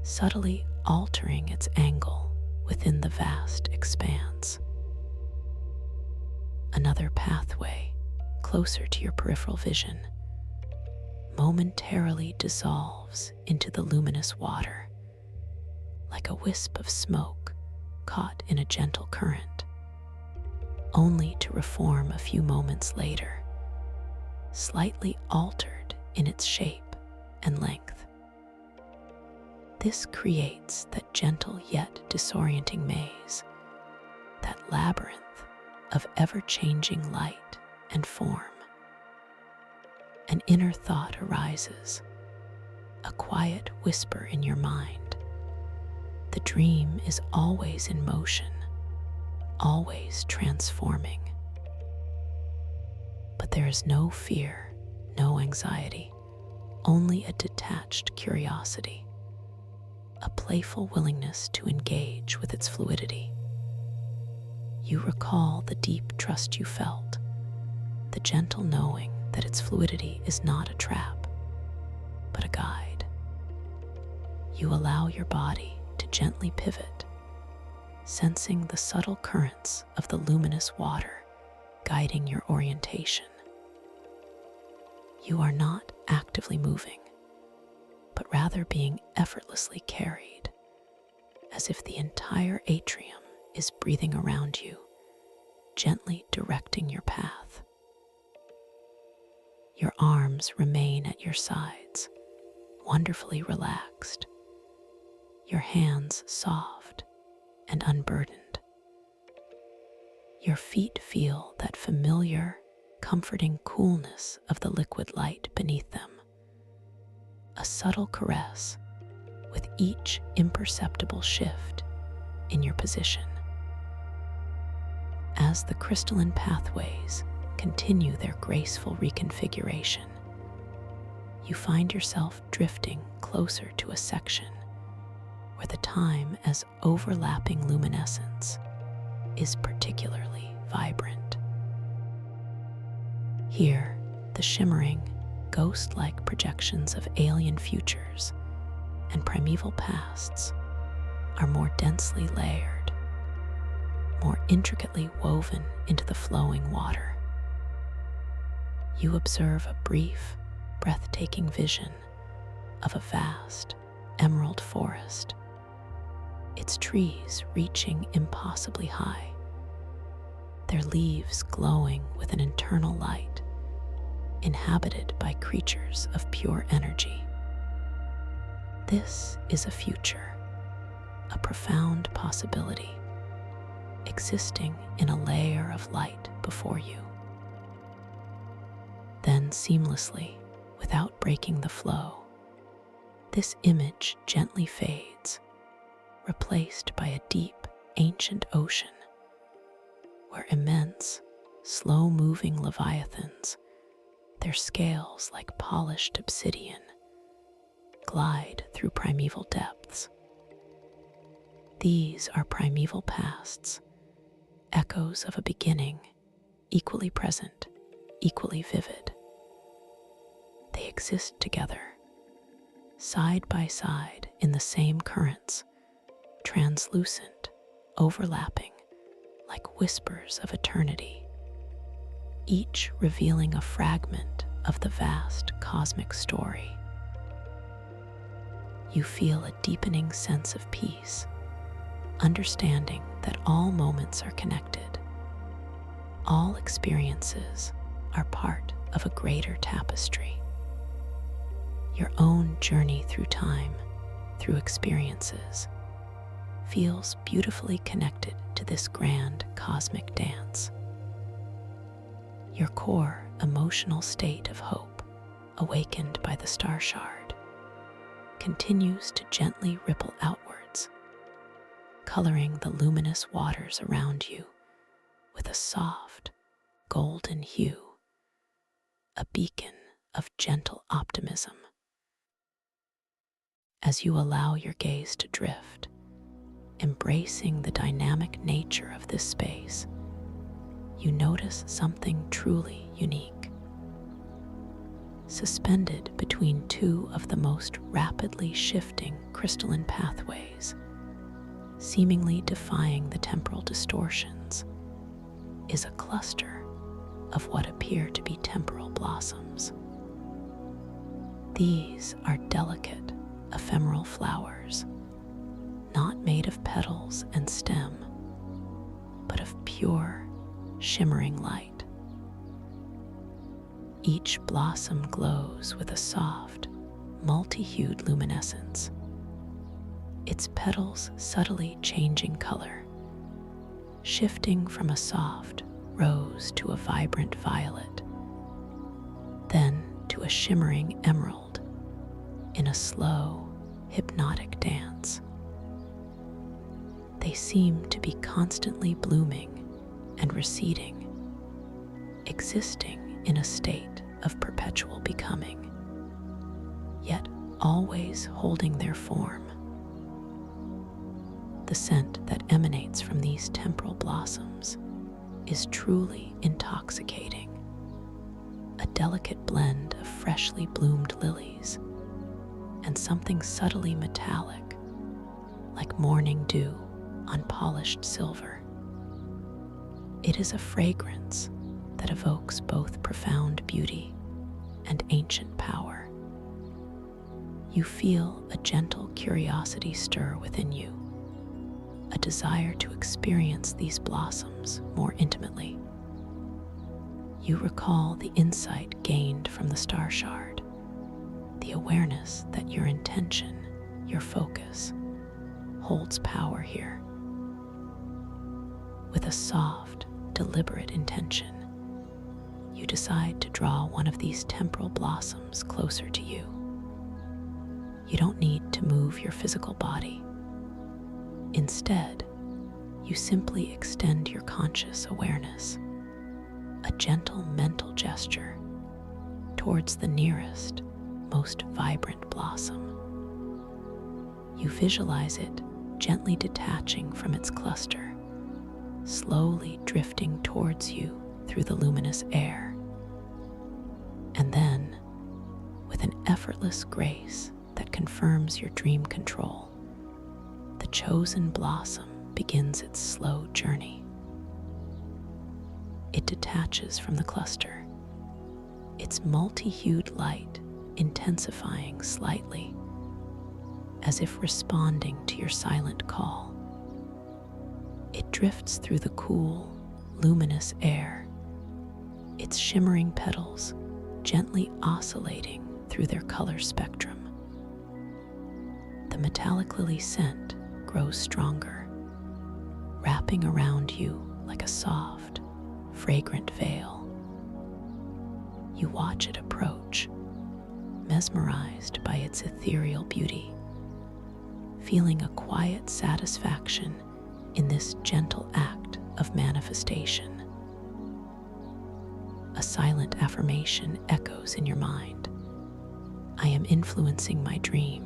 subtly altering its angle within the vast expanse. Another pathway, closer to your peripheral vision, momentarily dissolves into the luminous water, like a wisp of smoke caught in a gentle current, only to reform a few moments later, slightly altered in its shape and length. This creates that gentle yet disorienting maze, that labyrinth of ever-changing light and form. An inner thought arises, a quiet whisper in your mind. The dream is always in motion, always transforming. But there is no fear, no anxiety, only a detached curiosity, a playful willingness to engage with its fluidity. You recall the deep trust you felt, the gentle knowing that its fluidity is not a trap, but a guide. You allow your body to gently pivot, sensing the subtle currents of the luminous water guiding your orientation. You are not actively moving, but rather being effortlessly carried, as if the entire atrium is breathing around you, gently directing your path. Your arms remain at your sides, wonderfully relaxed, your hands soft and unburdened. Your feet feel that familiar, comforting coolness of the liquid light beneath them. A subtle caress with each imperceptible shift in your position. As the crystalline pathways continue their graceful reconfiguration, you find yourself drifting closer to a section where the time as overlapping luminescence is particularly vibrant. Here, the shimmering, ghost-like projections of alien futures and primeval pasts are more densely layered, more intricately woven into the flowing water. You observe a brief, breathtaking vision of a vast, emerald forest, its trees reaching impossibly high, their leaves glowing with an internal light, inhabited by creatures of pure energy. This is a future, a profound possibility, existing in a layer of light before you. Then seamlessly, without breaking the flow, this image gently fades, replaced by a deep, ancient ocean, where immense, slow-moving leviathans, their scales like polished obsidian, glide through primeval depths. These are primeval pasts, echoes of a beginning, equally present, equally vivid. They exist together, side by side in the same currents, translucent, overlapping, like whispers of eternity, each revealing a fragment of the vast cosmic story. You feel a deepening sense of peace, understanding that all moments are connected. All experiences are part of a greater tapestry. Your own journey through time, through experiences, feels beautifully connected to this grand cosmic dance. Your core emotional state of hope, awakened by the star shard, continues to gently ripple outwards, coloring the luminous waters around you with a soft, golden hue, a beacon of gentle optimism. As you allow your gaze to drift, embracing the dynamic nature of this space, you notice something truly unique. Suspended between two of the most rapidly shifting crystalline pathways, seemingly defying the temporal distortions, is a cluster of what appear to be temporal blossoms. These are delicate, ephemeral flowers, not made of petals and stem, but of pure, shimmering light. Each blossom glows with a soft, multi-hued luminescence, its petals subtly changing color, shifting from a soft rose to a vibrant violet, then to a shimmering emerald in a slow, hypnotic dance. They seem to be constantly blooming and receding, existing in a state of perpetual becoming, yet always holding their form. The scent that emanates from these temporal blossoms is truly intoxicating, a delicate blend of freshly bloomed lilies and something subtly metallic, like morning dew on polished silver. It is a fragrance that evokes both profound beauty and ancient power. You feel a gentle curiosity stir within you, a desire to experience these blossoms more intimately. You recall the insight gained from the star shard, the awareness that your intention, your focus, holds power here. With a soft, deliberate intention, you decide to draw one of these temporal blossoms closer to you. You don't need to move your physical body. Instead, you simply extend your conscious awareness, a gentle mental gesture, towards the nearest, most vibrant blossom. You visualize it gently detaching from its cluster, slowly drifting towards you through the luminous air. And then, with an effortless grace that confirms your dream control, the chosen blossom begins its slow journey. It detaches from the cluster, its multi-hued light intensifying slightly, as if responding to your silent call. It drifts through the cool, luminous air, its shimmering petals gently oscillating through their color spectrum. The metallic lily scent grows stronger, wrapping around you like a soft, fragrant veil. You watch it approach, mesmerized by its ethereal beauty, feeling a quiet satisfaction in this gentle act of manifestation. A silent affirmation echoes in your mind. I am influencing my dream.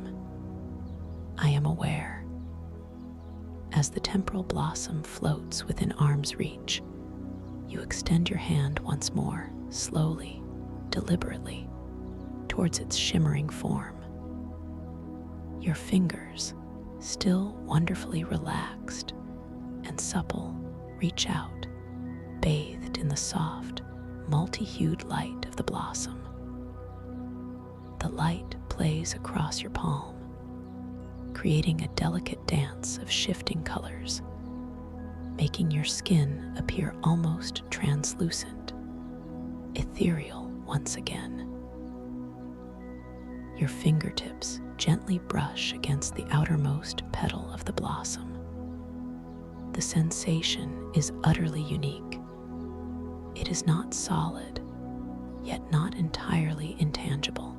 I am aware. As the temporal blossom floats within arm's reach, you extend your hand once more, slowly, deliberately, towards its shimmering form. Your fingers, still wonderfully relaxed and supple, reach out, bathed in the soft, multi-hued light of the blossom. The light plays across your palm, creating a delicate dance of shifting colors, making your skin appear almost translucent, ethereal once again. Your fingertips gently brush against the outermost petal of the blossom. The sensation is utterly unique. It is not solid, yet not entirely intangible.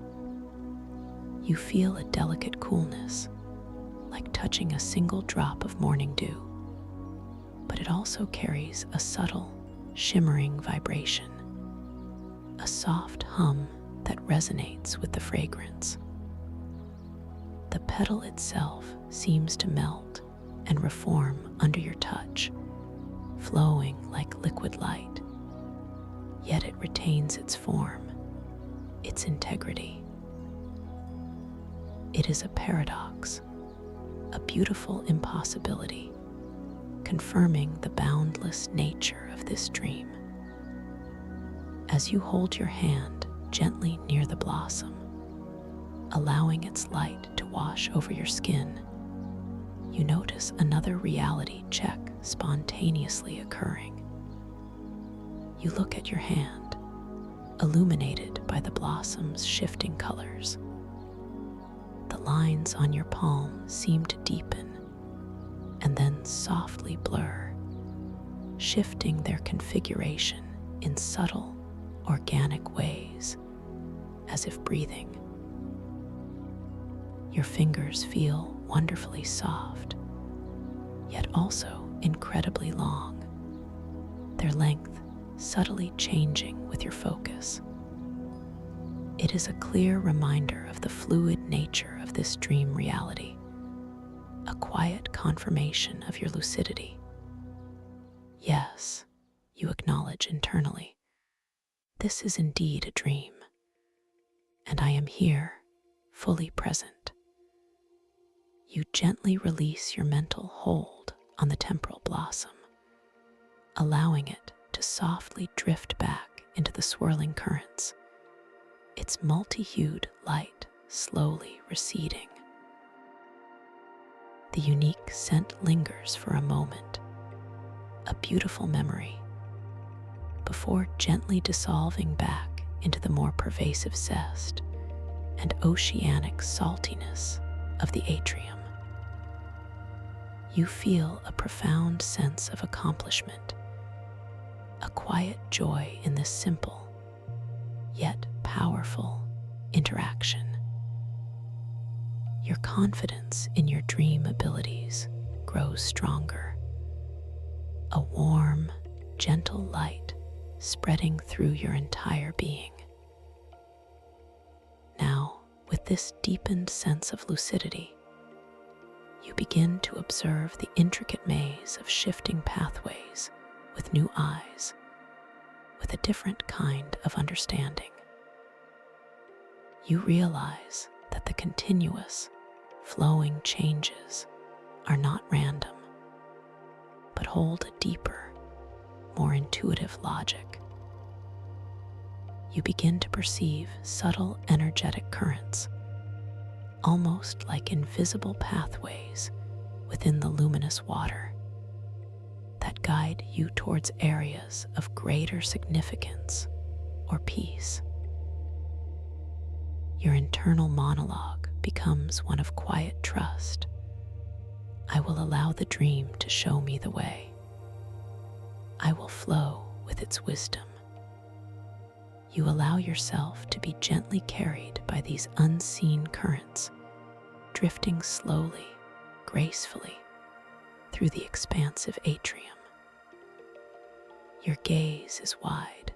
You feel a delicate coolness, like touching a single drop of morning dew, but it also carries a subtle, shimmering vibration, a soft hum that resonates with the fragrance. The petal itself seems to melt and reform under your touch, flowing like liquid light, yet it retains its form, its integrity. It is a paradox, a beautiful impossibility, confirming the boundless nature of this dream. As you hold your hand gently near the blossom, allowing its light to wash over your skin, you notice another reality check spontaneously occurring. You look at your hand, illuminated by the blossom's shifting colors. The lines on your palm seem to deepen and then softly blur, shifting their configuration in subtle, organic ways, as if breathing. Your fingers feel wonderfully soft, yet also incredibly long, their length subtly changing with your focus. It is a clear reminder of the fluid nature of this dream reality, a quiet confirmation of your lucidity. Yes, you acknowledge internally, this is indeed a dream, and I am here, fully present. You gently release your mental hold on the temporal blossom, allowing it to softly drift back into the swirling currents, its multi-hued light slowly receding. The unique scent lingers for a moment, a beautiful memory, before gently dissolving back into the more pervasive zest and oceanic saltiness of the atrium. You feel a profound sense of accomplishment, a quiet joy in this simple, yet powerful interaction. Your confidence in your dream abilities grows stronger, a warm, gentle light spreading through your entire being. Now, with this deepened sense of lucidity, you begin to observe the intricate maze of shifting pathways with new eyes, with a different kind of understanding. You realize that the continuous, flowing changes are not random, but hold a deeper, more intuitive logic. You begin to perceive subtle energetic currents, almost like invisible pathways within the luminous water, that guide you towards areas of greater significance or peace. Your internal monologue becomes one of quiet trust. I will allow the dream to show me the way. I will flow with its wisdom. You allow yourself to be gently carried by these unseen currents, drifting slowly, gracefully through the expansive atrium. Your gaze is wide,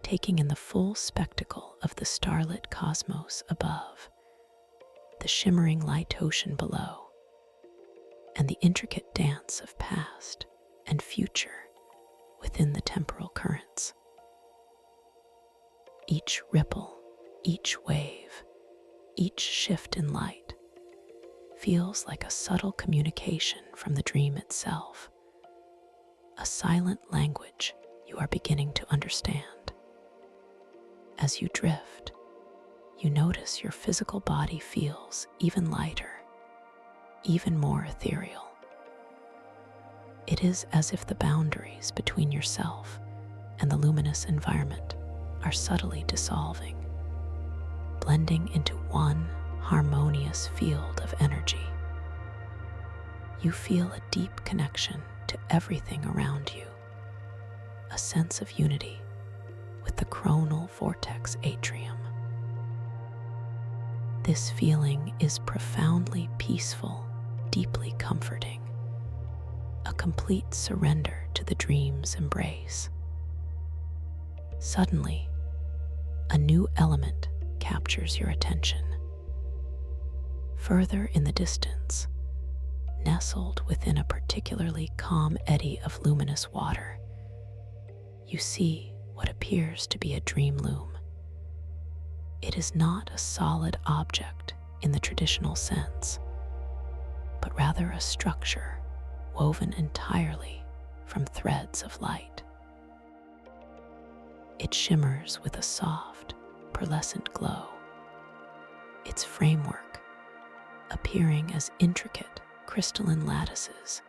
taking in the full spectacle of the starlit cosmos above, the shimmering light ocean below, and the intricate dance of past and future within the temporal currents. Each ripple, each wave, each shift in light feels like a subtle communication from the dream itself, a silent language you are beginning to understand. As you drift, you notice your physical body feels even lighter, even more ethereal. It is as if the boundaries between yourself and the luminous environment are subtly dissolving, blending into one harmonious field of energy. You feel a deep connection to everything around you, a sense of unity with the chronal vortex atrium. This feeling is profoundly peaceful, deeply comforting, a complete surrender to the dream's embrace. Suddenly, a new element captures your attention. Further in the distance, nestled within a particularly calm eddy of luminous water, you see what appears to be a dream loom. It is not a solid object in the traditional sense, but rather a structure woven entirely from threads of light. It shimmers with a soft, pearlescent glow, its framework appearing as intricate crystalline lattices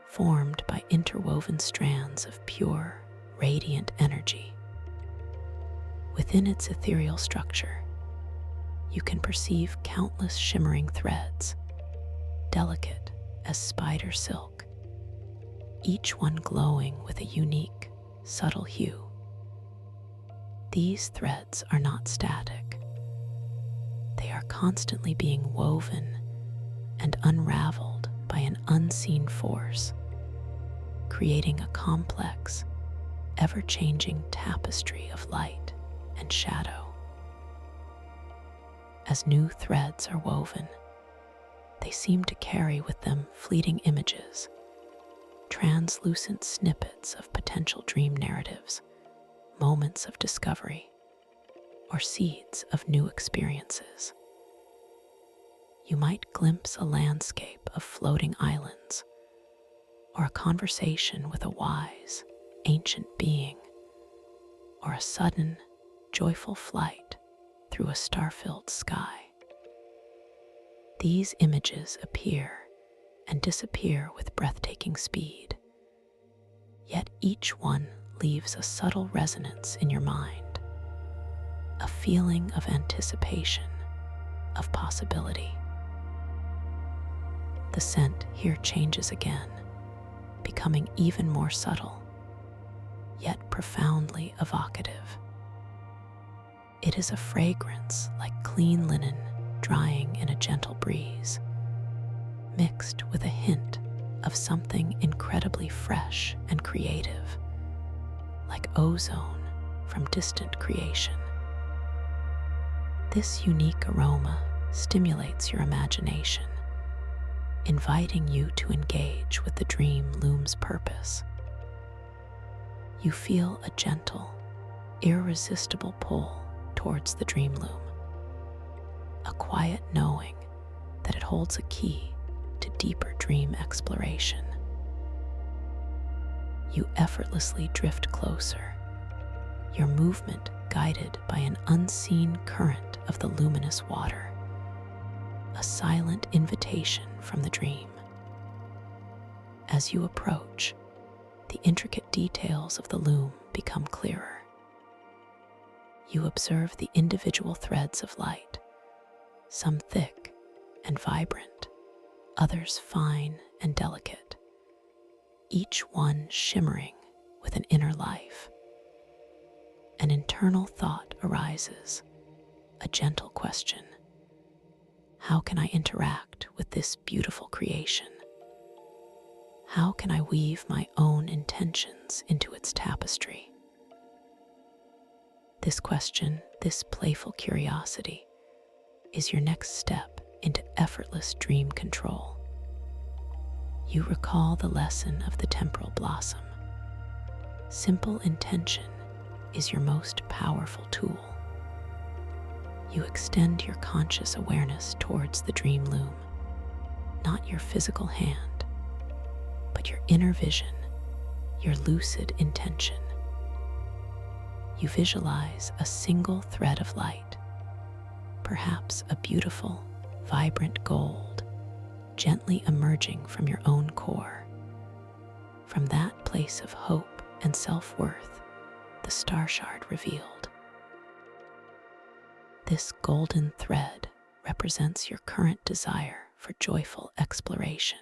formed by interwoven strands of pure, radiant energy. Within its ethereal structure, you can perceive countless shimmering threads, delicate as spider silk, each one glowing with a unique, subtle hue. These threads are not static. They are constantly being woven and unraveled by an unseen force, creating a complex, ever-changing tapestry of light and shadow. As new threads are woven, they seem to carry with them fleeting images, translucent snippets of potential dream narratives, moments of discovery, or seeds of new experiences. You might glimpse a landscape of floating islands, or a conversation with a wise, ancient being, or a sudden, joyful flight through a star-filled sky. These images appear and disappear with breathtaking speed, yet each one leaves a subtle resonance in your mind, a feeling of anticipation, of possibility. The scent here changes again, becoming even more subtle, yet profoundly evocative. It is a fragrance like clean linen drying in a gentle breeze, mixed with a hint of something incredibly fresh and creative, like ozone from distant creation. This unique aroma stimulates your imagination, inviting you to engage with the dream loom's purpose. You feel a gentle, irresistible pull towards the dream loom, a quiet knowing that it holds a key to deeper dream exploration. You effortlessly drift closer, your movement guided by an unseen current of the luminous water, a silent invitation from the dream. As you approach, the intricate details of the loom become clearer. You observe the individual threads of light, some thick and vibrant, others fine and delicate, each one shimmering with an inner life. An internal thought arises, a gentle question. How can I interact with this beautiful creation? How can I weave my own intentions into its tapestry? This question, this playful curiosity, is your next step into effortless dream control. You recall the lesson of the temporal blossom. Simple intention is your most powerful tool. You extend your conscious awareness towards the dream loom, not your physical hand, but your inner vision, your lucid intention. You visualize a single thread of light, perhaps a beautiful, vibrant gold, gently emerging from your own core. From that place of hope and self-worth, the star shard revealed. This golden thread represents your current desire for joyful exploration,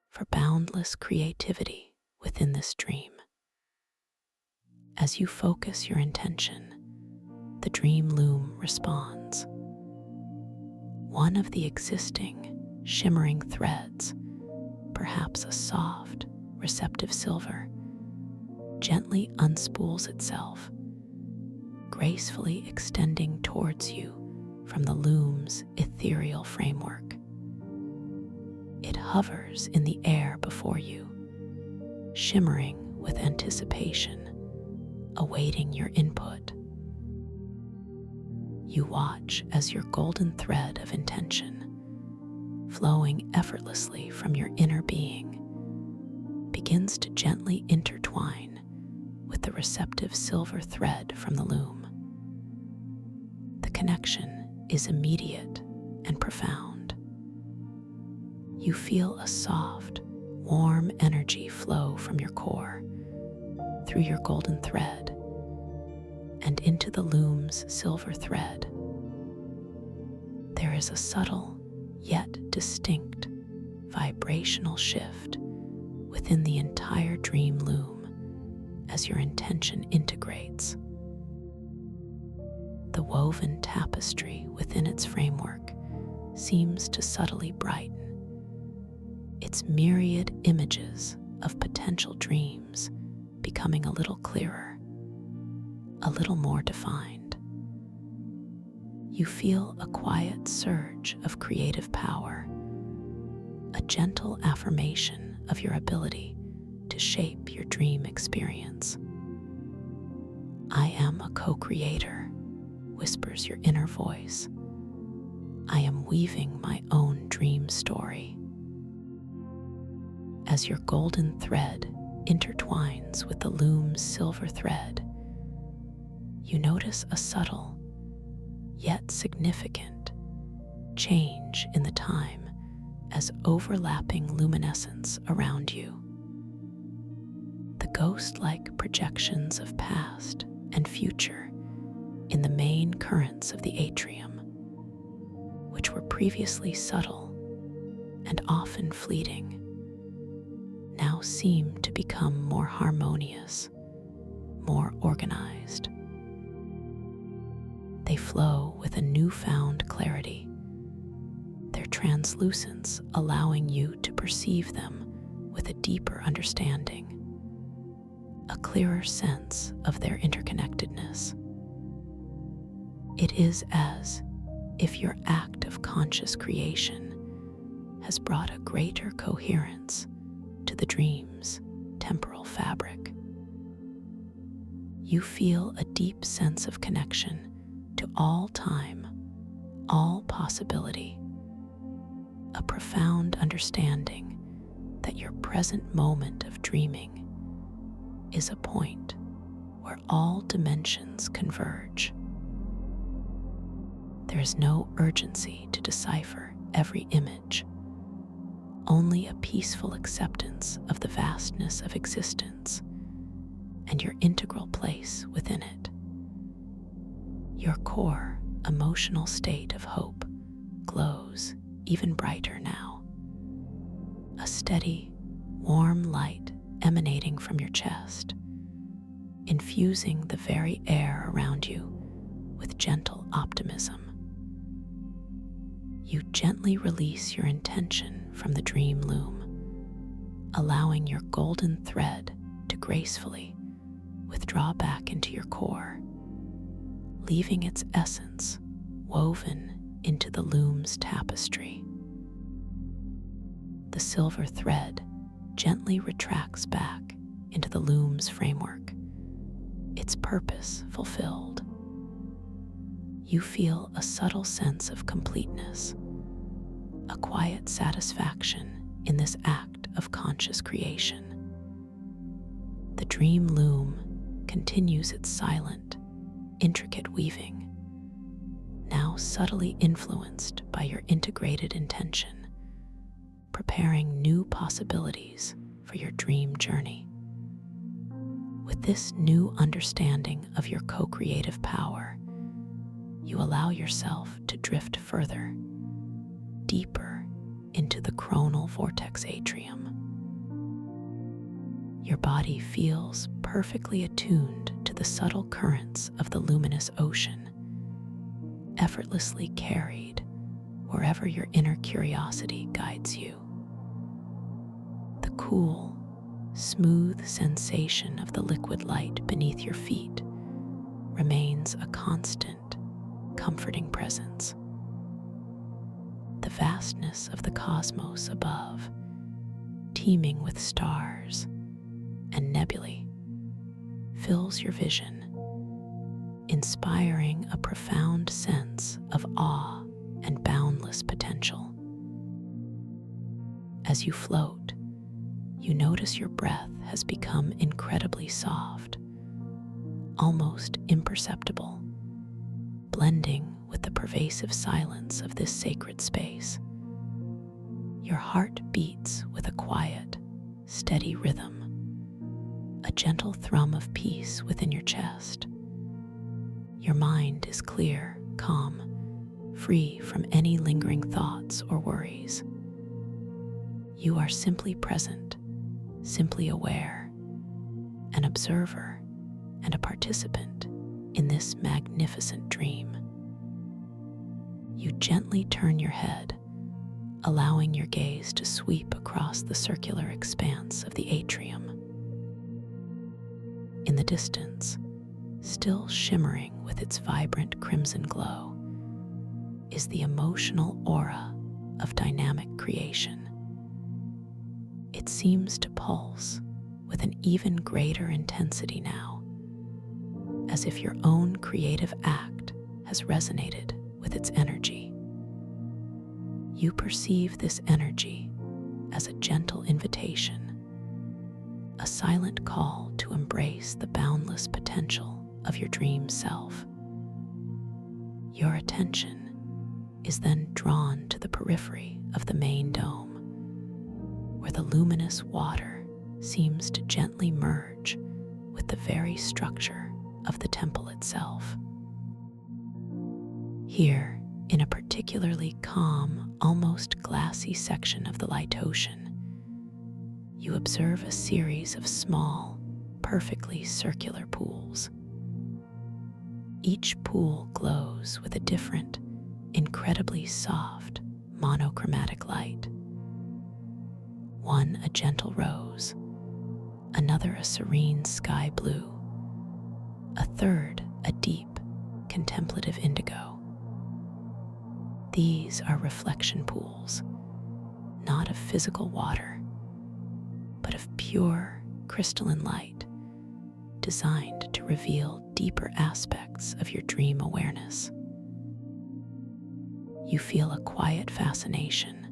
for boundless creativity within this dream. As you focus your intention, the dream loom responds. One of the existing, shimmering threads, perhaps a soft, receptive silver, gently unspools itself, gracefully extending towards you from the loom's ethereal framework. It hovers in the air before you, shimmering with anticipation, awaiting your input. You watch as your golden thread of intention, flowing effortlessly from your inner being, begins to gently intertwine with the receptive silver thread from the loom. The connection is immediate and profound. You feel a soft, warm energy flow from your core, through your golden thread, and into the loom's silver thread. There is a subtle, yet distinct, vibrational shift within the entire dream loom as your intention integrates. The woven tapestry within its framework seems to subtly brighten, its myriad images of potential dreams becoming a little clearer, a little more defined. You feel a quiet surge of creative power, a gentle affirmation of your ability to shape your dream experience. I am a co-creator, whispers your inner voice. I am weaving my own dream story. As your golden thread intertwines with the loom's silver thread, you notice a subtle, yet significant, change in the time as overlapping luminescence around you. The ghost-like projections of past and future in the main currents of the atrium, which were previously subtle, and often fleeting, now seem to become more harmonious, more organized. They flow with a newfound clarity, their translucence allowing you to perceive them with a deeper understanding, a clearer sense of their interconnectedness. It is as if your act of conscious creation has brought a greater coherence to the dream's temporal fabric. You feel a deep sense of connection to all time, all possibility, a profound understanding that your present moment of dreaming is a point where all dimensions converge. There is no urgency to decipher every image, only a peaceful acceptance of the vastness of existence and your integral place within it. Your core emotional state of hope glows even brighter now, a steady, warm light emanating from your chest, infusing the very air around you with gentle optimism. You gently release your intention from the dream loom, allowing your golden thread to gracefully withdraw back into your core, leaving its essence woven into the loom's tapestry. The silver thread gently retracts back into the loom's framework, its purpose fulfilled. You feel a subtle sense of completeness, a quiet satisfaction in this act of conscious creation. The dream loom continues its silent, intricate weaving, now subtly influenced by your integrated intention, preparing new possibilities for your dream journey. With this new understanding of your co-creative power, you allow yourself to drift further, deeper into the chronal vortex atrium. Your body feels perfectly attuned to the subtle currents of the luminous ocean, effortlessly carried wherever your inner curiosity guides you. The cool, smooth sensation of the liquid light beneath your feet remains a constant, comforting presence. The vastness of the cosmos above, teeming with stars and nebulae, fills your vision, inspiring a profound sense of awe and boundless potential. As you float, you notice your breath has become incredibly soft, almost imperceptible, blending with the pervasive silence of this sacred space. Your heart beats with a quiet, steady rhythm, a gentle thrum of peace within your chest. Your mind is clear, calm, free from any lingering thoughts or worries. You are simply present, simply aware, an observer and a participant in this magnificent dream. You gently turn your head, allowing your gaze to sweep across the circular expanse of the atrium. In the distance, still shimmering with its vibrant crimson glow, is the emotional aura of dynamic creation. It seems to pulse with an even greater intensity now, as if your own creative act has resonated with its energy. You perceive this energy as a gentle invitation, a silent call to embrace the boundless potential of your dream self. Your attention is then drawn to the periphery of the main dome, where the luminous water seems to gently merge with the very structure of the temple itself. Here, In a particularly calm, almost glassy section of the light ocean, you observe a series of small, perfectly circular pools. Each pool glows with a different, incredibly soft, monochromatic light. One a gentle rose, another a serene sky blue, a third a deep, contemplative indigo. These are reflection pools, not of physical water, but of pure, crystalline light, designed to reveal deeper aspects of your dream awareness. You feel a quiet fascination,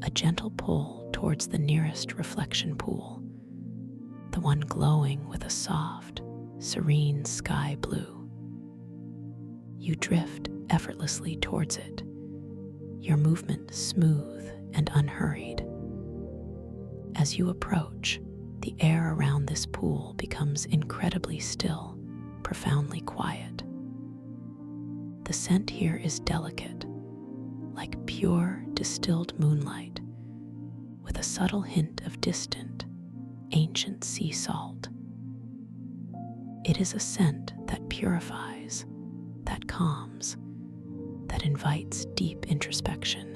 a gentle pull towards the nearest reflection pool, the one glowing with a soft, serene sky blue. You drift effortlessly towards it, your movement smooth and unhurried. As you approach, the air around this pool becomes incredibly still, profoundly quiet. The scent here is delicate, like pure, distilled moonlight, with a subtle hint of distant, ancient sea salt. It is a scent that purifies, that calms, that invites deep introspection.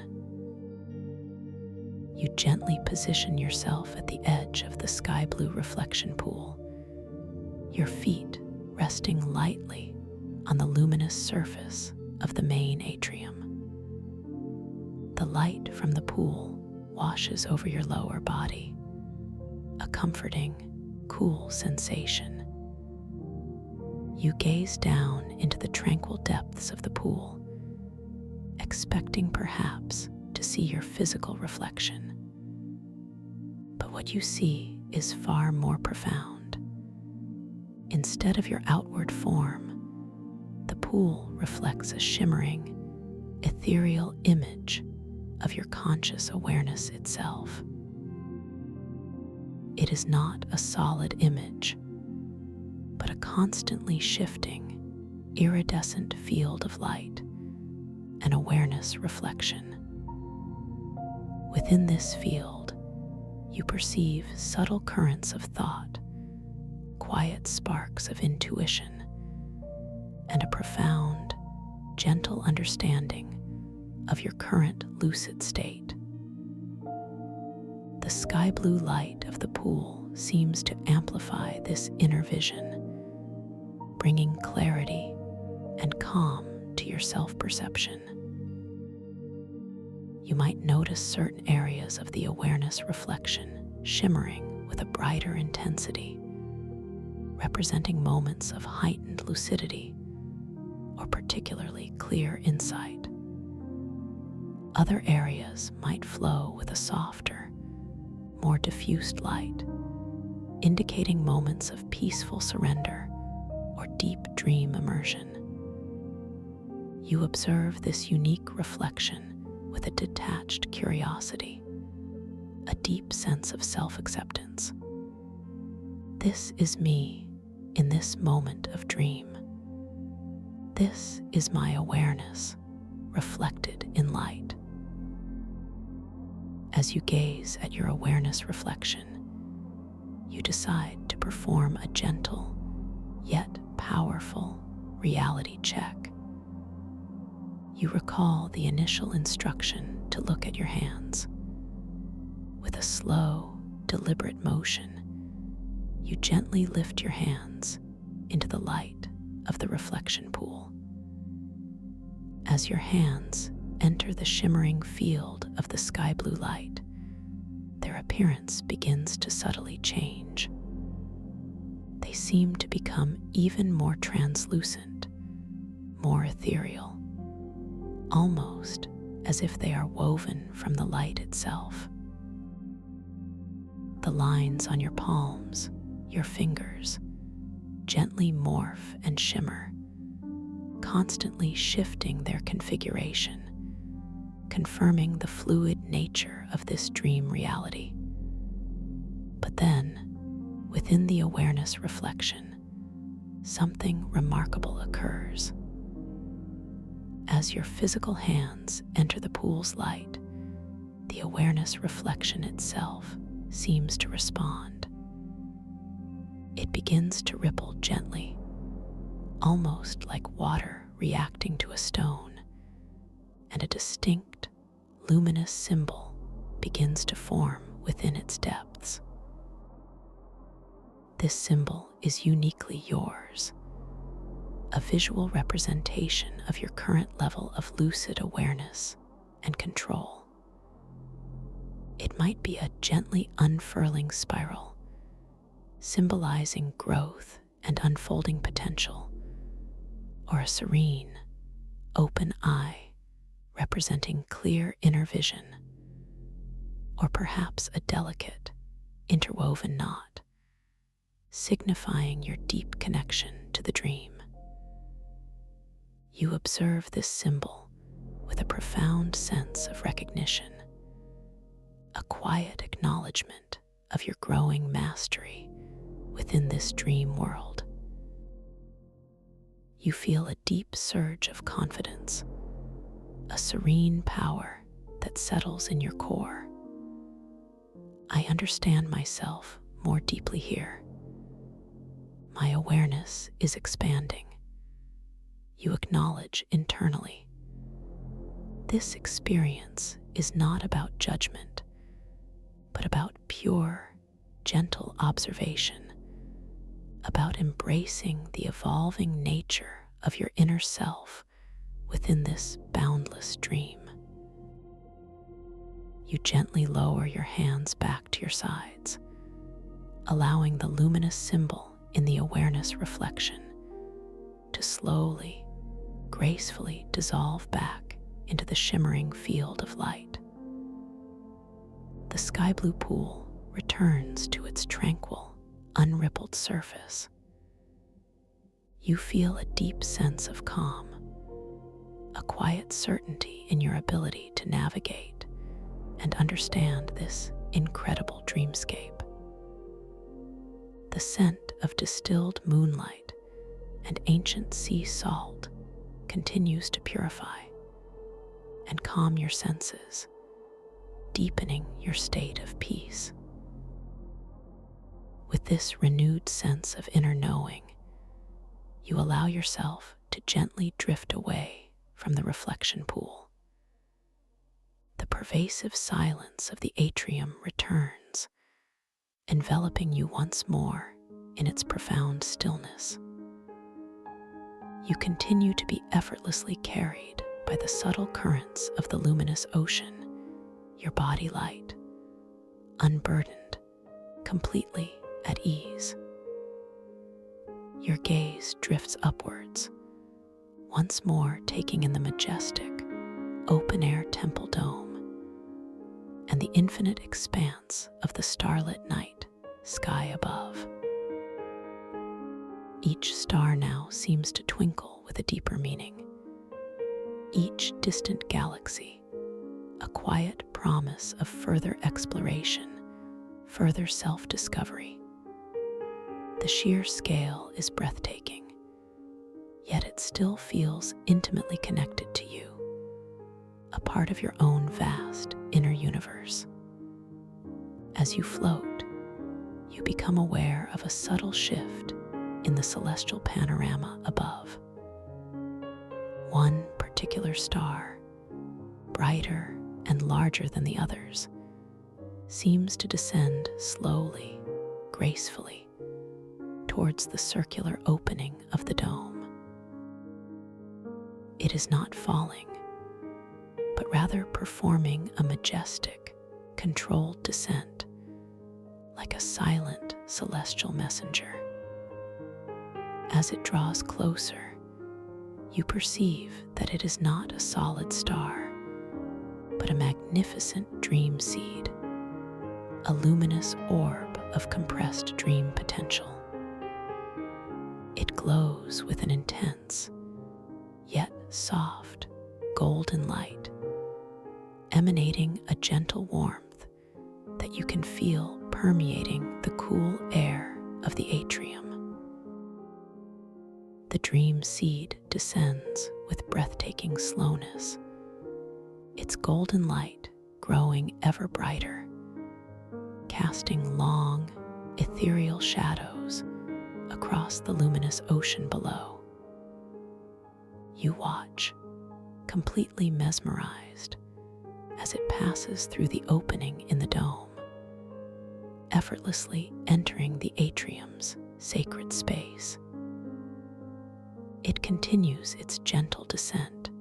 You gently position yourself at the edge of the sky blue reflection pool, your feet resting lightly on the luminous surface of the main atrium. The light from the pool washes over your lower body, a comforting, cool sensation. You gaze down into the tranquil depths of the pool, expecting perhaps to see your physical reflection. But what you see is far more profound. Instead of your outward form, the pool reflects a shimmering, ethereal image of your conscious awareness itself. It is not a solid image, but a constantly shifting, iridescent field of light, an awareness reflection. Within this field, you perceive subtle currents of thought, quiet sparks of intuition, and a profound, gentle understanding of your current lucid state. The sky blue light of the pool seems to amplify this inner vision, bringing clarity and calm to your self-perception. You might notice certain areas of the awareness reflection shimmering with a brighter intensity, representing moments of heightened lucidity or particularly clear insight. Other areas might flow with a softer, more diffused light, indicating moments of peaceful surrender or deep dream immersion. You observe this unique reflection with a detached curiosity, a deep sense of self-acceptance. This is me in this moment of dream. This is my awareness reflected in light. As you gaze at your awareness reflection, you decide to perform a gentle yet powerful reality check. You recall the initial instruction to look at your hands. With a slow, deliberate motion, you gently lift your hands into the light of the reflection pool. As your hands enter the shimmering field of the sky blue light, their appearance begins to subtly change. They seem to become even more translucent, more ethereal, almost as if they are woven from the light itself. The lines on your palms, your fingers, gently morph and shimmer, constantly shifting their configuration, confirming the fluid nature of this dream reality. But then, within the awareness reflection, something remarkable occurs. As your physical hands enter the pool's light, the awareness reflection itself seems to respond. It begins to ripple gently, almost like water reacting to a stone, and a distinct, luminous symbol begins to form within its depths. This symbol is uniquely yours, a visual representation of your current level of lucid awareness and control. It might be a gently unfurling spiral, symbolizing growth and unfolding potential, or a serene, open eye representing clear inner vision, or perhaps a delicate, interwoven knot, signifying your deep connection to the dream. You observe this symbol with a profound sense of recognition, a quiet acknowledgement of your growing mastery within this dream world. You feel a deep surge of confidence, a serene power that settles in your core. I understand myself more deeply here. My awareness is expanding. You acknowledge internally. This experience is not about judgment, but about pure, gentle observation, about embracing the evolving nature of your inner self within this boundless dream. You gently lower your hands back to your sides, allowing the luminous symbol in the awareness reflection to slowly, gracefully dissolve back into the shimmering field of light. The sky blue pool returns to its tranquil, unrippled surface. You feel a deep sense of calm, a quiet certainty in your ability to navigate and understand this incredible dreamscape. The scent of distilled moonlight and ancient sea salt continues to purify and calm your senses, deepening your state of peace. With this renewed sense of inner knowing, you allow yourself to gently drift away from the reflection pool. The pervasive silence of the atrium returns, enveloping you once more in its profound stillness. You continue to be effortlessly carried by the subtle currents of the luminous ocean, your body light, unburdened, completely at ease. Your gaze drifts upwards, once more taking in the majestic, open-air temple dome and the infinite expanse of the starlit night sky above. Each star now seems to twinkle with a deeper meaning. Each distant galaxy, a quiet promise of further exploration, further self-discovery. The sheer scale is breathtaking, yet it still feels intimately connected to you, a part of your own vast inner universe. As you float, you become aware of a subtle shift in the celestial panorama above. One particular star, brighter and larger than the others, seems to descend slowly, gracefully, towards the circular opening of the dome. It is not falling, but rather performing a majestic, controlled descent, like a silent celestial messenger. As it draws closer, you perceive that it is not a solid star, but a magnificent dream seed, a luminous orb of compressed dream potential. It glows with an intense, yet soft, golden light, emanating a gentle warmth that you can feel permeating the cool air of the atrium. The dream seed descends with breathtaking slowness, its golden light growing ever brighter, casting long, ethereal shadows across the luminous ocean below. You watch, completely mesmerized, as it passes through the opening in the dome, effortlessly entering the atrium's sacred space. It continues its gentle descent,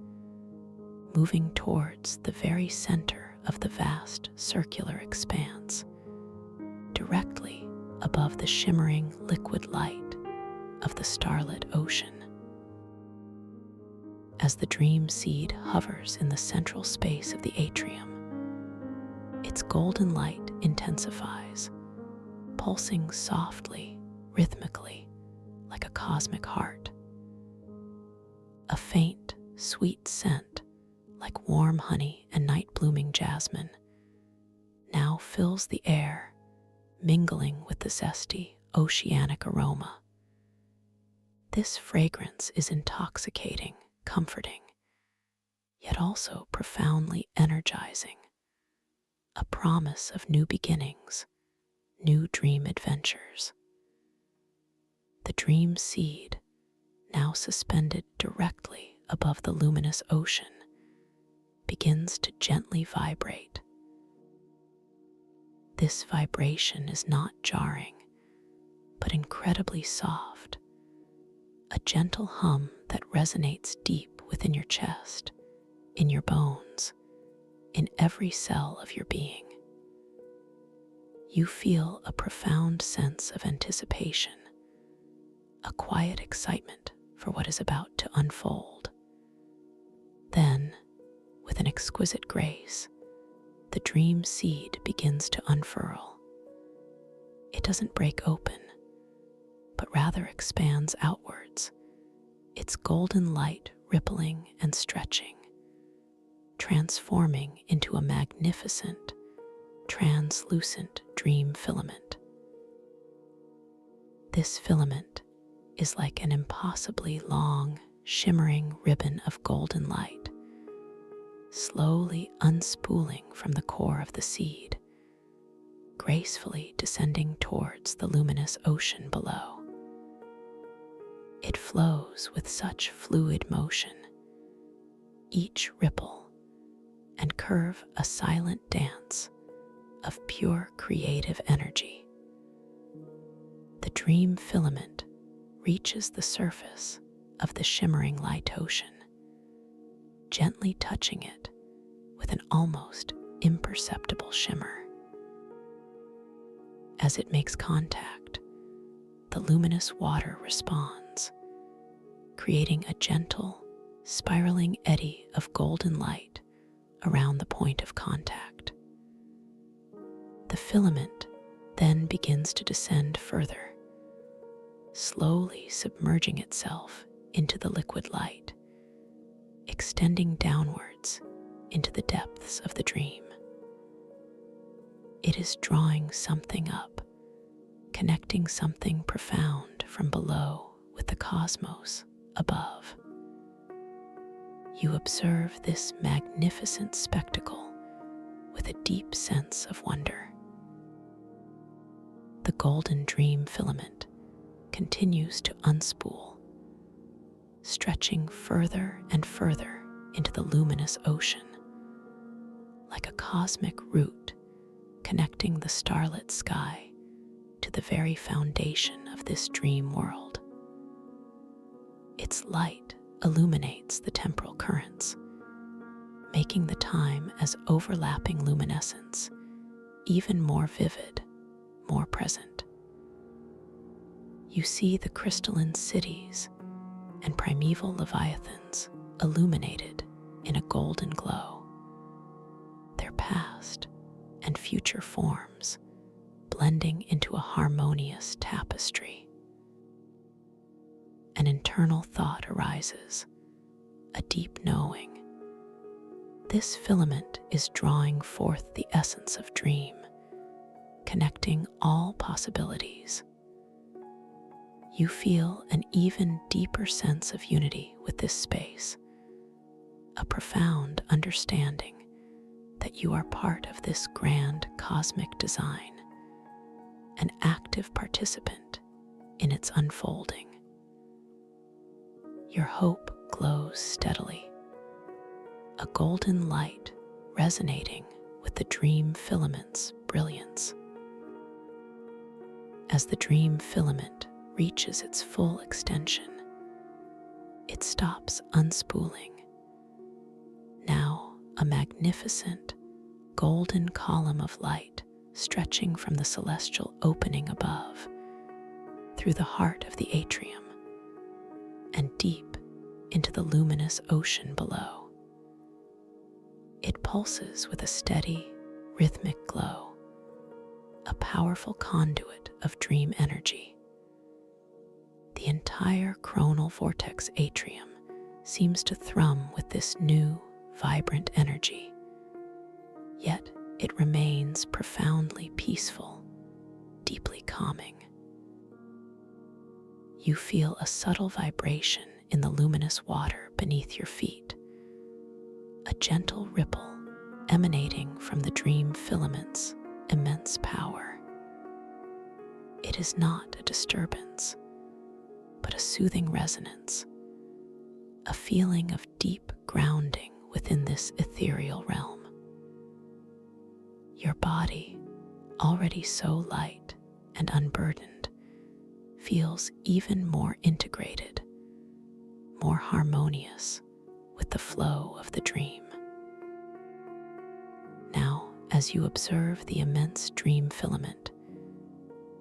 moving towards the very center of the vast circular expanse, directly above the shimmering liquid light of the starlit ocean. As the dream seed hovers in the central space of the atrium, its golden light intensifies, pulsing softly, rhythmically, like a cosmic heart. A faint, sweet scent, like warm honey and night-blooming jasmine, now fills the air, mingling with the zesty, oceanic aroma. This fragrance is intoxicating, comforting, yet also profoundly energizing, a promise of new beginnings, new dream adventures. The dream seed, now suspended directly above the luminous ocean, begins to gently vibrate. This vibration is not jarring, but incredibly soft, a gentle hum that resonates deep within your chest, in your bones, in every cell of your being. You feel a profound sense of anticipation, a quiet excitement for what is about to unfold. Then, with an exquisite grace, the dream seed begins to unfurl. It doesn't break open, but rather expands outwards, its golden light rippling and stretching, transforming into a magnificent, translucent dream filament. This filament is like an impossibly long, shimmering ribbon of golden light, slowly unspooling from the core of the seed, gracefully descending towards the luminous ocean below. It flows with such fluid motion, each ripple and curve a silent dance of pure creative energy. The dream filament reaches the surface of the shimmering light ocean, gently touching it with an almost imperceptible shimmer. As it makes contact, the luminous water responds, creating a gentle, spiraling eddy of golden light around the point of contact. The filament then begins to descend further, slowly submerging itself into the liquid light, extending downwards into the depths of the dream. It is drawing something up, connecting something profound from below with the cosmos above. You observe this magnificent spectacle with a deep sense of wonder. The golden dream filament continues to unspool, stretching further and further into the luminous ocean, like a cosmic root connecting the starlit sky to the very foundation of this dream world. Its light illuminates the temporal currents, making the time as overlapping luminescence even more vivid, more present. You see the crystalline cities and primeval leviathans illuminated in a golden glow, their past and future forms blending into a harmonious tapestry. An internal thought arises, a deep knowing. This filament is drawing forth the essence of dream, connecting all possibilities. You feel an even deeper sense of unity with this space, a profound understanding that you are part of this grand cosmic design, an active participant in its unfolding. Your hope glows steadily, a golden light resonating with the dream filament's brilliance. As the dream filament reaches its full extension, it stops unspooling. Now, a magnificent golden column of light stretching from the celestial opening above through the heart of the atrium and deep into the luminous ocean below. It pulses with a steady, rhythmic glow, a powerful conduit of dream energy. The entire coronal vortex atrium seems to thrum with this new, vibrant energy, yet it remains profoundly peaceful, deeply calming. You feel a subtle vibration in the luminous water beneath your feet, a gentle ripple emanating from the dream filament's immense power. It is not a disturbance, but a soothing resonance, a feeling of deep grounding within this ethereal realm. Your body, already so light and unburdened, feels even more integrated, more harmonious with the flow of the dream. Now, as you observe the immense dream filament,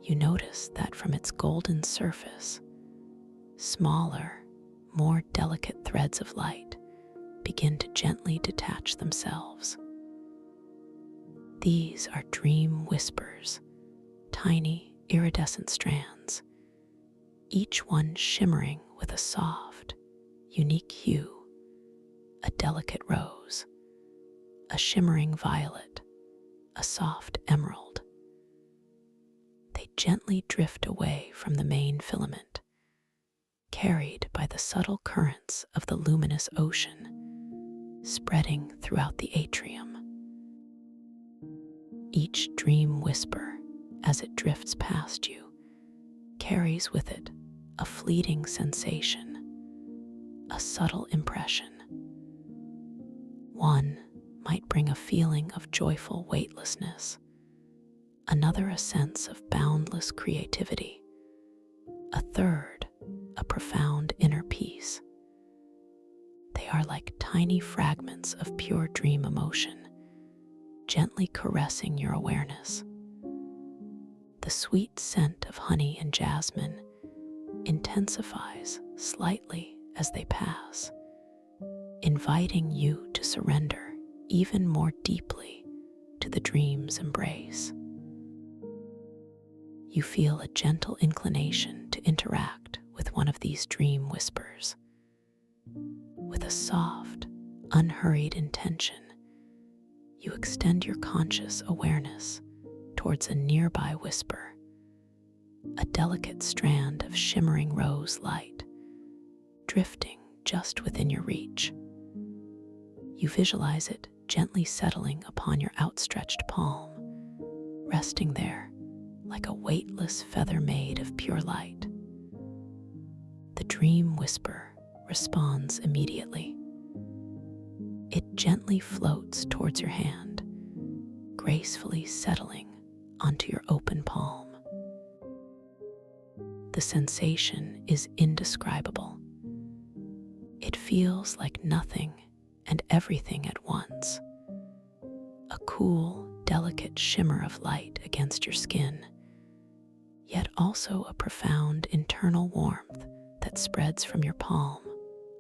you notice that from its golden surface, smaller, more delicate threads of light begin to gently detach themselves. These are dream whispers, tiny, iridescent strands, each one shimmering with a soft, unique hue, a delicate rose, a shimmering violet, a soft emerald. They gently drift away from the main filament, carried by the subtle currents of the luminous ocean, spreading throughout the atrium. Each dream whisper, as it drifts past you, carries with it a fleeting sensation, a subtle impression. One might bring a feeling of joyful weightlessness, another a sense of boundless creativity, a third a profound inner peace. They are like tiny fragments of pure dream emotion, gently caressing your awareness. The sweet scent of honey and jasmine intensifies slightly as they pass, inviting you to surrender even more deeply to the dream's embrace. You feel a gentle inclination to interact with one of these dream whispers. With a soft, unhurried intention, you extend your conscious awareness towards a nearby whisper, a delicate strand of shimmering rose light, drifting just within your reach. You visualize it gently settling upon your outstretched palm, resting there like a weightless feather made of pure light. The dream whisper responds immediately. It gently floats towards your hand, gracefully settling onto your open palm. The sensation is indescribable. It feels like nothing and everything at once. A cool, delicate shimmer of light against your skin, yet also a profound internal warmth that spreads from your palm,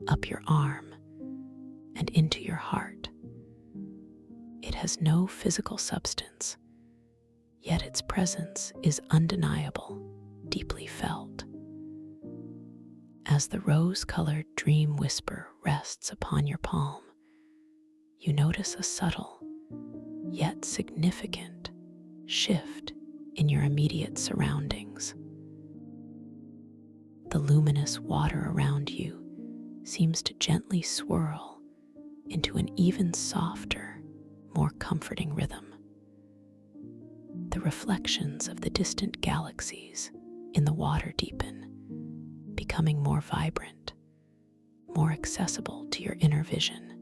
up your arm, and into your heart. It has no physical substance, yet its presence is undeniable, deeply felt. As the rose-colored dream whisper rests upon your palm, you notice a subtle, yet significant, shift in your immediate surroundings. The luminous water around you seems to gently swirl into an even softer, more comforting rhythm. The reflections of the distant galaxies in the water deepen, becoming more vibrant, more accessible to your inner vision.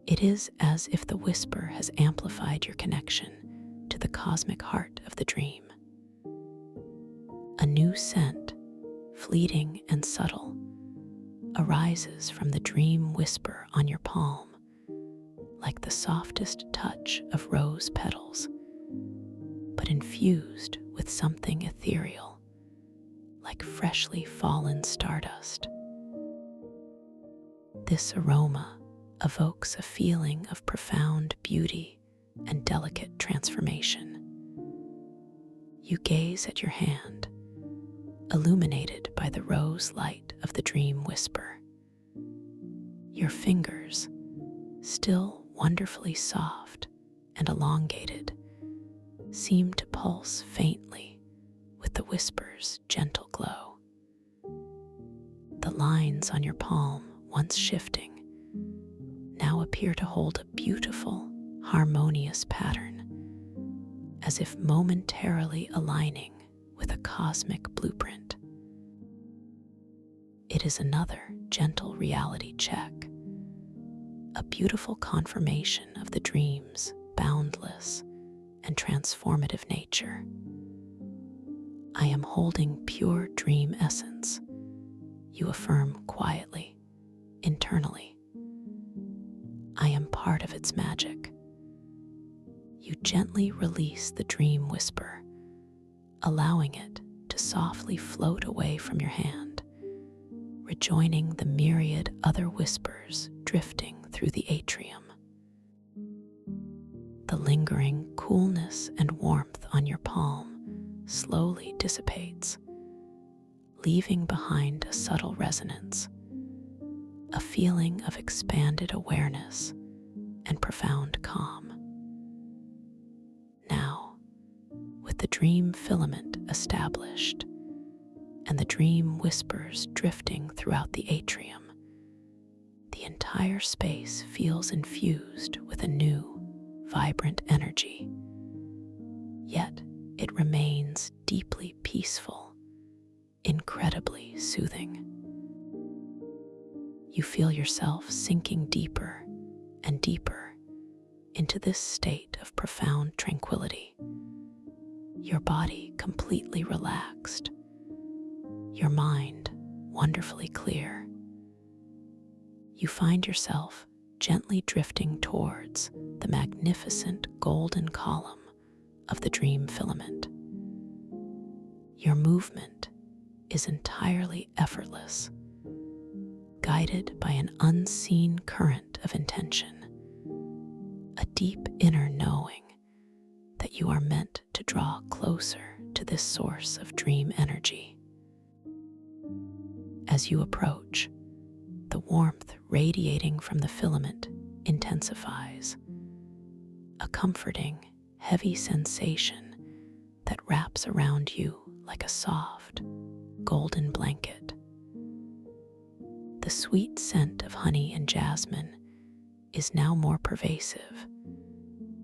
It is as if the whisper has amplified your connection to the cosmic heart of the dream. A new scent, fleeting and subtle, arises from the dream whisper on your palm, like the softest touch of rose petals, but infused with something ethereal, like freshly fallen stardust. This aroma evokes a feeling of profound beauty and delicate transformation. You gaze at your hand, illuminated by the rose light of the dream whisper. Your fingers, still wonderfully soft and elongated, seem to pulse faintly with the whisper's gentle glow. The lines on your palm, once shifting, now appear to hold a beautiful, harmonious pattern, as if momentarily aligning with a cosmic blueprint. It is another gentle reality check, a beautiful confirmation of the dream's boundless and transformative nature. I am holding pure dream essence, you affirm quietly, internally. I am part of its magic. You gently release the dream whisper, allowing it to softly float away from your hand, rejoining the myriad other whispers drifting through the atrium. The lingering coolness and warmth on your palm slowly dissipates, leaving behind a subtle resonance, a feeling of expanded awareness and profound calm. Now, with the dream filament established and the dream whispers drifting throughout the atrium, the entire space feels infused with a new, vibrant energy. Yet it remains deeply peaceful, incredibly soothing. You feel yourself sinking deeper and deeper into this state of profound tranquility, your body completely relaxed, your mind wonderfully clear. You find yourself gently drifting towards the magnificent golden column of the dream filament. Your movement is entirely effortless, guided by an unseen current of intention, a deep inner knowing that you are meant to draw closer to this source of dream energy. As you approach, the warmth radiating from the filament intensifies, a comforting, heavy sensation that wraps around you like a soft, golden blanket. The sweet scent of honey and jasmine is now more pervasive,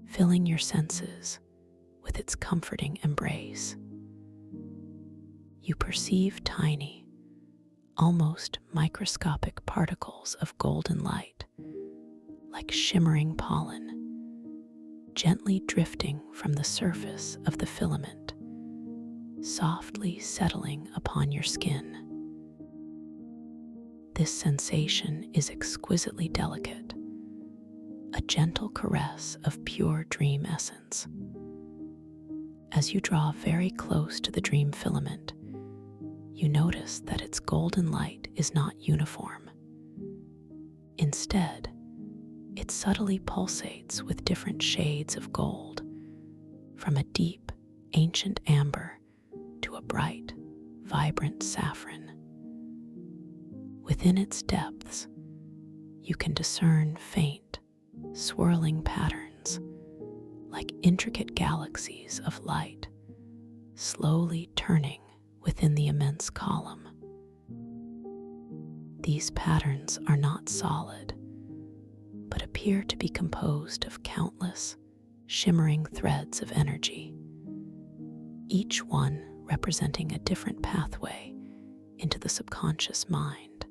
filling your senses with its comforting embrace. You perceive tiny, almost microscopic particles of golden light, like shimmering pollen, gently drifting from the surface of the filament, softly settling upon your skin. This sensation is exquisitely delicate, a gentle caress of pure dream essence. As you draw very close to the dream filament, you notice that its golden light is not uniform. Instead, it subtly pulsates with different shades of gold, from a deep, ancient amber to a bright, vibrant saffron. Within its depths, you can discern faint, swirling patterns, like intricate galaxies of light, slowly turning within the immense column. These patterns are not solid, but appear to be composed of countless, shimmering threads of energy, each one representing a different pathway into the subconscious mind,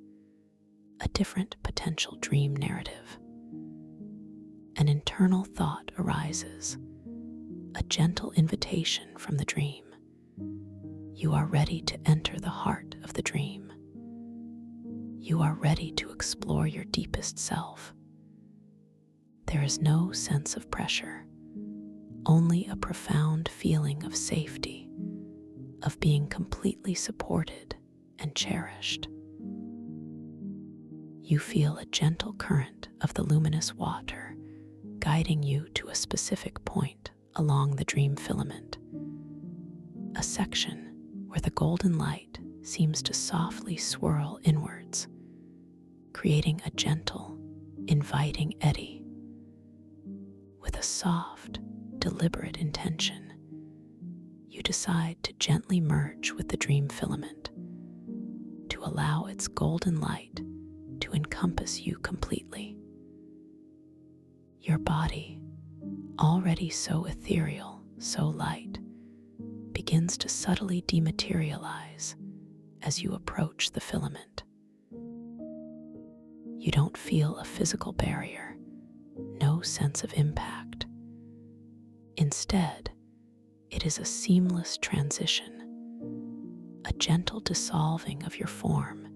a different potential dream narrative. An internal thought arises, a gentle invitation from the dream. You are ready to enter the heart of the dream. You are ready to explore your deepest self. There is no sense of pressure, only a profound feeling of safety, of being completely supported and cherished. You feel a gentle current of the luminous water guiding you to a specific point along the dream filament, a section where the golden light seems to softly swirl inwards, creating a gentle, inviting eddy. With a soft, deliberate intention, you decide to gently merge with the dream filament, to allow its golden light to encompass you completely. Your body, already so ethereal, so light, begins to subtly dematerialize as you approach the filament. You don't feel a physical barrier, no sense of impact. Instead, it is a seamless transition, a gentle dissolving of your form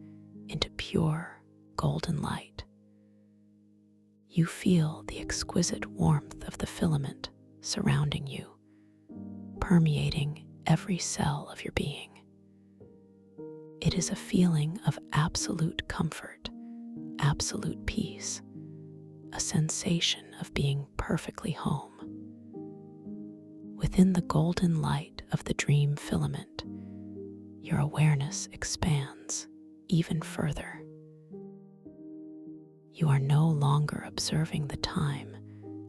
into pure golden light. You feel the exquisite warmth of the filament surrounding you, permeating every cell of your being. It is a feeling of absolute comfort, absolute peace, a sensation of being perfectly home. Within the golden light of the dream filament, your awareness expands even further. You are no longer observing the time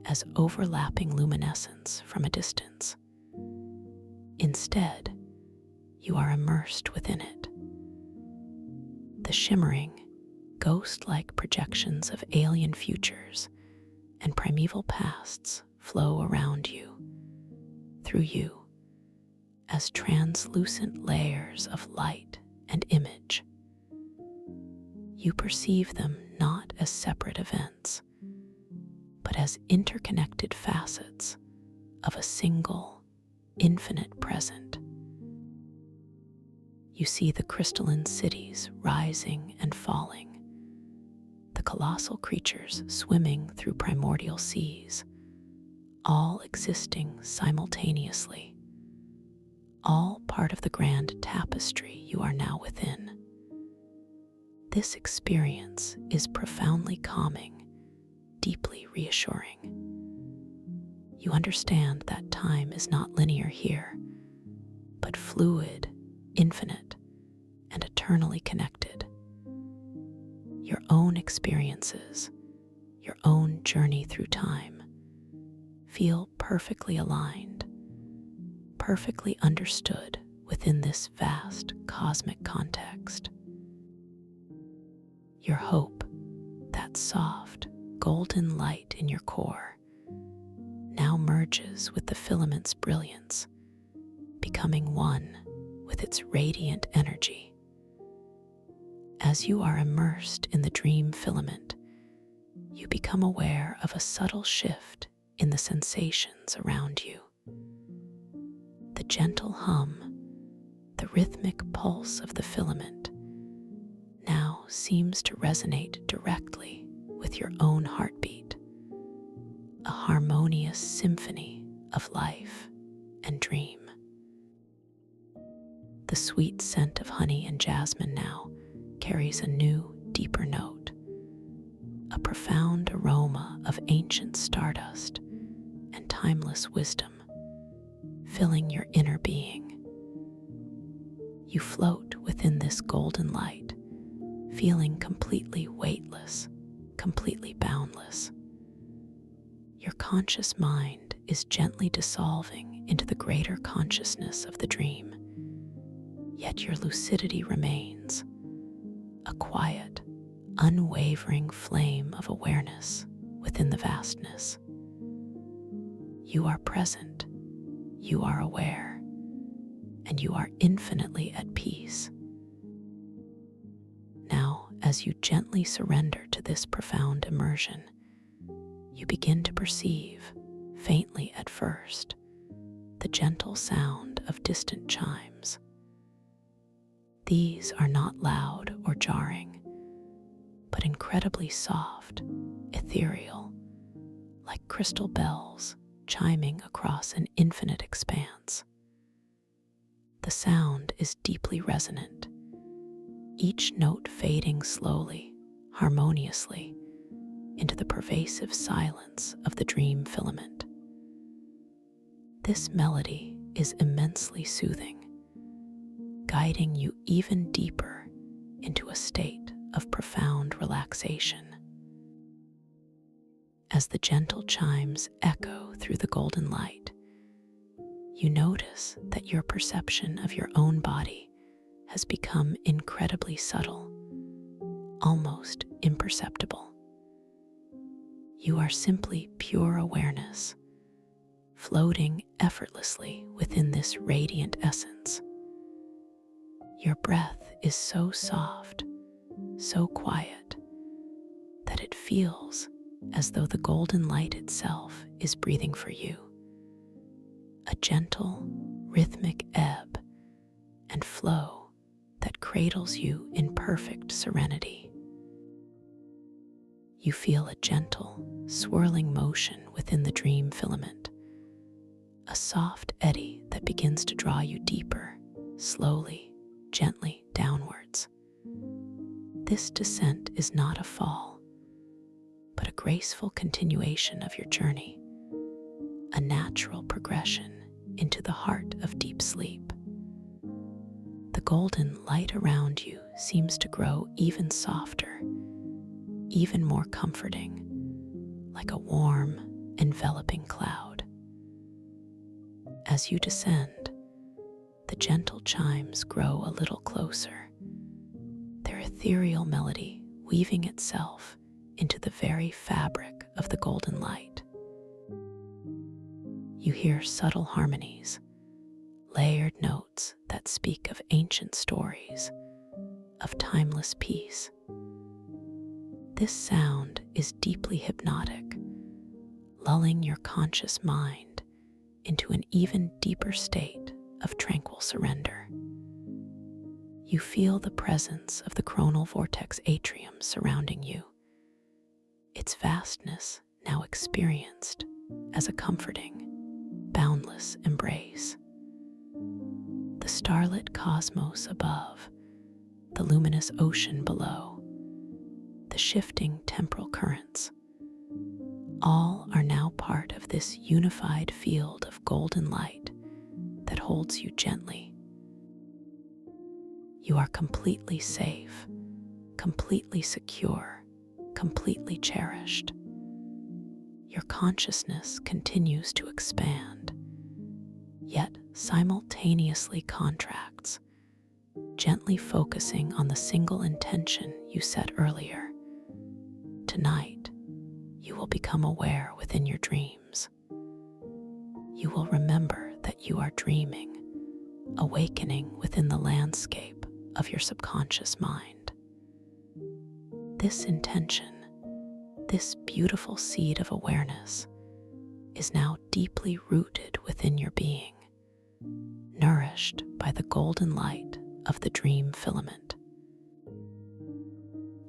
as overlapping luminescence from a distance. Instead, you are immersed within it. The shimmering, ghost-like projections of alien futures and primeval pasts flow around you, through you, as translucent layers of light and image. You perceive them not as separate events, but as interconnected facets of a single, infinite present. You see the crystalline cities rising and falling, the colossal creatures swimming through primordial seas, all existing simultaneously, all part of the grand tapestry you are now within. This experience is profoundly calming, deeply reassuring. You understand that time is not linear here, but fluid, infinite, and eternally connected. Your own experiences, your own journey through time, feel perfectly aligned, perfectly understood within this vast cosmic context. Your hope, that soft, golden light in your core, now merges with the filament's brilliance, becoming one with its radiant energy. As you are immersed in the dream filament, you become aware of a subtle shift in the sensations around you. The gentle hum, the rhythmic pulse of the filament now seems to resonate directly with your own heartbeat, a harmonious symphony of life and dream. The sweet scent of honey and jasmine now carries a new, deeper note, a profound aroma of ancient stardust and timeless wisdom, filling your inner being. You float within this golden light, feeling completely weightless, completely boundless. Your conscious mind is gently dissolving into the greater consciousness of the dream. yet your lucidity remains, a quiet, unwavering flame of awareness within the vastness. You are present, you are aware, and you are infinitely at peace. Now, as you gently surrender to this profound immersion, you begin to perceive, faintly at first, the gentle sound of distant chimes. These are not loud or jarring, but incredibly soft, ethereal, like crystal bells chiming across an infinite expanse. The sound is deeply resonant, each note fading slowly, harmoniously, into the pervasive silence of the dream filament. This melody is immensely soothing, guiding you even deeper into a state of profound relaxation. As the gentle chimes echo through the golden light, you notice that your perception of your own body has become incredibly subtle, almost imperceptible. You are simply pure awareness, floating effortlessly within this radiant essence. Your breath is so soft, so quiet, that it feels as though the golden light itself is breathing for you. A gentle, rhythmic ebb and flow that cradles you in perfect serenity. You feel a gentle, swirling motion within the dream filament, a soft eddy that begins to draw you deeper, slowly, gently downwards. This descent is not a fall, but a graceful continuation of your journey, a natural progression into the heart of deep sleep. The golden light around you seems to grow even softer, even more comforting, like a warm, enveloping cloud. As you descend, the gentle chimes grow a little closer, their ethereal melody weaving itself into the very fabric of the golden light. You hear subtle harmonies, layered notes that speak of ancient stories, of timeless peace. This sound is deeply hypnotic, lulling your conscious mind into an even deeper state of tranquil surrender. You feel the presence of the coronal vortex atrium surrounding you, its vastness now experienced as a comforting, boundless embrace. The starlit cosmos above, the luminous ocean below, the shifting temporal currents, all are now part of this unified field of golden light that holds you gently. You are completely safe, completely secure, completely cherished. Your consciousness continues to expand, yet simultaneously contracts, gently focusing on the single intention you set earlier. Tonight, you will become aware within your dreams. You will remember that you are dreaming, awakening within the landscape of your subconscious mind. This intention, this beautiful seed of awareness, is now deeply rooted within your being, nourished by the golden light of the dream filament.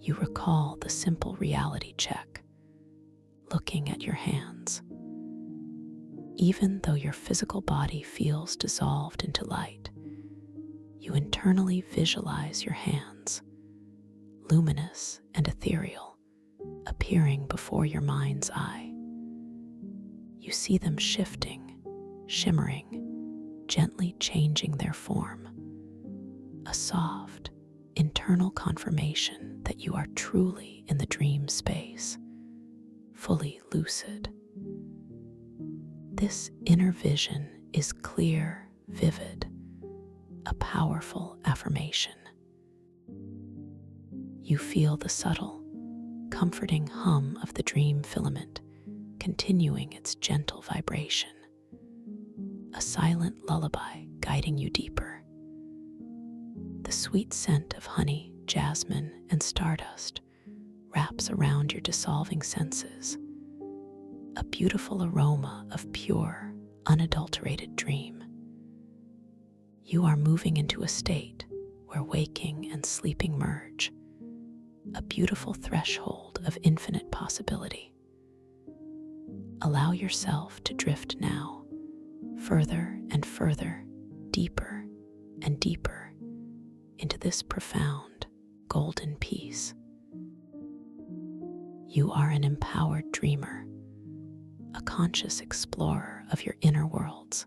You recall the simple reality check, looking at your hands. Even though your physical body feels dissolved into light, you internally visualize your hands, luminous and ethereal, appearing before your mind's eye. You see them shifting, shimmering, gently changing their form, a soft, internal confirmation that you are truly in the dream space, fully lucid. This inner vision is clear, vivid, a powerful affirmation. You feel the subtle, comforting hum of the dream filament continuing its gentle vibration, a silent lullaby guiding you deeper. The sweet scent of honey, jasmine, and stardust wraps around your dissolving senses, a beautiful aroma of pure, unadulterated dream. You are moving into a state where waking and sleeping merge, a beautiful threshold of infinite possibility. Allow yourself to drift now, further and further, deeper and deeper into this profound, golden peace. You are an empowered dreamer, a conscious explorer of your inner worlds.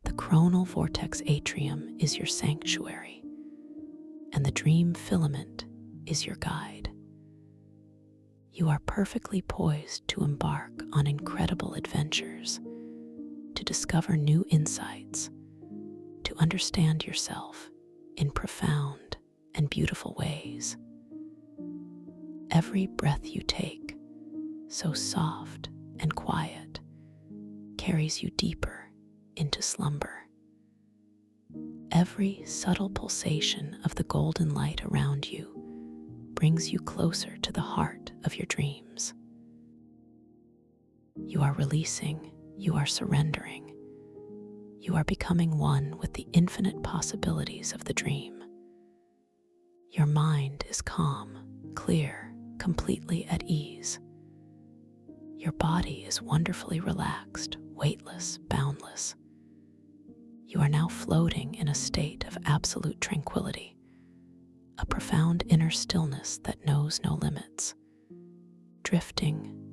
The coronal vortex atrium is your sanctuary, and the dream filament is your guide. You are perfectly poised to embark on incredible adventures, to discover new insights, to understand yourself in profound and beautiful ways. Every breath you take, so soft and quiet, carries you deeper into slumber. Every subtle pulsation of the golden light around you brings you closer to the heart of your dreams. You are releasing, you are surrendering, you are becoming one with the infinite possibilities of the dream. Your mind is calm, clear, completely at ease. Your body is wonderfully relaxed, weightless, boundless. You are now floating in a state of absolute tranquility, a profound inner stillness that knows no limits. Drifting,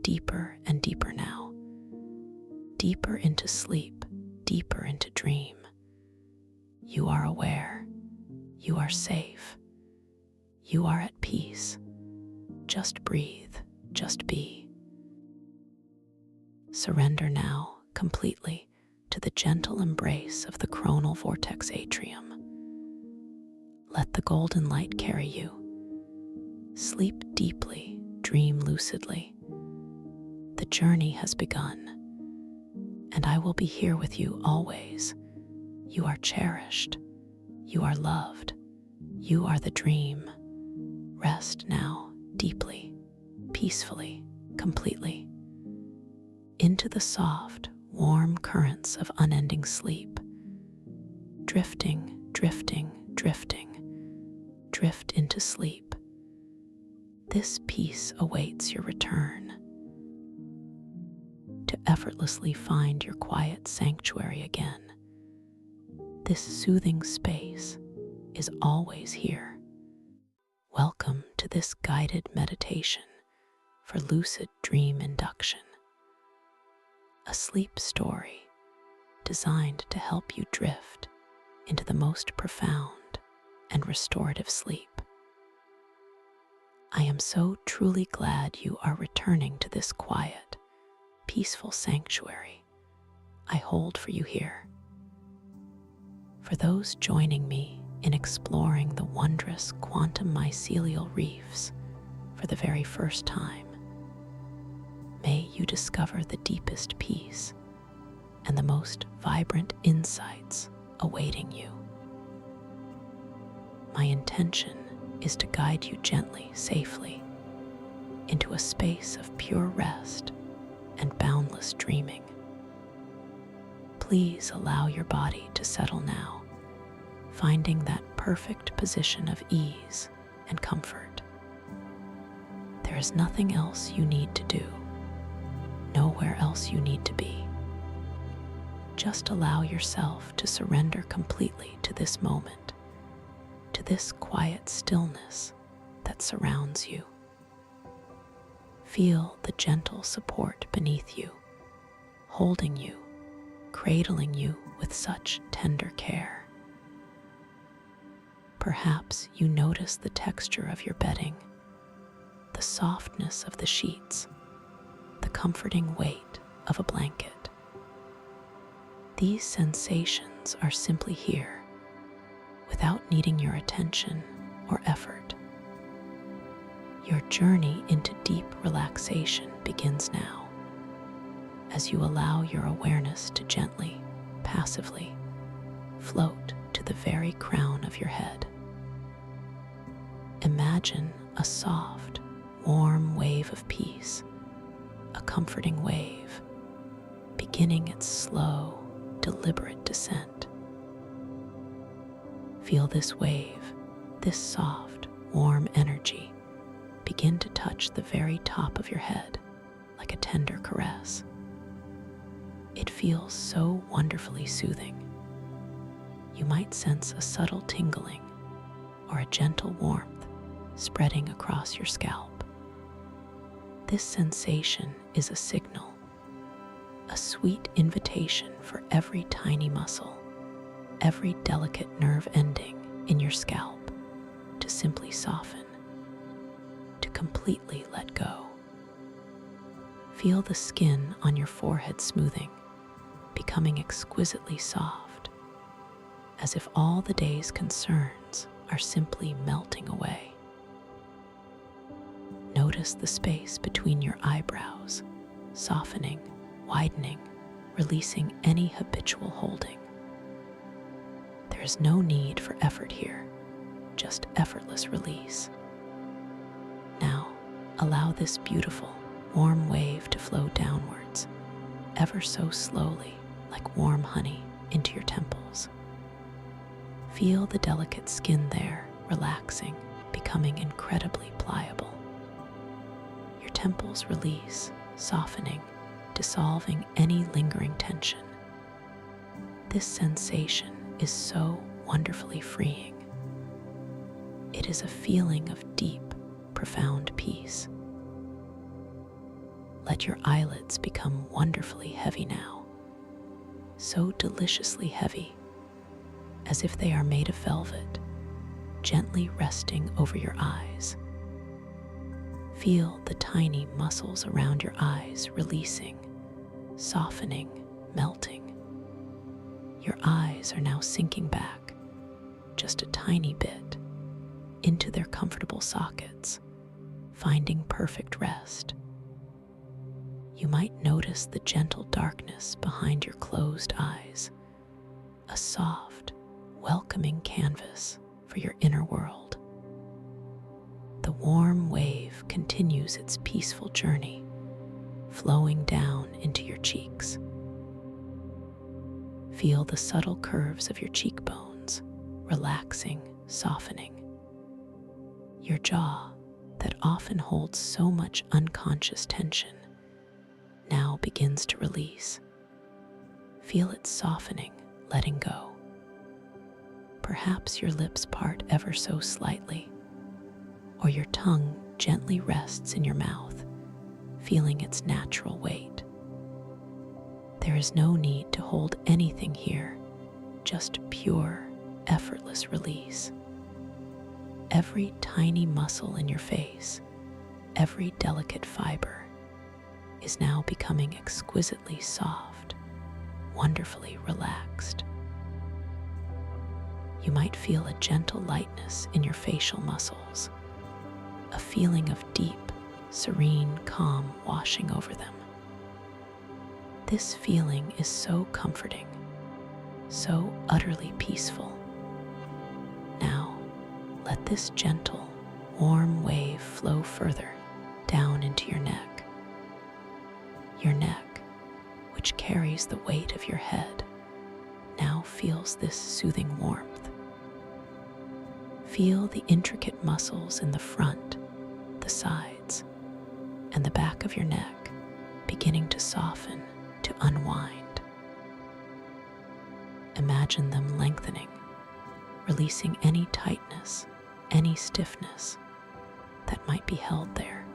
deeper and deeper now. Deeper into sleep, deeper into dream. You are aware. You are safe. You are at peace. Just breathe, just be. Surrender now completely to the gentle embrace of the coronal vortex atrium. Let the golden light carry you. Sleep deeply, dream lucidly. The journey has begun, and I will be here with you always. You are cherished. You are loved. You are the dream. Rest now, deeply, peacefully, completely. Into the soft, warm currents of unending sleep. Drifting, drift into sleep. This peace awaits your return to effortlessly find your quiet sanctuary again. This soothing space is always here. Welcome to this guided meditation for lucid dream induction, a sleep story designed to help you drift into the most profound and restorative sleep. I am so truly glad you are returning to this quiet, peaceful sanctuary I hold for you here. For those joining me in exploring the wondrous quantum mycelial reefs for the very first time, may you discover the deepest peace and the most vibrant insights awaiting you. My intention is to guide you gently, safely, into a space of pure rest and boundless dreaming. Please allow your body to settle now, finding that perfect position of ease and comfort. There is nothing else you need to do, nowhere else you need to be. Just allow yourself to surrender completely to this moment, to this quiet stillness that surrounds you. Feel the gentle support beneath you, holding you, cradling you with such tender care. Perhaps you notice the texture of your bedding, the softness of the sheets, the comforting weight of a blanket. These sensations emotions are simply here, without needing your attention or effort. Your journey into deep relaxation begins now, as you allow your awareness to gently, passively, float to the very crown of your head. Imagine a soft, warm wave of peace, a comforting wave, beginning its slow, deliberate descent. Feel this wave, this soft, warm energy, begin to touch the very top of your head like a tender caress. It feels so wonderfully soothing. You might sense a subtle tingling or a gentle warmth spreading across your scalp. This sensation is a signal, a sweet invitation for every tiny muscle, every delicate nerve ending in your scalp to simply soften, to completely let go. Feel the skin on your forehead smoothing, becoming exquisitely soft, as if all the day's concerns are simply melting away. Notice the space between your eyebrows, softening, widening, releasing any habitual holding. There is no need for effort here, just effortless release. Now, allow this beautiful, warm wave to flow downwards, ever so slowly, like warm honey, into your temples. Feel the delicate skin there, relaxing, becoming incredibly pliable. Your temples release, softening, dissolving any lingering tension. This sensation is so wonderfully freeing. It is a feeling of deep, profound peace. Let your eyelids become wonderfully heavy now, so deliciously heavy, as if they are made of velvet, gently resting over your eyes. Feel the tiny muscles around your eyes releasing, softening, melting. Your eyes are now sinking back, just a tiny bit, into their comfortable sockets, finding perfect rest. You might notice the gentle darkness behind your closed eyes, a soft, welcoming canvas for your inner world. The warm wave continues its peaceful journey, flowing down into your cheeks. Feel the subtle curves of your cheekbones, relaxing, softening. Your jaw, that often holds so much unconscious tension, now begins to release. Feel it softening, letting go. Perhaps your lips part ever so slightly, or your tongue gently rests in your mouth, feeling its natural weight. There is no need to hold anything here, just pure, effortless release. Every tiny muscle in your face, every delicate fiber, is now becoming exquisitely soft, wonderfully relaxed. You might feel a gentle lightness in your facial muscles, a feeling of deep, serene calm washing over them. This feeling is so comforting, so utterly peaceful. Now, let this gentle, warm wave flow further down into your neck. Your neck, which carries the weight of your head, now feels this soothing warmth. Feel the intricate muscles in the front, the sides, and the back of your neck beginning to soften, to unwind. Imagine them lengthening, releasing any tightness, any stiffness that might be held there.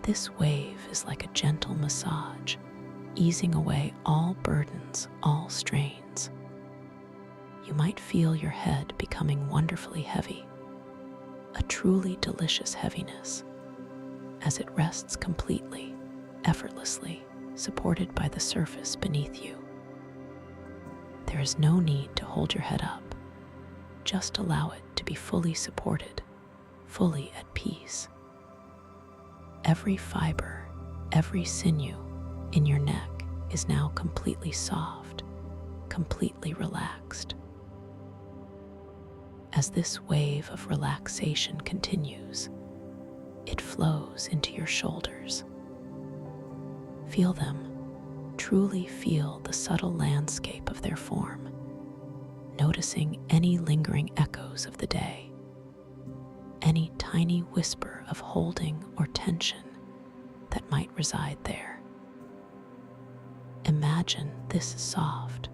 This wave is like a gentle massage, easing away all burdens, all strains. You might feel your head becoming wonderfully heavy, a truly delicious heaviness, as it rests completely, effortlessly, supported by the surface beneath you. There is no need to hold your head up. Just allow it to be fully supported, fully at peace. Every fiber, every sinew in your neck is now completely soft, completely relaxed. As this wave of relaxation continues, it flows into your shoulders. Feel them, truly feel the subtle landscape of their form, noticing any lingering echoes of the day, any tiny whisper of holding or tension that might reside there. Imagine this soft,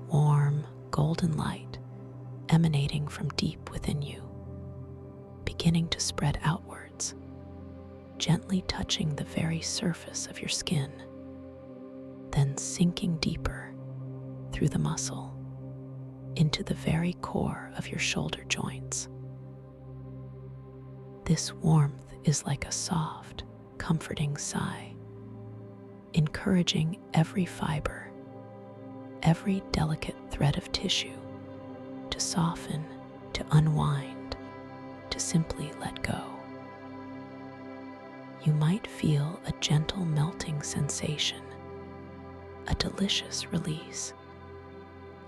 warm, golden light emanating from deep within you, beginning to spread outwards, gently touching the very surface of your skin, then sinking deeper through the muscle into the very core of your shoulder joints. This warmth is like a soft, comforting sigh, encouraging every fiber, every delicate thread of tissue to soften, to unwind, to simply let go. You might feel a gentle melting sensation, a delicious release,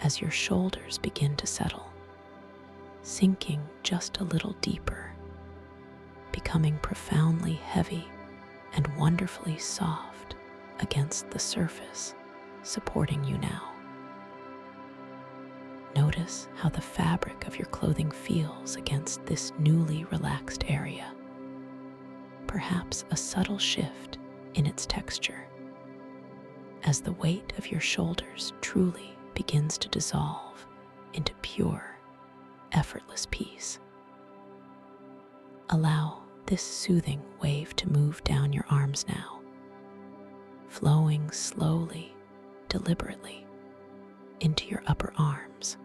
as your shoulders begin to settle, sinking just a little deeper, becoming profoundly heavy and wonderfully soft against the surface supporting you now. Notice how the fabric of your clothing feels against this newly relaxed area. Perhaps a subtle shift in its texture, as the weight of your shoulders truly begins to dissolve into pure, effortless peace. Allow this soothing wave to move down your arms now, flowing slowly, deliberately into your upper arms.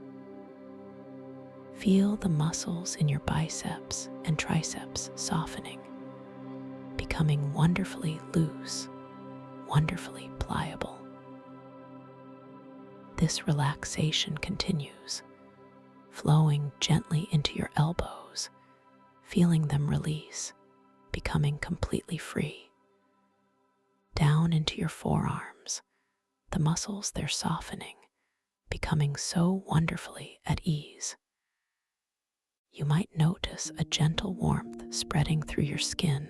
Feel the muscles in your biceps and triceps softening, becoming wonderfully loose, wonderfully pliable. This relaxation continues, flowing gently into your elbows, feeling them release, becoming completely free. Down into your forearms, the muscles they're softening, becoming so wonderfully at ease. You might notice a gentle warmth spreading through your skin,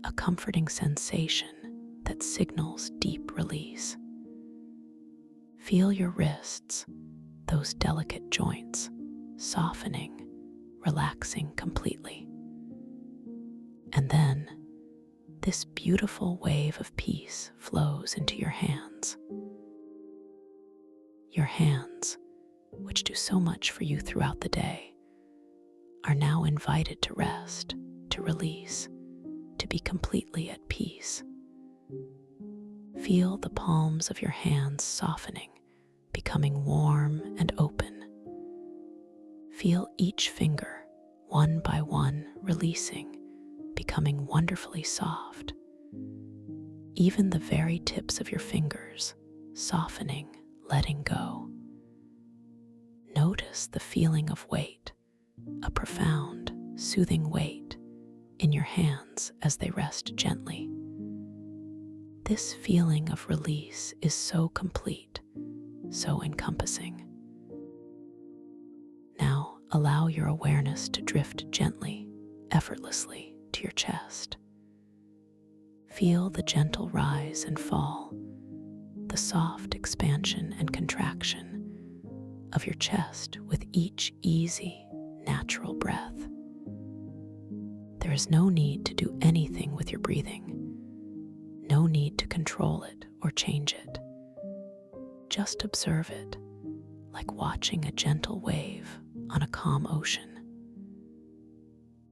a comforting sensation that signals deep release. Feel your wrists, those delicate joints, softening, relaxing completely. And then, this beautiful wave of peace flows into your hands. Your hands, which do so much for you throughout the day, are now invited to rest, to release, to be completely at peace. Feel the palms of your hands softening, becoming warm and open. Feel each finger, one by one, releasing, becoming wonderfully soft. Even the very tips of your fingers, softening, letting go. Notice the feeling of weight, a profound, soothing weight in your hands as they rest gently. This feeling of release is so complete, so encompassing. Now allow your awareness to drift gently, effortlessly to your chest. Feel the gentle rise and fall, the soft expansion and contraction of your chest with each easy, natural breath. There is no need to do anything with your breathing, no need to control it or change it. Just observe it, like watching a gentle wave on a calm ocean.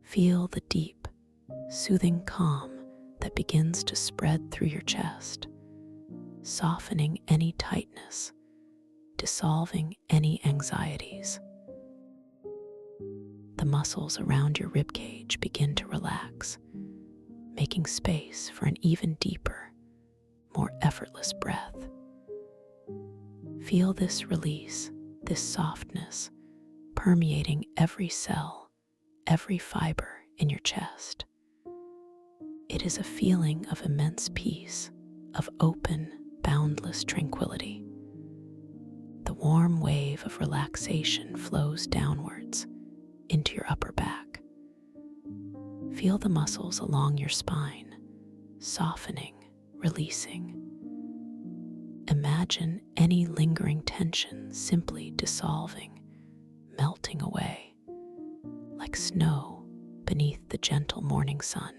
Feel the deep, soothing calm that begins to spread through your chest, softening any tightness, dissolving any anxieties. The muscles around your ribcage begin to relax, making space for an even deeper, more effortless breath. Feel this release, this softness, permeating every cell, every fiber in your chest. It is a feeling of immense peace, of open, boundless tranquility. The warm wave of relaxation flows downwards into your upper back. Feel the muscles along your spine, softening, releasing. Imagine any lingering tension simply dissolving, melting away, like snow beneath the gentle morning sun.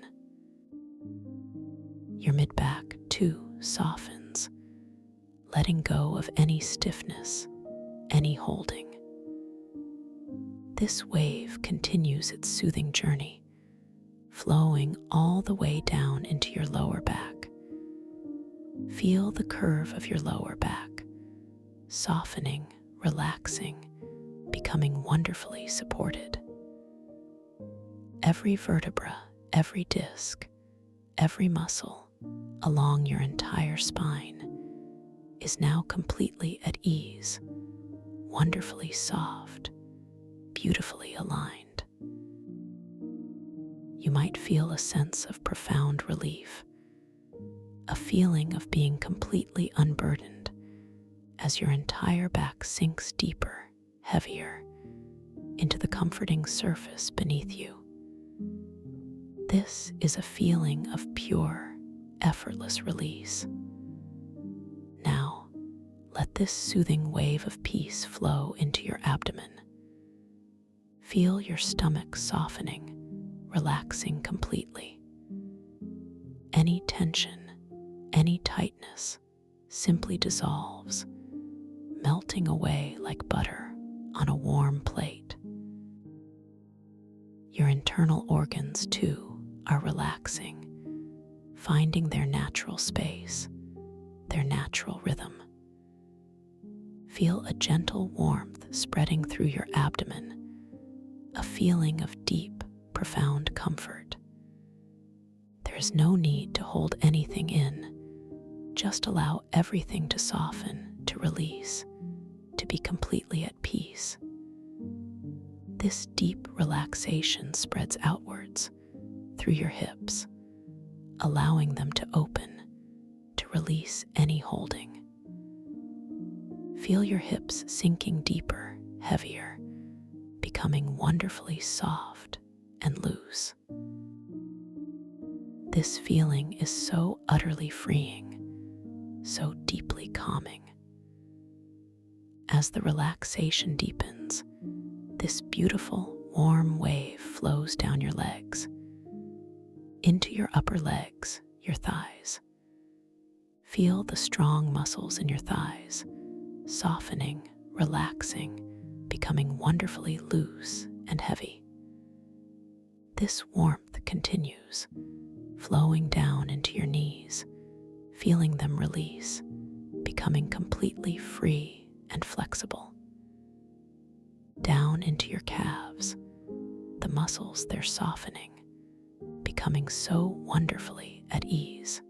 Your mid-back, too, softens, letting go of any stiffness, any holding. This wave continues its soothing journey, flowing all the way down into your lower back. Feel the curve of your lower back, softening, relaxing, becoming wonderfully supported. Every vertebra, every disc, every muscle along your entire spine is now completely at ease, wonderfully soft, beautifully aligned. You might feel a sense of profound relief, a feeling of being completely unburdened as your entire back sinks deeper, heavier, into the comforting surface beneath you. This is a feeling of pure, effortless release. Now, let this soothing wave of peace flow into your abdomen. Feel your stomach softening, relaxing completely. Any tension, any tightness simply dissolves, melting away like butter on a warm plate. Your internal organs, too, are relaxing, finding their natural space, their natural rhythm. Feel a gentle warmth spreading through your abdomen, a feeling of deep, profound comfort. There is no need to hold anything in. Just allow everything to soften, to release, to be completely at peace. This deep relaxation spreads outwards through your hips, allowing them to open, to release any holding. Feel your hips sinking deeper, heavier, becoming wonderfully soft and loose. This feeling is so utterly freeing, so deeply calming. As the relaxation deepens, this beautiful, warm wave flows down your legs, into your upper legs, your thighs. Feel the strong muscles in your thighs, softening, relaxing, becoming wonderfully loose and heavy. This warmth continues, flowing down into your knees, feeling them release, becoming completely free and flexible. Down into your calves, the muscles they're softening, becoming so wonderfully at ease.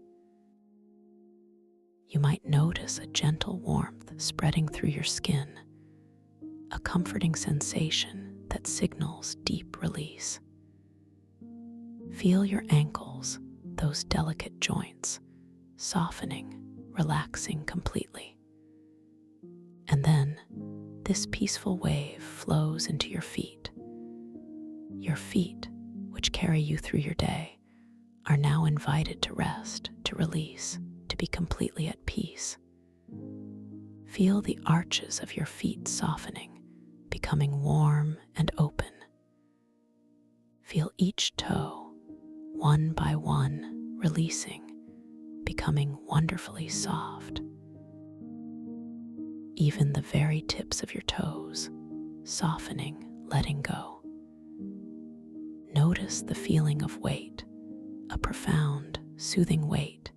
You might notice a gentle warmth spreading through your skin, a comforting sensation that signals deep release. Feel your ankles, those delicate joints, softening, relaxing completely. And then, this peaceful wave flows into your feet. Your feet, which carry you through your day, are now invited to rest, to release, to be completely at peace. Feel the arches of your feet softening, becoming warm and open. Feel each toe, one by one, releasing, becoming wonderfully soft. Even the very tips of your toes, softening, letting go. Notice the feeling of weight, a profound, soothing weight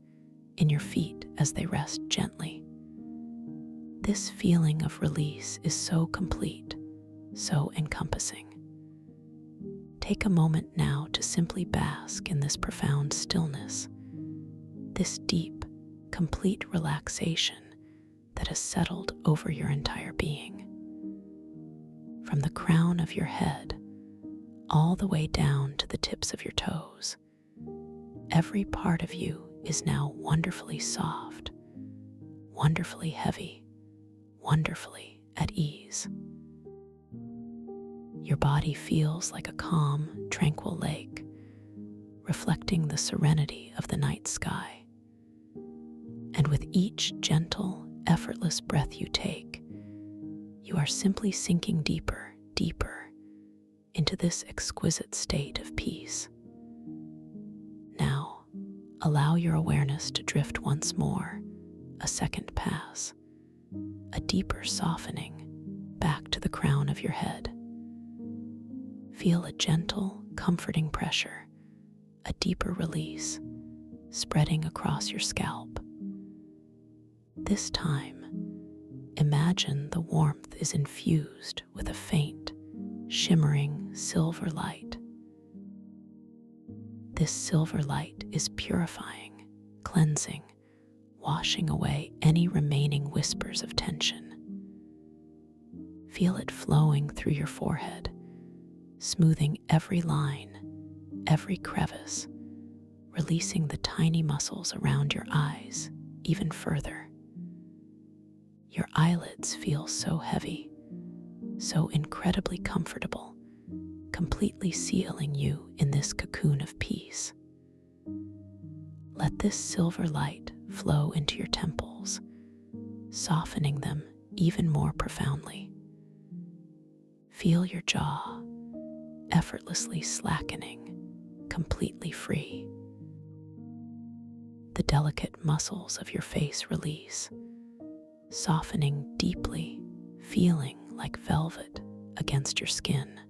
in your feet as they rest gently. This feeling of release is so complete, so encompassing. Take a moment now to simply bask in this profound stillness, this deep, complete relaxation that has settled over your entire being. From the crown of your head all the way down to the tips of your toes, every part of you is now wonderfully soft, wonderfully heavy, wonderfully at ease. Your body feels like a calm, tranquil lake, reflecting the serenity of the night sky. And with each gentle, effortless breath you take, you are simply sinking deeper, deeper into this exquisite state of peace. Now, allow your awareness to drift once more, a second pass, a deeper softening back to the crown of your head. Feel a gentle, comforting pressure, a deeper release, spreading across your scalp. This time, imagine the warmth is infused with a faint, shimmering silver light. This silver light is purifying, cleansing, washing away any remaining whispers of tension. Feel it flowing through your forehead, smoothing every line, every crevice, releasing the tiny muscles around your eyes even further. Your eyelids feel so heavy, so incredibly comfortable, completely sealing you in this cocoon of peace. Let this silver light flow into your temples, softening them even more profoundly. Feel your jaw effortlessly slackening, completely free. The delicate muscles of your face release, softening deeply, feeling like velvet against your skin.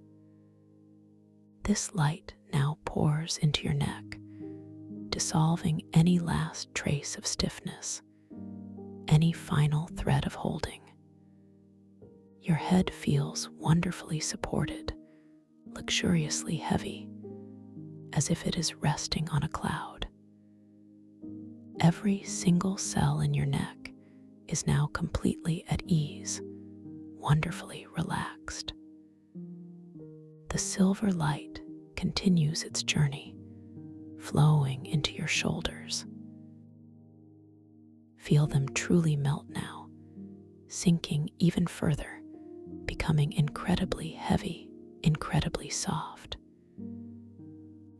This light now pours into your neck, dissolving any last trace of stiffness, any final thread of holding. Your head feels wonderfully supported, luxuriously heavy, as if it is resting on a cloud. Every single cell in your neck is now completely at ease, wonderfully relaxed. The silver light continues its journey, flowing into your shoulders. Feel them truly melt now, sinking even further, becoming incredibly heavy, incredibly soft.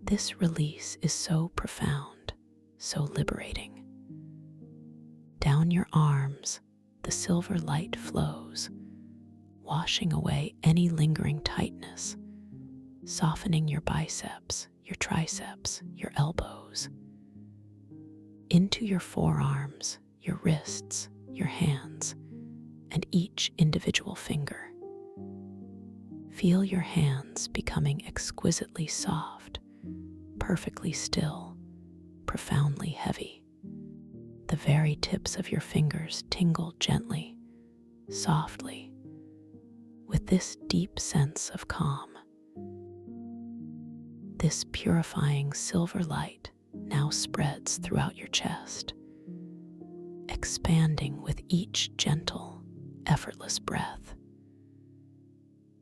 This release is so profound, so liberating. Down your arms, the silver light flows, washing away any lingering tightness, softening your biceps, your triceps, your elbows. Into your forearms, your wrists, your hands, and each individual finger. Feel your hands becoming exquisitely soft, perfectly still, profoundly heavy. The very tips of your fingers tingle gently, softly, with this deep sense of calm. This purifying silver light now spreads throughout your chest, expanding with each gentle, effortless breath.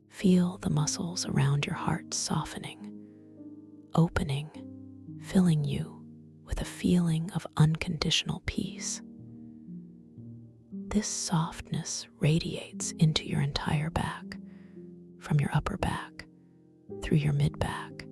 Feel the muscles around your heart softening, opening, filling you with a feeling of unconditional peace. This softness radiates into your entire back, from your upper back, through your mid-back,